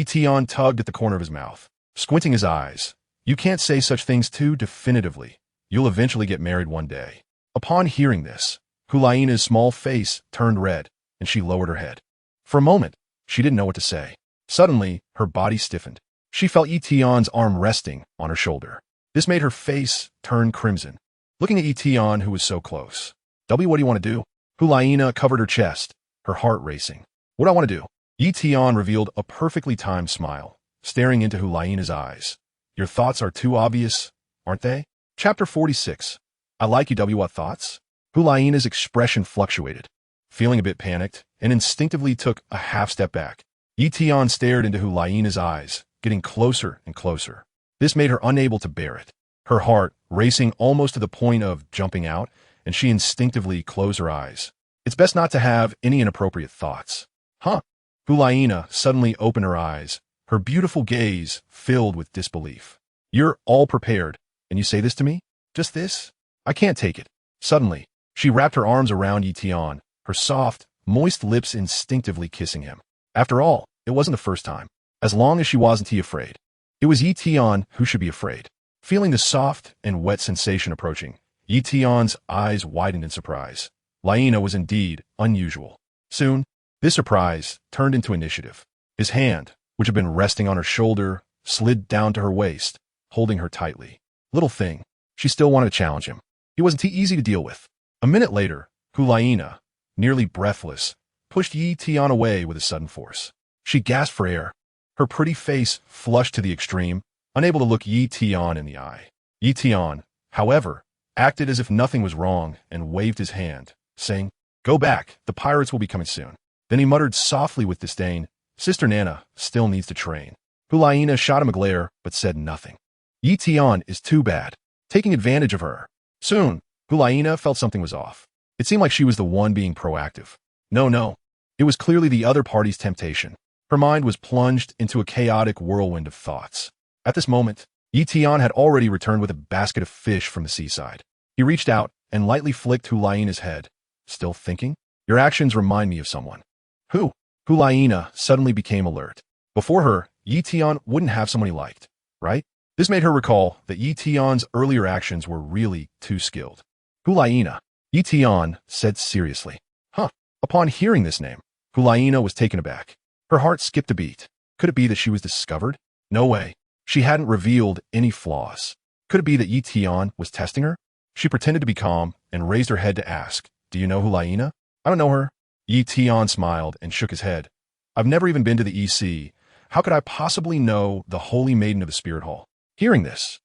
Tian tugged at the corner of his mouth, squinting his eyes. "You can't say such things too definitively. You'll eventually get married one day." Upon hearing this, Hu Laina's small face turned red, and she lowered her head. For a moment, she didn't know what to say. Suddenly, her body stiffened. She felt Tian's arm resting on her shoulder. This made her face turn crimson. Looking at Tian, who was so close. "What do you want to do?" Hu Laina covered her chest, her heart racing. "What do I want to do?" Tian revealed a perfectly timed smile, staring into Hu Laina's eyes. "Your thoughts are too obvious, aren't they?" Chapter 46. "I like you, what thoughts?" Hu Laina's expression fluctuated, feeling a bit panicked, and instinctively took a half step back. Tian stared into Hu Laina's eyes, getting closer and closer. This made her unable to bear it. Her heart racing almost to the point of jumping out, and she instinctively closed her eyes. It's best not to have any inappropriate thoughts. "Huh?" Hu Laina suddenly opened her eyes, her beautiful gaze filled with disbelief. "You're all prepared, and you say this to me? Just this? I can't take it." Suddenly, she wrapped her arms around Tian, her soft, moist lips instinctively kissing him. After all, it wasn't the first time. As long as she wasn't afraid, it was Tian who should be afraid. Feeling the soft and wet sensation approaching, Tian's eyes widened in surprise. Laina was indeed unusual. Soon, this surprise turned into initiative. His hand, which had been resting on her shoulder, slid down to her waist, holding her tightly. Little thing, she still wanted to challenge him. He wasn't too easy to deal with. A minute later, Hu Laina, nearly breathless, pushed Tian away with a sudden force. She gasped for air. Her pretty face flushed to the extreme, unable to look Tian in the eye. Tian, however, acted as if nothing was wrong and waved his hand, saying, Go back, the pirates will be coming soon. Then he muttered softly with disdain, Sister Nana still needs to train. Hulaina shot him a glare, but said nothing. Yi Tian is too bad, taking advantage of her. Soon, Hulaina felt something was off. It seemed like she was the one being proactive. No. It was clearly the other party's temptation. Her mind was plunged into a chaotic whirlwind of thoughts. At this moment, Yi Tian had already returned with a basket of fish from the seaside. He reached out and lightly flicked Hulaina's head. Still thinking? Your actions remind me of someone. Who? Hulaina suddenly became alert. Before her, Yi Tian wouldn't have someone he liked, right? This made her recall that Yi Tian's earlier actions were really too skilled. Hulaina, Yi Tian said seriously. Huh. Upon hearing this name, Hulaina was taken aback. Her heart skipped a beat. Could it be that she was discovered? No way. She hadn't revealed any flaws. Could it be that Yi Tian was testing her? She pretended to be calm and raised her head to ask, Do you know Hulaina? I don't know her. Yi Tian smiled and shook his head. I've never even been to the EC. How could I possibly know the holy maiden of the Spirit Hall? Hearing this,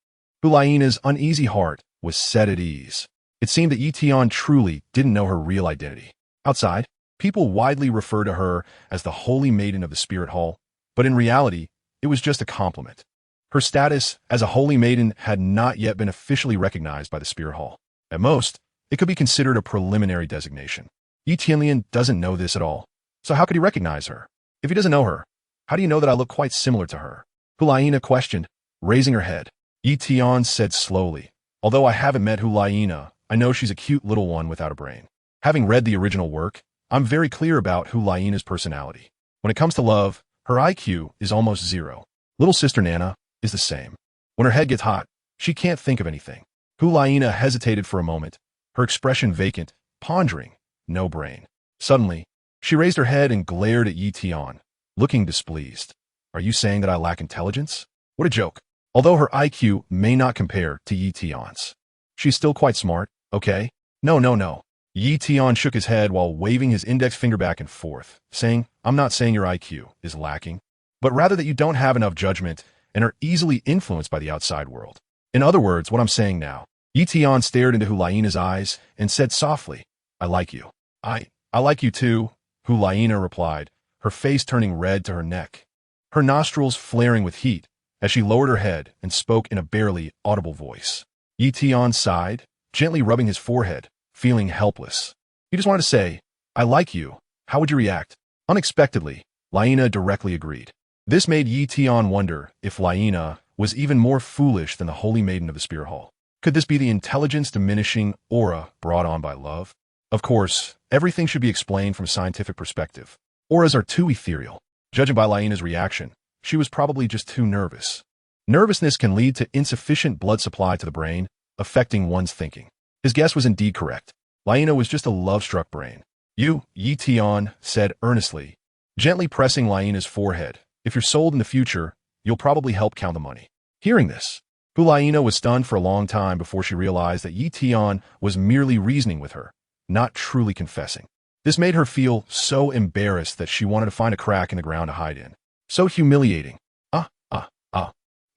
Hulaina's uneasy heart was set at ease. It seemed that Yi Tian truly didn't know her real identity. Outside, people widely refer to her as the holy maiden of the Spirit Hall, but in reality, it was just a compliment. Her status as a holy maiden had not yet been officially recognized by the Spirit Hall. At most, it could be considered a preliminary designation. Yi Tianlian doesn't know this at all, so how could he recognize her? If he doesn't know her, how do you know that I look quite similar to her? Hulaina questioned, raising her head. Yi Tian said slowly, Although I haven't met Hulaina, I know she's a cute little one without a brain. Having read the original work, I'm very clear about Hulaina's personality. When it comes to love, her IQ is almost 0. Little Sister Nana is the same. When her head gets hot, she can't think of anything. Hulaina hesitated for a moment, her expression vacant, pondering, no brain. Suddenly, she raised her head and glared at Yi Tian, looking displeased. Are you saying that I lack intelligence? What a joke. Although her IQ may not compare to Yi Tian's. She's still quite smart, okay? No. Yi Tian shook his head while waving his index finger back and forth, saying, I'm not saying your IQ is lacking, but rather that you don't have enough judgment and are easily influenced by the outside world. In other words, what I'm saying now. Yi Tian stared into Hulaina's eyes and said softly, I like you. I like you too, Hulaina replied, her face turning red to her neck, her nostrils flaring with heat as she lowered her head and spoke in a barely audible voice. Yi Tian sighed, gently rubbing his forehead, feeling helpless. He just wanted to say, I like you. How would you react? Unexpectedly, Laina directly agreed. This made Yi Tian wonder if Laina was even more foolish than the holy maiden of the Spirit Hall. Could this be the intelligence-diminishing aura brought on by love? Of course, everything should be explained from a scientific perspective. Auras are too ethereal. Judging by Laina's reaction, she was probably just too nervous. Nervousness can lead to insufficient blood supply to the brain, affecting one's thinking. His guess was indeed correct. Laina was just a love-struck brain. You, Yi Tian said earnestly, gently pressing Laina's forehead. If you're sold in the future, you'll probably help count the money. Hearing this, Hulaina was stunned for a long time before she realized that Yi Tian was merely reasoning with her, not truly confessing. This made her feel so embarrassed that she wanted to find a crack in the ground to hide in. So humiliating.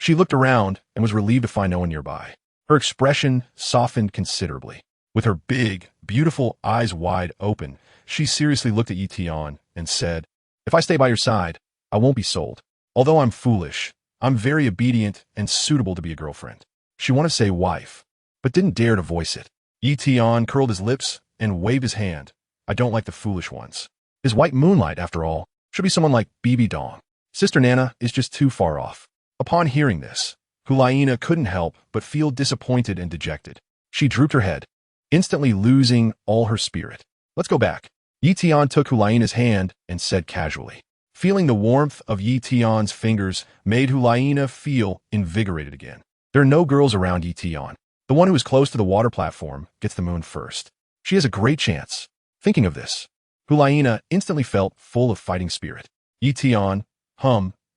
She looked around and was relieved to find no one nearby. Her expression softened considerably. With her big, beautiful eyes wide open, she seriously looked at Yi Tian and said, If I stay by your side, I won't be sold. Although I'm foolish, I'm very obedient and suitable to be a girlfriend. She wanted to say wife, but didn't dare to voice it. Yi Tian curled his lips and waved his hand. I don't like the foolish ones. His white moonlight, after all, should be someone like Bibi Dong. Sister Nana is just too far off. Upon hearing this, Hulaina couldn't help but feel disappointed and dejected. She drooped her head, instantly losing all her spirit. Let's go back. Yi Tian took Hulaina's hand and said casually. Feeling the warmth of Yi Tian's fingers made Hulaina feel invigorated again. There are no girls around Yi Tian. The one who is close to the water platform gets the moon first. She has a great chance. Thinking of this, Hulaina instantly felt full of fighting spirit. Yi Tian,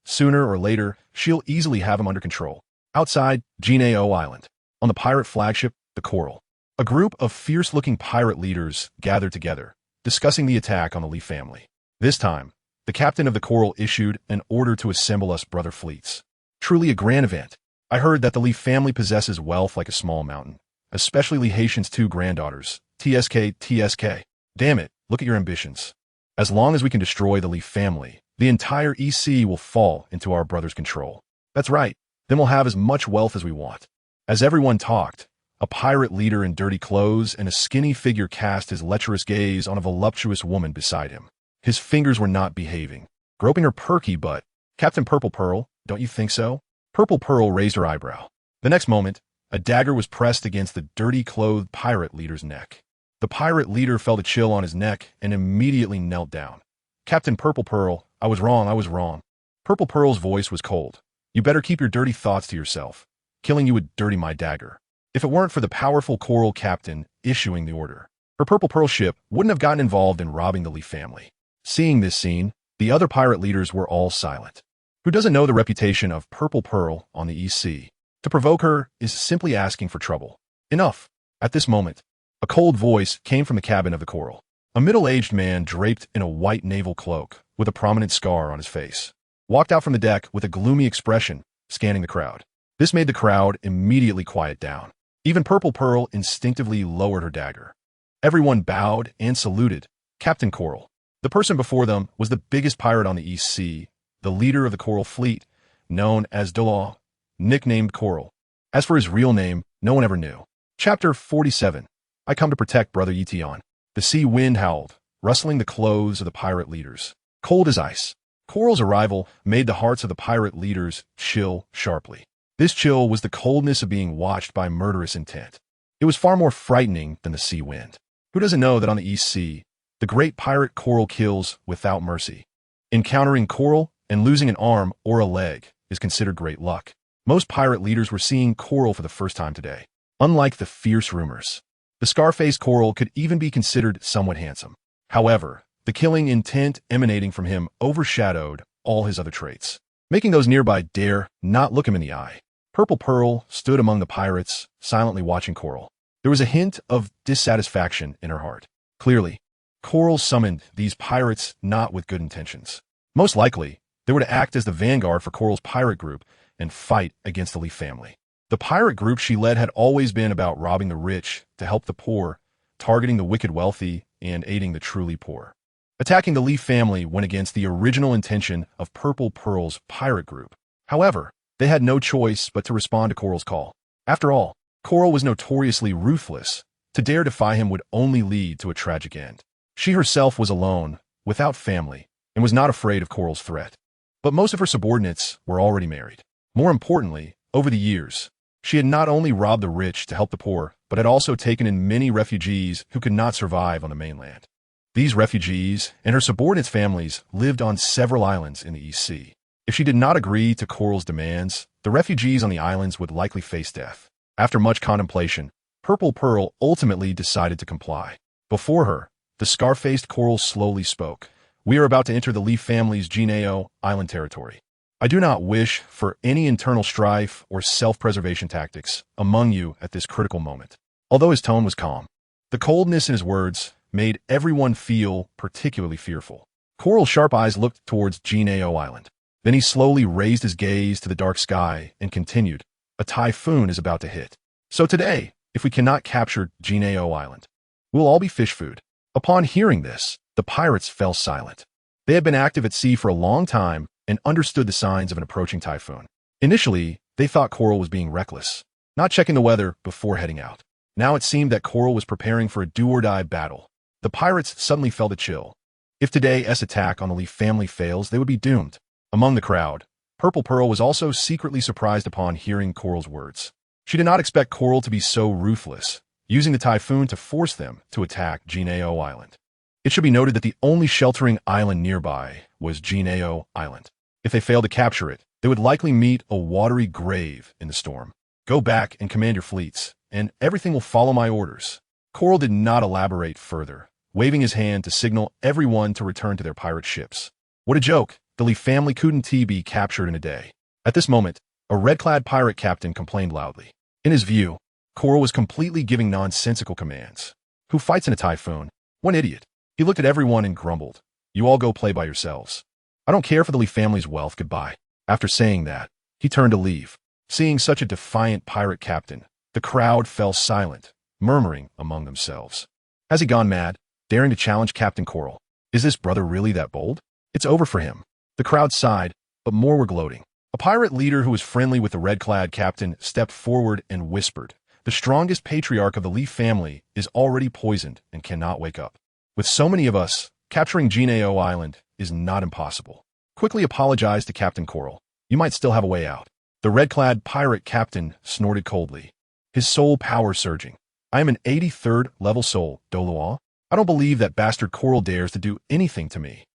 sooner or later, she'll easily have him under control. Outside Jinao Island, on the pirate flagship, the Coral, a group of fierce-looking pirate leaders gathered together, discussing the attack on the Lee family. This time, the captain of the Coral issued an order to assemble us brother fleets. Truly a grand event. I heard that the Lee family possesses wealth like a small mountain, especially Lee Haitian's two granddaughters, TSK. Damn it, look at your ambitions. As long as we can destroy the Leaf family, the entire EC will fall into our brother's control. That's right, then we'll have as much wealth as we want. As everyone talked, a pirate leader in dirty clothes and a skinny figure cast his lecherous gaze on a voluptuous woman beside him. His fingers were not behaving, groping her perky butt. Captain Purple Pearl, don't you think so? Purple Pearl raised her eyebrow. The next moment, a dagger was pressed against the dirty-clothed pirate leader's neck. The pirate leader felt a chill on his neck and immediately knelt down. Captain Purple Pearl, I was wrong. Purple Pearl's voice was cold. You better keep your dirty thoughts to yourself. Killing you would dirty my dagger. If it weren't for the powerful Coral captain issuing the order, her Purple Pearl ship wouldn't have gotten involved in robbing the Leaf family. Seeing this scene, the other pirate leaders were all silent. Who doesn't know the reputation of Purple Pearl on the EC? To provoke her is simply asking for trouble. Enough. At this moment, a cold voice came from the cabin of the Coral. A middle-aged man draped in a white naval cloak with a prominent scar on his face walked out from the deck with a gloomy expression, scanning the crowd. This made the crowd immediately quiet down. Even Purple Pearl instinctively lowered her dagger. Everyone bowed and saluted Captain Coral. The person before them was the biggest pirate on the East Sea, the leader of the Coral Fleet, known as Douluo, nicknamed Coral. As for his real name, no one ever knew. Chapter 47. I come to protect Brother Tian. The sea wind howled, rustling the clothes of the pirate leaders. Cold as ice. Coral's arrival made the hearts of the pirate leaders chill sharply. This chill was the coldness of being watched by murderous intent. It was far more frightening than the sea wind. Who doesn't know that on the East Sea, the great pirate Coral kills without mercy? Encountering Coral and losing an arm or a leg is considered great luck. Most pirate leaders were seeing Coral for the first time today. Unlike the fierce rumors, the scar-faced Coral could even be considered somewhat handsome. However, the killing intent emanating from him overshadowed all his other traits, making those nearby dare not look him in the eye. Purple Pearl stood among the pirates, silently watching Coral. There was a hint of dissatisfaction in her heart. Clearly, Coral summoned these pirates not with good intentions. Most likely, they were to act as the vanguard for Coral's pirate group and fight against the Leaf family. The pirate group she led had always been about robbing the rich to help the poor, targeting the wicked wealthy, and aiding the truly poor. Attacking the Leaf family went against the original intention of Purple Pearl's pirate group. However, they had no choice but to respond to Coral's call. After all, Coral was notoriously ruthless. To dare defy him would only lead to a tragic end. She herself was alone, without family, and was not afraid of Coral's threat. But most of her subordinates were already married. More importantly, over the years, she had not only robbed the rich to help the poor, but had also taken in many refugees who could not survive on the mainland. These refugees and her subordinates' families lived on several islands in the East Sea. If she did not agree to Coral's demands, the refugees on the islands would likely face death. After much contemplation, Purple Pearl ultimately decided to comply. Before her, the scar-faced Coral slowly spoke. We are about to enter the Leaf family's Douluo island territory. I do not wish for any internal strife or self-preservation tactics among you at this critical moment. Although his tone was calm, the coldness in his words made everyone feel particularly fearful. Coral's sharp eyes looked towards Douluo Island. Then he slowly raised his gaze to the dark sky and continued, a typhoon is about to hit. So today, if we cannot capture Douluo Island, we'll all be fish food. Upon hearing this, the pirates fell silent. They had been active at sea for a long time and understood the signs of an approaching typhoon. Initially, they thought Coral was being reckless, not checking the weather before heading out. Now it seemed that Coral was preparing for a do-or-die battle. The pirates suddenly felt a chill. If today's attack on the Leaf family fails, they would be doomed. Among the crowd, Purple Pearl was also secretly surprised upon hearing Coral's words. She did not expect Coral to be so ruthless, using the typhoon to force them to attack Douluo Island. It should be noted that the only sheltering island nearby was Douluo Island. If they failed to capture it, they would likely meet a watery grave in the storm. Go back and command your fleets, and everything will follow my orders. Coral did not elaborate further, waving his hand to signal everyone to return to their pirate ships. What a joke! The Leaf family couldn't be captured in a day. At this moment, a red-clad pirate captain complained loudly. In his view, Coral was completely giving nonsensical commands. Who fights in a typhoon? One idiot. He looked at everyone and grumbled. You all go play by yourselves. I don't care for the Leaf family's wealth, goodbye. After saying that, he turned to leave. Seeing such a defiant pirate captain, the crowd fell silent, murmuring among themselves. Has he gone mad? daring to challenge Captain Coral. Is this brother really that bold? It's over for him. The crowd sighed, but more were gloating. A pirate leader who was friendly with the red-clad captain stepped forward and whispered, "The strongest patriarch of the Leaf family is already poisoned and cannot wake up. With so many of us, capturing Jineo Island is not impossible. Quickly apologize to Captain Coral. You might still have a way out." The red-clad pirate captain snorted coldly, his soul power surging. "I am an 83rd level soul, Douluo. I don't believe that bastard Coral dares to do anything to me."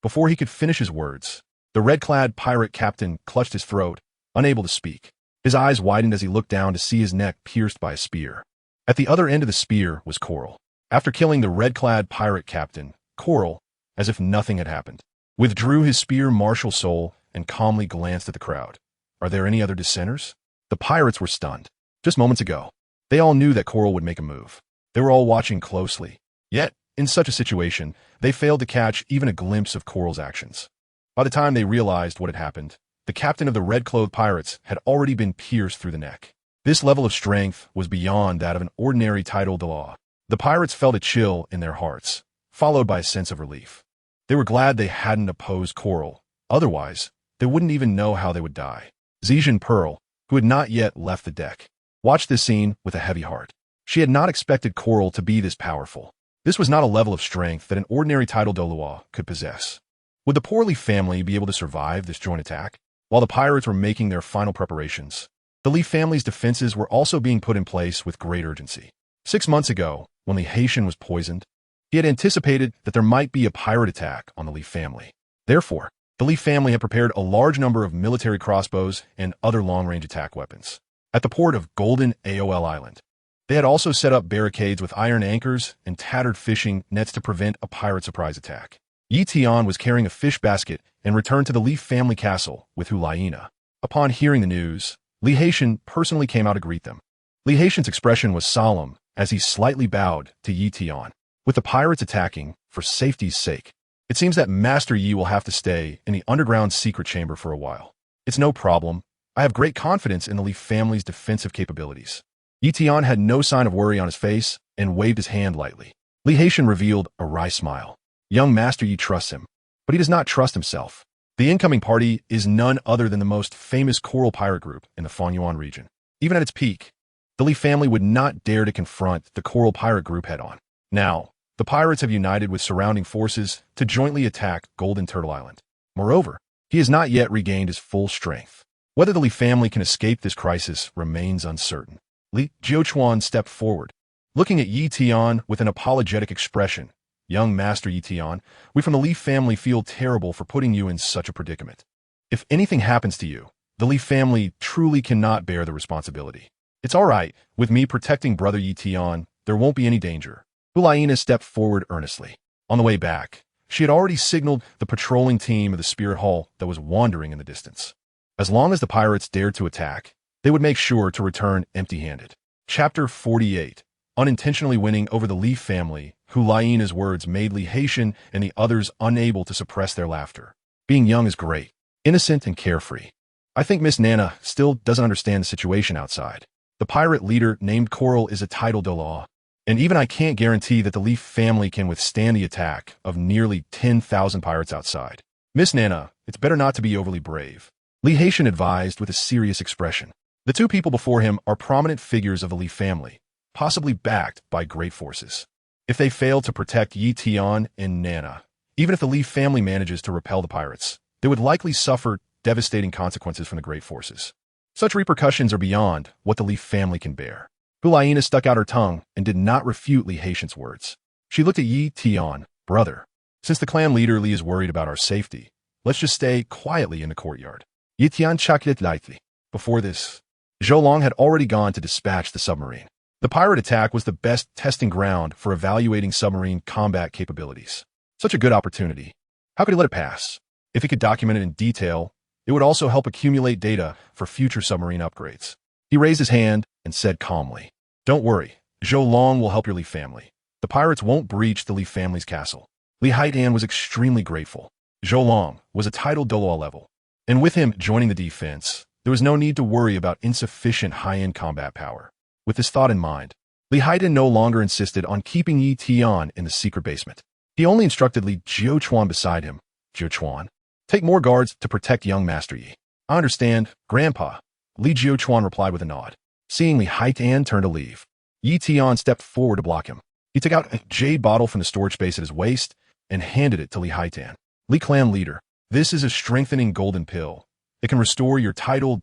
Before he could finish his words, the red-clad pirate captain clutched his throat, unable to speak. His eyes widened as he looked down to see his neck pierced by a spear. At the other end of the spear was Coral. After killing the red-clad pirate captain, Coral, as if nothing had happened, withdrew his spear martial soul and calmly glanced at the crowd. Are there any other dissenters? The pirates were stunned. Just moments ago, they all knew that Coral would make a move. They were all watching closely. Yet, in such a situation, they failed to catch even a glimpse of Coral's actions. By the time they realized what had happened, the captain of the red-clothed pirates had already been pierced through the neck. This level of strength was beyond that of an ordinary title de law. The pirates felt a chill in their hearts, followed by a sense of relief. They were glad they hadn't opposed Coral. Otherwise, they wouldn't even know how they would die. Zhejian Pearl, who had not yet left the deck, watched this scene with a heavy heart. She had not expected Coral to be this powerful. This was not a level of strength that an ordinary title Douluo could possess. Would the poor Leaf family be able to survive this joint attack? While the pirates were making their final preparations, the Leaf family's defenses were also being put in place with great urgency. 6 months ago, when Li Haitian was poisoned, he had anticipated that there might be a pirate attack on the Leaf family. Therefore, the Leaf family had prepared a large number of military crossbows and other long-range attack weapons. At the port of Golden AOL Island, they had also set up barricades with iron anchors and tattered fishing nets to prevent a pirate surprise attack. Tian was carrying a fish basket and returned to the Leaf family castle with Hulaina. Upon hearing the news, Li Haitian personally came out to greet them. Li Haitian's expression was solemn as he slightly bowed to Tian. With the pirates attacking, for safety's sake, it seems that Master Yi will have to stay in the underground secret chamber for a while. It's no problem. I have great confidence in the Leaf family's defensive capabilities. Tian had no sign of worry on his face and waved his hand lightly. Li Haitian revealed a wry smile. Young Master Yi trusts him, but he does not trust himself. The incoming party is none other than the most famous coral pirate group in the Fangyuan region. Even at its peak, the Leaf family would not dare to confront the coral pirate group head-on. Now, the pirates have united with surrounding forces to jointly attack Golden Turtle Island. Moreover, he has not yet regained his full strength. Whether the Li family can escape this crisis remains uncertain. Li Jiuchuan stepped forward, looking at Tian with an apologetic expression. Young Master Tian, we from the Li family feel terrible for putting you in such a predicament. If anything happens to you, the Li family truly cannot bear the responsibility. It's all right, with me protecting brother Tian, there won't be any danger. Hulaina stepped forward earnestly. On the way back, she had already signaled the patrolling team of the Spirit Hall that was wandering in the distance. As long as the pirates dared to attack, they would make sure to return empty-handed. Chapter 48. Unintentionally winning over the Leaf family, Hulaina's words made Li Haitian and the others unable to suppress their laughter. Being young is great, innocent and carefree. I think Miss Nana still doesn't understand the situation outside. The pirate leader named Coral is a title de law, and even I can't guarantee that the Leaf family can withstand the attack of nearly 10,000 pirates outside. Miss Nana, it's better not to be overly brave. Li Haitian advised with a serious expression. The two people before him are prominent figures of the Leaf family, possibly backed by great forces. If they fail to protect Tian and Nana, even if the Leaf family manages to repel the pirates, they would likely suffer devastating consequences from the great forces. Such repercussions are beyond what the Leaf family can bear. Hulaina stuck out her tongue and did not refute Li Haitian's words. She looked at Tian, brother. Since the clan leader Li is worried about our safety, let's just stay quietly in the courtyard. Tian chuckled lightly. Before this, Zhou Long had already gone to dispatch the submarine. The pirate attack was the best testing ground for evaluating submarine combat capabilities. Such a good opportunity. How could he let it pass? If he could document it in detail, it would also help accumulate data for future submarine upgrades. He raised his hand and said calmly, "Don't worry, Zhou Long will help your Leaf family. The pirates won't breach the Leaf family's castle." Li Haitian was extremely grateful. Zhou Long was a title Douluo level, and with him joining the defense, there was no need to worry about insufficient high-end combat power. With this thought in mind, Li Haiden no longer insisted on keeping Yi Tian in the secret basement. He only instructed Li Jiuquan beside him. Jiuquan, take more guards to protect young Master Yi. I understand, Grandpa. Li Jiuquan replied with a nod. Seeing Li Haiden turn to leave, Yi Tian stepped forward to block him. He took out a jade bottle from the storage space at his waist and handed it to Li Haiden. Li Clan leader, this is a strengthening golden pill. It can restore your titled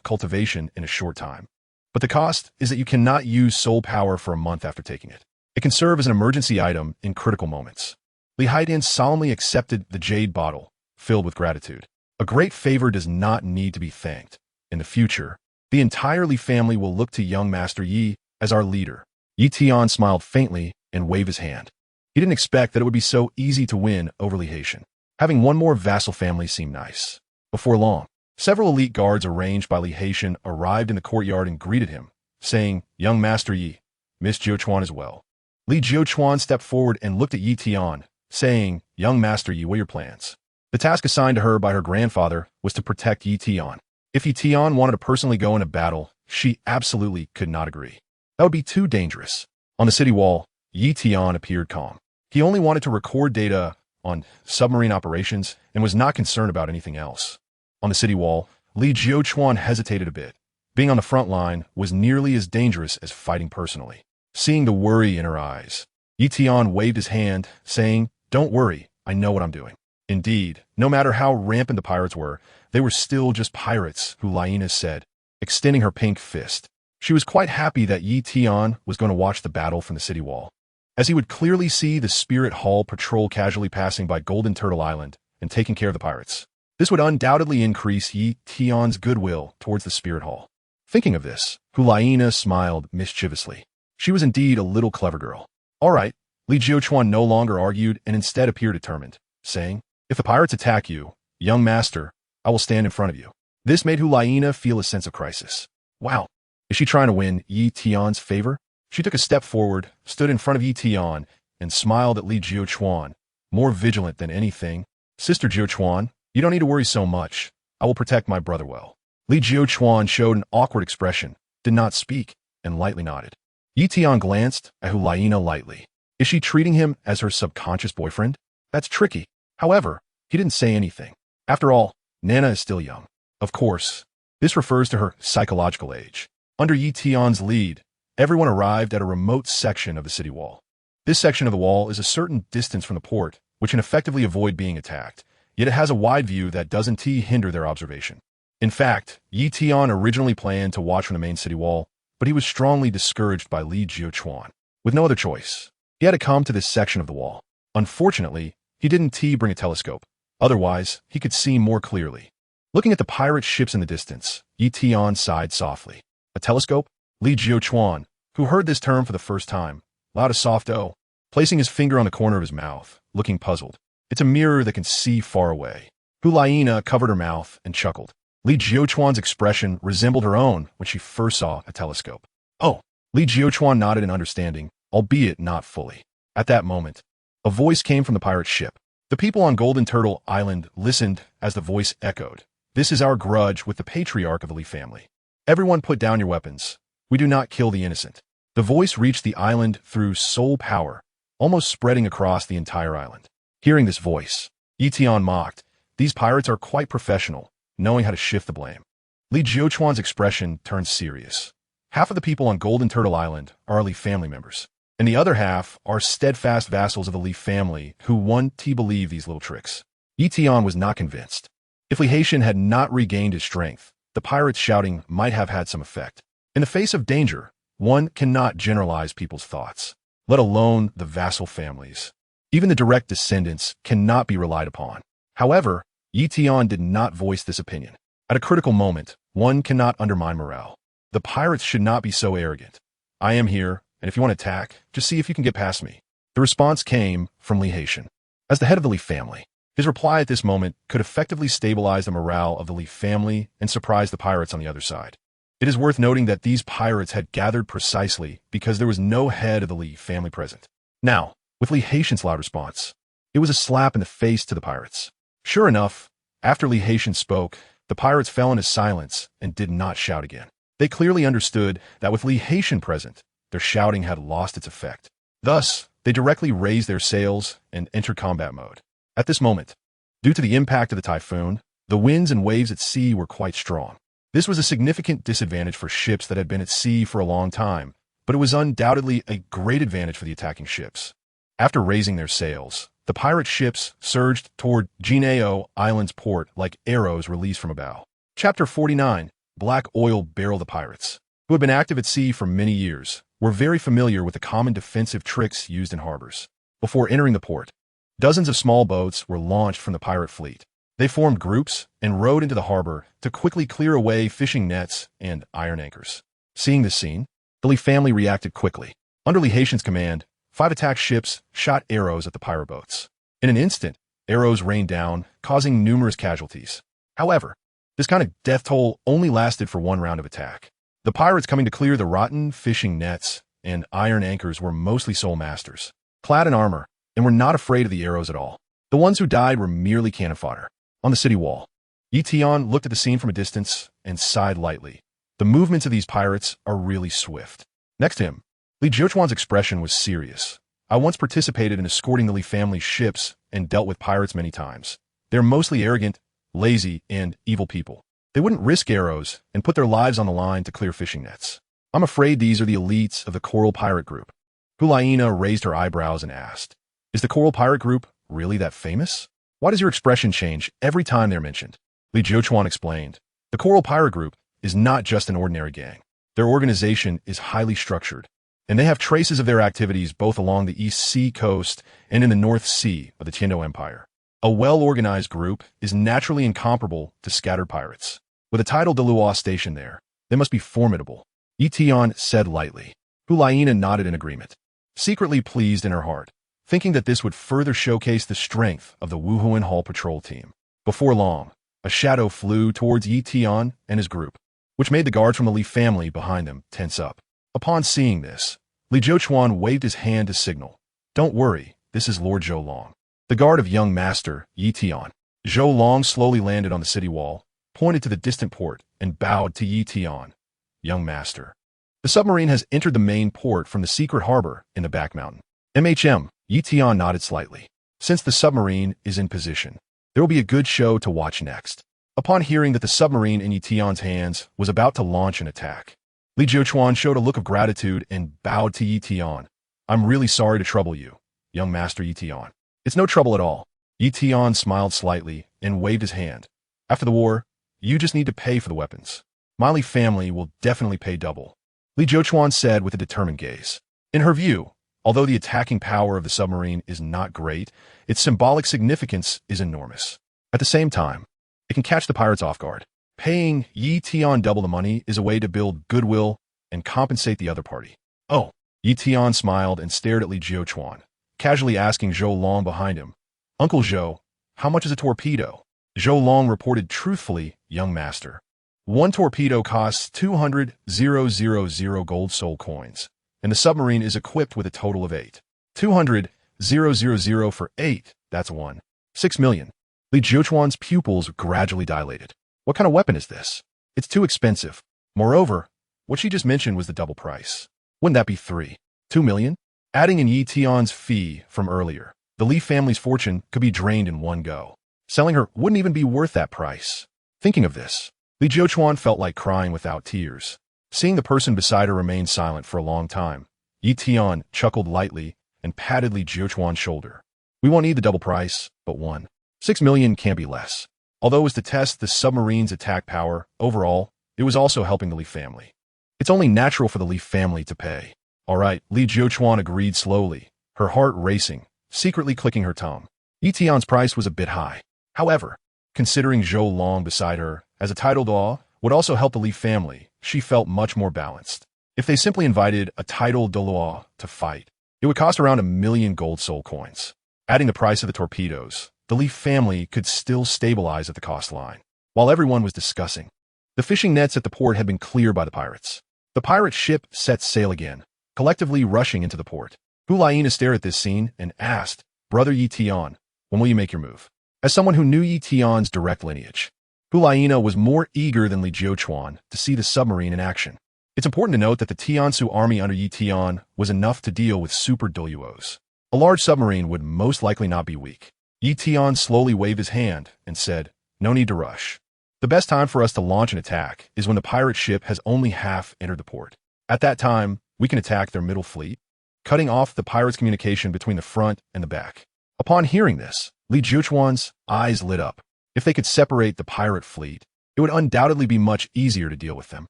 cultivation in a short time. But the cost is that you cannot use soul power for a month after taking it. It can serve as an emergency item in critical moments. Li Haiden solemnly accepted the jade bottle, filled with gratitude. A great favor does not need to be thanked. In the future, the entire Li family will look to young Master Yi as our leader. Yi Tian smiled faintly and waved his hand. He didn't expect that it would be so easy to win over Li Haitian. Having one more vassal family seemed nice. Before long, several elite guards arranged by Li Haitian arrived in the courtyard and greeted him, saying, Young Master Yi, Miss Jiuquan as well. Li Jiuquan stepped forward and looked at Yi Tian, saying, Young Master Yi, what are your plans? The task assigned to her by her grandfather was to protect Yi Tian. If Yi Tian wanted to personally go into battle, she absolutely could not agree. That would be too dangerous. On the city wall, Yi Tian appeared calm. He only wanted to record data on submarine operations and was not concerned about anything else. On the city wall, Li Jiuquan hesitated a bit. Being on the front line was nearly as dangerous as fighting personally. Seeing the worry in her eyes, Yi Tian waved his hand, saying, Don't worry, I know what I'm doing. Indeed, no matter how rampant the pirates were, they were still just pirates, who Laina said, extending her pink fist. She was quite happy that Yi Tian was going to watch the battle from the city wall, as he would clearly see the Spirit Hall patrol casually passing by Golden Turtle Island and taking care of the pirates. This would undoubtedly increase Yi Tian's goodwill towards the Spirit Hall. Thinking of this, Hulaina smiled mischievously. She was indeed a little clever girl. All right, Li Jiuquan no longer argued and instead appeared determined, saying, If the pirates attack you, young master, I will stand in front of you. This made Hulaina feel a sense of crisis. Wow, is she trying to win Yi Tian's favor? She took a step forward, stood in front of Yi Tian, and smiled at Li Jiuquan, more vigilant than anything. Sister Jiuquan, you don't need to worry so much. I will protect my brother well. Li Jiuquan showed an awkward expression, did not speak, and lightly nodded. Yi Tian glanced at Hulaina lightly. Is she treating him as her subconscious boyfriend? That's tricky. However, he didn't say anything. After all, Nana is still young. Of course, this refers to her psychological age. Under Yi Tian's lead, everyone arrived at a remote section of the city wall. This section of the wall is a certain distance from the port, which can effectively avoid being attacked, yet it has a wide view that doesn't hinder their observation. In fact, Yi Tian originally planned to watch from the main city wall, but he was strongly discouraged by Li Jiuquan. With no other choice, he had to come to this section of the wall. Unfortunately, he didn't bring a telescope. Otherwise, he could see more clearly. Looking at the pirate ships in the distance, Yi Tian sighed softly. A telescope? Li Jiuquan, who heard this term for the first time, allowed a soft "oh," placing his finger on the corner of his mouth, looking puzzled. It's a mirror that can see far away. Hulaina covered her mouth and chuckled. Li Jiuquan's expression resembled her own when she first saw a telescope. Oh, Li Jiuquan nodded in understanding, albeit not fully. At that moment, a voice came from the pirate ship. The people on Golden Turtle Island listened as the voice echoed. This is our grudge with the patriarch of the Li family. Everyone put down your weapons. We do not kill the innocent. The voice reached the island through soul power, almost spreading across the entire island. Hearing this voice, Yi Tian mocked. These pirates are quite professional, knowing how to shift the blame. Li Jiuquan's expression turned serious. Half of the people on Golden Turtle Island are Li family members, and the other half are steadfast vassals of the Li family who want to believe these little tricks. Yi Tian was not convinced. If Li Haitian had not regained his strength, the pirates' shouting might have had some effect. In the face of danger, one cannot generalize people's thoughts, let alone the vassal families. Even the direct descendants cannot be relied upon. However, Yi Tian did not voice this opinion. At a critical moment, one cannot undermine morale. The pirates should not be so arrogant. I am here, and if you want to attack, just see if you can get past me. The response came from Li Haitian. As the head of the Li family, his reply at this moment could effectively stabilize the morale of the Li family and surprise the pirates on the other side. It is worth noting that these pirates had gathered precisely because there was no head of the Li family present. Now, with Li Haitian's loud response, it was a slap in the face to the pirates. Sure enough, after Li Haitian spoke, the pirates fell into silence and did not shout again. They clearly understood that with Li Haitian present, their shouting had lost its effect. Thus, they directly raised their sails and entered combat mode. At this moment, due to the impact of the typhoon, the winds and waves at sea were quite strong. This was a significant disadvantage for ships that had been at sea for a long time, but it was undoubtedly a great advantage for the attacking ships. After raising their sails, the pirate ships surged toward Jinao Island's port like arrows released from a bow. Chapter 49. Black Oil Barrel. The pirates, who had been active at sea for many years, were very familiar with the common defensive tricks used in harbors. Before entering the port, dozens of small boats were launched from the pirate fleet. They formed groups and rowed into the harbor to quickly clear away fishing nets and iron anchors. Seeing this scene, the Lee family reacted quickly. Under Lee Haitian's command, 5 attack ships shot arrows at the pirate boats. In an instant, arrows rained down, causing numerous casualties. However, this kind of death toll only lasted for 1 round of attack. The pirates coming to clear the rotten fishing nets and iron anchors were mostly soul masters, clad in armor, and were not afraid of the arrows at all. The ones who died were merely cannon fodder. On the city wall, Tian looked at the scene from a distance and sighed lightly. The movements of these pirates are really swift. Next to him, Li Jiuquan's expression was serious. I once participated in escorting the Li family's ships and dealt with pirates many times. They're mostly arrogant, lazy, and evil people. They wouldn't risk arrows and put their lives on the line to clear fishing nets. I'm afraid these are the elites of the Coral Pirate Group. Hulaina raised her eyebrows and asked, "Is the Coral Pirate Group really that famous? Why does your expression change every time they're mentioned?" Li Jiuquan explained, "The Coral Pirate Group is not just an ordinary gang. Their organization is highly structured, and they have traces of their activities both along the East Sea coast and in the North Sea of the Tian Empire. A well-organized group is naturally incomparable to scattered pirates. With a title Douluo stationed there, they must be formidable," Tian said lightly. Hulaina nodded in agreement, secretly pleased in her heart, thinking that this would further showcase the strength of the Wuhuan Hall patrol team. Before long, a shadow flew towards Tian and his group, which made the guards from the Li family behind them tense up. Upon seeing this, Li Jiuquan waved his hand to signal, "Don't worry, this is Lord Zhou Long, the guard of young master Tian." Zhou Long slowly landed on the city wall, pointed to the distant port, and bowed to Tian. "Young master, the submarine has entered the main port from the secret harbor in the back mountain." Tian nodded slightly. "Since the submarine is in position, there will be a good show to watch next." Upon hearing that the submarine in Tian's hands was about to launch an attack, Li Jiuquan showed a look of gratitude and bowed to Tian. "I'm really sorry to trouble you, young master Tian." "It's no trouble at all." Tian smiled slightly and waved his hand. "After the war, you just need to pay for the weapons. My Li family will definitely pay double," Li Jiuquan said with a determined gaze. In her view, although the attacking power of the submarine is not great, its symbolic significance is enormous. At the same time, it can catch the pirates off guard. Paying Tian double the money is a way to build goodwill and compensate the other party. "Oh," Tian smiled and stared at Li Jiuquan, casually asking Zhou Long behind him, "Uncle Zhou, how much is a torpedo?" Zhou Long reported truthfully, "Young master, 1 torpedo costs 200,000 gold soul coins, and the submarine is equipped with a total of 8. 200,000 for 8, that's 1.6 million. Li Jiuquan's pupils gradually dilated. "What kind of weapon is this? It's too expensive. Moreover, what she just mentioned was the double price. Wouldn't that be 3.2 million? Adding in Tian's fee from earlier, the Li family's fortune could be drained in one go. Selling her wouldn't even be worth that price." Thinking of this, Li Jiuquan felt like crying without tears. Seeing the person beside her remain silent for a long time, Tian chuckled lightly and patted Li Jiuquan's shoulder. "We won't need the double price, but 1.6 million can't be less." Although it was to test the submarine's attack power, overall, it was also helping the Li family. It's only natural for the Li family to pay. "All right," Li Jiuquan agreed slowly, her heart racing, secretly clicking her tongue. Tian's price was a bit high. However, considering Zhou Long beside her as a titled law would also help the Li family, she felt much more balanced. If they simply invited a titled Douluo to fight, it would cost around 1 million gold soul coins. Adding the price of the torpedoes, the Li family could still stabilize at the cost line. While everyone was discussing, the fishing nets at the port had been cleared by the pirates. The pirate ship set sail again, collectively rushing into the port. Hulaina stared at this scene and asked, "Brother Tian, when will you make your move?" As someone who knew Tian's direct lineage, Hulaina was more eager than Li Jiuquan to see the submarine in action. It's important to note that the Tiansu army under Yi Tian was enough to deal with super Douluos. A large submarine would most likely not be weak. Yi Tian slowly waved his hand and said, "No need to rush. The best time for us to launch an attack is when the pirate ship has only half entered the port. At that time, we can attack their middle fleet, cutting off the pirates' communication between the front and the back." Upon hearing this, Li Zhuchuan's eyes lit up. If they could separate the pirate fleet, it would undoubtedly be much easier to deal with them.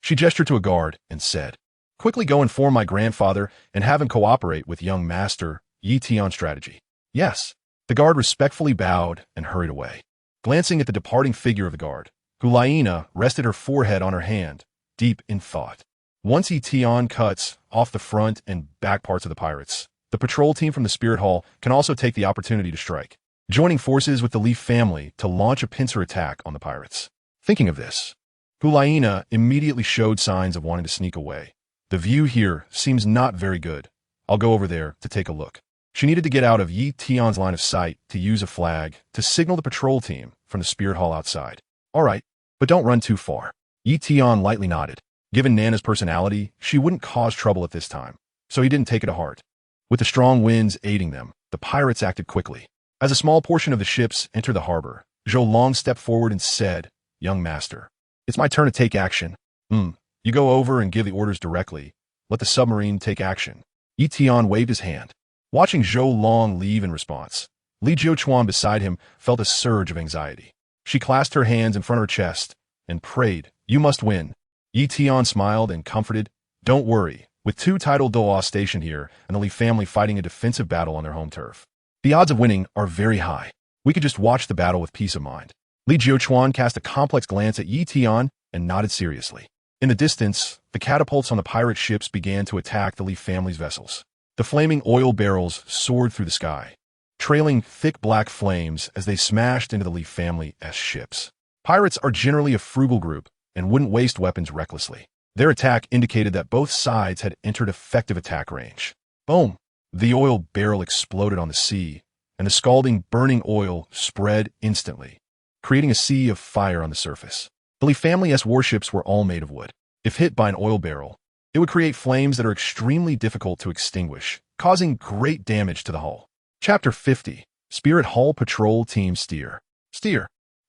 She gestured to a guard and said, "Quickly go inform my grandfather and have him cooperate with young master Yi Tian's strategy." "Yes." The guard respectfully bowed and hurried away. Glancing at the departing figure of the guard, Gulaina rested her forehead on her hand, deep in thought. Once Yi Tian cuts off the front and back parts of the pirates, the patrol team from the Spirit Hall can also take the opportunity to strike, joining forces with the Leaf family to launch a pincer attack on the pirates. Thinking of this, Gulaina immediately showed signs of wanting to sneak away. "The view here seems not very good. I'll go over there to take a look." She needed to get out of Yi Tian's line of sight to use a flag to signal the patrol team from the Spirit Hall outside. "All right, but don't run too far." Yi Tian lightly nodded. Given Nana's personality, she wouldn't cause trouble at this time, so he didn't take it to heart. With the strong winds aiding them, the pirates acted quickly. As a small portion of the ships entered the harbor, Zhou Long stepped forward and said, "Young master, it's my turn to take action." You go over and give the orders directly. Let the submarine take action." Yi Tian waved his hand. Watching Zhou Long leave in response, Li Zhuchuan beside him felt a surge of anxiety. She clasped her hands in front of her chest and prayed, "You must win." Yi Tian smiled and comforted, "Don't worry. With two titled Douluo stationed here and the Li family fighting a defensive battle on their home turf, the odds of winning are very high. We could just watch the battle with peace of mind." Li Zhuchuan cast a complex glance at Yi Tian and nodded seriously. In the distance, the catapults on the pirate ships began to attack the Li family's vessels. The flaming oil barrels soared through the sky, trailing thick black flames as they smashed into the Li family's ships. Pirates are generally a frugal group and wouldn't waste weapons recklessly. Their attack indicated that both sides had entered effective attack range. Boom! The oil barrel exploded on the sea, and the scalding, burning oil spread instantly, creating a sea of fire on the surface. The Li family's warships were all made of wood. If hit by an oil barrel, it would create flames that are extremely difficult to extinguish, causing great damage to the hull. Chapter 50. Spirit Hull Patrol Team Steer.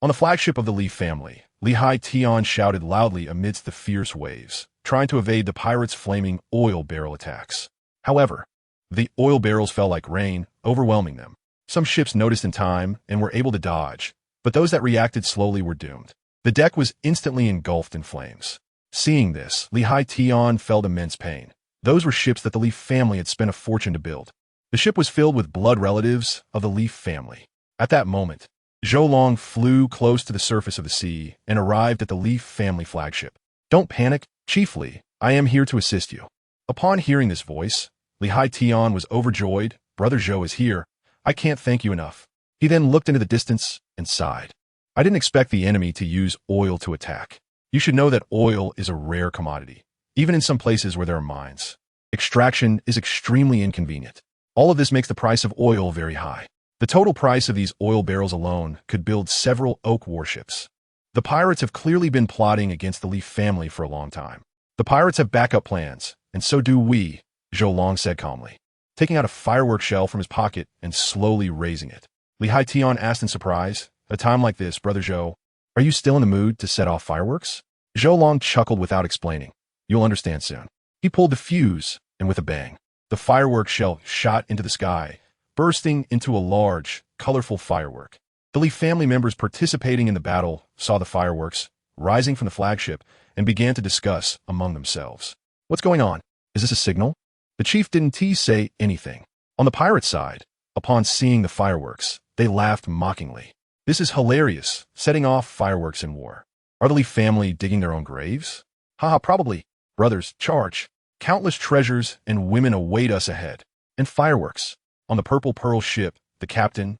On the flagship of the Li family, Li Tian shouted loudly amidst the fierce waves, trying to evade the pirates' flaming oil barrel attacks. However, the oil barrels fell like rain, overwhelming them. Some ships noticed in time and were able to dodge, but those that reacted slowly were doomed. The deck was instantly engulfed in flames. Seeing this, Li Tian felt immense pain. Those were ships that the Li family had spent a fortune to build. The ship was filled with blood relatives of the Li family. At that moment, Zhou Long flew close to the surface of the sea and arrived at the Li family flagship. "Don't panic, Chief Li. I am here to assist you." Upon hearing this voice, Li Tian was overjoyed. "Brother Zhou is here. I can't thank you enough." He then looked into the distance and sighed. "I didn't expect the enemy to use oil to attack. You should know that oil is a rare commodity, even in some places where there are mines. Extraction is extremely inconvenient. All of this makes the price of oil very high. The total price of these oil barrels alone could build several oak warships. The pirates have clearly been plotting against the Li family for a long time. The pirates have backup plans, and so do we," Zhou Long said calmly, taking out a firework shell from his pocket and slowly raising it. Li Tian asked in surprise, "At a time like this, Brother Zhou, are you still in the mood to set off fireworks?" Zhou Long chuckled without explaining. "You'll understand soon." He pulled the fuse, and with a bang, the firework shell shot into the sky, bursting into a large, colorful firework. The Li family members participating in the battle saw the fireworks rising from the flagship and began to discuss among themselves. "What's going on? Is this a signal?" The chief didn't say anything. On the pirate side, upon seeing the fireworks, they laughed mockingly. "This is hilarious, setting off fireworks in war. Are the Li family digging their own graves?" "Haha, probably. Brothers, charge. Countless treasures and women await us ahead. And fireworks." On the Purple Pearl ship, the captain,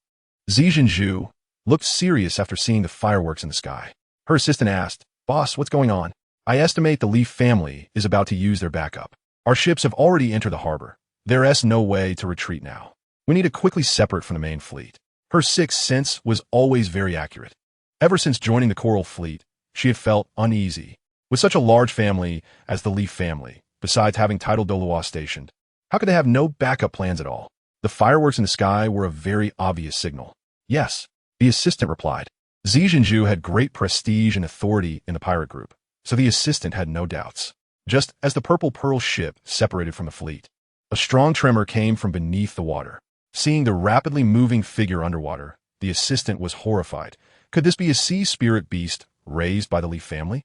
Zizhenju, looked serious after seeing the fireworks in the sky. Her assistant asked, "Boss, what's going on?" "I estimate the Li family is about to use their backup. Our ships have already entered the harbor. There's no way to retreat now. We need to quickly separate from the main fleet." Her sixth sense was always very accurate. Ever since joining the Coral Fleet, she had felt uneasy, With such a large family as the Leaf family, besides having titled Douluo stationed, how could they have no backup plans at all? The fireworks in the sky were a very obvious signal. Yes, the assistant replied. Zi Jinju had great prestige and authority in the pirate group, so the assistant had no doubts. Just as the Purple Pearl ship separated from the fleet, a strong tremor came from beneath the water. Seeing the rapidly moving figure underwater, the assistant was horrified. Could this be a sea spirit beast raised by the Leaf family?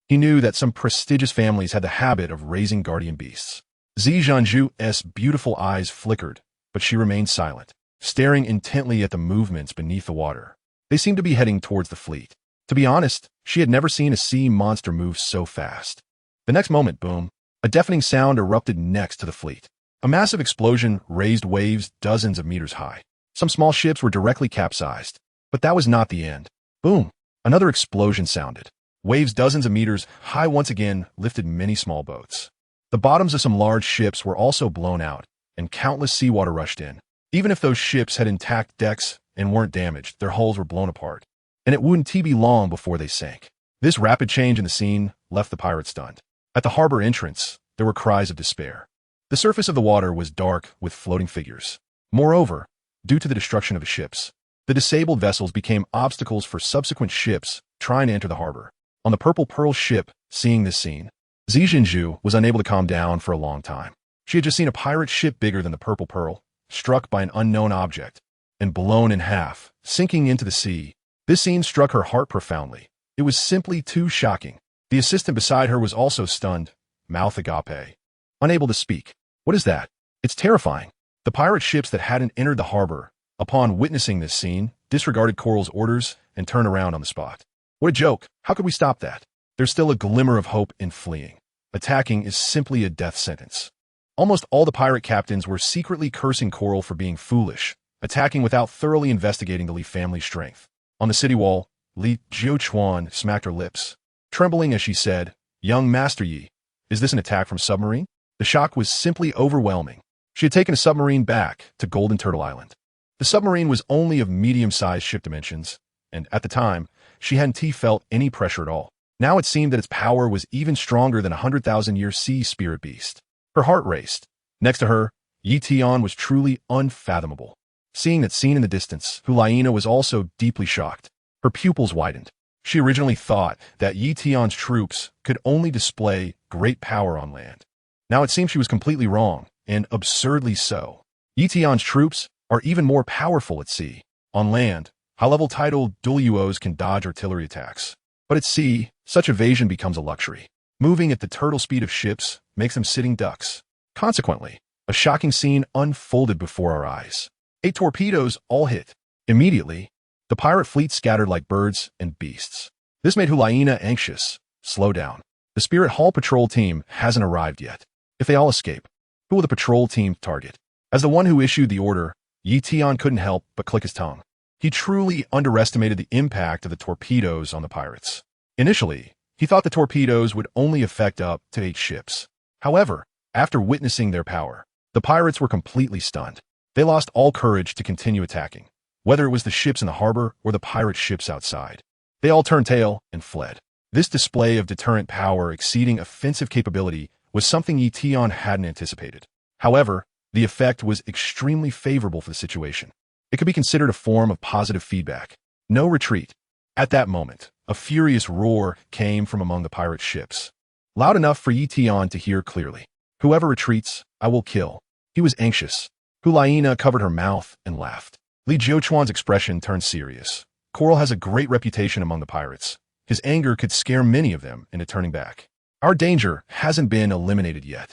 He knew that some prestigious families had the habit of raising guardian beasts. Zi Jianju's beautiful eyes flickered, but she remained silent, staring intently at the movements beneath the water. They seemed to be heading towards the fleet. To be honest, she had never seen a sea monster move so fast. The next moment, boom, a deafening sound erupted next to the fleet. A massive explosion raised waves dozens of meters high. Some small ships were directly capsized. But that was not the end. Boom, another explosion sounded. Waves dozens of meters high once again lifted many small boats. The bottoms of some large ships were also blown out, and countless seawater rushed in. Even if those ships had intact decks and weren't damaged, their hulls were blown apart. And it wouldn't be long before they sank. This rapid change in the scene left the pirates stunned. At the harbor entrance, there were cries of despair. The surface of the water was dark with floating figures. Moreover, due to the destruction of the ships, the disabled vessels became obstacles for subsequent ships trying to enter the harbor. On the Purple Pearl ship, seeing this scene, Zi Jinju was unable to calm down for a long time. She had just seen a pirate ship bigger than the Purple Pearl, struck by an unknown object, and blown in half, sinking into the sea. This scene struck her heart profoundly. It was simply too shocking. The assistant beside her was also stunned, mouth agape, unable to speak. What is that? It's terrifying. The pirate ships that hadn't entered the harbor, upon witnessing this scene, disregarded Coral's orders and turned around on the spot. What a joke. How could we stop that? There's still a glimmer of hope in fleeing. Attacking is simply a death sentence. Almost all the pirate captains were secretly cursing Coral for being foolish, attacking without thoroughly investigating the Li family's strength. On the city wall, Li Jiuchuan smacked her lips, trembling as she said, "Young Master Yi, is this an attack from submarine?" The shock was simply overwhelming. She had taken a submarine back to Golden Turtle Island. The submarine was only of medium-sized ship dimensions, and at the time, she hadn't felt any pressure at all. Now it seemed that its power was even stronger than a 100,000-year sea spirit beast. Her heart raced. Next to her, Tian was truly unfathomable. Seeing that scene in the distance, Hulaina was also deeply shocked. Her pupils widened. She originally thought that Tian's troops could only display great power on land. Now it seemed she was completely wrong, and absurdly so. Tian's troops are even more powerful at sea. On land, high-level titled Douluos can dodge artillery attacks. But at sea, such evasion becomes a luxury. Moving at the turtle speed of ships makes them sitting ducks. Consequently, a shocking scene unfolded before our eyes. 8 torpedoes all hit. Immediately, the pirate fleet scattered like birds and beasts. This made Hulaina anxious. Slow down. The Spirit Hall patrol team hasn't arrived yet. If they all escape, who will the patrol team target? As the one who issued the order, Tian couldn't help but click his tongue. He truly underestimated the impact of the torpedoes on the pirates. Initially, he thought the torpedoes would only affect up to 8 ships. However, after witnessing their power, the pirates were completely stunned. They lost all courage to continue attacking, whether it was the ships in the harbor or the pirate ships outside. They all turned tail and fled. This display of deterrent power exceeding offensive capability was something Tian hadn't anticipated. However, the effect was extremely favorable for the situation. It could be considered a form of positive feedback. No retreat. At that moment, a furious roar came from among the pirate ships, loud enough for Tian to hear clearly. "Whoever retreats, I will kill." He was anxious. Hulaina covered her mouth and laughed. Li Jiuchuan's expression turned serious. Coral has a great reputation among the pirates. His anger could scare many of them into turning back. Our danger hasn't been eliminated yet.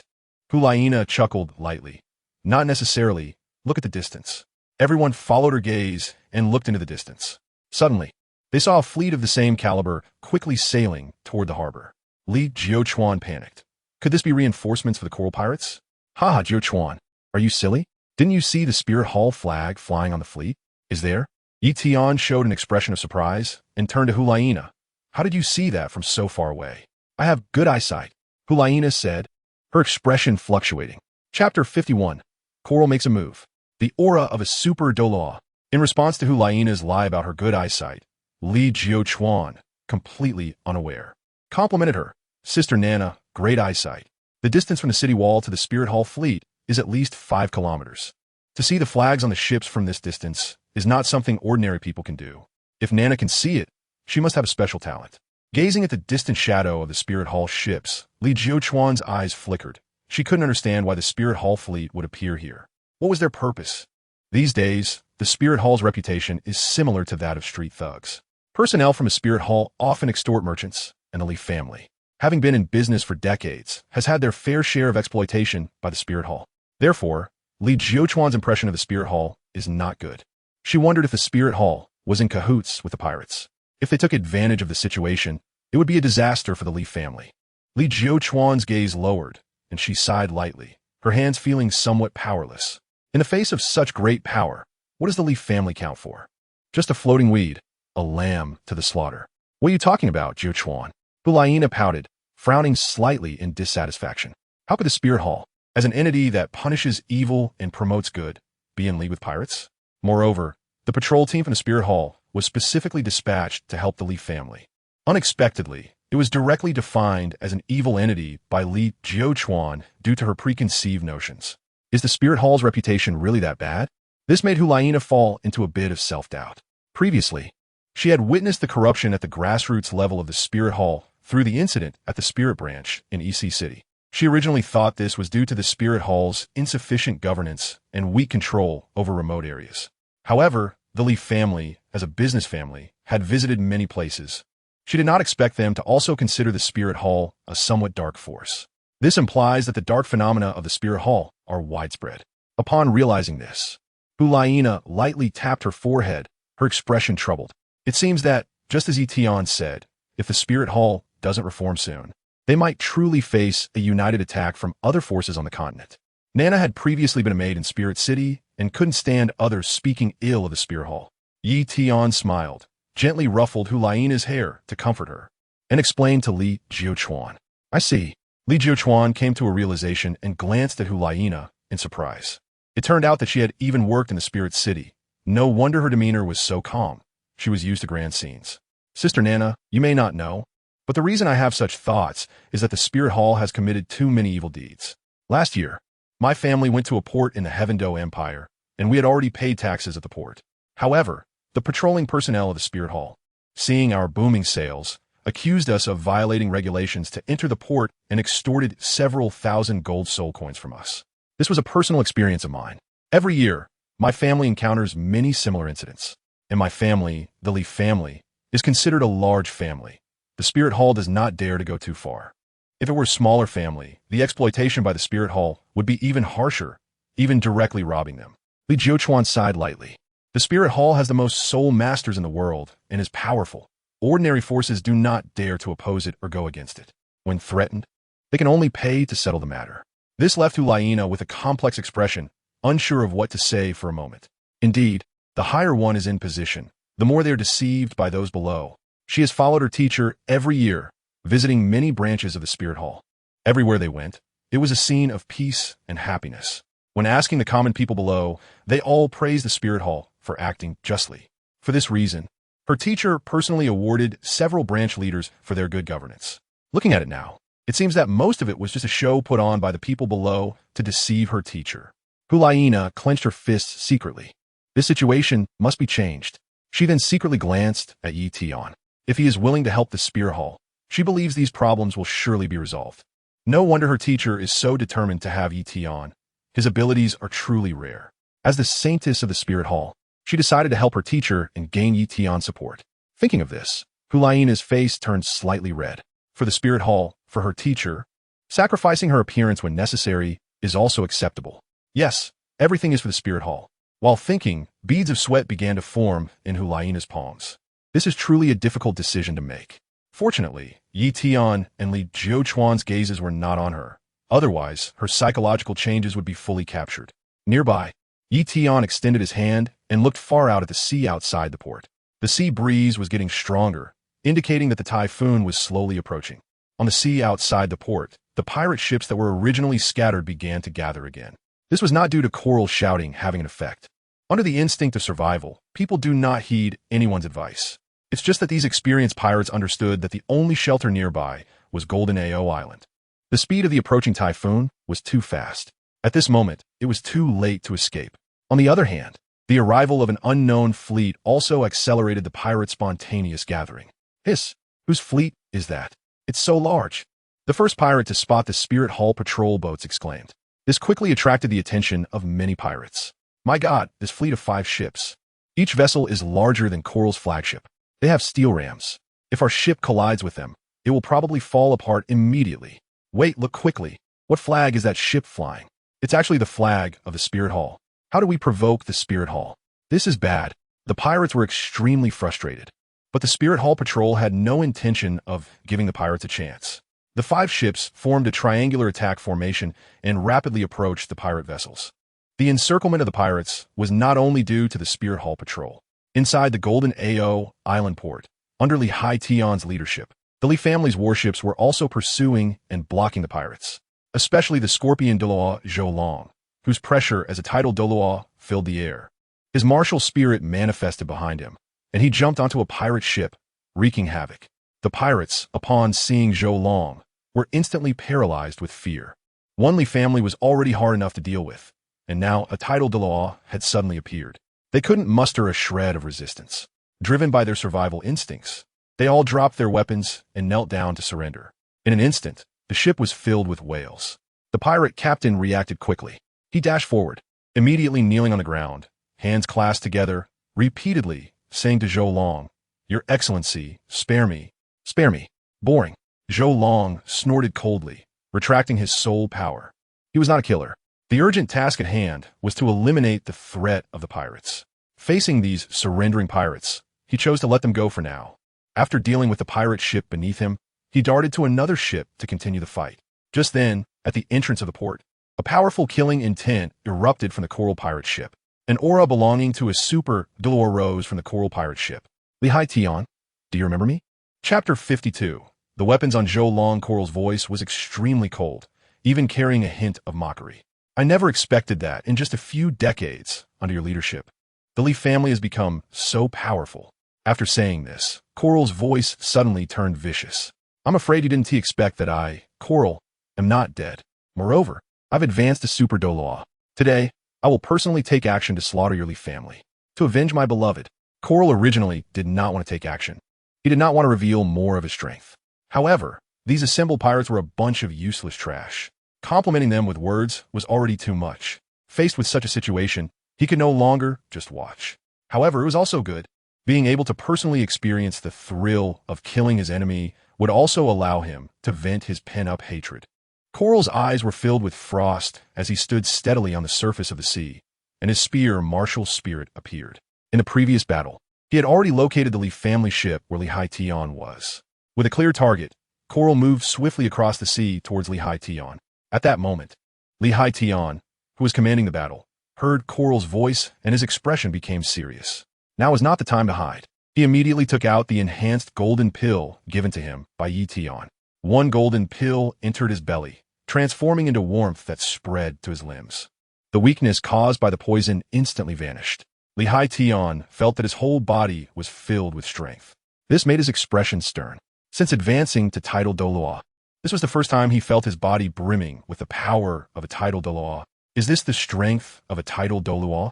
Hulaina chuckled lightly. Not necessarily. Look at the distance. Everyone followed her gaze and looked into the distance. Suddenly, they saw a fleet of the same caliber quickly sailing toward the harbor. Li Jiuchuan panicked. Could this be reinforcements for the Coral Pirates? Haha, Jiuchuan. Are you silly? Didn't you see the Spirit Hall flag flying on the fleet? Is there? Tian showed an expression of surprise and turned to Hulaina. How did you see that from so far away? I have good eyesight, Hulaina said, her expression fluctuating. Chapter 51. Coral makes a move. The aura of a super Douluo. In response to Hulaina's lie about her good eyesight, Li Jiuchuan, completely unaware, complimented her. Sister Nana, great eyesight. The distance from the city wall to the Spirit Hall fleet is at least 5 kilometers. To see the flags on the ships from this distance is not something ordinary people can do. If Nana can see it, she must have a special talent. Gazing at the distant shadow of the Spirit Hall ships, Li Jiuquan's eyes flickered. She couldn't understand why the Spirit Hall fleet would appear here. What was their purpose? These days, the Spirit Hall's reputation is similar to that of street thugs. Personnel from a Spirit Hall often extort merchants, and the Li family, having been in business for decades, has had their fair share of exploitation by the Spirit Hall. Therefore, Li Jiuquan's impression of the Spirit Hall is not good. She wondered if the Spirit Hall was in cahoots with the pirates. If they took advantage of the situation, it would be a disaster for the Li family. Li Jiuquan's gaze lowered, and she sighed lightly, her hands feeling somewhat powerless. In the face of such great power, what does the Li family count for? Just a floating weed, a lamb to the slaughter. What are you talking about, Jiuquan? Hulaina pouted, frowning slightly in dissatisfaction. How could the Spirit Hall, as an entity that punishes evil and promotes good, be in league with pirates? Moreover, the patrol team from the Spirit Hall was specifically dispatched to help the Li family. Unexpectedly, it was directly defined as an evil entity by Li Jiuquan due to her preconceived notions. Is the Spirit Hall's reputation really that bad? This made Hulaina fall into a bit of self-doubt. Previously, she had witnessed the corruption at the grassroots level of the Spirit Hall through the incident at the Spirit Branch in EC City. She originally thought this was due to the Spirit Hall's insufficient governance and weak control over remote areas. However, the Li family, as a business family, had visited many places. She did not expect them to also consider the Spirit Hall a somewhat dark force. This implies that the dark phenomena of the Spirit Hall are widespread. Upon realizing this, Hulaina lightly tapped her forehead, her expression troubled. It seems that, just as Tian said, if the Spirit Hall doesn't reform soon, they might truly face a united attack from other forces on the continent. Nana had previously been a maid in Spirit City and couldn't stand others speaking ill of the Spirit Hall. Tian smiled, gently ruffled Hulaina's hair to comfort her, and explained to Li Jiuquan. I see. Li Jiuquan came to a realization and glanced at Hulaina in surprise. It turned out that she had even worked in the Spirit City. No wonder her demeanor was so calm. She was used to grand scenes. Sister Nana, you may not know, but the reason I have such thoughts is that the Spirit Hall has committed too many evil deeds. Last year, my family went to a port in the Heaven-Do Empire, and we had already paid taxes at the port. However, the patrolling personnel of the Spirit Hall, seeing our booming sales, accused us of violating regulations to enter the port and extorted several thousand gold soul coins from us. This was a personal experience of mine. Every year, my family encounters many similar incidents. And my family, the Li family, is considered a large family. The Spirit Hall does not dare to go too far. If it were a smaller family, the exploitation by the Spirit Hall would be even harsher, even directly robbing them. Li Jiuquan sighed lightly. The Spirit Hall has the most soul masters in the world and is powerful. Ordinary forces do not dare to oppose it or go against it. When threatened, they can only pay to settle the matter. This left Hulaina with a complex expression, unsure of what to say for a moment. Indeed, the higher one is in position, the more they are deceived by those below. She has followed her teacher every year, visiting many branches of the Spirit Hall. Everywhere they went, it was a scene of peace and happiness. When asking the common people below, they all praised the Spirit Hall for acting justly. For this reason, her teacher personally awarded several branch leaders for their good governance. Looking at it now, it seems that most of it was just a show put on by the people below to deceive her teacher. Hulaina clenched her fists secretly. This situation must be changed. She then secretly glanced at Tian. If he is willing to help the Spirit Hall, she believes these problems will surely be resolved. No wonder her teacher is so determined to have Tian. His abilities are truly rare. As the saintess of the Spirit Hall, she decided to help her teacher and gain Tian's support. Thinking of this, Hulaina's face turned slightly red. For the Spirit Hall, for her teacher, sacrificing her appearance when necessary is also acceptable. Yes, everything is for the Spirit Hall. While thinking, beads of sweat began to form in Hulaina's palms. This is truly a difficult decision to make. Fortunately, Tian and Li Jiuquan's gazes were not on her. Otherwise, her psychological changes would be fully captured. Nearby, Tian extended his hand and looked far out at the sea outside the port. The sea breeze was getting stronger, indicating that the typhoon was slowly approaching. On the sea outside the port, the pirate ships that were originally scattered began to gather again. This was not due to Coral shouting having an effect. Under the instinct of survival, people do not heed anyone's advice. It's just that these experienced pirates understood that the only shelter nearby was Golden AO Island. The speed of the approaching typhoon was too fast. At this moment, it was too late to escape. On the other hand, the arrival of an unknown fleet also accelerated the pirates' spontaneous gathering. Hiss! Whose fleet is that? It's so large. The first pirate to spot the Spirit Hall patrol boats exclaimed. This quickly attracted the attention of many pirates. My God, this fleet of 5 ships. Each vessel is larger than Coral's flagship. They have steel rams. If our ship collides with them, it will probably fall apart immediately. Wait, look quickly. What flag is that ship flying? It's actually the flag of the Spirit Hall. How do we provoke the Spirit Hall? This is bad. The pirates were extremely frustrated. But the Spirit Hall patrol had no intention of giving the pirates a chance. The 5 ships formed a triangular attack formation and rapidly approached the pirate vessels. The encirclement of the pirates was not only due to the Spirit Hall patrol. Inside the Golden AO Island port, under Tian's leadership, the Li family's warships were also pursuing and blocking the pirates, especially the Scorpion Douluo Zhou, whose pressure as a tidal Douluo filled the air. His martial spirit manifested behind him, and he jumped onto a pirate ship, wreaking havoc. The pirates, upon seeing Zhou, were instantly paralyzed with fear. One Li family was already hard enough to deal with, and now a tidal Douluo had suddenly appeared. They couldn't muster a shred of resistance. Driven by their survival instincts, they all dropped their weapons and knelt down to surrender. In an instant, the ship was filled with whales. The pirate captain reacted quickly. He dashed forward, immediately kneeling on the ground, hands clasped together, repeatedly saying to Zhou, Your Excellency, spare me. Spare me. Boring. Zhou snorted coldly, retracting his soul power. He was not a killer. The urgent task at hand was to eliminate the threat of the pirates. Facing these surrendering pirates, he chose to let them go for now. After dealing with the pirate ship beneath him, he darted to another ship to continue the fight. Just then, at the entrance of the port, a powerful killing intent erupted from the coral pirate ship. An aura belonging to a super Douluo rose from the coral pirate ship. Tian, do you remember me? Chapter 52. The weapons on Zhou Coral's voice was extremely cold, even carrying a hint of mockery. I never expected that in just a few decades under your leadership. The Li family has become so powerful. After saying this, Coral's voice suddenly turned vicious. I'm afraid you didn't expect that I, Coral, am not dead. Moreover, I've advanced to Super Douluo. Today, I will personally take action to slaughter your Li family. To avenge my beloved. Coral originally did not want to take action. He did not want to reveal more of his strength. However, these assembled pirates were a bunch of useless trash. Complimenting them with words was already too much. Faced with such a situation, he could no longer just watch. However, it was also good. Being able to personally experience the thrill of killing his enemy would also allow him to vent his pent-up hatred. Coral's eyes were filled with frost as he stood steadily on the surface of the sea, and his martial spirit appeared. In the previous battle, he had already located the Li family ship where Tian was. With a clear target, Coral moved swiftly across the sea towards Tian. At that moment, Tian, who was commanding the battle, heard Coral's voice and his expression became serious. Now was not the time to hide. He immediately took out the enhanced golden pill given to him by Tian. One golden pill entered his belly, transforming into warmth that spread to his limbs. The weakness caused by the poison instantly vanished. Tian felt that his whole body was filled with strength. This made his expression stern. Since advancing to tidal Douluo, this was the first time he felt his body brimming with the power of a tidal Douluo. Is this the strength of a tidal Douluo?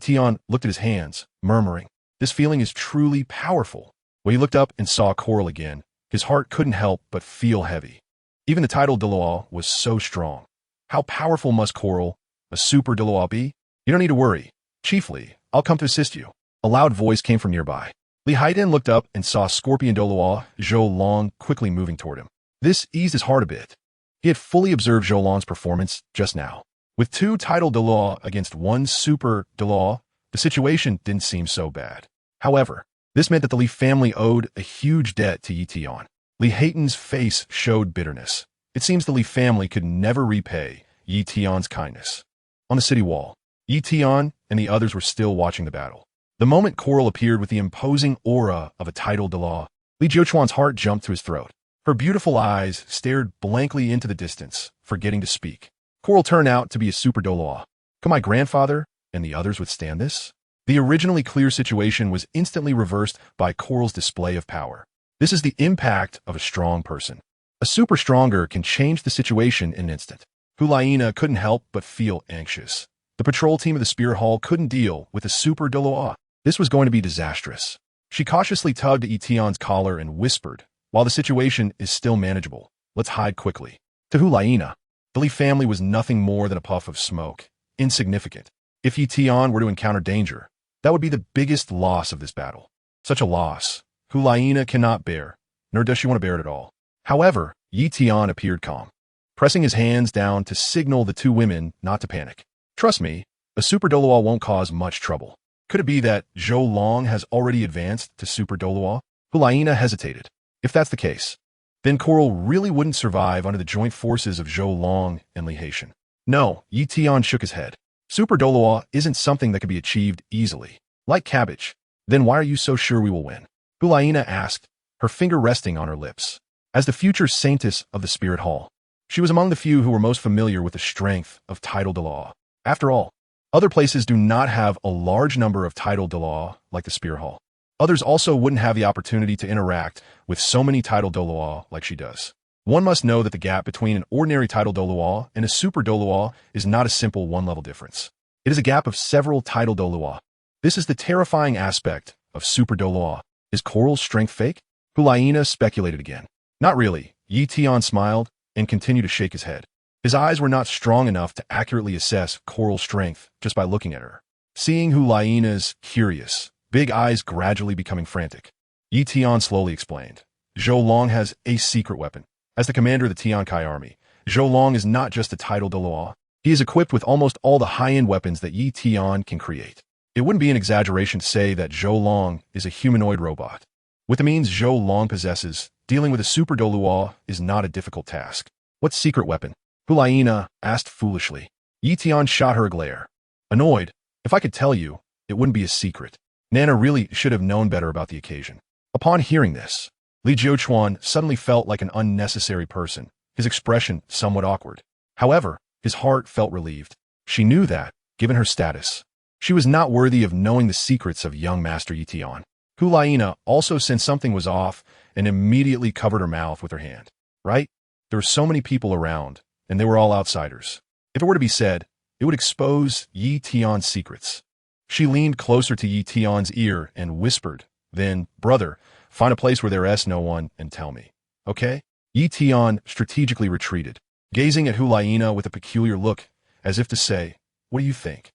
Tian looked at his hands, murmuring, This feeling is truly powerful. When he looked up and saw Coral again, his heart couldn't help but feel heavy. Even the tidal Douluo was so strong. How powerful must Coral, a super Douluo, be? You don't need to worry. Chiefly, I'll come to assist you. A loud voice came from nearby. Tian looked up and saw Scorpion Douluo Zhou quickly moving toward him. This eased his heart a bit. He had fully observed Zhou performance just now. With 2 tidal Douluo against 1 super Douluo, the situation didn't seem so bad. However, this meant that the Li family owed a huge debt to Tian. Tian's face showed bitterness. It seems the Li family could never repay Tian's kindness. On the city wall, Tian and the others were still watching the battle. The moment Coral appeared with the imposing aura of a tidal Douluo, Li Jiuquan's heart jumped to his throat. Her beautiful eyes stared blankly into the distance, forgetting to speak. Coral turned out to be a super Douluo. Could my grandfather and the others withstand this? The originally clear situation was instantly reversed by Coral's display of power. This is the impact of a strong person. A super stronger can change the situation in an instant. Hulaina couldn't help but feel anxious. The patrol team of the Spear Hall couldn't deal with a super Douluo. This was going to be disastrous. She cautiously tugged at Tian's collar and whispered, "While the situation is still manageable, let's hide quickly." To Hulaina, the Li family was nothing more than a puff of smoke, insignificant. If Tian were to encounter danger, that would be the biggest loss of this battle. Such a loss, Hulaina cannot bear, nor does she want to bear it at all. However, Tian appeared calm, pressing his hands down to signal the two women not to panic. "Trust me, a Super Douluo won't cause much trouble." Could it be that Zhou Long has already advanced to Super Douluo? Hulaina hesitated. If that's the case, then Coral really wouldn't survive under the joint forces of Zhou Long and Li Haitian. No, Tian shook his head. Super Douluo isn't something that can be achieved easily. Like cabbage. Then why are you so sure we will win? Hulaina asked, her finger resting on her lips. As the future saintess of the Spirit Hall, she was among the few who were most familiar with the strength of title Douluo. After all, other places do not have a large number of title Douluo like the Spear Hall. Others also wouldn't have the opportunity to interact with so many title Douluo like she does. One must know that the gap between an ordinary title Douluo and a super Douluo is not a simple one-level difference. It is a gap of several title Douluo. This is the terrifying aspect of super Douluo. Is Coral's strength fake? Hulaina speculated again. Not really. Tian smiled and continued to shake his head. His eyes were not strong enough to accurately assess Coral's strength just by looking at her. Seeing Hulaina's curious, big eyes gradually becoming frantic, Tian slowly explained. Zhou Long has a secret weapon. As the commander of the Tian Kai army, Zhou Long is not just a title Douluo. He is equipped with almost all the high-end weapons that Tian can create. It wouldn't be an exaggeration to say that Zhou Long is a humanoid robot. With the means Zhou Long possesses, dealing with a super Douluo is not a difficult task. What secret weapon? Hulaina asked foolishly. Tian shot her a glare. Annoyed, if I could tell you, it wouldn't be a secret. Nana really should have known better about the occasion. Upon hearing this, Li Jiuquan suddenly felt like an unnecessary person, his expression somewhat awkward. However, his heart felt relieved. She knew that, given her status, she was not worthy of knowing the secrets of young Master Tian. Hulaina also sensed something was off and immediately covered her mouth with her hand. Right? There were so many people around, and they were all outsiders. If it were to be said, it would expose Tian's secrets. She leaned closer to Tian's ear and whispered, "Then, brother, find a place where there is no one and tell me. Okay?" Tian strategically retreated, gazing at Hulaina with a peculiar look, as if to say, "What do you think?"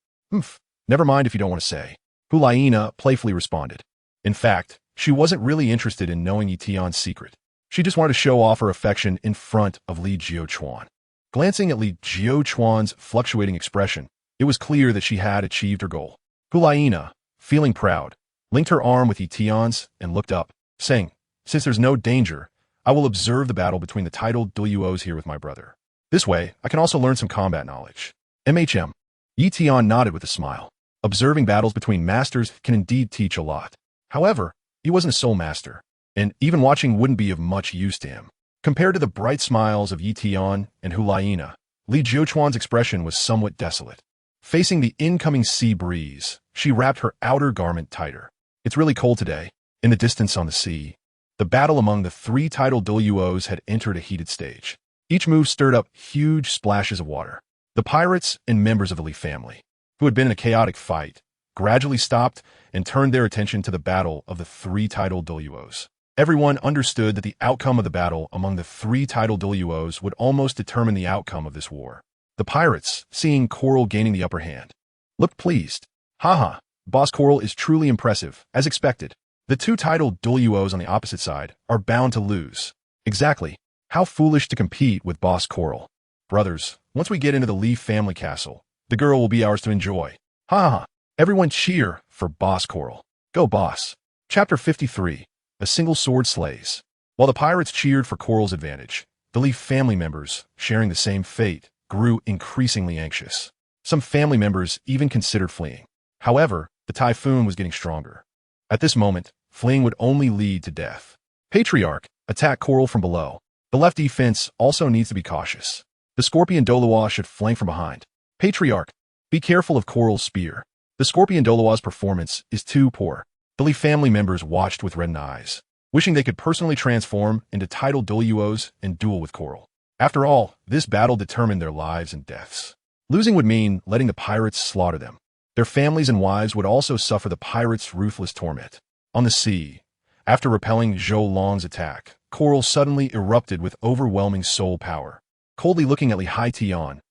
Never mind if you don't want to say." Hulaina playfully responded. In fact, she wasn't really interested in knowing Tian's secret. She just wanted to show off her affection in front of Li Jiuquan. Glancing at Li Jiuquan's fluctuating expression, it was clear that she had achieved her goal. Hulaina, feeling proud, linked her arm with Tian's and looked up, saying, "Since there's no danger, I will observe the battle between the titled Douluos here with my brother. This way, I can also learn some combat knowledge." MHM. Tian nodded with a smile. Observing battles between masters can indeed teach a lot. However, he wasn't a soul master, and even watching wouldn't be of much use to him. Compared to the bright smiles of Tian and Hulaina, Li Jiuquan's expression was somewhat desolate. Facing the incoming sea breeze, she wrapped her outer garment tighter. It's really cold today. In the distance on the sea, the battle among the three titled Douluos had entered a heated stage. Each move stirred up huge splashes of water. The pirates and members of the Li family, who had been in a chaotic fight, gradually stopped and turned their attention to the battle of the three titled Douluos. Everyone understood that the outcome of the battle among the three titled Douluos would almost determine the outcome of this war. The pirates, seeing Coral gaining the upper hand, looked pleased. Haha, Boss Coral is truly impressive, as expected. The two titled Douluos on the opposite side are bound to lose. Exactly. How foolish to compete with Boss Coral. Brothers, once we get into the Li family castle, the girl will be ours to enjoy. Ha! Everyone cheer for Boss Coral. Go, boss. Chapter 53. A single sword slays. While the pirates cheered for Coral's advantage, the Li family members, sharing the same fate, grew increasingly anxious. Some family members even considered fleeing. However, the typhoon was getting stronger. At this moment, fleeing would only lead to death. Patriarch, attack Coral from below. The left defense also needs to be cautious. The Scorpion Douluo should flank from behind. Patriarch, be careful of Coral's spear. The Scorpion Douluo's performance is too poor. The Li family members watched with reddened eyes. wishing they could personally transform into titled Douluos and duel with Coral. After all, this battle determined their lives and deaths. Losing would mean letting the pirates slaughter them. Their families and wives would also suffer the pirates' ruthless torment. On the sea, after repelling Zhou Long's attack, Coral suddenly erupted with overwhelming soul power. Coldly looking at Lehigh Tian,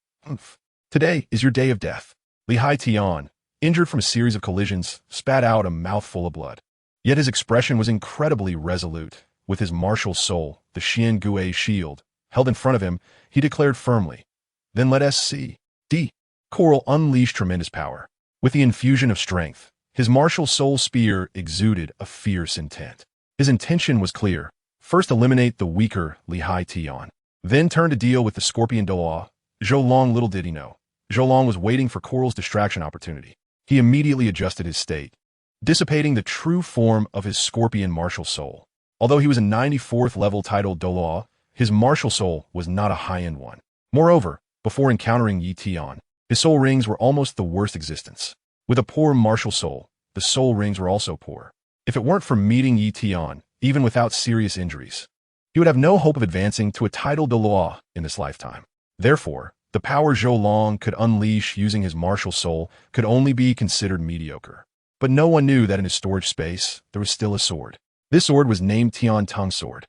"Today is your day of death." Lehigh Tian, injured from a series of collisions, spat out a mouthful of blood. Yet his expression was incredibly resolute. With his martial soul, the Xian Gui shield, held in front of him, he declared firmly, "Then let us see." Coral unleashed tremendous power. With the infusion of strength, his martial soul spear exuded a fierce intent. His intention was clear. First eliminate the weaker Lehigh Tian. Then turn to deal with the scorpion Douluo. Zhou Long little did he know. Zhou Long was waiting for Coral's distraction opportunity. He immediately adjusted his state, dissipating the true form of his scorpion martial soul. Although he was a 94th level titled Douluo, his martial soul was not a high-end one. Moreover, before encountering Yi Tian, his soul rings were almost the worst existence. With a poor martial soul, the soul rings were also poor. If it weren't for meeting Yi Tian, even without serious injuries, he would have no hope of advancing to a titled Douluo in this lifetime. Therefore, the power Zhou Long could unleash using his martial soul could only be considered mediocre. But no one knew that in his storage space, there was still a sword. This sword was named Tian Tongue Sword.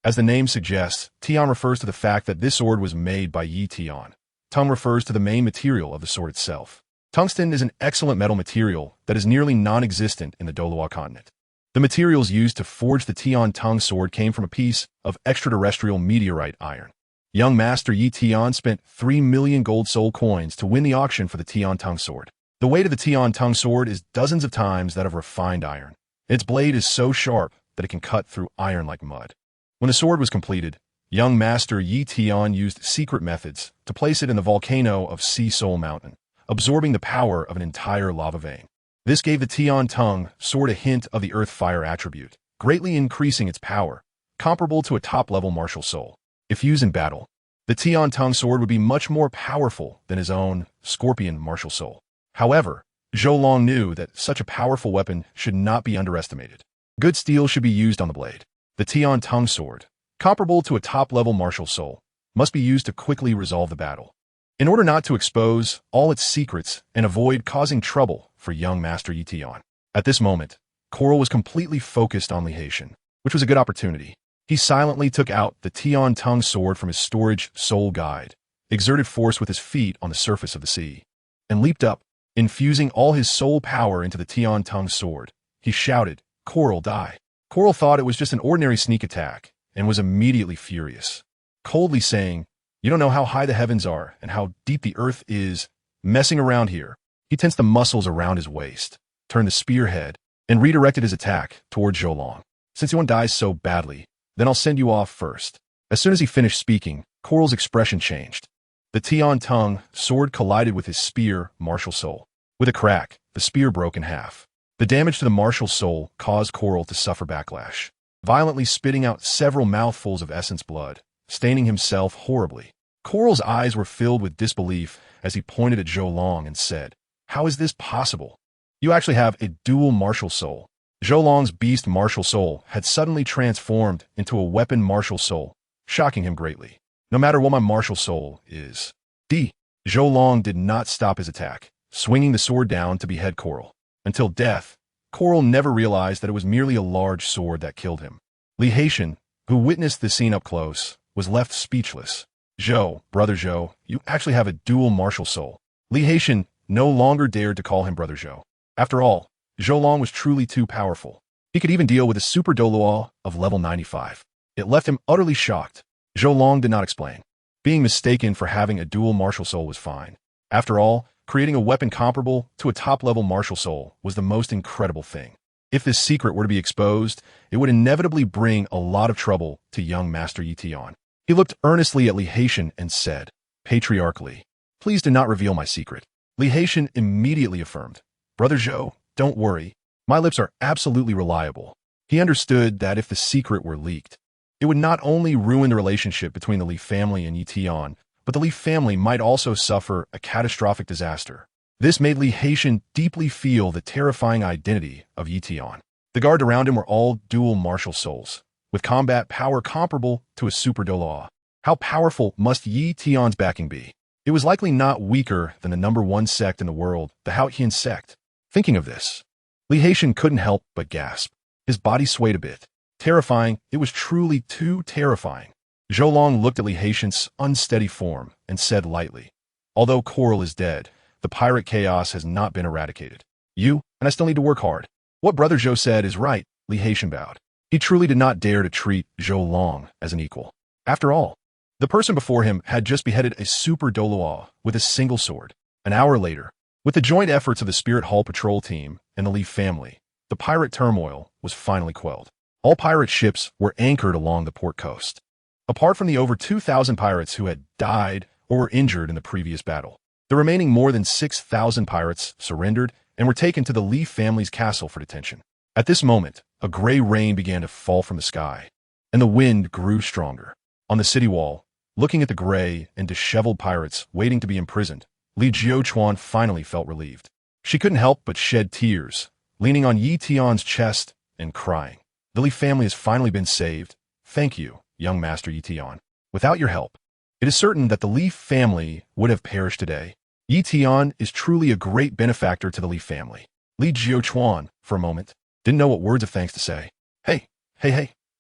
As the name suggests, Tian refers to the fact that this sword was made by Yi Tian. Tongue refers to the main material of the sword itself. Tungsten is an excellent metal material that is nearly non-existent in the Douluo continent. The materials used to forge the Tian Tongue Sword came from a piece of extraterrestrial meteorite iron. Young Master Yi Tian spent 3 million gold soul coins to win the auction for the Tian Tongue Sword. The weight of the Tian Tongue Sword is dozens of times that of refined iron. Its blade is so sharp that it can cut through iron like mud. When the sword was completed, young Master Yi Tian used secret methods to place it in the volcano of Sea Soul Mountain, absorbing the power of an entire lava vein. This gave the Tian Tongue Sword a hint of the earth-fire attribute, greatly increasing its power, comparable to a top-level martial soul. If used in battle, the Tian Tongue Sword would be much more powerful than his own scorpion martial soul. However, Zhou Long knew that such a powerful weapon should not be underestimated. Good steel should be used on the blade. The Tian Tongue Sword, comparable to a top-level martial soul, must be used to quickly resolve the battle, in order not to expose all its secrets and avoid causing trouble for young Master Yi Tian. At this moment, Coral was completely focused on Lihation, which was a good opportunity. He silently took out the Tian Tongue Sword from his storage soul guide, exerted force with his feet on the surface of the sea, and leaped up, infusing all his soul power into the Tian Tongue Sword. He shouted, "Coral, die!" Coral thought it was just an ordinary sneak attack and was immediately furious, coldly saying, "You don't know how high the heavens are and how deep the earth is. Messing around here." He tensed the muscles around his waist, turned the spearhead, and redirected his attack toward Zhou Long. "Since you want to die so badly, then I'll send you off first." As soon as he finished speaking, Coral's expression changed. The Tian Tongue Sword collided with his spear martial soul. With a crack, the spear broke in half. The damage to the martial soul caused Coral to suffer backlash, violently spitting out several mouthfuls of essence blood, staining himself horribly. Coral's eyes were filled with disbelief as he pointed at Zhou Long and said, "How is this possible? You actually have a dual martial soul." Zhou Long's beast martial soul had suddenly transformed into a weapon martial soul, shocking him greatly. "No matter what my martial soul is." Zhou Long did not stop his attack, swinging the sword down to behead Coral. Until death, Coral never realized that it was merely a large sword that killed him. Lihation, who witnessed the scene up close, was left speechless. "Zhou, brother Zhou, you actually have a dual martial soul." Lihation no longer dared to call him brother Zhou. After all, Zhou Long was truly too powerful. He could even deal with a super Douluo of level 95. It left him utterly shocked. Zhou Long did not explain. Being mistaken for having a dual martial soul was fine. After all, creating a weapon comparable to a top-level martial soul was the most incredible thing. If this secret were to be exposed, it would inevitably bring a lot of trouble to young Master Yi Tian. He looked earnestly at Lihation and said, patriarchally, "Please do not reveal my secret." Lihation immediately affirmed, "Brother Zhou, don't worry. My lips are absolutely reliable." He understood that if the secret were leaked, it would not only ruin the relationship between the Li family and Yi Tian, but the Li family might also suffer a catastrophic disaster. This made Lihation deeply feel the terrifying identity of Yi Tian. The guard around him were all dual martial souls, with combat power comparable to a super Douluo. How powerful must Yi Tian's backing be? It was likely not weaker than the #1 sect in the world, the Haotian sect. Thinking of this, Li Haitian couldn't help but gasp. His body swayed a bit. Terrifying, it was truly too terrifying. Zhou Long looked at Li Haitian's unsteady form and said lightly, "Although Coral is dead, the pirate chaos has not been eradicated. You, and I still need to work hard." What Brother Zhou said is right, Li Haitian bowed. He truly did not dare to treat Zhou Long as an equal. After all, the person before him had just beheaded a super Douluo with a single sword. An hour later, with the joint efforts of the Spirit Hall patrol team and the Li family, the pirate turmoil was finally quelled. All pirate ships were anchored along the port coast. Apart from the over 2,000 pirates who had died or were injured in the previous battle, the remaining more than 6,000 pirates surrendered and were taken to the Li family's castle for detention. At this moment, a gray rain began to fall from the sky, and the wind grew stronger. On the city wall, looking at the gray and disheveled pirates waiting to be imprisoned, Li Jiuquan finally felt relieved. She couldn't help but shed tears, leaning on Yi Tian's chest and crying. The Li family has finally been saved. Thank you, young Master Yi Tian. Without your help, it is certain that the Li family would have perished today. Yi Tian is truly a great benefactor to the Li family. Li Jiuquan, for a moment, didn't know what words of thanks to say. Hey,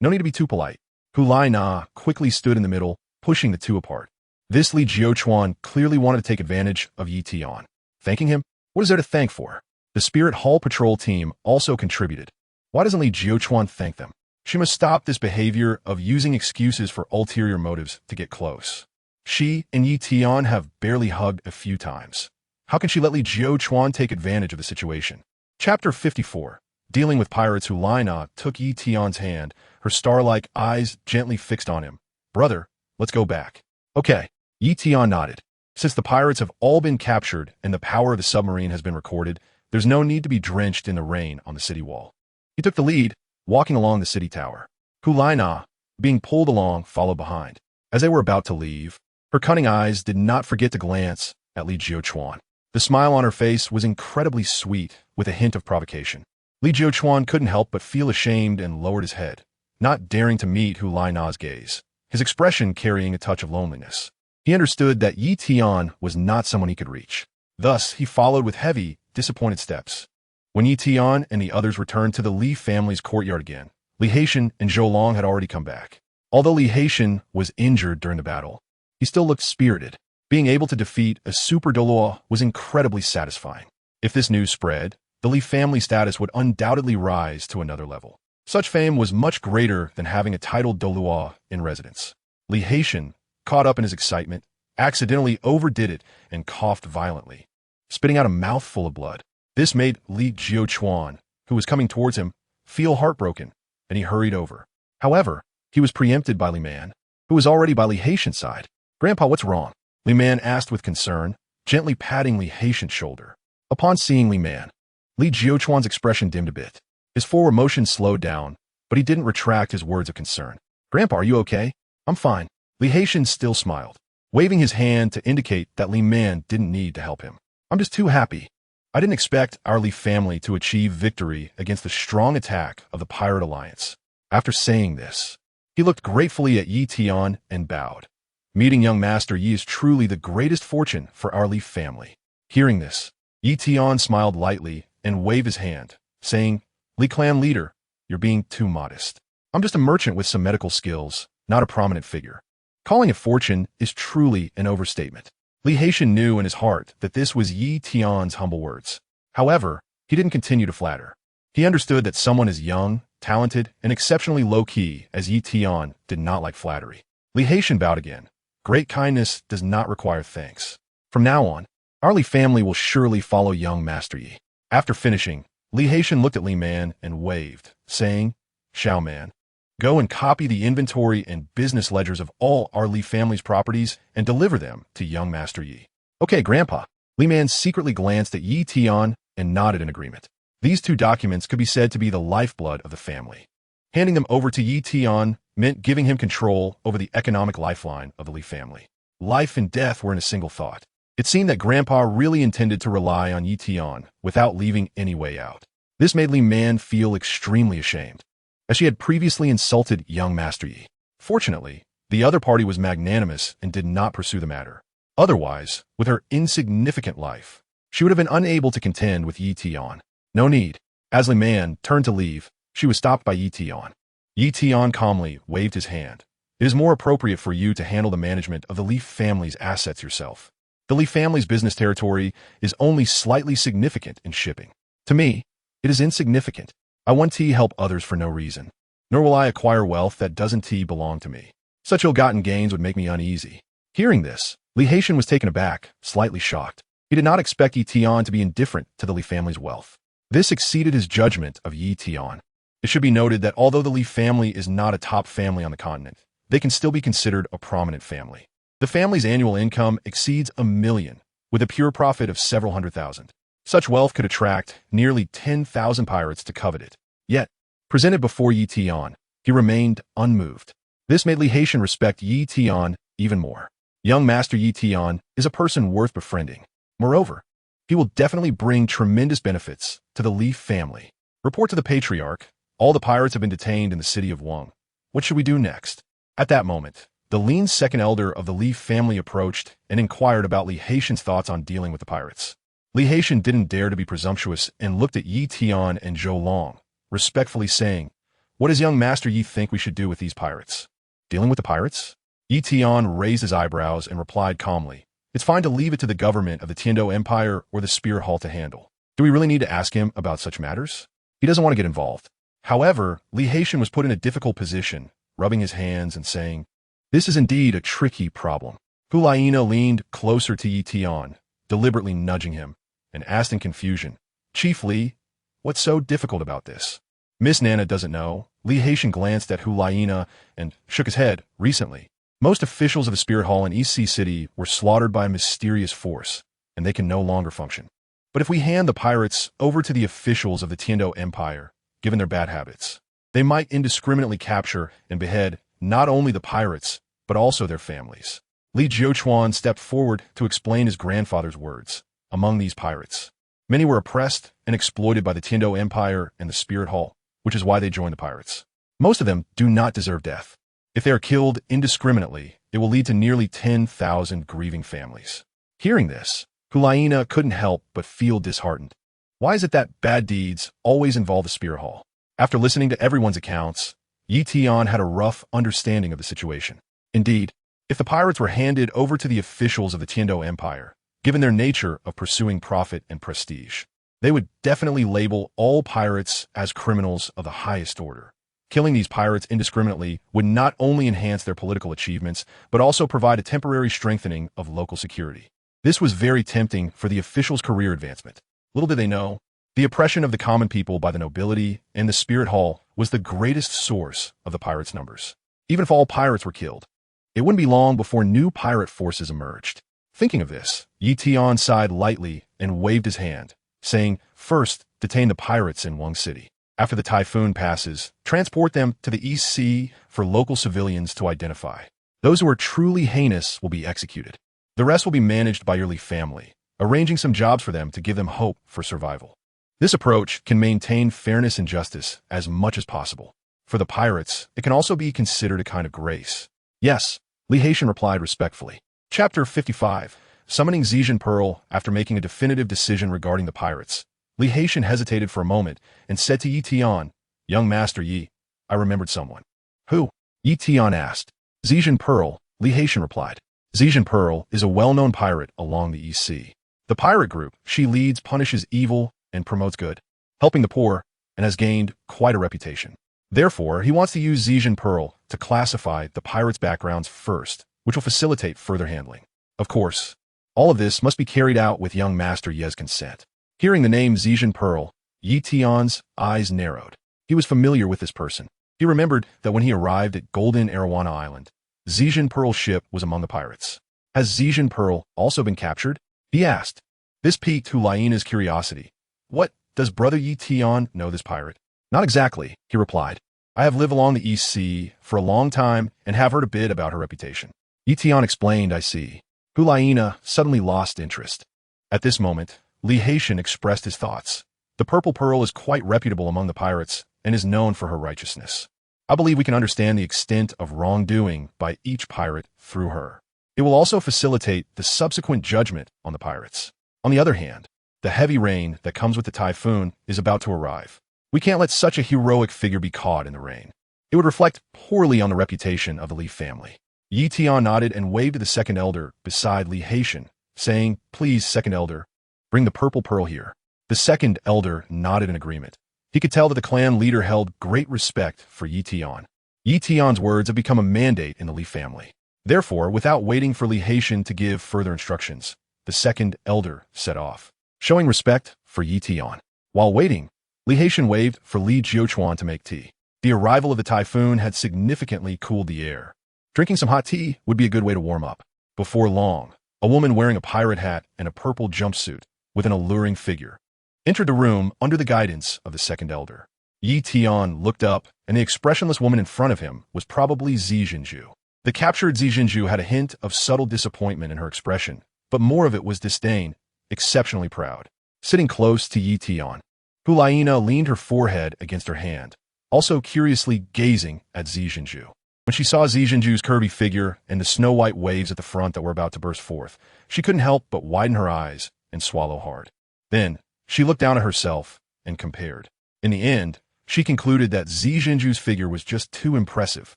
no need to be too polite. Hulai Na quickly stood in the middle, pushing the two apart. This Li Jiuquan clearly wanted to take advantage of Yi Tian. Thanking him? What is there to thank for? The Spirit Hall patrol team also contributed. Why doesn't Li Jiuquan thank them? She must stop this behavior of using excuses for ulterior motives to get close. She and Yi Tian have barely hugged a few times. How can she let Li Jiuquan take advantage of the situation? Chapter 54. Dealing with pirates. Hulai Na took Yi Tian's hand, her star-like eyes gently fixed on him. Brother, let's go back. Okay. Yi Tian nodded. Since the pirates have all been captured and the power of the submarine has been recorded, there's no need to be drenched in the rain on the city wall. He took the lead, walking along the city tower. Hulai Na, being pulled along, followed behind. As they were about to leave, her cunning eyes did not forget to glance at Li Jiuquan. The smile on her face was incredibly sweet, with a hint of provocation. Li Jiuquan couldn't help but feel ashamed and lowered his head, not daring to meet Hulai Na's gaze, his expression carrying a touch of loneliness. He understood that Yi Tian was not someone he could reach. Thus, he followed with heavy, disappointed steps. When Yi Tian and the others returned to the Li family's courtyard again, Li Haitian and Zhou Long had already come back. Although Li Haitian was injured during the battle, he still looked spirited. Being able to defeat a super Douluo was incredibly satisfying. If this news spread, the Li family status would undoubtedly rise to another level. Such fame was much greater than having a titled Douluo in residence. Li Haitian, caught up in his excitement, accidentally overdid it and coughed violently, spitting out a mouthful of blood. This made Li Jiuquan, who was coming towards him, feel heartbroken, and he hurried over. However, he was preempted by Li Man, who was already by Li Haitian's side. "Grandpa, what's wrong?" Li Man asked with concern, gently patting Li Haitian's shoulder. Upon seeing Li Man, Li Jiuquan's expression dimmed a bit. His forward motion slowed down, but he didn't retract his words of concern. "Grandpa, are you okay?" "I'm fine." Li Haitian still smiled, waving his hand to indicate that Li Man didn't need to help him. "I'm just too happy. I didn't expect our Li family to achieve victory against the strong attack of the Pirate Alliance." After saying this, he looked gratefully at Yi Tian and bowed. "Meeting young Master Yi is truly the greatest fortune for our Li family." Hearing this, Yi Tian smiled lightly and waved his hand, saying, "Li clan leader, you're being too modest. I'm just a merchant with some medical skills, not a prominent figure." Calling it fortune is truly an overstatement. Li Haitian knew in his heart that this was Yi Tian's humble words. However, he didn't continue to flatter. He understood that someone as young, talented, and exceptionally low-key as Yi Tian did not like flattery. Li Haitian bowed again. Great kindness does not require thanks. From now on, our Li family will surely follow young Master Yi. After finishing, Li Haitian looked at Li Man and waved, saying, "Xiao Man, go and copy the inventory and business ledgers of all our Li family's properties and deliver them to young Master Yi." "Okay, Grandpa." Li Man secretly glanced at Yi Tian and nodded in agreement. These two documents could be said to be the lifeblood of the family. Handing them over to Yi Tian meant giving him control over the economic lifeline of the Li family. Life and death were in a single thought. It seemed that Grandpa really intended to rely on Yi Tian without leaving any way out. This made Li Man feel extremely ashamed, as she had previously insulted young Master Yi. Fortunately, the other party was magnanimous and did not pursue the matter. Otherwise, with her insignificant life, she would have been unable to contend with Yi Tian. No need. As Li Man turned to leave, she was stopped by Yi Tian. Yi Tian calmly waved his hand. It is more appropriate for you to handle the management of the Li family's assets yourself. The Li family's business territory is only slightly significant in shipping. To me, it is insignificant. I want to help others for no reason, nor will I acquire wealth that doesn't belong to me. Such ill-gotten gains would make me uneasy. Hearing this, Li Haitian was taken aback, slightly shocked. He did not expect Yi Tian to be indifferent to the Li family's wealth. This exceeded his judgment of Yi Tian. It should be noted that although the Li family is not a top family on the continent, they can still be considered a prominent family. The family's annual income exceeds $1 million, with a pure profit of several hundred thousand. Such wealth could attract nearly 10,000 pirates to covet it. Yet, presented before Yi Tian, he remained unmoved. This made Li Haitian respect Yi Tian even more. Young Master Yi Tian is a person worth befriending. Moreover, he will definitely bring tremendous benefits to the Li family. Report to the Patriarch. All the pirates have been detained in the city of Wang. What should we do next? At that moment, the lean second elder of the Li family approached and inquired about Li Haitian's thoughts on dealing with the pirates. Li Haitian didn't dare to be presumptuous and looked at Yi Tian and Zhou Long, respectfully saying, "What does young Master Yi think we should do with these pirates?" Dealing with the pirates? Yi Tian raised his eyebrows and replied calmly, "It's fine to leave it to the government of the Tian Empire or the Spear Hall to handle. Do we really need to ask him about such matters? He doesn't want to get involved." However, Li Haitian was put in a difficult position, rubbing his hands and saying, "This is indeed a tricky problem." Hulaina leaned closer to Yi Tian, deliberately nudging him, and asked in confusion, "Chief Li, what's so difficult about this?" Miss Nana doesn't know. Li Haitian glanced at Hulaina and shook his head. Recently, most officials of the Spirit Hall in East Sea City were slaughtered by a mysterious force, and they can no longer function. But if we hand the pirates over to the officials of the Tian Empire, given their bad habits, they might indiscriminately capture and behead not only the pirates, but also their families. Li Jiuchuan stepped forward to explain his grandfather's words. Among these pirates, many were oppressed and exploited by the Tian Empire and the Spirit Hall, which is why they joined the pirates. Most of them do not deserve death. If they are killed indiscriminately, it will lead to nearly 10,000 grieving families. Hearing this, Hulaina couldn't help but feel disheartened. Why is it that bad deeds always involve the Spirit Hall? After listening to everyone's accounts, Yi Tian had a rough understanding of the situation. Indeed, if the pirates were handed over to the officials of the Tian Empire, given their nature of pursuing profit and prestige, they would definitely label all pirates as criminals of the highest order. Killing these pirates indiscriminately would not only enhance their political achievements, but also provide a temporary strengthening of local security. This was very tempting for the officials' career advancement. Little did they know, the oppression of the common people by the nobility and the Spirit Hall was the greatest source of the pirates' numbers. Even if all pirates were killed, it wouldn't be long before new pirate forces emerged. Thinking of this, Yi Tian sighed lightly and waved his hand, saying, "First, detain the pirates in Wang City. After the typhoon passes, transport them to the East Sea for local civilians to identify. Those who are truly heinous will be executed. The rest will be managed by your Li family, arranging some jobs for them to give them hope for survival." This approach can maintain fairness and justice as much as possible. For the pirates, it can also be considered a kind of grace. "Yes," Li Haitian replied respectfully. Chapter 55. Summoning Zijin Pearl. After making a definitive decision regarding the pirates, Li Haitian hesitated for a moment and said to Yi Tian, "Young Master Yi, I remembered someone." "Who?" Yi Tian asked. "Zijin Pearl," Li Haitian replied. Zijin Pearl is a well-known pirate along the East Sea. The pirate group she leads punishes evil and promotes good, helping the poor, and has gained quite a reputation. Therefore, he wants to use Zijin Pearl to classify the pirates' backgrounds first, which will facilitate further handling. Of course, all of this must be carried out with young Master Ye's consent. Hearing the name Zijin Pearl, Yi Tian's eyes narrowed. He was familiar with this person. He remembered that when he arrived at Golden Arowana Island, Zijin Pearl's ship was among the pirates. Has Zijin Pearl also been captured? He asked. This piqued Hulaina's curiosity. What, does Brother Yi Tian know this pirate? Not exactly, he replied. I have lived along the East Sea for a long time and have heard a bit about her reputation. Yi Tian explained, I see. Hulaina suddenly lost interest. At this moment, Li Haitian expressed his thoughts. The Purple Pearl is quite reputable among the pirates and is known for her righteousness. I believe we can understand the extent of wrongdoing by each pirate through her. It will also facilitate the subsequent judgment on the pirates. On the other hand, the heavy rain that comes with the typhoon is about to arrive. We can't let such a heroic figure be caught in the rain. It would reflect poorly on the reputation of the Li family. Tian nodded and waved to the second elder beside Li Haitian, saying, "Please, second elder, bring the Purple Pearl here." The second elder nodded in agreement. He could tell that the clan leader held great respect for Tian. Tian's words have become a mandate in the Li family. Therefore, without waiting for Li Haitian to give further instructions, the second elder set off, showing respect for Tian. While waiting, Li Haitian waved for Li Jiuchuan to make tea. The arrival of the typhoon had significantly cooled the air. Drinking some hot tea would be a good way to warm up. Before long, a woman wearing a pirate hat and a purple jumpsuit with an alluring figure entered the room under the guidance of the second elder. Tian looked up, and the expressionless woman in front of him was probably Zijinju. The captured Zijinju had a hint of subtle disappointment in her expression, but more of it was disdain, exceptionally proud. Sitting close to Tian, Hulaina leaned her forehead against her hand, also curiously gazing at Zijinju. When she saw Zijinju's curvy figure and the snow-white waves at the front that were about to burst forth, she couldn't help but widen her eyes and swallow hard. Then, she looked down at herself and compared. In the end, she concluded that Zijinju's figure was just too impressive.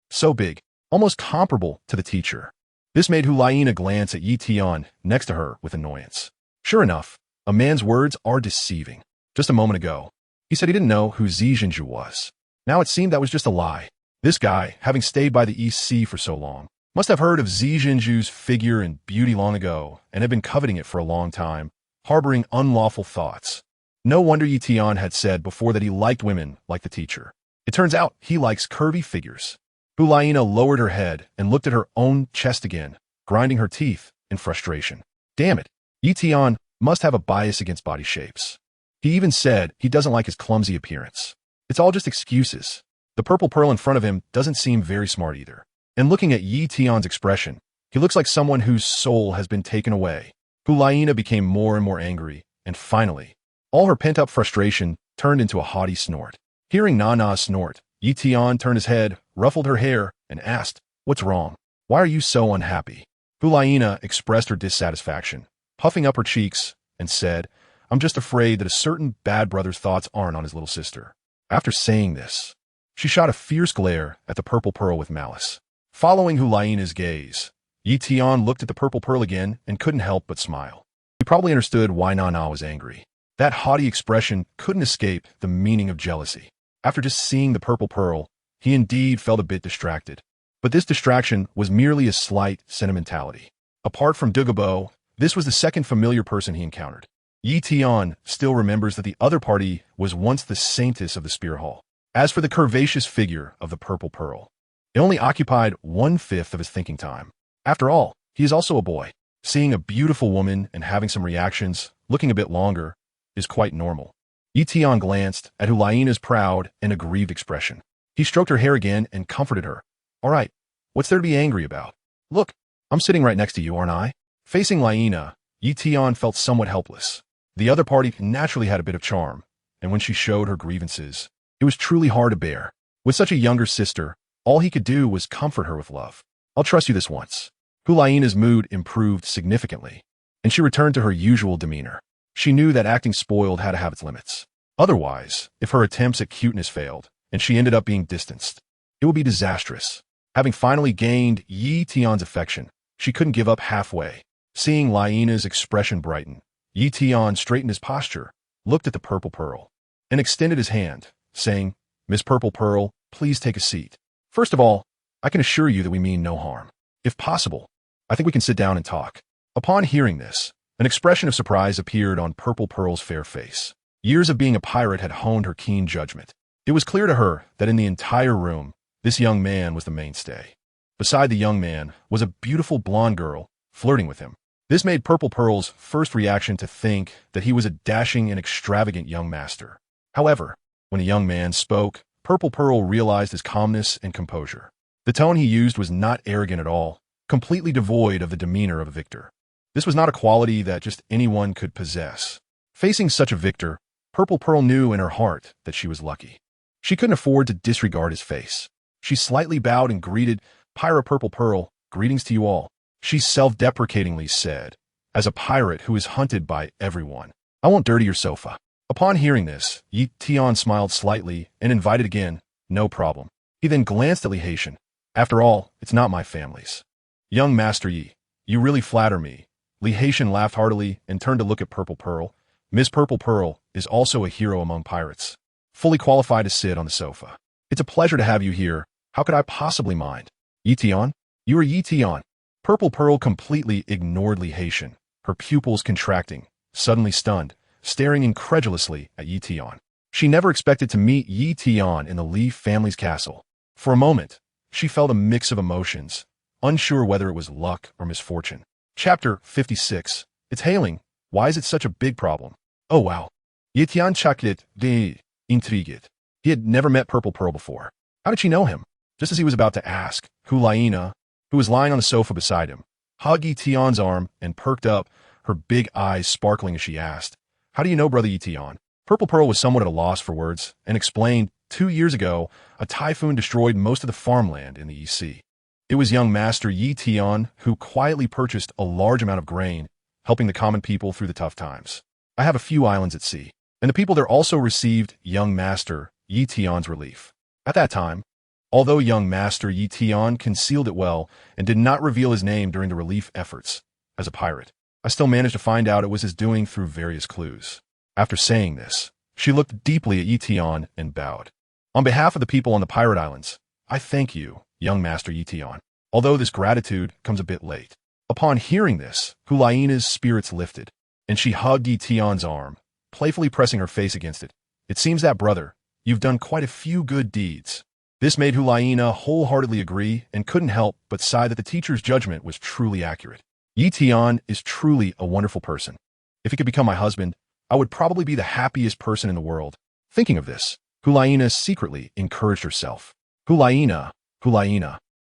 So big, almost comparable to the teacher. This made Hulaina glance at Tian next to her with annoyance. Sure enough, a man's words are deceiving. Just a moment ago, he said he didn't know who Zijinju was. Now it seemed that was just a lie. This guy, having stayed by the East Sea for so long, must have heard of Zijinju's figure and beauty long ago and had been coveting it for a long time, harboring unlawful thoughts. No wonder Tian had said before that he liked women like the teacher. It turns out he likes curvy figures. Hulaina lowered her head and looked at her own chest again, grinding her teeth in frustration. Damn it, Tian must have a bias against body shapes. He even said he doesn't like his clumsy appearance. It's all just excuses. The Purple Pearl in front of him doesn't seem very smart either. And looking at Tian's expression, he looks like someone whose soul has been taken away. Hulaina became more and more angry, and finally, all her pent-up frustration turned into a haughty snort. Hearing Nana's snort, Tian turned his head, ruffled her hair, and asked, "What's wrong? Why are you so unhappy?" Hulaina expressed her dissatisfaction, puffing up her cheeks, and said, "I'm just afraid that a certain bad brother's thoughts aren't on his little sister." After saying this, she shot a fierce glare at the Purple Pearl with malice. Following Hulaina's gaze, Tian looked at the Purple Pearl again and couldn't help but smile. He probably understood why Nana was angry. That haughty expression couldn't escape the meaning of jealousy. After just seeing the Purple Pearl, he indeed felt a bit distracted. But this distraction was merely a slight sentimentality. Apart from Douluo, this was the second familiar person he encountered. Tian still remembers that the other party was once the saintess of the Spear Hall. As for the curvaceous figure of the Purple Pearl, it only occupied 1/5 of his thinking time. After all, he is also a boy. Seeing a beautiful woman and having some reactions, looking a bit longer, is quite normal. Tian glanced at Hulaina's proud and aggrieved expression. He stroked her hair again and comforted her. "All right, what's there to be angry about? Look, I'm sitting right next to you, aren't I?" Facing Laina, Tian felt somewhat helpless. The other party naturally had a bit of charm, and when she showed her grievances, it was truly hard to bear. With such a younger sister, all he could do was comfort her with love. "I'll trust you this once." Hulaina's mood improved significantly, and she returned to her usual demeanor. She knew that acting spoiled had to have its limits. Otherwise, if her attempts at cuteness failed, and she ended up being distanced, it would be disastrous. Having finally gained Tian's affection, she couldn't give up halfway. Seeing Laina's expression brighten, Tian straightened his posture, looked at the Purple Pearl, and extended his hand, saying, "Miss Purple Pearl, please take a seat. First of all, I can assure you that we mean no harm. If possible, I think we can sit down and talk." Upon hearing this, an expression of surprise appeared on Purple Pearl's fair face. Years of being a pirate had honed her keen judgment. It was clear to her that in the entire room, this young man was the mainstay. Beside the young man was a beautiful blonde girl flirting with him. This made Purple Pearl's first reaction to think that he was a dashing and extravagant young master. However, when the young man spoke, Purple Pearl realized his calmness and composure. The tone he used was not arrogant at all, completely devoid of the demeanor of a victor. This was not a quality that just anyone could possess. Facing such a victor, Purple Pearl knew in her heart that she was lucky. She couldn't afford to disregard his face. She slightly bowed and greeted, "Pyra Purple Pearl, greetings to you all," she self-deprecatingly said, as a pirate who is hunted by everyone. "I won't dirty your sofa." Upon hearing this, Tian smiled slightly and invited again, "No problem." He then glanced at Li Haitian. "After all, it's not my family's." "Young Master Yi, you really flatter me." Li Haitian laughed heartily and turned to look at Purple Pearl. Miss Purple Pearl is also a hero among pirates, fully qualified to sit on the sofa. "It's a pleasure to have you here. How could I possibly mind?" "Yi Tian? You are Yi Tian." Purple Pearl completely ignored Li Haitian, her pupils contracting, suddenly stunned, staring incredulously at Yi Tian. She never expected to meet Yi Tian in the Li family's castle. For a moment, she felt a mix of emotions, unsure whether it was luck or misfortune. Chapter 56. It's hailing. Why is it such a big problem? Oh wow. Yi Tian chakit de intrigued. He had never met Purple Pearl before. How did she know him? Just as he was about to ask, Hulaina, who was lying on the sofa beside him, hugged Yi Tian's arm and perked up, her big eyes sparkling as she asked, "How do you know Brother Yi Tian?" Purple Pearl was somewhat at a loss for words and explained, 2 years ago, a typhoon destroyed most of the farmland in the East Sea. It was young Master Yi Tian who quietly purchased a large amount of grain, helping the common people through the tough times. I have a few islands at sea, and the people there also received young Master Yi Tian's relief. At that time, although young Master Yi Tian concealed it well and did not reveal his name during the relief efforts, as a pirate, I still managed to find out it was his doing through various clues. After saying this, she looked deeply at Yi Tian and bowed. "On behalf of the people on the pirate islands, I thank you, young Master Yi Tian, although this gratitude comes a bit late." Upon hearing this, Hulaina's spirits lifted, and she hugged Yi Tian's arm, playfully pressing her face against it. "It seems that, brother, you've done quite a few good deeds." This made Hulaina wholeheartedly agree and couldn't help but sigh that the teacher's judgment was truly accurate. "Yi Tian is truly a wonderful person. If he could become my husband, I would probably be the happiest person in the world." Thinking of this, Hulaina secretly encouraged herself. Hulaina,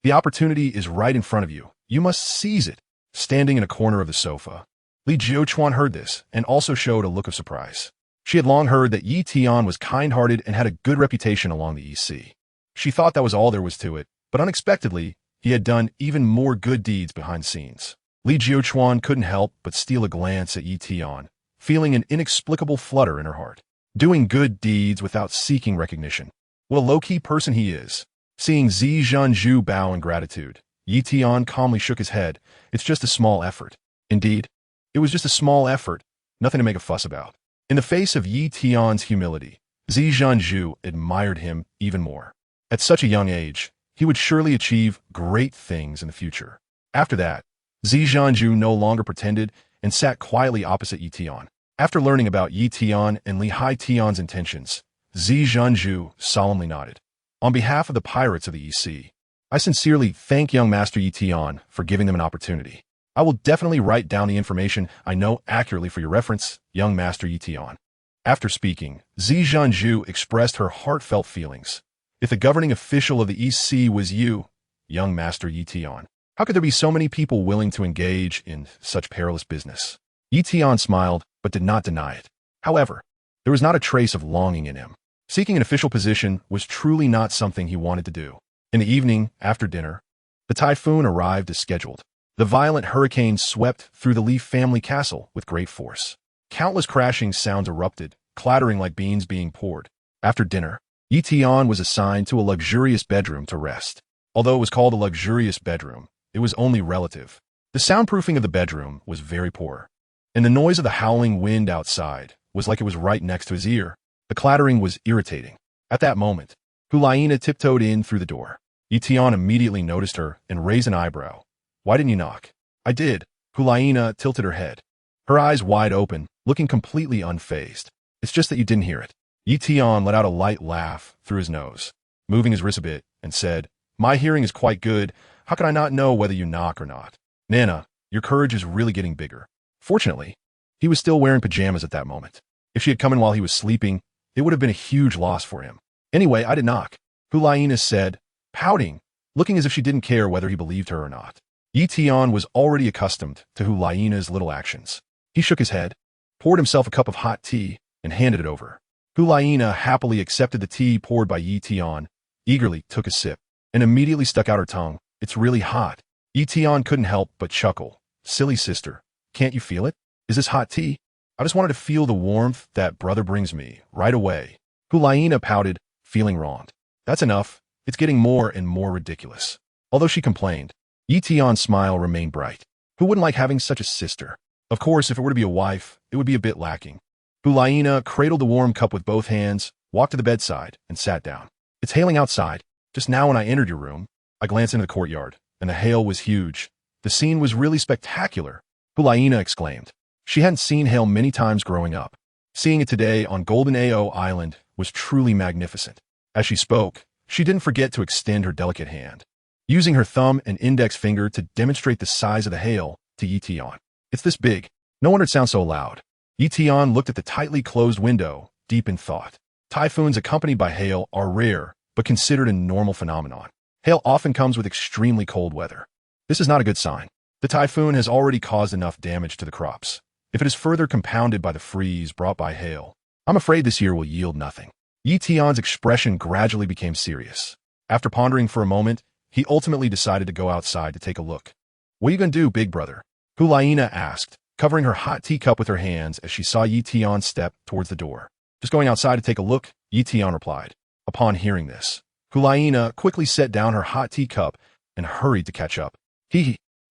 the opportunity is right in front of you. You must seize it." Standing in a corner of the sofa, Li Jiuquan heard this and also showed a look of surprise. She had long heard that Yi Tian was kind-hearted and had a good reputation along the East Sea. She thought that was all there was to it, but unexpectedly, he had done even more good deeds behind the scenes. Li Jiuquan couldn't help but steal a glance at Yi Tian, feeling an inexplicable flutter in her heart. Doing good deeds without seeking recognition. What a low-key person he is. Seeing Zi Zhanzhu bow in gratitude, Yi Tian calmly shook his head. "It's just a small effort." Indeed, it was just a small effort, nothing to make a fuss about. In the face of Yi Tian's humility, Zi Zhanzhu admired him even more. At such a young age, he would surely achieve great things in the future. After that, Zi Zhanzhu no longer pretended and sat quietly opposite Yi Tian. After learning about Yi Tian and Li Hai Tian's intentions, Zi Zhanzhu solemnly nodded. "On behalf of the pirates of the East Sea, I sincerely thank young Master Yi Tian for giving them an opportunity. I will definitely write down the information I know accurately for your reference, young Master Yi Tian." After speaking, Zi Zhanzhu expressed her heartfelt feelings. "If the governing official of the East Sea was you, young Master Yi Tian, how could there be so many people willing to engage in such perilous business?" Yi Tian smiled, but did not deny it. However, there was not a trace of longing in him. Seeking an official position was truly not something he wanted to do. In the evening, after dinner, the typhoon arrived as scheduled. The violent hurricane swept through the Li family castle with great force. Countless crashing sounds erupted, clattering like beans being poured. After dinner, Yi Tian was assigned to a luxurious bedroom to rest. Although it was called a luxurious bedroom, it was only relative. The soundproofing of the bedroom was very poor, and the noise of the howling wind outside was like it was right next to his ear. The clattering was irritating. At that moment, Hulaina tiptoed in through the door. Yi Tian immediately noticed her and raised an eyebrow. "Why didn't you knock?" "I did." Hulaina tilted her head, her eyes wide open, looking completely unfazed. "It's just that you didn't hear it." Yi Tian let out a light laugh through his nose, moving his wrist a bit, and said, "My hearing is quite good. How could I not know whether you knock or not?" "Nana, your courage is really getting bigger." Fortunately, he was still wearing pajamas at that moment. If she had come in while he was sleeping, it would have been a huge loss for him. "Anyway, I did knock," Hulaina said, pouting, looking as if she didn't care whether he believed her or not. Yi Tian was already accustomed to Hulaina's little actions. He shook his head, poured himself a cup of hot tea, and handed it over. Hulaina happily accepted the tea poured by Tian, eagerly took a sip, and immediately stuck out her tongue. It's really hot. Tian couldn't help but chuckle. Silly sister, can't you feel it? Is this hot tea? I just wanted to feel the warmth that brother brings me, right away. Hulaina pouted, feeling wronged. That's enough. It's getting more and more ridiculous. Although she complained, Tian's smile remained bright. Who wouldn't like having such a sister? Of course, if it were to be a wife, it would be a bit lacking. Hulaina cradled the warm cup with both hands, walked to the bedside, and sat down. It's hailing outside. Just now when I entered your room, I glanced into the courtyard, and the hail was huge. The scene was really spectacular, Hulaina exclaimed. She hadn't seen hail many times growing up. Seeing it today on Golden Ao Island was truly magnificent. As she spoke, she didn't forget to extend her delicate hand, using her thumb and index finger to demonstrate the size of the hail to Tian. It's this big. No wonder it sounds so loud. Tian looked at the tightly closed window, deep in thought. Typhoons accompanied by hail are rare, but considered a normal phenomenon. Hail often comes with extremely cold weather. This is not a good sign. The typhoon has already caused enough damage to the crops. If it is further compounded by the freeze brought by hail, I'm afraid this year will yield nothing. Tian's expression gradually became serious. After pondering for a moment, he ultimately decided to go outside to take a look. What are you going to do, big brother? Hulaina asked, covering her hot teacup with her hands as she saw Tian step towards the door. Just going outside to take a look, Tian replied. Upon hearing this, Hulaina quickly set down her hot teacup and hurried to catch up.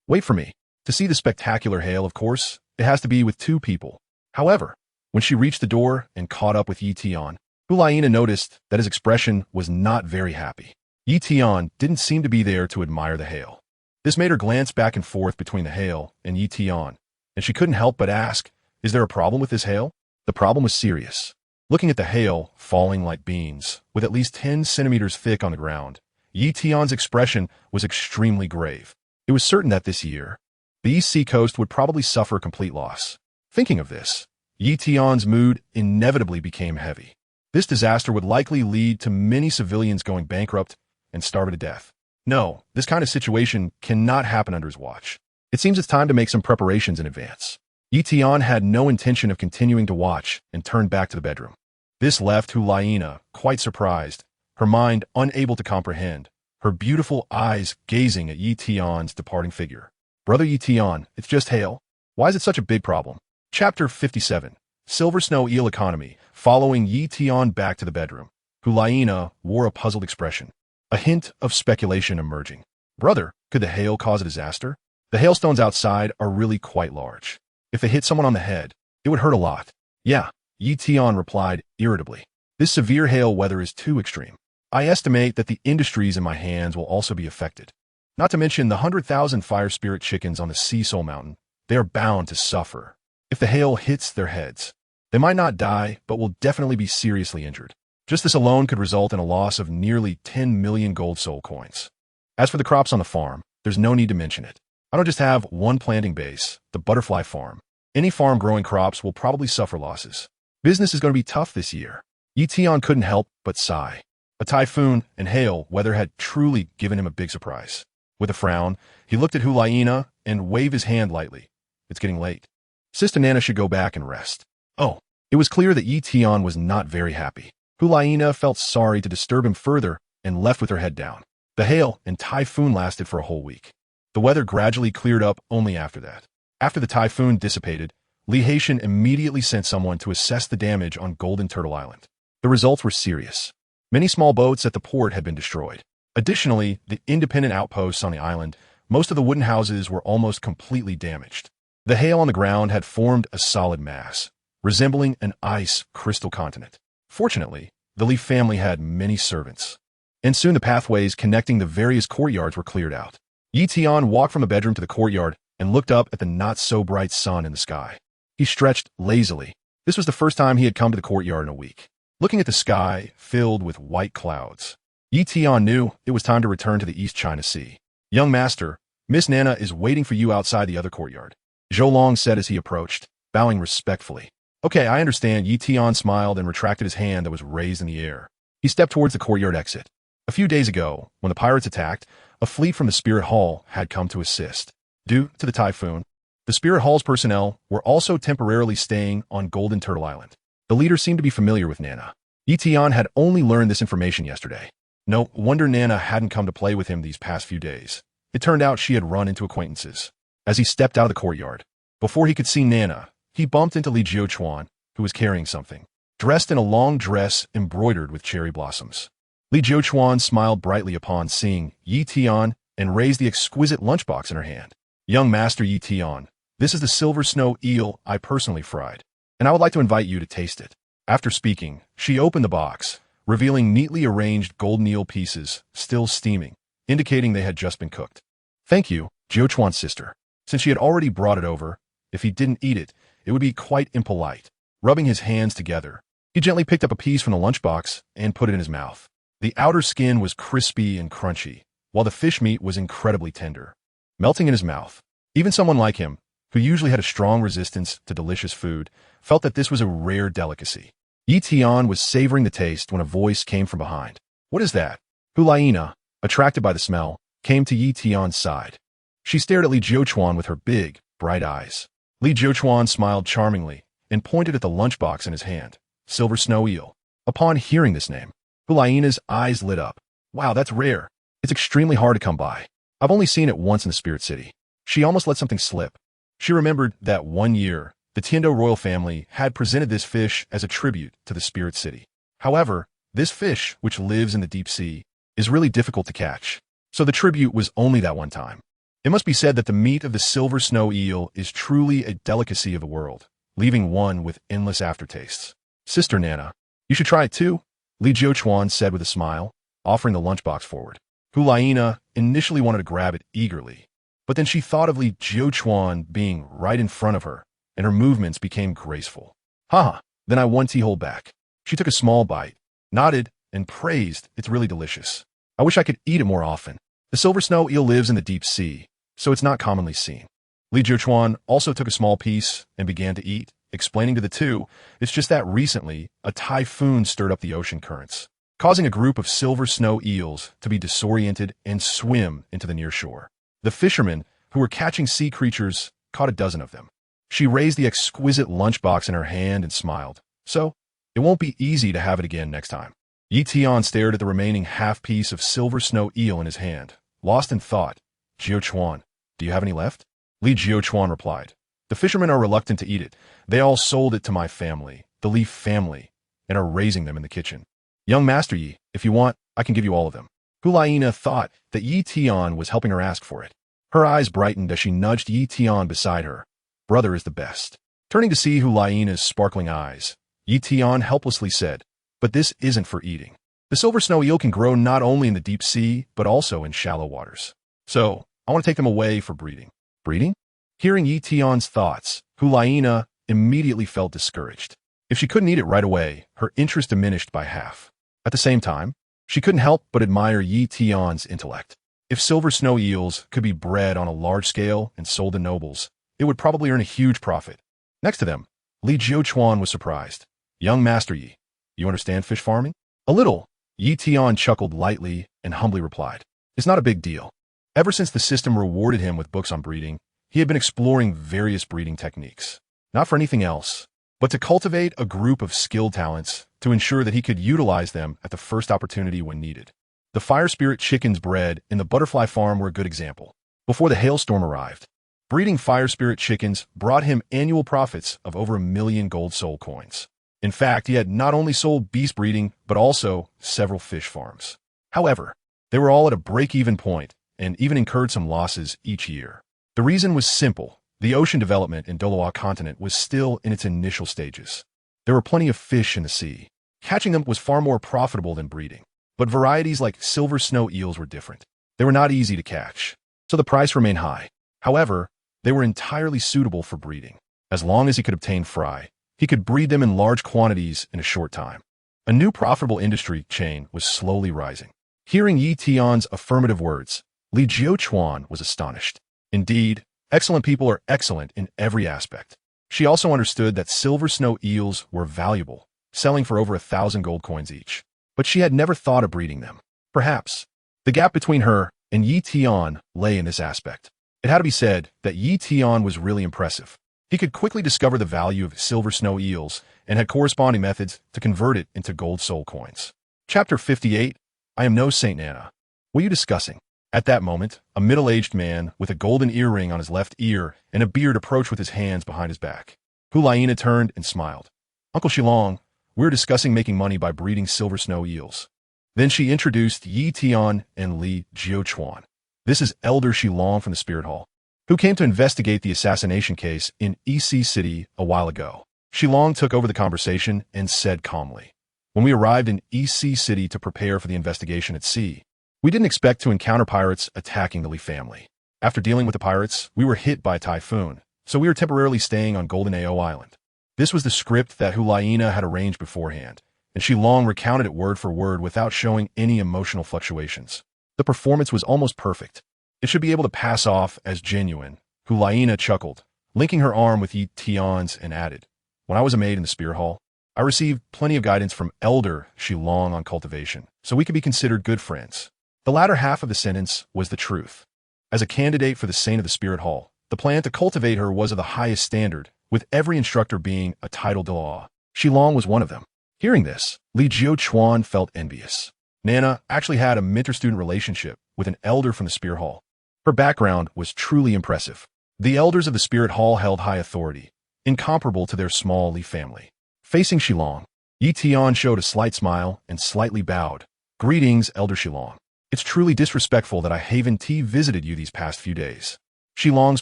Wait for me. To see the spectacular hail, of course, it has to be with two people. However, when she reached the door and caught up with Tian, Hulaina noticed that his expression was not very happy. Tian didn't seem to be there to admire the hail. This made her glance back and forth between the hail and Tian, and she couldn't help but ask, is there a problem with this hail? The problem was serious. Looking at the hail falling like beans, with at least 10 centimeters thick on the ground, Tian's expression was extremely grave. It was certain that this year, the East Sea coast would probably suffer complete loss. Thinking of this, Tian's mood inevitably became heavy. This disaster would likely lead to many civilians going bankrupt and starving to death. No, this kind of situation cannot happen under his watch. It seems it's time to make some preparations in advance. Tian had no intention of continuing to watch and turned back to the bedroom. This left Hulaina quite surprised, her mind unable to comprehend, her beautiful eyes gazing at Tian's departing figure. Brother Tian, it's just hail. Why is it such a big problem? Chapter 57. Silver Snow Eel Economy. Following Tian back to the bedroom, Hulaina wore a puzzled expression, a hint of speculation emerging. Brother, could the hail cause a disaster? The hailstones outside are really quite large. If they hit someone on the head, it would hurt a lot. Yeah, Tian replied irritably. This severe hail weather is too extreme. I estimate that the industries in my hands will also be affected. Not to mention the 100,000 fire spirit chickens on the Sea Soul Mountain. They are bound to suffer. If the hail hits their heads, they might not die, but will definitely be seriously injured. Just this alone could result in a loss of nearly 10 million gold soul coins. As for the crops on the farm, there's no need to mention it. I don't just have one planting base, the butterfly farm. Any farm growing crops will probably suffer losses. Business is going to be tough this year. Tian couldn't help but sigh. A typhoon and hail weather had truly given him a big surprise. With a frown, he looked at Hulaina and waved his hand lightly. It's getting late. Sister Nana should go back and rest. Oh, it was clear that Tian was not very happy. Hulaina felt sorry to disturb him further and left with her head down. The hail and typhoon lasted for a whole week. The weather gradually cleared up only after that. After the typhoon dissipated, Li Haitian immediately sent someone to assess the damage on Golden Turtle Island. The results were serious. Many small boats at the port had been destroyed. Additionally, the independent outposts on the island, most of the wooden houses were almost completely damaged. The hail on the ground had formed a solid mass, resembling an ice crystal continent. Fortunately, the Li family had many servants, and soon the pathways connecting the various courtyards were cleared out. Tian walked from the bedroom to the courtyard and looked up at the not-so-bright sun in the sky. He stretched lazily. This was the first time he had come to the courtyard in a week. Looking at the sky filled with white clouds, Tian knew it was time to return to the East China Sea. Young master, Miss Nana is waiting for you outside the other courtyard, Zhou Long said as he approached, bowing respectfully. Okay, I understand. Tian smiled and retracted his hand that was raised in the air. He stepped towards the courtyard exit. A few days ago, when the pirates attacked, a fleet from the Spirit Hall had come to assist. Due to the typhoon, the Spirit Hall's personnel were also temporarily staying on Golden Turtle Island. The leader seemed to be familiar with Nana. Tian had only learned this information yesterday. No wonder Nana hadn't come to play with him these past few days. It turned out she had run into acquaintances. As he stepped out of the courtyard, before he could see Nana, he bumped into Li Jiuchuan, who was carrying something, dressed in a long dress embroidered with cherry blossoms. Li Jiuchuan smiled brightly upon seeing Yi Tian and raised the exquisite lunchbox in her hand. Young Master Yi Tian, this is the silver snow eel I personally fried, and I would like to invite you to taste it. After speaking, she opened the box, revealing neatly arranged golden eel pieces, still steaming, indicating they had just been cooked. Thank you, Jiuchuan's sister. Since she had already brought it over, if he didn't eat it, it would be quite impolite. Rubbing his hands together, he gently picked up a piece from the lunchbox and put it in his mouth. The outer skin was crispy and crunchy, while the fish meat was incredibly tender, melting in his mouth. Even someone like him, who usually had a strong resistance to delicious food, felt that this was a rare delicacy. Yi Tian was savoring the taste when a voice came from behind. What is that? Hulaina, attracted by the smell, came to Yi Tian's side. She stared at Li Jiuchuan with her big, bright eyes. Li Jiuchuan smiled charmingly and pointed at the lunchbox in his hand. Silver snow eel. Upon hearing this name, Hulaina's eyes lit up. Wow, that's rare. It's extremely hard to come by. I've only seen it once in the Spirit City. She almost let something slip. She remembered that one year, the Tian royal family had presented this fish as a tribute to the Spirit City. However, this fish, which lives in the deep sea, is really difficult to catch. So the tribute was only that one time. It must be said that the meat of the silver snow eel is truly a delicacy of the world, leaving one with endless aftertastes. Sister Nana, you should try it too, Li Jiuchuan said with a smile, offering the lunchbox forward. Hulaina initially wanted to grab it eagerly, but then she thought of Li Jiuchuan being right in front of her, and her movements became graceful. Haha, then I won't hold back. She took a small bite, nodded, and praised it's really delicious. I wish I could eat it more often. The silver snow eel lives in the deep sea, so it's not commonly seen. Li Jiuchuan also took a small piece and began to eat, explaining to the two, it's just that recently, a typhoon stirred up the ocean currents, causing a group of silver snow eels to be disoriented and swim into the near shore. The fishermen, who were catching sea creatures, caught a dozen of them. She raised the exquisite lunchbox in her hand and smiled. So, it won't be easy to have it again next time. Yi Tian stared at the remaining half-piece of silver snow eel in his hand, lost in thought. Jiuchuan, do you have any left? Li Jiuchuan replied. The fishermen are reluctant to eat it. They all sold it to my family, the Leaf family, and are raising them in the kitchen. Young Master Yi, if you want, I can give you all of them. Hulaina thought that Yi Tian was helping her ask for it. Her eyes brightened as she nudged Yi Tian beside her. Brother is the best. Turning to see Hulaina's sparkling eyes, Yi Tian helplessly said, but this isn't for eating. The silver snow eel can grow not only in the deep sea, but also in shallow waters. So, I want to take them away for breeding. Breeding? Hearing Yi Tian's thoughts, Hulaina immediately felt discouraged. If she couldn't eat it right away, her interest diminished by half. At the same time, she couldn't help but admire Yi Tian's intellect. If silver snow eels could be bred on a large scale and sold to nobles, it would probably earn a huge profit. Next to them, Li Jiuchuan was surprised. Young Master Yi, you understand fish farming? A little. Yi Tian chuckled lightly and humbly replied. It's not a big deal. Ever since the system rewarded him with books on breeding, he had been exploring various breeding techniques. Not for anything else, but to cultivate a group of skilled talents to ensure that he could utilize them at the first opportunity when needed. The fire spirit chickens bred in the butterfly farm were a good example. Before the hailstorm arrived, breeding fire spirit chickens brought him annual profits of over 1 million gold soul coins. In fact, he had not only sold beast breeding, but also several fish farms. However, they were all at a break-even point and even incurred some losses each year. The reason was simple. The ocean development in Douluo continent was still in its initial stages. There were plenty of fish in the sea. Catching them was far more profitable than breeding. But varieties like silver snow eels were different. They were not easy to catch, so the price remained high. However, they were entirely suitable for breeding. As long as he could obtain fry, he could breed them in large quantities in a short time. A new profitable industry chain was slowly rising. Hearing Yi Tian's affirmative words, Li Jiuchuan was astonished. Indeed, excellent people are excellent in every aspect. She also understood that silver snow eels were valuable, selling for over 1,000 gold coins each. But she had never thought of breeding them. Perhaps the gap between her and Yi Tian lay in this aspect. It had to be said that Yi Tian was really impressive. He could quickly discover the value of silver snow eels and had corresponding methods to convert it into gold soul coins. Chapter 58. I am no Saint Nana. What are you discussing? At that moment, a middle-aged man with a golden earring on his left ear and a beard approached with his hands behind his back. Hulaina turned and smiled. Uncle Shilong, we're discussing making money by breeding silver snow eels. Then she introduced Yi Tian and Li Jiuchuan. This is Elder Shilong from the Spirit Hall, who came to investigate the assassination case in EC City a while ago. Shilong took over the conversation and said calmly, when we arrived in EC City to prepare for the investigation at sea, we didn't expect to encounter pirates attacking the Li family. After dealing with the pirates, we were hit by a typhoon, so we were temporarily staying on Golden Ao Island. This was the script that Hulaina had arranged beforehand, and Shilong recounted it word for word without showing any emotional fluctuations. The performance was almost perfect. It should be able to pass off as genuine. Hulaina chuckled, linking her arm with Yi Tian's, and added, when I was a maid in the Spirit Hall, I received plenty of guidance from Elder Shilong on cultivation, so we could be considered good friends. The latter half of the sentence was the truth. As a candidate for the Saint of the Spirit Hall, the plan to cultivate her was of the highest standard, with every instructor being a title de law. Shilong was one of them. Hearing this, Li Jiuchuan felt envious. Nana actually had a mentor-student relationship with an elder from the Spirit Hall. Her background was truly impressive. The elders of the Spirit Hall held high authority, incomparable to their small Li family. Facing Shilong, Yi Tian showed a slight smile and slightly bowed. Greetings, Elder Shilong. It's truly disrespectful that I haven't visited you these past few days. Shilong's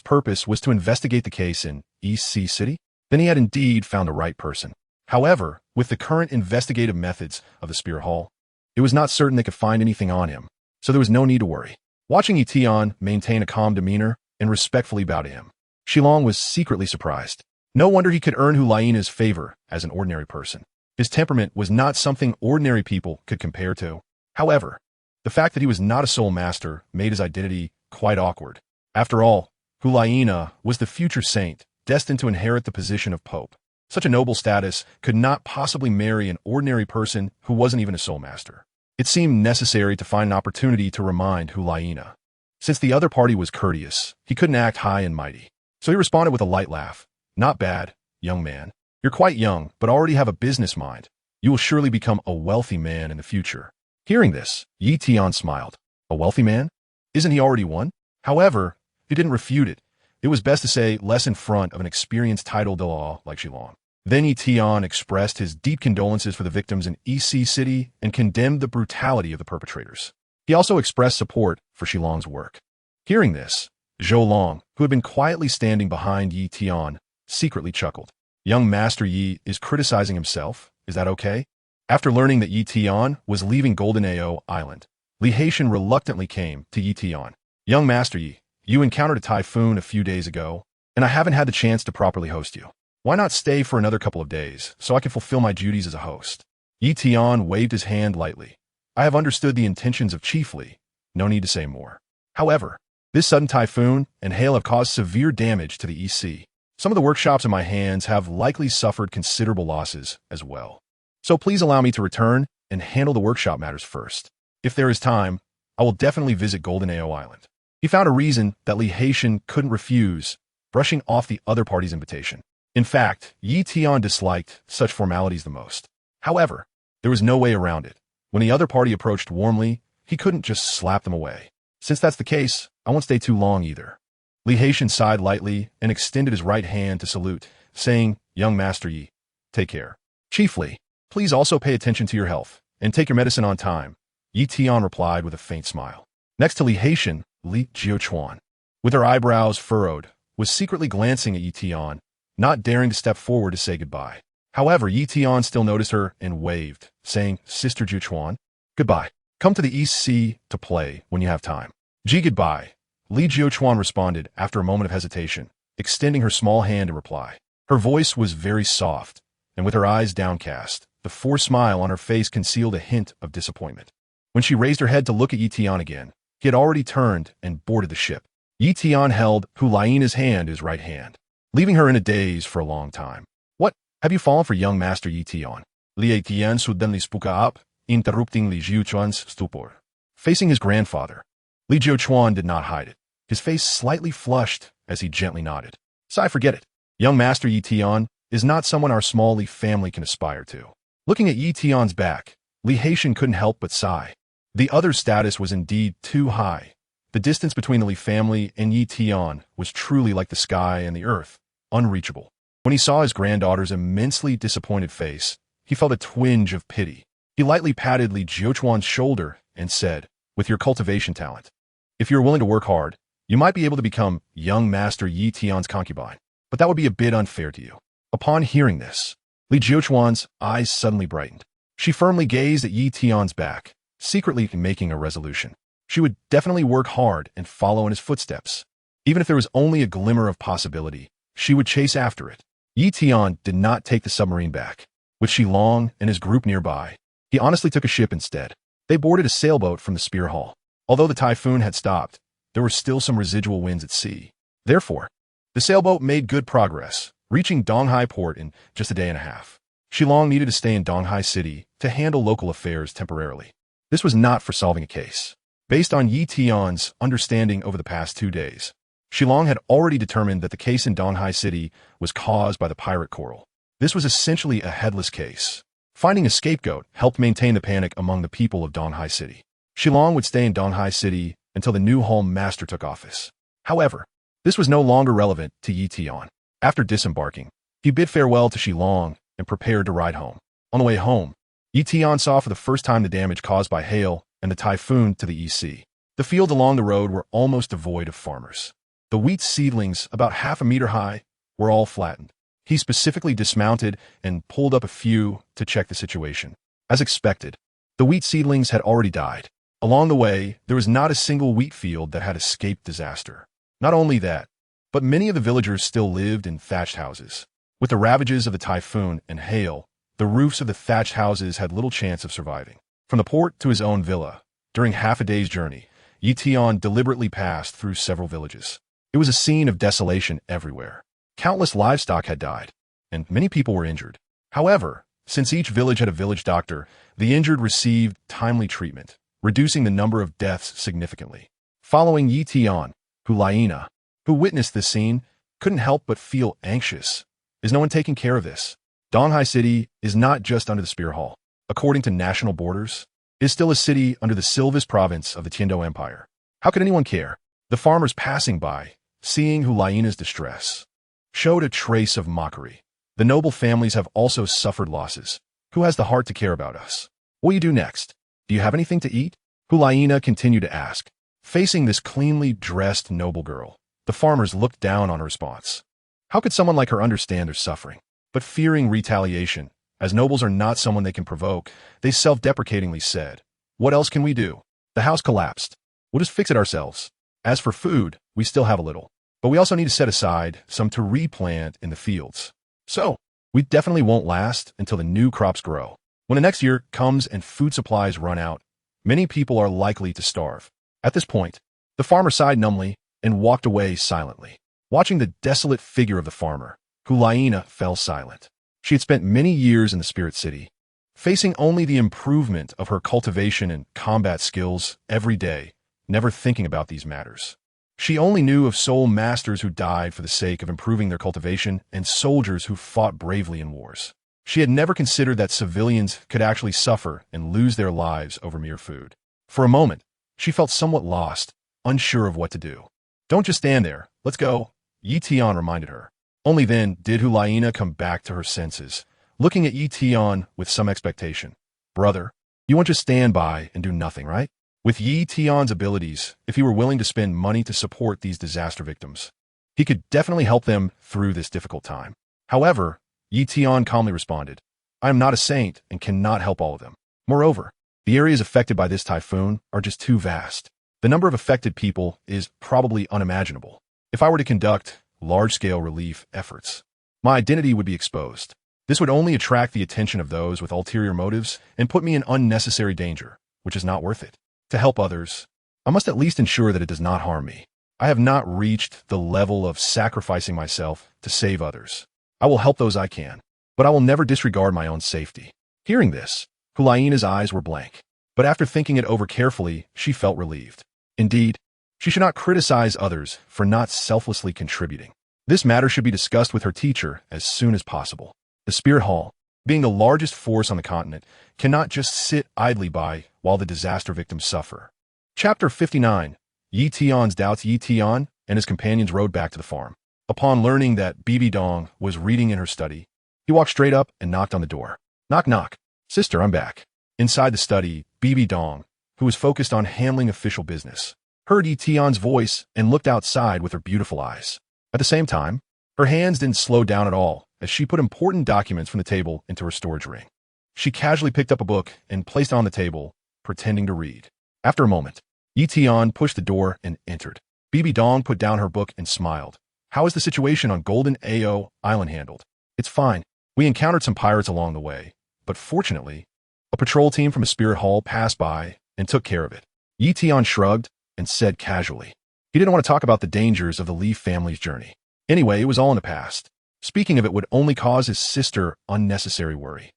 purpose was to investigate the case in EC City. Then he had indeed found the right person. However, with the current investigative methods of the Spirit Hall, it was not certain they could find anything on him, so there was no need to worry. Watching Yi Tian maintain a calm demeanor and respectfully bow to him, Shilong was secretly surprised. No wonder he could earn Hulaina's favor as an ordinary person. His temperament was not something ordinary people could compare to. However, the fact that he was not a soul master made his identity quite awkward. After all, Hulaina was the future saint, destined to inherit the position of pope. Such a noble status could not possibly marry an ordinary person who wasn't even a soul master. It seemed necessary to find an opportunity to remind Hulaina. Since the other party was courteous, he couldn't act high and mighty. So he responded with a light laugh. Not bad, young man. You're quite young, but already have a business mind. You will surely become a wealthy man in the future. Hearing this, Yi Tian smiled. A wealthy man? Isn't he already one? However, he didn't refute it. It was best to say less in front of an experienced title de law like Shilong. Then Yi Tian expressed his deep condolences for the victims in EC City and condemned the brutality of the perpetrators. He also expressed support for Shilong's work. Hearing this, Zhou Long, who had been quietly standing behind Yi Tian, secretly chuckled. Young Master Yi is criticizing himself. Is that okay? After learning that Yi Tian was leaving Golden Ao Island, Li Haitian reluctantly came to Yi Tian. Young Master Yi, you encountered a typhoon a few days ago, and I haven't had the chance to properly host you. Why not stay for another couple of days, so I can fulfill my duties as a host? Yi Tian waved his hand lightly. I have understood the intentions of Chief Li. No need to say more. However, this sudden typhoon and hail have caused severe damage to the EC. Some of the workshops in my hands have likely suffered considerable losses as well. So please allow me to return and handle the workshop matters first. If there is time, I will definitely visit Golden Ao Island. He found a reason that Li Haitian couldn't refuse, brushing off the other party's invitation. In fact, Yi Tian disliked such formalities the most. However, there was no way around it. When the other party approached warmly, he couldn't just slap them away. Since that's the case, I won't stay too long either. Li Haitian sighed lightly and extended his right hand to salute, saying, Young Master Yi, take care. Chief Li, please also pay attention to your health, and take your medicine on time, Yi Tian replied with a faint smile. Next to Li Haitian, Li Jiuchuan, with her eyebrows furrowed, was secretly glancing at Yi Tian, not daring to step forward to say goodbye. However, Yi Tian still noticed her and waved, saying, Sister Jiuchuan, goodbye. Come to the EC to play when you have time. Gee, goodbye, Li Jiuchuan responded after a moment of hesitation, extending her small hand in reply. Her voice was very soft, and with her eyes downcast, the forced smile on her face concealed a hint of disappointment. When she raised her head to look at Yi Tian again, he had already turned and boarded the ship. Yi Tian held Hulaina's hand in his right hand, leaving her in a daze for a long time. What? Have you fallen for young Master Yi Tian? Li Tian suddenly spoke up, interrupting Li Jiuchuan's stupor. Facing his grandfather, Li Jiuchuan did not hide it. His face slightly flushed as he gently nodded. So I forget it. Young Master Yi Tian is not someone our small Li family can aspire to. Looking at Yi Tian's back, Li Haitian couldn't help but sigh. The other's status was indeed too high. The distance between the Li family and Yi Tian was truly like the sky and the earth, unreachable. When he saw his granddaughter's immensely disappointed face, he felt a twinge of pity. He lightly patted Li Jiuquan's shoulder and said, "With your cultivation talent, if you're willing to work hard, you might be able to become young Master Yi Tian's concubine, but that would be a bit unfair to you." Upon hearing this, Li Jiuquan's eyes suddenly brightened. She firmly gazed at Yi Tian's back, secretly making a resolution. She would definitely work hard and follow in his footsteps. Even if there was only a glimmer of possibility, she would chase after it. Yi Tian did not take the submarine back. With Shilong and his group nearby, he honestly took a ship instead. They boarded a sailboat from the Spear Hall. Although the typhoon had stopped, there were still some residual winds at sea. Therefore, the sailboat made good progress, reaching Donghai port in just a day and a half. Shilong needed to stay in Donghai City to handle local affairs temporarily. This was not for solving a case. Based on Yi Tian's understanding over the past 2 days, Shilong had already determined that the case in Donghai City was caused by the pirate coral. This was essentially a headless case. Finding a scapegoat helped maintain the panic among the people of Donghai City. Shilong would stay in Donghai City until the new home master took office. However, this was no longer relevant to Yi Tian. After disembarking, he bid farewell to Shilong and prepared to ride home. On the way home, Yi Tian saw for the first time the damage caused by hail and the typhoon to the EC. The fields along the road were almost devoid of farmers. The wheat seedlings, about half a meter high, were all flattened. He specifically dismounted and pulled up a few to check the situation. As expected, the wheat seedlings had already died. Along the way, there was not a single wheat field that had escaped disaster. Not only that, but many of the villagers still lived in thatched houses. With the ravages of the typhoon and hail, the roofs of the thatched houses had little chance of surviving. From the port to his own villa, during half a day's journey, Yi Tian deliberately passed through several villages. It was a scene of desolation everywhere. Countless livestock had died, and many people were injured. However, since each village had a village doctor, the injured received timely treatment, reducing the number of deaths significantly. Following Yi Tian, Hulaina, who witnessed this scene, couldn't help but feel anxious. Is no one taking care of this? Donghai City is not just under the Spear Hall. According to national borders, it is still a city under the Silvis province of the Tiando Empire. How could anyone care? The farmers passing by, seeing Hulaina's distress, showed a trace of mockery. The noble families have also suffered losses. Who has the heart to care about us? What will you do next? Do you have anything to eat? Hulaina continued to ask. Facing this cleanly dressed noble girl, the farmers looked down on her response. How could someone like her understand their suffering? But fearing retaliation, as nobles are not someone they can provoke, they self-deprecatingly said, "What else can we do? The house collapsed. We'll just fix it ourselves. As for food, we still have a little, but we also need to set aside some to replant in the fields. So, we definitely won't last until the new crops grow. When the next year comes and food supplies run out, many people are likely to starve." At this point, the farmer sighed numbly and walked away silently. Watching the desolate figure of the farmer, Hulaina fell silent. She had spent many years in the Spirit City, facing only the improvement of her cultivation and combat skills every day, never thinking about these matters. She only knew of soul masters who died for the sake of improving their cultivation and soldiers who fought bravely in wars. She had never considered that civilians could actually suffer and lose their lives over mere food. For a moment, she felt somewhat lost, unsure of what to do. "Don't just stand there. Let's go," Yi Tian reminded her. Only then did Hulaina come back to her senses, looking at Yi Tian with some expectation. "Brother, you won't just stand by and do nothing, right?" With Yi Tian's abilities, if he were willing to spend money to support these disaster victims, he could definitely help them through this difficult time. However, Yi Tian calmly responded, "I am not a saint and cannot help all of them. Moreover, the areas affected by this typhoon are just too vast. The number of affected people is probably unimaginable. If I were to conduct large-scale relief efforts, my identity would be exposed. This would only attract the attention of those with ulterior motives and put me in unnecessary danger, which is not worth it. To help others, I must at least ensure that it does not harm me. I have not reached the level of sacrificing myself to save others. I will help those I can, but I will never disregard my own safety." Hearing this, Hulaina's eyes were blank, but after thinking it over carefully, she felt relieved. Indeed, she should not criticize others for not selflessly contributing. This matter should be discussed with her teacher as soon as possible. The Spirit Hall, being the largest force on the continent, cannot just sit idly by while the disaster victims suffer. Chapter 59. Yi Tian's doubts. Yi Tian and his companions rode back to the farm. Upon learning that Bibi Dong was reading in her study, he walked straight up and knocked on the door. Knock, knock. Sister, I'm back. Inside the study, Bibi Dong, who was focused on handling official business, heard Yi Tian's voice and looked outside with her beautiful eyes. At the same time, her hands didn't slow down at all as she put important documents from the table into her storage ring. She casually picked up a book and placed it on the table, pretending to read. After a moment, Yi Tian pushed the door and entered. Bibi Dong put down her book and smiled. How is the situation on Golden Ao Island handled? It's fine. We encountered some pirates along the way, but fortunately, a patrol team from a spirit hall passed by and took care of it. Yi Tian shrugged and said casually. He didn't want to talk about the dangers of the Li family's journey. Anyway, it was all in the past. Speaking of it would only cause his sister unnecessary worry.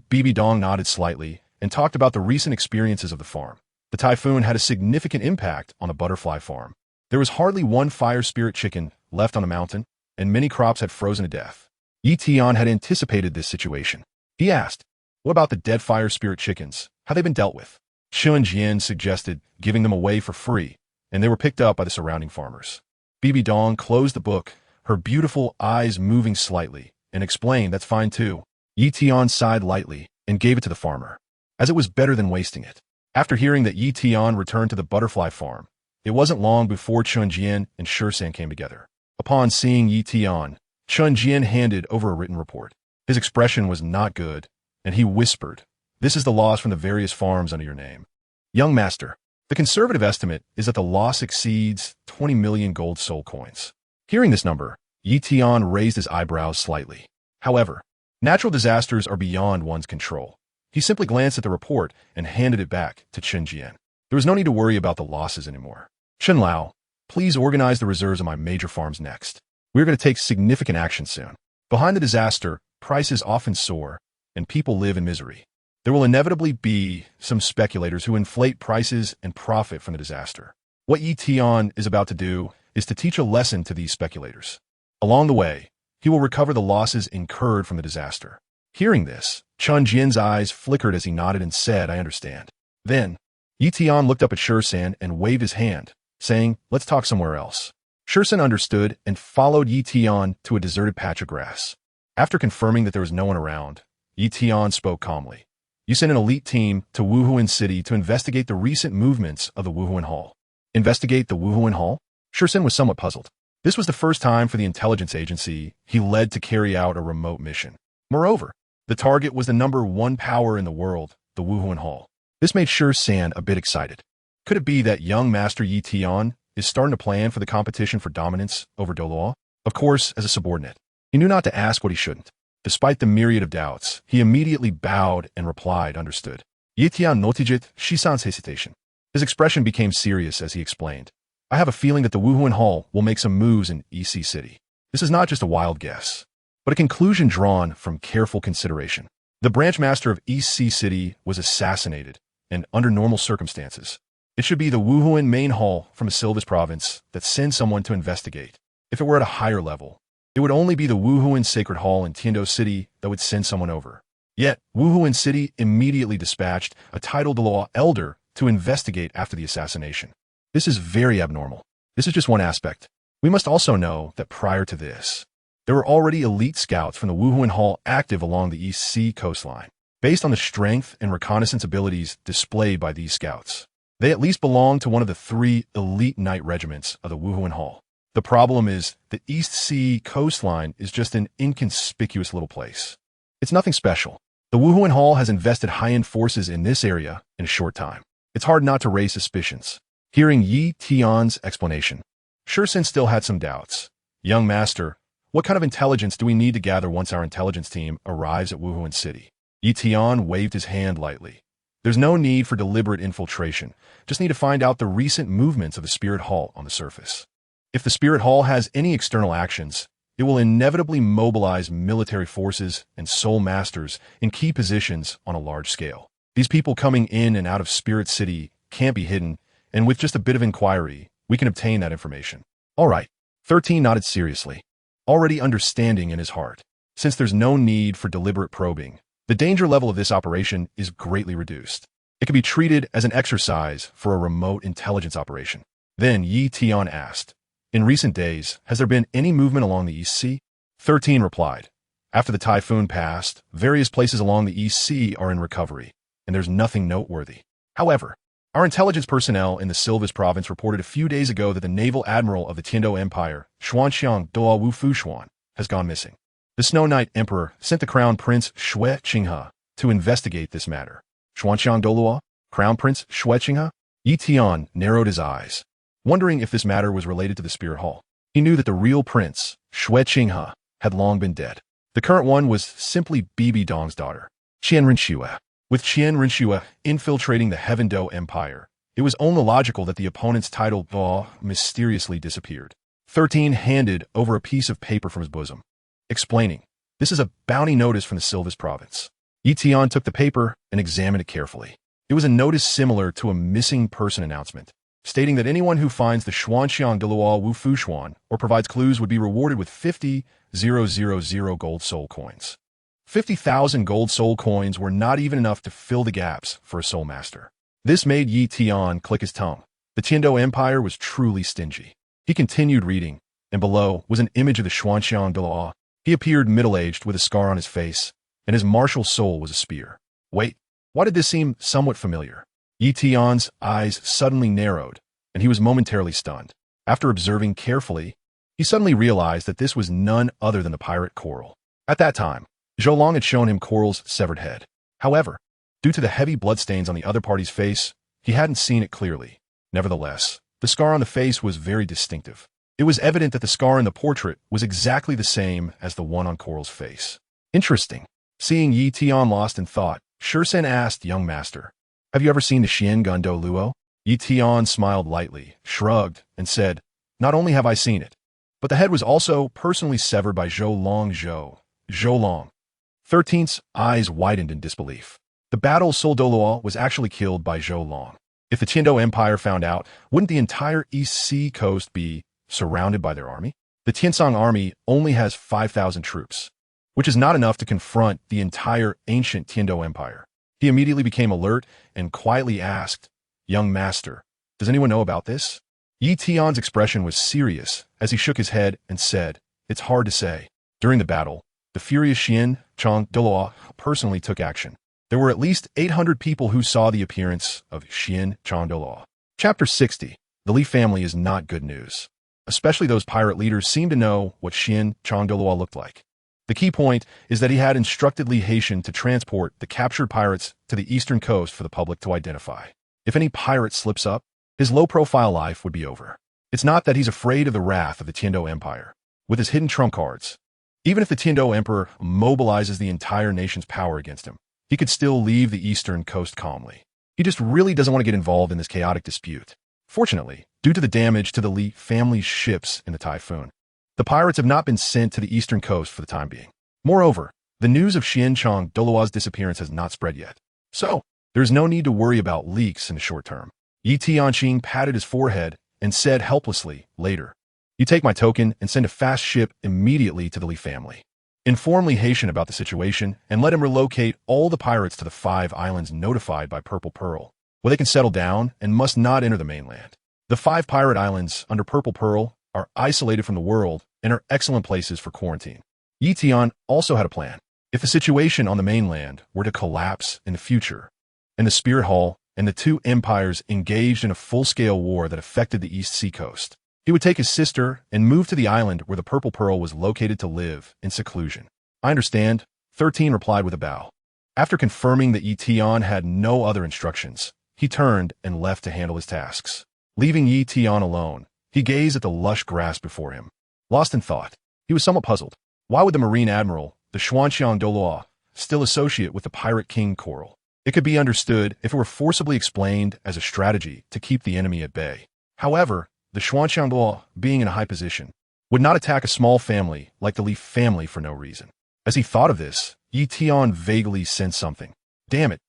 Bibi Dong nodded slightly and talked about the recent experiences of the farm. The typhoon had a significant impact on the butterfly farm. There was hardly one fire spirit chicken left on the mountain, and many crops had frozen to death. Yi Tian had anticipated this situation. He asked, what about the dead fire spirit chickens? Have they been dealt with? Chun Jian suggested giving them away for free, and they were picked up by the surrounding farmers. Bibi Dong closed the book, her beautiful eyes moving slightly, and explained that's fine too. Yi Tian sighed lightly and gave it to the farmer, as it was better than wasting it. After hearing that Yi Tian returned to the butterfly farm, it wasn't long before Chun Jian and Shursan came together. Upon seeing Yi Tian, Chun Jian handed over a written report. His expression was not good, and he whispered, this is the loss from the various farms under your name. Young master, the conservative estimate is that the loss exceeds 20 million gold soul coins. Hearing this number, Yi Tian raised his eyebrows slightly. However, natural disasters are beyond one's control. He simply glanced at the report and handed it back to Chun Jian. There was no need to worry about the losses anymore. Chen Lao, please organize the reserves of my major farms next. We're going to take significant action soon. Behind the disaster, prices often soar, and people live in misery. There will inevitably be some speculators who inflate prices and profit from the disaster. What Yi Tian is about to do is to teach a lesson to these speculators. Along the way, he will recover the losses incurred from the disaster. Hearing this, Chun Jian's eyes flickered as he nodded and said, I understand. Then, Yi Tian looked up at Shursan and waved his hand, saying, let's talk somewhere else. Shursan understood and followed Yi Tian to a deserted patch of grass. After confirming that there was no one around, Yi Tian spoke calmly. You sent an elite team to Wuhuan City to investigate the recent movements of the Wuhuan Hall. Investigate the Wuhuan Hall? Shursan was somewhat puzzled. This was the first time for the intelligence agency he led to carry out a remote mission. Moreover, the target was the #1 power in the world, the Wuhuan Hall. This made Shursan a bit excited. Could it be that young Master Yi Tian is starting to plan for the competition for dominance over Douluo? Of course, as a subordinate. He knew not to ask what he shouldn't. Despite the myriad of doubts, he immediately bowed and replied, understood. Yi Tian notiget Shisan's hesitation. His expression became serious as he explained. I have a feeling that the Wuhuan Hall will make some moves in EC City. This is not just a wild guess, but a conclusion drawn from careful consideration. The branch master of EC City was assassinated, and under normal circumstances, it should be the Wuhuan main hall from a Silvis province that sends someone to investigate. If it were at a higher level, it would only be the Wuhuan Sacred Hall in Tiando City that would send someone over. Yet, Wuhuan City immediately dispatched a titled law elder to investigate after the assassination. This is very abnormal. This is just one aspect. We must also know that prior to this, there were already elite scouts from the Wuhuan Hall active along the East Sea coastline. Based on the strength and reconnaissance abilities displayed by these scouts, they at least belong to one of the 3 elite knight regiments of the Wuhuan Hall. The problem is the East Sea coastline is just an inconspicuous little place. It's nothing special. The Wuhuan Hall has invested high-end forces in this area in a short time. It's hard not to raise suspicions. Hearing Yi Tian's explanation, Shursan still had some doubts. Young master, what kind of intelligence do we need to gather once our intelligence team arrives at Wuhuan City? Yi Tian waved his hand lightly. There's no need for deliberate infiltration. Just need to find out the recent movements of the Spirit Hall on the surface. If the Spirit Hall has any external actions, it will inevitably mobilize military forces and soul masters in key positions on a large scale. These people coming in and out of Spirit City can't be hidden, and with just a bit of inquiry, we can obtain that information. All right. 13 nodded seriously. already understanding in his heart. Since there's no need for deliberate probing, the danger level of this operation is greatly reduced. It can be treated as an exercise for a remote intelligence operation. Then Tian asked, "In recent days, has there been any movement along the East Sea?" 13 replied, "After the typhoon passed, various places along the East Sea are in recovery, and there's nothing noteworthy. However, our intelligence personnel in the Silvis province reported a few days ago that the naval admiral of the Tian Empire, Xuanxiang Douluo Wu Fushuan, has gone missing. The Snow Knight Emperor sent the Crown Prince Xue Qinghe to investigate this matter." Xuanxiang Douluo? Crown Prince Xue Qinghe? Tian narrowed his eyes, wondering if this matter was related to the Spirit Hall. He knew that the real prince, Xue Qinghe, had long been dead. The current one was simply Bibi Dong's daughter, Tian Rinxue. With Tian Rinxue infiltrating the Heaven Do Empire, it was only logical that the opponent's title Ba mysteriously disappeared. 13 handed over a piece of paper from his bosom, explaining, "This is a bounty notice from the Silvis province." Tian took the paper and examined it carefully. It was a notice similar to a missing person announcement, stating that anyone who finds the Xuanxiang Douluo Wu Fushuan or provides clues would be rewarded with 50,000 gold soul coins. 50,000 gold soul coins were not even enough to fill the gaps for a soul master. This made Tian click his tongue. The Tian Empire was truly stingy. He continued reading, and below was an image of the Xuanxiang Douluo. He appeared middle-aged with a scar on his face, and his martial soul was a spear. Wait, why did this seem somewhat familiar? Tian's eyes suddenly narrowed, and he was momentarily stunned. After observing carefully, he suddenly realized that this was none other than the pirate Coral. At that time, Zhou Long had shown him Coral's severed head. However, due to the heavy bloodstains on the other party's face, he hadn't seen it clearly. Nevertheless, the scar on the face was very distinctive. It was evident that the scar in the portrait was exactly the same as the one on Coral's face. Interesting. Seeing Tian lost in thought, Shursen asked, "Young master, have you ever seen the Xian gun Douluo?" Tian smiled lightly, shrugged, and said, "Not only have I seen it, but the head was also personally severed by Zhou Long. 13's eyes widened in disbelief. The battle Sol Douluo was actually killed by Zhou Long. If the Tian Empire found out, wouldn't the entire East Sea coast be surrounded by their army? The Tiansong army only has 5,000 troops, which is not enough to confront the entire ancient Tian Empire. He immediately became alert and quietly asked, "Young master, does anyone know about this?" Tian's expression was serious as he shook his head and said, "It's hard to say. During the battle, the furious Xuanxiang Douluo personally took action. There were at least 800 people who saw the appearance of Xuanxiang Douluo." Chapter 60. The Li family is not good news. Especially those pirate leaders seem to know what Xuanxiang Douluo looked like. The key point is that he had instructed Li Haitian to transport the captured pirates to the eastern coast for the public to identify. If any pirate slips up, his low-profile life would be over. It's not that he's afraid of the wrath of the Tian Empire. With his hidden trump cards, even if the Tian Emperor mobilizes the entire nation's power against him, he could still leave the eastern coast calmly. He just really doesn't want to get involved in this chaotic dispute. Fortunately, due to the damage to the Li family's ships in the typhoon, the pirates have not been sent to the eastern coast for the time being. Moreover, the news of Xuanxiang Douluo's disappearance has not spread yet. So, there's no need to worry about leaks in the short term. Tianqing patted his forehead and said helplessly, later, "You take my token and send a fast ship immediately to the Li family. Inform Li Haitian about the situation and let him relocate all the pirates to the 5 islands notified by Purple Pearl, where they can settle down and must not enter the mainland. The 5 pirate islands under Purple Pearl are isolated from the world and are excellent places for quarantine." Tian also had a plan. If the situation on the mainland were to collapse in the future, and the Spirit Hall and the 2 empires engaged in a full-scale war that affected the East Sea coast, he would take his sister and move to the island where the Purple Pearl was located to live in seclusion. "I understand," 13 replied with a bow. After confirming that Tian had no other instructions, he turned and left to handle his tasks. Leaving Tian alone, he gazed at the lush grass before him. Lost in thought, he was somewhat puzzled. Why would the Marine Admiral, the Xuanxiang Douluo, still associate with the Pirate King Coral? It could be understood if it were forcibly explained as a strategy to keep the enemy at bay. However, the Xuanxiang Douluo, being in a high position, would not attack a small family like the Li family for no reason. As he thought of this, Tian vaguely sensed something. Damn it,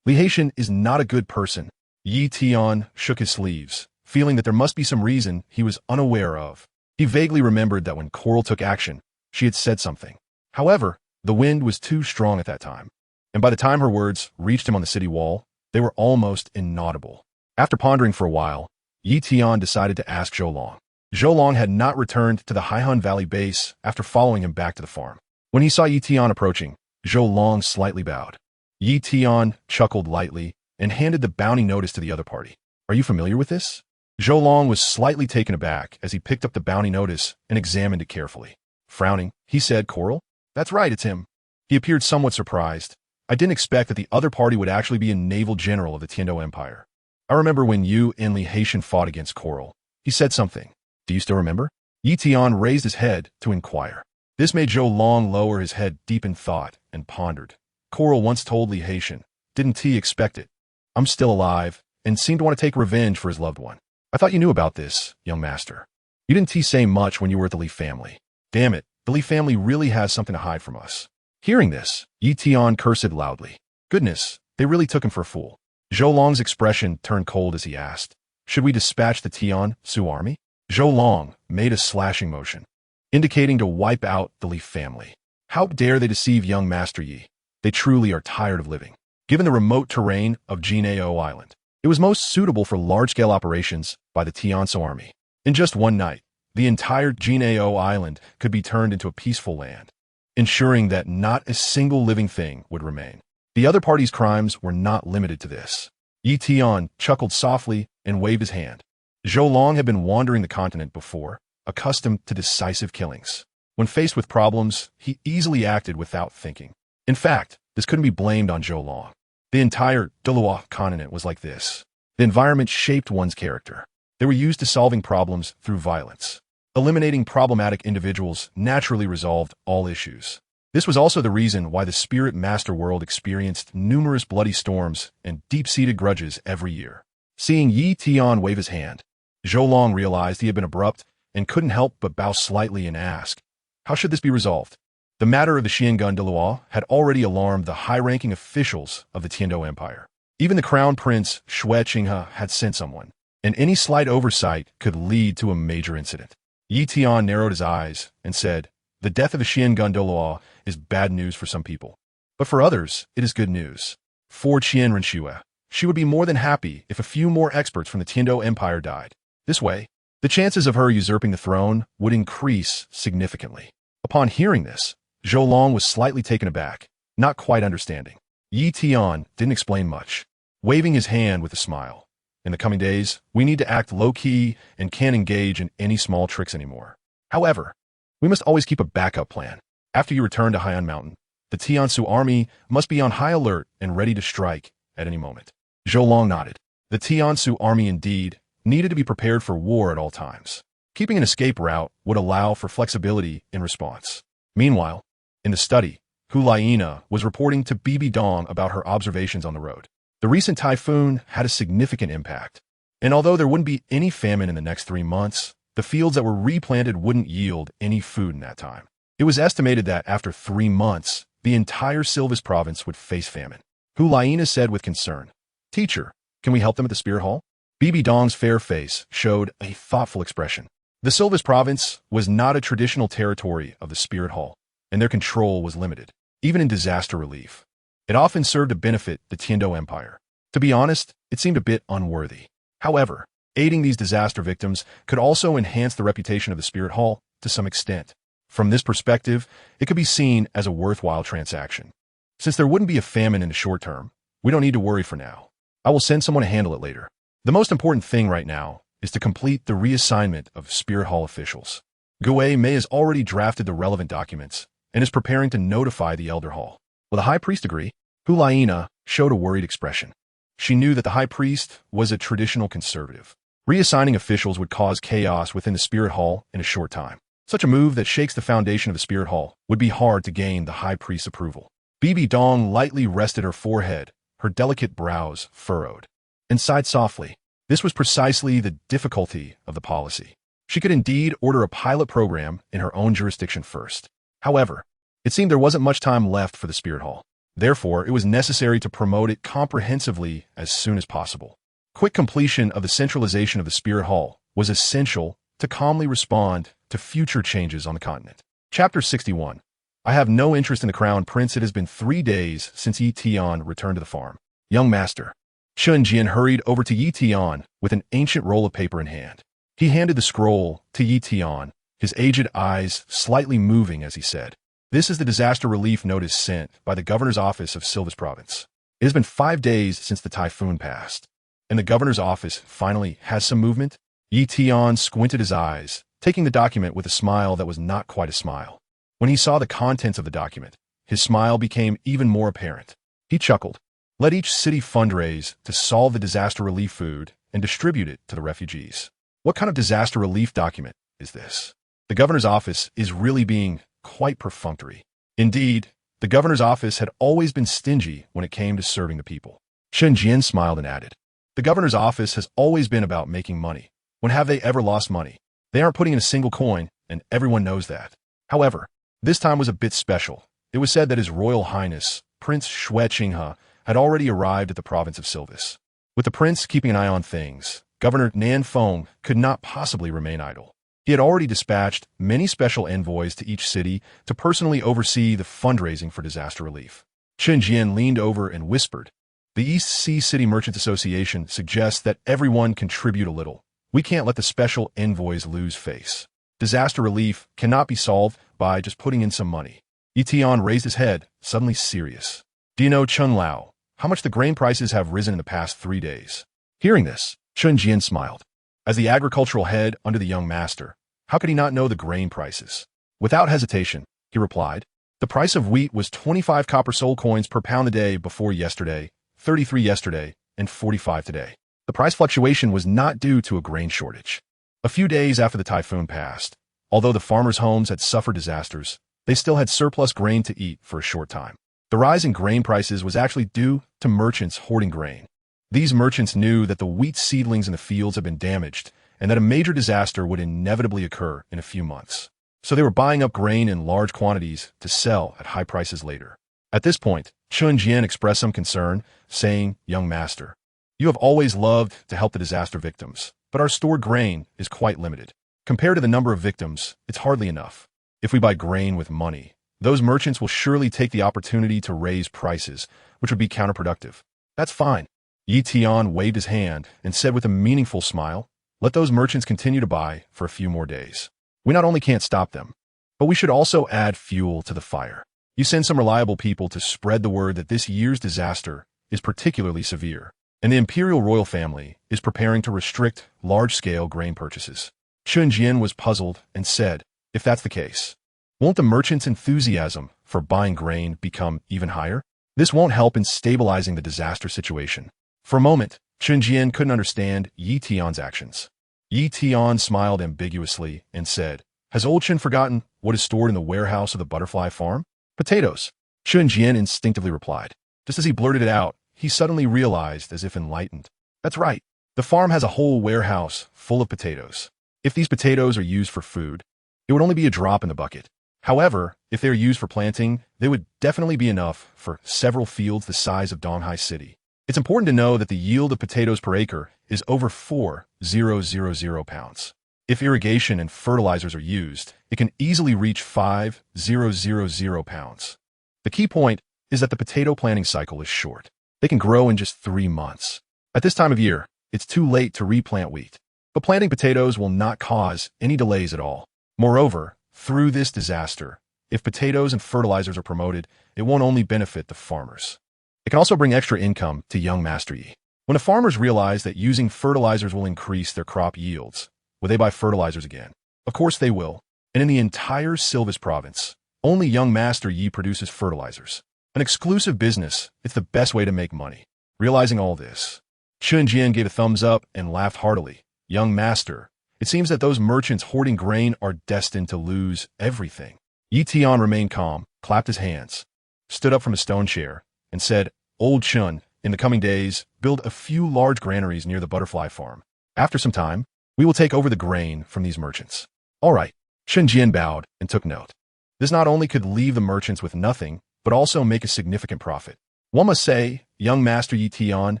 Li Haitian is not a good person. Tian shook his sleeves, feeling that there must be some reason he was unaware of. He vaguely remembered that when Coral took action, she had said something. However, the wind was too strong at that time, and by the time her words reached him on the city wall, they were almost inaudible. After pondering for a while, Tian decided to ask Zhou Long. Zhou Long had not returned to the Haihun Valley base after following him back to the farm. When he saw Tian approaching, Zhou Long slightly bowed. Tian chuckled lightly and handed the bounty notice to the other party. Are you familiar with this? Zhou Long was slightly taken aback as he picked up the bounty notice and examined it carefully. Frowning, he said, Coral? That's right, it's him. He appeared somewhat surprised. I didn't expect that the other party would actually be a naval general of the Tian Empire. I remember when you and Li Haitian fought against Coral. He said something. Do you still remember? Tian raised his head to inquire. This made Zhou Long lower his head deep in thought and pondered. Coral once told Li Haitian, didn't he expect it? I'm still alive and seemed to want to take revenge for his loved one. I thought you knew about this, young master. You didn't say much when you were at the Li family. Damn it, the Li family really has something to hide from us. Hearing this, Tian cursed loudly. Goodness, they really took him for a fool. Zhou Long's expression turned cold as he asked, should we dispatch the Tian Su army? Zhou Long made a slashing motion, indicating to wipe out the Li family. How dare they deceive young Master Yi? They truly are tired of living. Given the remote terrain of Jinao Island, it was most suitable for large-scale operations by the Tian Su army. In just one night, the entire Jinao Island could be turned into a peaceful land, ensuring that not a single living thing would remain. The other party's crimes were not limited to this. Tian chuckled softly and waved his hand. Zhou Long had been wandering the continent before, accustomed to decisive killings. When faced with problems, he easily acted without thinking. In fact, this couldn't be blamed on Zhou Long. The entire Douluo continent was like this. The environment shaped one's character. They were used to solving problems through violence. Eliminating problematic individuals naturally resolved all issues. This was also the reason why the Spirit Master world experienced numerous bloody storms and deep-seated grudges every year. Seeing Tian wave his hand, Zhou Long realized he had been abrupt and couldn't help but bow slightly and ask, how should this be resolved? The matter of the Xiangun Douluo had already alarmed the high-ranking officials of the Tian Empire. Even the Crown Prince Xue Qinghe had sent someone, and any slight oversight could lead to a major incident. Tian narrowed his eyes and said, the death of the Xiangun Douluo is bad news for some people, but for others, it is good news. For Qian Renxue, she would be more than happy if a few more experts from the Tian Empire died. This way, the chances of her usurping the throne would increase significantly. Upon hearing this, Zhou Long was slightly taken aback, not quite understanding. Tian didn't explain much, waving his hand with a smile. In the coming days, we need to act low-key and can't engage in any small tricks anymore. However, we must always keep a backup plan. After you return to Haiyan Mountain, the Tian Su army must be on high alert and ready to strike at any moment. Zhou Long nodded. The Tian Su army indeed needed to be prepared for war at all times. Keeping an escape route would allow for flexibility in response. Meanwhile, in the study, Hulaina was reporting to Bibi Dong about her observations on the road. The recent typhoon had a significant impact, and although there wouldn't be any famine in the next 3 months, the fields that were replanted wouldn't yield any food in that time. It was estimated that after 3 months, the entire Silvis province would face famine. Hulaina said with concern, Teacher, can we help them at the Spirit Hall? Bibi Dong's fair face showed a thoughtful expression. The Silvis province was not a traditional territory of the Spirit Hall, and their control was limited, even in disaster relief. It often served to benefit the Tian Empire. To be honest, it seemed a bit unworthy. However, aiding these disaster victims could also enhance the reputation of the Spirit Hall to some extent. From this perspective, it could be seen as a worthwhile transaction. Since there wouldn't be a famine in the short term, we don't need to worry for now. I will send someone to handle it later. The most important thing right now is to complete the reassignment of Spirit Hall officials. Gue Mei has already drafted the relevant documents and is preparing to notify the Elder Hall. Will the High Priest agree? Hulaina showed a worried expression. She knew that the High Priest was a traditional conservative. Reassigning officials would cause chaos within the Spirit Hall in a short time. Such a move that shakes the foundation of the Spirit Hall would be hard to gain the High Priest's approval. Bibi Dong lightly rested her forehead, her delicate brows furrowed, and sighed softly. This was precisely the difficulty of the policy. She could indeed order a pilot program in her own jurisdiction first. However, it seemed there wasn't much time left for the Spirit Hall. Therefore, it was necessary to promote it comprehensively as soon as possible. Quick completion of the centralization of the Spirit Hall was essential to calmly respond to future changes on the continent. Chapter 61. I have no interest in the crown prince. It has been 3 days since Yi Tian returned to the farm. Young master. Chun Jian hurried over to Yi Tian with an ancient roll of paper in hand. He handed the scroll to Yi Tian, his aged eyes slightly moving as he said, "This is the disaster relief notice sent by the governor's office of Silvis province. It has been 5 days since the typhoon passed, and the governor's office finally has some movement." Yi Tian squinted his eyes, taking the document with a smile that was not quite a smile. When he saw the contents of the document, his smile became even more apparent. He chuckled. Let each city fundraise to solve the disaster relief food and distribute it to the refugees. What kind of disaster relief document is this? The governor's office is really being quite perfunctory. Indeed, the governor's office had always been stingy when it came to serving the people. Chen Jian smiled and added, "The governor's office has always been about making money. When have they ever lost money? They aren't putting in a single coin, and everyone knows that." However, this time was a bit special. It was said that His Royal Highness, Prince Xue Qinghe, had already arrived at the province of Silvis. With the prince keeping an eye on things, Governor Nan Feng could not possibly remain idle. He had already dispatched many special envoys to each city to personally oversee the fundraising for disaster relief. Chen Jian leaned over and whispered, "The East Sea City Merchants Association suggests that everyone contribute a little. We can't let the special envoys lose face. Disaster relief cannot be solved by just putting in some money." Yi Tian raised his head, suddenly serious. "Do you know, Chun Lao, how much the grain prices have risen in the past 3 days?" Hearing this, Chun Jian smiled. As the agricultural head under the young master, how could he not know the grain prices? Without hesitation, he replied, "The price of wheat was 25 copper soul coins per pound a day before yesterday, 33 yesterday, and 45 today. The price fluctuation was not due to a grain shortage." A few days after the typhoon passed, although the farmers' homes had suffered disasters, they still had surplus grain to eat for a short time. The rise in grain prices was actually due to merchants hoarding grain. These merchants knew that the wheat seedlings in the fields had been damaged and that a major disaster would inevitably occur in a few months. So they were buying up grain in large quantities to sell at high prices later. At this point, Chun Jian expressed some concern, saying, "Young master, you have always loved to help the disaster victims, but our stored grain is quite limited. Compared to the number of victims, it's hardly enough. If we buy grain with money, those merchants will surely take the opportunity to raise prices, which would be counterproductive." "That's fine." Yi Tian waved his hand and said with a meaningful smile, "Let those merchants continue to buy for a few more days. We not only can't stop them, but we should also add fuel to the fire. You send some reliable people to spread the word that this year's disaster is particularly severe, and the imperial royal family is preparing to restrict large-scale grain purchases." Chun Jian was puzzled and said, "If that's the case, won't the merchants' enthusiasm for buying grain become even higher? This won't help in stabilizing the disaster situation." For a moment, Chun Jian couldn't understand Yi Tian's actions. Yi Tian smiled ambiguously and said, "Has old Chun forgotten what is stored in the warehouse of the butterfly farm?" "Potatoes," Chun Jian instinctively replied. Just as he blurted it out, he suddenly realized, as if enlightened, "That's right. The farm has a whole warehouse full of potatoes. If these potatoes are used for food, it would only be a drop in the bucket. However, if they are used for planting, they would definitely be enough for several fields the size of Donghai City. It's important to know that the yield of potatoes per acre is over 4,000 pounds. If irrigation and fertilizers are used, it can easily reach 5,000 pounds. The key point is that the potato planting cycle is short. They can grow in just 3 months. At this time of year, it's too late to replant wheat. But planting potatoes will not cause any delays at all. Moreover, through this disaster, if potatoes and fertilizers are promoted, it won't only benefit the farmers. It can also bring extra income to young Master Yi. When the farmers realize that using fertilizers will increase their crop yields, will they buy fertilizers again? Of course they will. And in the entire Silvis province, only young Master Yi produces fertilizers. An exclusive business, it's the best way to make money. Realizing all this, Chun Jian gave a thumbs up and laughed heartily. "Young master, it seems that those merchants hoarding grain are destined to lose everything." Yi Tian remained calm, clapped his hands, stood up from a stone chair, and said, "Old Chun, in the coming days, build a few large granaries near the butterfly farm. After some time, we will take over the grain from these merchants." "All right." Chun Jian bowed and took note. This not only could leave the merchants with nothing, but also make a significant profit. One must say, young Master Yi Tian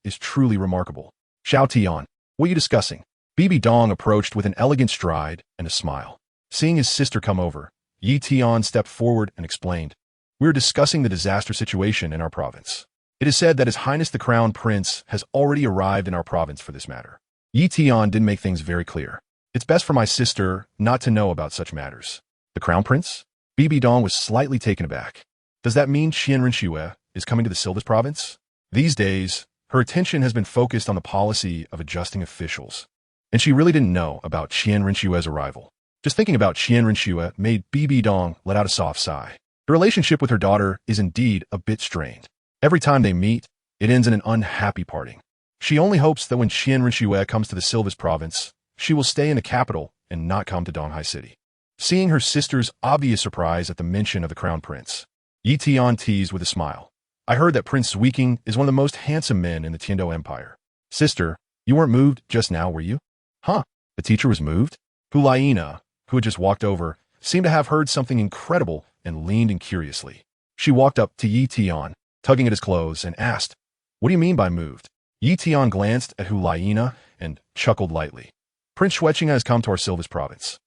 is truly remarkable. "Xiao Tian, what are you discussing?" Bibi Dong approached with an elegant stride and a smile. Seeing his sister come over, Yi Tian stepped forward and explained, "We are discussing the disaster situation in our province. It is said that His Highness the Crown Prince has already arrived in our province for this matter." Yi Tian didn't make things very clear. "It's best for my sister not to know about such matters." The Crown Prince? Bibi Dong was slightly taken aback. Does that mean Qian Rinxue is coming to the Silvis province? These days, her attention has been focused on the policy of adjusting officials, and she really didn't know about Qian Rinxue's arrival. Just thinking about Qian Rinxue made Bibi Dong let out a soft sigh. The relationship with her daughter is indeed a bit strained. Every time they meet, it ends in an unhappy parting. She only hopes that when Qian Rinxue comes to the Silvis province, she will stay in the capital and not come to Donghai City. Seeing her sister's obvious surprise at the mention of the Crown Prince, Yi Tian teased with a smile. "I heard that Prince Zuiking is one of the most handsome men in the Tiando Empire." "Sister, you weren't moved just now, were you?" "Huh?" The teacher was moved? Hulaina, who had just walked over, seemed to have heard something incredible and leaned in curiously. She walked up to Yi Tian, tugging at his clothes, and asked, "What do you mean by moved?" Yi Tian glanced at Hulaina and chuckled lightly. "Prince Xueqing has come to our Silvis province."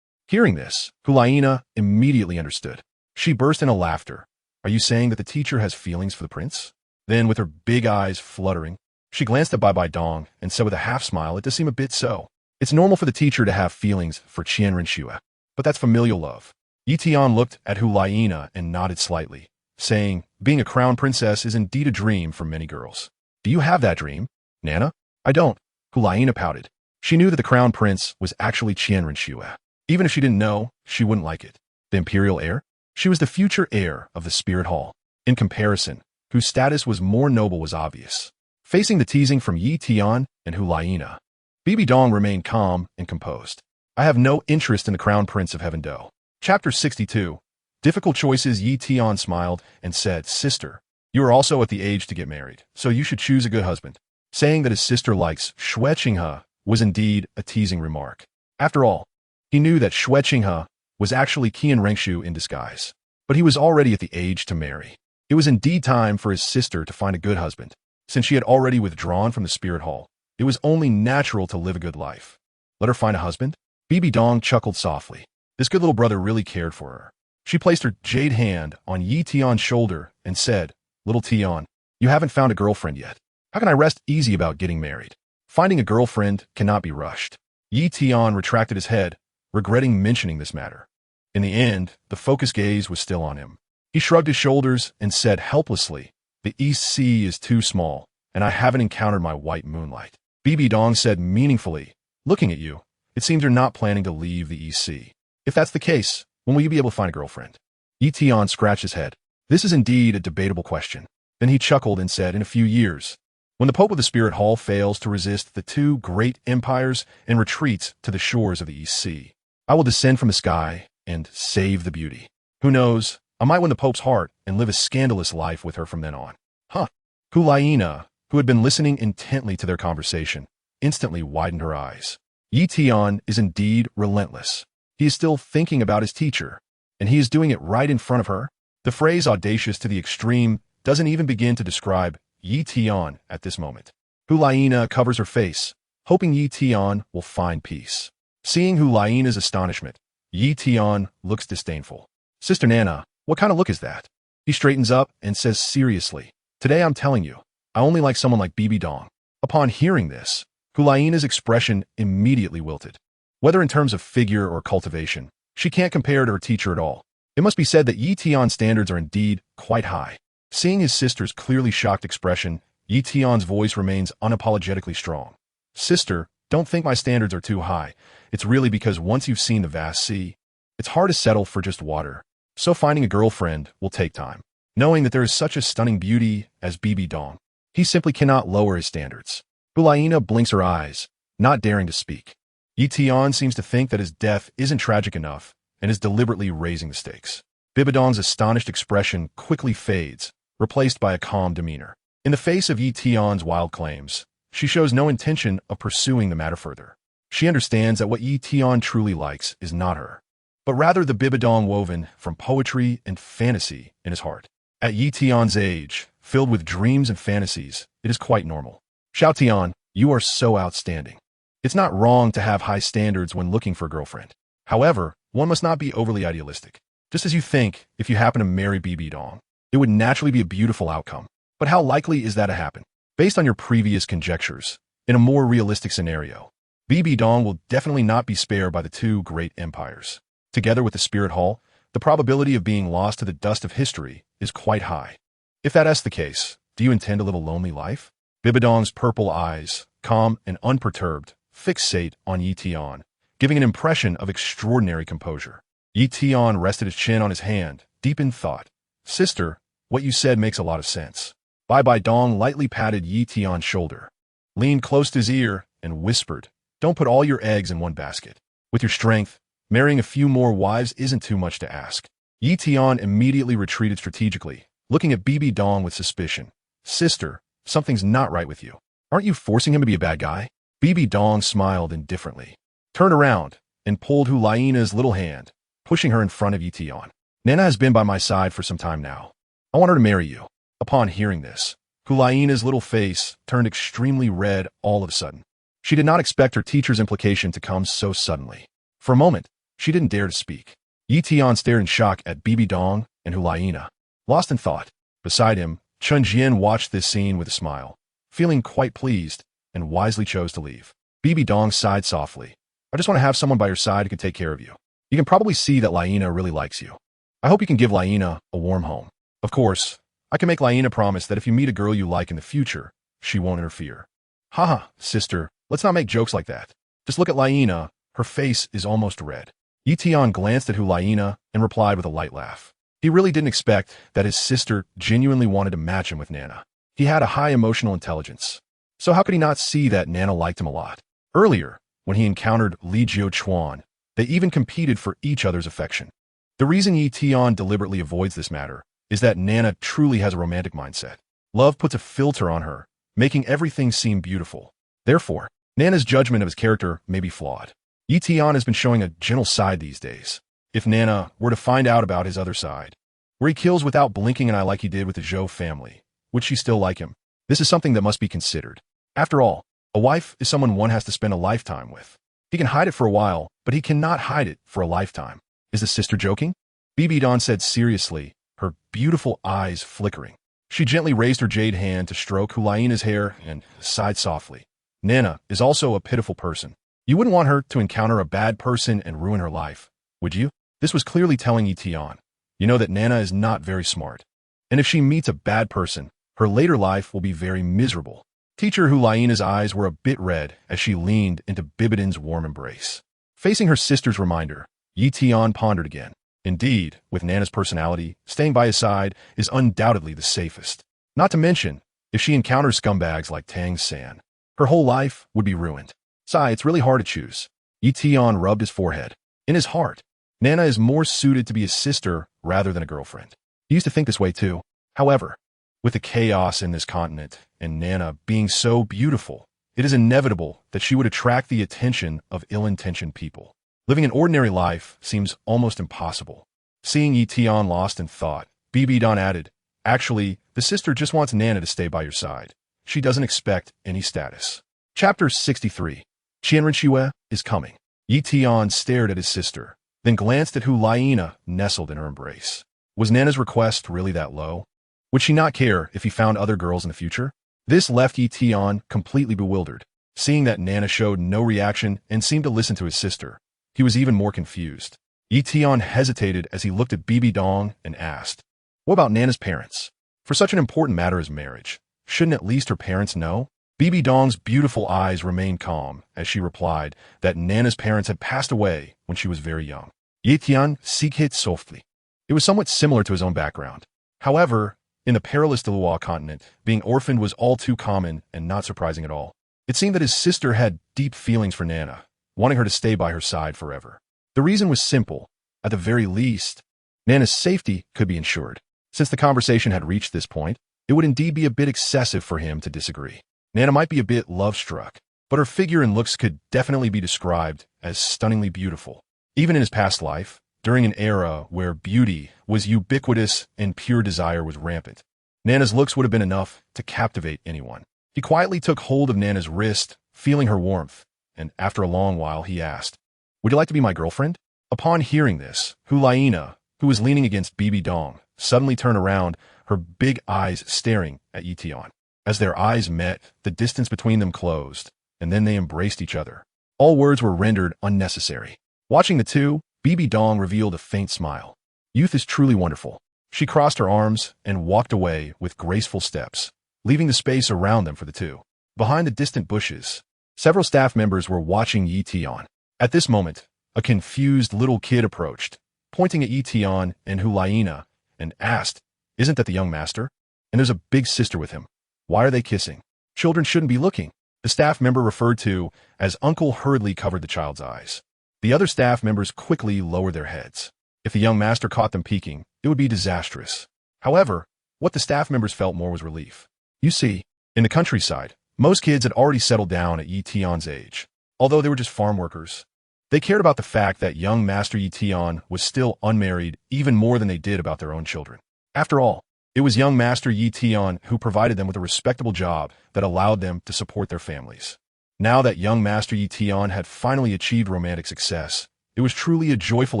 Hearing this, Hulaina immediately understood. She burst into laughter. "Are you saying that the teacher has feelings for the prince?" Then, with her big eyes fluttering, she glanced at Bibi Dong and said with a half-smile, "It does seem a bit so. It's normal for the teacher to have feelings for Qian Rinxue, but that's familial love." Yi Tian looked at Hulaina and nodded slightly, saying, "Being a crown princess is indeed a dream for many girls." "Do you have that dream, Nana?" "I don't." Hulaina pouted. She knew that the crown prince was actually Qian Rinxue. Even if she didn't know, she wouldn't like it. The imperial heir? She was the future heir of the Spirit Hall. In comparison, whose status was more noble was obvious. Facing the teasing from Yi Tian and Hulaina, Bibi Dong remained calm and composed. "I have no interest in the Crown Prince of Heaven Do." Chapter 62. Difficult choices. Yi Tian smiled and said, "Sister, you are also at the age to get married, so you should choose a good husband." Saying that his sister likes Xueqing was indeed a teasing remark. After all, he knew that Xueqing was actually Qian Rinxue in disguise. But he was already at the age to marry. It was indeed time for his sister to find a good husband. Since she had already withdrawn from the Spirit Hall, it was only natural to live a good life. Let her find a husband? Bibi Dong chuckled softly. This good little brother really cared for her. She placed her jade hand on Yi Tian's shoulder and said, "Little Tian, you haven't found a girlfriend yet. How can I rest easy about getting married? Finding a girlfriend cannot be rushed." Yi Tian retracted his head, regretting mentioning this matter. In the end, the focused gaze was still on him. He shrugged his shoulders and said helplessly, "The East Sea is too small, and I haven't encountered my white moonlight." Bibi Dong said meaningfully, "Looking at you, it seems you're not planning to leave the East Sea. If that's the case, when will you be able to find a girlfriend?" Yi Tian scratched his head. This is indeed a debatable question. Then he chuckled and said, "In a few years, when the Pope of the Spirit Hall fails to resist the two great empires and retreats to the shores of the East Sea, I will descend from the sky and save the beauty. Who knows, I might win the Pope's heart and live a scandalous life with her from then on." Huh. Hulaina, who had been listening intently to their conversation, instantly widened her eyes. Yi Tian is indeed relentless. He is still thinking about his teacher, and he is doing it right in front of her. The phrase audacious to the extreme doesn't even begin to describe Yi Tian at this moment. Hulaina covers her face, hoping Yi Tian will find peace. Seeing Hulaina's astonishment, Yi Tian looks disdainful. "Sister Nana, what kind of look is that?" He straightens up and says seriously, "Today I'm telling you, I only like someone like Bibi Dong." Upon hearing this, Hulaina's expression immediately wilted. Whether in terms of figure or cultivation, she can't compare to her teacher at all. It must be said that Yi Tian's standards are indeed quite high. Seeing his sister's clearly shocked expression, Yi Tian's voice remains unapologetically strong. "Sister, don't think my standards are too high. It's really because once you've seen the vast sea, it's hard to settle for just water. So finding a girlfriend will take time." Knowing that there is such a stunning beauty as Bibi Dong, he simply cannot lower his standards. Hulaina blinks her eyes, not daring to speak. Yi Tian seems to think that his death isn't tragic enough and is deliberately raising the stakes. Bibi Dong's astonished expression quickly fades, replaced by a calm demeanor. In the face of Yi Tian's wild claims, she shows no intention of pursuing the matter further. She understands that what Yi Tian truly likes is not her, but rather the Bibi Dong woven from poetry and fantasy in his heart. At Yi Tian's age, filled with dreams and fantasies, it is quite normal. "Xiao Tian, you are so outstanding. It's not wrong to have high standards when looking for a girlfriend. However, one must not be overly idealistic. Just as you think, if you happen to marry Bibi Dong, it would naturally be a beautiful outcome. But how likely is that to happen? Based on your previous conjectures, in a more realistic scenario, Bibi Dong will definitely not be spared by the two great empires. Together with the Spirit Hall, the probability of being lost to the dust of history is quite high. If that is the case, do you intend to live a lonely life? Bibi Dong's purple eyes, calm and unperturbed, fixate on Tian, giving an impression of extraordinary composure. Tian rested his chin on his hand, deep in thought. Sister, what you said makes a lot of sense. Bibi Dong lightly patted Tian's shoulder, leaned close to his ear, and whispered, don't put all your eggs in one basket. With your strength, marrying a few more wives isn't too much to ask. Tian immediately retreated strategically, looking at Bibi Dong with suspicion. Sister, something's not right with you. Aren't you forcing him to be a bad guy? Bibi Dong smiled indifferently, turned around, and pulled Huliana's little hand, pushing her in front of Tian. Nana has been by my side for some time now. I want her to marry you. Upon hearing this, Huliana's little face turned extremely red all of a sudden. She did not expect her teacher's implication to come so suddenly. For a moment, she didn't dare to speak. Tian stared in shock at Bibi Dong and Huliana, lost in thought. Beside him, Chun Jian watched this scene with a smile, feeling quite pleased, and wisely chose to leave. Bibi Dong sighed softly. I just want to have someone by your side who can take care of you. You can probably see that Liena really likes you. I hope you can give Liena a warm home. Of course, I can make Liena promise that if you meet a girl you like in the future, she won't interfere. Haha, sister, let's not make jokes like that. Just look at Liena, her face is almost red. Tian glanced at Huliana and replied with a light laugh. He really didn't expect that his sister genuinely wanted to match him with Nana. He had a high emotional intelligence. So how could he not see that Nana liked him a lot? Earlier, when he encountered Li Jiuquan, they even competed for each other's affection. The reason Tian deliberately avoids this matter is that Nana truly has a romantic mindset. Love puts a filter on her, making everything seem beautiful. Therefore, Nana's judgment of his character may be flawed. Tian has been showing a gentle side these days. If Nana were to find out about his other side, where he kills without blinking an eye like he did with the Zhou family, would she still like him? This is something that must be considered. After all, a wife is someone one has to spend a lifetime with. He can hide it for a while, but he cannot hide it for a lifetime. Is the sister joking? Bibi Dong said seriously, her beautiful eyes flickering. She gently raised her jade hand to stroke Huliana's hair and sighed softly. Nana is also a pitiful person. You wouldn't want her to encounter a bad person and ruin her life, would you? This was clearly telling Tian. You know that Nana is not very smart. And if she meets a bad person, her later life will be very miserable. Teacher Huliana's eyes were a bit red as she leaned into Bibidon's warm embrace. Facing her sister's reminder, Tian pondered again. Indeed, with Nana's personality, staying by his side is undoubtedly the safest. Not to mention, if she encounters scumbags like Tang San, her whole life would be ruined. Sigh, it's really hard to choose. Tian rubbed his forehead. In his heart, Nana is more suited to be a sister rather than a girlfriend. He used to think this way too. However, with the chaos in this continent and Nana being so beautiful, it is inevitable that she would attract the attention of ill-intentioned people. Living an ordinary life seems almost impossible. Seeing Tian lost in thought, Bibi Dong added, actually, the sister just wants Nana to stay by your side. She doesn't expect any status. Chapter 63. Qianrenxue is coming. Tian stared at his sister, then glanced at Huliana nestled in her embrace. Was Nana's request really that low? Would she not care if he found other girls in the future? This left Tian completely bewildered. Seeing that Nana showed no reaction and seemed to listen to his sister, he was even more confused. Tian hesitated as he looked at Bibi Dong and asked, what about Nana's parents? For such an important matter as marriage, shouldn't at least her parents know? Bibi Dong's beautiful eyes remained calm as she replied that Nana's parents had passed away when she was very young. Tian sighed softly. It was somewhat similar to his own background. However, in the perilous Douluo continent, being orphaned was all too common and not surprising at all. It seemed that his sister had deep feelings for Nana, wanting her to stay by her side forever. The reason was simple. At the very least, Nana's safety could be ensured. Since the conversation had reached this point, it would indeed be a bit excessive for him to disagree. Nana might be a bit love-struck, but her figure and looks could definitely be described as stunningly beautiful. Even in his past life, during an era where beauty was ubiquitous and pure desire was rampant, Nana's looks would have been enough to captivate anyone. He quietly took hold of Nana's wrist, feeling her warmth, and after a long while he asked, would you like to be my girlfriend? Upon hearing this, Huliana, who was leaning against Bibi Dong, suddenly turned around, her big eyes staring at Tian. As their eyes met, the distance between them closed, and then they embraced each other. All words were rendered unnecessary. Watching the two, Bibi Dong revealed a faint smile. Youth is truly wonderful. She crossed her arms and walked away with graceful steps, leaving the space around them for the two. Behind the distant bushes, several staff members were watching Tian. At this moment, a confused little kid approached, pointing at Tian and Hulaina, and asked, "Isn't that the young master? And there's a big sister with him. Why are they kissing? Children shouldn't be looking." The staff member referred to as Uncle hurriedly covered the child's eyes. The other staff members quickly lowered their heads. If the young master caught them peeking, it would be disastrous. However, what the staff members felt more was relief. You see, in the countryside, most kids had already settled down at Tian's age. Although they were just farm workers, they cared about the fact that young Master Tian was still unmarried even more than they did about their own children. After all, it was young Master Tian who provided them with a respectable job that allowed them to support their families. Now that young Master Tian had finally achieved romantic success, it was truly a joyful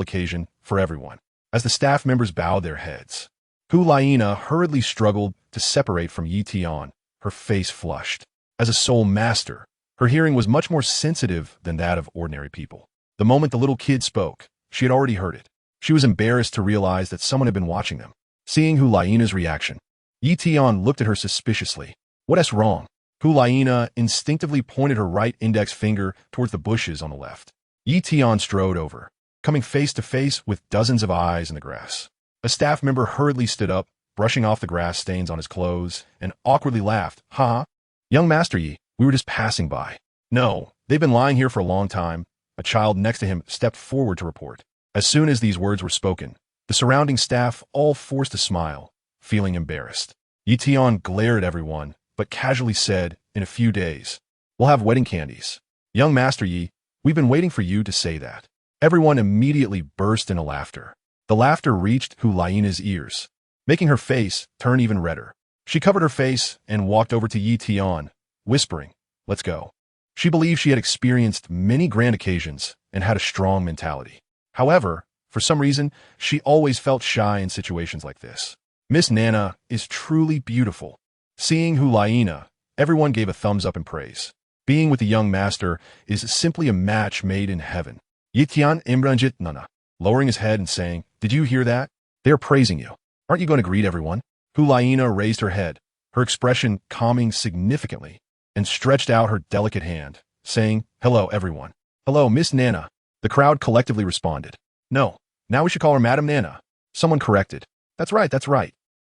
occasion for everyone. As the staff members bowed their heads, Hulaina hurriedly struggled to separate from Tian, her face flushed. As a soul master, her hearing was much more sensitive than that of ordinary people. The moment the little kid spoke, she had already heard it. She was embarrassed to realize that someone had been watching them. Seeing Hulaina's reaction, Tian looked at her suspiciously. What's wrong? Hulaina instinctively pointed her right index finger towards the bushes on the left. Tian strode over, coming face to face with dozens of eyes in the grass. A staff member hurriedly stood up, brushing off the grass stains on his clothes, and awkwardly laughed. "Ha! Young Master Yi, we were just passing by." "No, they've been lying here for a long time." A child next to him stepped forward to report. As soon as these words were spoken, the surrounding staff all forced a smile, feeling embarrassed. Tian glared at everyone, but casually said, "In a few days, we'll have wedding candies." "Young Master Yi, we've been waiting for you to say that." Everyone immediately burst into laughter. The laughter reached Hulaina's ears, making her face turn even redder. She covered her face and walked over to Tian, whispering, "Let's go." She believed she had experienced many grand occasions and had a strong mentality. However, for some reason, she always felt shy in situations like this. Miss Nana is truly beautiful. Seeing Hulaina, everyone gave a thumbs up in praise. Being with the young master is simply a match made in heaven. Tian Imbranjit Nana, lowering his head and saying, "Did you hear that? They are praising you. Aren't you going to greet everyone?" Hulaina raised her head, her expression calming significantly, and stretched out her delicate hand, saying, "Hello, everyone." "Hello, Miss Nana." The crowd collectively responded. "No, now we should call her Madam Nana." Someone corrected. That's right.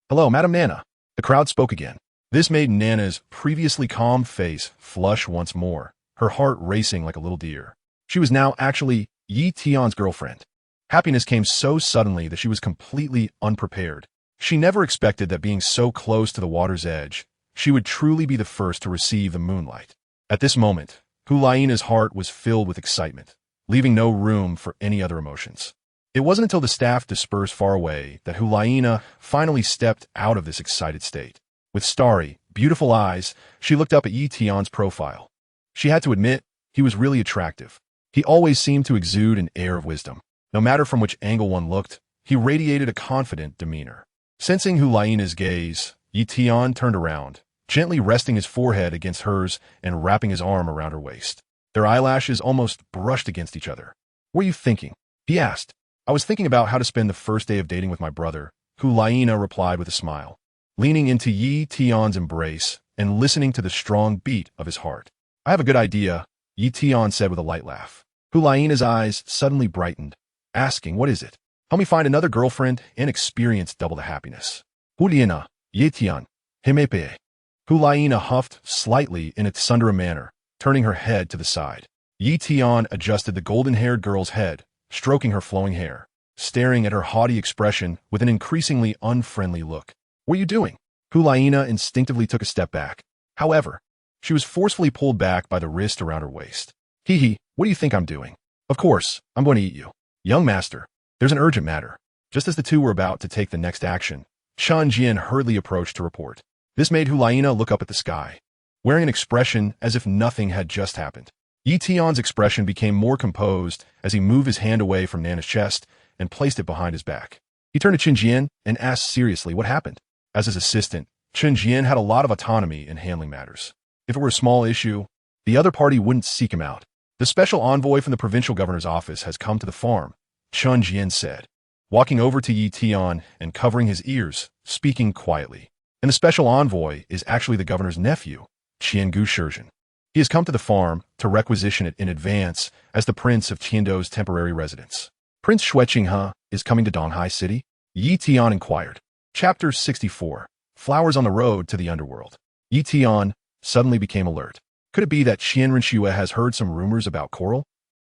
"Hello, Madam Nana." The crowd spoke again. This made Nana's previously calm face flush once more, her heart racing like a little deer. She was now actually Tian's girlfriend. Happiness came so suddenly that she was completely unprepared. She never expected that being so close to the water's edge, she would truly be the first to receive the moonlight. At this moment, Hulaina's heart was filled with excitement, leaving no room for any other emotions. It wasn't until the staff dispersed far away that Hulaina finally stepped out of this excited state. With starry, beautiful eyes, she looked up at Tian's profile. She had to admit, he was really attractive. He always seemed to exude an air of wisdom. No matter from which angle one looked, he radiated a confident demeanor. Sensing Hulaina's gaze, Tian turned around, gently resting his forehead against hers and wrapping his arm around her waist. Their eyelashes almost brushed against each other. "What are you thinking?" he asked. "I was thinking about how to spend the first day of dating with my brother," Hulaina replied with a smile, leaning into Tian's embrace and listening to the strong beat of his heart. "I have a good idea," Tian said with a light laugh. Hulaina's eyes suddenly brightened, asking, "What is it?" "Help me find another girlfriend and experience double the happiness." "Huliana, Tian, Himepe." Hulaina huffed slightly in a tsundere manner, turning her head to the side. Tian adjusted the golden-haired girl's head, stroking her flowing hair, staring at her haughty expression with an increasingly unfriendly look. "What are you doing?" Hulaina instinctively took a step back. However, she was forcefully pulled back by the wrist around her waist. "Hee, what do you think I'm doing?" "Of course, I'm going to eat you." "Young master, there's an urgent matter." Just as the two were about to take the next action, Shan Jian hurriedly approached to report. This made Hulaina look up at the sky, wearing an expression as if nothing had just happened. Tian's expression became more composed as he moved his hand away from Nana's chest and placed it behind his back. He turned to Chen Jian and asked seriously what happened. As his assistant, Chen Jian had a lot of autonomy in handling matters. If it were a small issue, the other party wouldn't seek him out. The special envoy from the provincial governor's office has come to the farm, Chen Jian said, walking over to Yi Tian and covering his ears, speaking quietly. And the special envoy is actually the governor's nephew, Qian Shizhen. He has come to the farm to requisition it in advance as the prince of Tiando's temporary residence. Prince Xue Qinghe is coming to Donghai City? Yi Tian inquired. Chapter 64. Flowers on the Road to the Underworld. Yi Tian suddenly became alert. Could it be that Qian Renxue has heard some rumors about Coral?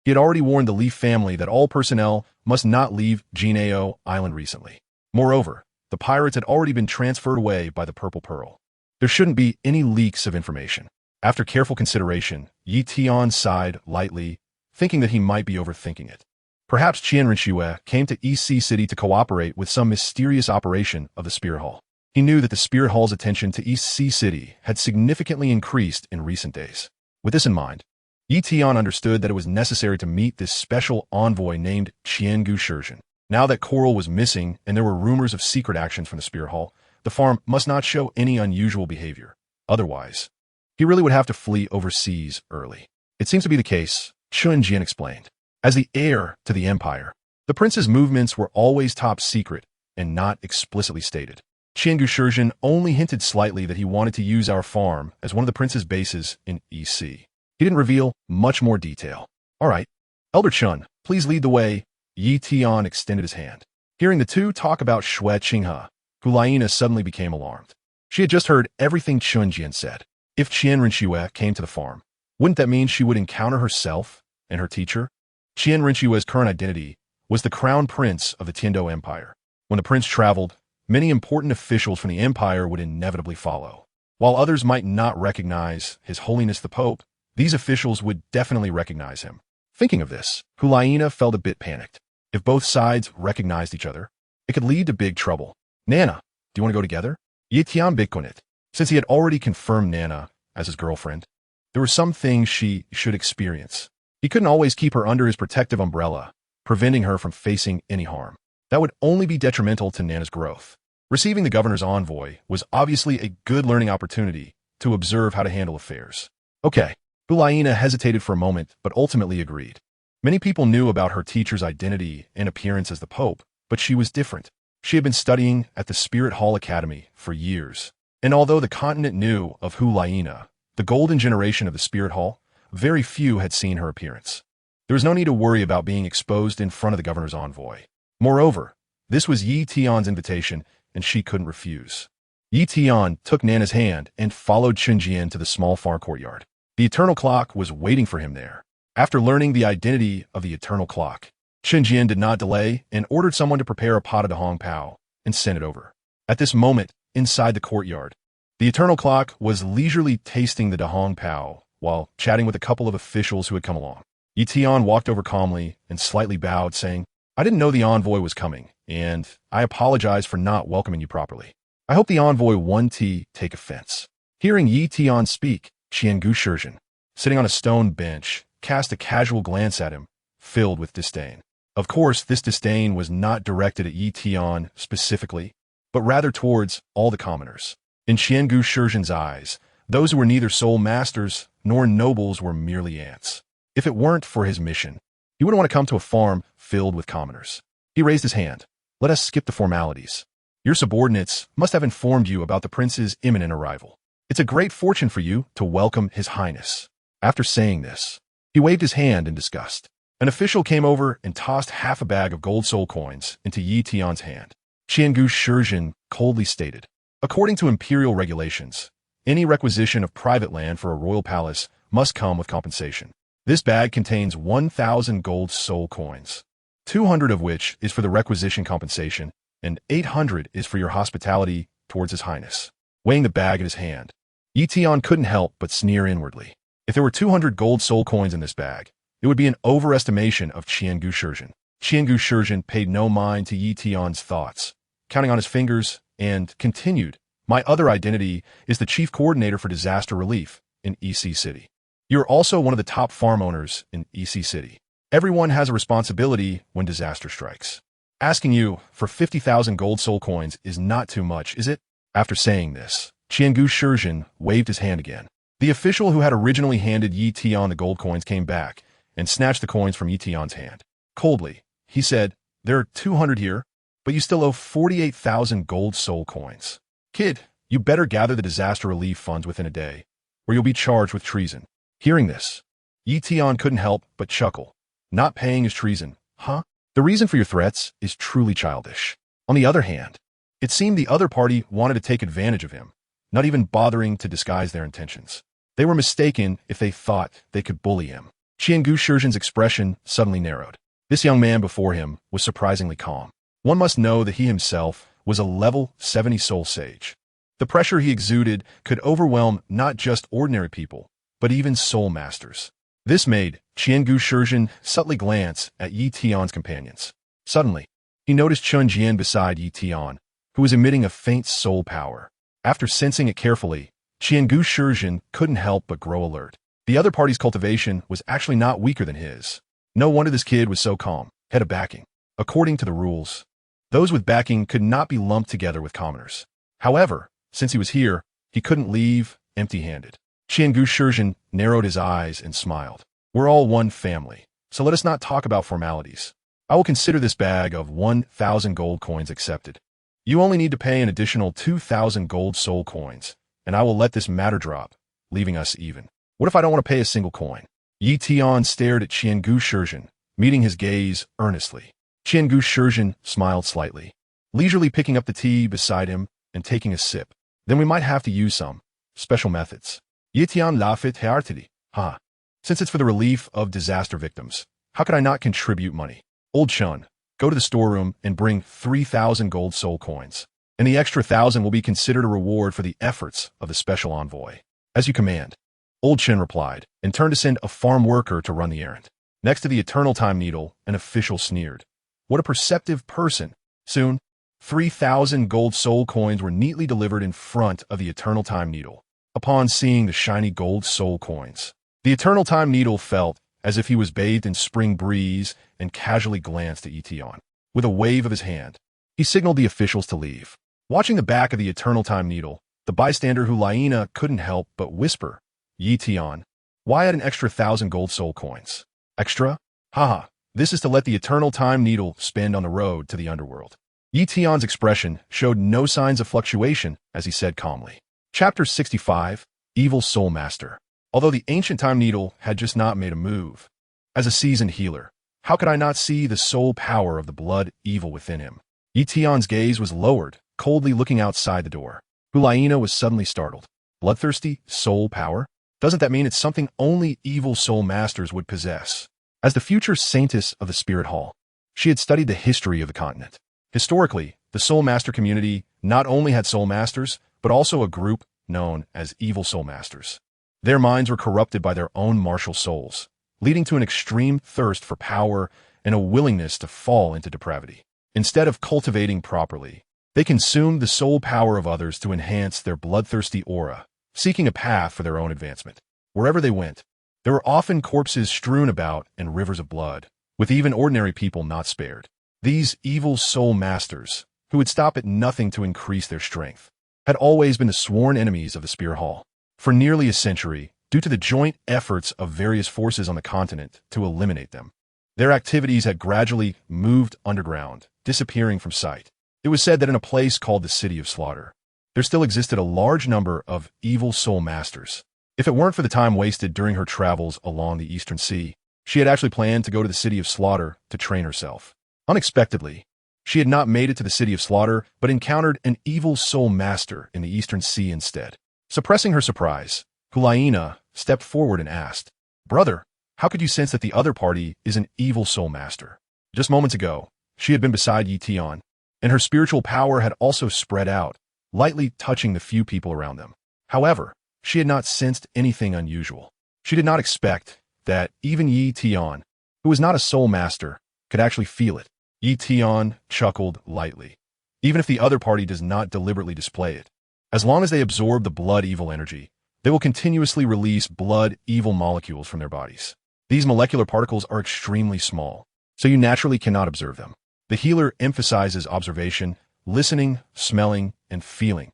He had already warned the Li family that all personnel must not leave Jinao Island recently. Moreover, the pirates had already been transferred away by the Purple Pearl. There shouldn't be any leaks of information. After careful consideration, Yi Tian sighed lightly, thinking that he might be overthinking it. Perhaps Qian Renxue came to EC City to cooperate with some mysterious operation of the Spirit Hall. He knew that the Spirit Hall's attention to EC City had significantly increased in recent days. With this in mind, Yi Tian understood that it was necessary to meet this special envoy named Qian Shizhen. Now that Coral was missing and there were rumors of secret actions from the Spirit Hall, the farm must not show any unusual behavior. Otherwise, he really would have to flee overseas early. It seems to be the case, Chen Jian explained. As the heir to the empire, the prince's movements were always top secret and not explicitly stated. Qian Shizhen only hinted slightly that he wanted to use our farm as one of the prince's bases in EC. He didn't reveal much more detail. All right, Elder Chen, please lead the way. Yi Tian extended his hand. Hearing the two talk about Xue Qinghe, Hulaina suddenly became alarmed. She had just heard everything Chen Jian said. If Qian Renxue came to the farm, wouldn't that mean she would encounter herself and her teacher? Qian Renxue's current identity was the crown prince of the Tiando Empire. When the prince traveled, many important officials from the empire would inevitably follow. While others might not recognize His Holiness the Pope, these officials would definitely recognize him. Thinking of this, Hulaina felt a bit panicked. If both sides recognized each other, it could lead to big trouble. Nana, do you want to go together? Yi Tian Bitcoinit. Since he had already confirmed Nana as his girlfriend, there were some things she should experience. He couldn't always keep her under his protective umbrella, preventing her from facing any harm. That would only be detrimental to Nana's growth. Receiving the governor's envoy was obviously a good learning opportunity to observe how to handle affairs. Okay, Hulaina hesitated for a moment but ultimately agreed. Many people knew about her teacher's identity and appearance as the Pope, but she was different. She had been studying at the Spirit Hall Academy for years. And although the continent knew of Hulaina, the golden generation of the Spirit Hall, very few had seen her appearance. There was no need to worry about being exposed in front of the governor's envoy. Moreover, this was Yi Tian's invitation, and she couldn't refuse. Yi Tian took Nana's hand and followed Chen Jian to the small far courtyard. The eternal clock was waiting for him there. After learning the identity of the eternal clock, Chen Jian did not delay and ordered someone to prepare a pot of Dahong Pao and send it over. At this moment, inside the courtyard, the eternal clock was leisurely tasting the Dahong Pao while chatting with a couple of officials who had come along. Yi Tian walked over calmly and slightly bowed, saying, I didn't know the envoy was coming, and I apologize for not welcoming you properly. I hope the envoy won't take offense. Hearing Yi Tian speak, Qian Shizhen, sitting on a stone bench, cast a casual glance at him, filled with disdain. Of course, this disdain was not directed at Yi Tian specifically, but rather towards all the commoners. In Qian Shizhen's eyes, those who were neither soul masters nor nobles were merely ants. If it weren't for his mission, he wouldn't want to come to a farm filled with commoners. He raised his hand. Let us skip the formalities. Your subordinates must have informed you about the prince's imminent arrival. It's a great fortune for you to welcome His Highness. After saying this, he waved his hand in disgust. An official came over and tossed half a bag of gold soul coins into Yi Tian's hand. Qian Shizhen coldly stated, according to imperial regulations, any requisition of private land for a royal palace must come with compensation. This bag contains 1,000 gold soul coins, 200 of which is for the requisition compensation, and 800 is for your hospitality towards His Highness. Weighing the bag in his hand, Yi Tian couldn't help but sneer inwardly. If there were 200 gold soul coins in this bag, it would be an overestimation of Qian Shizhen. Qian Shizhen paid no mind to Yi Tian's thoughts, counting on his fingers, and continued, my other identity is the chief coordinator for disaster relief in EC City. You're also one of the top farm owners in EC City. Everyone has a responsibility when disaster strikes. Asking you for 50,000 gold soul coins is not too much, is it? After saying this, Qiangu Shizhen waved his hand again. The official who had originally handed Yi Tian the gold coins came back and snatched the coins from Yi Tian's hand. Coldly, he said, "There are 200 here, but you still owe 48,000 gold soul coins. Kid, you better gather the disaster relief funds within a day, or you'll be charged with treason." Hearing this, Yi Tian couldn't help but chuckle. Not paying is treason, huh? The reason for your threats is truly childish. On the other hand, it seemed the other party wanted to take advantage of him, not even bothering to disguise their intentions. They were mistaken if they thought they could bully him. Qiangu Shizhen's expression suddenly narrowed. This young man before him was surprisingly calm. One must know that he himself was a level 70 soul sage. The pressure he exuded could overwhelm not just ordinary people, but even soul masters. This made Qiangu Shizhen subtly glance at Yi Tian's companions. Suddenly, he noticed Chun Jian beside Yi Tian, who was emitting a faint soul power. After sensing it carefully, Qiangu Shizhen couldn't help but grow alert. The other party's cultivation was actually not weaker than his. No wonder this kid was so calm, head of backing. According to the rules, those with backing could not be lumped together with commoners. However, since he was here, he couldn't leave empty-handed. Qiangu Shizhen narrowed his eyes and smiled. We're all one family, so let us not talk about formalities. I will consider this bag of 1,000 gold coins accepted. You only need to pay an additional 2,000 gold soul coins, and I will let this matter drop, leaving us even. What if I don't want to pay a single coin? Yi Tian stared at Qiangu Shizhen, meeting his gaze earnestly. Qiangu Shizhen smiled slightly, leisurely picking up the tea beside him and taking a sip. Then we might have to use some special methods. Yi Tian laughed heartily. Ha! Since it's for the relief of disaster victims, how could I not contribute money? Old Chun, go to the storeroom and bring 3,000 gold soul coins, and the extra 1,000 will be considered a reward for the efforts of the special envoy. As you command. Old Chen replied, and turned to send a farm worker to run the errand. Next to the eternal time needle, an official sneered. What a perceptive person. Soon, 3,000 gold soul coins were neatly delivered in front of the eternal time needle. Upon seeing the shiny gold soul coins, the eternal time needle felt as if he was bathed in spring breeze and casually glanced at Yi Tian. With a wave of his hand, he signaled the officials to leave. Watching the back of the eternal time needle, the bystander Hulaina couldn't help but whisper, Yi Tian, why add an extra 1,000 gold soul coins? Extra? Haha, this is to let the eternal time needle spend on the road to the underworld. Yi Tian's expression showed no signs of fluctuation as he said calmly. Chapter 65, Evil Soul Master. Although the ancient time needle had just not made a move, as a seasoned healer, how could I not see the soul power of the blood evil within him? Yi Tian's gaze was lowered, coldly looking outside the door. Hulaina was suddenly startled. Bloodthirsty soul power? Doesn't that mean it's something only evil soul masters would possess? As the future saintess of the Spirit Hall, she had studied the history of the continent. Historically, the soul master community not only had soul masters, but also a group known as evil soul masters. Their minds were corrupted by their own martial souls, leading to an extreme thirst for power and a willingness to fall into depravity. Instead of cultivating properly, they consumed the soul power of others to enhance their bloodthirsty aura, seeking a path for their own advancement. Wherever they went, there were often corpses strewn about and rivers of blood, with even ordinary people not spared. These evil soul masters, who would stop at nothing to increase their strength, had always been the sworn enemies of the Spear Hall. For nearly a century, due to the joint efforts of various forces on the continent to eliminate them, their activities had gradually moved underground, disappearing from sight. It was said that in a place called the City of Slaughter, there still existed a large number of evil soul masters. If it weren't for the time wasted during her travels along the Eastern Sea, she had actually planned to go to the City of Slaughter to train herself. Unexpectedly, she had not made it to the City of Slaughter, but encountered an evil soul master in the Eastern Sea instead. Suppressing her surprise, Hulaina stepped forward and asked, Brother, how could you sense that the other party is an evil soul master? Just moments ago, she had been beside Yi Tian, and her spiritual power had also spread out, lightly touching the few people around them. However, she had not sensed anything unusual. She did not expect that even Yi Tian, who was not a soul master, could actually feel it. Yi Tian chuckled lightly. Even if the other party does not deliberately display it, as long as they absorb the blood evil energy, they will continuously release blood evil molecules from their bodies. These molecular particles are extremely small, so you naturally cannot observe them. The healer emphasizes observation, listening, smelling, and feeling.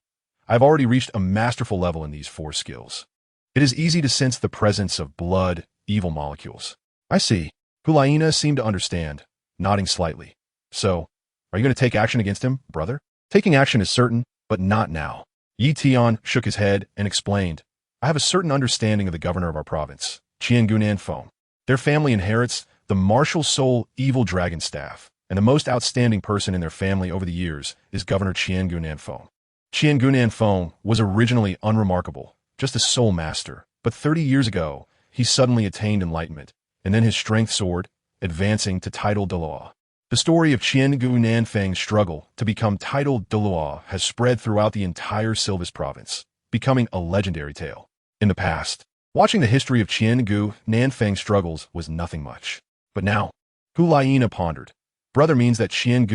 I've already reached a masterful level in these 4 skills. It is easy to sense the presence of blood, evil molecules. I see. Hulaina seemed to understand, nodding slightly. So, are you going to take action against him, brother? Taking action is certain, but not now. Tian shook his head and explained, I have a certain understanding of the governor of our province, Tian Feng. Their family inherits the martial soul evil dragon staff, and the most outstanding person in their family over the years is Governor Tian Feng. Tian Feng was originally unremarkable, just a soul master, but 30 years ago, he suddenly attained enlightenment, and then his strength soared, advancing to title Douluo. The story of Tian Feng's struggle to become title Douluo has spread throughout the entire Silvis province, becoming a legendary tale. In the past, watching the history of Tian Feng's struggles was nothing much. But now, Hulaina pondered. Brother means that Tian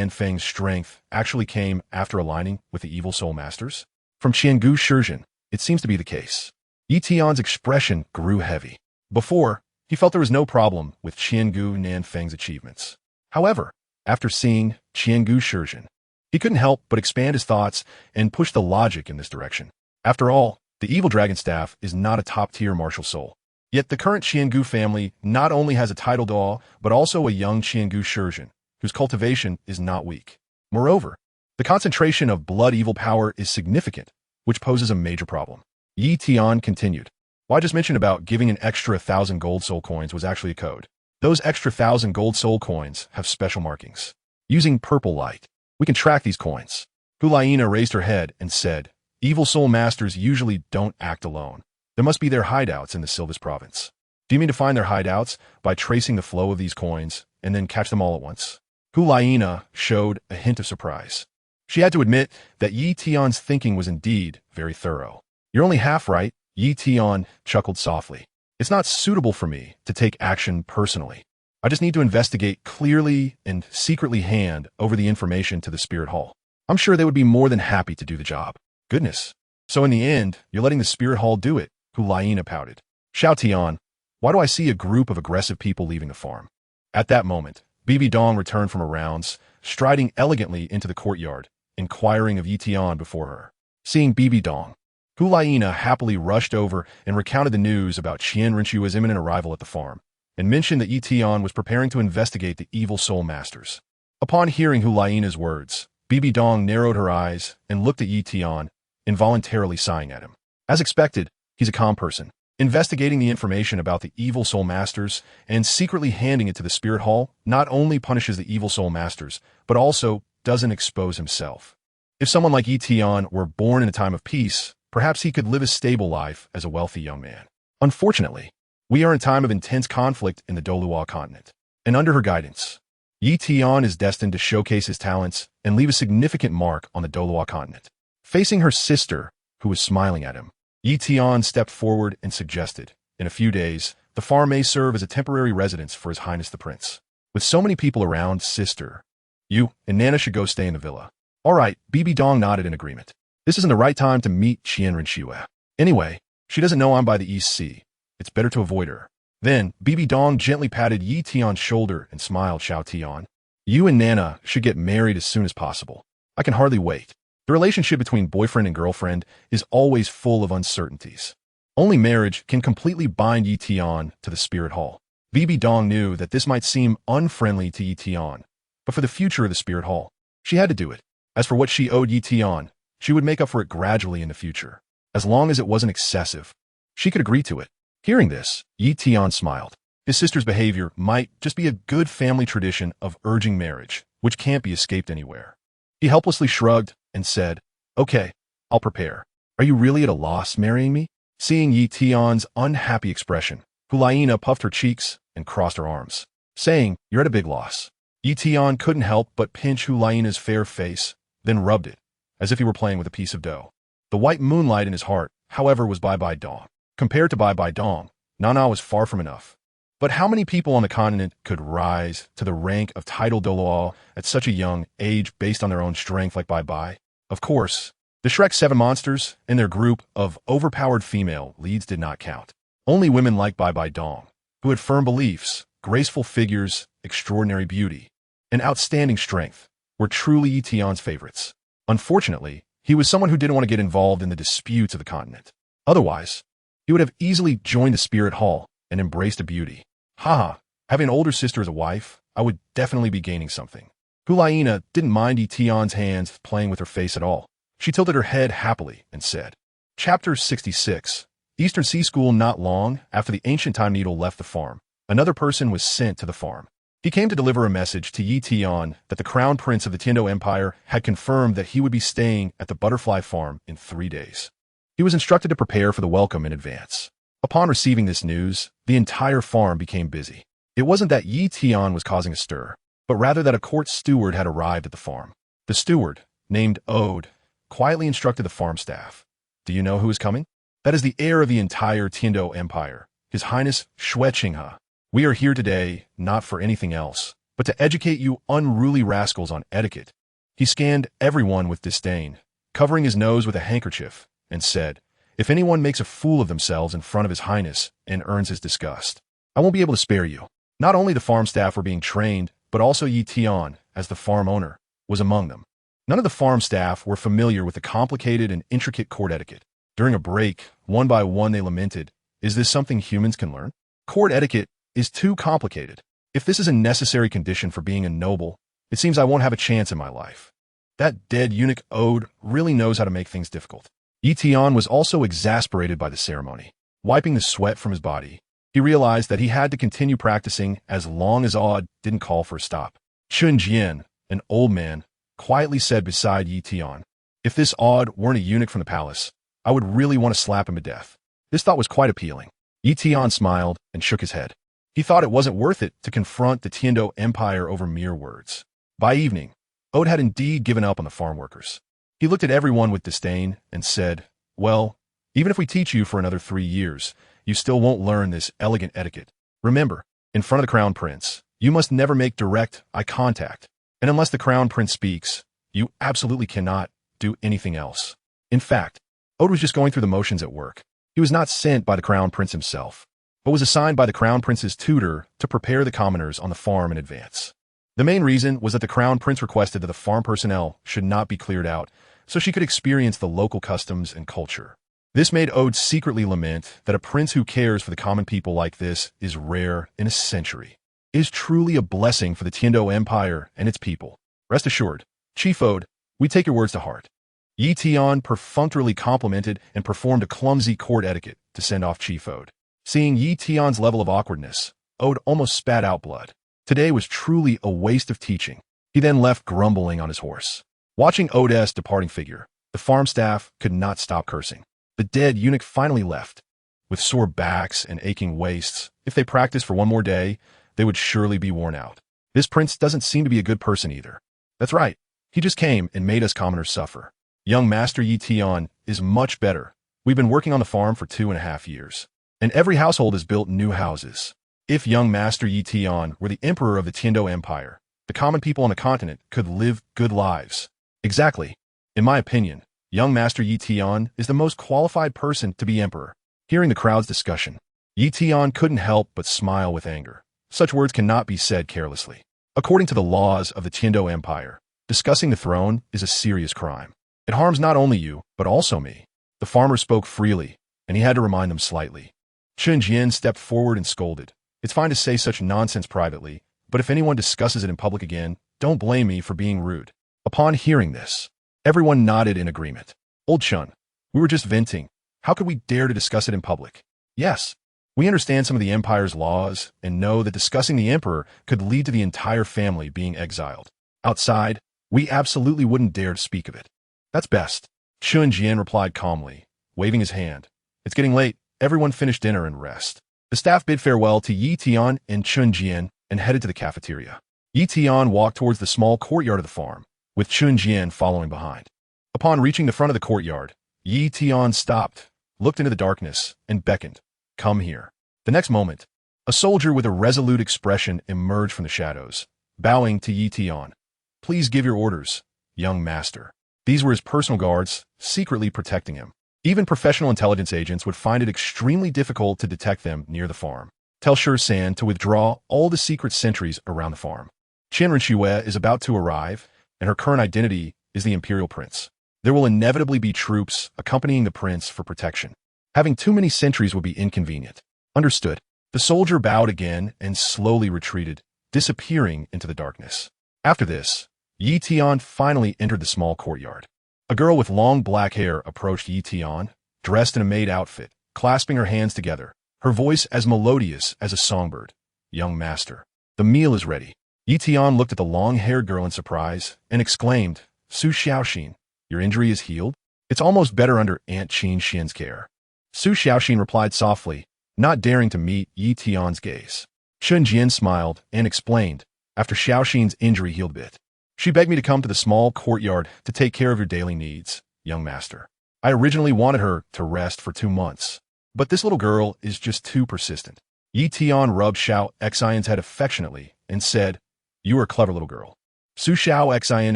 Feng's strength actually came after aligning with the evil soul masters? From Tiangu Shizhen, it seems to be the case. Tian's expression grew heavy. Before, he felt there was no problem with Tian Feng's achievements. However, after seeing Tiangu Shizhen, he couldn't help but expand his thoughts and push the logic in this direction. After all, the evil dragon staff is not a top-tier martial soul. Yet the current Tiangu family not only has a title Douluo, but also a young Tiangu Shizhen, whose cultivation is not weak. Moreover, the concentration of blood evil power is significant, which poses a major problem. Tian continued. Why just mention about giving an extra 1,000 gold soul coins was actually a code. Those extra 1,000 gold soul coins have special markings. Using purple light, we can track these coins. Hulaina raised her head and said, Evil soul masters usually don't act alone. There must be their hideouts in the Silvis province. Do you mean to find their hideouts by tracing the flow of these coins and then catch them all at once? Hulaina showed a hint of surprise. She had to admit that Tian's thinking was indeed very thorough. You're only half right, Tian chuckled softly. It's not suitable for me to take action personally. I just need to investigate clearly and secretly hand over the information to the Spirit Hall. I'm sure they would be more than happy to do the job. Goodness. So in the end, you're letting the Spirit Hall do it, Hulaina pouted. Xiao Tian, why do I see a group of aggressive people leaving the farm? At that moment, Bibi Dong returned from her rounds, striding elegantly into the courtyard, inquiring of Tian before her. Seeing Bibi Dong, Hulaina happily rushed over and recounted the news about Qian Rinchua's imminent arrival at the farm, and mentioned that Tian was preparing to investigate the evil soul masters. Upon hearing Hulaina's words, Bibi Dong narrowed her eyes and looked at Tian, involuntarily sighing at him. As expected, he's a calm person, investigating the information about the evil soul masters and secretly handing it to the Spirit Hall not only punishes the evil soul masters, but also doesn't expose himself. If someone like Tian were born in a time of peace, perhaps he could live a stable life as a wealthy young man. Unfortunately, we are in a time of intense conflict in the Douluo continent, and under her guidance, Tian is destined to showcase his talents and leave a significant mark on the Douluo continent. Facing her sister, who was smiling at him, Tian stepped forward and suggested, in a few days, the farm may serve as a temporary residence for His Highness the Prince. With so many people around, sister, you and Nana should go stay in the villa. All right, Bibi Dong nodded in agreement. This isn't the right time to meet Qian Rinchua. Anyway, she doesn't know I'm by the East Sea. It's better to avoid her. Then, Bibi Dong gently patted Tian's shoulder and smiled. Xiao Tian, you and Nana should get married as soon as possible. I can hardly wait. The relationship between boyfriend and girlfriend is always full of uncertainties. Only marriage can completely bind Tian to the Spirit Hall. Bibi Dong knew that this might seem unfriendly to Tian, but for the future of the Spirit Hall, she had to do it. As for what she owed Tian, she would make up for it gradually in the future. As long as it wasn't excessive, she could agree to it. Hearing this, Tian smiled. His sister's behavior might just be a good family tradition of urging marriage, which can't be escaped anywhere. He helplessly shrugged and said, Okay, I'll prepare. Are you really at a loss marrying me? Seeing Tian's unhappy expression, Hulaina puffed her cheeks and crossed her arms, saying, You're at a big loss. Tian couldn't help but pinch Hulaina's fair face, then rubbed it, as if he were playing with a piece of dough. The white moonlight in his heart, however, was Bibi Dong. Compared to Bibi Dong, Nana was far from enough. But how many people on the continent could rise to the rank of title Douluo at such a young age based on their own strength like Bibi? Of course, the Shrek 7 monsters and their group of overpowered female leads did not count. Only women like Bibi Dong, who had firm beliefs, graceful figures, extraordinary beauty, and outstanding strength were truly Yi Tian's favorites. Unfortunately, he was someone who didn't want to get involved in the disputes of the continent. Otherwise, he would have easily joined the spirit hall and embraced a beauty. Haha, having an older sister as a wife, I would definitely be gaining something. Hulaina didn't mind Yi Tian's hands playing with her face at all. She tilted her head happily and said, Chapter 66. Eastern Sea School. Not long after the ancient time needle left the farm, another person was sent to the farm. He came to deliver a message to Yi Tian that the crown prince of the Tian Empire had confirmed that he would be staying at the butterfly farm in 3 days. He was instructed to prepare for the welcome in advance. Upon receiving this news, the entire farm became busy. It wasn't that Yi Tian was causing a stir, but rather that a court steward had arrived at the farm. The steward, named Ode, quietly instructed the farm staff. Do you know who is coming? That is the heir of the entire Tian Empire, His Highness Xue Qinghe. We are here today, not for anything else, but to educate you unruly rascals on etiquette. He scanned everyone with disdain, covering his nose with a handkerchief, and said, If anyone makes a fool of themselves in front of His Highness and earns his disgust, I won't be able to spare you. Not only the farm staff were being trained, but also Yi Tian, as the farm owner, was among them. None of the farm staff were familiar with the complicated and intricate court etiquette. During a break, one by one they lamented, Is this something humans can learn? Court etiquette is too complicated. If this is a necessary condition for being a noble, it seems I won't have a chance in my life. That dead eunuch Ode really knows how to make things difficult. Yi Tian was also exasperated by the ceremony. Wiping the sweat from his body, he realized that he had to continue practicing as long as Ode didn't call for a stop. Chun Jian, an old man, quietly said beside Yi Tian, If this Ode weren't a eunuch from the palace, I would really want to slap him to death. This thought was quite appealing. Yi Tian smiled and shook his head. He thought it wasn't worth it to confront the Tian Empire over mere words. By evening, Ode had indeed given up on the farm workers. He looked at everyone with disdain and said, Well, even if we teach you for another 3 years, you still won't learn this elegant etiquette. Remember, in front of the crown prince, you must never make direct eye contact. And unless the crown prince speaks, you absolutely cannot do anything else. In fact, Ode was just going through the motions at work. He was not sent by the crown prince himself, but was assigned by the crown prince's tutor to prepare the commoners on the farm in advance. The main reason was that the crown prince requested that the farm personnel should not be cleared out, so she could experience the local customs and culture. This made Ode secretly lament that a prince who cares for the common people like this is rare in a century. It is truly a blessing for the Tian Empire and its people. Rest assured, Chief Ode, we take your words to heart. Yi Tian perfunctorily complimented and performed a clumsy court etiquette to send off Chief Ode. Seeing Yi Tian's level of awkwardness, Ode almost spat out blood. Today was truly a waste of teaching. He then left grumbling on his horse. Watching Ode's departing figure, the farm staff could not stop cursing. The dead eunuch finally left. With sore backs and aching waists, if they practiced for one more day, they would surely be worn out. This prince doesn't seem to be a good person either. That's right, he just came and made us commoners suffer. Young Master Yi Tian is much better. We've been working on the farm for 2.5 years. And every household has built new houses. If young Master Yi Tian were the emperor of the Tian Empire, the common people on the continent could live good lives. Exactly. In my opinion, young Master Yi Tian is the most qualified person to be emperor. Hearing the crowd's discussion, Yi Tian couldn't help but smile with anger. Such words cannot be said carelessly. According to the laws of the Tian Empire, discussing the throne is a serious crime. It harms not only you, but also me. The farmer spoke freely, and he had to remind them slightly. Chun Jian stepped forward and scolded. It's fine to say such nonsense privately, but if anyone discusses it in public again, don't blame me for being rude. Upon hearing this, everyone nodded in agreement. Old Chun, we were just venting. How could we dare to discuss it in public? Yes, we understand some of the Empire's laws and know that discussing the Emperor could lead to the entire family being exiled. Outside, we absolutely wouldn't dare to speak of it. That's best, Chun Jian replied calmly, waving his hand. It's getting late. Everyone finished dinner and rest. The staff bid farewell to Yi Tian and Chun Jian and headed to the cafeteria. Yi Tian walked towards the small courtyard of the farm, with Chun Jian following behind. Upon reaching the front of the courtyard, Yi Tian stopped, looked into the darkness, and beckoned. Come here. The next moment, a soldier with a resolute expression emerged from the shadows, bowing to Yi Tian. Please give your orders, young master. These were his personal guards, secretly protecting him. Even professional intelligence agents would find it extremely difficult to detect them near the farm. Tell San to withdraw all the secret sentries around the farm. Qian Renshue is about to arrive, and her current identity is the Imperial Prince. There will inevitably be troops accompanying the prince for protection. Having too many sentries would be inconvenient. Understood. The soldier bowed again and slowly retreated, disappearing into the darkness. After this, Yi Tian finally entered the small courtyard. A girl with long black hair approached Yi Tian, dressed in a maid outfit, clasping her hands together, her voice as melodious as a songbird. Young master, the meal is ready. Yi Tian looked at the long-haired girl in surprise and exclaimed, Su Xiaoxin, your injury is healed? It's almost better under Aunt Qin Xian's care. Su Xiaoxin replied softly, not daring to meet Yi Tian's gaze. Chun Jian smiled and explained, after Xiaoxin's injury healed a bit. She begged me to come to the small courtyard to take care of your daily needs, young master. I originally wanted her to rest for 2 months, but this little girl is just too persistent. Yi Tian rubbed Xiao Xian's head affectionately and said, You are a clever little girl. Su Xiao Xian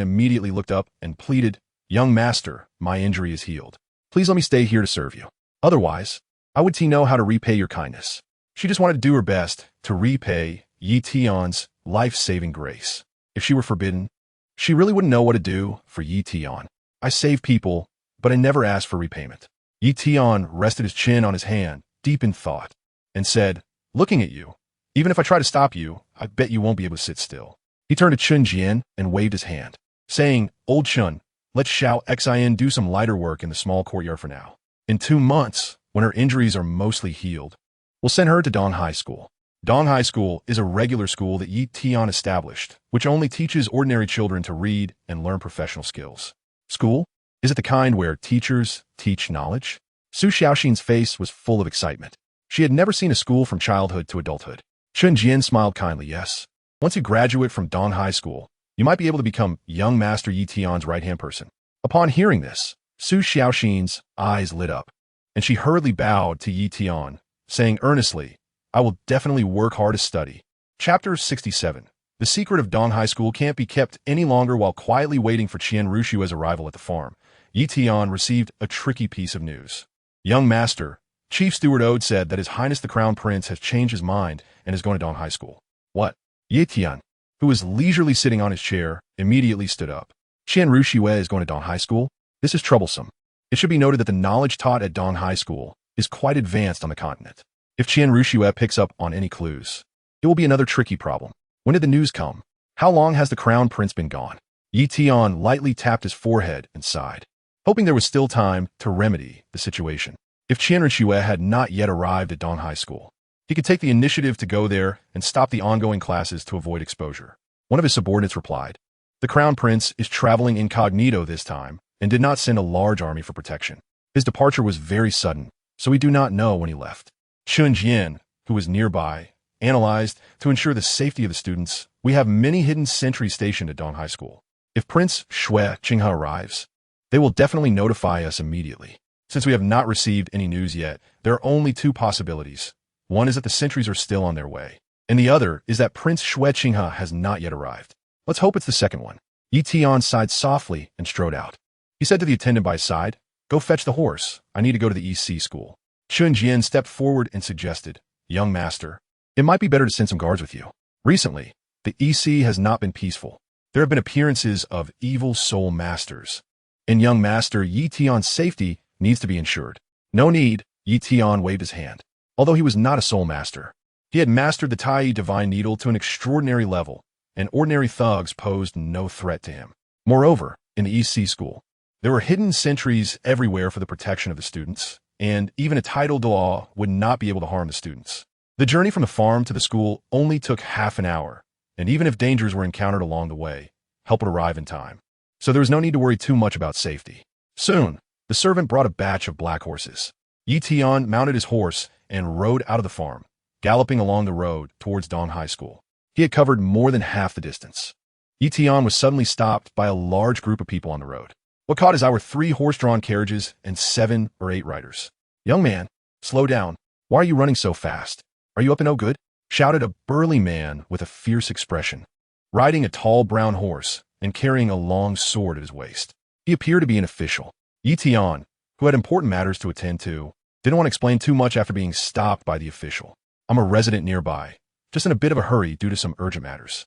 immediately looked up and pleaded, Young master, my injury is healed. Please let me stay here to serve you. Otherwise, I would know how to repay your kindness. She just wanted to do her best to repay Yi Tian's life-saving grace. If she were forbidden, she really wouldn't know what to do for Yi Tian. I save people, but I never ask for repayment. Yi Tian rested his chin on his hand, deep in thought, and said, Looking at you, even if I try to stop you, I bet you won't be able to sit still. He turned to Chun Jian and waved his hand, saying, Old Chun, let Xiao Xian do some lighter work in the small courtyard for now. In 2 months, when her injuries are mostly healed, we'll send her to Dong High School. Dong High School is a regular school that Yi Tian established, which only teaches ordinary children to read and learn professional skills. School? Is it the kind where teachers teach knowledge? Su Xiaoxin's face was full of excitement. She had never seen a school from childhood to adulthood. Chun Jian smiled kindly, yes. Once you graduate from Dong High School, you might be able to become young master Yi Tian's right-hand person. Upon hearing this, Su Xiaoxin's eyes lit up, and she hurriedly bowed to Yi Tian, saying earnestly, I will definitely work hard to study. Chapter 67. The secret of Dong High School can't be kept any longer. While quietly waiting for Qian Rushue's arrival at the farm, Yi Tian received a tricky piece of news. Young master, Chief Steward Ode said that His Highness the Crown Prince has changed his mind and is going to Dong High School. What? Yi Tian, who was leisurely sitting on his chair, immediately stood up. Qian Rushue is going to Dong High School? This is troublesome. It should be noted that the knowledge taught at Dong High School is quite advanced on the continent. If Qian Rushue picks up on any clues, it will be another tricky problem. When did the news come? How long has the Crown Prince been gone? Yi Tian lightly tapped his forehead and sighed, hoping there was still time to remedy the situation. If Qian Rushue had not yet arrived at Dong High School, he could take the initiative to go there and stop the ongoing classes to avoid exposure. One of his subordinates replied, The Crown Prince is traveling incognito this time and did not send a large army for protection. His departure was very sudden, so we do not know when he left. Chun Jian, who was nearby, analyzed, to ensure the safety of the students, we have many hidden sentries stationed at Dong High School. If Prince Shui Qinghe arrives, they will definitely notify us immediately. Since we have not received any news yet, there are only 2 possibilities. One is that the sentries are still on their way, and the other is that Prince Shui Qinghe has not yet arrived. Let's hope it's the second one. Yi Tian sighed softly and strode out. He said to the attendant by his side, Go fetch the horse. I need to go to the EC school. Chun Jian stepped forward and suggested, Young master, it might be better to send some guards with you. Recently, the EC has not been peaceful. There have been appearances of evil soul masters. And young master Yi Tian's safety needs to be ensured. No need, Yi Tian waved his hand. Although he was not a soul master, he had mastered the Tai Divine Needle to an extraordinary level, and ordinary thugs posed no threat to him. Moreover, in the EC school, there were hidden sentries everywhere for the protection of the students, and even a titled law would not be able to harm the students. The journey from the farm to the school only took half an hour, and even if dangers were encountered along the way, help would arrive in time. So there was no need to worry too much about safety. Soon, the servant brought a batch of black horses. Yi Tian mounted his horse and rode out of the farm, galloping along the road towards Dong High School. He had covered more than half the distance. Yi Tian was suddenly stopped by a large group of people on the road. What caught his eye were 3 horse-drawn carriages and 7 or 8 riders. Young man, slow down. Why are you running so fast? Are you up to no good? Shouted a burly man with a fierce expression, riding a tall brown horse and carrying a long sword at his waist. He appeared to be an official. Yi Tian, who had important matters to attend to, didn't want to explain too much after being stopped by the official. I'm a resident nearby, just in a bit of a hurry due to some urgent matters.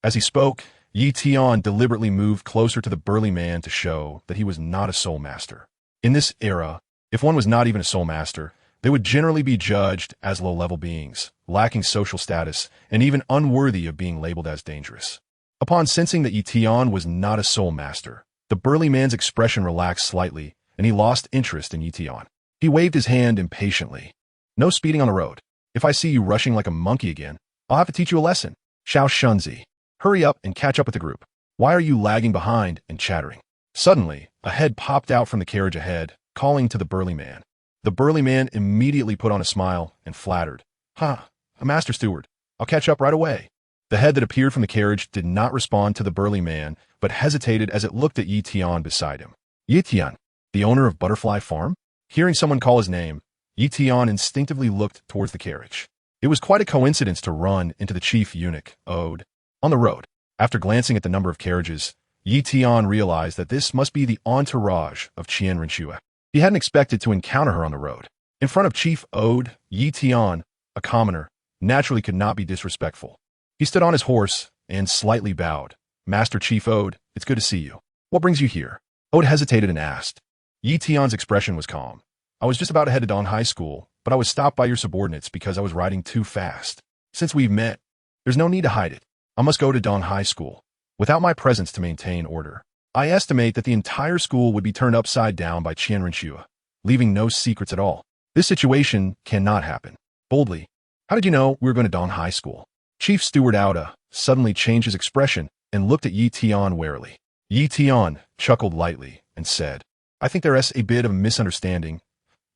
As he spoke, Tian deliberately moved closer to the burly man to show that he was not a soul master. In this era, if one was not even a soul master, they would generally be judged as low-level beings, lacking social status, and even unworthy of being labeled as dangerous. Upon sensing that Tian was not a soul master, the burly man's expression relaxed slightly, and he lost interest in Tian. He waved his hand impatiently. No speeding on the road. If I see you rushing like a monkey again, I'll have to teach you a lesson. Xiao Shunzi. Hurry up and catch up with the group. Why are you lagging behind and chattering? Suddenly, a head popped out from the carriage ahead, calling to the burly man. The burly man immediately put on a smile and flattered. A master steward. I'll catch up right away. The head that appeared from the carriage did not respond to the burly man, but hesitated as it looked at Tian beside him. Tian, the owner of Butterfly Farm? Hearing someone call his name, Tian instinctively looked towards the carriage. It was quite a coincidence to run into the chief eunuch, Ode. On the road, after glancing at the number of carriages, Tian realized that this must be the entourage of Qian Renxue. He hadn't expected to encounter her on the road. In front of Chief Ode, Tian, a commoner, naturally could not be disrespectful. He stood on his horse and slightly bowed. Master Chief Ode, it's good to see you. What brings you here? Ode hesitated and asked. Tian's expression was calm. I was just about to head to Dong High School, but I was stopped by your subordinates because I was riding too fast. Since we've met, there's no need to hide it. I must go to Dong High School. Without my presence to maintain order, I estimate that the entire school would be turned upside down by Qian Renxue, leaving no secrets at all. This situation cannot happen. Boldly, how did you know we were going to Dong High School? Chief Steward Aoda suddenly changed his expression and looked at Tian warily. Tian chuckled lightly and said, I think there is a bit of a misunderstanding.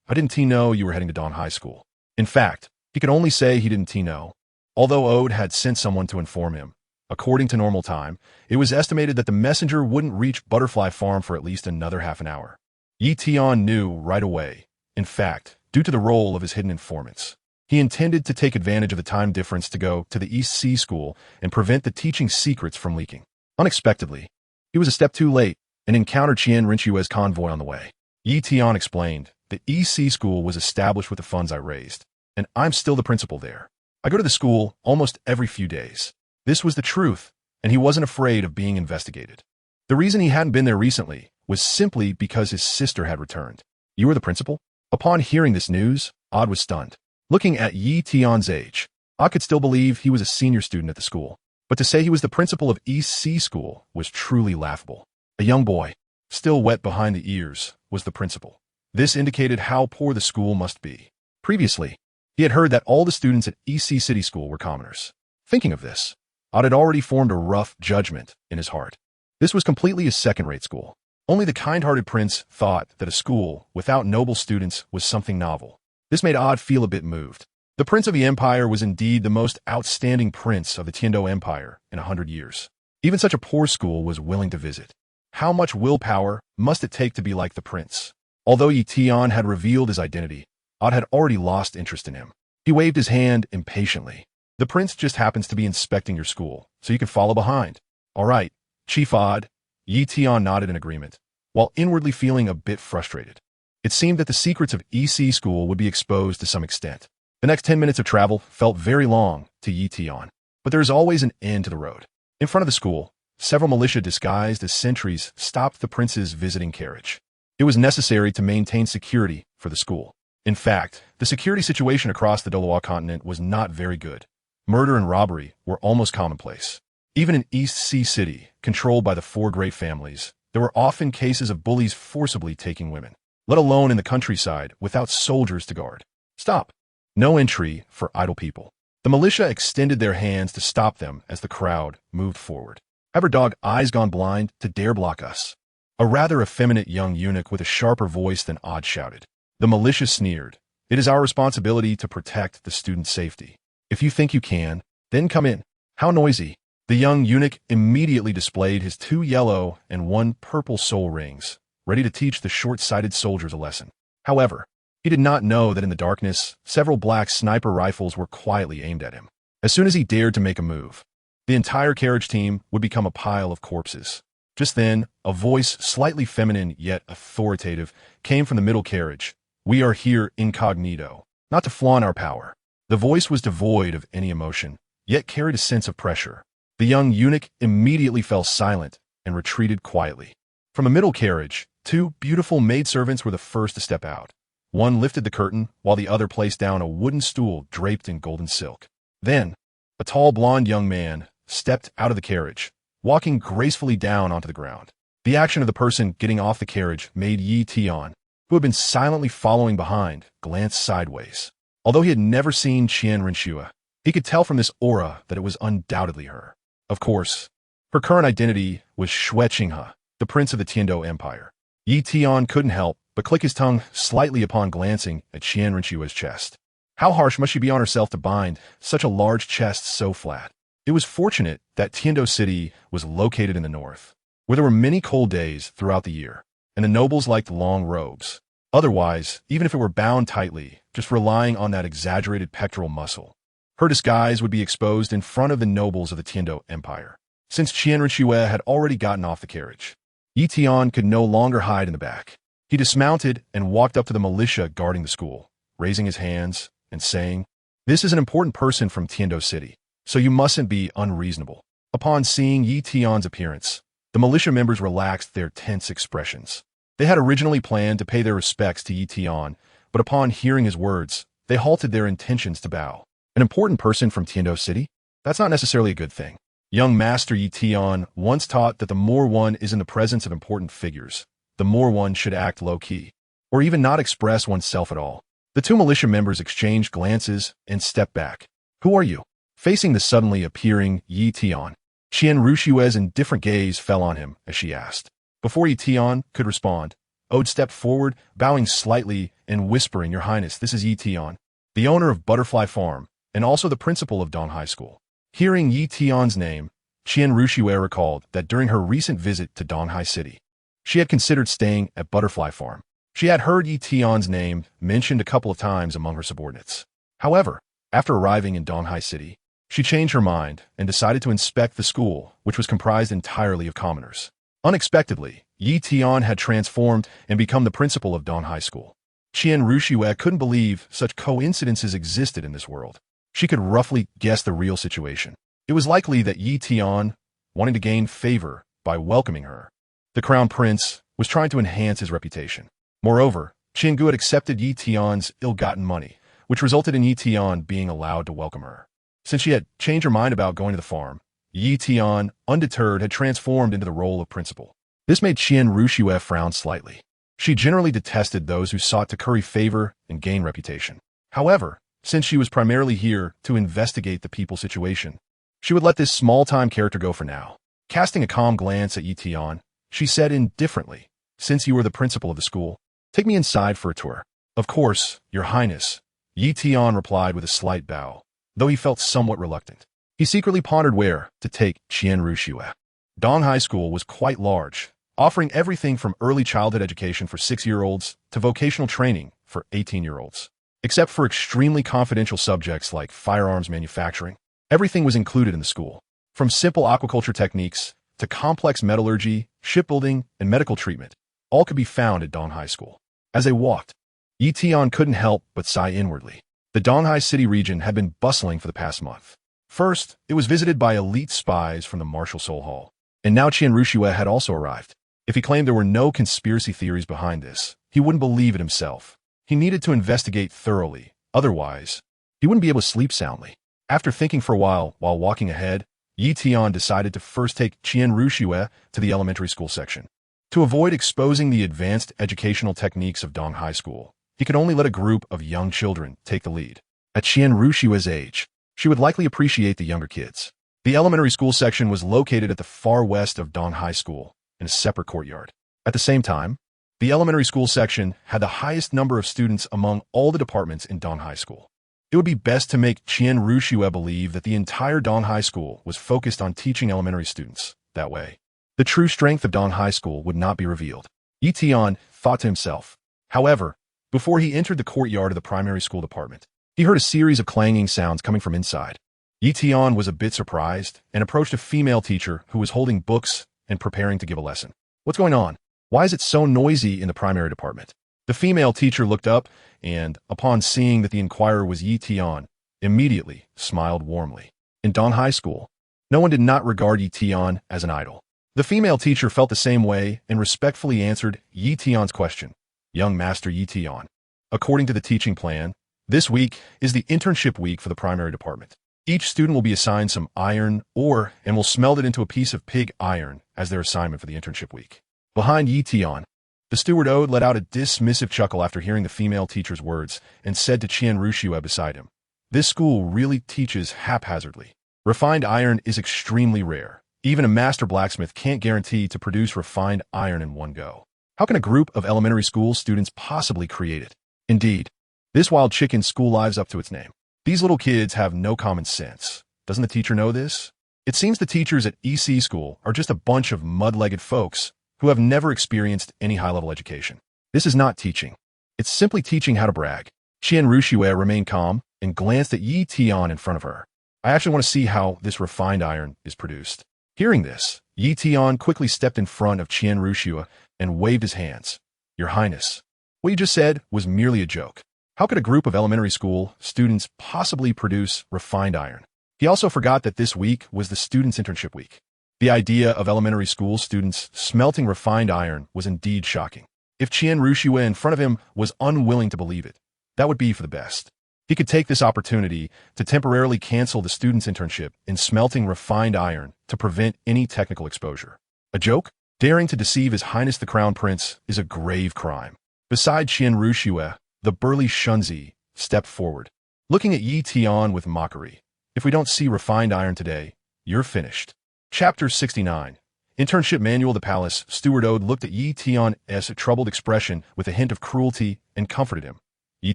I didn't know you were heading to Dong High School. In fact, he could only say he didn't know. Although Ode had sent someone to inform him, according to normal time, it was estimated that the messenger wouldn't reach Butterfly Farm for at least another half an hour. Tian knew right away. In fact, due to the role of his hidden informants, he intended to take advantage of the time difference to go to the East Sea School and prevent the teaching secrets from leaking. Unexpectedly, he was a step too late and encountered Qian Renxue's convoy on the way. Tian explained, the East Sea School was established with the funds I raised, and I'm still the principal there. I go to the school almost every few days. This was the truth, and he wasn't afraid of being investigated. The reason he hadn't been there recently was simply because his sister had returned. You were the principal? Upon hearing this news, Odd was stunned. Looking at Tian's age, Odd could still believe he was a senior student at the school, but to say he was the principal of East Sea School was truly laughable. A young boy, still wet behind the ears, was the principal. This indicated how poor the school must be. Previously, he had heard that all the students at East Sea City School were commoners. Thinking of this, Odd had already formed a rough judgment in his heart. This was completely a second-rate school. Only the kind-hearted prince thought that a school without noble students was something novel. This made Odd feel a bit moved. The prince of the empire was indeed the most outstanding prince of the Tiando Empire in 100 years. Even such a poor school was willing to visit. How much willpower must it take to be like the prince? Although Tian had revealed his identity, Odd had already lost interest in him. He waved his hand impatiently. The prince just happens to be inspecting your school, so you can follow behind. All right, Chief Odd. Tian nodded in agreement, while inwardly feeling a bit frustrated. It seemed that the secrets of EC School would be exposed to some extent. The next 10 minutes of travel felt very long to Tian, but there is always an end to the road. In front of the school, several militia disguised as sentries stopped the prince's visiting carriage. It was necessary to maintain security for the school. In fact, the security situation across the Douluo continent was not very good. Murder and robbery were almost commonplace. Even in East Sea City, controlled by the four great families, there were often cases of bullies forcibly taking women, let alone in the countryside without soldiers to guard. Stop. No entry for idle people. The militia extended their hands to stop them as the crowd moved forward. Have her dog eyes gone blind to dare block us? A rather effeminate young eunuch with a sharper voice than Odd shouted. The militia sneered. It is our responsibility to protect the student's safety. If you think you can, then come in. How noisy. The young eunuch immediately displayed his 2 yellow and 1 purple soul rings, ready to teach the short-sighted soldiers a lesson. However, he did not know that in the darkness, several black sniper rifles were quietly aimed at him. As soon as he dared to make a move, the entire carriage team would become a pile of corpses. Just then, a voice, slightly feminine yet authoritative, came from the middle carriage. We are here incognito, not to flaunt our power. The voice was devoid of any emotion, yet carried a sense of pressure. The young eunuch immediately fell silent and retreated quietly. From a middle carriage, two beautiful maidservants were the first to step out. One lifted the curtain, while the other placed down a wooden stool draped in golden silk. Then, a tall blonde young man stepped out of the carriage, walking gracefully down onto the ground. The action of the person getting off the carriage made Tian, who had been silently following behind, glance sideways. Although he had never seen Qian Rinxue, he could tell from this aura that it was undoubtedly her. Of course, her current identity was Xue Qinghe, the prince of the Tiando Empire. Tian couldn't help but click his tongue slightly upon glancing at Qian Rinxue's chest. How harsh must she be on herself to bind such a large chest so flat? It was fortunate that Tiando City was located in the north, where there were many cold days throughout the year, and the nobles liked long robes. Otherwise, even if it were bound tightly, just relying on that exaggerated pectoral muscle, her disguise would be exposed in front of the nobles of the Tiando Empire. Since Qian Rinxue had already gotten off the carriage, Tian could no longer hide in the back. He dismounted and walked up to the militia guarding the school, raising his hands and saying, "This is an important person from Tiando City, so you mustn't be unreasonable." Upon seeing Tian's appearance, the militia members relaxed their tense expressions. They had originally planned to pay their respects to Tian, but upon hearing his words, they halted their intentions to bow. An important person from Tiando City? That's not necessarily a good thing. Young Master Tian once taught that the more one is in the presence of important figures, the more one should act low-key, or even not express oneself at all. The two militia members exchanged glances and stepped back. "Who are you?" Facing the suddenly appearing Tian, Qian Rinxue's indifferent gaze fell on him as she asked. Before Tian could respond, Ode stepped forward, bowing slightly and whispering, "Your Highness, this is Tian, the owner of Butterfly Farm, and also the principal of Dong High School." Hearing Tian's name, Qian Rinxue recalled that during her recent visit to Dong High City, she had considered staying at Butterfly Farm. She had heard Tian's name mentioned a couple of times among her subordinates. However, after arriving in Dong High City, she changed her mind and decided to inspect the school, which was comprised entirely of commoners. Unexpectedly, Tian had transformed and become the principal of Dong High School. Qian Rinxue couldn't believe such coincidences existed in this world. She could roughly guess the real situation. It was likely that Tian, wanting to gain favor by welcoming her, the crown prince, was trying to enhance his reputation. Moreover, Qinggu had accepted Tian's ill-gotten money, which resulted in Tian being allowed to welcome her. Since she had changed her mind about going to the farm, Tian, undeterred, had transformed into the role of principal. This made Qian Rinxue frown slightly. She generally detested those who sought to curry favor and gain reputation. However, since she was primarily here to investigate the people's situation, she would let this small-time character go for now. Casting a calm glance at Tian, she said indifferently, "Since you are the principal of the school, take me inside for a tour." "Of course, Your Highness," Tian replied with a slight bow, though he felt somewhat reluctant. He secretly pondered where to take Qian Rinxue. Dong High School was quite large, offering everything from early childhood education for 6-year-olds to vocational training for 18-year-olds. Except for extremely confidential subjects like firearms manufacturing, everything was included in the school. From simple aquaculture techniques to complex metallurgy, shipbuilding, and medical treatment, all could be found at Dong High School. As they walked, Tian couldn't help but sigh inwardly. The Dong High City region had been bustling for the past month. First, it was visited by elite spies from the Martial Soul Hall, and now Qian Rinxue had also arrived. If he claimed there were no conspiracy theories behind this, he wouldn't believe it himself. He needed to investigate thoroughly, otherwise, he wouldn't be able to sleep soundly. After thinking for a while walking ahead, Tian decided to first take Qian Rinxue to the elementary school section. To avoid exposing the advanced educational techniques of Dong High School, he could only let a group of young children take the lead. At Qian Rinxue's age, she would likely appreciate the younger kids. The elementary school section was located at the far west of Dong High School, in a separate courtyard. At the same time, the elementary school section had the highest number of students among all the departments in Dong High School. It would be best to make Qian Rinxue believe that the entire Dong High School was focused on teaching elementary students. That way, the true strength of Dong High School would not be revealed. Tian thought to himself. However, before he entered the courtyard of the primary school department, he heard a series of clanging sounds coming from inside. Tian was a bit surprised and approached a female teacher who was holding books and preparing to give a lesson. "What's going on? Why is it so noisy in the primary department?" The female teacher looked up and, upon seeing that the inquirer was Tian, immediately smiled warmly. In Dong High School, No one did not regard Yi Tian as an idol. The female teacher felt the same way and respectfully answered Yi Tian's question. Young Master Yi Tian. According to the teaching plan, this week is the internship week for the primary department. Each student will be assigned some iron ore and will smelt it into a piece of pig iron as their assignment for the internship week. Behind Yi Tian, the steward Ode let out a dismissive chuckle after hearing the female teacher's words and said to Tian Rushue beside him, "This school really teaches haphazardly. Refined iron is extremely rare. Even a master blacksmith can't guarantee to produce refined iron in one go. How can a group of elementary school students possibly create it? Indeed, this wild chicken school lives up to its name. These little kids have no common sense. Doesn't the teacher know this? It seems the teachers at EC school are just a bunch of mud-legged folks who have never experienced any high-level education. This is not teaching. It's simply teaching how to brag." Tian Rushue remained calm and glanced at Yi Tian in front of her. "I actually want to see how this refined iron is produced." Hearing this, Yi Tian quickly stepped in front of Tian Rushue and waved his hands. "Your Highness, what you just said was merely a joke. How could a group of elementary school students possibly produce refined iron?" He also forgot that this week was the students' internship week. The idea of elementary school students smelting refined iron was indeed shocking. If Tian Rushue in front of him was unwilling to believe it, that would be for the best. He could take this opportunity to temporarily cancel the students' internship in smelting refined iron to prevent any technical exposure. A joke? Daring to deceive His Highness the Crown Prince is a grave crime. Beside Tian Rushue, the burly Shunzi stepped forward, looking at Yi Tian with mockery. "If we don't see refined iron today, you're finished." Chapter 69. Internship Manual. The palace steward Ode looked at Yi Tian's troubled expression with a hint of cruelty and comforted him. "Yi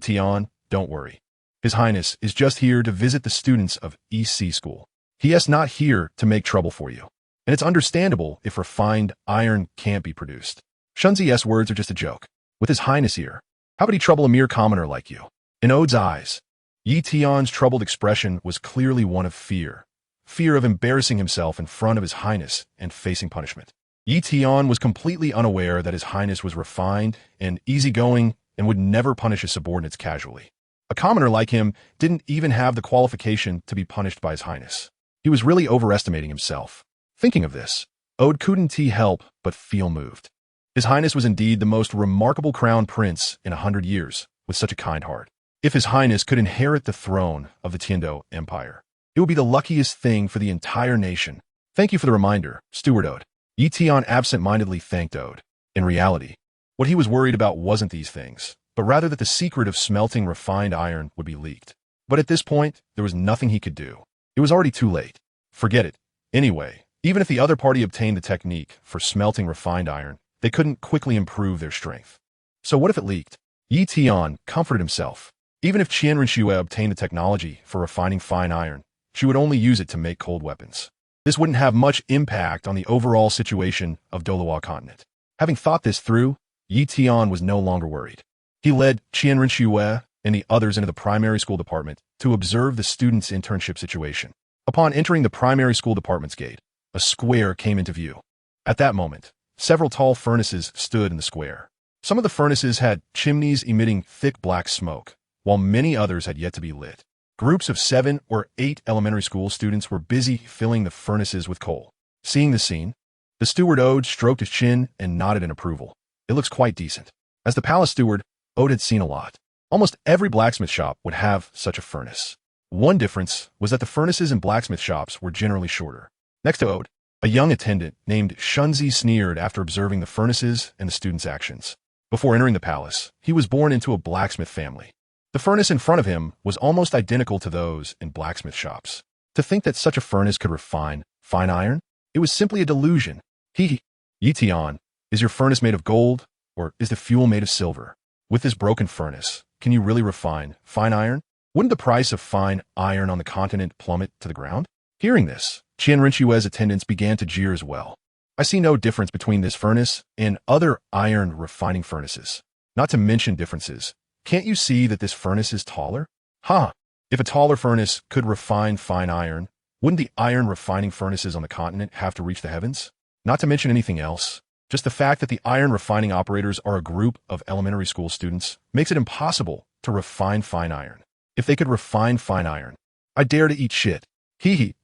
Tian, don't worry. His Highness is just here to visit the students of EC school. He is not here to make trouble for you. And it's understandable if refined iron can't be produced. Shunzi's words are just a joke. With His Highness here, how could he trouble a mere commoner like you?" In Ode's eyes, Yi Tian's troubled expression was clearly one of fear. Fear of embarrassing himself in front of His Highness and facing punishment. Yi Tian was completely unaware that His Highness was refined and easygoing and would never punish his subordinates casually. A commoner like him didn't even have the qualification to be punished by His Highness. He was really overestimating himself. Thinking of this, Ode couldn't help but feel moved. His Highness was indeed the most remarkable crown prince in 100 years, with such a kind heart. If His Highness could inherit the throne of the Tiando Empire, it would be the luckiest thing for the entire nation. "Thank you for the reminder, Steward Ode." Yi Tian absent-mindedly thanked Ode. In reality, what he was worried about wasn't these things, but rather that the secret of smelting refined iron would be leaked. But at this point, there was nothing he could do. It was already too late. Forget it. Anyway, even if the other party obtained the technique for smelting refined iron, they couldn't quickly improve their strength. So what if it leaked? Yi Tian comforted himself. Even if Tian Rushue obtained the technology for refining fine iron, she would only use it to make cold weapons. This wouldn't have much impact on the overall situation of Douluo continent. Having thought this through, Yi Tian was no longer worried. He led Tian Rushue and the others into the primary school department to observe the students' internship situation. Upon entering the primary school department's gate, a square came into view. At that moment, several tall furnaces stood in the square. Some of the furnaces had chimneys emitting thick black smoke, while many others had yet to be lit. Groups of 7 or 8 elementary school students were busy filling the furnaces with coal. Seeing the scene, the steward Ode stroked his chin and nodded in approval. It looks quite decent. As the palace steward, Ode had seen a lot. Almost every blacksmith shop would have such a furnace. One difference was that the furnaces in blacksmith shops were generally shorter. Next to Ode, a young attendant named Shunzi sneered after observing the furnaces and the students' actions. Before entering the palace, he was born into a blacksmith family. The furnace in front of him was almost identical to those in blacksmith shops. To think that such a furnace could refine fine iron? It was simply a delusion. Yi Tian, is your furnace made of gold, or is the fuel made of silver? With this broken furnace, can you really refine fine iron? Wouldn't the price of fine iron on the continent plummet to the ground? Hearing this, Tian Runshue's attendants began to jeer as well. I see no difference between this furnace and other iron refining furnaces. Not to mention differences. Can't you see that this furnace is taller? If a taller furnace could refine fine iron, wouldn't the iron refining furnaces on the continent have to reach the heavens? Not to mention anything else. Just the fact that the iron refining operators are a group of elementary school students makes it impossible to refine fine iron. If they could refine fine iron, I dare to eat shit.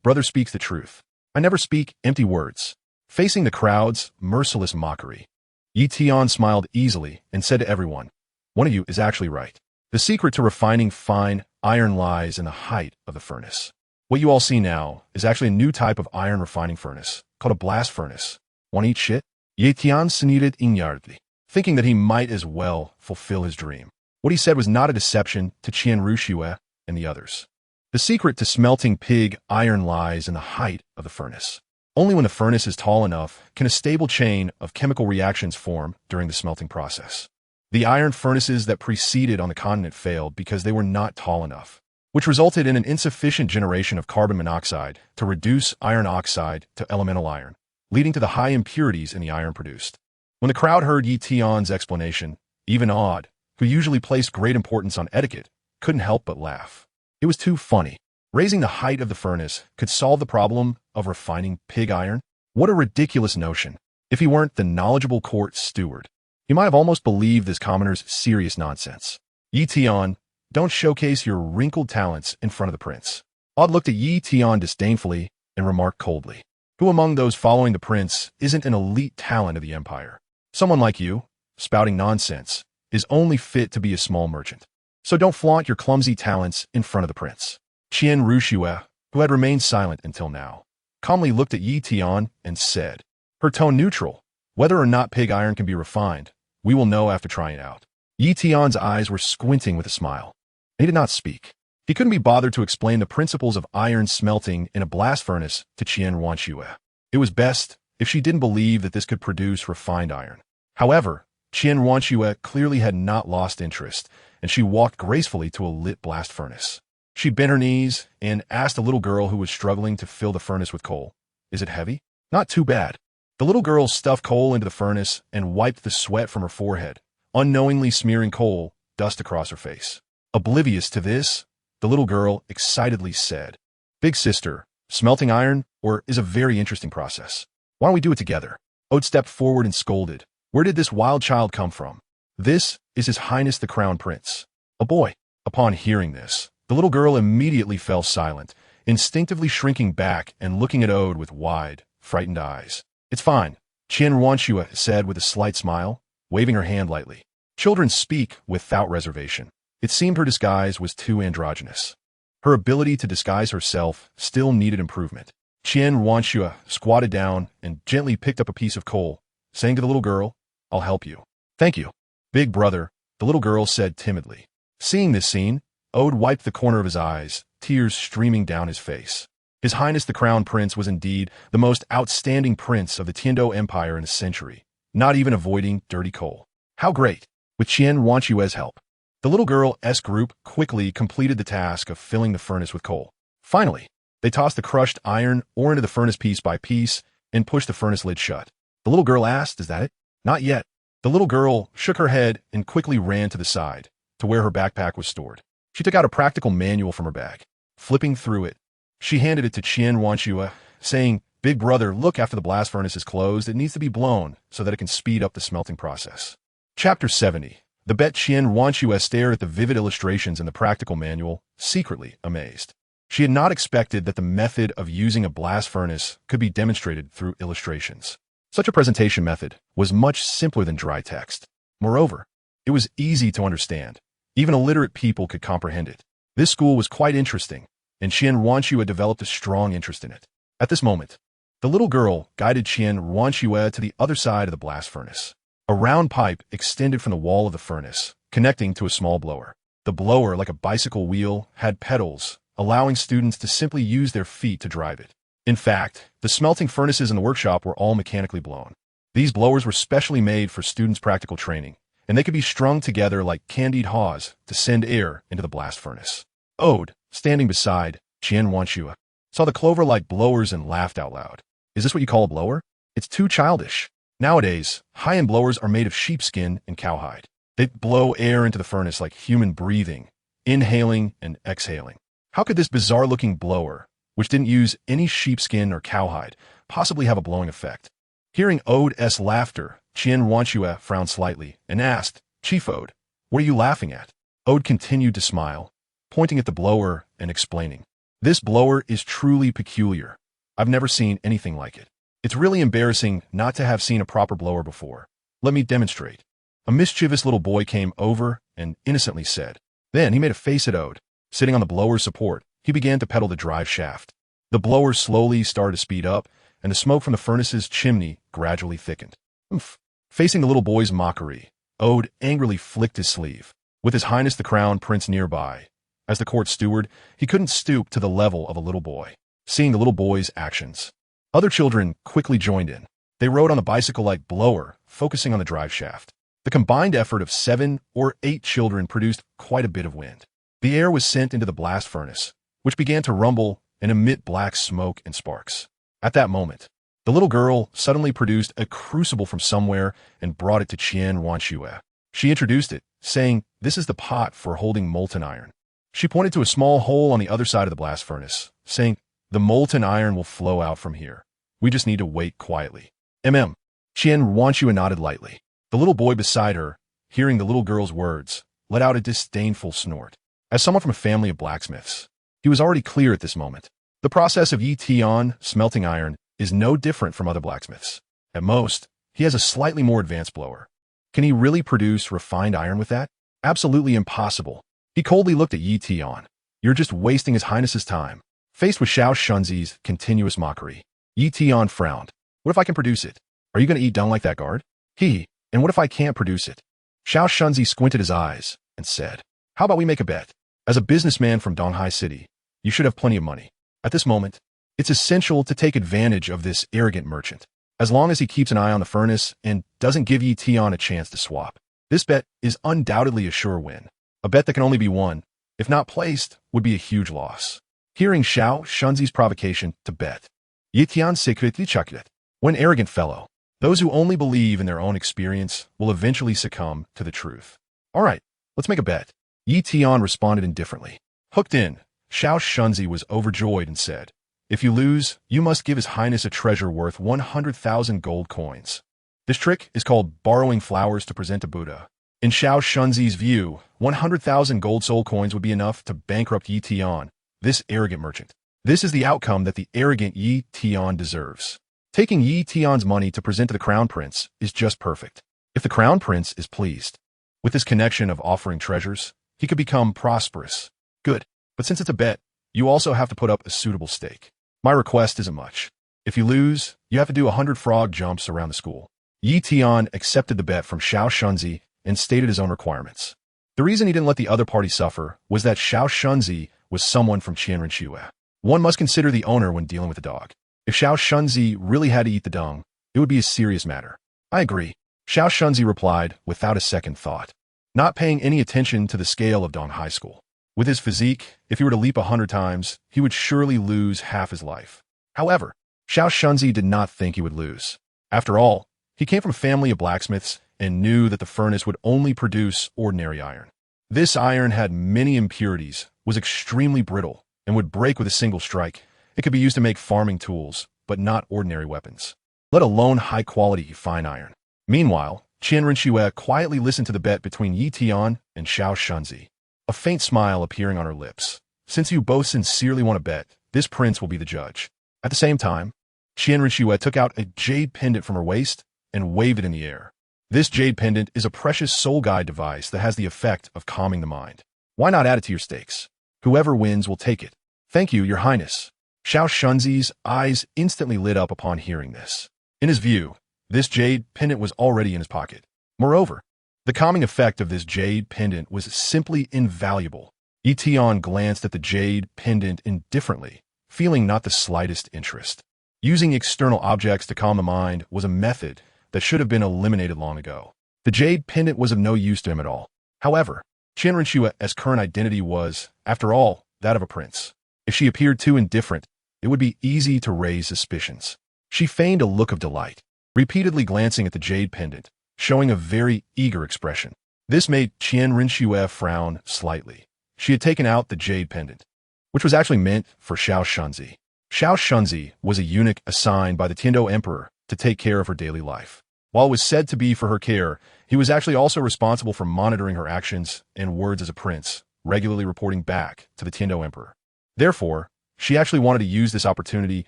Brother speaks the truth. I never speak empty words. Facing the crowd's merciless mockery, Tian smiled easily and said to everyone, one of you is actually right. The secret to refining fine iron lies in the height of the furnace. What you all see now is actually a new type of iron refining furnace called a blast furnace. Want to eat shit? Tian sneered inyardly, thinking that he might as well fulfill his dream. What he said was not a deception to Qian Ruxue and the others. The secret to smelting pig iron lies in the height of the furnace. Only when the furnace is tall enough can a stable chain of chemical reactions form during the smelting process. The iron furnaces that preceded on the continent failed because they were not tall enough, which resulted in an insufficient generation of carbon monoxide to reduce iron oxide to elemental iron, leading to the high impurities in the iron produced. When the crowd heard Tian's explanation, even Odd, who usually placed great importance on etiquette, couldn't help but laugh. It was too funny. Raising the height of the furnace could solve the problem of refining pig iron? What a ridiculous notion. If he weren't the knowledgeable court steward, he might have almost believed this commoner's serious nonsense. Tian, don't showcase your wrinkled talents in front of the prince. Odd looked at Tian disdainfully and remarked coldly, who among those following the prince isn't an elite talent of the empire? Someone like you, spouting nonsense, is only fit to be a small merchant. So don't flaunt your clumsy talents in front of the prince. Qian Ruxue, who had remained silent until now, calmly looked at Tian and said, her tone neutral, whether or not pig iron can be refined, we will know after trying it out. Tian's eyes were squinting with a smile. He did not speak. He couldn't be bothered to explain the principles of iron smelting in a blast furnace to Qian Ruxue. It was best if she didn't believe that this could produce refined iron. However, Qian Ruxue clearly had not lost interest, and she walked gracefully to a lit blast furnace. She bent her knees and asked a little girl who was struggling to fill the furnace with coal, is it heavy? Not too bad. The little girl stuffed coal into the furnace and wiped the sweat from her forehead, unknowingly smearing coal dust across her face. Oblivious to this, the little girl excitedly said, big sister, smelting iron is a very interesting process. Why don't we do it together? Ode stepped forward and scolded, where did this wild child come from? This is His Highness the Crown Prince, a boy. Upon hearing this, the little girl immediately fell silent, instinctively shrinking back and looking at Ode with wide, frightened eyes. It's fine, Qian Ruxue said with a slight smile, waving her hand lightly. Children speak without reservation. It seemed her disguise was too androgynous. Her ability to disguise herself still needed improvement. Qian Ruxue squatted down and gently picked up a piece of coal, saying to the little girl, I'll help you. Thank you. Big brother, the little girl said timidly. Seeing this scene, Ode wiped the corner of his eyes, tears streaming down his face. His Highness the Crown Prince was indeed the most outstanding prince of the Tiando Empire in a century, not even avoiding dirty coal. How great! With Qian Ruxue's help, the little girl's group quickly completed the task of filling the furnace with coal. Finally, they tossed the crushed iron ore into the furnace piece by piece and pushed the furnace lid shut. The little girl asked, is that it? Not yet. The little girl shook her head and quickly ran to the side, to where her backpack was stored. She took out a practical manual from her bag. Flipping through it, she handed it to Qian Ruxue, saying, big brother, look, after the blast furnace is closed, it needs to be blown so that it can speed up the smelting process. Chapter 70. The bet Qian Ruxue stared at the vivid illustrations in the practical manual, secretly amazed. She had not expected that the method of using a blast furnace could be demonstrated through illustrations. Such a presentation method was much simpler than dry text. Moreover, it was easy to understand. Even illiterate people could comprehend it. This school was quite interesting, and Qian Ruxue developed a strong interest in it. At this moment, the little girl guided Qian Ruxue to the other side of the blast furnace. A round pipe extended from the wall of the furnace, connecting to a small blower. The blower, like a bicycle wheel, had pedals, allowing students to simply use their feet to drive it. In fact, the smelting furnaces in the workshop were all mechanically blown. These blowers were specially made for students' practical training, and they could be strung together like candied haws to send air into the blast furnace. Ode, standing beside Qian Ruxue, saw the clover-like blowers and laughed out loud. Is this what you call a blower? It's too childish. Nowadays, high-end blowers are made of sheepskin and cowhide. They blow air into the furnace like human breathing, inhaling and exhaling. How could this bizarre-looking blower, which didn't use any sheepskin or cowhide, possibly have a blowing effect? Hearing Ode's laughter, Qian Ruxue frowned slightly and asked, Chief Ode, what are you laughing at? Ode continued to smile, pointing at the blower and explaining, this blower is truly peculiar. I've never seen anything like it. It's really embarrassing not to have seen a proper blower before. Let me demonstrate. A mischievous little boy came over and innocently said. Then he made a face at Ode. Sitting on the blower's support, he began to pedal the drive shaft. The blower slowly started to speed up, and the smoke from the furnace's chimney gradually thickened. Oomph. Facing the little boy's mockery, Ode angrily flicked his sleeve. With His Highness the Crown Prince nearby, as the court steward, he couldn't stoop to the level of a little boy. Seeing the little boy's actions, other children quickly joined in. They rode on the bicycle-like blower, focusing on the drive shaft. The combined effort of 7 or 8 children produced quite a bit of wind. The air was sent into the blast furnace, which began to rumble and emit black smoke and sparks. At that moment, the little girl suddenly produced a crucible from somewhere and brought it to Tian Wanshue. She introduced it, saying, "This is the pot for holding molten iron." She pointed to a small hole on the other side of the blast furnace, saying, "The molten iron will flow out from here. We just need to wait quietly." Tian Wanshue nodded lightly. The little boy beside her, hearing the little girl's words, let out a disdainful snort. As someone from a family of blacksmiths, he was already clear at this moment. The process of Tian smelting iron is no different from other blacksmiths. At most, he has a slightly more advanced blower. Can he really produce refined iron with that? Absolutely impossible. He coldly looked at Tian. "You're just wasting His Highness's time." Faced with Xiao Shunzi's continuous mockery, Tian frowned. "What if I can produce it? Are you going to eat dung like that guard?" And what if I can't produce it?" Xiao Shunzi squinted his eyes and said, "How about we make a bet? As a businessman from Donghai City, you should have plenty of money. At this moment, it's essential to take advantage of this arrogant merchant. As long as he keeps an eye on the furnace and doesn't give Tian a chance to swap. This bet is undoubtedly a sure win. A bet that can only be won, if not placed, would be a huge loss." Hearing Xiao Shunzi's provocation to bet, Tian secretly chuckled. "One arrogant fellow. Those who only believe in their own experience will eventually succumb to the truth. All right, let's make a bet." Tian responded indifferently. Hooked in, Xiao Shunzi was overjoyed and said, "If you lose, you must give His Highness a treasure worth 100,000 gold coins. This trick is called borrowing flowers to present to Buddha." In Xiao Shunzi's view, 100,000 gold soul coins would be enough to bankrupt Tian, this arrogant merchant. This is the outcome that the arrogant Tian deserves. Taking Tian's money to present to the Crown Prince is just perfect. If the Crown Prince is pleased with this connection of offering treasures, he could become prosperous. Good, but since it's a bet, you also have to put up a suitable stake. My request isn't much. If you lose, you have to do 100 frog jumps around the school. Tian accepted the bet from Xiao Shunzi and stated his own requirements. The reason he didn't let the other party suffer was that Xiao Shunzi was someone from Qianrenshue. One must consider the owner when dealing with a dog. If Xiao Shunzi really had to eat the dung, it would be a serious matter. "I agree," Xiao Shunzi replied without a second thought, not paying any attention to the scale of Dong High School. With his physique, if he were to leap 100 times, he would surely lose half his life. However, Xiao Shunzi did not think he would lose. After all, he came from a family of blacksmiths and knew that the furnace would only produce ordinary iron. This iron had many impurities, was extremely brittle, and would break with a single strike. It could be used to make farming tools, but not ordinary weapons, let alone high-quality fine iron. Meanwhile, Qianrenshue quietly listened to the bet between Tian and Xiao Shunzi, a faint smile appearing on her lips. "Since you both sincerely want to bet, this prince will be the judge." At the same time, Qianrenshue took out a jade pendant from her waist and waved it in the air. This jade pendant is a precious soul guide device that has the effect of calming the mind. Why not add it to your stakes? Whoever wins will take it. "Thank you, Your Highness." Xiao Shunzi's eyes instantly lit up upon hearing this. In his view, this jade pendant was already in his pocket. Moreover, the calming effect of this jade pendant was simply invaluable. Tian glanced at the jade pendant indifferently, feeling not the slightest interest. Using external objects to calm the mind was a method that should have been eliminated long ago. The jade pendant was of no use to him at all. However, Qianrenshue's current identity was, after all, that of a prince. If she appeared too indifferent, it would be easy to raise suspicions. She feigned a look of delight, repeatedly glancing at the jade pendant, showing a very eager expression. This made Qianrenshue frown slightly. She had taken out the jade pendant, which was actually meant for Xiao Shunzi. Xiao Shunzi was a eunuch assigned by the Tian Emperor to take care of her daily life. While it was said to be for her care, he was actually also responsible for monitoring her actions and words as a prince, regularly reporting back to the Tian Emperor. Therefore, She actually wanted to use this opportunity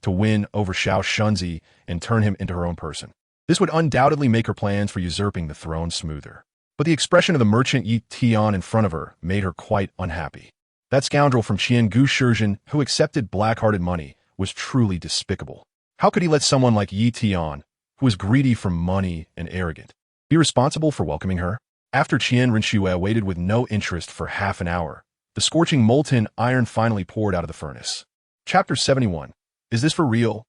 to win over Xiao Shunzi and turn him into her own person. This would undoubtedly make her plans for usurping the throne smoother. But the expression of the merchant Yi Tian in front of her made her quite unhappy. That scoundrel from Qiangu Shizhen who accepted black-hearted money was truly despicable. How could he let someone like Yi Tian, who was greedy for money and arrogant, be responsible for welcoming her? After Qian Rinxue waited with no interest for half an hour, the scorching molten iron finally poured out of the furnace. Chapter 71. Is this for real?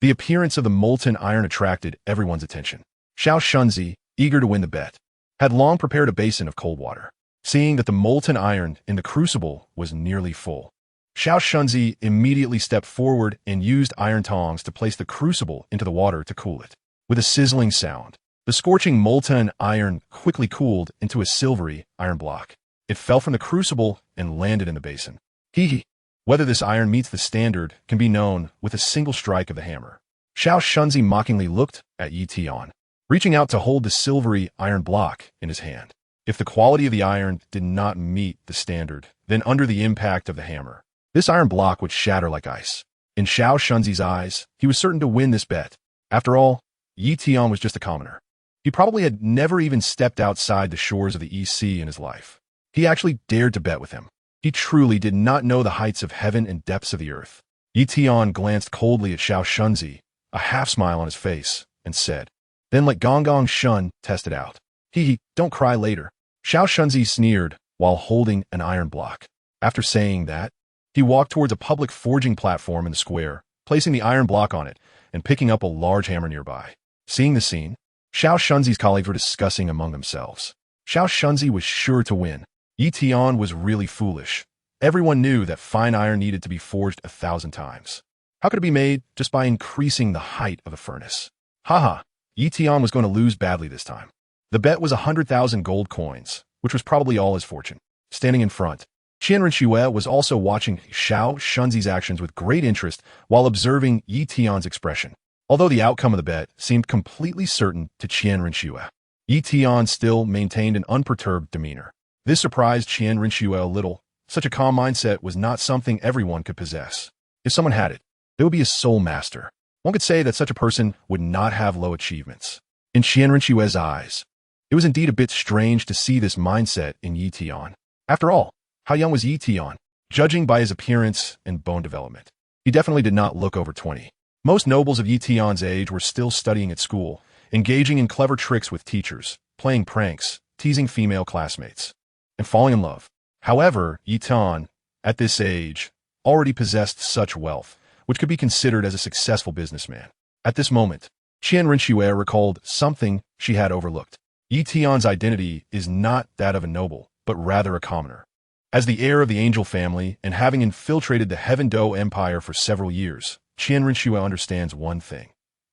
The appearance of the molten iron attracted everyone's attention. Xiao Shunzi, eager to win the bet, had long prepared a basin of cold water. Seeing that the molten iron in the crucible was nearly full, Xiao Shunzi immediately stepped forward and used iron tongs to place the crucible into the water to cool it. With a sizzling sound, the scorching molten iron quickly cooled into a silvery iron block. It fell from the crucible and landed in the basin. Hee. Whether this iron meets the standard can be known with a single strike of the hammer. Xiao Shunzi mockingly looked at Yi Tian, reaching out to hold the silvery iron block in his hand. If the quality of the iron did not meet the standard, then under the impact of the hammer, this iron block would shatter like ice. In Xiao Shunzi's eyes, he was certain to win this bet. After all, Yi Tian was just a commoner. He probably had never even stepped outside the shores of the EC in his life. He actually dared to bet with him. He truly did not know the heights of heaven and depths of the earth. Yi Tian glanced coldly at Xiao Shunzi, a half-smile on his face, and said, "Then let Gong Gong Shun test it out. Hee, don't cry later." Xiao Shunzi sneered while holding an iron block. After saying that, he walked towards a public forging platform in the square, placing the iron block on it and picking up a large hammer nearby. Seeing the scene, Xiao Shunzi's colleagues were discussing among themselves. Xiao Shunzi was sure to win. Yi Tian was really foolish. Everyone knew that fine iron needed to be forged 1,000 times. How could it be made just by increasing the height of the furnace? Haha, Yi Tian was going to lose badly this time. The bet was 100,000 gold coins, which was probably all his fortune. Standing in front, Qian Rinxue was also watching Xiao Shunzi's actions with great interest while observing Yi Tian's expression. Although the outcome of the bet seemed completely certain to Qian Rinxue, Yi Tian still maintained an unperturbed demeanor. This surprised Qian Rinxue a little. Such a calm mindset was not something everyone could possess. If someone had it, they would be a soul master. One could say that such a person would not have low achievements. In Qian Rinxue's eyes, it was indeed a bit strange to see this mindset in Yi Tian. After all, how young was Yi Tian? Judging by his appearance and bone development, he definitely did not look over 20. Most nobles of Yi Tian's age were still studying at school, engaging in clever tricks with teachers, playing pranks, teasing female classmates, and falling in love. However, Yi Tian, at this age, already possessed such wealth, which could be considered as a successful businessman. At this moment, Qian Rinxue recalled something she had overlooked. Yi Tian's identity is not that of a noble, but rather a commoner. As the heir of the angel family and having infiltrated the Heaven Do Empire for several years, Qian Rinxue understands one thing.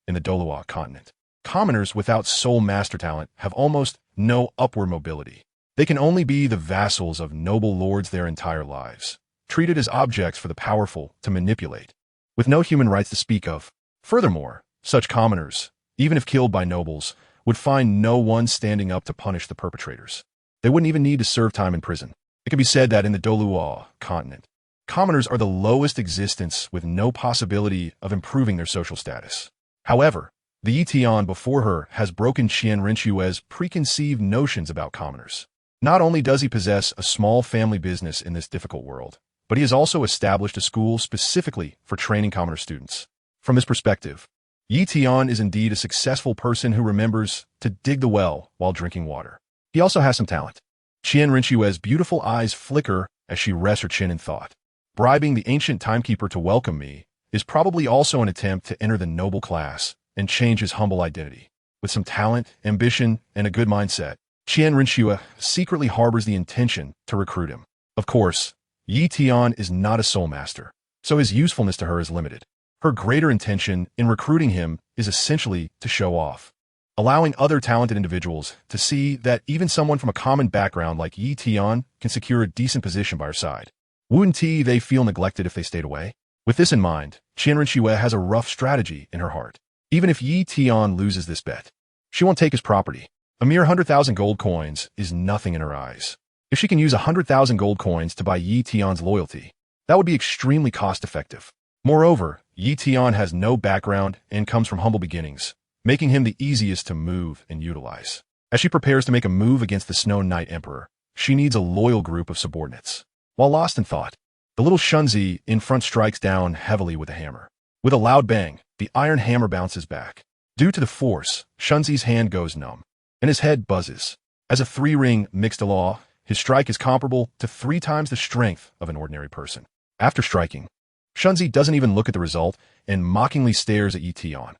In the Douluo continent, commoners without soul master talent have almost no upward mobility. They can only be the vassals of noble lords their entire lives, treated as objects for the powerful to manipulate, with no human rights to speak of. Furthermore, such commoners, even if killed by nobles, would find no one standing up to punish the perpetrators. They wouldn't even need to serve time in prison. It can be said that in the Douluo continent, commoners are the lowest existence with no possibility of improving their social status. However, the Yi Tian before her has broken Qian Rinxue's preconceived notions about commoners. Not only does he possess a small family business in this difficult world, but he has also established a school specifically for training commoner students. From this perspective, Yi Tian is indeed a successful person who remembers to dig the well while drinking water. He also has some talent. Qian Rinxue's beautiful eyes flicker as she rests her chin in thought. Bribing the ancient timekeeper to welcome me is probably also an attempt to enter the noble class and change his humble identity. With some talent, ambition, and a good mindset, Qian Rinxue secretly harbors the intention to recruit him. Of course, Yi Tian is not a soul master, so his usefulness to her is limited. Her greater intention in recruiting him is essentially to show off, allowing other talented individuals to see that even someone from a common background like Yi Tian can secure a decent position by her side. Wouldn't they feel neglected if they stayed away? With this in mind, Qian Rinxue has a rough strategy in her heart. Even if Yi Tian loses this bet, she won't take his property. A mere 100,000 gold coins is nothing in her eyes. If she can use 100,000 gold coins to buy Yi Tian's loyalty, That would be extremely cost-effective. Moreover, Yi Tian has no background and comes from humble beginnings, making him the easiest to move and utilize. As she prepares to make a move against the Snow Knight Emperor, she needs a loyal group of subordinates. While lost in thought, the little Shunzi in front strikes down heavily with a hammer. With a loud bang, the iron hammer bounces back. Due to the force, Shunzi's hand goes numb, and his head buzzes. As a 3-ring mixed law, his strike is comparable to 3 times the strength of an ordinary person. After striking, Shunzi doesn't even look at the result and mockingly stares at Yi Tian.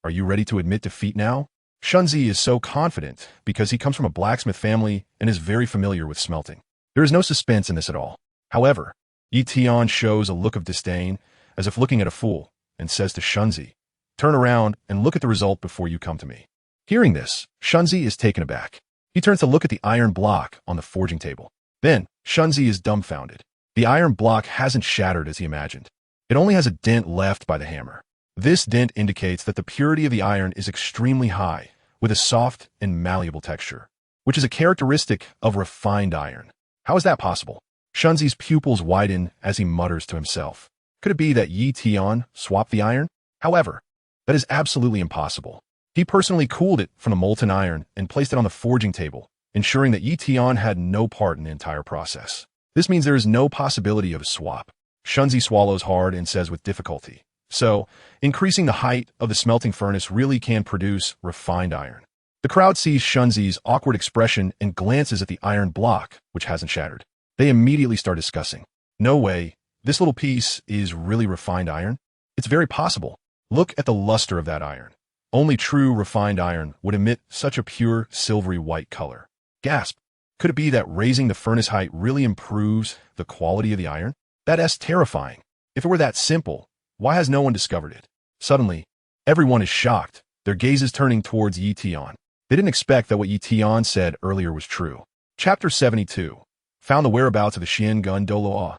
Are you ready to admit defeat now? Shunzi is so confident because he comes from a blacksmith family and is very familiar with smelting. There is no suspense in this at all. However, Yi Tian shows a look of disdain, as if looking at a fool, and says to Shunzi, "Turn around and look at the result before you come to me." Hearing this, Shunzi is taken aback. He turns to look at the iron block on the forging table. Then, Shunzi is dumbfounded. The iron block hasn't shattered as he imagined. It only has a dent left by the hammer. This dent indicates that the purity of the iron is extremely high, with a soft and malleable texture, which is a characteristic of refined iron. How is that possible? Shunzi's pupils widen as he mutters to himself. Could it be that Yi Tian swapped the iron? However, that is absolutely impossible. He personally cooled it from the molten iron and placed it on the forging table, ensuring that Yi Tian had no part in the entire process. This means there is no possibility of a swap. Shunzi swallows hard and says with difficulty, "So, increasing the height of the smelting furnace really can produce refined iron." The crowd sees Shunzi's awkward expression and glances at the iron block, which hasn't shattered. They immediately start discussing. No way, this little piece is really refined iron? It's very possible. Look at the luster of that iron. Only true refined iron would emit such a pure, silvery white color. Gasp! Could it be that raising the furnace height really improves the quality of the iron? That's terrifying. If it were that simple, why has no one discovered it? Suddenly, everyone is shocked, their gazes turning towards Yi Tian. They didn't expect that what Yi Tian said earlier was true. Chapter 72. Found the whereabouts of the Xian gun Douluo.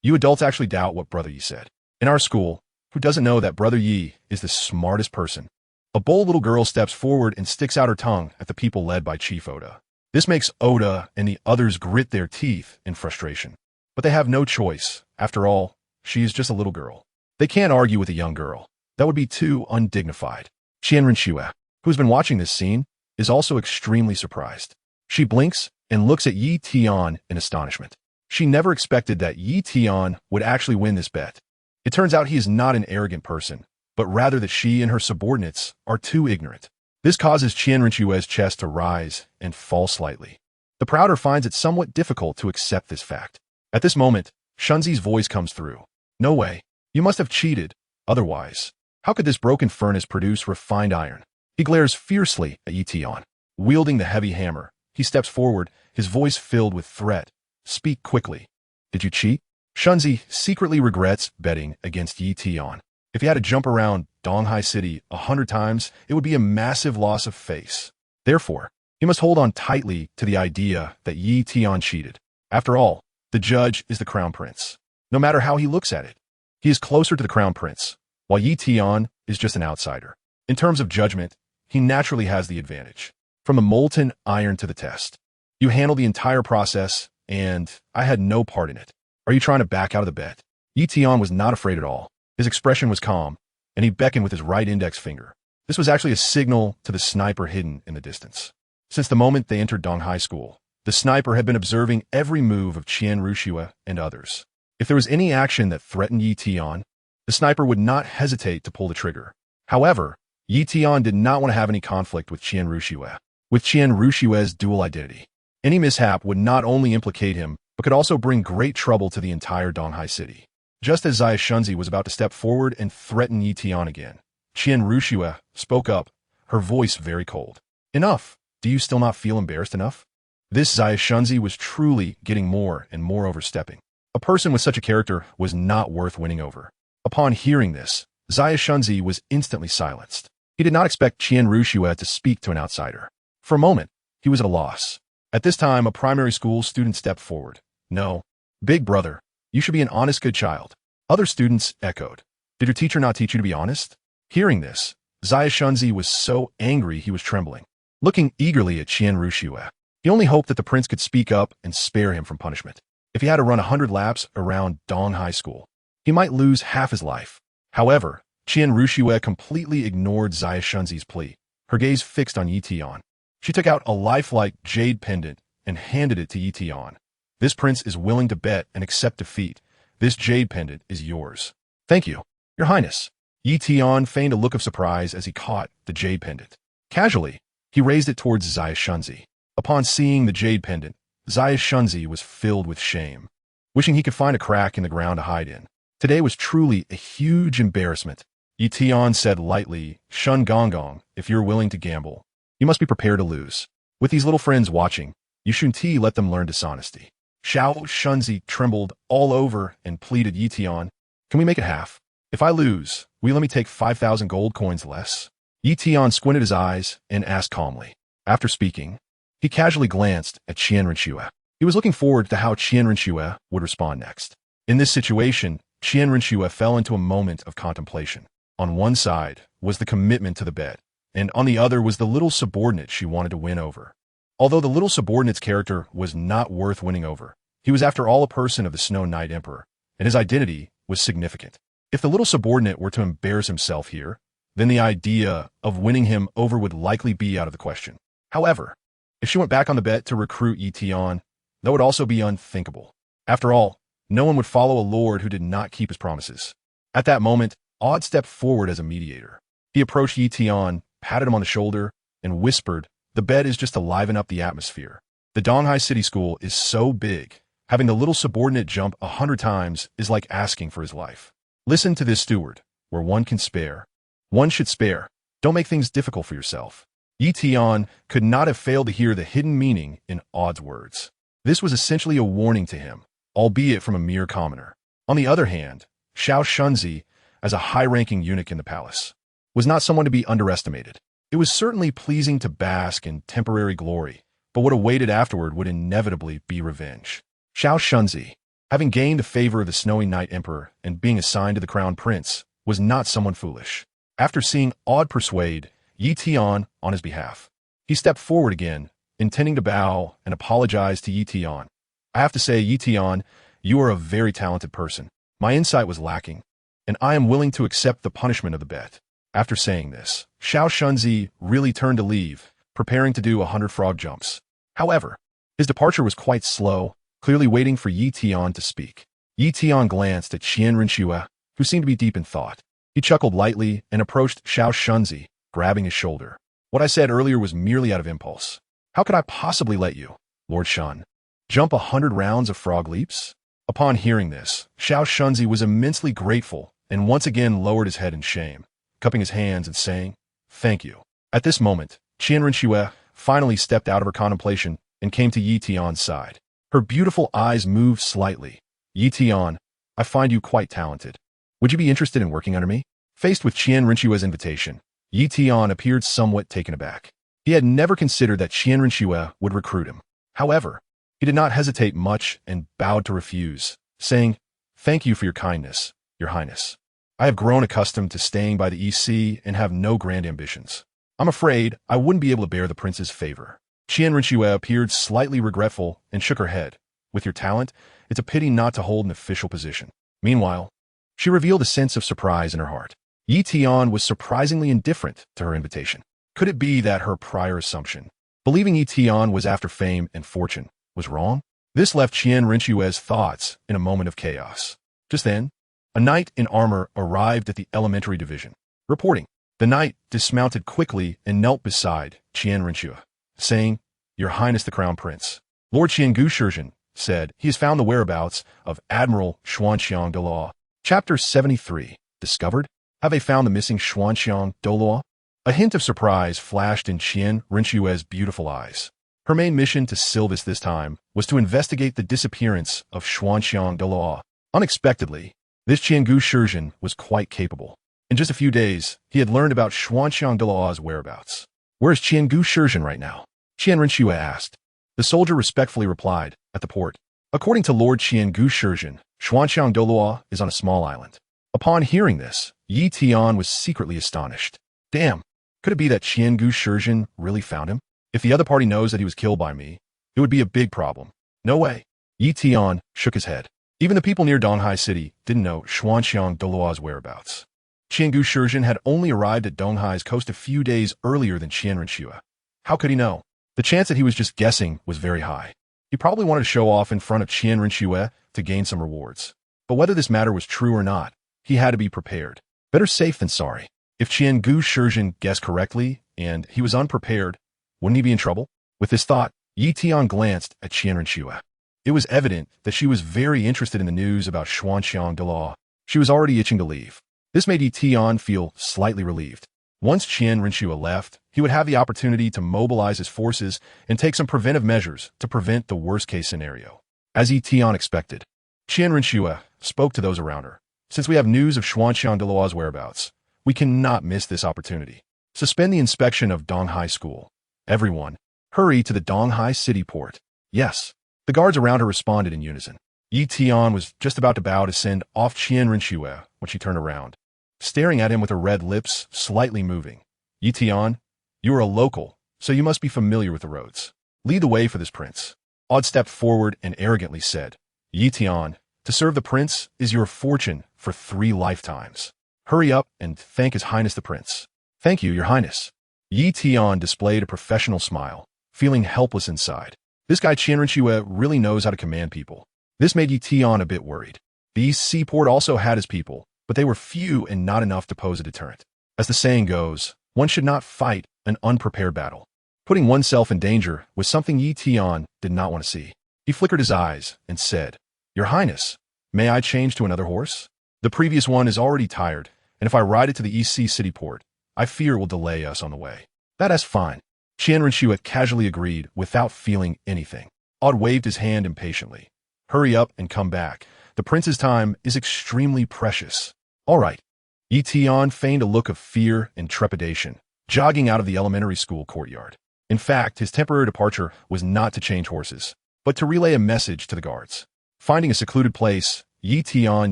You adults actually doubt what Brother Yi said. In our school, who doesn't know that Brother Yi is the smartest person? A bold little girl steps forward and sticks out her tongue at the people led by Chief Oda. This makes Oda and the others grit their teeth in frustration. But they have no choice. After all, she is just a little girl. They can't argue with a young girl. That would be too undignified. Qianren, who has been watching this scene, is also extremely surprised. She blinks and looks at Yi Tian in astonishment. She never expected that Yi Tian would actually win this bet. It turns out he is not an arrogant person, but rather that she and her subordinates are too ignorant. This causes Qianren's chest to rise and fall slightly. The prouder finds it somewhat difficult to accept this fact. At this moment, Shunzi's voice comes through. No way. You must have cheated. Otherwise, how could this broken furnace produce refined iron? He glares fiercely at Yi Tian. Wielding the heavy hammer, he steps forward, his voice filled with threat. Speak quickly. Did you cheat? Shunzi secretly regrets betting against Yi Tian. If he had to jump around Donghai City 100 times, it would be a massive loss of face. Therefore, he must hold on tightly to the idea that Yi Tian cheated. After all, the judge is the crown prince. No matter how he looks at it, he is closer to the crown prince, while Yi Tian is just an outsider. In terms of judgment, he naturally has the advantage. From the molten iron to the test, you handle the entire process, and I had no part in it. Are you trying to back out of the bet? Yi Tian was not afraid at all. His expression was calm, and he beckoned with his right index finger. This was actually a signal to the sniper hidden in the distance. Since the moment they entered Donghai School, the sniper had been observing every move of Qianren and others. If there was any action that threatened Yi Tian, the sniper would not hesitate to pull the trigger. However, Yi Tian did not want to have any conflict with Qianren. With Qianren's dual identity, any mishap would not only implicate him, but could also bring great trouble to the entire Donghai City. Just as Xia Shunzi was about to step forward and threaten Yi Tian again, Qianren spoke up, her voice very cold. Enough! Do you still not feel embarrassed enough? This Xia Shunzi was truly getting more and more overstepping. A person with such a character was not worth winning over. Upon hearing this, Xia Shunzi was instantly silenced. He did not expect Qianren to speak to an outsider. For a moment, he was at a loss. At this time, a primary school student stepped forward. No, big brother, you should be an honest good child. Other students echoed. Did your teacher not teach you to be honest? Hearing this, Xia Shunzi was so angry he was trembling. Looking eagerly at Qianren, he only hoped that the prince could speak up and spare him from punishment. If he had to run 100 laps around Dong High School, he might lose half his life. However, Qian Rushue completely ignored Xia Shunzi's plea, her gaze fixed on Yi Tian. She took out a lifelike jade pendant and handed it to Yi Tian. This prince is willing to bet and accept defeat. This jade pendant is yours. Thank you, Your Highness. Yi Tian feigned a look of surprise as he caught the jade pendant. Casually, he raised it towards Xia Shunzi. Upon seeing the jade pendant, Xia Shunzi was filled with shame, wishing he could find a crack in the ground to hide in. Today was truly a huge embarrassment. Yi Tian said lightly, Shun Gonggong, if you're willing to gamble, you must be prepared to lose. With these little friends watching, you shouldn't let them learn dishonesty. Xiao Shunzi trembled all over and pleaded, Yi Tian, can we make it half? If I lose, will you let me take 5,000 gold coins less? Yi Tian squinted his eyes and asked calmly. After speaking, he casually glanced at Qian Rinxue. He was looking forward to how Qian Rinxue would respond next. In this situation, Qian Rinxue fell into a moment of contemplation. On one side was the commitment to the bet, and on the other was the little subordinate she wanted to win over. Although the little subordinate's character was not worth winning over, he was after all a person of the Snow Knight Emperor, and his identity was significant. If the little subordinate were to embarrass himself here, then the idea of winning him over would likely be out of the question. However, if she went back on the bet to recruit Yi Tian, that would also be unthinkable. After all, no one would follow a lord who did not keep his promises. At that moment, Odd stepped forward as a mediator. He approached Yi Tian, patted him on the shoulder, and whispered, the bet is just to liven up the atmosphere. The Donghai City School is so big, having the little subordinate jump 100 times is like asking for his life. Listen to this, steward, where one can spare. One should spare. Don't make things difficult for yourself. Yi Tian could not have failed to hear the hidden meaning in Odd's words. This was essentially a warning to him, albeit from a mere commoner. On the other hand, Xiao Shunzi, as a high-ranking eunuch in the palace, was not someone to be underestimated. It was certainly pleasing to bask in temporary glory, but what awaited afterward would inevitably be revenge. Xiao Shunzi, having gained the favor of the Snowy Knight Emperor and being assigned to the crown prince, was not someone foolish. After seeing Odd persuade Yi Tian on his behalf, he stepped forward again, intending to bow and apologize to Yi Tian. I have to say, Yi Tian, you are a very talented person. My insight was lacking, and I am willing to accept the punishment of the bet. After saying this, Xiao Shunzi really turned to leave, preparing to do 100 frog jumps. However, his departure was quite slow, clearly waiting for Yi Tian to speak. Yi Tian glanced at Qian Rinxue, who seemed to be deep in thought. He chuckled lightly and approached Xiao Shunzi, grabbing his shoulder. What I said earlier was merely out of impulse. How could I possibly let you, Lord Shun, jump 100 rounds of frog leaps? Upon hearing this, Xiao Shunzi was immensely grateful and once again lowered his head in shame, cupping his hands and saying, thank you. At this moment, Qian Rinxue finally stepped out of her contemplation and came to Yi Tian's side. Her beautiful eyes moved slightly. Yi Tian, I find you quite talented. Would you be interested in working under me? Faced with Qian Rinxue's invitation, Yi Tian appeared somewhat taken aback. He had never considered that Qian Rinxue would recruit him. However, he did not hesitate much and bowed to refuse, saying, thank you for your kindness, Your Highness. I have grown accustomed to staying by the EC and have no grand ambitions. I'm afraid I wouldn't be able to bear the prince's favor. Qian Rinxue appeared slightly regretful and shook her head. With your talent, it's a pity not to hold an official position. Meanwhile, she revealed a sense of surprise in her heart. Yi Tian was surprisingly indifferent to her invitation. Could it be that her prior assumption, believing Yi Tian was after fame and fortune, was wrong? This left Qian Rinxue's thoughts in a moment of chaos. Just then, a knight in armor arrived at the elementary division. Reporting, the knight dismounted quickly and knelt beside Qian Rinxue, saying, Your Highness the Crown Prince. Lord Qiangu Shizhen said he has found the whereabouts of Admiral Xuanxiang Douluo. Chapter 73. Discovered? Have they found the missing Xuanxiang Douluo? A hint of surprise flashed in Qian Rinxue's beautiful eyes. Her main mission to Sylvis this time was to investigate the disappearance of Xuanxiang Douluo. Unexpectedly, this Qiangu Shizhen was quite capable. In just a few days, he had learned about Xuanxiang Douluo's whereabouts. Where is Qiangu Shizhen right now? Qian Rinxue asked. The soldier respectfully replied, at the port. According to Lord Qiangu Shizhen, Xuanxiang Douluo is on a small island. Upon hearing this, Yi Tian was secretly astonished. Damn, could it be that Qiangu Shizhen really found him? If the other party knows that he was killed by me, it would be a big problem. No way. Yi Tian shook his head. Even the people near Donghai City didn't know Xuanxiang Doluo's whereabouts. Qiangu Shizhen had only arrived at Donghai's coast a few days earlier than Qian Renxue. How could he know? The chance that he was just guessing was very high. He probably wanted to show off in front of Qian Renxue to gain some rewards. But whether this matter was true or not, he had to be prepared. Better safe than sorry. If Qiangu Shizhen guessed correctly and he was unprepared, wouldn't he be in trouble? With this thought, Yi Tian glanced at Qian Renxue. It was evident that she was very interested in the news about Xuanxiang Doluo. She was already itching to leave. This made Yi Tian feel slightly relieved. Once Qian Renxue left, he would have the opportunity to mobilize his forces and take some preventive measures to prevent the worst-case scenario. As Yi Tian expected, Qian Renxue spoke to those around her. Since we have news of Xuanxiang Doluo's whereabouts, we cannot miss this opportunity. Suspend the inspection of Donghai School. Everyone, hurry to the Donghai City port. Yes. The guards around her responded in unison. Yi Tian was just about to bow to send off Qian Renxue when she turned around, staring at him with her red lips slightly moving. Yi Tian, you are a local, so you must be familiar with the roads. Lead the way for this prince. Odd stepped forward and arrogantly said, Yi Tian, to serve the prince is your fortune for 3 lifetimes. Hurry up and thank His Highness the Prince. Thank you, Your Highness. Yi Tian displayed a professional smile, feeling helpless inside. This guy Qian Renxue really knows how to command people. This made Yi Tian a bit worried. The East Seaport also had his people, but they were few and not enough to pose a deterrent. As the saying goes, one should not fight an unprepared battle. Putting oneself in danger was something Yi Tian did not want to see. He flickered his eyes and said, Your Highness, may I change to another horse? The previous one is already tired, and if I ride it to the East Sea City port, I fear it will delay us on the way. That is fine. Qian Renxue casually agreed without feeling anything. Odd waved his hand impatiently. Hurry up and come back. The prince's time is extremely precious. All right. Yi Tian feigned a look of fear and trepidation, jogging out of the elementary school courtyard. In fact, his temporary departure was not to change horses, but to relay a message to the guards. Finding a secluded place, Yi Tian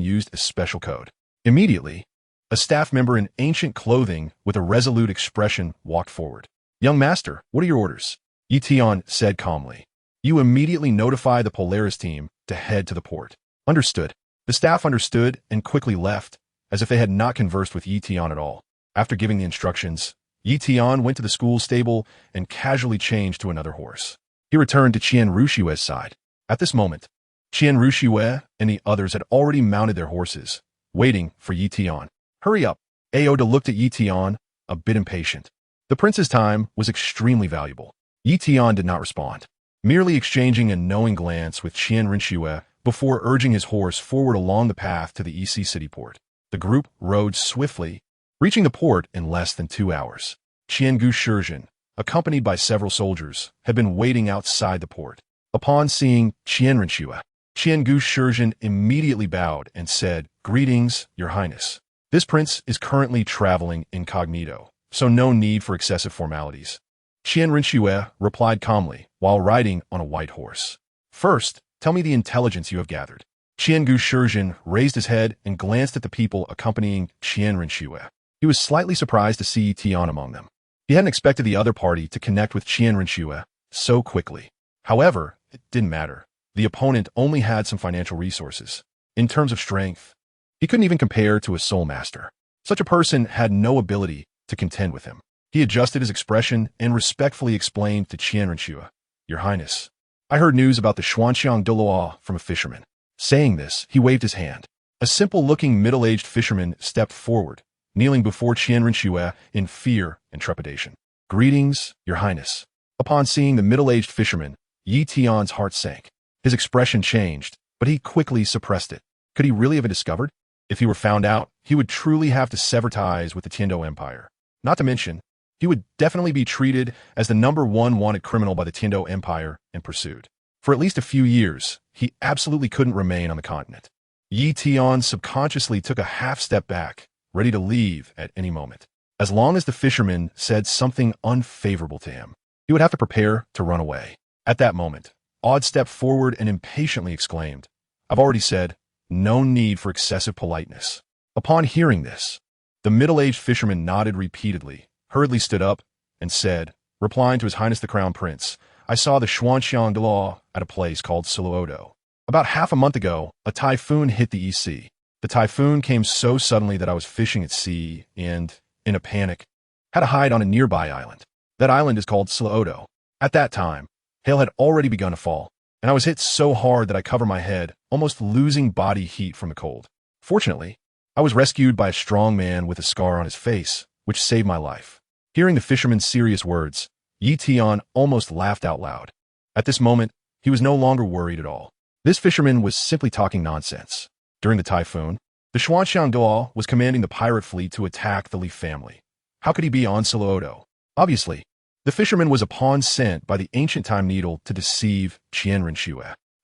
used a special code. Immediately, a staff member in ancient clothing with a resolute expression walked forward. Young master, what are your orders? Yi Tian said calmly. You immediately notify the Polaris team to head to the port. Understood. The staff understood and quickly left, as if they had not conversed with Yi Tian at all. After giving the instructions, Yi Tian went to the school stable and casually changed to another horse. He returned to Qian Rushue's side. At this moment, Qian Rushue and the others had already mounted their horses, waiting for Yi Tian. Hurry up. Aoda looked at Yi Tian, a bit impatient. The prince's time was extremely valuable. Yi Tian did not respond, merely exchanging a knowing glance with Qian Renxue before urging his horse forward along the path to the EC City port. The group rode swiftly, reaching the port in less than 2 hours. Qiangu Shizhen, accompanied by several soldiers, had been waiting outside the port. Upon seeing Qian Renxue, Qiangu Shizhen immediately bowed and said, Greetings, Your Highness. This prince is currently traveling incognito, so no need for excessive formalities. Qian Renxue replied calmly while riding on a white horse. First, tell me the intelligence you have gathered. Qiangu Shizhen raised his head and glanced at the people accompanying Qian Renxue. He was slightly surprised to see Tian among them. He hadn't expected the other party to connect with Qian Renxue so quickly. However, it didn't matter. The opponent only had some financial resources. In terms of strength, he couldn't even compare to a soul master. Such a person had no ability to contend with him. He adjusted his expression and respectfully explained to Qian Renxue, Your Highness, I heard news about the Xuanxiang Doluo from a fisherman. Saying this, he waved his hand. A simple-looking middle-aged fisherman stepped forward, kneeling before Qian Renxue in fear and trepidation. Greetings, Your Highness. Upon seeing the middle-aged fisherman, Yi Tian's heart sank. His expression changed, but he quickly suppressed it. Could he really have been discovered? If he were found out, he would truly have to sever ties with the Tiando Empire. Not to mention, he would definitely be treated as the #1 wanted criminal by the Tiando Empire and pursued. For at least a few years, he absolutely couldn't remain on the continent. Yi Tian subconsciously took a half step back, ready to leave at any moment. As long as the fisherman said something unfavorable to him, he would have to prepare to run away. At that moment, Odd stepped forward and impatiently exclaimed, I've already said, no need for excessive politeness. Upon hearing this, the middle-aged fisherman nodded repeatedly, hurriedly stood up, and said, replying to His Highness the Crown Prince, I saw the Xuanxiang Doluo at a place called Siluodo. About half a month ago, a typhoon hit the EC. The typhoon came so suddenly that I was fishing at sea and, in a panic, had to hide on a nearby island. That island is called Douluo. At that time, hail had already begun to fall, and I was hit so hard that I covered my head, almost losing body heat from the cold. Fortunately, I was rescued by a strong man with a scar on his face, which saved my life. Hearing the fisherman's serious words, Tian almost laughed out loud. At this moment, he was no longer worried at all. This fisherman was simply talking nonsense. During the typhoon, the Douluo was commanding the pirate fleet to attack the Leaf family. How could he be on Douluo? Obviously, the fisherman was a pawn sent by the ancient time needle to deceive Tian.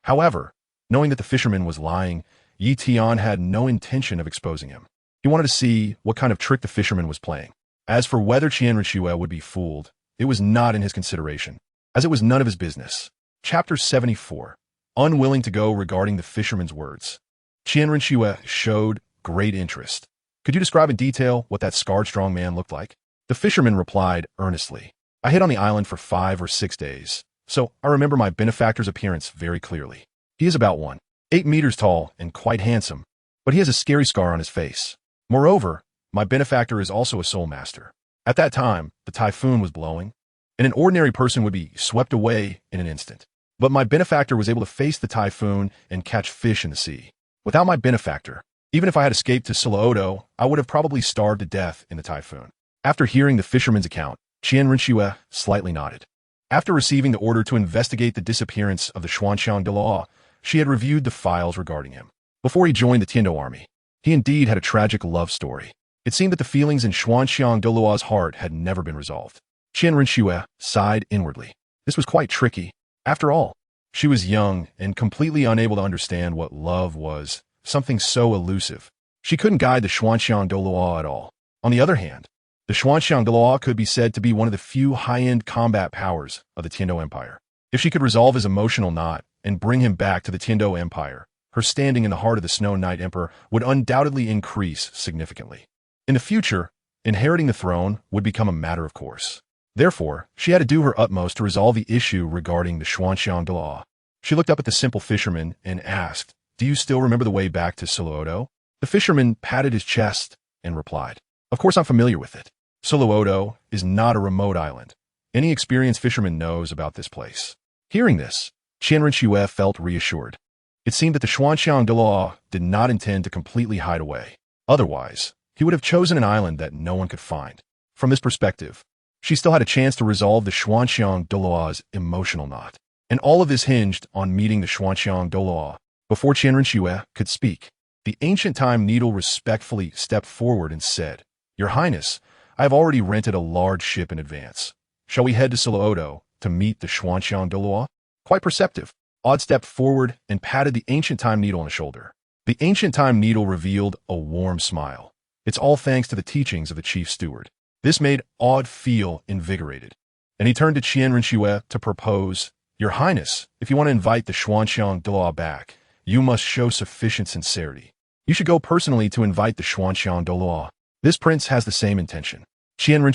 However, knowing that the fisherman was lying, Tian had no intention of exposing him. He wanted to see what kind of trick the fisherman was playing. As for whether Tian would be fooled, it was not in his consideration, as it was none of his business. Chapter 74. Unwilling to go regarding the fisherman's words. Tian showed great interest. Could you describe in detail what that scarred strong man looked like? The fisherman replied earnestly. I hid on the island for 5 or 6 days, so I remember my benefactor's appearance very clearly. He is about 1.8 meters tall and quite handsome, but he has a scary scar on his face. Moreover, my benefactor is also a soul master. At that time, the typhoon was blowing, and an ordinary person would be swept away in an instant. But my benefactor was able to face the typhoon and catch fish in the sea. Without my benefactor, even if I had escaped to Douluo, I would have probably starved to death in the typhoon. After hearing the fisherman's account, Tian slightly nodded. After receiving the order to investigate the disappearance of the Douluo, she had reviewed the files regarding him. Before he joined the Tian army, he indeed had a tragic love story. It seemed that the feelings in Douluo's heart had never been resolved. Tian sighed inwardly. This was quite tricky. After all, she was young and completely unable to understand what love was, something so elusive. She couldn't guide the Douluo at all. On the other hand, the Douluo could be said to be one of the few high-end combat powers of the Tian Empire. If she could resolve his emotional knot and bring him back to the Tian Empire, her standing in the heart of the Snow Knight Emperor would undoubtedly increase significantly. In the future, inheriting the throne would become a matter of course. Therefore, she had to do her utmost to resolve the issue regarding the Douluo. She looked up at the simple fisherman and asked, "Do you still remember the way back to Douluo?" The fisherman patted his chest and replied, "Of course I'm familiar with it. Douluo is not a remote island. Any experienced fisherman knows about this place." Hearing this, Tian felt reassured. It seemed that the Douluo did not intend to completely hide away. Otherwise, he would have chosen an island that no one could find. From this perspective, she still had a chance to resolve the Douluo's emotional knot. And all of this hinged on meeting the Douluo. Before Tian could speak, the ancient time needle respectfully stepped forward and said, "Your Highness, I have already rented a large ship in advance. Shall we head to Douluo to meet the Douluo?" Quite perceptive, Odd stepped forward and patted the ancient time needle on the shoulder. The ancient time needle revealed a warm smile. It's all thanks to the teachings of the chief steward. This made Odd feel invigorated, and he turned to Tian to propose, "Your Highness, if you want to invite the Douluo back, you must show sufficient sincerity. You should go personally to invite the Douluo. This prince has the same intention." Tian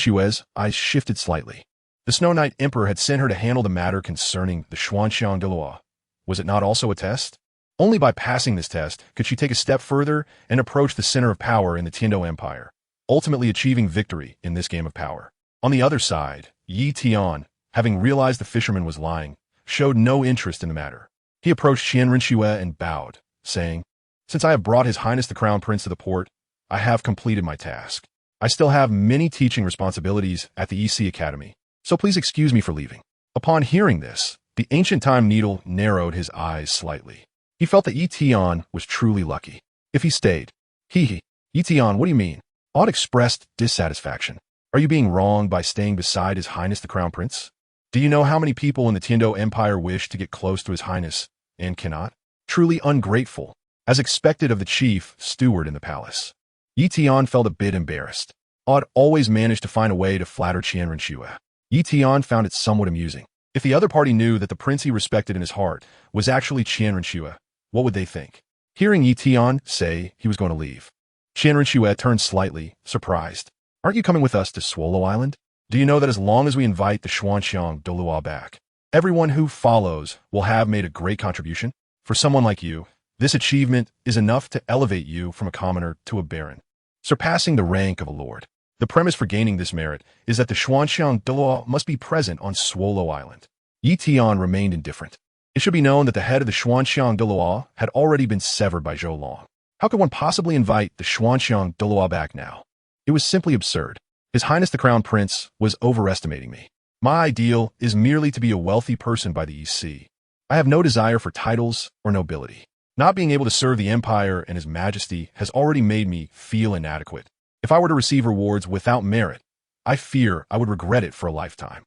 eyes shifted slightly. The Snow Knight Emperor had sent her to handle the matter concerning the Douluo. Was it not also a test? Only by passing this test could she take a step further and approach the center of power in the Tian Empire, ultimately achieving victory in this game of power. On the other side, Tian, having realized the fisherman was lying, showed no interest in the matter. He approached Tian and bowed, saying, "Since I have brought His Highness the Crown Prince to the port, I have completed my task. I still have many teaching responsibilities at the EC Academy, so please excuse me for leaving." Upon hearing this, the ancient time needle narrowed his eyes slightly. He felt that Tian was truly lucky. If he stayed, Tian, what do you mean? Odd expressed dissatisfaction. Are you being wronged by staying beside His Highness the Crown Prince? Do you know how many people in the Tian Empire wish to get close to His Highness and cannot? Truly ungrateful, as expected of the chief steward in the palace. Tian felt a bit embarrassed. Odd always managed to find a way to flatter Tian. Tian found it somewhat amusing. If the other party knew that the prince he respected in his heart was actually Tian, what would they think? Hearing Tian say he was going to leave, Tian turned slightly, surprised. "Aren't you coming with us to Douluo Island? Do you know that as long as we invite the Douluo back, everyone who follows will have made a great contribution?" For someone like you, this achievement is enough to elevate you from a commoner to a baron, surpassing the rank of a lord. The premise for gaining this merit is that the Xuanxiang Douluo must be present on Douluo Island. Tian remained indifferent. It should be known that the head of the Xuanxiang Douluo had already been severed by Zhou Long. How could one possibly invite the Xuanxiang Douluo back now? It was simply absurd. His Highness the Crown Prince was overestimating me. My ideal is merely to be a wealthy person by the EC. I have no desire for titles or nobility. Not being able to serve the Empire and His Majesty has already made me feel inadequate. If I were to receive rewards without merit, I fear I would regret it for a lifetime.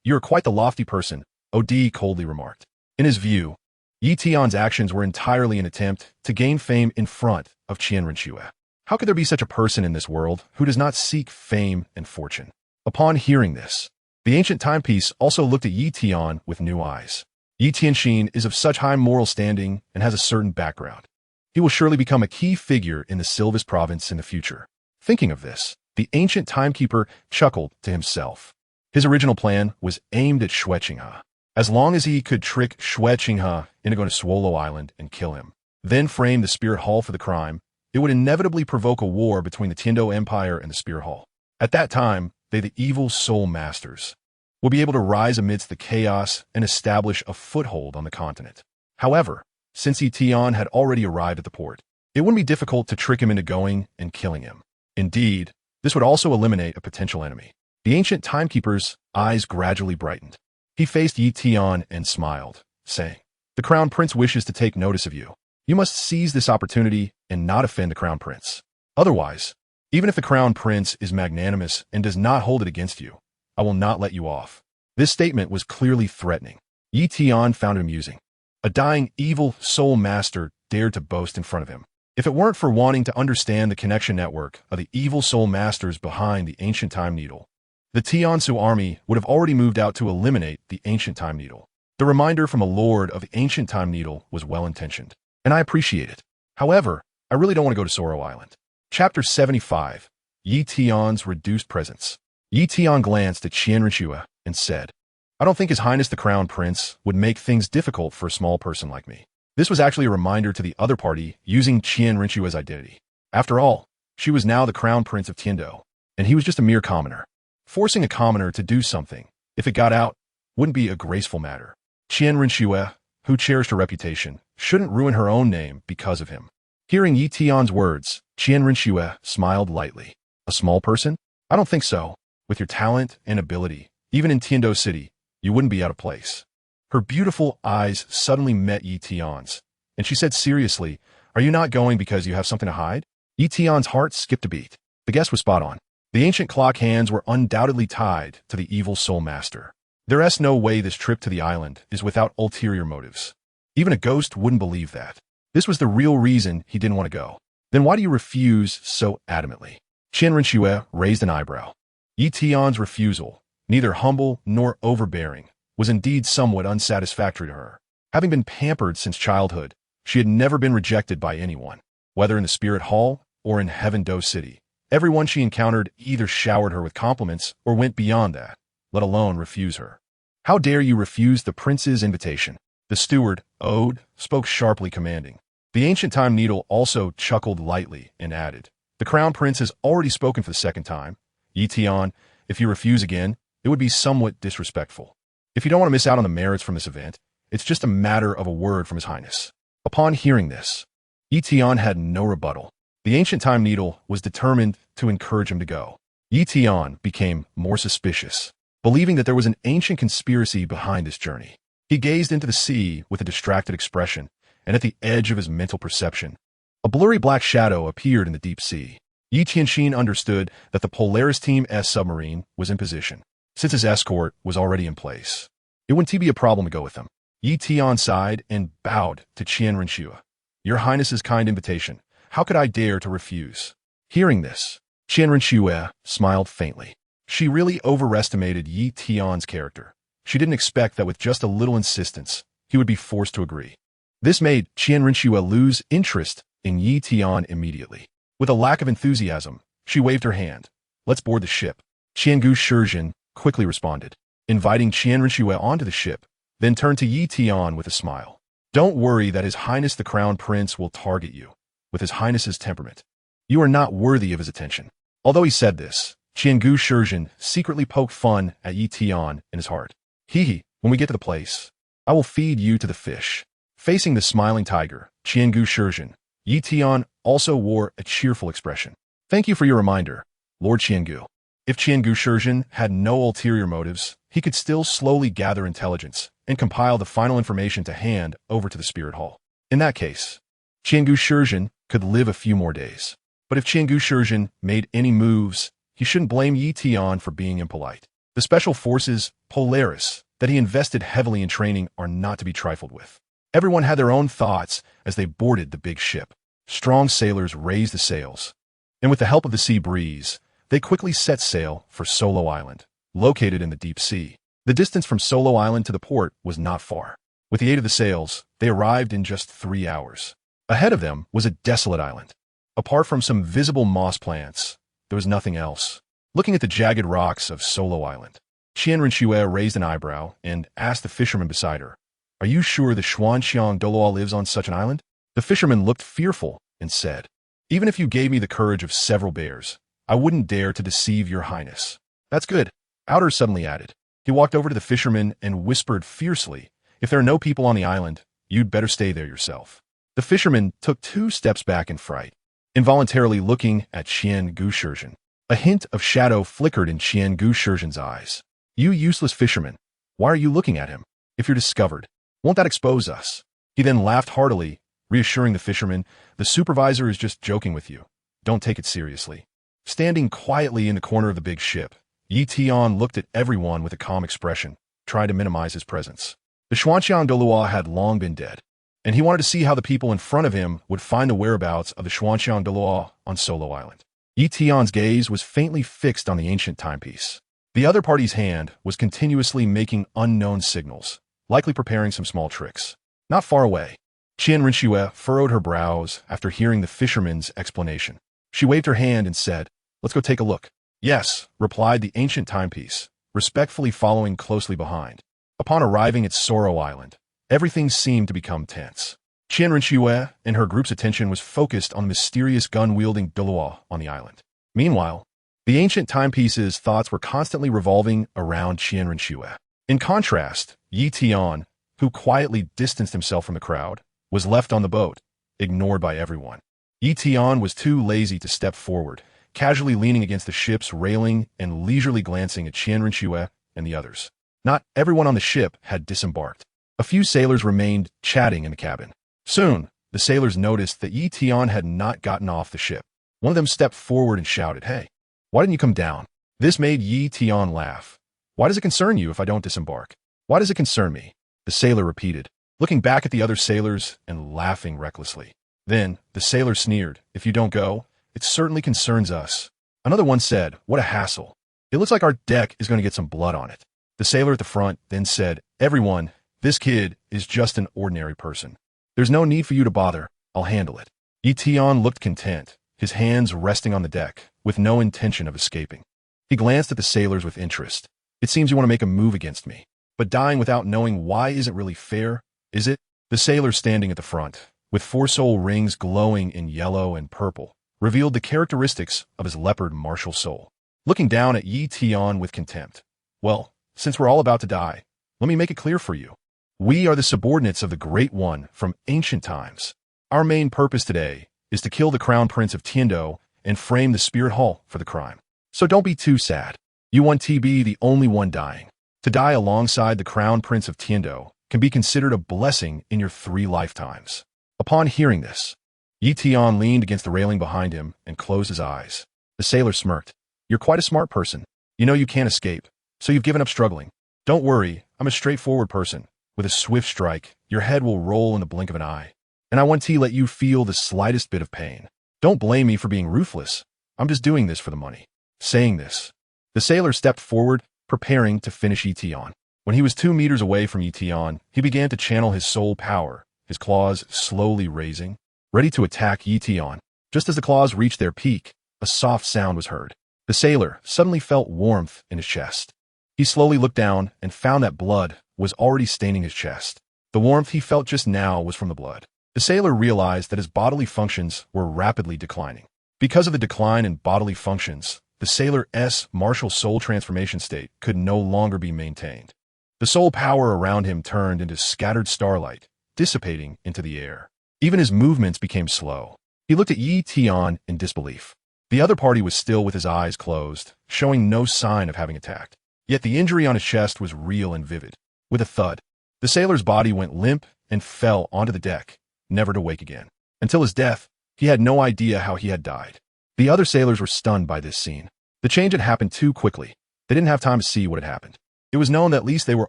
You're quite the lofty person, Od coldly remarked. In his view, Tian's actions were entirely an attempt to gain fame in front of Tian Renxue. How could there be such a person in this world who does not seek fame and fortune? Upon hearing this, the ancient timepiece also looked at Tian with new eyes. Tianxin is of such high moral standing and has a certain background. He will surely become a key figure in the Silvis province in the future. Thinking of this, the ancient timekeeper chuckled to himself. His original plan was aimed at Xue Qinghe. As long as he could trick Xue Qinghe into going to Douluo Island and kill him, then frame the Spirit Hall for the crime, it would inevitably provoke a war between the Tiando Empire and the Spirit Hall. At that time, they, the evil soul masters, will be able to rise amidst the chaos and establish a foothold on the continent. However, since Tian had already arrived at the port, it wouldn't be difficult to trick him into going and killing him. Indeed, this would also eliminate a potential enemy. The ancient timekeeper's eyes gradually brightened. He faced Tian and smiled, saying, "The Crown Prince wishes to take notice of you. You must seize this opportunity and not offend the Crown Prince. Otherwise, even if the Crown Prince is magnanimous and does not hold it against you, I will not let you off." This statement was clearly threatening. Tian found it amusing. A dying evil soul master dared to boast in front of him. If it weren't for wanting to understand the connection network of the evil soul masters behind the ancient time needle, the Tiansu army would have already moved out to eliminate the ancient time needle. The reminder from a lord of the ancient time needle was well-intentioned, and I appreciate it. However, I really don't want to go to Douluo Island. Chapter 75. Tian's Reduced Presence. Tian glanced at Tian Renxue and said, "I don't think His Highness the Crown Prince would make things difficult for a small person like me." This was actually a reminder to the other party using Tian Renxue's identity. After all, she was now the Crown Prince of Tiando, and he was just a mere commoner. Forcing a commoner to do something, if it got out, wouldn't be a graceful matter. Tian Renxue, who cherished her reputation, shouldn't ruin her own name because of him. Hearing Tian's words, Tian Renxue smiled lightly. "A small person? I don't think so. With your talent and ability, even in Tiando City, you wouldn't be out of place." Her beautiful eyes suddenly met Tian's, and she said seriously, "Are you not going because you have something to hide?" Tian's heart skipped a beat. The guess was spot on. The ancient clock hands were undoubtedly tied to the evil soul master. There's no way this trip to the island is without ulterior motives. Even a ghost wouldn't believe that. This was the real reason he didn't want to go. Then why do you refuse so adamantly? Tian Renxue raised an eyebrow. Tian's refusal, neither humble nor overbearing, was indeed somewhat unsatisfactory to her. Having been pampered since childhood, she had never been rejected by anyone. Whether in the Spirit Hall or in Heaven Do City, everyone she encountered either showered her with compliments or went beyond that, let alone refuse her. "How dare you refuse the prince's invitation?" The steward, Ode, spoke sharply commanding. The ancient time needle also chuckled lightly and added, "The Crown Prince has already spoken for the second time. Tian, if you refuse again, it would be somewhat disrespectful. If you don't want to miss out on the merits from this event, it's just a matter of a word from His Highness." Upon hearing this, Tian had no rebuttal. The ancient time needle was determined to encourage him to go. Tian became more suspicious, believing that there was an ancient conspiracy behind this journey. He gazed into the sea with a distracted expression, and at the edge of his mental perception, a blurry black shadow appeared in the deep sea. Tianxin understood that the Polaris Team S submarine was in position, since his escort was already in place. It wouldn't be a problem to go with them. Tian sighed and bowed to Tian Renxue. "Your Highness's kind invitation. How could I dare to refuse?" Hearing this, Tian Renxue smiled faintly. She really overestimated Tian's character. She didn't expect that with just a little insistence, he would be forced to agree. This made Tian Renxue lose interest in Tian immediately. With a lack of enthusiasm, she waved her hand. "Let's board the ship." Qiangu Shizhen quickly responded, inviting Tian Renxue onto the ship, then turned to Tian with a smile. Don't worry that His Highness the Crown Prince will target you with His Highness's temperament. You are not worthy of his attention. Although he said this, Qiangu Shizhen secretly poked fun at Yi Tian in his heart. Hee, when we get to the place, I will feed you to the fish. Facing the smiling tiger, Qiangu Shizhen, Yi Tian also wore a cheerful expression. Thank you for your reminder, Lord Qiangu. If Qiangu Shizhen had no ulterior motives, he could still slowly gather intelligence and compile the final information to hand over to the spirit hall. In that case, Qiangu Shizhen could live a few more days. But if Qiangu Shizhen made any moves, he shouldn't blame Yi Tian for being impolite. The special forces, Polaris, that he invested heavily in training are not to be trifled with. Everyone had their own thoughts as they boarded the big ship. Strong sailors raised the sails, and with the help of the sea breeze, they quickly set sail for Solo Island, located in the deep sea. The distance from Solo Island to the port was not far. With the aid of the sails, they arrived in just 3 hours. Ahead of them was a desolate island. Apart from some visible moss plants, there was nothing else. Looking at the jagged rocks of Solo Island, Qian Renxue raised an eyebrow and asked the fisherman beside her, "Are you sure the Xuanxiang Douluo lives on such an island?" The fisherman looked fearful and said, "Even if you gave me the courage of several bears, I wouldn't dare to deceive your highness." "That's good," Outer suddenly added. He walked over to the fisherman and whispered fiercely, "If there are no people on the island, you'd better stay there yourself." The fisherman took 2 steps back in fright, involuntarily looking at Qiangu Shizhen. A hint of shadow flickered in Qiangu Shizhen's eyes. "You useless fisherman, why are you looking at him? If you're discovered, won't that expose us?" He then laughed heartily, reassuring the fisherman, "The supervisor is just joking with you. Don't take it seriously." Standing quietly in the corner of the big ship, Yi Tian looked at everyone with a calm expression, trying to minimize his presence. The Xuanxiang Douluo had long been dead, and he wanted to see how the people in front of him would find the whereabouts of the Xuanxiang Douluo on Solo Island. Yi Tian's gaze was faintly fixed on the ancient timepiece. The other party's hand was continuously making unknown signals, likely preparing some small tricks. Not far away, Qian Renxue furrowed her brows after hearing the fisherman's explanation. She waved her hand and said, "Let's go take a look." "Yes," replied the ancient timepiece, respectfully following closely behind. Upon arriving at Soro Island, everything seemed to become tense. Qian Renxue and her group's attention was focused on the mysterious gun-wielding Douluo on the island. Meanwhile, the ancient timepiece's thoughts were constantly revolving around Qian Renxue. In contrast, Yi Tian, who quietly distanced himself from the crowd, was left on the boat, ignored by everyone. Yi Tian was too lazy to step forward, casually leaning against the ship's railing and leisurely glancing at Qian Renxue and the others. Not everyone on the ship had disembarked. A few sailors remained chatting in the cabin. Soon, the sailors noticed that Yi Tian had not gotten off the ship. One of them stepped forward and shouted, "Hey, why didn't you come down?" This made Yi Tian laugh. "Why does it concern you if I don't disembark?" "Why does it concern me?" the sailor repeated, looking back at the other sailors and laughing recklessly. Then, the sailor sneered, "If you don't go, it certainly concerns us." Another one said, "What a hassle. It looks like our deck is going to get some blood on it." The sailor at the front then said, "Everyone, this kid is just an ordinary person. There's no need for you to bother. I'll handle it." Yi Tian looked content, his hands resting on the deck, with no intention of escaping. He glanced at the sailors with interest. "It seems you want to make a move against me. But dying without knowing why isn't really fair, is it?" The sailor standing at the front, with 4 soul rings glowing in yellow and purple, revealed the characteristics of his leopard martial soul. Looking down at Yi Tian with contempt, "Well, since we're all about to die, let me make it clear for you. We are the subordinates of the Great One from ancient times. Our main purpose today is to kill the Crown Prince of Tiando and frame the Spirit Hall for the crime. So don't be too sad. You want to be the only one dying. To die alongside the Crown Prince of Tiando can be considered a blessing in your 3 lifetimes." Upon hearing this, Yi Tian leaned against the railing behind him and closed his eyes. The sailor smirked. "You're quite a smart person. You know you can't escape, so you've given up struggling. Don't worry, I'm a straightforward person. With a swift strike, your head will roll in the blink of an eye, and I want to let you feel the slightest bit of pain. Don't blame me for being ruthless. I'm just doing this for the money." Saying this, the sailor stepped forward, preparing to finish Yi Tian. When he was 2 meters away from Yi Tian, he began to channel his soul power, his claws slowly raising, ready to attack Yi Tian. Just as the claws reached their peak, a soft sound was heard. The sailor suddenly felt warmth in his chest. He slowly looked down and found that blood was already staining his chest. The warmth he felt just now was from the blood. The sailor realized that his bodily functions were rapidly declining. Because of the decline in bodily functions, the sailor's martial soul transformation state could no longer be maintained. The soul power around him turned into scattered starlight, dissipating into the air. Even his movements became slow. He looked at Tian in disbelief. The other party was still with his eyes closed, showing no sign of having attacked. Yet the injury on his chest was real and vivid. With a thud, the sailor's body went limp and fell onto the deck, never to wake again. Until his death, he had no idea how he had died. The other sailors were stunned by this scene. The change had happened too quickly. They didn't have time to see what had happened. It was known that at least they were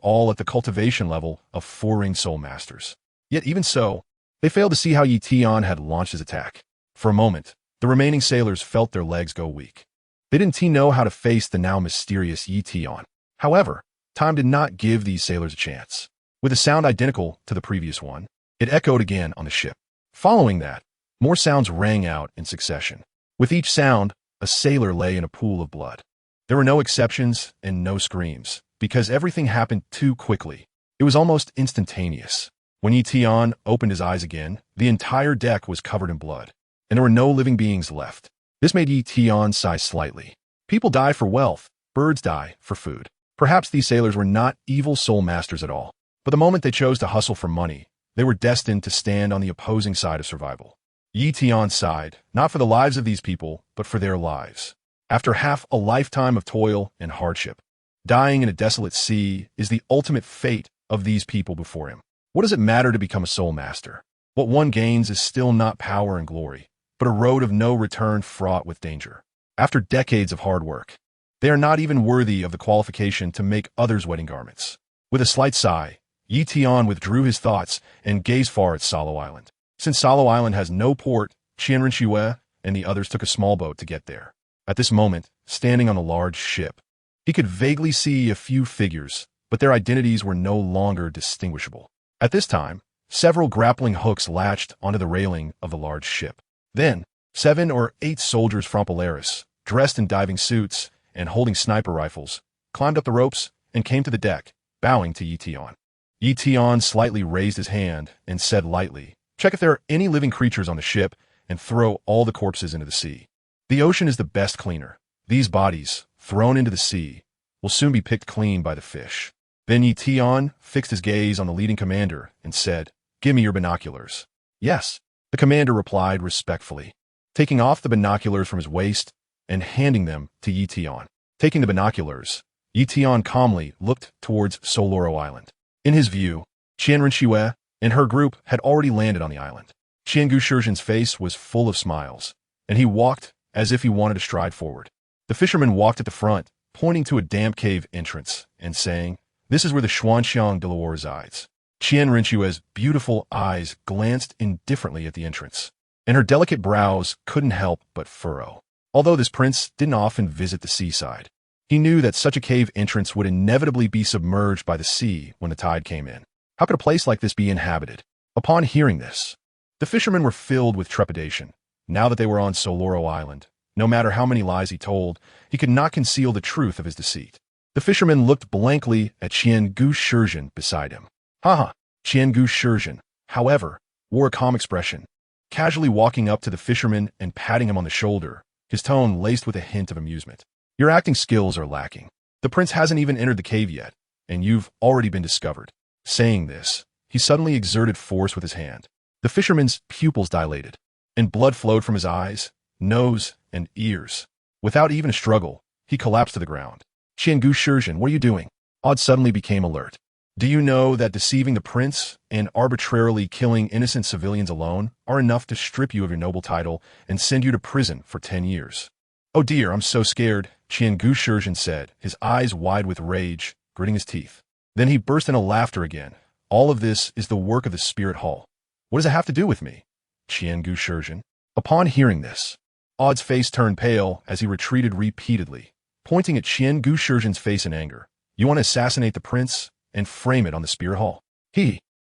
all at the cultivation level of 4-ring soul masters. Yet even so, they failed to see how Tian had launched his attack. For a moment, the remaining sailors felt their legs go weak. They didn't know how to face the now mysterious Tian. However, time did not give these sailors a chance. With a sound identical to the previous one, it echoed again on the ship. Following that, more sounds rang out in succession. With each sound, a sailor lay in a pool of blood. There were no exceptions and no screams, because everything happened too quickly. It was almost instantaneous. When Tian opened his eyes again, the entire deck was covered in blood, and there were no living beings left. This made Tian sigh slightly. People die for wealth, birds die for food. Perhaps these sailors were not evil soul masters at all, but the moment they chose to hustle for money, they were destined to stand on the opposing side of survival. Tian sighed, not for the lives of these people, but for their lives. After half a lifetime of toil and hardship, dying in a desolate sea is the ultimate fate of these people before him. What does it matter to become a soul master? What one gains is still not power and glory, but a road of no return fraught with danger. After decades of hard work, they are not even worthy of the qualification to make others' wedding garments. With a slight sigh, Tian withdrew his thoughts and gazed far at Salo Island. Since Salo Island has no port, Qianren and the others took a small boat to get there. At this moment, standing on a large ship, he could vaguely see a few figures, but their identities were no longer distinguishable. At this time, several grappling hooks latched onto the railing of the large ship. Then, 7 or 8 soldiers from Polaris, dressed in diving suits and holding sniper rifles, climbed up the ropes and came to the deck, bowing to Tian. Tian slightly raised his hand and said lightly, "Check if there are any living creatures on the ship and throw all the corpses into the sea. The ocean is the best cleaner. These bodies, thrown into the sea, will soon be picked clean by the fish." Then Tian fixed his gaze on the leading commander and said, "Give me your binoculars." "Yes," the commander replied respectfully, taking off the binoculars from his waist and handing them to Tian. Taking the binoculars, Tian calmly looked towards Soloro Island. In his view, Qianren and her group had already landed on the island. Qiangu Shizhen's face was full of smiles, and he walked as if he wanted to stride forward. The fisherman walked at the front, pointing to a damp cave entrance and saying, "This is where the Xuanxiang Douluo resides." Qianren's beautiful eyes glanced indifferently at the entrance, and her delicate brows couldn't help but furrow. Although this prince didn't often visit the seaside, he knew that such a cave entrance would inevitably be submerged by the sea when the tide came in. How could a place like this be inhabited? Upon hearing this, the fishermen were filled with trepidation. Now that they were on Soloro Island, no matter how many lies he told, he could not conceal the truth of his deceit. The fisherman looked blankly at Qiangu Shizhen beside him. Haha, Qiangu Shizhen, however, wore a calm expression, casually walking up to the fisherman and patting him on the shoulder, his tone laced with a hint of amusement. "Your acting skills are lacking. The prince hasn't even entered the cave yet, and you've already been discovered." Saying this, he suddenly exerted force with his hand. The fisherman's pupils dilated, and blood flowed from his eyes, nose, and ears. Without even a struggle, he collapsed to the ground. "Qiangu Shizhen, what are you doing?" Odd suddenly became alert. "Do you know that deceiving the prince and arbitrarily killing innocent civilians alone are enough to strip you of your noble title and send you to prison for 10 years? "Oh dear, I'm so scared," Qiangu Shizhen said, his eyes wide with rage, gritting his teeth. Then he burst into laughter again. "All of this is the work of the spirit hall. What does it have to do with me?" Qiangu Shizhen. Upon hearing this, Odd's face turned pale as he retreated repeatedly, pointing at Qiangu Shizhen's face in anger. "You want to assassinate the prince and frame it on the spirit hall?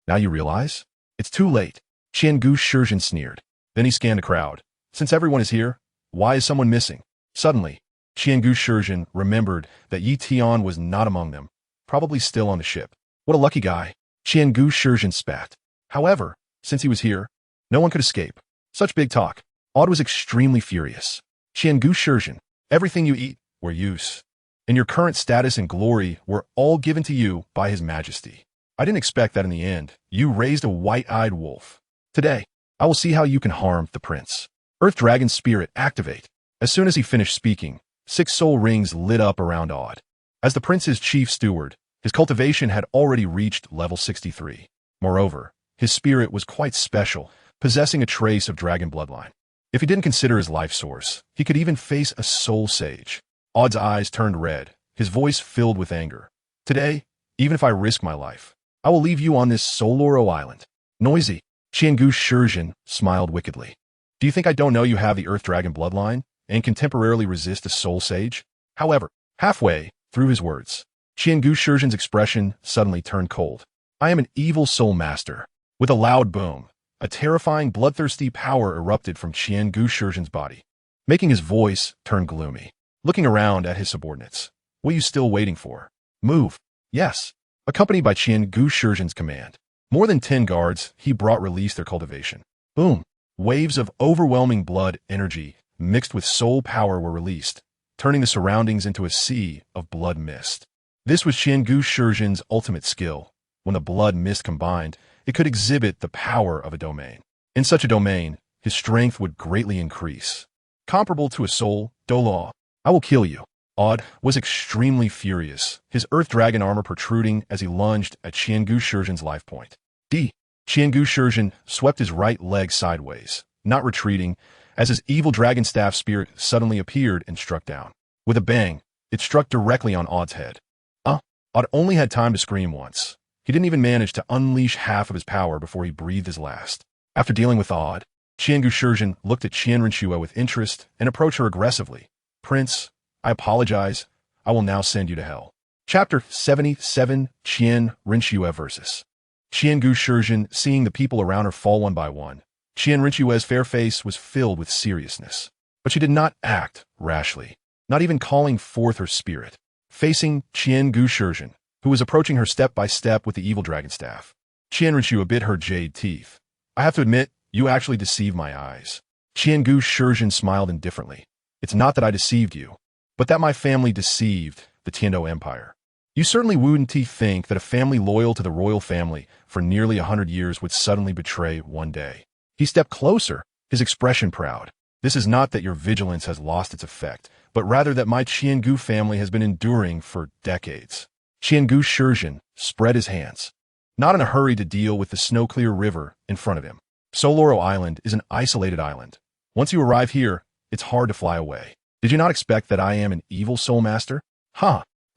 Now you realize? It's too late." Qiangu Shizhen sneered. Then he scanned the crowd. "Since everyone is here, why is someone missing?" Suddenly, Qiangu Shizhen remembered that Tian was not among them, probably still on the ship. "What a lucky guy." Qiangu Shizhen spat. However, since he was here, no one could escape. Such big talk. Odd was extremely furious. Qiangu Shizhen, everything you eat, were use. And your current status and glory were all given to you by His Majesty. I didn't expect that in the end. You raised a white-eyed wolf. Today, I will see how you can harm the prince. Earth Dragon's spirit activate. As soon as he finished speaking, 6 soul rings lit up around Odd. As the prince's chief steward, his cultivation had already reached level 63. Moreover, his spirit was quite special, possessing a trace of dragon bloodline. If he didn't consider his life source, he could even face a soul sage. Odd's eyes turned red, his voice filled with anger. Today, even if I risk my life, I will leave you on this Douluo island. Noisy. Qiangu Shizhen smiled wickedly. Do you think I don't know you have the Earth Dragon bloodline and can temporarily resist a soul sage? However, halfway through his words, Qiangu Shizhen's expression suddenly turned cold. I am an evil soul master. With a loud boom, a terrifying bloodthirsty power erupted from Qiangu Shizhen's body, making his voice turn gloomy. Looking around at his subordinates, what are you still waiting for? Move. Yes. Accompanied by Qiangu Shizhen's command, more than 10 guards he brought release their cultivation. Boom. Waves of overwhelming blood energy mixed with soul power were released, turning the surroundings into a sea of blood mist. This was Qiangu Shizhen's ultimate skill. When the blood mist combined, it could exhibit the power of a domain. In such a domain, his strength would greatly increase. Comparable to a soul, Douluo. I will kill you. Odd was extremely furious, his earth dragon armor protruding as he lunged at Qiangu Shizhen's life point. Qiangu Shizhen swept his right leg sideways, not retreating, as his evil dragon staff spirit suddenly appeared and struck down. With a bang, it struck directly on Odd's head. Odd only had time to scream once. He didn't even manage to unleash half of his power before he breathed his last. After dealing with Odd, Qiangu Shizhen looked at Qian Rinxue with interest and approached her aggressively. Prince, I apologize. I will now send you to hell. Chapter 77, Qian Rinxue versus Qiangu Shizhen. Seeing the people around her fall one by one, Qian Rinxue's fair face was filled with seriousness. But she did not act rashly, not even calling forth her spirit. Facing Qiangu Shizhen, who was approaching her step by step with the evil dragon staff, Qian Rinxue bit her jade teeth. I have to admit, you actually deceived my eyes. Qiangu Shizhen smiled indifferently. It's not that I deceived you, but that my family deceived the Tiando Empire. You certainly wouldn't think that a family loyal to the royal family for nearly 100 years would suddenly betray one day. He stepped closer, his expression proud. This is not that your vigilance has lost its effect, but rather that my Qiangu family has been enduring for decades. Qiangu Shizhen spread his hands, not in a hurry to deal with the snow-clear river in front of him. Douluo Island is an isolated island. Once you arrive here, it's hard to fly away. Did you not expect that I am an evil soul master?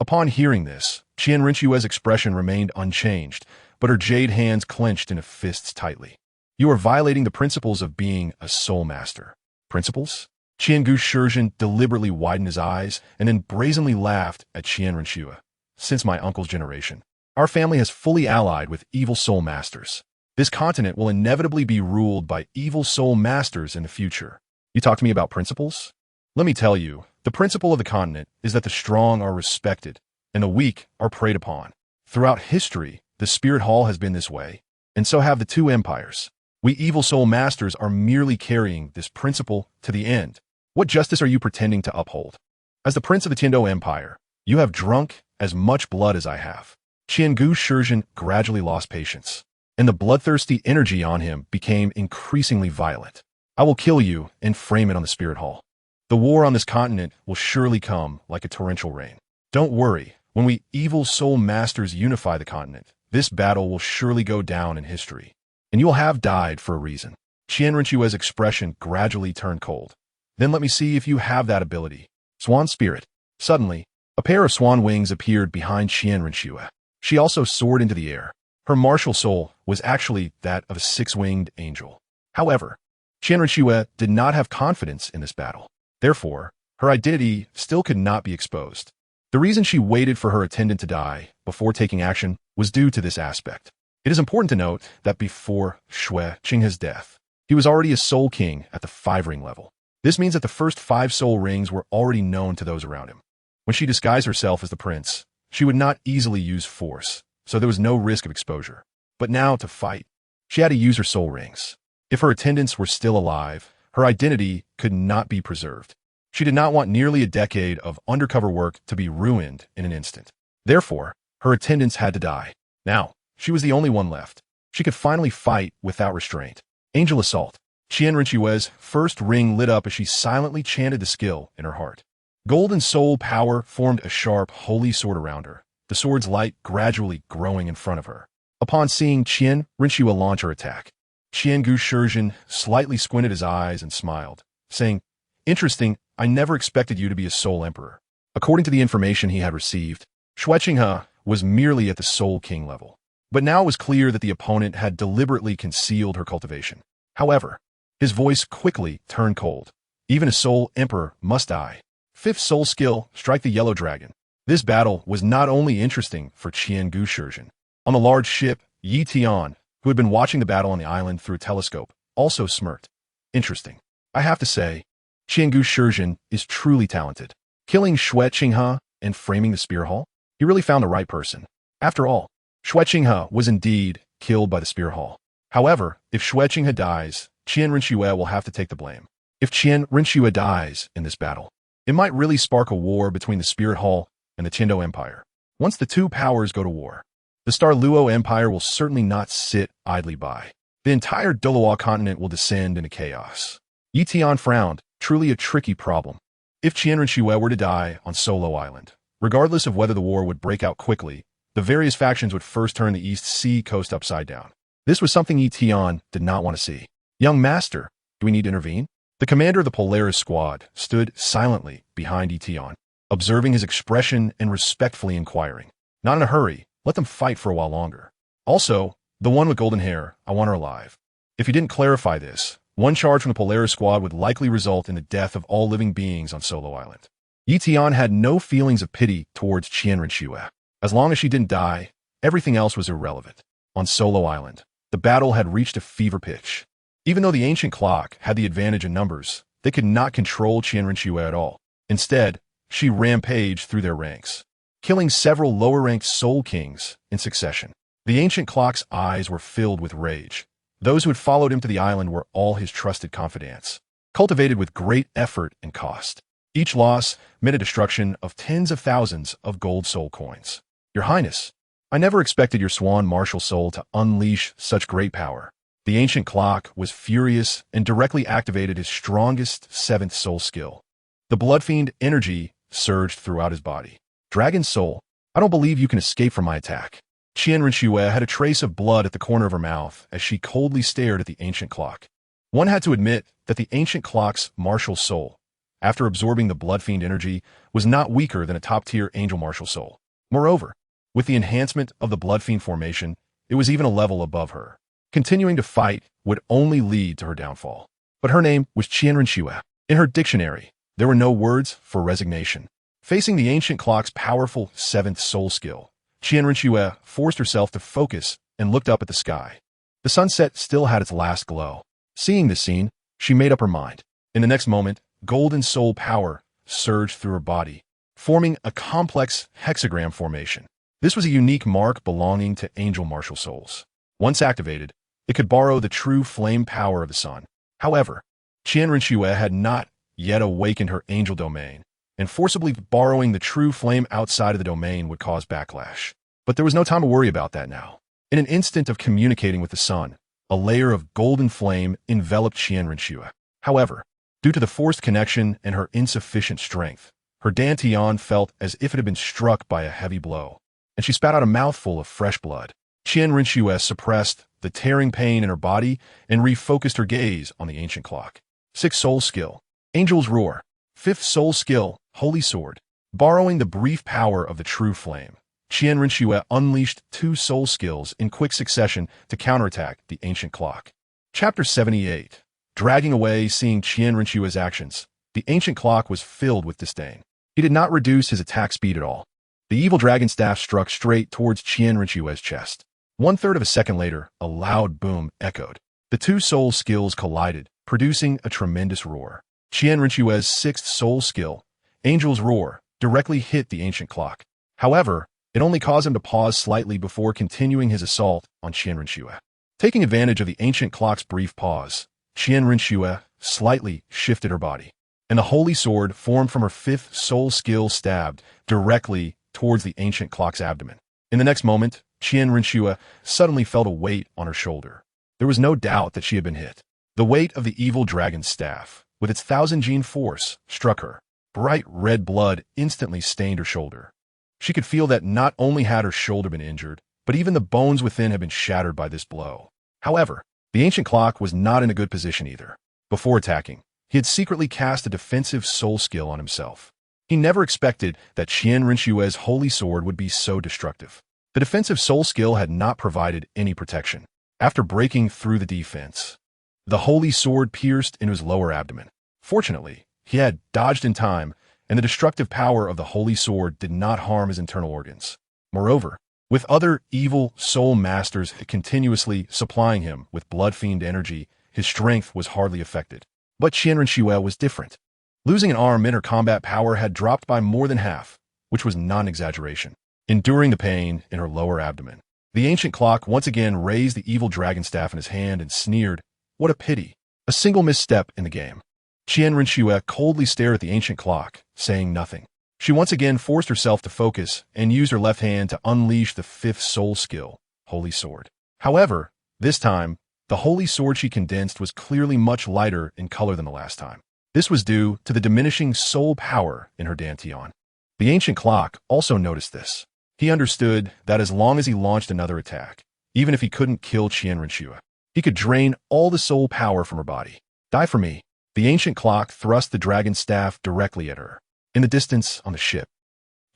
Upon hearing this, Qian Rinxue's expression remained unchanged, but her jade hands clenched into fists tightly. You are violating the principles of being a soul master. Principles? Qiangu Shizhen deliberately widened his eyes and then brazenly laughed at Qian Rinxue. Since my uncle's generation, our family has fully allied with evil soul masters. This continent will inevitably be ruled by evil soul masters in the future. You talk to me about principles? Let me tell you, the principle of the continent is that the strong are respected and the weak are preyed upon. Throughout history, the Spirit Hall has been this way, and so have the 2 empires. We evil soul masters are merely carrying this principle to the end. What justice are you pretending to uphold? As the prince of the Tiando Empire, you have drunk as much blood as I have. Qiangu Shizhen gradually lost patience, and the bloodthirsty energy on him became increasingly violent. I will kill you and frame it on the Spirit Hall. The war on this continent will surely come like a torrential rain. Don't worry, when we evil soul masters unify the continent, this battle will surely go down in history, and you will have died for a reason. Qian Rinxue's expression gradually turned cold. Then let me see if you have that ability. Swan Spirit. Suddenly, a pair of swan wings appeared behind Qian Rinxue. She also soared into the air. Her martial soul was actually that of a 6-winged angel. However, Qian Rinxue did not have confidence in this battle. Therefore, her identity still could not be exposed. The reason she waited for her attendant to die before taking action was due to this aspect. It is important to note that before Shui Qinghe's death, he was already a soul king at the 5-ring level. This means that the first 5 soul rings were already known to those around him. When she disguised herself as the prince, she would not easily use force, so there was no risk of exposure. But now, to fight, she had to use her soul rings. If her attendants were still alive, her identity could not be preserved. She did not want nearly a decade of undercover work to be ruined in an instant. Therefore, her attendants had to die. Now, she was the only one left. She could finally fight without restraint. Angel Assault. Tian Rinchue's first ring lit up as she silently chanted the skill in her heart. Golden soul power formed a sharp, holy sword around her, the sword's light gradually growing in front of her. Upon seeing Tian Rinchue launch her attack, Qian Gu Shizhen slightly squinted his eyes and smiled, saying, "Interesting, I never expected you to be a soul emperor." According to the information he had received, Xue Qinghe was merely at the soul king level. But now it was clear that the opponent had deliberately concealed her cultivation. However, his voice quickly turned cold. Even a soul emperor must die. Fifth soul skill, strike the yellow dragon. This battle was not only interesting for Qian Gu Shizhen. On the large ship, Tian, who had been watching the battle on the island through a telescope, also smirked. Interesting. I have to say, Qian Gu Shizhen is truly talented. Killing Xue Qinghe and framing the spear hall? He really found the right person. After all, Xue Qinghe was indeed killed by the spear hall. However, if Xue Qinghe dies, Tian Rinchue will have to take the blame. If Tian Rinchue dies in this battle, it might really spark a war between the Spirit Hall and the Tiando Empire. Once the two powers go to war, the Douluo Empire will certainly not sit idly by. The entire Douluo continent will descend into chaos. Tian frowned, truly a tricky problem. If Tian Rinchue were to die on Solo Island, regardless of whether the war would break out quickly, the various factions would first turn the East Sea coast upside down. This was something Tian did not want to see. "Young master, do we need to intervene?" The commander of the Polaris squad stood silently behind Tian, observing his expression and respectfully inquiring. "Not in a hurry. Let them fight for a while longer. Also, the one with golden hair, I want her alive." If he didn't clarify this, one charge from the Polaris squad would likely result in the death of all living beings on Solo Island. Tian had no feelings of pity towards Tian Rinchue. As long as she didn't die, everything else was irrelevant. On Solo Island, the battle had reached a fever pitch. Even though the ancient clock had the advantage in numbers, they could not control Tian Rinchue at all. Instead, she rampaged through their ranks, killing several lower-ranked soul kings in succession. The ancient clock's eyes were filled with rage. Those who had followed him to the island were all his trusted confidants, cultivated with great effort and cost. Each loss meant a destruction of tens of thousands of gold soul coins. "Your Highness, I never expected your swan martial soul to unleash such great power." The ancient clock was furious and directly activated his strongest seventh soul skill. The Bloodfiend energy surged throughout his body. "Dragon Soul, I don't believe you can escape from my attack." Tian Rinchue had a trace of blood at the corner of her mouth as she coldly stared at the ancient clock. One had to admit that the ancient clock's martial soul, after absorbing the Bloodfiend energy, was not weaker than a top-tier angel martial soul. Moreover, with the enhancement of the Bloodfiend formation, it was even a level above her. Continuing to fight would only lead to her downfall. But her name was Tian Rinchue. In her dictionary, there were no words for resignation. Facing the ancient clock's powerful seventh soul skill, Tian Rinchue forced herself to focus and looked up at the sky. The sunset still had its last glow. Seeing this scene, she made up her mind. In the next moment, golden soul power surged through her body, forming a complex hexagram formation. This was a unique mark belonging to angel martial souls. Once activated, it could borrow the true flame power of the sun. However, Tian Rinchue had not yet awakened her angel domain, and forcibly borrowing the true flame outside of the domain would cause backlash. But there was no time to worry about that now. In an instant of communicating with the sun, a layer of golden flame enveloped Tian Rinchue. However, due to the forced connection and her insufficient strength, her dantian felt as if it had been struck by a heavy blow, and she spat out a mouthful of fresh blood. Tian Rinchue suppressed the tearing pain in her body and refocused her gaze on the ancient clock. Sixth soul skill, Angel's Roar. Fifth soul skill, Holy Sword. Borrowing the brief power of the true flame, Tian Rinchue unleashed two soul skills in quick succession to counterattack the ancient clock. Chapter 78. Dragging away. Seeing Tian Rinchue's actions, the ancient clock was filled with disdain. He did not reduce his attack speed at all. The evil dragon staff struck straight towards Tian Rinchue's chest. 1/3 of a second later, a loud boom echoed. The two soul skills collided, producing a tremendous roar. Tian Rinchue's sixth soul skill, Angel's Roar, directly hit the ancient clock. However, It only caused him to pause slightly before continuing his assault on Qian Renxue. Taking advantage of the ancient clock's brief pause, Qian Renxue slightly shifted her body, and the holy sword formed from her fifth soul skill stabbed directly towards the ancient clock's abdomen. In the next moment, Qian Renxue suddenly felt a weight on her shoulder. There was no doubt that she had been hit. The weight of the evil dragon's staff, with its 1,000-gene force, struck her. Bright red blood instantly stained her shoulder. She could feel that not only had her shoulder been injured, but even the bones within had been shattered by this blow. However, the ancient clock was not in a good position either. Before attacking, he had secretly cast a defensive soul skill on himself. He never expected that Qian Renxue's holy sword would be so destructive. The defensive soul skill had not provided any protection. After breaking through the defense, the holy sword pierced into his lower abdomen. Fortunately, he had dodged in time, and the destructive power of the holy sword did not harm his internal organs. Moreover, with other evil soul masters continuously supplying him with blood-fiend energy, his strength was hardly affected. But Qian Renxue was different. Losing an arm meant her combat power had dropped by more than half, which was not an exaggeration. Enduring the pain in her lower abdomen, the ancient clock once again raised the evil dragon staff in his hand and sneered, "What a pity. A single misstep in the game." Qian Renxue coldly stared at the ancient clock, saying nothing. She once again forced herself to focus and used her left hand to unleash the fifth soul skill, Holy Sword. However, this time, the holy sword she condensed was clearly much lighter in color than the last time. This was due to the diminishing soul power in her Dantian. The ancient clock also noticed this. He understood that as long as he launched another attack, even if he couldn't kill Qian Renxue, he could drain all the soul power from her body. "Die for me." The ancient clock thrust the dragon staff directly at her. In the distance on the ship,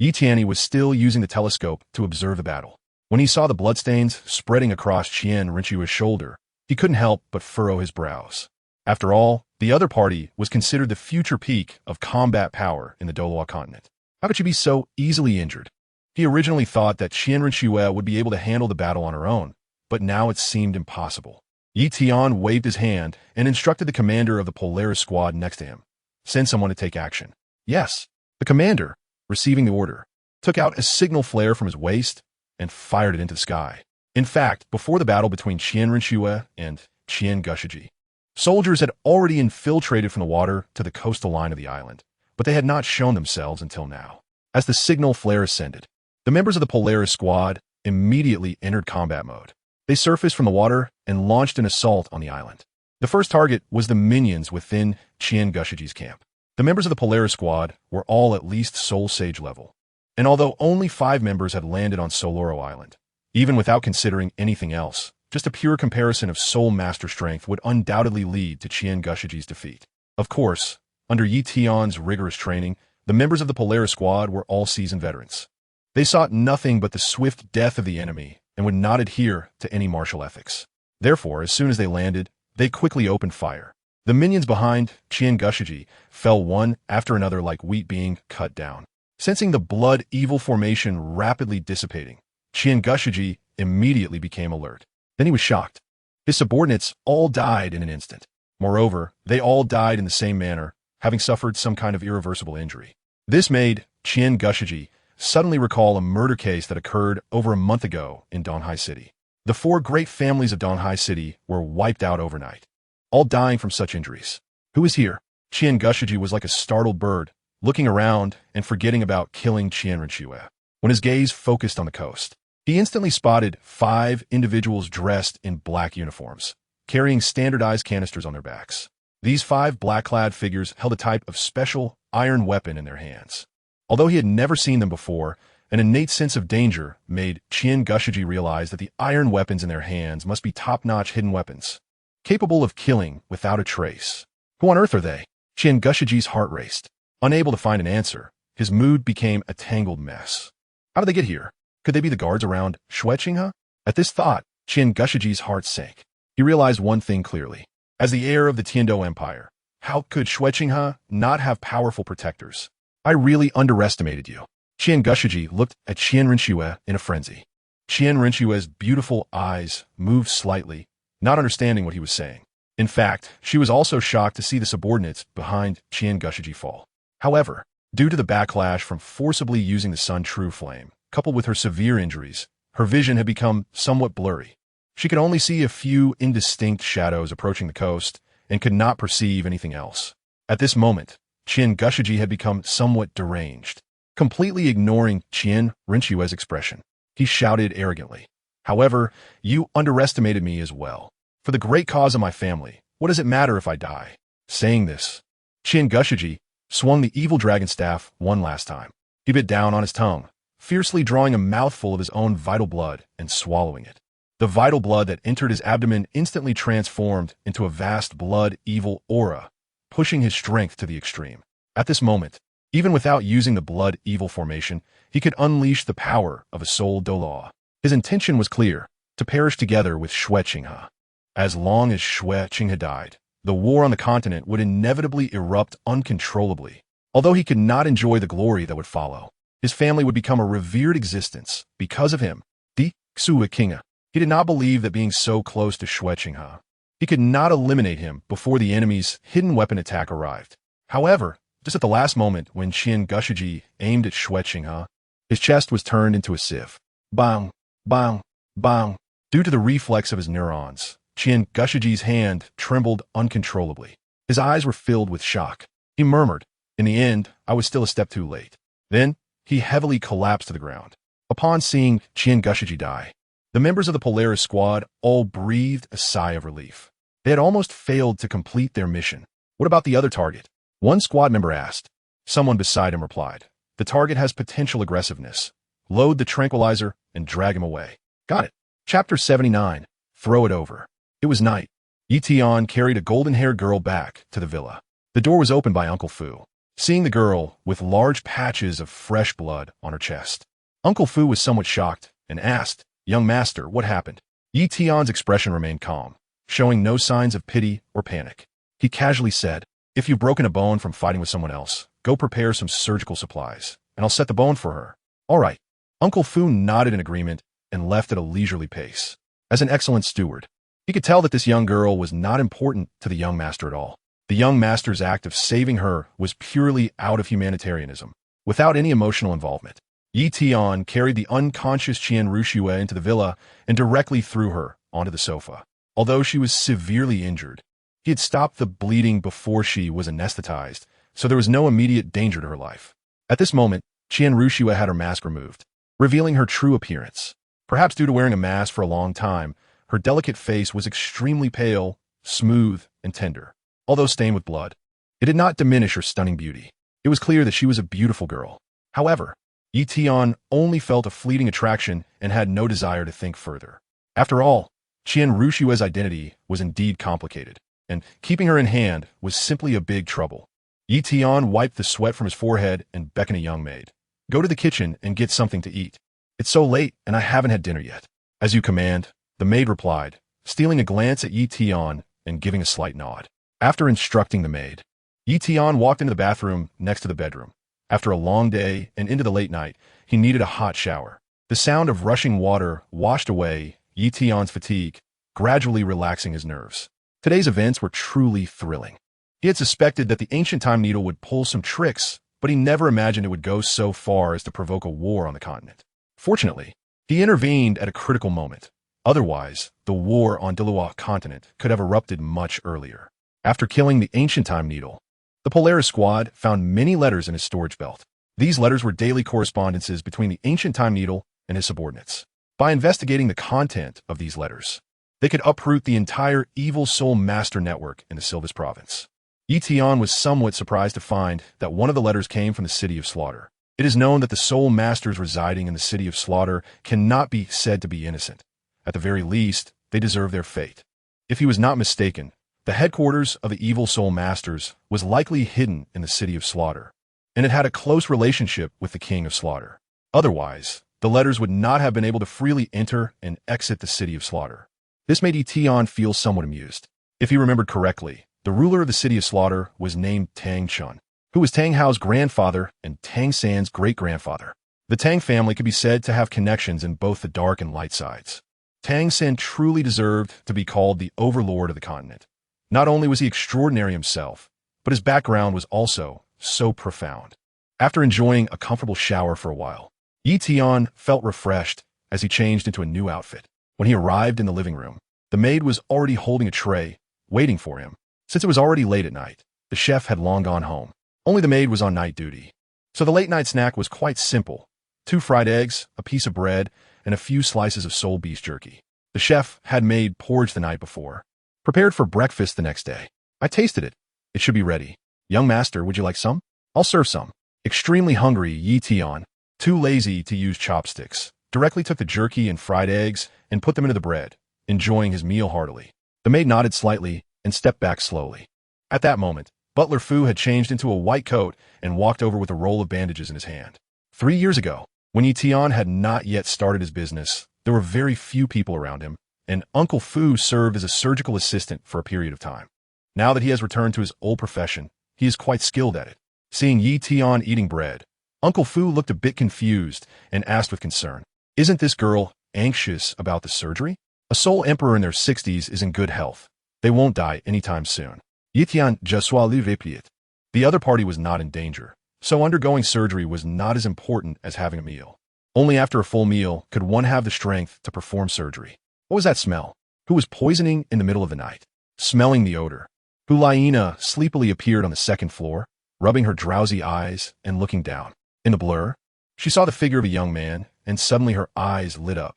Tian was still using the telescope to observe the battle. When he saw the bloodstains spreading across Qian Renxue's shoulder, he couldn't help but furrow his brows. After all, the other party was considered the future peak of combat power in the Douluo continent. How could she be so easily injured? He originally thought that Qian Renxue would be able to handle the battle on her own, but now it seemed impossible. Tian waved his hand and instructed the commander of the Polaris squad next to him. "Send someone to take action." "Yes." The commander, receiving the order, took out a signal flare from his waist and fired it into the sky. In fact, before the battle between Qian Renxue and Qian Gushiji, soldiers had already infiltrated from the water to the coastal line of the island, but they had not shown themselves until now. As the signal flare ascended, the members of the Polaris squad immediately entered combat mode. They surfaced from the water and launched an assault on the island. The first target was the minions within Qian Gushiji's camp. The members of the Polaris squad were all at least Soul Sage level, and although only 5 members had landed on Soloro Island, even without considering anything else, just a pure comparison of Soul Master strength would undoubtedly lead to Qian Gushiji's defeat. Of course, under Tian's rigorous training, the members of the Polaris squad were all seasoned veterans. They sought nothing but the swift death of the enemy and would not adhere to any martial ethics. Therefore, as soon as they landed, they quickly opened fire. The minions behind Qian Gushiji fell one after another like wheat being cut down. Sensing the blood evil formation rapidly dissipating, Qian Gushiji immediately became alert. Then he was shocked. His subordinates all died in an instant. Moreover, they all died in the same manner, having suffered some kind of irreversible injury. This made Qian Gushiji suddenly recall a murder case that occurred over a month ago in Donghai City. The 4 great families of Donghai City were wiped out overnight, all dying from such injuries. "Who is here?" Qian Gushiji was like a startled bird, looking around and forgetting about killing Qian Renxue. When his gaze focused on the coast, he instantly spotted 5 individuals dressed in black uniforms, carrying standardized canisters on their backs. These 5 black-clad figures held a type of special iron weapon in their hands. Although he had never seen them before, an innate sense of danger made Qian Gushiji realize that the iron weapons in their hands must be top-notch hidden weapons, capable of killing without a trace. Who on earth are they? Qian Gushiji's heart raced. Unable to find an answer, his mood became a tangled mess. How did they get here? Could they be the guards around Shueqinghe? At this thought, Qian Gushiji's heart sank. He realized one thing clearly. As the heir of the Tiando Empire, how could Shueqinghe not have powerful protectors? "I really underestimated you." Qian Gushiji looked at Qian Renxue in a frenzy. Qian Renshue's beautiful eyes moved slightly, not understanding what he was saying. In fact, she was also shocked to see the subordinates behind Qian Gushiji fall. However, due to the backlash from forcibly using the Sun True Flame, coupled with her severe injuries, her vision had become somewhat blurry. She could only see a few indistinct shadows approaching the coast and could not perceive anything else. At this moment, Tian Gushiji had become somewhat deranged. Completely ignoring Tian Rinshue's expression, he shouted arrogantly, "However, you underestimated me as well. For the great cause of my family, what does it matter if I die?" Saying this, Tian Gushiji swung the evil dragon staff one last time. He bit down on his tongue, fiercely drawing a mouthful of his own vital blood and swallowing it. The vital blood that entered his abdomen instantly transformed into a vast blood-evil aura, pushing his strength to the extreme. At this moment, even without using the blood-evil formation, he could unleash the power of a soul Douluo. His intention was clear, to perish together with Xue Qinghe. As long as Xue Qinghe died, the war on the continent would inevitably erupt uncontrollably. Although he could not enjoy the glory that would follow, his family would become a revered existence because of him, the Xue Qinghe. He did not believe that being so close to Xue Qinghe, he could not eliminate him before the enemy's hidden weapon attack arrived. However, just at the last moment when Tian Gushiji aimed at Xue Qinghe, his chest was turned into a sieve. Bang, bang, bang. Due to the reflex of his neurons, Tian Gushiji's hand trembled uncontrollably. His eyes were filled with shock. He murmured, "In the end, I was still a step too late." Then, he heavily collapsed to the ground. Upon seeing Tian Gushiji die, the members of the Polaris squad all breathed a sigh of relief. They had almost failed to complete their mission. "What about the other target?" one squad member asked. Someone beside him replied, "The target has potential aggressiveness. Load the tranquilizer and drag him away." Got it. Chapter 79. Throw it over. It was night. Tian carried a golden-haired girl back to the villa. The door was opened by Uncle Fu. Seeing the girl with large patches of fresh blood on her chest, Uncle Fu was somewhat shocked and asked, "Young master, what happened?" Tian's expression remained calm, showing no signs of pity or panic. He casually said, "If you've broken a bone from fighting with someone else, go prepare some surgical supplies, and I'll set the bone for her." "All right." Uncle Fu nodded in agreement and left at a leisurely pace. As an excellent steward, he could tell that this young girl was not important to the young master at all. The young master's act of saving her was purely out of humanitarianism, without any emotional involvement. Tian carried the unconscious Tian Rushue into the villa and directly threw her onto the sofa. Although she was severely injured, he had stopped the bleeding before she was anesthetized, so there was no immediate danger to her life. At this moment, Tian Rushue had her mask removed, revealing her true appearance. Perhaps due to wearing a mask for a long time, her delicate face was extremely pale, smooth, and tender. Although stained with blood, it did not diminish her stunning beauty. It was clear that she was a beautiful girl. However, Tian only felt a fleeting attraction and had no desire to think further. After all, Tian Rushue's identity was indeed complicated, and keeping her in hand was simply a big trouble. Tian wiped the sweat from his forehead and beckoned a young maid. "Go to the kitchen and get something to eat. It's so late and I haven't had dinner yet." "As you command," the maid replied, stealing a glance at Tian and giving a slight nod. After instructing the maid, Tian walked into the bathroom next to the bedroom. After a long day and into the late night, he needed a hot shower. The sound of rushing water washed away Tian's fatigue, gradually relaxing his nerves. Today's events were truly thrilling. He had suspected that the ancient time needle would pull some tricks, but he never imagined it would go so far as to provoke a war on the continent. Fortunately, he intervened at a critical moment. Otherwise, the war on Douluo continent could have erupted much earlier. After killing the ancient time needle, the Polaris squad found many letters in his storage belt. These letters were daily correspondences between the ancient time needle and his subordinates. By investigating the content of these letters, they could uproot the entire evil soul master network in the Silvis province. Tian was somewhat surprised to find that one of the letters came from the city of Slaughter. It is known that the soul masters residing in the city of Slaughter cannot be said to be innocent. At the very least, they deserve their fate. If he was not mistaken, the headquarters of the evil soul masters was likely hidden in the city of Slaughter, and it had a close relationship with the king of Slaughter. Otherwise, the letters would not have been able to freely enter and exit the city of Slaughter. This made Tian feel somewhat amused. If he remembered correctly, the ruler of the city of Slaughter was named Tang Chun, who was Tang Hao's grandfather and Tang San's great-grandfather. The Tang family could be said to have connections in both the dark and light sides. Tang San truly deserved to be called the overlord of the continent. Not only was he extraordinary himself, but his background was also so profound. After enjoying a comfortable shower for a while, Yi Tian felt refreshed as he changed into a new outfit. When he arrived in the living room, the maid was already holding a tray, waiting for him. Since it was already late at night, the chef had long gone home. Only the maid was on night duty. So the late-night snack was quite simple. 2 fried eggs, a piece of bread, and a few slices of sole beef jerky. The chef had made porridge the night before, prepared for breakfast the next day. I tasted it. It should be ready. Young master, would you like some? I'll serve some. Extremely hungry, Yi Tian, too lazy to use chopsticks, directly took the jerky and fried eggs and put them into the bread, enjoying his meal heartily. The maid nodded slightly and stepped back slowly. At that moment, Butler Fu had changed into a white coat and walked over with a roll of bandages in his hand. 3 years ago, when Yi Tian had not yet started his business, there were very few people around him, and Uncle Fu served as a surgical assistant for a period of time. Now that he has returned to his old profession, he is quite skilled at it. Seeing Yi Tian eating bread, Uncle Fu looked a bit confused and asked with concern, "Isn't this girl anxious about the surgery? A sole emperor in their 60s is in good health. They won't die anytime soon." Yi Tian just repeated. The other party was not in danger, so undergoing surgery was not as important as having a meal. Only after a full meal could one have the strength to perform surgery. What was that smell? Who was poisoning in the middle of the night? Smelling the odor, Hulaina sleepily appeared on the second floor, rubbing her drowsy eyes and looking down. In the blur, she saw the figure of a young man, and suddenly her eyes lit up.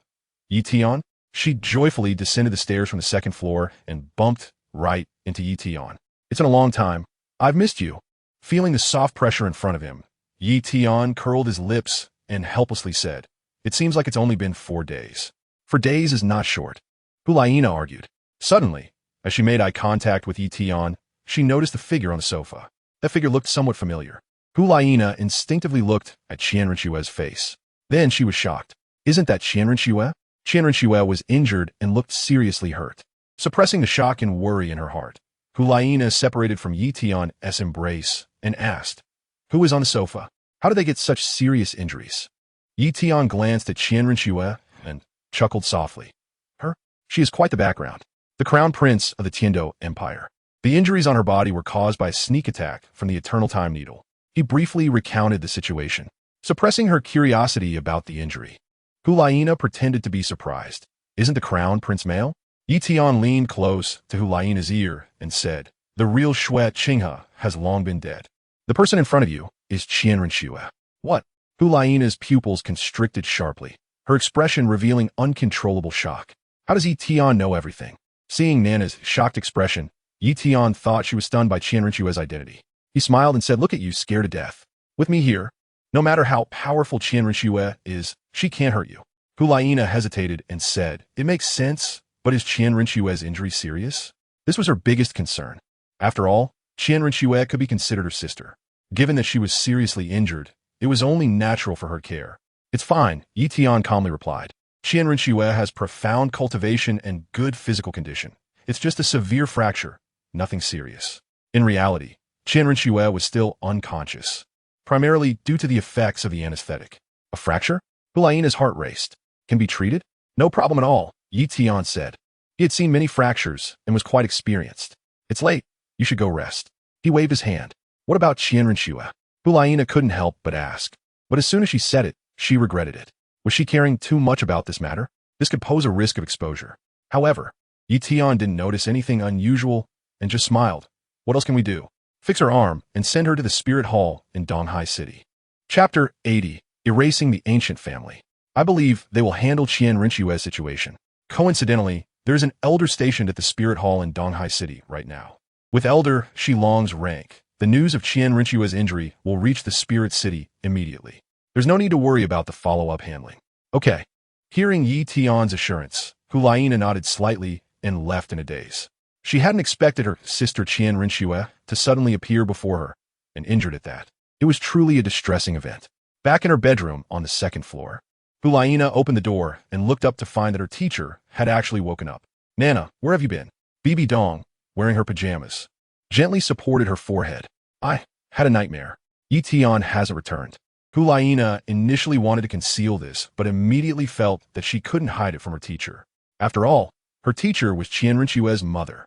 Yi Tian? She joyfully descended the stairs from the second floor and bumped right into Yi Tian. "It's been a long time. I've missed you." Feeling the soft pressure in front of him, Yi Tian curled his lips and helplessly said, "It seems like it's only been 4 days. 4 days is not short," Hulaina argued. Suddenly, as she made eye contact with Yi Tian, she noticed the figure on the sofa. That figure looked somewhat familiar. Hulaina instinctively looked at Qian Rinxue's face. Then she was shocked. "Isn't that Qian Rinxue?" Qian Rinxue was injured and looked seriously hurt. Suppressing the shock and worry in her heart, Hulaina separated from Yi Tian's embrace and asked, "Who is on the sofa? How did they get such serious injuries?" Yi Tian glanced at Qian Rinxue and chuckled softly. "Her? She is quite the background. The crown prince of the Tiando Empire. The injuries on her body were caused by a sneak attack from the Eternal Time Needle." He briefly recounted the situation, suppressing her curiosity about the injury. Hulaina pretended to be surprised. "Isn't the crown prince male?" Yi Tian leaned close to Hulaina's ear and said, "The real Xue Qinghe has long been dead. The person in front of you is Qian Rinxue." "What?" Hulaina's pupils constricted sharply, her expression revealing uncontrollable shock. How does Yi Tian know everything? Seeing Nana's shocked expression, Yi Tian thought she was stunned by Qian Rinxue's identity. He smiled and said, "Look at you, scared to death. With me here, no matter how powerful Qian Rinxue is, she can't hurt you." Hulaina hesitated and said, "It makes sense, but is Qian Rinxue's injury serious?" This was her biggest concern. After all, Qian Rinxue could be considered her sister. Given that she was seriously injured, it was only natural for her care. "It's fine," Yi Tian calmly replied. "Qian Rinxue has profound cultivation and good physical condition. It's just a severe fracture, nothing serious." In reality, Qian Rinxue was still unconscious, primarily due to the effects of the anesthetic. "A fracture?" Hulaina's heart raced. "Can be treated?" "No problem at all," Yi Tian said. He had seen many fractures and was quite experienced. "It's late. You should go rest." He waved his hand. "What about Qian Rinxue?" Hulaina couldn't help but ask. But as soon as she said it, she regretted it. Was she caring too much about this matter? This could pose a risk of exposure. However, Yi Tian didn't notice anything unusual and just smiled. "What else can we do?" "Fix her arm and send her to the Spirit Hall in Donghai City." Chapter 80. Erasing the Ancient Family. I believe they will handle Qian Rinxue's situation. Coincidentally, there is an elder stationed at the Spirit Hall in Donghai City right now. With Elder Shilong's rank, the news of Qian Rinxue's injury will reach the Spirit City immediately. There's no need to worry about the follow-up handling. Okay. Hearing Yi Tian's assurance, Hulaina nodded slightly and left in a daze. She hadn't expected her sister Qian Rinxue to suddenly appear before her, and injured at that. It was truly a distressing event. Back in her bedroom on the second floor, Hulaina opened the door and looked up to find that her teacher had actually woken up. "Nana, where have you been?" Bibi Dong, wearing her pajamas, gently supported her forehead. "I had a nightmare. Yi Tian hasn't returned." Hulaina initially wanted to conceal this, but immediately felt that she couldn't hide it from her teacher. After all, her teacher was Qian Rinxue's mother.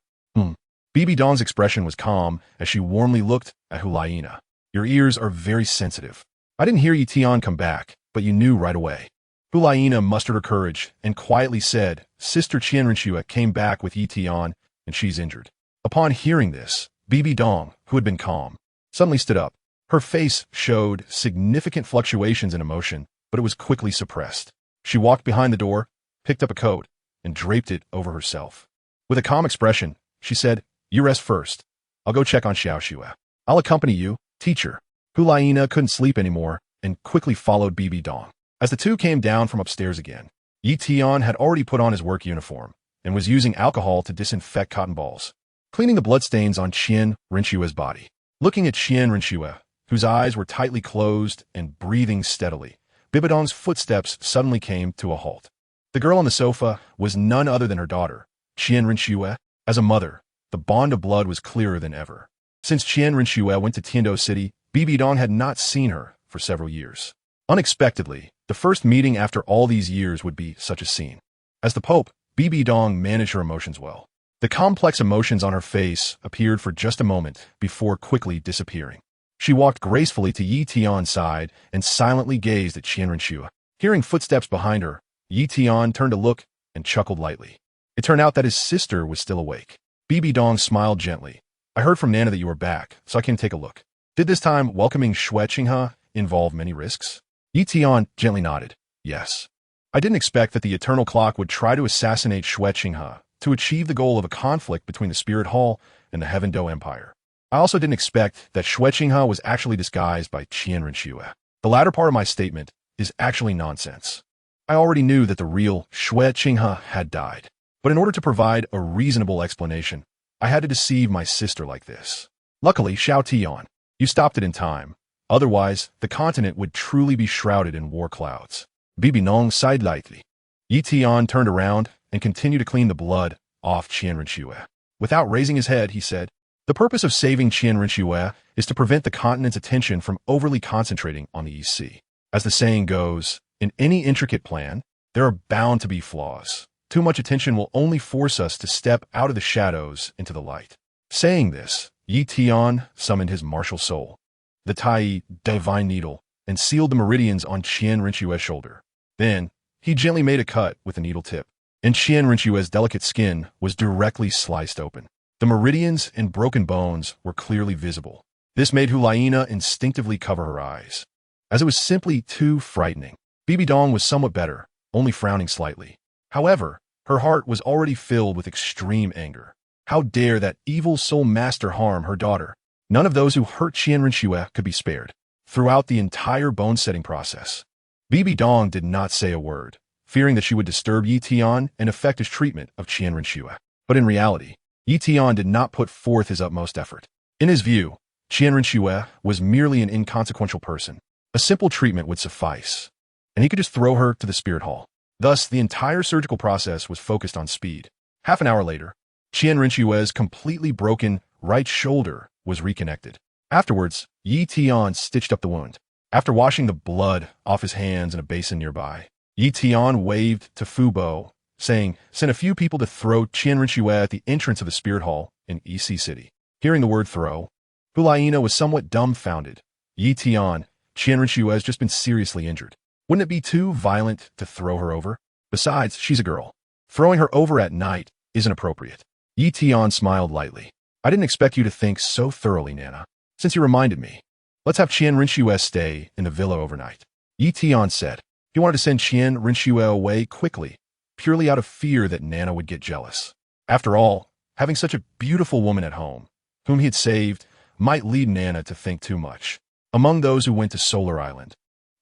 Bibi Dong's expression was calm as she warmly looked at Hulaina. "Your ears are very sensitive. I didn't hear Yi Tian come back, but you knew right away. Hulaina mustered her courage and quietly said, Sister Qianrenxue came back with Yi Tian, and she's injured. Upon hearing this, Bibi Dong, who had been calm, suddenly stood up. Her face showed significant fluctuations in emotion, but it was quickly suppressed. She walked behind the door, picked up a coat, and draped it over herself. With a calm expression, she said, You rest first. I'll go check on Xiaoxue. I'll accompany you, teacher. Hulaina couldn't sleep anymore and quickly followed Bibi Dong. As the two came down from upstairs again, Yi Tian had already put on his work uniform and was using alcohol to disinfect cotton balls, cleaning the bloodstains on Qianrenshue's body. Looking at Qianrenxue, whose eyes were tightly closed and breathing steadily, Bibi Dong's footsteps suddenly came to a halt. The girl on the sofa was none other than her daughter, Qianrenxue. As a mother, the bond of blood was clearer than ever. Since Qianrenxue went to Tiando City, Bibi Dong had not seen her for several years. Unexpectedly, the first meeting after all these years would be such a scene. As the Pope, Bibi Dong managed her emotions well. The complex emotions on her face appeared for just a moment before quickly disappearing. She walked gracefully to Yi Tian's side and silently gazed at Qianrenxue. Hearing footsteps behind her, Yi Tian turned to look and chuckled lightly. It turned out that his sister was still awake. Bibi Dong smiled gently. I heard from Nana that you were back, so I came to take a look. Did this time welcoming Xue Qinghe involve many risks? Yi Tian gently nodded. Yes. I didn't expect that the Eternal Clock would try to assassinate Xue Qinghe to achieve the goal of a conflict between the Spirit Hall and the Heaven Do Empire. I also didn't expect that Xue Qinghe was actually disguised by Qianrenxue. The latter part of my statement is actually nonsense. I already knew that the real Xue Qinghe had died. But in order to provide a reasonable explanation, I had to deceive my sister like this. Luckily, Xiao Tian, you stopped it in time. Otherwise, the continent would truly be shrouded in war clouds. Bibi Dong sighed lightly. Yi Tian turned around and continued to clean the blood off Qianrenxue. Without raising his head, he said, The purpose of saving Qianrenxue is to prevent the continent's attention from overly concentrating on the East Sea. As the saying goes, in any intricate plan, there are bound to be flaws. Too much attention will only force us to step out of the shadows into the light. Saying this, Yi Tian summoned his martial soul, the Tai divine needle, and sealed the meridians on Qianrenshue's shoulder. Then, he gently made a cut with the needle tip, and Qianrenshue's delicate skin was directly sliced open. The meridians and broken bones were clearly visible. This made Hulaina instinctively cover her eyes, as it was simply too frightening. Bibi Dong was somewhat better, only frowning slightly. However, her heart was already filled with extreme anger. How dare that evil soul master harm her daughter? None of those who hurt Qianrenxue could be spared. Throughout the entire bone-setting process, Bibi Dong did not say a word, fearing that she would disturb Yi Tian and affect his treatment of Qianrenxue. But in reality, Yi Tian did not put forth his utmost effort. In his view, Qianrenxue was merely an inconsequential person. A simple treatment would suffice, and he could just throw her to the Spirit Hall. Thus, the entire surgical process was focused on speed. Half an hour later, Qianrenshue's completely broken right shoulder was reconnected. Afterwards, Yi Tian stitched up the wound. After washing the blood off his hands in a basin nearby, Yi Tian waved to Fu Bo, saying, Send a few people to throw Qianrenxue at the entrance of the Spirit Hall in EC City. Hearing the word throw, Hulaina was somewhat dumbfounded. Yi Tian, Qianrenxue has just been seriously injured. Wouldn't it be too violent to throw her over? Besides, she's a girl. Throwing her over at night isn't appropriate. Yi Tian smiled lightly. I didn't expect you to think so thoroughly, Nana. Since you reminded me, let's have Qianrenshue's stay in the villa overnight. Yi Tian said. He wanted to send Qianrensue away quickly, purely out of fear that Nana would get jealous. After all, having such a beautiful woman at home, whom he had saved, might lead Nana to think too much. Among those who went to Solar Island,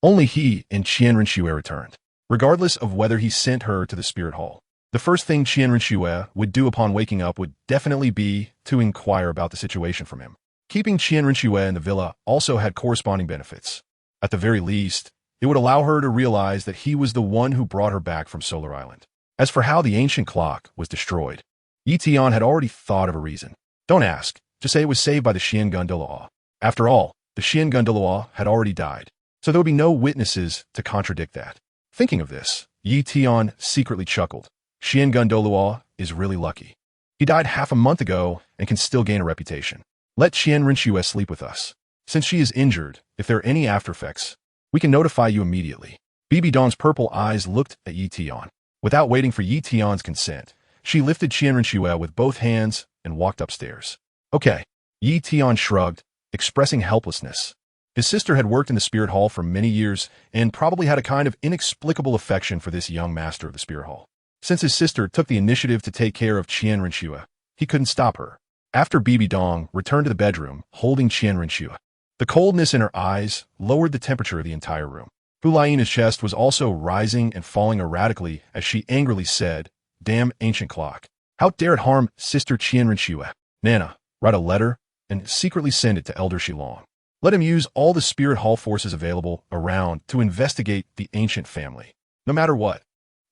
only he and Qianrensue returned. Regardless of whether he sent her to the Spirit Hall, the first thing Qianrensue would do upon waking up would definitely be to inquire about the situation from him. Keeping Qianrensue in the villa also had corresponding benefits. At the very least, it would allow her to realize that he was the one who brought her back from Solar Island. As for how the ancient clock was destroyed, Yi Tian had already thought of a reason. Don't ask, just say it was saved by the Xiangun Douluo. After all, the Xiangun Douluo had already died, so there would be no witnesses to contradict that. Thinking of this, Yi Tian secretly chuckled. Xiangun Douluo is really lucky. He died half a month ago and can still gain a reputation. Let Qianrensue sleep with us. Since she is injured, if there are any after effects, we can notify you immediately. Bibi Dong's purple eyes looked at Yi Tian. Without waiting for Yi Tian's consent, she lifted Tian Renxue with both hands and walked upstairs. Okay. Yi Tian shrugged, expressing helplessness. His sister had worked in the spirit hall for many years and probably had a kind of inexplicable affection for this young master of the spirit hall. Since his sister took the initiative to take care of Tian Renxue, he couldn't stop her. After Bibi Dong returned to the bedroom, holding Tian Renxue, the coldness in her eyes lowered the temperature of the entire room. Fu Lai's chest was also rising and falling erratically as she angrily said, "Damn ancient clock. How dare it harm Sister Tian Renxue? Nana, write a letter and secretly send it to Elder Shilong. Let him use all the spirit hall forces available around to investigate the ancient family. No matter what,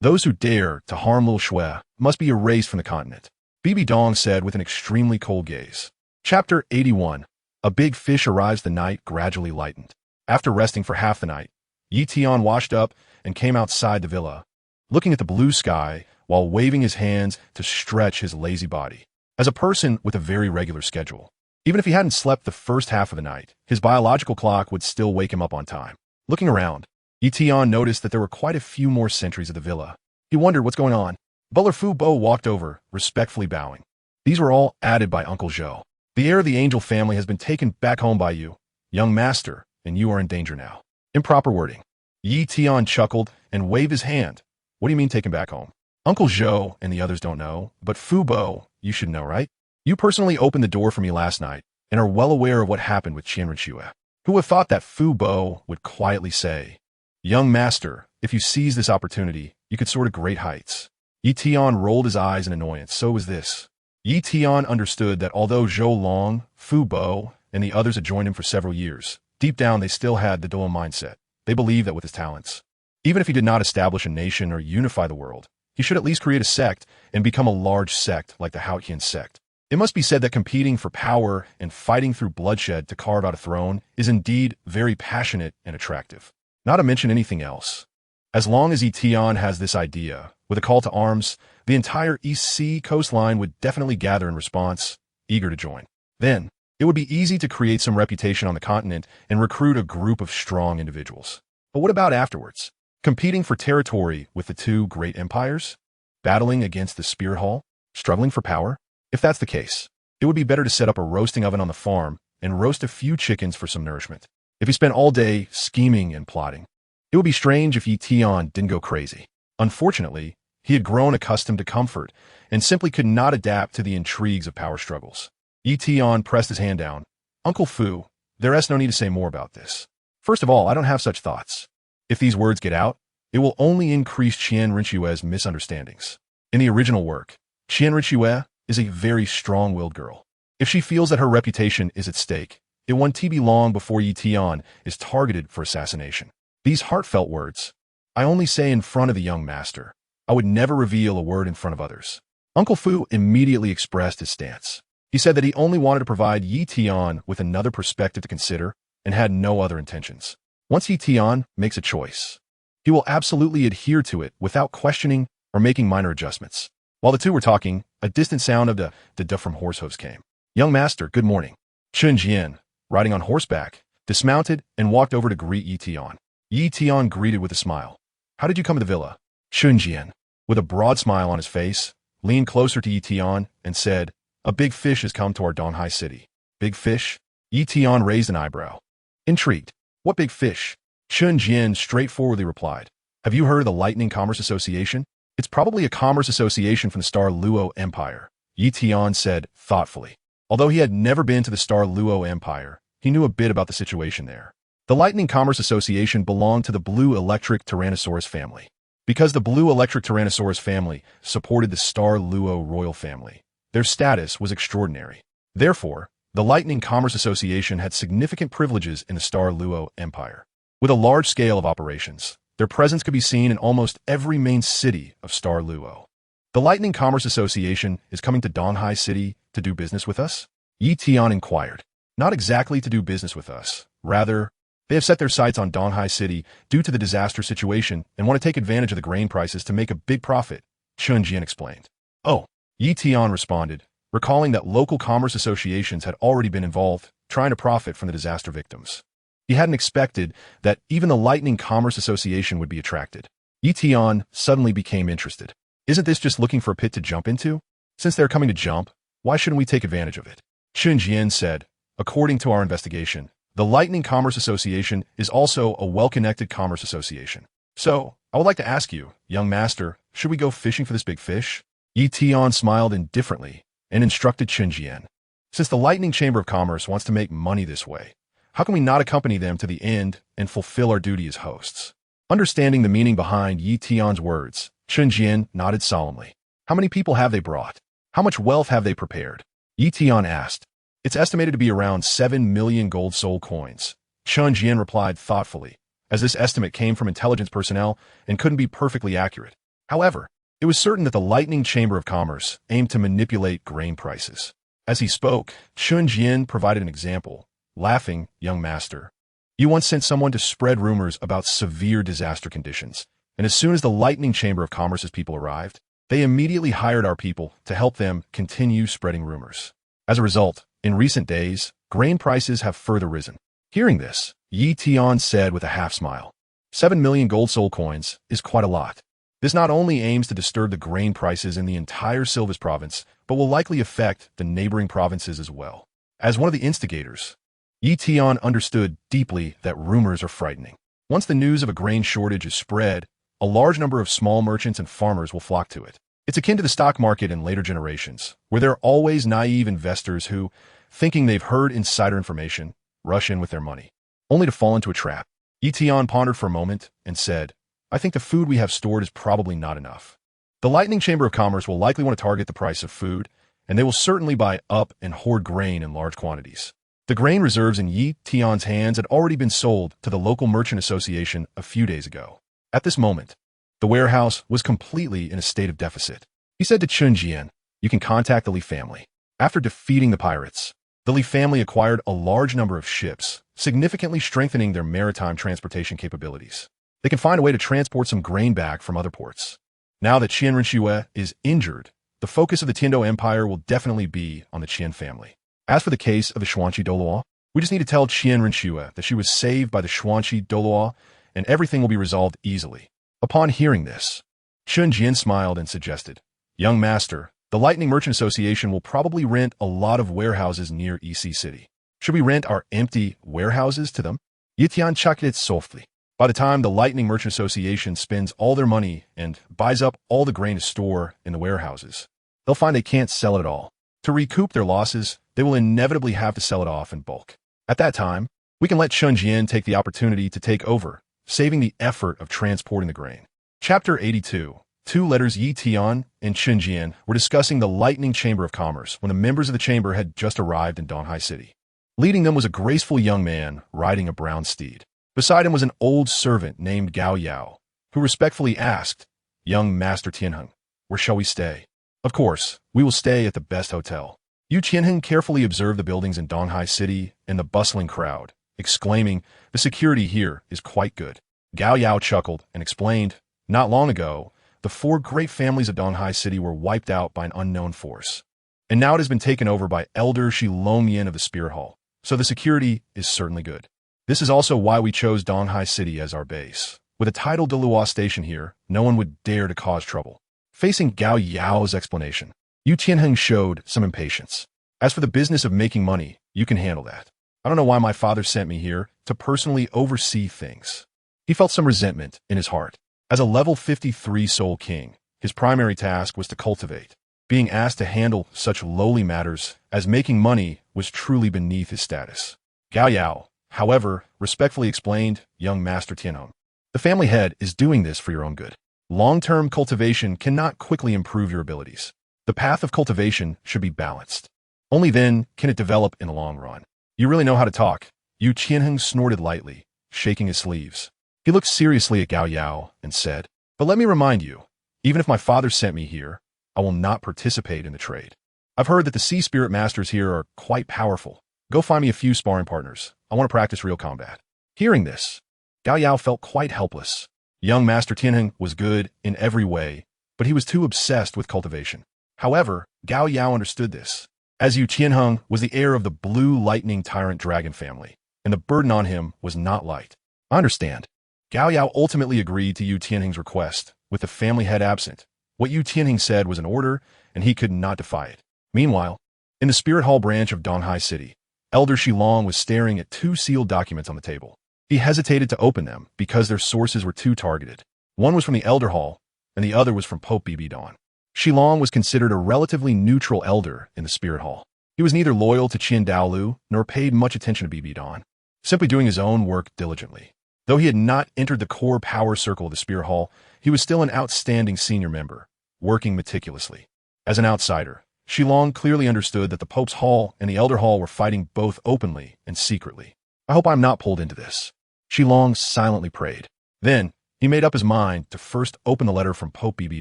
those who dare to harm little Shui must be erased from the continent." Bibi Dong said with an extremely cold gaze. Chapter 81. A big fish arrives. The night gradually lightened. After resting for half the night, Yi Tian washed up and came outside the villa, looking at the blue sky while waving his hands to stretch his lazy body. As a person with a very regular schedule, even if he hadn't slept the first half of the night, his biological clock would still wake him up on time. Looking around, Yi Tian noticed that there were quite a few more sentries at the villa. He wondered what's going on. Butler Fu Bo walked over, respectfully bowing. These were all added by Uncle Zhou. The heir of the angel family has been taken back home by you, young master, and you are in danger now. Improper wording. Yi Tian chuckled and waved his hand. What do you mean taken back home? Uncle Zhou and the others don't know, but Fu Bo, you should know, right? You personally opened the door for me last night and are well aware of what happened with Tian Renxue. Who would have thought that Fu Bo would quietly say, "Young master, if you seize this opportunity, you could soar to great heights." Yi Tian rolled his eyes in annoyance. So was this. Yi Tian understood that although Zhou Long, Fu Bo, and the others had joined him for several years, deep down they still had the Douluo mindset. They believed that with his talents, even if he did not establish a nation or unify the world, he should at least create a sect and become a large sect like the Haotian sect. It must be said that competing for power and fighting through bloodshed to carve out a throne is indeed very passionate and attractive. Not to mention anything else. As long as Yi Tian has this idea, with a call to arms, the entire East Sea coastline would definitely gather in response, eager to join. Then, it would be easy to create some reputation on the continent and recruit a group of strong individuals. But what about afterwards? Competing for territory with the two great empires? Battling against the spirit hall? Struggling for power? If that's the case, it would be better to set up a roasting oven on the farm and roast a few chickens for some nourishment. If he spent all day scheming and plotting, it would be strange if Yi Tian didn't go crazy. Unfortunately, he had grown accustomed to comfort and simply could not adapt to the intrigues of power struggles. Yi Tian pressed his hand down. Uncle Fu, there's no need to say more about this. First of all, I don't have such thoughts. If these words get out, it will only increase Tian Renxue's misunderstandings. In the original work, Tian Renxue is a very strong-willed girl. If she feels that her reputation is at stake, it won't be long before Yi Tian is targeted for assassination. These heartfelt words, I only say in front of the young master. I would never reveal a word in front of others. Uncle Fu immediately expressed his stance. He said that he only wanted to provide Yi Tian with another perspective to consider and had no other intentions. Once Yi Tian makes a choice, he will absolutely adhere to it without questioning or making minor adjustments. While the two were talking, a distant sound of the duff from horse hooves came. Young master, good morning. Chun Jian, riding on horseback, dismounted and walked over to greet Yi Tian. Yi Tian greeted with a smile. How did you come to the villa? Chun Jian, with a broad smile on his face, leaned closer to Yi Tian and said, a big fish has come to our Donghai city. Big fish? Yi Tian raised an eyebrow. Intrigued. What big fish? Chun Jian straightforwardly replied. Have you heard of the Lightning Commerce Association? It's probably a commerce association from the Star Luo Empire, Yi Tian said thoughtfully. Although he had never been to the Star Luo Empire, he knew a bit about the situation there. The Lightning Commerce Association belonged to the Blue Electric Tyrannosaurus family. Because the Blue Electric Tyrannosaurus family supported the Star Luo royal family, their status was extraordinary. Therefore, the Lightning Commerce Association had significant privileges in the Star Luo Empire. With a large scale of operations, their presence could be seen in almost every main city of Star Luo. The Lightning Commerce Association is coming to Donghai City to do business with us? Yi Tian inquired. Not exactly to do business with us. Rather, they have set their sights on Donghai City due to the disaster situation and want to take advantage of the grain prices to make a big profit, Chun Jian explained. Oh, Yi Tian responded, recalling that local commerce associations had already been involved, trying to profit from the disaster victims. He hadn't expected that even the Lightning Commerce Association would be attracted. Tian suddenly became interested. Isn't this just looking for a pit to jump into? Since they're coming to jump, why shouldn't we take advantage of it? Jian said, according to our investigation, the Lightning Commerce Association is also a well-connected commerce association. So, I would like to ask you, young master, should we go fishing for this big fish? Tian smiled indifferently and instructed Jian. Since the Lightning Chamber of Commerce wants to make money this way, how can we not accompany them to the end and fulfill our duty as hosts? Understanding the meaning behind Tian's words, Jian nodded solemnly. How many people have they brought? How much wealth have they prepared? Tian asked. It's estimated to be around 7 million gold soul coins. Jian replied thoughtfully, as this estimate came from intelligence personnel and couldn't be perfectly accurate. However, it was certain that the Lightning Chamber of Commerce aimed to manipulate grain prices. As he spoke, Jian provided an example, laughing, young master. You once sent someone to spread rumors about severe disaster conditions, and as soon as the Lightning Chamber of Commerce's people arrived, they immediately hired our people to help them continue spreading rumors. As a result, in recent days, grain prices have further risen. Hearing this, Tian said with a half smile, 7 million gold soul coins is quite a lot. This not only aims to disturb the grain prices in the entire Silvus province, but will likely affect the neighboring provinces as well. As one of the instigators, Tian understood deeply that rumors are frightening. Once the news of a grain shortage is spread, a large number of small merchants and farmers will flock to it. It's akin to the stock market in later generations, where there are always naive investors who, thinking they've heard insider information, rush in with their money, only to fall into a trap. Tian pondered for a moment and said, I think the food we have stored is probably not enough. The Lightning Chamber of Commerce will likely want to target the price of food, and they will certainly buy up and hoard grain in large quantities. The grain reserves in Tian's hands had already been sold to the local merchant association a few days ago. At this moment, the warehouse was completely in a state of deficit. He said to Jian, you can contact the Li family. After defeating the pirates, the Li family acquired a large number of ships, significantly strengthening their maritime transportation capabilities. They can find a way to transport some grain back from other ports. Now that Qian Renxue is injured, the focus of the Tiando Empire will definitely be on the Qian family. As for the case of the Xuanqi Douluo, we just need to tell Qian Renxue that she was saved by the Xuanqi Douluo, and everything will be resolved easily. Upon hearing this, Jian smiled and suggested, young master, the Lightning Merchant Association will probably rent a lot of warehouses near EC City. Should we rent our empty warehouses to them? Tian chuckled it softly. By the time the Lightning Merchant Association spends all their money and buys up all the grain to store in the warehouses, they'll find they can't sell it all. To recoup their losses, they will inevitably have to sell it off in bulk. At that time, we can let Jian take the opportunity to take over, saving the effort of transporting the grain. Chapter 82. Two letters Tian and Jian were discussing the Lightning Chamber of Commerce when the members of the chamber had just arrived in Donghai City. Leading them was a graceful young man riding a brown steed. Beside him was an old servant named Gao Yao, who respectfully asked, young Master Tianheng, where shall we stay? Of course, we will stay at the best hotel. Tianheng carefully observed the buildings in Donghai City and the bustling crowd, exclaiming, the security here is quite good. Gao Yao chuckled and explained, not long ago, the 4 great families of Donghai City were wiped out by an unknown force. And now it has been taken over by Elder Shi Longyan of the Spear Hall, so the security is certainly good. This is also why we chose Donghai City as our base. With a tidal Douluo station here, no one would dare to cause trouble. Facing Gao Yao's explanation, Tianheng showed some impatience. As for the business of making money, you can handle that. I don't know why my father sent me here to personally oversee things. He felt some resentment in his heart. As a level 53 soul king, his primary task was to cultivate. Being asked to handle such lowly matters as making money was truly beneath his status. Gao Yao, however, respectfully explained, young Master Tianheng, the family head is doing this for your own good. Long-term cultivation cannot quickly improve your abilities. The path of cultivation should be balanced. Only then can it develop in the long run. You really know how to talk. Tianheng snorted lightly, shaking his sleeves. He looked seriously at Gao Yao and said, but let me remind you, even if my father sent me here, I will not participate in the trade. I've heard that the Sea Spirit Masters here are quite powerful. Go find me a few sparring partners. I want to practice real combat. Hearing this, Gao Yao felt quite helpless. Young Master Tianheng was good in every way, but he was too obsessed with cultivation. However, Gao Yao understood this, as Tianheng was the heir of the Blue Lightning Tyrant Dragon family, and the burden on him was not light. I understand. Gao Yao ultimately agreed to Yu Tianhing's request, with the family head absent. What Yu Tianhing said was an order, and he could not defy it. Meanwhile, in the Spirit Hall branch of Donghai City, Elder Shilong was staring at two sealed documents on the table. He hesitated to open them because their sources were too targeted. One was from the Elder Hall, and the other was from Pope Bibi Dong. Shilong was considered a relatively neutral elder in the Spirit Hall. He was neither loyal to Qian Douluo nor paid much attention to Bibi Dong, simply doing his own work diligently. Though he had not entered the core power circle of the Spirit Hall, he was still an outstanding senior member, working meticulously. As an outsider, Shilong clearly understood that the Pope's Hall and the Elder Hall were fighting both openly and secretly. I hope I'm not pulled into this. Shilong silently prayed. Then, he made up his mind to first open the letter from Pope Bibi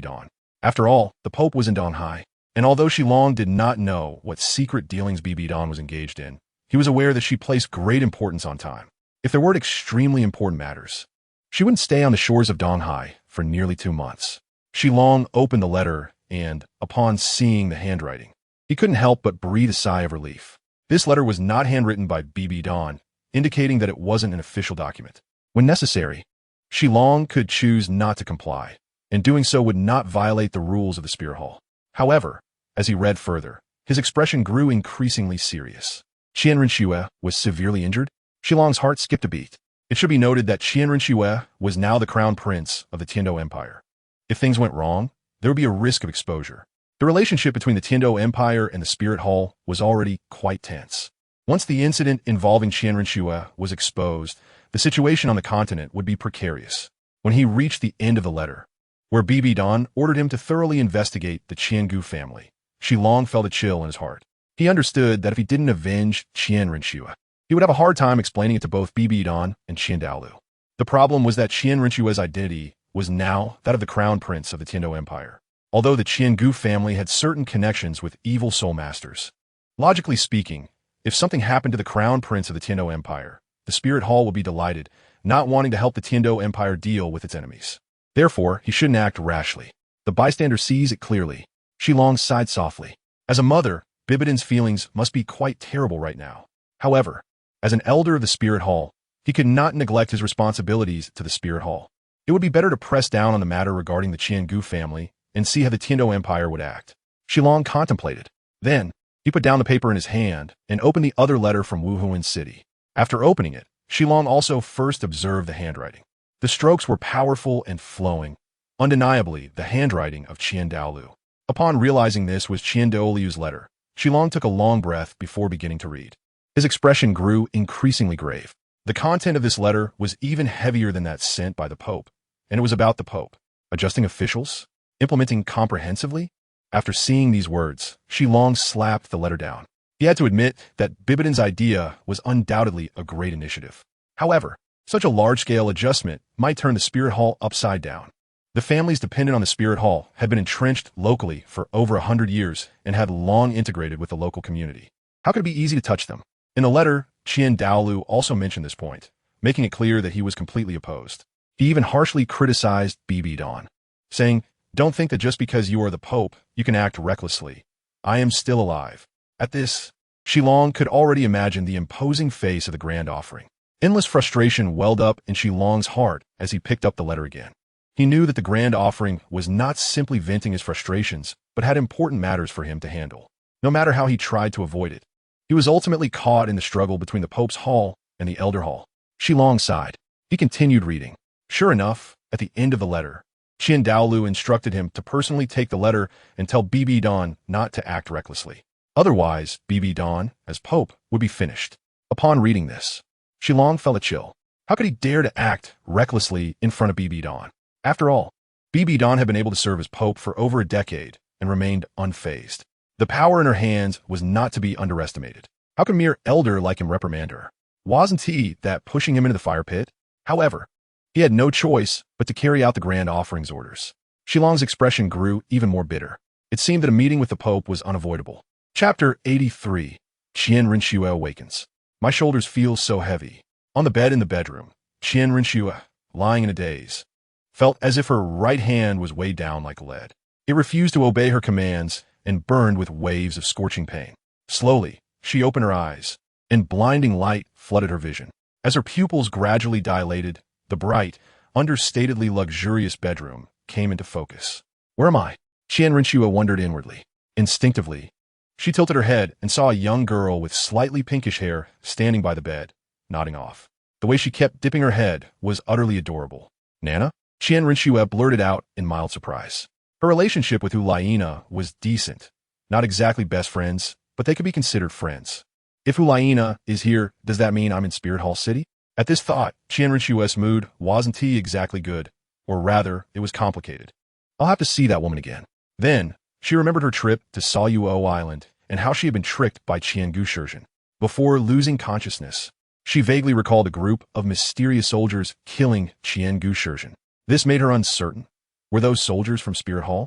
Dong. After all, the Pope was in Donghai, and although Shilong did not know what secret dealings Bibi Dong was engaged in, he was aware that she placed great importance on time. If there were extremely important matters, she wouldn't stay on the shores of Donghai for nearly 2 months. Shilong opened the letter and, upon seeing the handwriting, he couldn't help but breathe a sigh of relief. This letter was not handwritten by Bibi Dong, indicating that it wasn't an official document. When necessary, Shilong could choose not to comply, and doing so would not violate the rules of the Spirit Hall. However, as he read further, his expression grew increasingly serious. Qian Renxue was severely injured. Shilong's heart skipped a beat. It should be noted that Qian Renxue was now the crown prince of the Tiando Empire. If things went wrong, there would be a risk of exposure. The relationship between the Tiando Empire and the Spirit Hall was already quite tense. Once the incident involving Qian Renxue was exposed, the situation on the continent would be precarious. When he reached the end of the letter, where Bibi Dong ordered him to thoroughly investigate the Qiangu family, Shilong felt a chill in his heart. He understood that if he didn't avenge Qian Renxue, he would have a hard time explaining it to both Bibi Dong and Qian Douluo. The problem was that Qian Renxue's identity was now that of the crown prince of the Tiando Empire, although the Qiangu family had certain connections with evil soul masters. Logically speaking, if something happened to the crown prince of the Tiando Empire, the Spirit Hall would be delighted, not wanting to help the Tiando Empire deal with its enemies. Therefore, he shouldn't act rashly. The bystander sees it clearly. Shilong sighed softly. As a mother, Bibidon's feelings must be quite terrible right now. However, as an elder of the Spirit Hall, he could not neglect his responsibilities to the Spirit Hall. It would be better to press down on the matter regarding the Qiangu family and see how the Tiando Empire would act. Shilong contemplated. Then, he put down the paper in his hand and opened the other letter from Wuhuan City. After opening it, Shilong also first observed the handwriting. The strokes were powerful and flowing, undeniably the handwriting of Qian Douluo. Upon realizing this was Qian Douluo's letter, Shilong took a long breath before beginning to read. His expression grew increasingly grave. The content of this letter was even heavier than that sent by the Pope, and it was about the Pope, adjusting officials, implementing comprehensively. After seeing these words, Shilong slapped the letter down. He had to admit that Bibidon's idea was undoubtedly a great initiative. However, such a large-scale adjustment might turn the Spirit Hall upside down. The families dependent on the Spirit Hall had been entrenched locally for over 100 years and had long integrated with the local community. How could it be easy to touch them? In the letter, Qian Douluo also mentioned this point, making it clear that he was completely opposed. He even harshly criticized Bibi Dong, saying, "Don't think that just because you are the Pope, you can act recklessly. I am still alive." At this, Shilong could already imagine the imposing face of the grand offering. Endless frustration welled up in Shilong's heart as he picked up the letter again. He knew that the grand offering was not simply venting his frustrations, but had important matters for him to handle. No matter how he tried to avoid it, he was ultimately caught in the struggle between the Pope's Hall and the Elder Hall. Shilong sighed. He continued reading. Sure enough, at the end of the letter, Qian Douluo instructed him to personally take the letter and tell Bibi Dong not to act recklessly. Otherwise, Bibi Dong, as Pope, would be finished. Upon reading this, Shilong felt a chill. How could he dare to act recklessly in front of Bibi Dong? After all, Bibi Dong had been able to serve as Pope for over a decade and remained unfazed. The power in her hands was not to be underestimated. How could a mere elder like him reprimand her? Wasn't he that pushing him into the fire pit? However, he had no choice but to carry out the grand offering's orders. Shilong's expression grew even more bitter. It seemed that a meeting with the Pope was unavoidable. Chapter 83. Qian Renxue awakens. My shoulders feel so heavy. On the bed in the bedroom, Qian Renxue, lying in a daze, felt as if her right hand was weighed down like lead. It refused to obey her commands and burned with waves of scorching pain. Slowly, she opened her eyes, and blinding light flooded her vision. As her pupils gradually dilated, the bright, understatedly luxurious bedroom came into focus. Where am I? Tian Rinchua wondered inwardly. Instinctively, she tilted her head and saw a young girl with slightly pinkish hair standing by the bed, nodding off. The way she kept dipping her head was utterly adorable. Nana? Tian Rinchua blurted out in mild surprise. Her relationship with Hulaina was decent. Not exactly best friends, but they could be considered friends. If Hulaina is here, does that mean I'm in Spirit Hall City? At this thought, Tian Rinchua's mood wasn't exactly good, or rather, it was complicated. I'll have to see that woman again. Then, she remembered her trip to Saluo Island and how she had been tricked by Qian Gushirjin. Before losing consciousness, she vaguely recalled a group of mysterious soldiers killing Qian Gushirjin. This made her uncertain. Were those soldiers from Spirit Hall?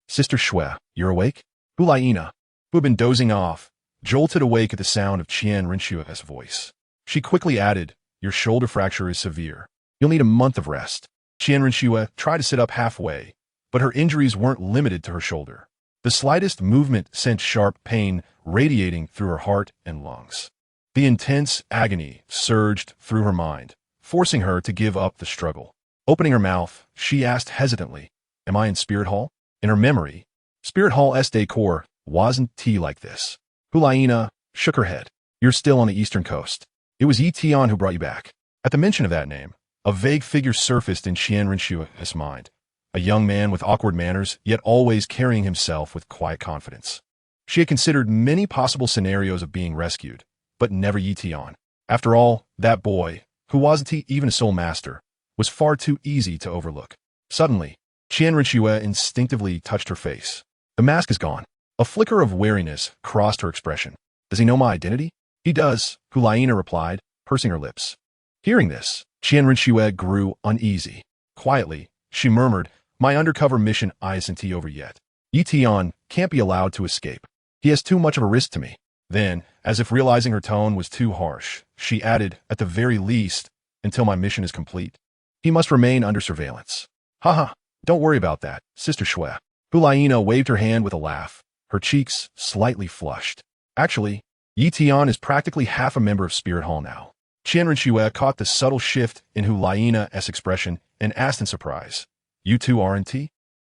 Sister Shui, you're awake? Hulaina, who had been dozing off, jolted awake at the sound of Tian Rinchua's voice. She quickly added, your shoulder fracture is severe. You'll need a month of rest. Tian Rinchua tried to sit up halfway, but her injuries weren't limited to her shoulder. The slightest movement sent sharp pain radiating through her heart and lungs. The intense agony surged through her mind, forcing her to give up the struggle. Opening her mouth, she asked hesitantly, am I in Spirit Hall? In her memory, Spirit Hall's decor wasn't like this. Hulaina shook her head. You're still on the eastern coast. It was Tian who brought you back. At the mention of that name, a vague figure surfaced in Tian Rinchua's mind. A young man with awkward manners, yet always carrying himself with quiet confidence. She had considered many possible scenarios of being rescued, but never Tian. After all, that boy, who wasn't even a soul master, was far too easy to overlook. Suddenly, Tian Rinchua instinctively touched her face. The mask is gone. A flicker of wariness crossed her expression. Does he know my identity? He does, Hulaina replied, pursing her lips. Hearing this, Tian Rinchua grew uneasy. Quietly, she murmured, my undercover mission isn't over yet. Tian can't be allowed to escape. He has too much of a risk to me. Then, as if realizing her tone was too harsh, she added, at the very least, until my mission is complete. He must remain under surveillance. Haha, don't worry about that, Sister Shui. Hulaina waved her hand with a laugh, her cheeks slightly flushed. Actually, Tian is practically half a member of Spirit Hall now. Tian Rinchua caught the subtle shift in Hulaina's expression and asked in surprise, you two aren't?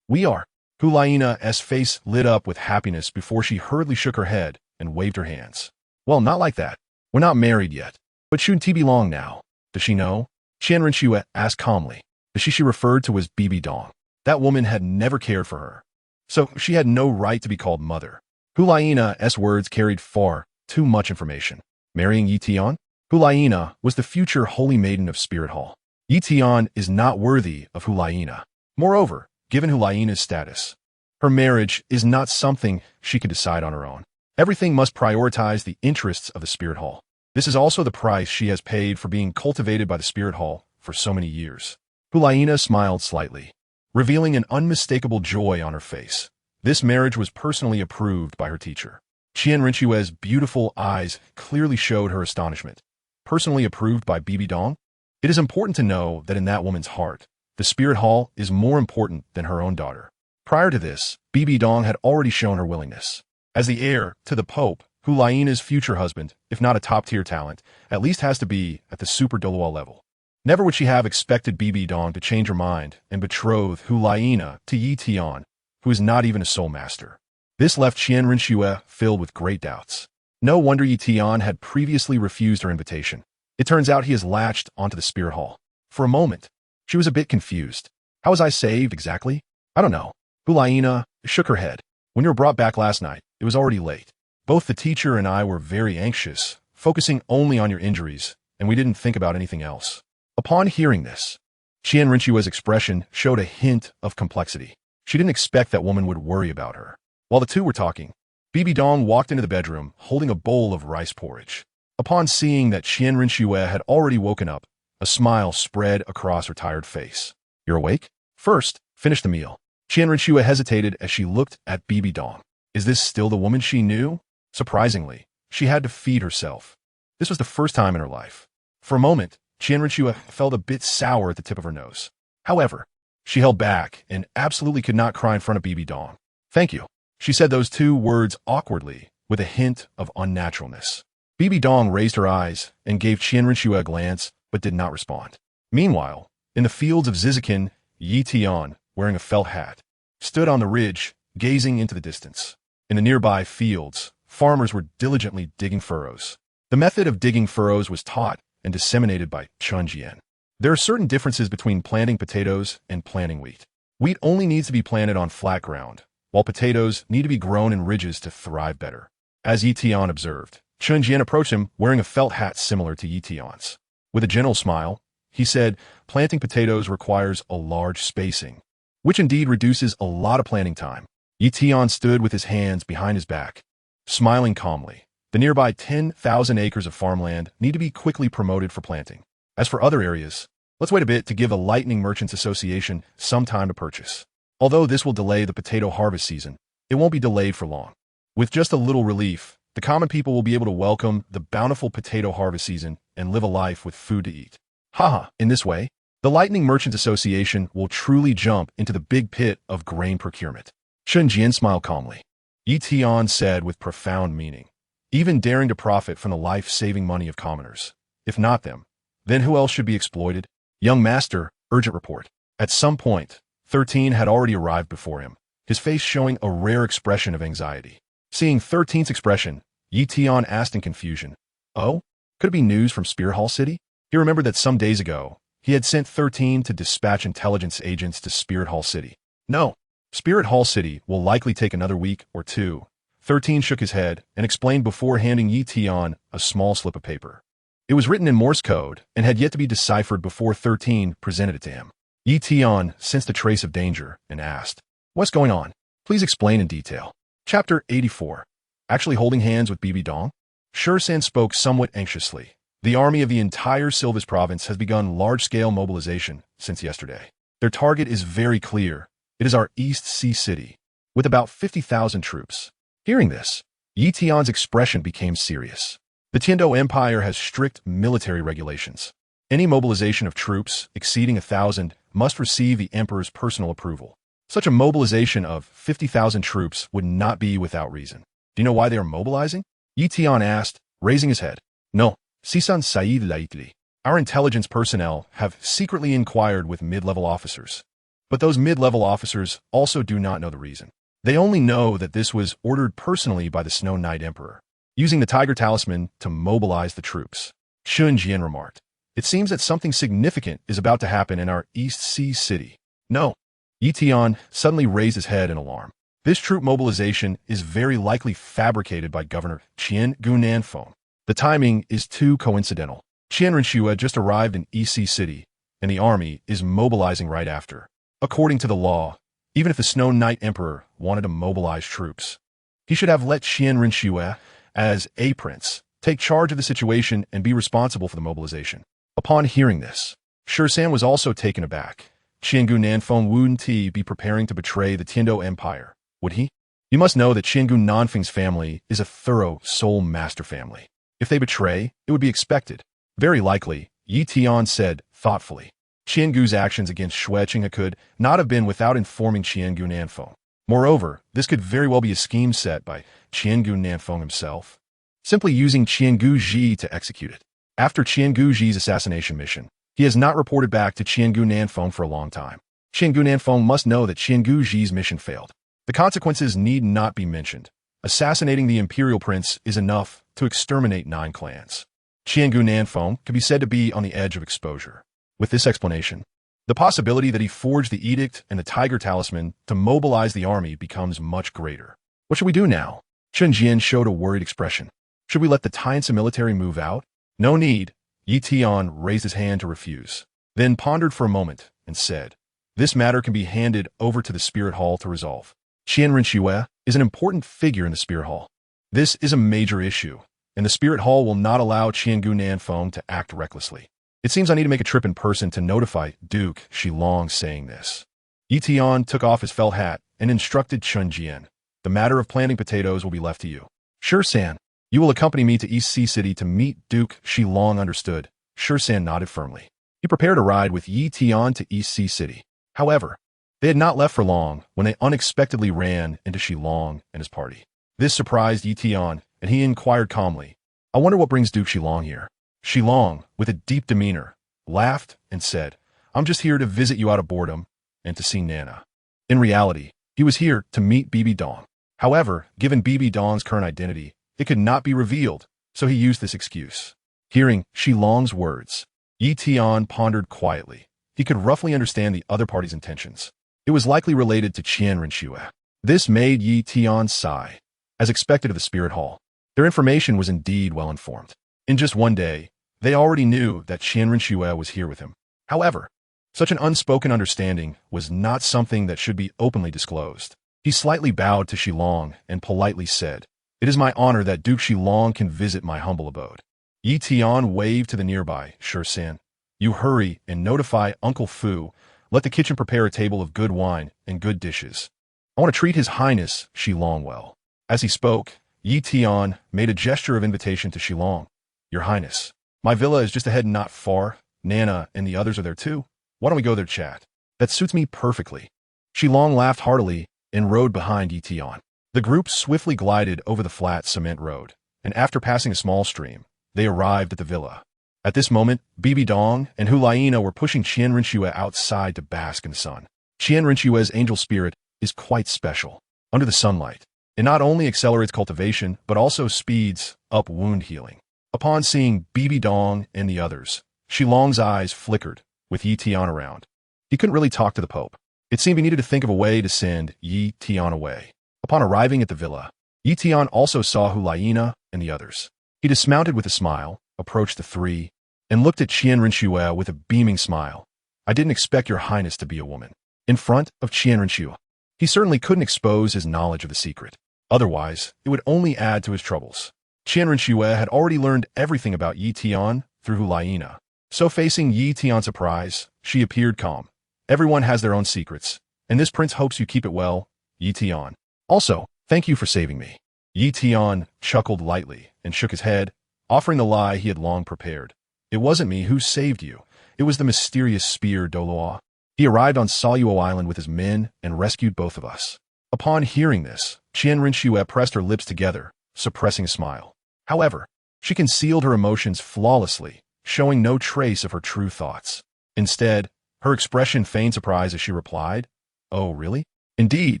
We are. Hulaina's face lit up with happiness before she hurriedly shook her head and waved her hands. Well, not like that. We're not married yet. But shouldn't he be long now? Does she know? Tian Rinchua asked calmly. The she referred to was Bibi Dong. That woman had never cared for her, so she had no right to be called mother. Hulaina's words carried far too much information. Marrying Tian? Hulaina was the future holy maiden of Spirit Hall. Tian is not worthy of Hulaina. Moreover, given Hulaina's status, her marriage is not something she could decide on her own. Everything must prioritize the interests of the Spirit Hall. This is also the price she has paid for being cultivated by the Spirit Hall for so many years. Hulaina smiled slightly, revealing an unmistakable joy on her face. This marriage was personally approved by her teacher. Tian Rinchua's beautiful eyes clearly showed her astonishment. Personally approved by Bibi Dong? It is important to know that in that woman's heart, the Spirit Hall is more important than her own daughter. Prior to this, Bibi Dong had already shown her willingness. As the heir to the Pope, Hulaina's future husband, if not a top-tier talent, at least has to be at the super Douluo level. Never would she have expected Bibi Dong to change her mind and betroth Hulaina to Tian, who is not even a soul master. This left Tian Rinchua filled with great doubts. No wonder Tian had previously refused her invitation. It turns out he has latched onto the Spirit Hall. For a moment, she was a bit confused. How was I saved exactly? I don't know. Hulaina shook her head. When you were brought back last night, it was already late. Both the teacher and I were very anxious, focusing only on your injuries, and we didn't think about anything else. Upon hearing this, Tian Rinchua's expression showed a hint of complexity. She didn't expect that woman would worry about her. While the two were talking, Bibi Dong walked into the bedroom holding a bowl of rice porridge. Upon seeing that Tian Rinchua had already woken up, a smile spread across her tired face. You're awake? First, finish the meal. Tian Rinchua hesitated as she looked at Bibi Dong. Is this still the woman she knew? Surprisingly, she had to feed herself. This was the first time in her life. For a moment, Tian Rinchua felt a bit sour at the tip of her nose. However, she held back and absolutely could not cry in front of Bibi Dong. Thank you. She said those two words awkwardly, with a hint of unnaturalness. Bibi Dong raised her eyes and gave Qianrenxue a glance, but did not respond. Meanwhile, in the fields of Zizikin, Tian, wearing a felt hat, stood on the ridge, gazing into the distance. In the nearby fields, farmers were diligently digging furrows. The method of digging furrows was taught and disseminated by Jian. There are certain differences between planting potatoes and planting wheat. Wheat only needs to be planted on flat ground, while potatoes need to be grown in ridges to thrive better. As Tian observed, Jian approached him wearing a felt hat similar to Tian's. With a gentle smile, he said, planting potatoes requires a large spacing, which indeed reduces a lot of planting time. Tian stood with his hands behind his back, smiling calmly. The nearby 10,000 acres of farmland need to be quickly promoted for planting. As for other areas, let's wait a bit to give the Lightning Merchants Association some time to purchase. Although this will delay the potato harvest season, it won't be delayed for long. With just a little relief, the common people will be able to welcome the bountiful potato harvest season and live a life with food to eat. Haha, in this way, the Lightning Merchants Association will truly jump into the big pit of grain procurement. Jian smiled calmly. Tian said with profound meaning, even daring to profit from the life-saving money of commoners. If not them, then who else should be exploited? Young master, urgent report. At some point, 13 had already arrived before him, his face showing a rare expression of anxiety. Seeing 13's expression, Tian asked in confusion, "Oh, could it be news from Spirit Hall City?" He remembered that some days ago, he had sent 13 to dispatch intelligence agents to Spirit Hall City. No, Spirit Hall City will likely take another week or two. 13 shook his head and explained before handing Tian a small slip of paper. It was written in Morse code and had yet to be deciphered before 13 presented it to him. Tian sensed a trace of danger and asked, "What's going on? Please explain in detail." Chapter 84. Actually holding hands with Bibi Dong? Shursan spoke somewhat anxiously. The army of the entire Silvis province has begun large-scale mobilization since yesterday. Their target is very clear. It is our East Sea city, with about 50,000 troops. Hearing this, Tian's expression became serious. The Tiando Empire has strict military regulations. Any mobilization of troops exceeding 1,000 must receive the emperor's personal approval. Such a mobilization of 50,000 troops would not be without reason. Do you know why they are mobilizing? Tian asked, raising his head. No, Sisan Said Laitli. Our intelligence personnel have secretly inquired with mid-level officers. But those mid-level officers also do not know the reason. They only know that this was ordered personally by the Snow Knight Emperor, using the Tiger Talisman to mobilize the troops. Jian remarked, "It seems that something significant is about to happen in our East Sea city." No. Tian suddenly raised his head in alarm. This troop mobilization is very likely fabricated by Governor Qian Gunanfeng. The timing is too coincidental. Qianrenxue just arrived in East Sea city, and the army is mobilizing right after. According to the law, even if the Snow Knight Emperor wanted to mobilize troops, he should have let Qianrenxue, as a prince, take charge of the situation and be responsible for the mobilization. Upon hearing this, Shursan was also taken aback. Qiangu Nanfeng wouldn't he be preparing to betray the Tiando Empire, would he? You must know that Qiangu Nanfeng's family is a thorough soul master family. If they betray, it would be expected. Very likely, Tian said thoughtfully. Qiangu's actions against Xue Qinghe could not have been without informing Qiangu Nanfeng. Moreover, this could very well be a scheme set by Qiangu Nanfeng himself, simply using Qiangu Ji to execute it. After Qiangu Ji's assassination mission, he has not reported back to Qiangu Nanfeng for a long time. Qiangu Nanfeng must know that Qiangu Ji's mission failed. The consequences need not be mentioned. Assassinating the imperial prince is enough to exterminate 9 clans. Qiangu Nanfeng could be said to be on the edge of exposure. With this explanation, the possibility that he forged the edict and the Tiger Talisman to mobilize the army becomes much greater. What should we do now? Jian showed a worried expression. Should we let the Tiansa military move out? No need. Tian raised his hand to refuse, then pondered for a moment and said, "This matter can be handed over to the Spirit Hall to resolve. Qianrenxue is an important figure in the Spirit Hall. This is a major issue, and the Spirit Hall will not allow Qiangu Nanfeng to act recklessly. It seems I need to make a trip in person to notify Duke Shilong saying this." Tian took off his felt hat and instructed Jian, "The matter of planting potatoes will be left to you." "Shursan, you will accompany me to East Sea City to meet Duke Shilong." Understood. Shursan nodded firmly. He prepared a ride with Tian to East Sea City. However, they had not left for long when they unexpectedly ran into Shilong and his party. This surprised Tian, and he inquired calmly, I wonder what brings Duke Shilong here. Shilong, with a deep demeanor, laughed and said, I'm just here to visit you out of boredom and to see Nana. In reality, he was here to meet Bibi Dong. However, given Bibi Dong's current identity, it could not be revealed, so he used this excuse. Hearing Shilong's words, Yi Tian pondered quietly. He could roughly understand the other party's intentions. It was likely related to Tian Rinxue. This made Yi Tian sigh. As expected of the spirit hall, their information was indeed well informed. In just one day, they already knew that Tian Rinxue was here with him. However, such an unspoken understanding was not something that should be openly disclosed. He slightly bowed to Shilong and politely said, It is my honor that Duke Shilong can visit my humble abode. Yi Tian waved to the nearby Shursan. You hurry and notify Uncle Fu. Let the kitchen prepare a table of good wine and good dishes. I want to treat His Highness Shilong well. As he spoke, Yi Tian made a gesture of invitation to Shilong. Your Highness, my villa is just ahead and not far. Nana and the others are there too. Why don't we go there chat? That suits me perfectly. Shilong laughed heartily and rode behind Yi Tian. The group swiftly glided over the flat cement road, and after passing a small stream, they arrived at the villa. At this moment, Bibi Dong and Hulaina were pushing Tian Rinxue outside to bask in the sun. Tian Rinxue's angel spirit is quite special. Under the sunlight, it not only accelerates cultivation, but also speeds up wound healing. Upon seeing Bibi Dong and the others, Shilong's eyes flickered with Yi Tian around. He couldn't really talk to the Pope. It seemed he needed to think of a way to send Yi Tian away. Upon arriving at the villa, Yi Tian also saw Hulaina and the others. He dismounted with a smile, approached the three, and looked at Tian Rinxue with a beaming smile. I didn't expect your highness to be a woman. In front of Tian Rinxue, he certainly couldn't expose his knowledge of the secret. Otherwise, it would only add to his troubles. Tian Rinxue had already learned everything about Yi Tian through Hulaina. So facing Yi Tian's surprise, she appeared calm. Everyone has their own secrets, and this prince hopes you keep it well, Yi Tian. Also, thank you for saving me. Yi Tian chuckled lightly and shook his head, offering the lie he had long prepared. It wasn't me who saved you. It was the mysterious spear Douluo. He arrived on Soluo Island with his men and rescued both of us. Upon hearing this, Tian Rinxue pressed her lips together, suppressing a smile. However, she concealed her emotions flawlessly, showing no trace of her true thoughts. Instead, her expression feigned surprise as she replied, Oh, really? Indeed,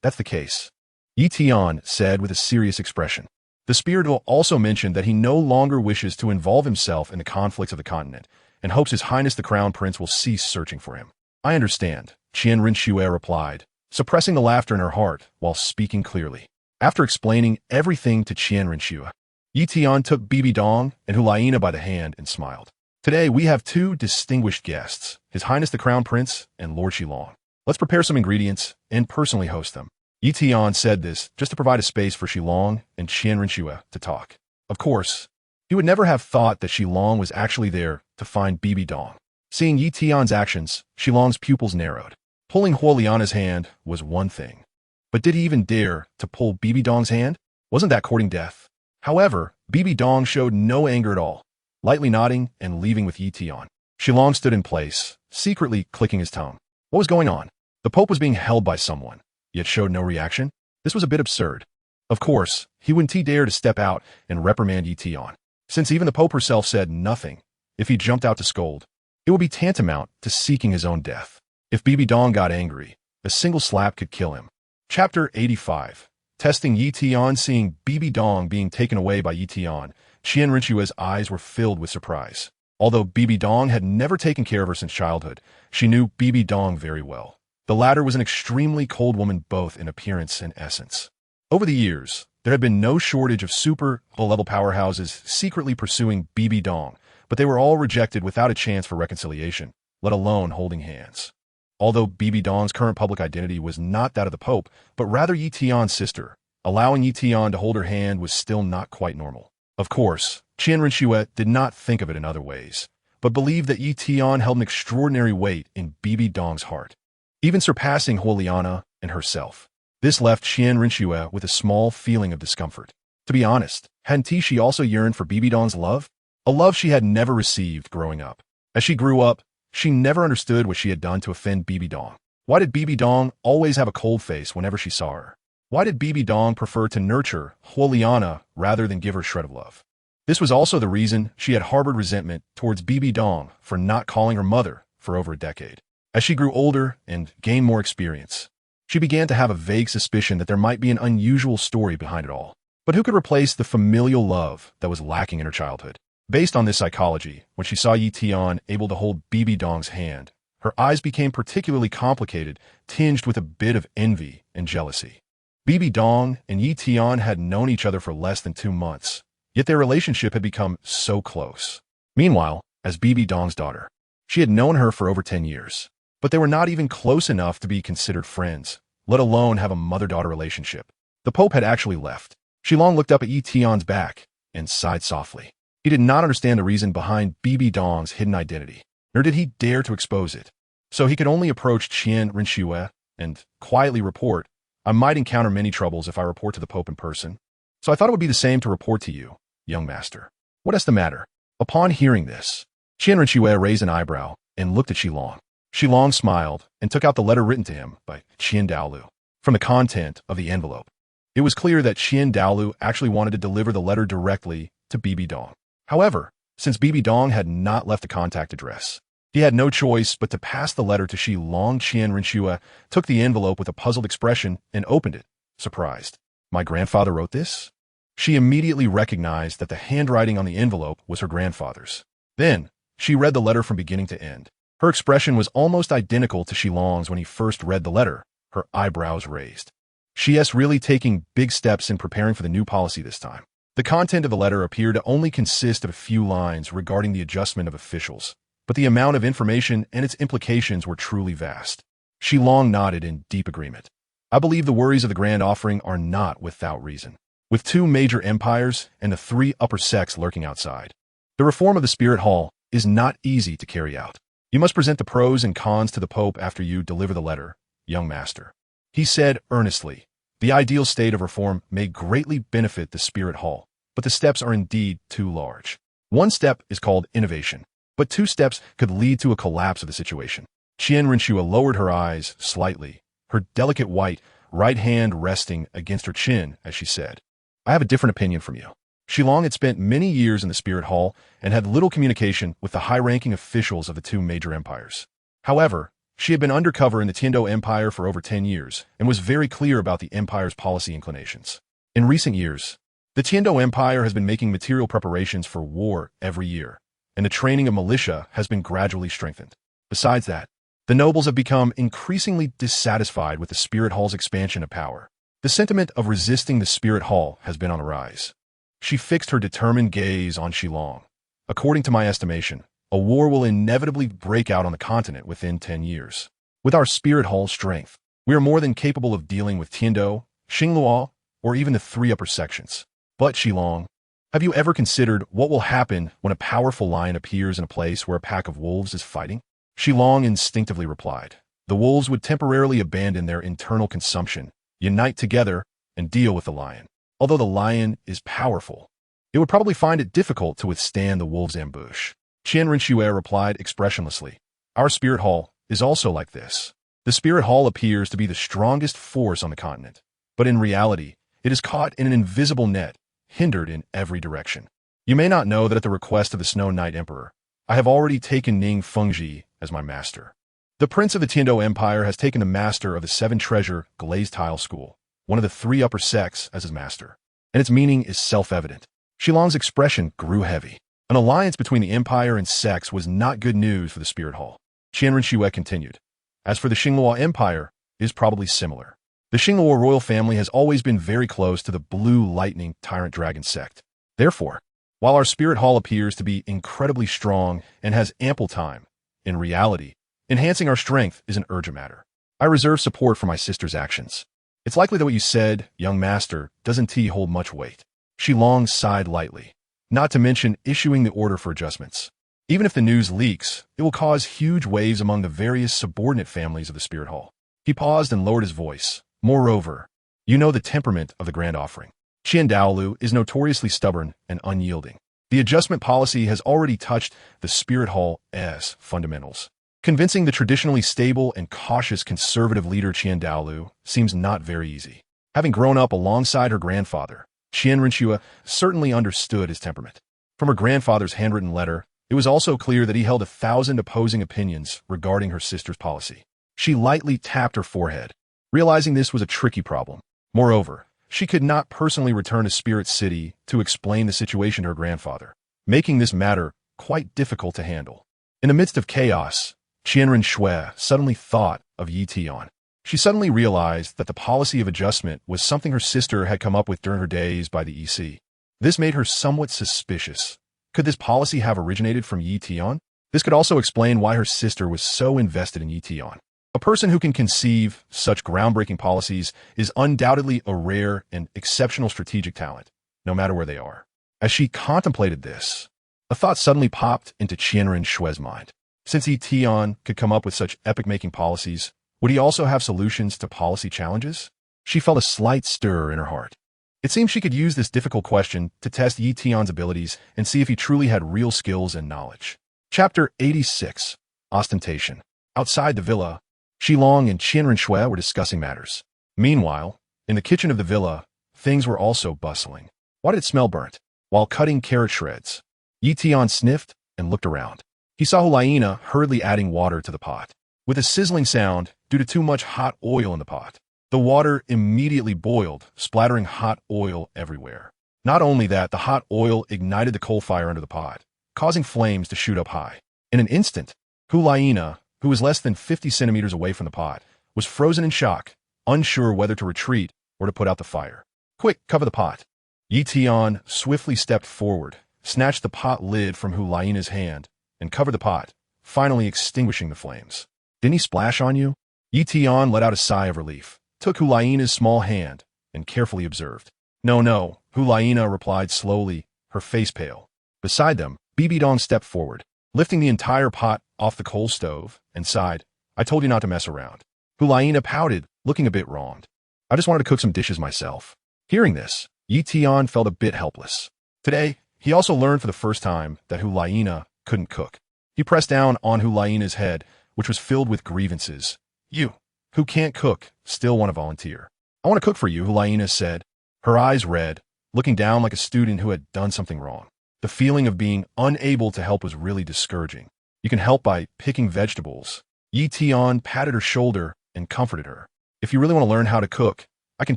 that's the case. Yi Tian said with a serious expression. The spirit also mentioned that he no longer wishes to involve himself in the conflicts of the continent, and hopes His Highness the Crown Prince will cease searching for him. I understand, Tian Rinxue replied, suppressing the laughter in her heart while speaking clearly. After explaining everything to Tian Rinxue, Yi Tian took Bibi Dong and Hulaina by the hand and smiled. Today, we have two distinguished guests, His Highness the Crown Prince and Lord Shilong. Let's prepare some ingredients and personally host them. Yi Tian said this just to provide a space for Shilong and Tian Rinxue to talk. Of course, he would never have thought that Shilong was actually there to find Bibi Dong. Seeing Yi Tian's actions, Shilong's pupils narrowed. Pulling Huoliana's hand was one thing. But did he even dare to pull Bibi Dong's hand? Wasn't that courting death? However, Bibi Dong showed no anger at all, lightly nodding and leaving with Yi Tian. Shilong stood in place, secretly clicking his tongue. What was going on? The Pope was being held by someone, yet showed no reaction? This was a bit absurd. Of course, he wouldn't dare to step out and reprimand Yi Tian, since even the Pope herself said nothing. If he jumped out to scold, it would be tantamount to seeking his own death. If Bibi Dong got angry, a single slap could kill him. Chapter 85. Testing Yi Tian. Seeing Bibi Dong being taken away by Yi Tian, Tian Rinxue's eyes were filled with surprise. Although Bibi Dong had never taken care of her since childhood, she knew Bibi Dong very well. The latter was an extremely cold woman both in appearance and essence. Over the years, there had been no shortage of super-level powerhouses secretly pursuing Bibi Dong, but they were all rejected without a chance for reconciliation, let alone holding hands. Although Bibi Dong's current public identity was not that of the Pope, but rather Yi Tian's sister, allowing Yi Tian to hold her hand was still not quite normal. Of course, Tian Rinxue did not think of it in other ways, but believed that Yi Tian held an extraordinary weight in Bibi Dong's heart, even surpassing Huoliana and herself. This left Tian Rinxue with a small feeling of discomfort. To be honest, hadn't she also yearned for Bibi Dong's love? A love she had never received growing up. As she grew up, she never understood what she had done to offend Bibi Dong. Why did Bibi Dong always have a cold face whenever she saw her? Why did Bibi Dong prefer to nurture Huoliana rather than give her a shred of love? This was also the reason she had harbored resentment towards Bibi Dong for not calling her mother for over a decade. As she grew older and gained more experience, she began to have a vague suspicion that there might be an unusual story behind it all. But who could replace the familial love that was lacking in her childhood? Based on this psychology, when she saw Tian able to hold Bibi Dong's hand, her eyes became particularly complicated, tinged with a bit of envy and jealousy. Bibi Dong and Tian had known each other for less than 2 months, yet their relationship had become so close. Meanwhile, as Bibi Dong's daughter, she had known her for over 10 years, but they were not even close enough to be considered friends, let alone have a mother-daughter relationship. The Pope had actually left. Xilong looked up at Tian's back and sighed softly. He did not understand the reason behind Bibi Dong's hidden identity, nor did he dare to expose it. So he could only approach Tian Rinxue and quietly report, "I might encounter many troubles if I report to the Pope in person. So I thought it would be the same to report to you, young master. What is the matter?" Upon hearing this, Tian Rinxue raised an eyebrow and looked at Xilong. Xilong smiled and took out the letter written to him by Douluo. From the content of the envelope, it was clear that Douluo actually wanted to deliver the letter directly to Bibi Dong. However, since Bibi Dong had not left a contact address, he had no choice but to pass the letter to Xilong. Tian Rinxue took the envelope with a puzzled expression and opened it, surprised. "My grandfather wrote this?" She immediately recognized that the handwriting on the envelope was her grandfather's. Then, she read the letter from beginning to end. Her expression was almost identical to Xilong's when he first read the letter, her eyebrows raised. She is really taking big steps in preparing for the new policy this time. The content of the letter appeared to only consist of a few lines regarding the adjustment of officials, but the amount of information and its implications were truly vast. Xilong nodded in deep agreement. "I believe the worries of the grand offering are not without reason. With 2 major empires and the 3 upper sects lurking outside, the reform of the Spirit Hall is not easy to carry out. You must present the pros and cons to the Pope after you deliver the letter, young master," he said earnestly. "The ideal state of reform may greatly benefit the Spirit Hall, but the steps are indeed too large. 1 step is called innovation, but 2 steps could lead to a collapse of the situation." Tian Rinxue lowered her eyes slightly, her delicate white right hand resting against her chin as she said, "I have a different opinion from you." Xilong had spent many years in the Spirit Hall and had little communication with the high-ranking officials of the 2 major empires. However, she had been undercover in the Tiando Empire for over 10 years and was very clear about the empire's policy inclinations. In recent years, the Tiando Empire has been making material preparations for war every year, and the training of militia has been gradually strengthened. Besides that, the nobles have become increasingly dissatisfied with the Spirit Hall's expansion of power. The sentiment of resisting the Spirit Hall has been on the rise. She fixed her determined gaze on Xilong. "According to my estimation, a war will inevitably break out on the continent within 10 years. With our Spirit Hall's strength, we are more than capable of dealing with Tiando, Xingluo, or even the 3 upper sections. But Xilong, have you ever considered what will happen when a powerful lion appears in a place where a pack of wolves is fighting?" Xilong instinctively replied. "The wolves would temporarily abandon their internal consumption, unite together, and deal with the lion. Although the lion is powerful, it would probably find it difficult to withstand the wolves' ambush." Tian Rinxue replied expressionlessly. "Our Spirit Hall is also like this. The Spirit Hall appears to be the strongest force on the continent, but in reality, it is caught in an invisible net, hindered in every direction. You may not know that at the request of the Snow Knight Emperor, I have already taken Ning Fengji as my master. The Prince of the Tiando Empire has taken the master of the 7-treasure glazed tile school, one of the 3 upper sects, as his master, and its meaning is self-evident." Xilong's expression grew heavy. An alliance between the empire and sects was not good news for the Spirit Hall. Tian Rinxue continued. "As for the Xingluo Empire, it is probably similar. The Xingluo royal family has always been very close to the Blue Lightning Tyrant Dragon sect. Therefore, while our Spirit Hall appears to be incredibly strong and has ample time, in reality, enhancing our strength is an urgent matter. I reserve support for my sister's actions. It's likely that what you said, young master, doesn't hold much weight." Xilong sighed lightly, not to mention issuing the order for adjustments. Even if the news leaks, it will cause huge waves among the various subordinate families of the Spirit Hall. He paused and lowered his voice. "Moreover, you know the temperament of the Grand Offering. Douluo is notoriously stubborn and unyielding. The adjustment policy has already touched the Spirit Hall's fundamentals. Convincing the traditionally stable and cautious conservative leader Douluo seems not very easy. Having grown up alongside her grandfather, Tian Rinxue certainly understood his temperament. From her grandfather's handwritten letter, it was also clear that he held 1,000 opposing opinions regarding her sister's policy. She lightly tapped her forehead, realizing this was a tricky problem. Moreover, she could not personally return to Spirit City to explain the situation to her grandfather, making this matter quite difficult to handle. In the midst of chaos, Qianren Shui suddenly thought of Yi Tian. She suddenly realized that the policy of adjustment was something her sister had come up with during her days by the EC. This made her somewhat suspicious. Could this policy have originated from Yi Tian? This could also explain why her sister was so invested in Yi Tian. A person who can conceive such groundbreaking policies is undoubtedly a rare and exceptional strategic talent, no matter where they are. As she contemplated this, a thought suddenly popped into Qianren Shui's mind. Since Yi Tian could come up with such epic-making policies, would he also have solutions to policy challenges? She felt a slight stir in her heart. It seemed she could use this difficult question to test Yi Tian's abilities and see if he truly had real skills and knowledge. Chapter 86. Ostentation. Outside the villa, Shilong and Qianren Shui were discussing matters. Meanwhile, in the kitchen of the villa, things were also bustling. Why did it smell burnt? While cutting carrot shreds, Yi Tian sniffed and looked around. He saw Hulaina hurriedly adding water to the pot. With a sizzling sound due to too much hot oil in the pot, the water immediately boiled, splattering hot oil everywhere. Not only that, the hot oil ignited the coal fire under the pot, causing flames to shoot up high. In an instant, Hulaina, who was less than 50 centimeters away from the pot, was frozen in shock, unsure whether to retreat or to put out the fire. Quick, cover the pot. Yi Tian swiftly stepped forward, snatched the pot lid from Hulaina's hand, and covered the pot, finally extinguishing the flames. Didn't he splash on you? Yi Tian let out a sigh of relief, took Hulaina's small hand, and carefully observed. No, Hulaina replied slowly, her face pale. Beside them, Bibi Dong stepped forward, lifting the entire pot off the coal stove, and sighed. I told you not to mess around. Hulaina pouted, looking a bit wronged. I just wanted to cook some dishes myself. Hearing this, Yi Tian felt a bit helpless. Today, he also learned for the first time that Hulaina couldn't cook. He pressed down on Hulaina's head, which was filled with grievances. You, who can't cook, still want to volunteer. I want to cook for you, Hulaina said, her eyes red, looking down like a student who had done something wrong. The feeling of being unable to help was really discouraging. You can help by picking vegetables. Yi Tian patted her shoulder and comforted her. If you really want to learn how to cook, I can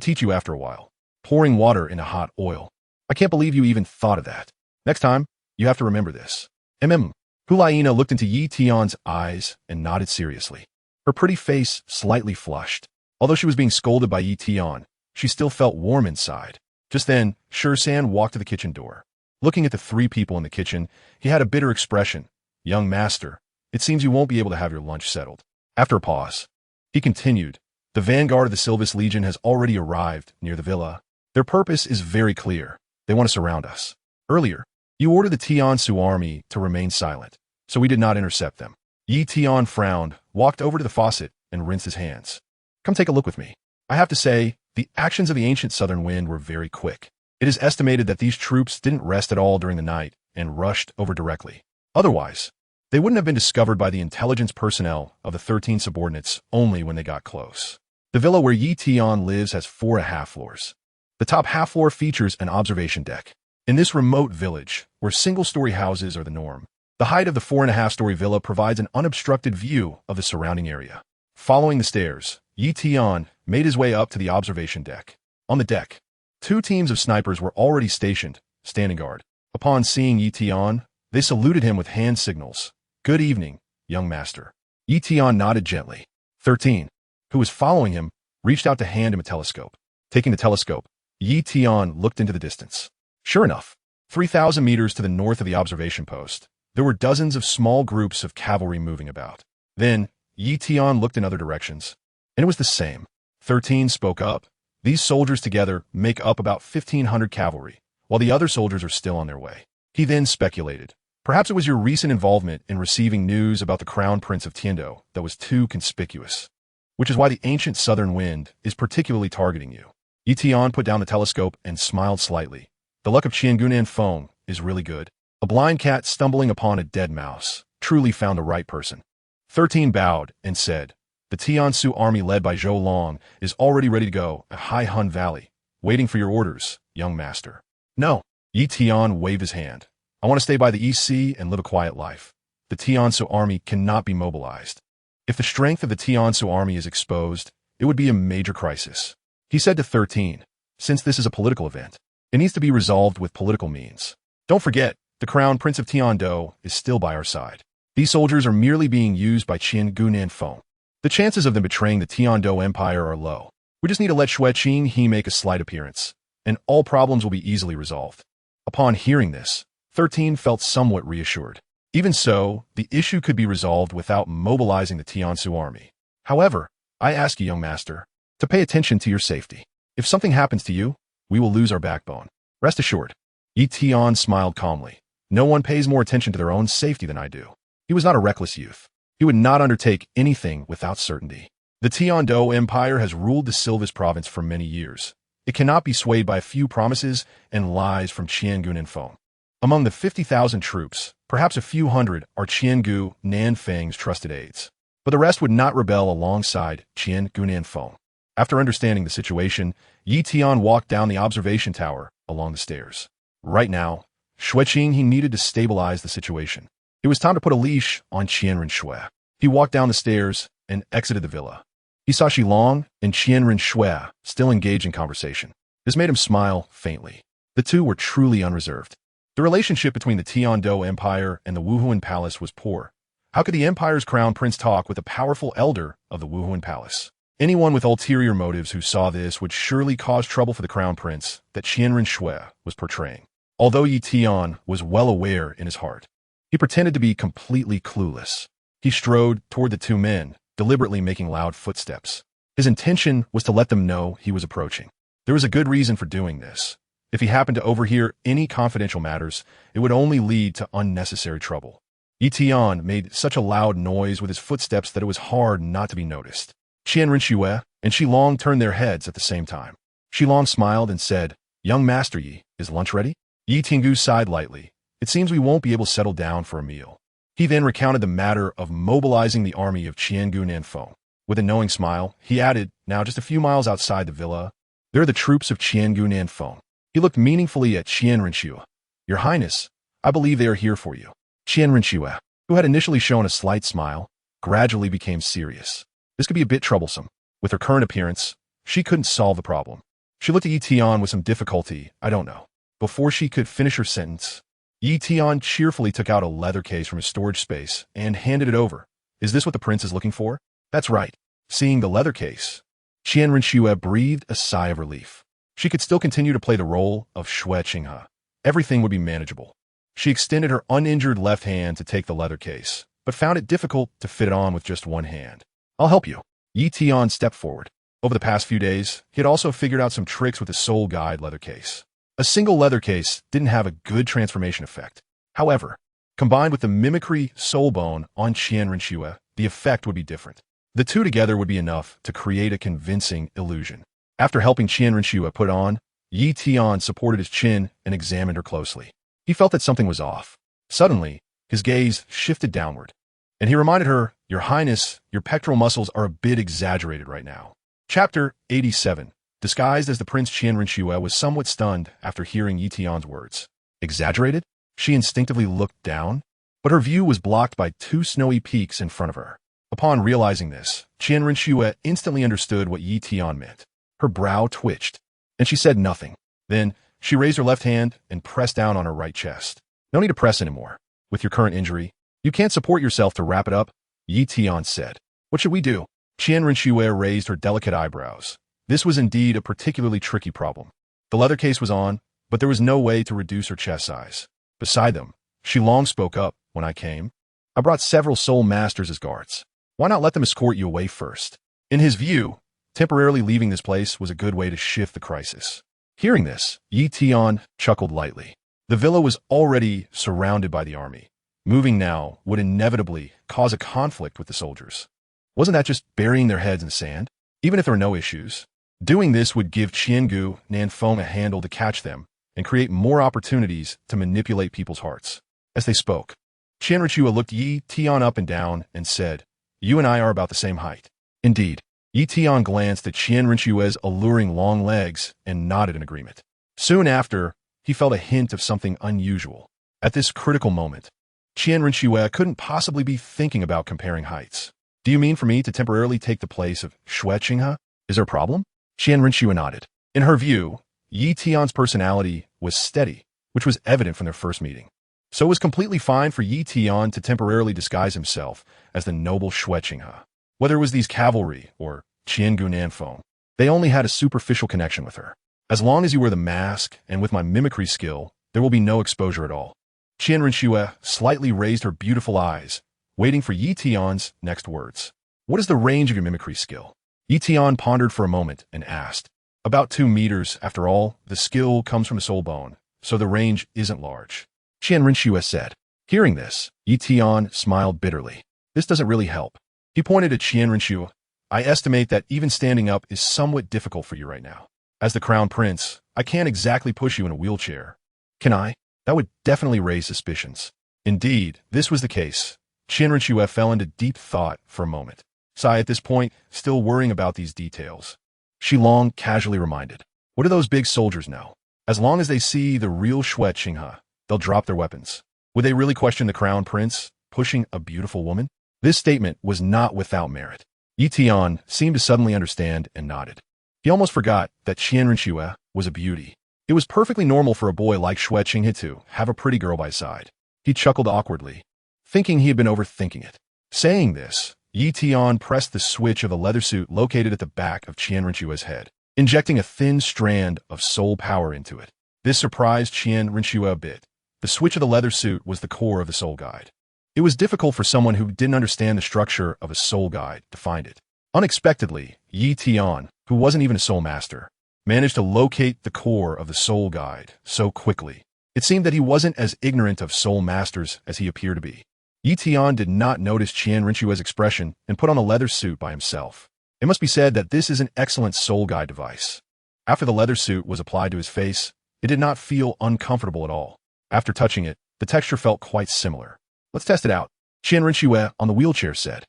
teach you after a while. Pouring water into hot oil. I can't believe you even thought of that. Next time, you have to remember this. Hulaina looked into Yi Tian's eyes and nodded seriously. Her pretty face slightly flushed. Although she was being scolded by Yi Tian, she still felt warm inside. Just then, San walked to the kitchen door. Looking at the three people in the kitchen, he had a bitter expression. Young master, it seems you won't be able to have your lunch settled. After a pause, he continued, the vanguard of the Silvis Legion has already arrived near the villa. Their purpose is very clear. They want to surround us. Earlier, you ordered the Tiansu army to remain silent, so we did not intercept them. Yi Tian frowned, walked over to the faucet, and rinsed his hands. Come take a look with me. I have to say, the actions of the ancient southern wind were very quick. It is estimated that these troops didn't rest at all during the night and rushed over directly. Otherwise, they wouldn't have been discovered by the intelligence personnel of the 13 subordinates only when they got close. The villa where Yi Tian lives has 4.5 floors. The top half floor features an observation deck. In this remote village, where single-story houses are the norm, the height of the 4.5-story villa provides an unobstructed view of the surrounding area. Following the stairs, Yi Tian made his way up to the observation deck. On the deck, 2 teams of snipers were already stationed, standing guard. Upon seeing Yi Tian, they saluted him with hand signals. Good evening, young master. Yi Tian nodded gently. 13, who was following him, reached out to hand him a telescope. Taking the telescope, Yi Tian looked into the distance. Sure enough, 3,000 meters to the north of the observation post, there were dozens of small groups of cavalry moving about. Then, Yi Tian looked in other directions, and it was the same. 13 spoke up. These soldiers together make up about 1,500 cavalry, while the other soldiers are still on their way. He then speculated. Perhaps it was your recent involvement in receiving news about the Crown Prince of Tiando that was too conspicuous, which is why the ancient southern wind is particularly targeting you. Yi Tian put down the telescope and smiled slightly. The luck of Qiangunan Feng is really good. A blind cat stumbling upon a dead mouse truly found the right person. 13 bowed and said, the Tiansu army led by Zhou Long is already ready to go at Hai Hun Valley, waiting for your orders, young master. No. Yi Tian waved his hand. I want to stay by the East Sea and live a quiet life. The Tiansu army cannot be mobilized. If the strength of the Tiansu army is exposed, it would be a major crisis. He said to 13, since this is a political event, it needs to be resolved with political means. Don't forget, the Crown Prince of Tian is still by our side. These soldiers are merely being used by Qian Gunan Feng. The chances of them betraying the Tian Empire are low. We just need to let Xue Qinghe make a slight appearance, and all problems will be easily resolved. Upon hearing this, 13 felt somewhat reassured. Even so, the issue could be resolved without mobilizing the Tiansu army. However, I ask you, young master, to pay attention to your safety. If something happens to you, we will lose our backbone. Rest assured. Yi Tian smiled calmly. No one pays more attention to their own safety than I do. He was not a reckless youth. He would not undertake anything without certainty. The Tian Empire has ruled the Silvis province for many years. It cannot be swayed by a few promises and lies from Qiangu Feng. Among the 50,000 troops, perhaps a few hundred are Qiangu Nanfeng's trusted aides. But the rest would not rebel alongside Qiangu Feng. After understanding the situation, Yi Tian walked down the observation tower along the stairs. Right now, Xue Qinghe needed to stabilize the situation. It was time to put a leash on Qianren Shui. He walked down the stairs and exited the villa. He saw Shilong and Qianren Shui still engaged in conversation. This made him smile faintly. The two were truly unreserved. The relationship between the Tian Empire and the Wuhuan Palace was poor. How could the Empire's crown prince talk with a powerful elder of the Wuhuan Palace? Anyone with ulterior motives who saw this would surely cause trouble for the crown prince that Qianren Shui was portraying. Although Yi Tian was well aware in his heart, he pretended to be completely clueless. He strode toward the two men, deliberately making loud footsteps. His intention was to let them know he was approaching. There was a good reason for doing this. If he happened to overhear any confidential matters, it would only lead to unnecessary trouble. Yi Tian made such a loud noise with his footsteps that it was hard not to be noticed. Qianren Shui and Shilong turned their heads at the same time. Shilong smiled and said, "Young Master Yi, is lunch ready?" Yi Tingu sighed lightly. It seems we won't be able to settle down for a meal. He then recounted the matter of mobilizing the army of Qiangu Nanfeng. With a knowing smile, he added, now just a few miles outside the villa, there are the troops of Qiangu Nanfeng. He looked meaningfully at Qianren Shui. Your Highness, I believe they are here for you. Qianren Shui, who had initially shown a slight smile, gradually became serious. This could be a bit troublesome. With her current appearance, she couldn't solve the problem. She looked at Yi Tian with some difficulty, I don't know. Before she could finish her sentence, Yi Tian cheerfully took out a leather case from his storage space and handed it over. Is this what the prince is looking for? That's right. Seeing the leather case, Qianren Shui breathed a sigh of relief. She could still continue to play the role of Xue Qinghe. Everything would be manageable. She extended her uninjured left hand to take the leather case, but found it difficult to fit it on with just one hand. I'll help you. Yi Tian stepped forward. Over the past few days, he had also figured out some tricks with the Soul Guide leather case. A single leather case didn't have a good transformation effect. However, combined with the mimicry soul bone on Qianren Shui, the effect would be different. The two together would be enough to create a convincing illusion. After helping Qianren Shui put on, Yi Tian supported his chin and examined her closely. He felt that something was off. Suddenly, his gaze shifted downward, and he reminded her, Your Highness, your pectoral muscles are a bit exaggerated right now. Chapter 87. Disguised as the Prince Qianren Shui was somewhat stunned after hearing Yi Tian's words. Exaggerated? She instinctively looked down, but her view was blocked by two snowy peaks in front of her. Upon realizing this, Qianren Shui instantly understood what Yi Tian meant. Her brow twitched, and she said nothing. Then, she raised her left hand and pressed down on her right chest. No need to press anymore. With your current injury, you can't support yourself to wrap it up, Yi Tian said. What should we do? Qianren Shui raised her delicate eyebrows. This was indeed a particularly tricky problem. The leather case was on, but there was no way to reduce her chest size. Beside them, Shilong spoke up. When I came, I brought several soul masters as guards. Why not let them escort you away first? In his view, temporarily leaving this place was a good way to shift the crisis. Hearing this, Yi Tian chuckled lightly. The villa was already surrounded by the army. Moving now would inevitably cause a conflict with the soldiers. Wasn't that just burying their heads in sand? Even if there were no issues, doing this would give Qiangu Nanfeng a handle to catch them and create more opportunities to manipulate people's hearts. As they spoke, Qianren Shui looked Yi Tian up and down and said, You and I are about the same height. Indeed. Yi Tian glanced at Qianren Shui's alluring long legs and nodded in agreement. Soon after, he felt a hint of something unusual. At this critical moment, Tian Rinxue couldn't possibly be thinking about comparing heights. Do you mean for me to temporarily take the place of Xue Qinghe? Is there a problem? Tian Rinxue nodded. In her view, Yi Tian's personality was steady, which was evident from their first meeting. So it was completely fine for Yi Tian to temporarily disguise himself as the noble Xue Qinghe. Whether it was these cavalry or Qian Gunan Feng, they only had a superficial connection with her. As long as you wear the mask and with my mimicry skill, there will be no exposure at all. Tian Rinxue slightly raised her beautiful eyes, waiting for Yi Tian's next words. What is the range of your mimicry skill? Yi Tian pondered for a moment and asked. About 2 meters, after all, the skill comes from the soul bone, so the range isn't large. Tian Rinxue said. Hearing this, Yi Tian smiled bitterly. This doesn't really help. He pointed at Tian Rinxue. I estimate that even standing up is somewhat difficult for you right now. As the crown prince, I can't exactly push you in a wheelchair. Can I? That would definitely raise suspicions. Indeed, this was the case. Tian Rinxue fell into deep thought for a moment. Sai at this point, still worrying about these details. Shilong casually reminded. What do those big soldiers know? As long as they see the real Xue Qinghe, they'll drop their weapons. Would they really question the crown prince pushing a beautiful woman? This statement was not without merit. Yi Tian seemed to suddenly understand and nodded. He almost forgot that Tian Rinxue was a beauty. It was perfectly normal for a boy like Xue Qinghe to have a pretty girl by his side. He chuckled awkwardly, thinking he had been overthinking it. Saying this, Yi Tian pressed the switch of the leather suit located at the back of Tian Rinxue's head, injecting a thin strand of soul power into it. This surprised Tian Rinxue a bit. The switch of the leather suit was the core of the soul guide. It was difficult for someone who didn't understand the structure of a soul guide to find it. Unexpectedly, Yi Tian, who wasn't even a soul master, managed to locate the core of the soul guide so quickly. It seemed that he wasn't as ignorant of soul masters as he appeared to be. Yi Tian did not notice Tian Rinxue's expression and put on the leather suit by himself. It must be said that this is an excellent soul guide device. After the leather suit was applied to his face, it did not feel uncomfortable at all. After touching it, the texture felt quite similar. Let's test it out, Tian Rinxue on the wheelchair said.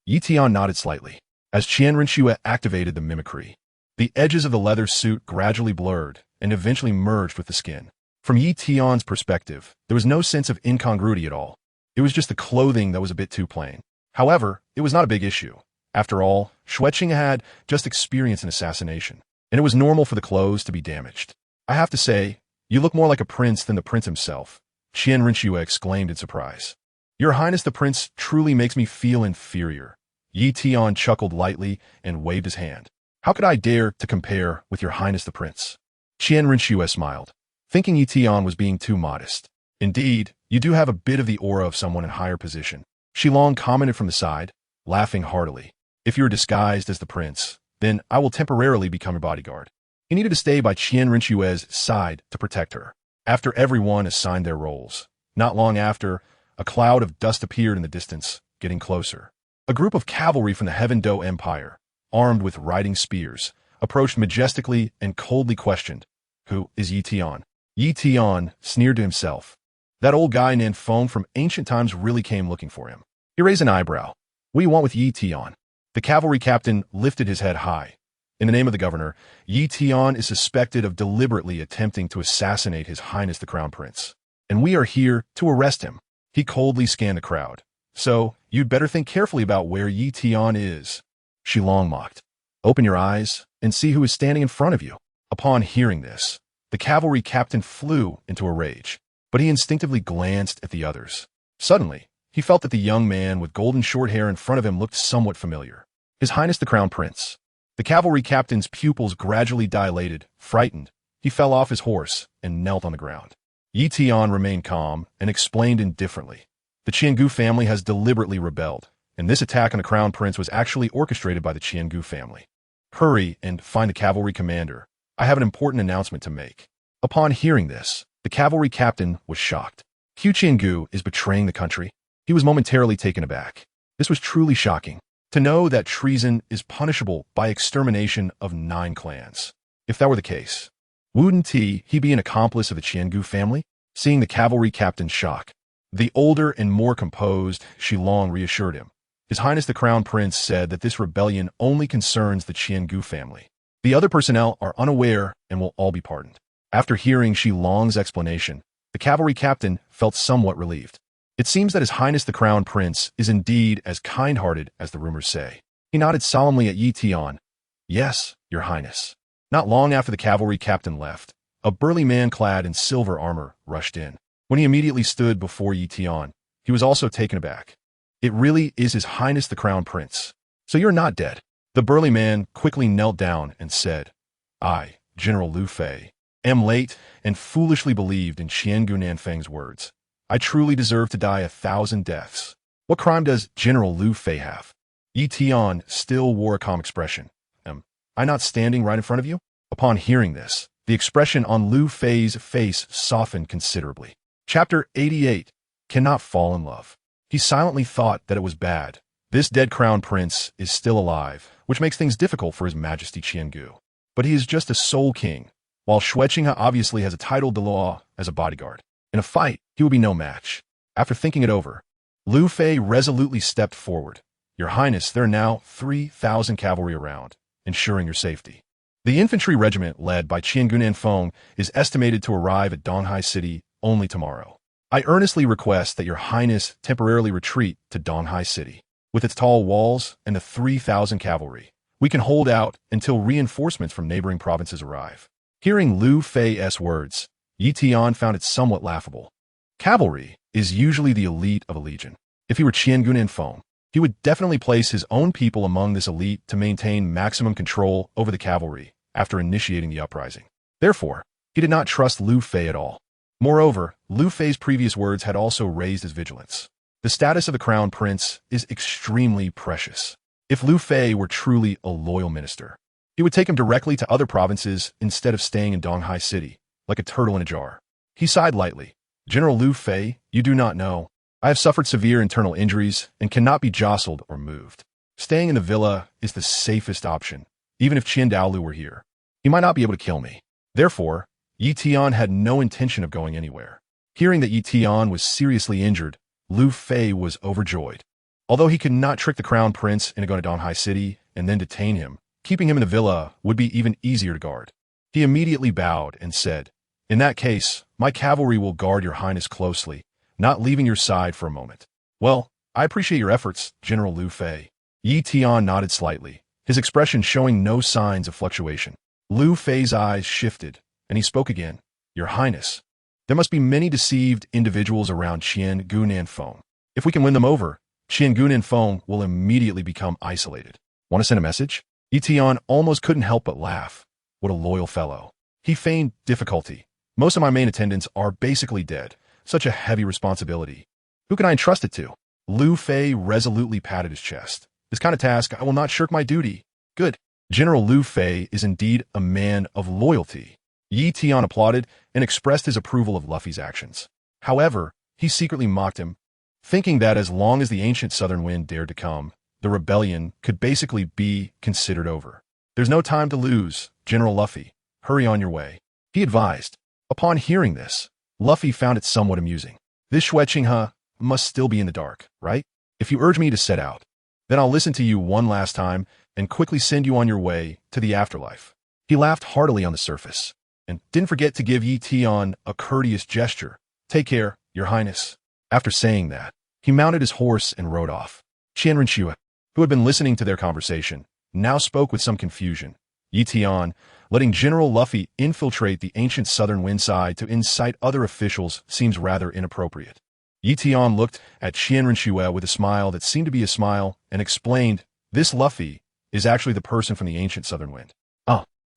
Yi Tian nodded slightly. As Tian Rinxue activated the mimicry, the edges of the leather suit gradually blurred and eventually merged with the skin. From Yi Tian's perspective, there was no sense of incongruity at all. It was just the clothing that was a bit too plain. However, it was not a big issue. After all, Xue Qinghe had just experienced an assassination, and it was normal for the clothes to be damaged. I have to say, you look more like a prince than the prince himself, Tian Rinxue exclaimed in surprise. Your Highness the Prince truly makes me feel inferior. Yi Tian chuckled lightly and waved his hand. How could I dare to compare with your Highness the Prince? Tian Rinxue smiled, thinking Yi Tian was being too modest. Indeed, you do have a bit of the aura of someone in higher position. Shilong commented from the side, laughing heartily. If you're disguised as the prince, then I will temporarily become your bodyguard. He needed to stay by Tian Rinxue's side to protect her. After everyone assigned their roles, not long after, a cloud of dust appeared in the distance, getting closer. A group of cavalry from the Heaven Do Empire, armed with riding spears, approached majestically and coldly questioned, Who is Yi Tian? Yi Tian sneered to himself. That old guy named Feng from ancient times really came looking for him. He raised an eyebrow. What do you want with Yi Tian? The cavalry captain lifted his head high. In the name of the governor, Yi Tian is suspected of deliberately attempting to assassinate His Highness the Crown Prince. And we are here to arrest him. He coldly scanned the crowd. So, you'd better think carefully about where Yi Tian is. Shilong mocked. Open your eyes and see who is standing in front of you. Upon hearing this, the cavalry captain flew into a rage, but he instinctively glanced at the others. Suddenly, he felt that the young man with golden short hair in front of him looked somewhat familiar. His Highness the Crown Prince. The cavalry captain's pupils gradually dilated. Frightened, he fell off his horse and knelt on the ground. Yi Tian remained calm and explained indifferently. The Qiangu family has deliberately rebelled, and this attack on the Crown Prince was actually orchestrated by the Qiangu family. Hurry and find the cavalry commander. I have an important announcement to make. Upon hearing this, the cavalry captain was shocked. Hu Qiangu is betraying the country. He was momentarily taken aback. This was truly shocking. To know that treason is punishable by extermination of 9 clans. If that were the case, wouldn't he be an accomplice of the Qiangu family? Seeing the cavalry captain's shock, the older and more composed Shilong reassured him. His Highness the Crown Prince said that this rebellion only concerns the Qiangu family. The other personnel are unaware and will all be pardoned. After hearing Shilong's explanation, The cavalry captain felt somewhat relieved. It seems that His Highness the Crown Prince is indeed as kind-hearted as the rumors say. He nodded solemnly at Tian. Yes, Your Highness. Not long after the cavalry captain left, a burly man clad in silver armor rushed in. When he immediately stood before Tian, he was also taken aback. It really is His Highness the Crown Prince. So you're not dead. The burly man quickly knelt down and said, I, General Lu Fei, am late and foolishly believed in Qian Gunanfeng's words. I truly deserve to die 1,000 deaths. What crime does General Lu Fei have? Tian still wore a calm expression. Am I not standing right in front of you? Upon hearing this, the expression on Lu Fei's face softened considerably. Chapter 88. Cannot fall in love. He silently thought that it was bad. This dead crown prince is still alive, which makes things difficult for His Majesty Qiangu. But he is just a sole king, while Shueqinghe obviously has a title Douluo as a bodyguard. In a fight, he would be no match. After thinking it over, Lu Fei resolutely stepped forward. Your Highness, there are now 3,000 cavalry around, ensuring your safety. The infantry regiment led by Qian Gunanfeng is estimated to arrive at Donghai City only tomorrow. I earnestly request that Your Highness temporarily retreat to Donghai City. With its tall walls and the 3,000 cavalry, we can hold out until reinforcements from neighboring provinces arrive. Hearing Lu Fei's words, Tian found it somewhat laughable. Cavalry is usually the elite of a legion. If he were Qian Gunanfeng, he would definitely place his own people among this elite to maintain maximum control over the cavalry after initiating the uprising. Therefore, he did not trust Lu Fei at all. Moreover, Lu Fei's previous words had also raised his vigilance. The status of the crown prince is extremely precious. If Lu Fei were truly a loyal minister, he would take him directly to other provinces instead of staying in Donghai City, like a turtle in a jar. He sighed lightly. General Lu Fei, you do not know. I have suffered severe internal injuries and cannot be jostled or moved. Staying in the villa is the safest option. Even if Qian Douluo were here, he might not be able to kill me. Therefore, Tian had no intention of going anywhere. Hearing that Tian was seriously injured, Lu Fei was overjoyed. Although he could not trick the crown prince into going to Donghai City and then detain him, keeping him in the villa would be even easier to guard. He immediately bowed and said, In that case, my cavalry will guard Your Highness closely, not leaving your side for a moment. Well, I appreciate your efforts, General Lu Fei. Tian nodded slightly, his expression showing no signs of fluctuation. Lu Fei's eyes shifted, and he spoke again. Your Highness, there must be many deceived individuals around Qian Gunanfeng. If we can win them over, Qian Gunanfeng will immediately become isolated. Want to send a message? Tian almost couldn't help but laugh. What a loyal fellow. He feigned difficulty. Most of my main attendants are basically dead. Such a heavy responsibility. Who can I entrust it to? Lu Fei resolutely patted his chest. This kind of task, I will not shirk my duty. Good. General Lu Fei is indeed a man of loyalty. Tian applauded and expressed his approval of Luffy's actions. However, he secretly mocked him, thinking that as long as the ancient southern wind dared to come, the rebellion could basically be considered over. There's no time to lose, General Luffy. Hurry on your way. He advised. Upon hearing this, Luffy found it somewhat amusing. This Shueqinghe must still be in the dark, right? If you urge me to set out, then I'll listen to you one last time and quickly send you on your way to the afterlife. He laughed heartily on the surface, and didn't forget to give Tian a courteous gesture. Take care, Your Highness. After saying that, he mounted his horse and rode off. Qian, who had been listening to their conversation, now spoke with some confusion. Tian, letting General Luffy infiltrate the ancient southern wind side to incite other officials seems rather inappropriate. Tian looked at Qian with a smile that seemed to be a smile and explained, This Luffy is actually the person from the ancient southern wind.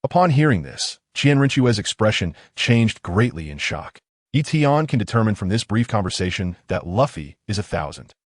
Upon hearing this, Qian expression changed greatly in shock. Tian can determine from this brief conversation that Luffy is 1,000.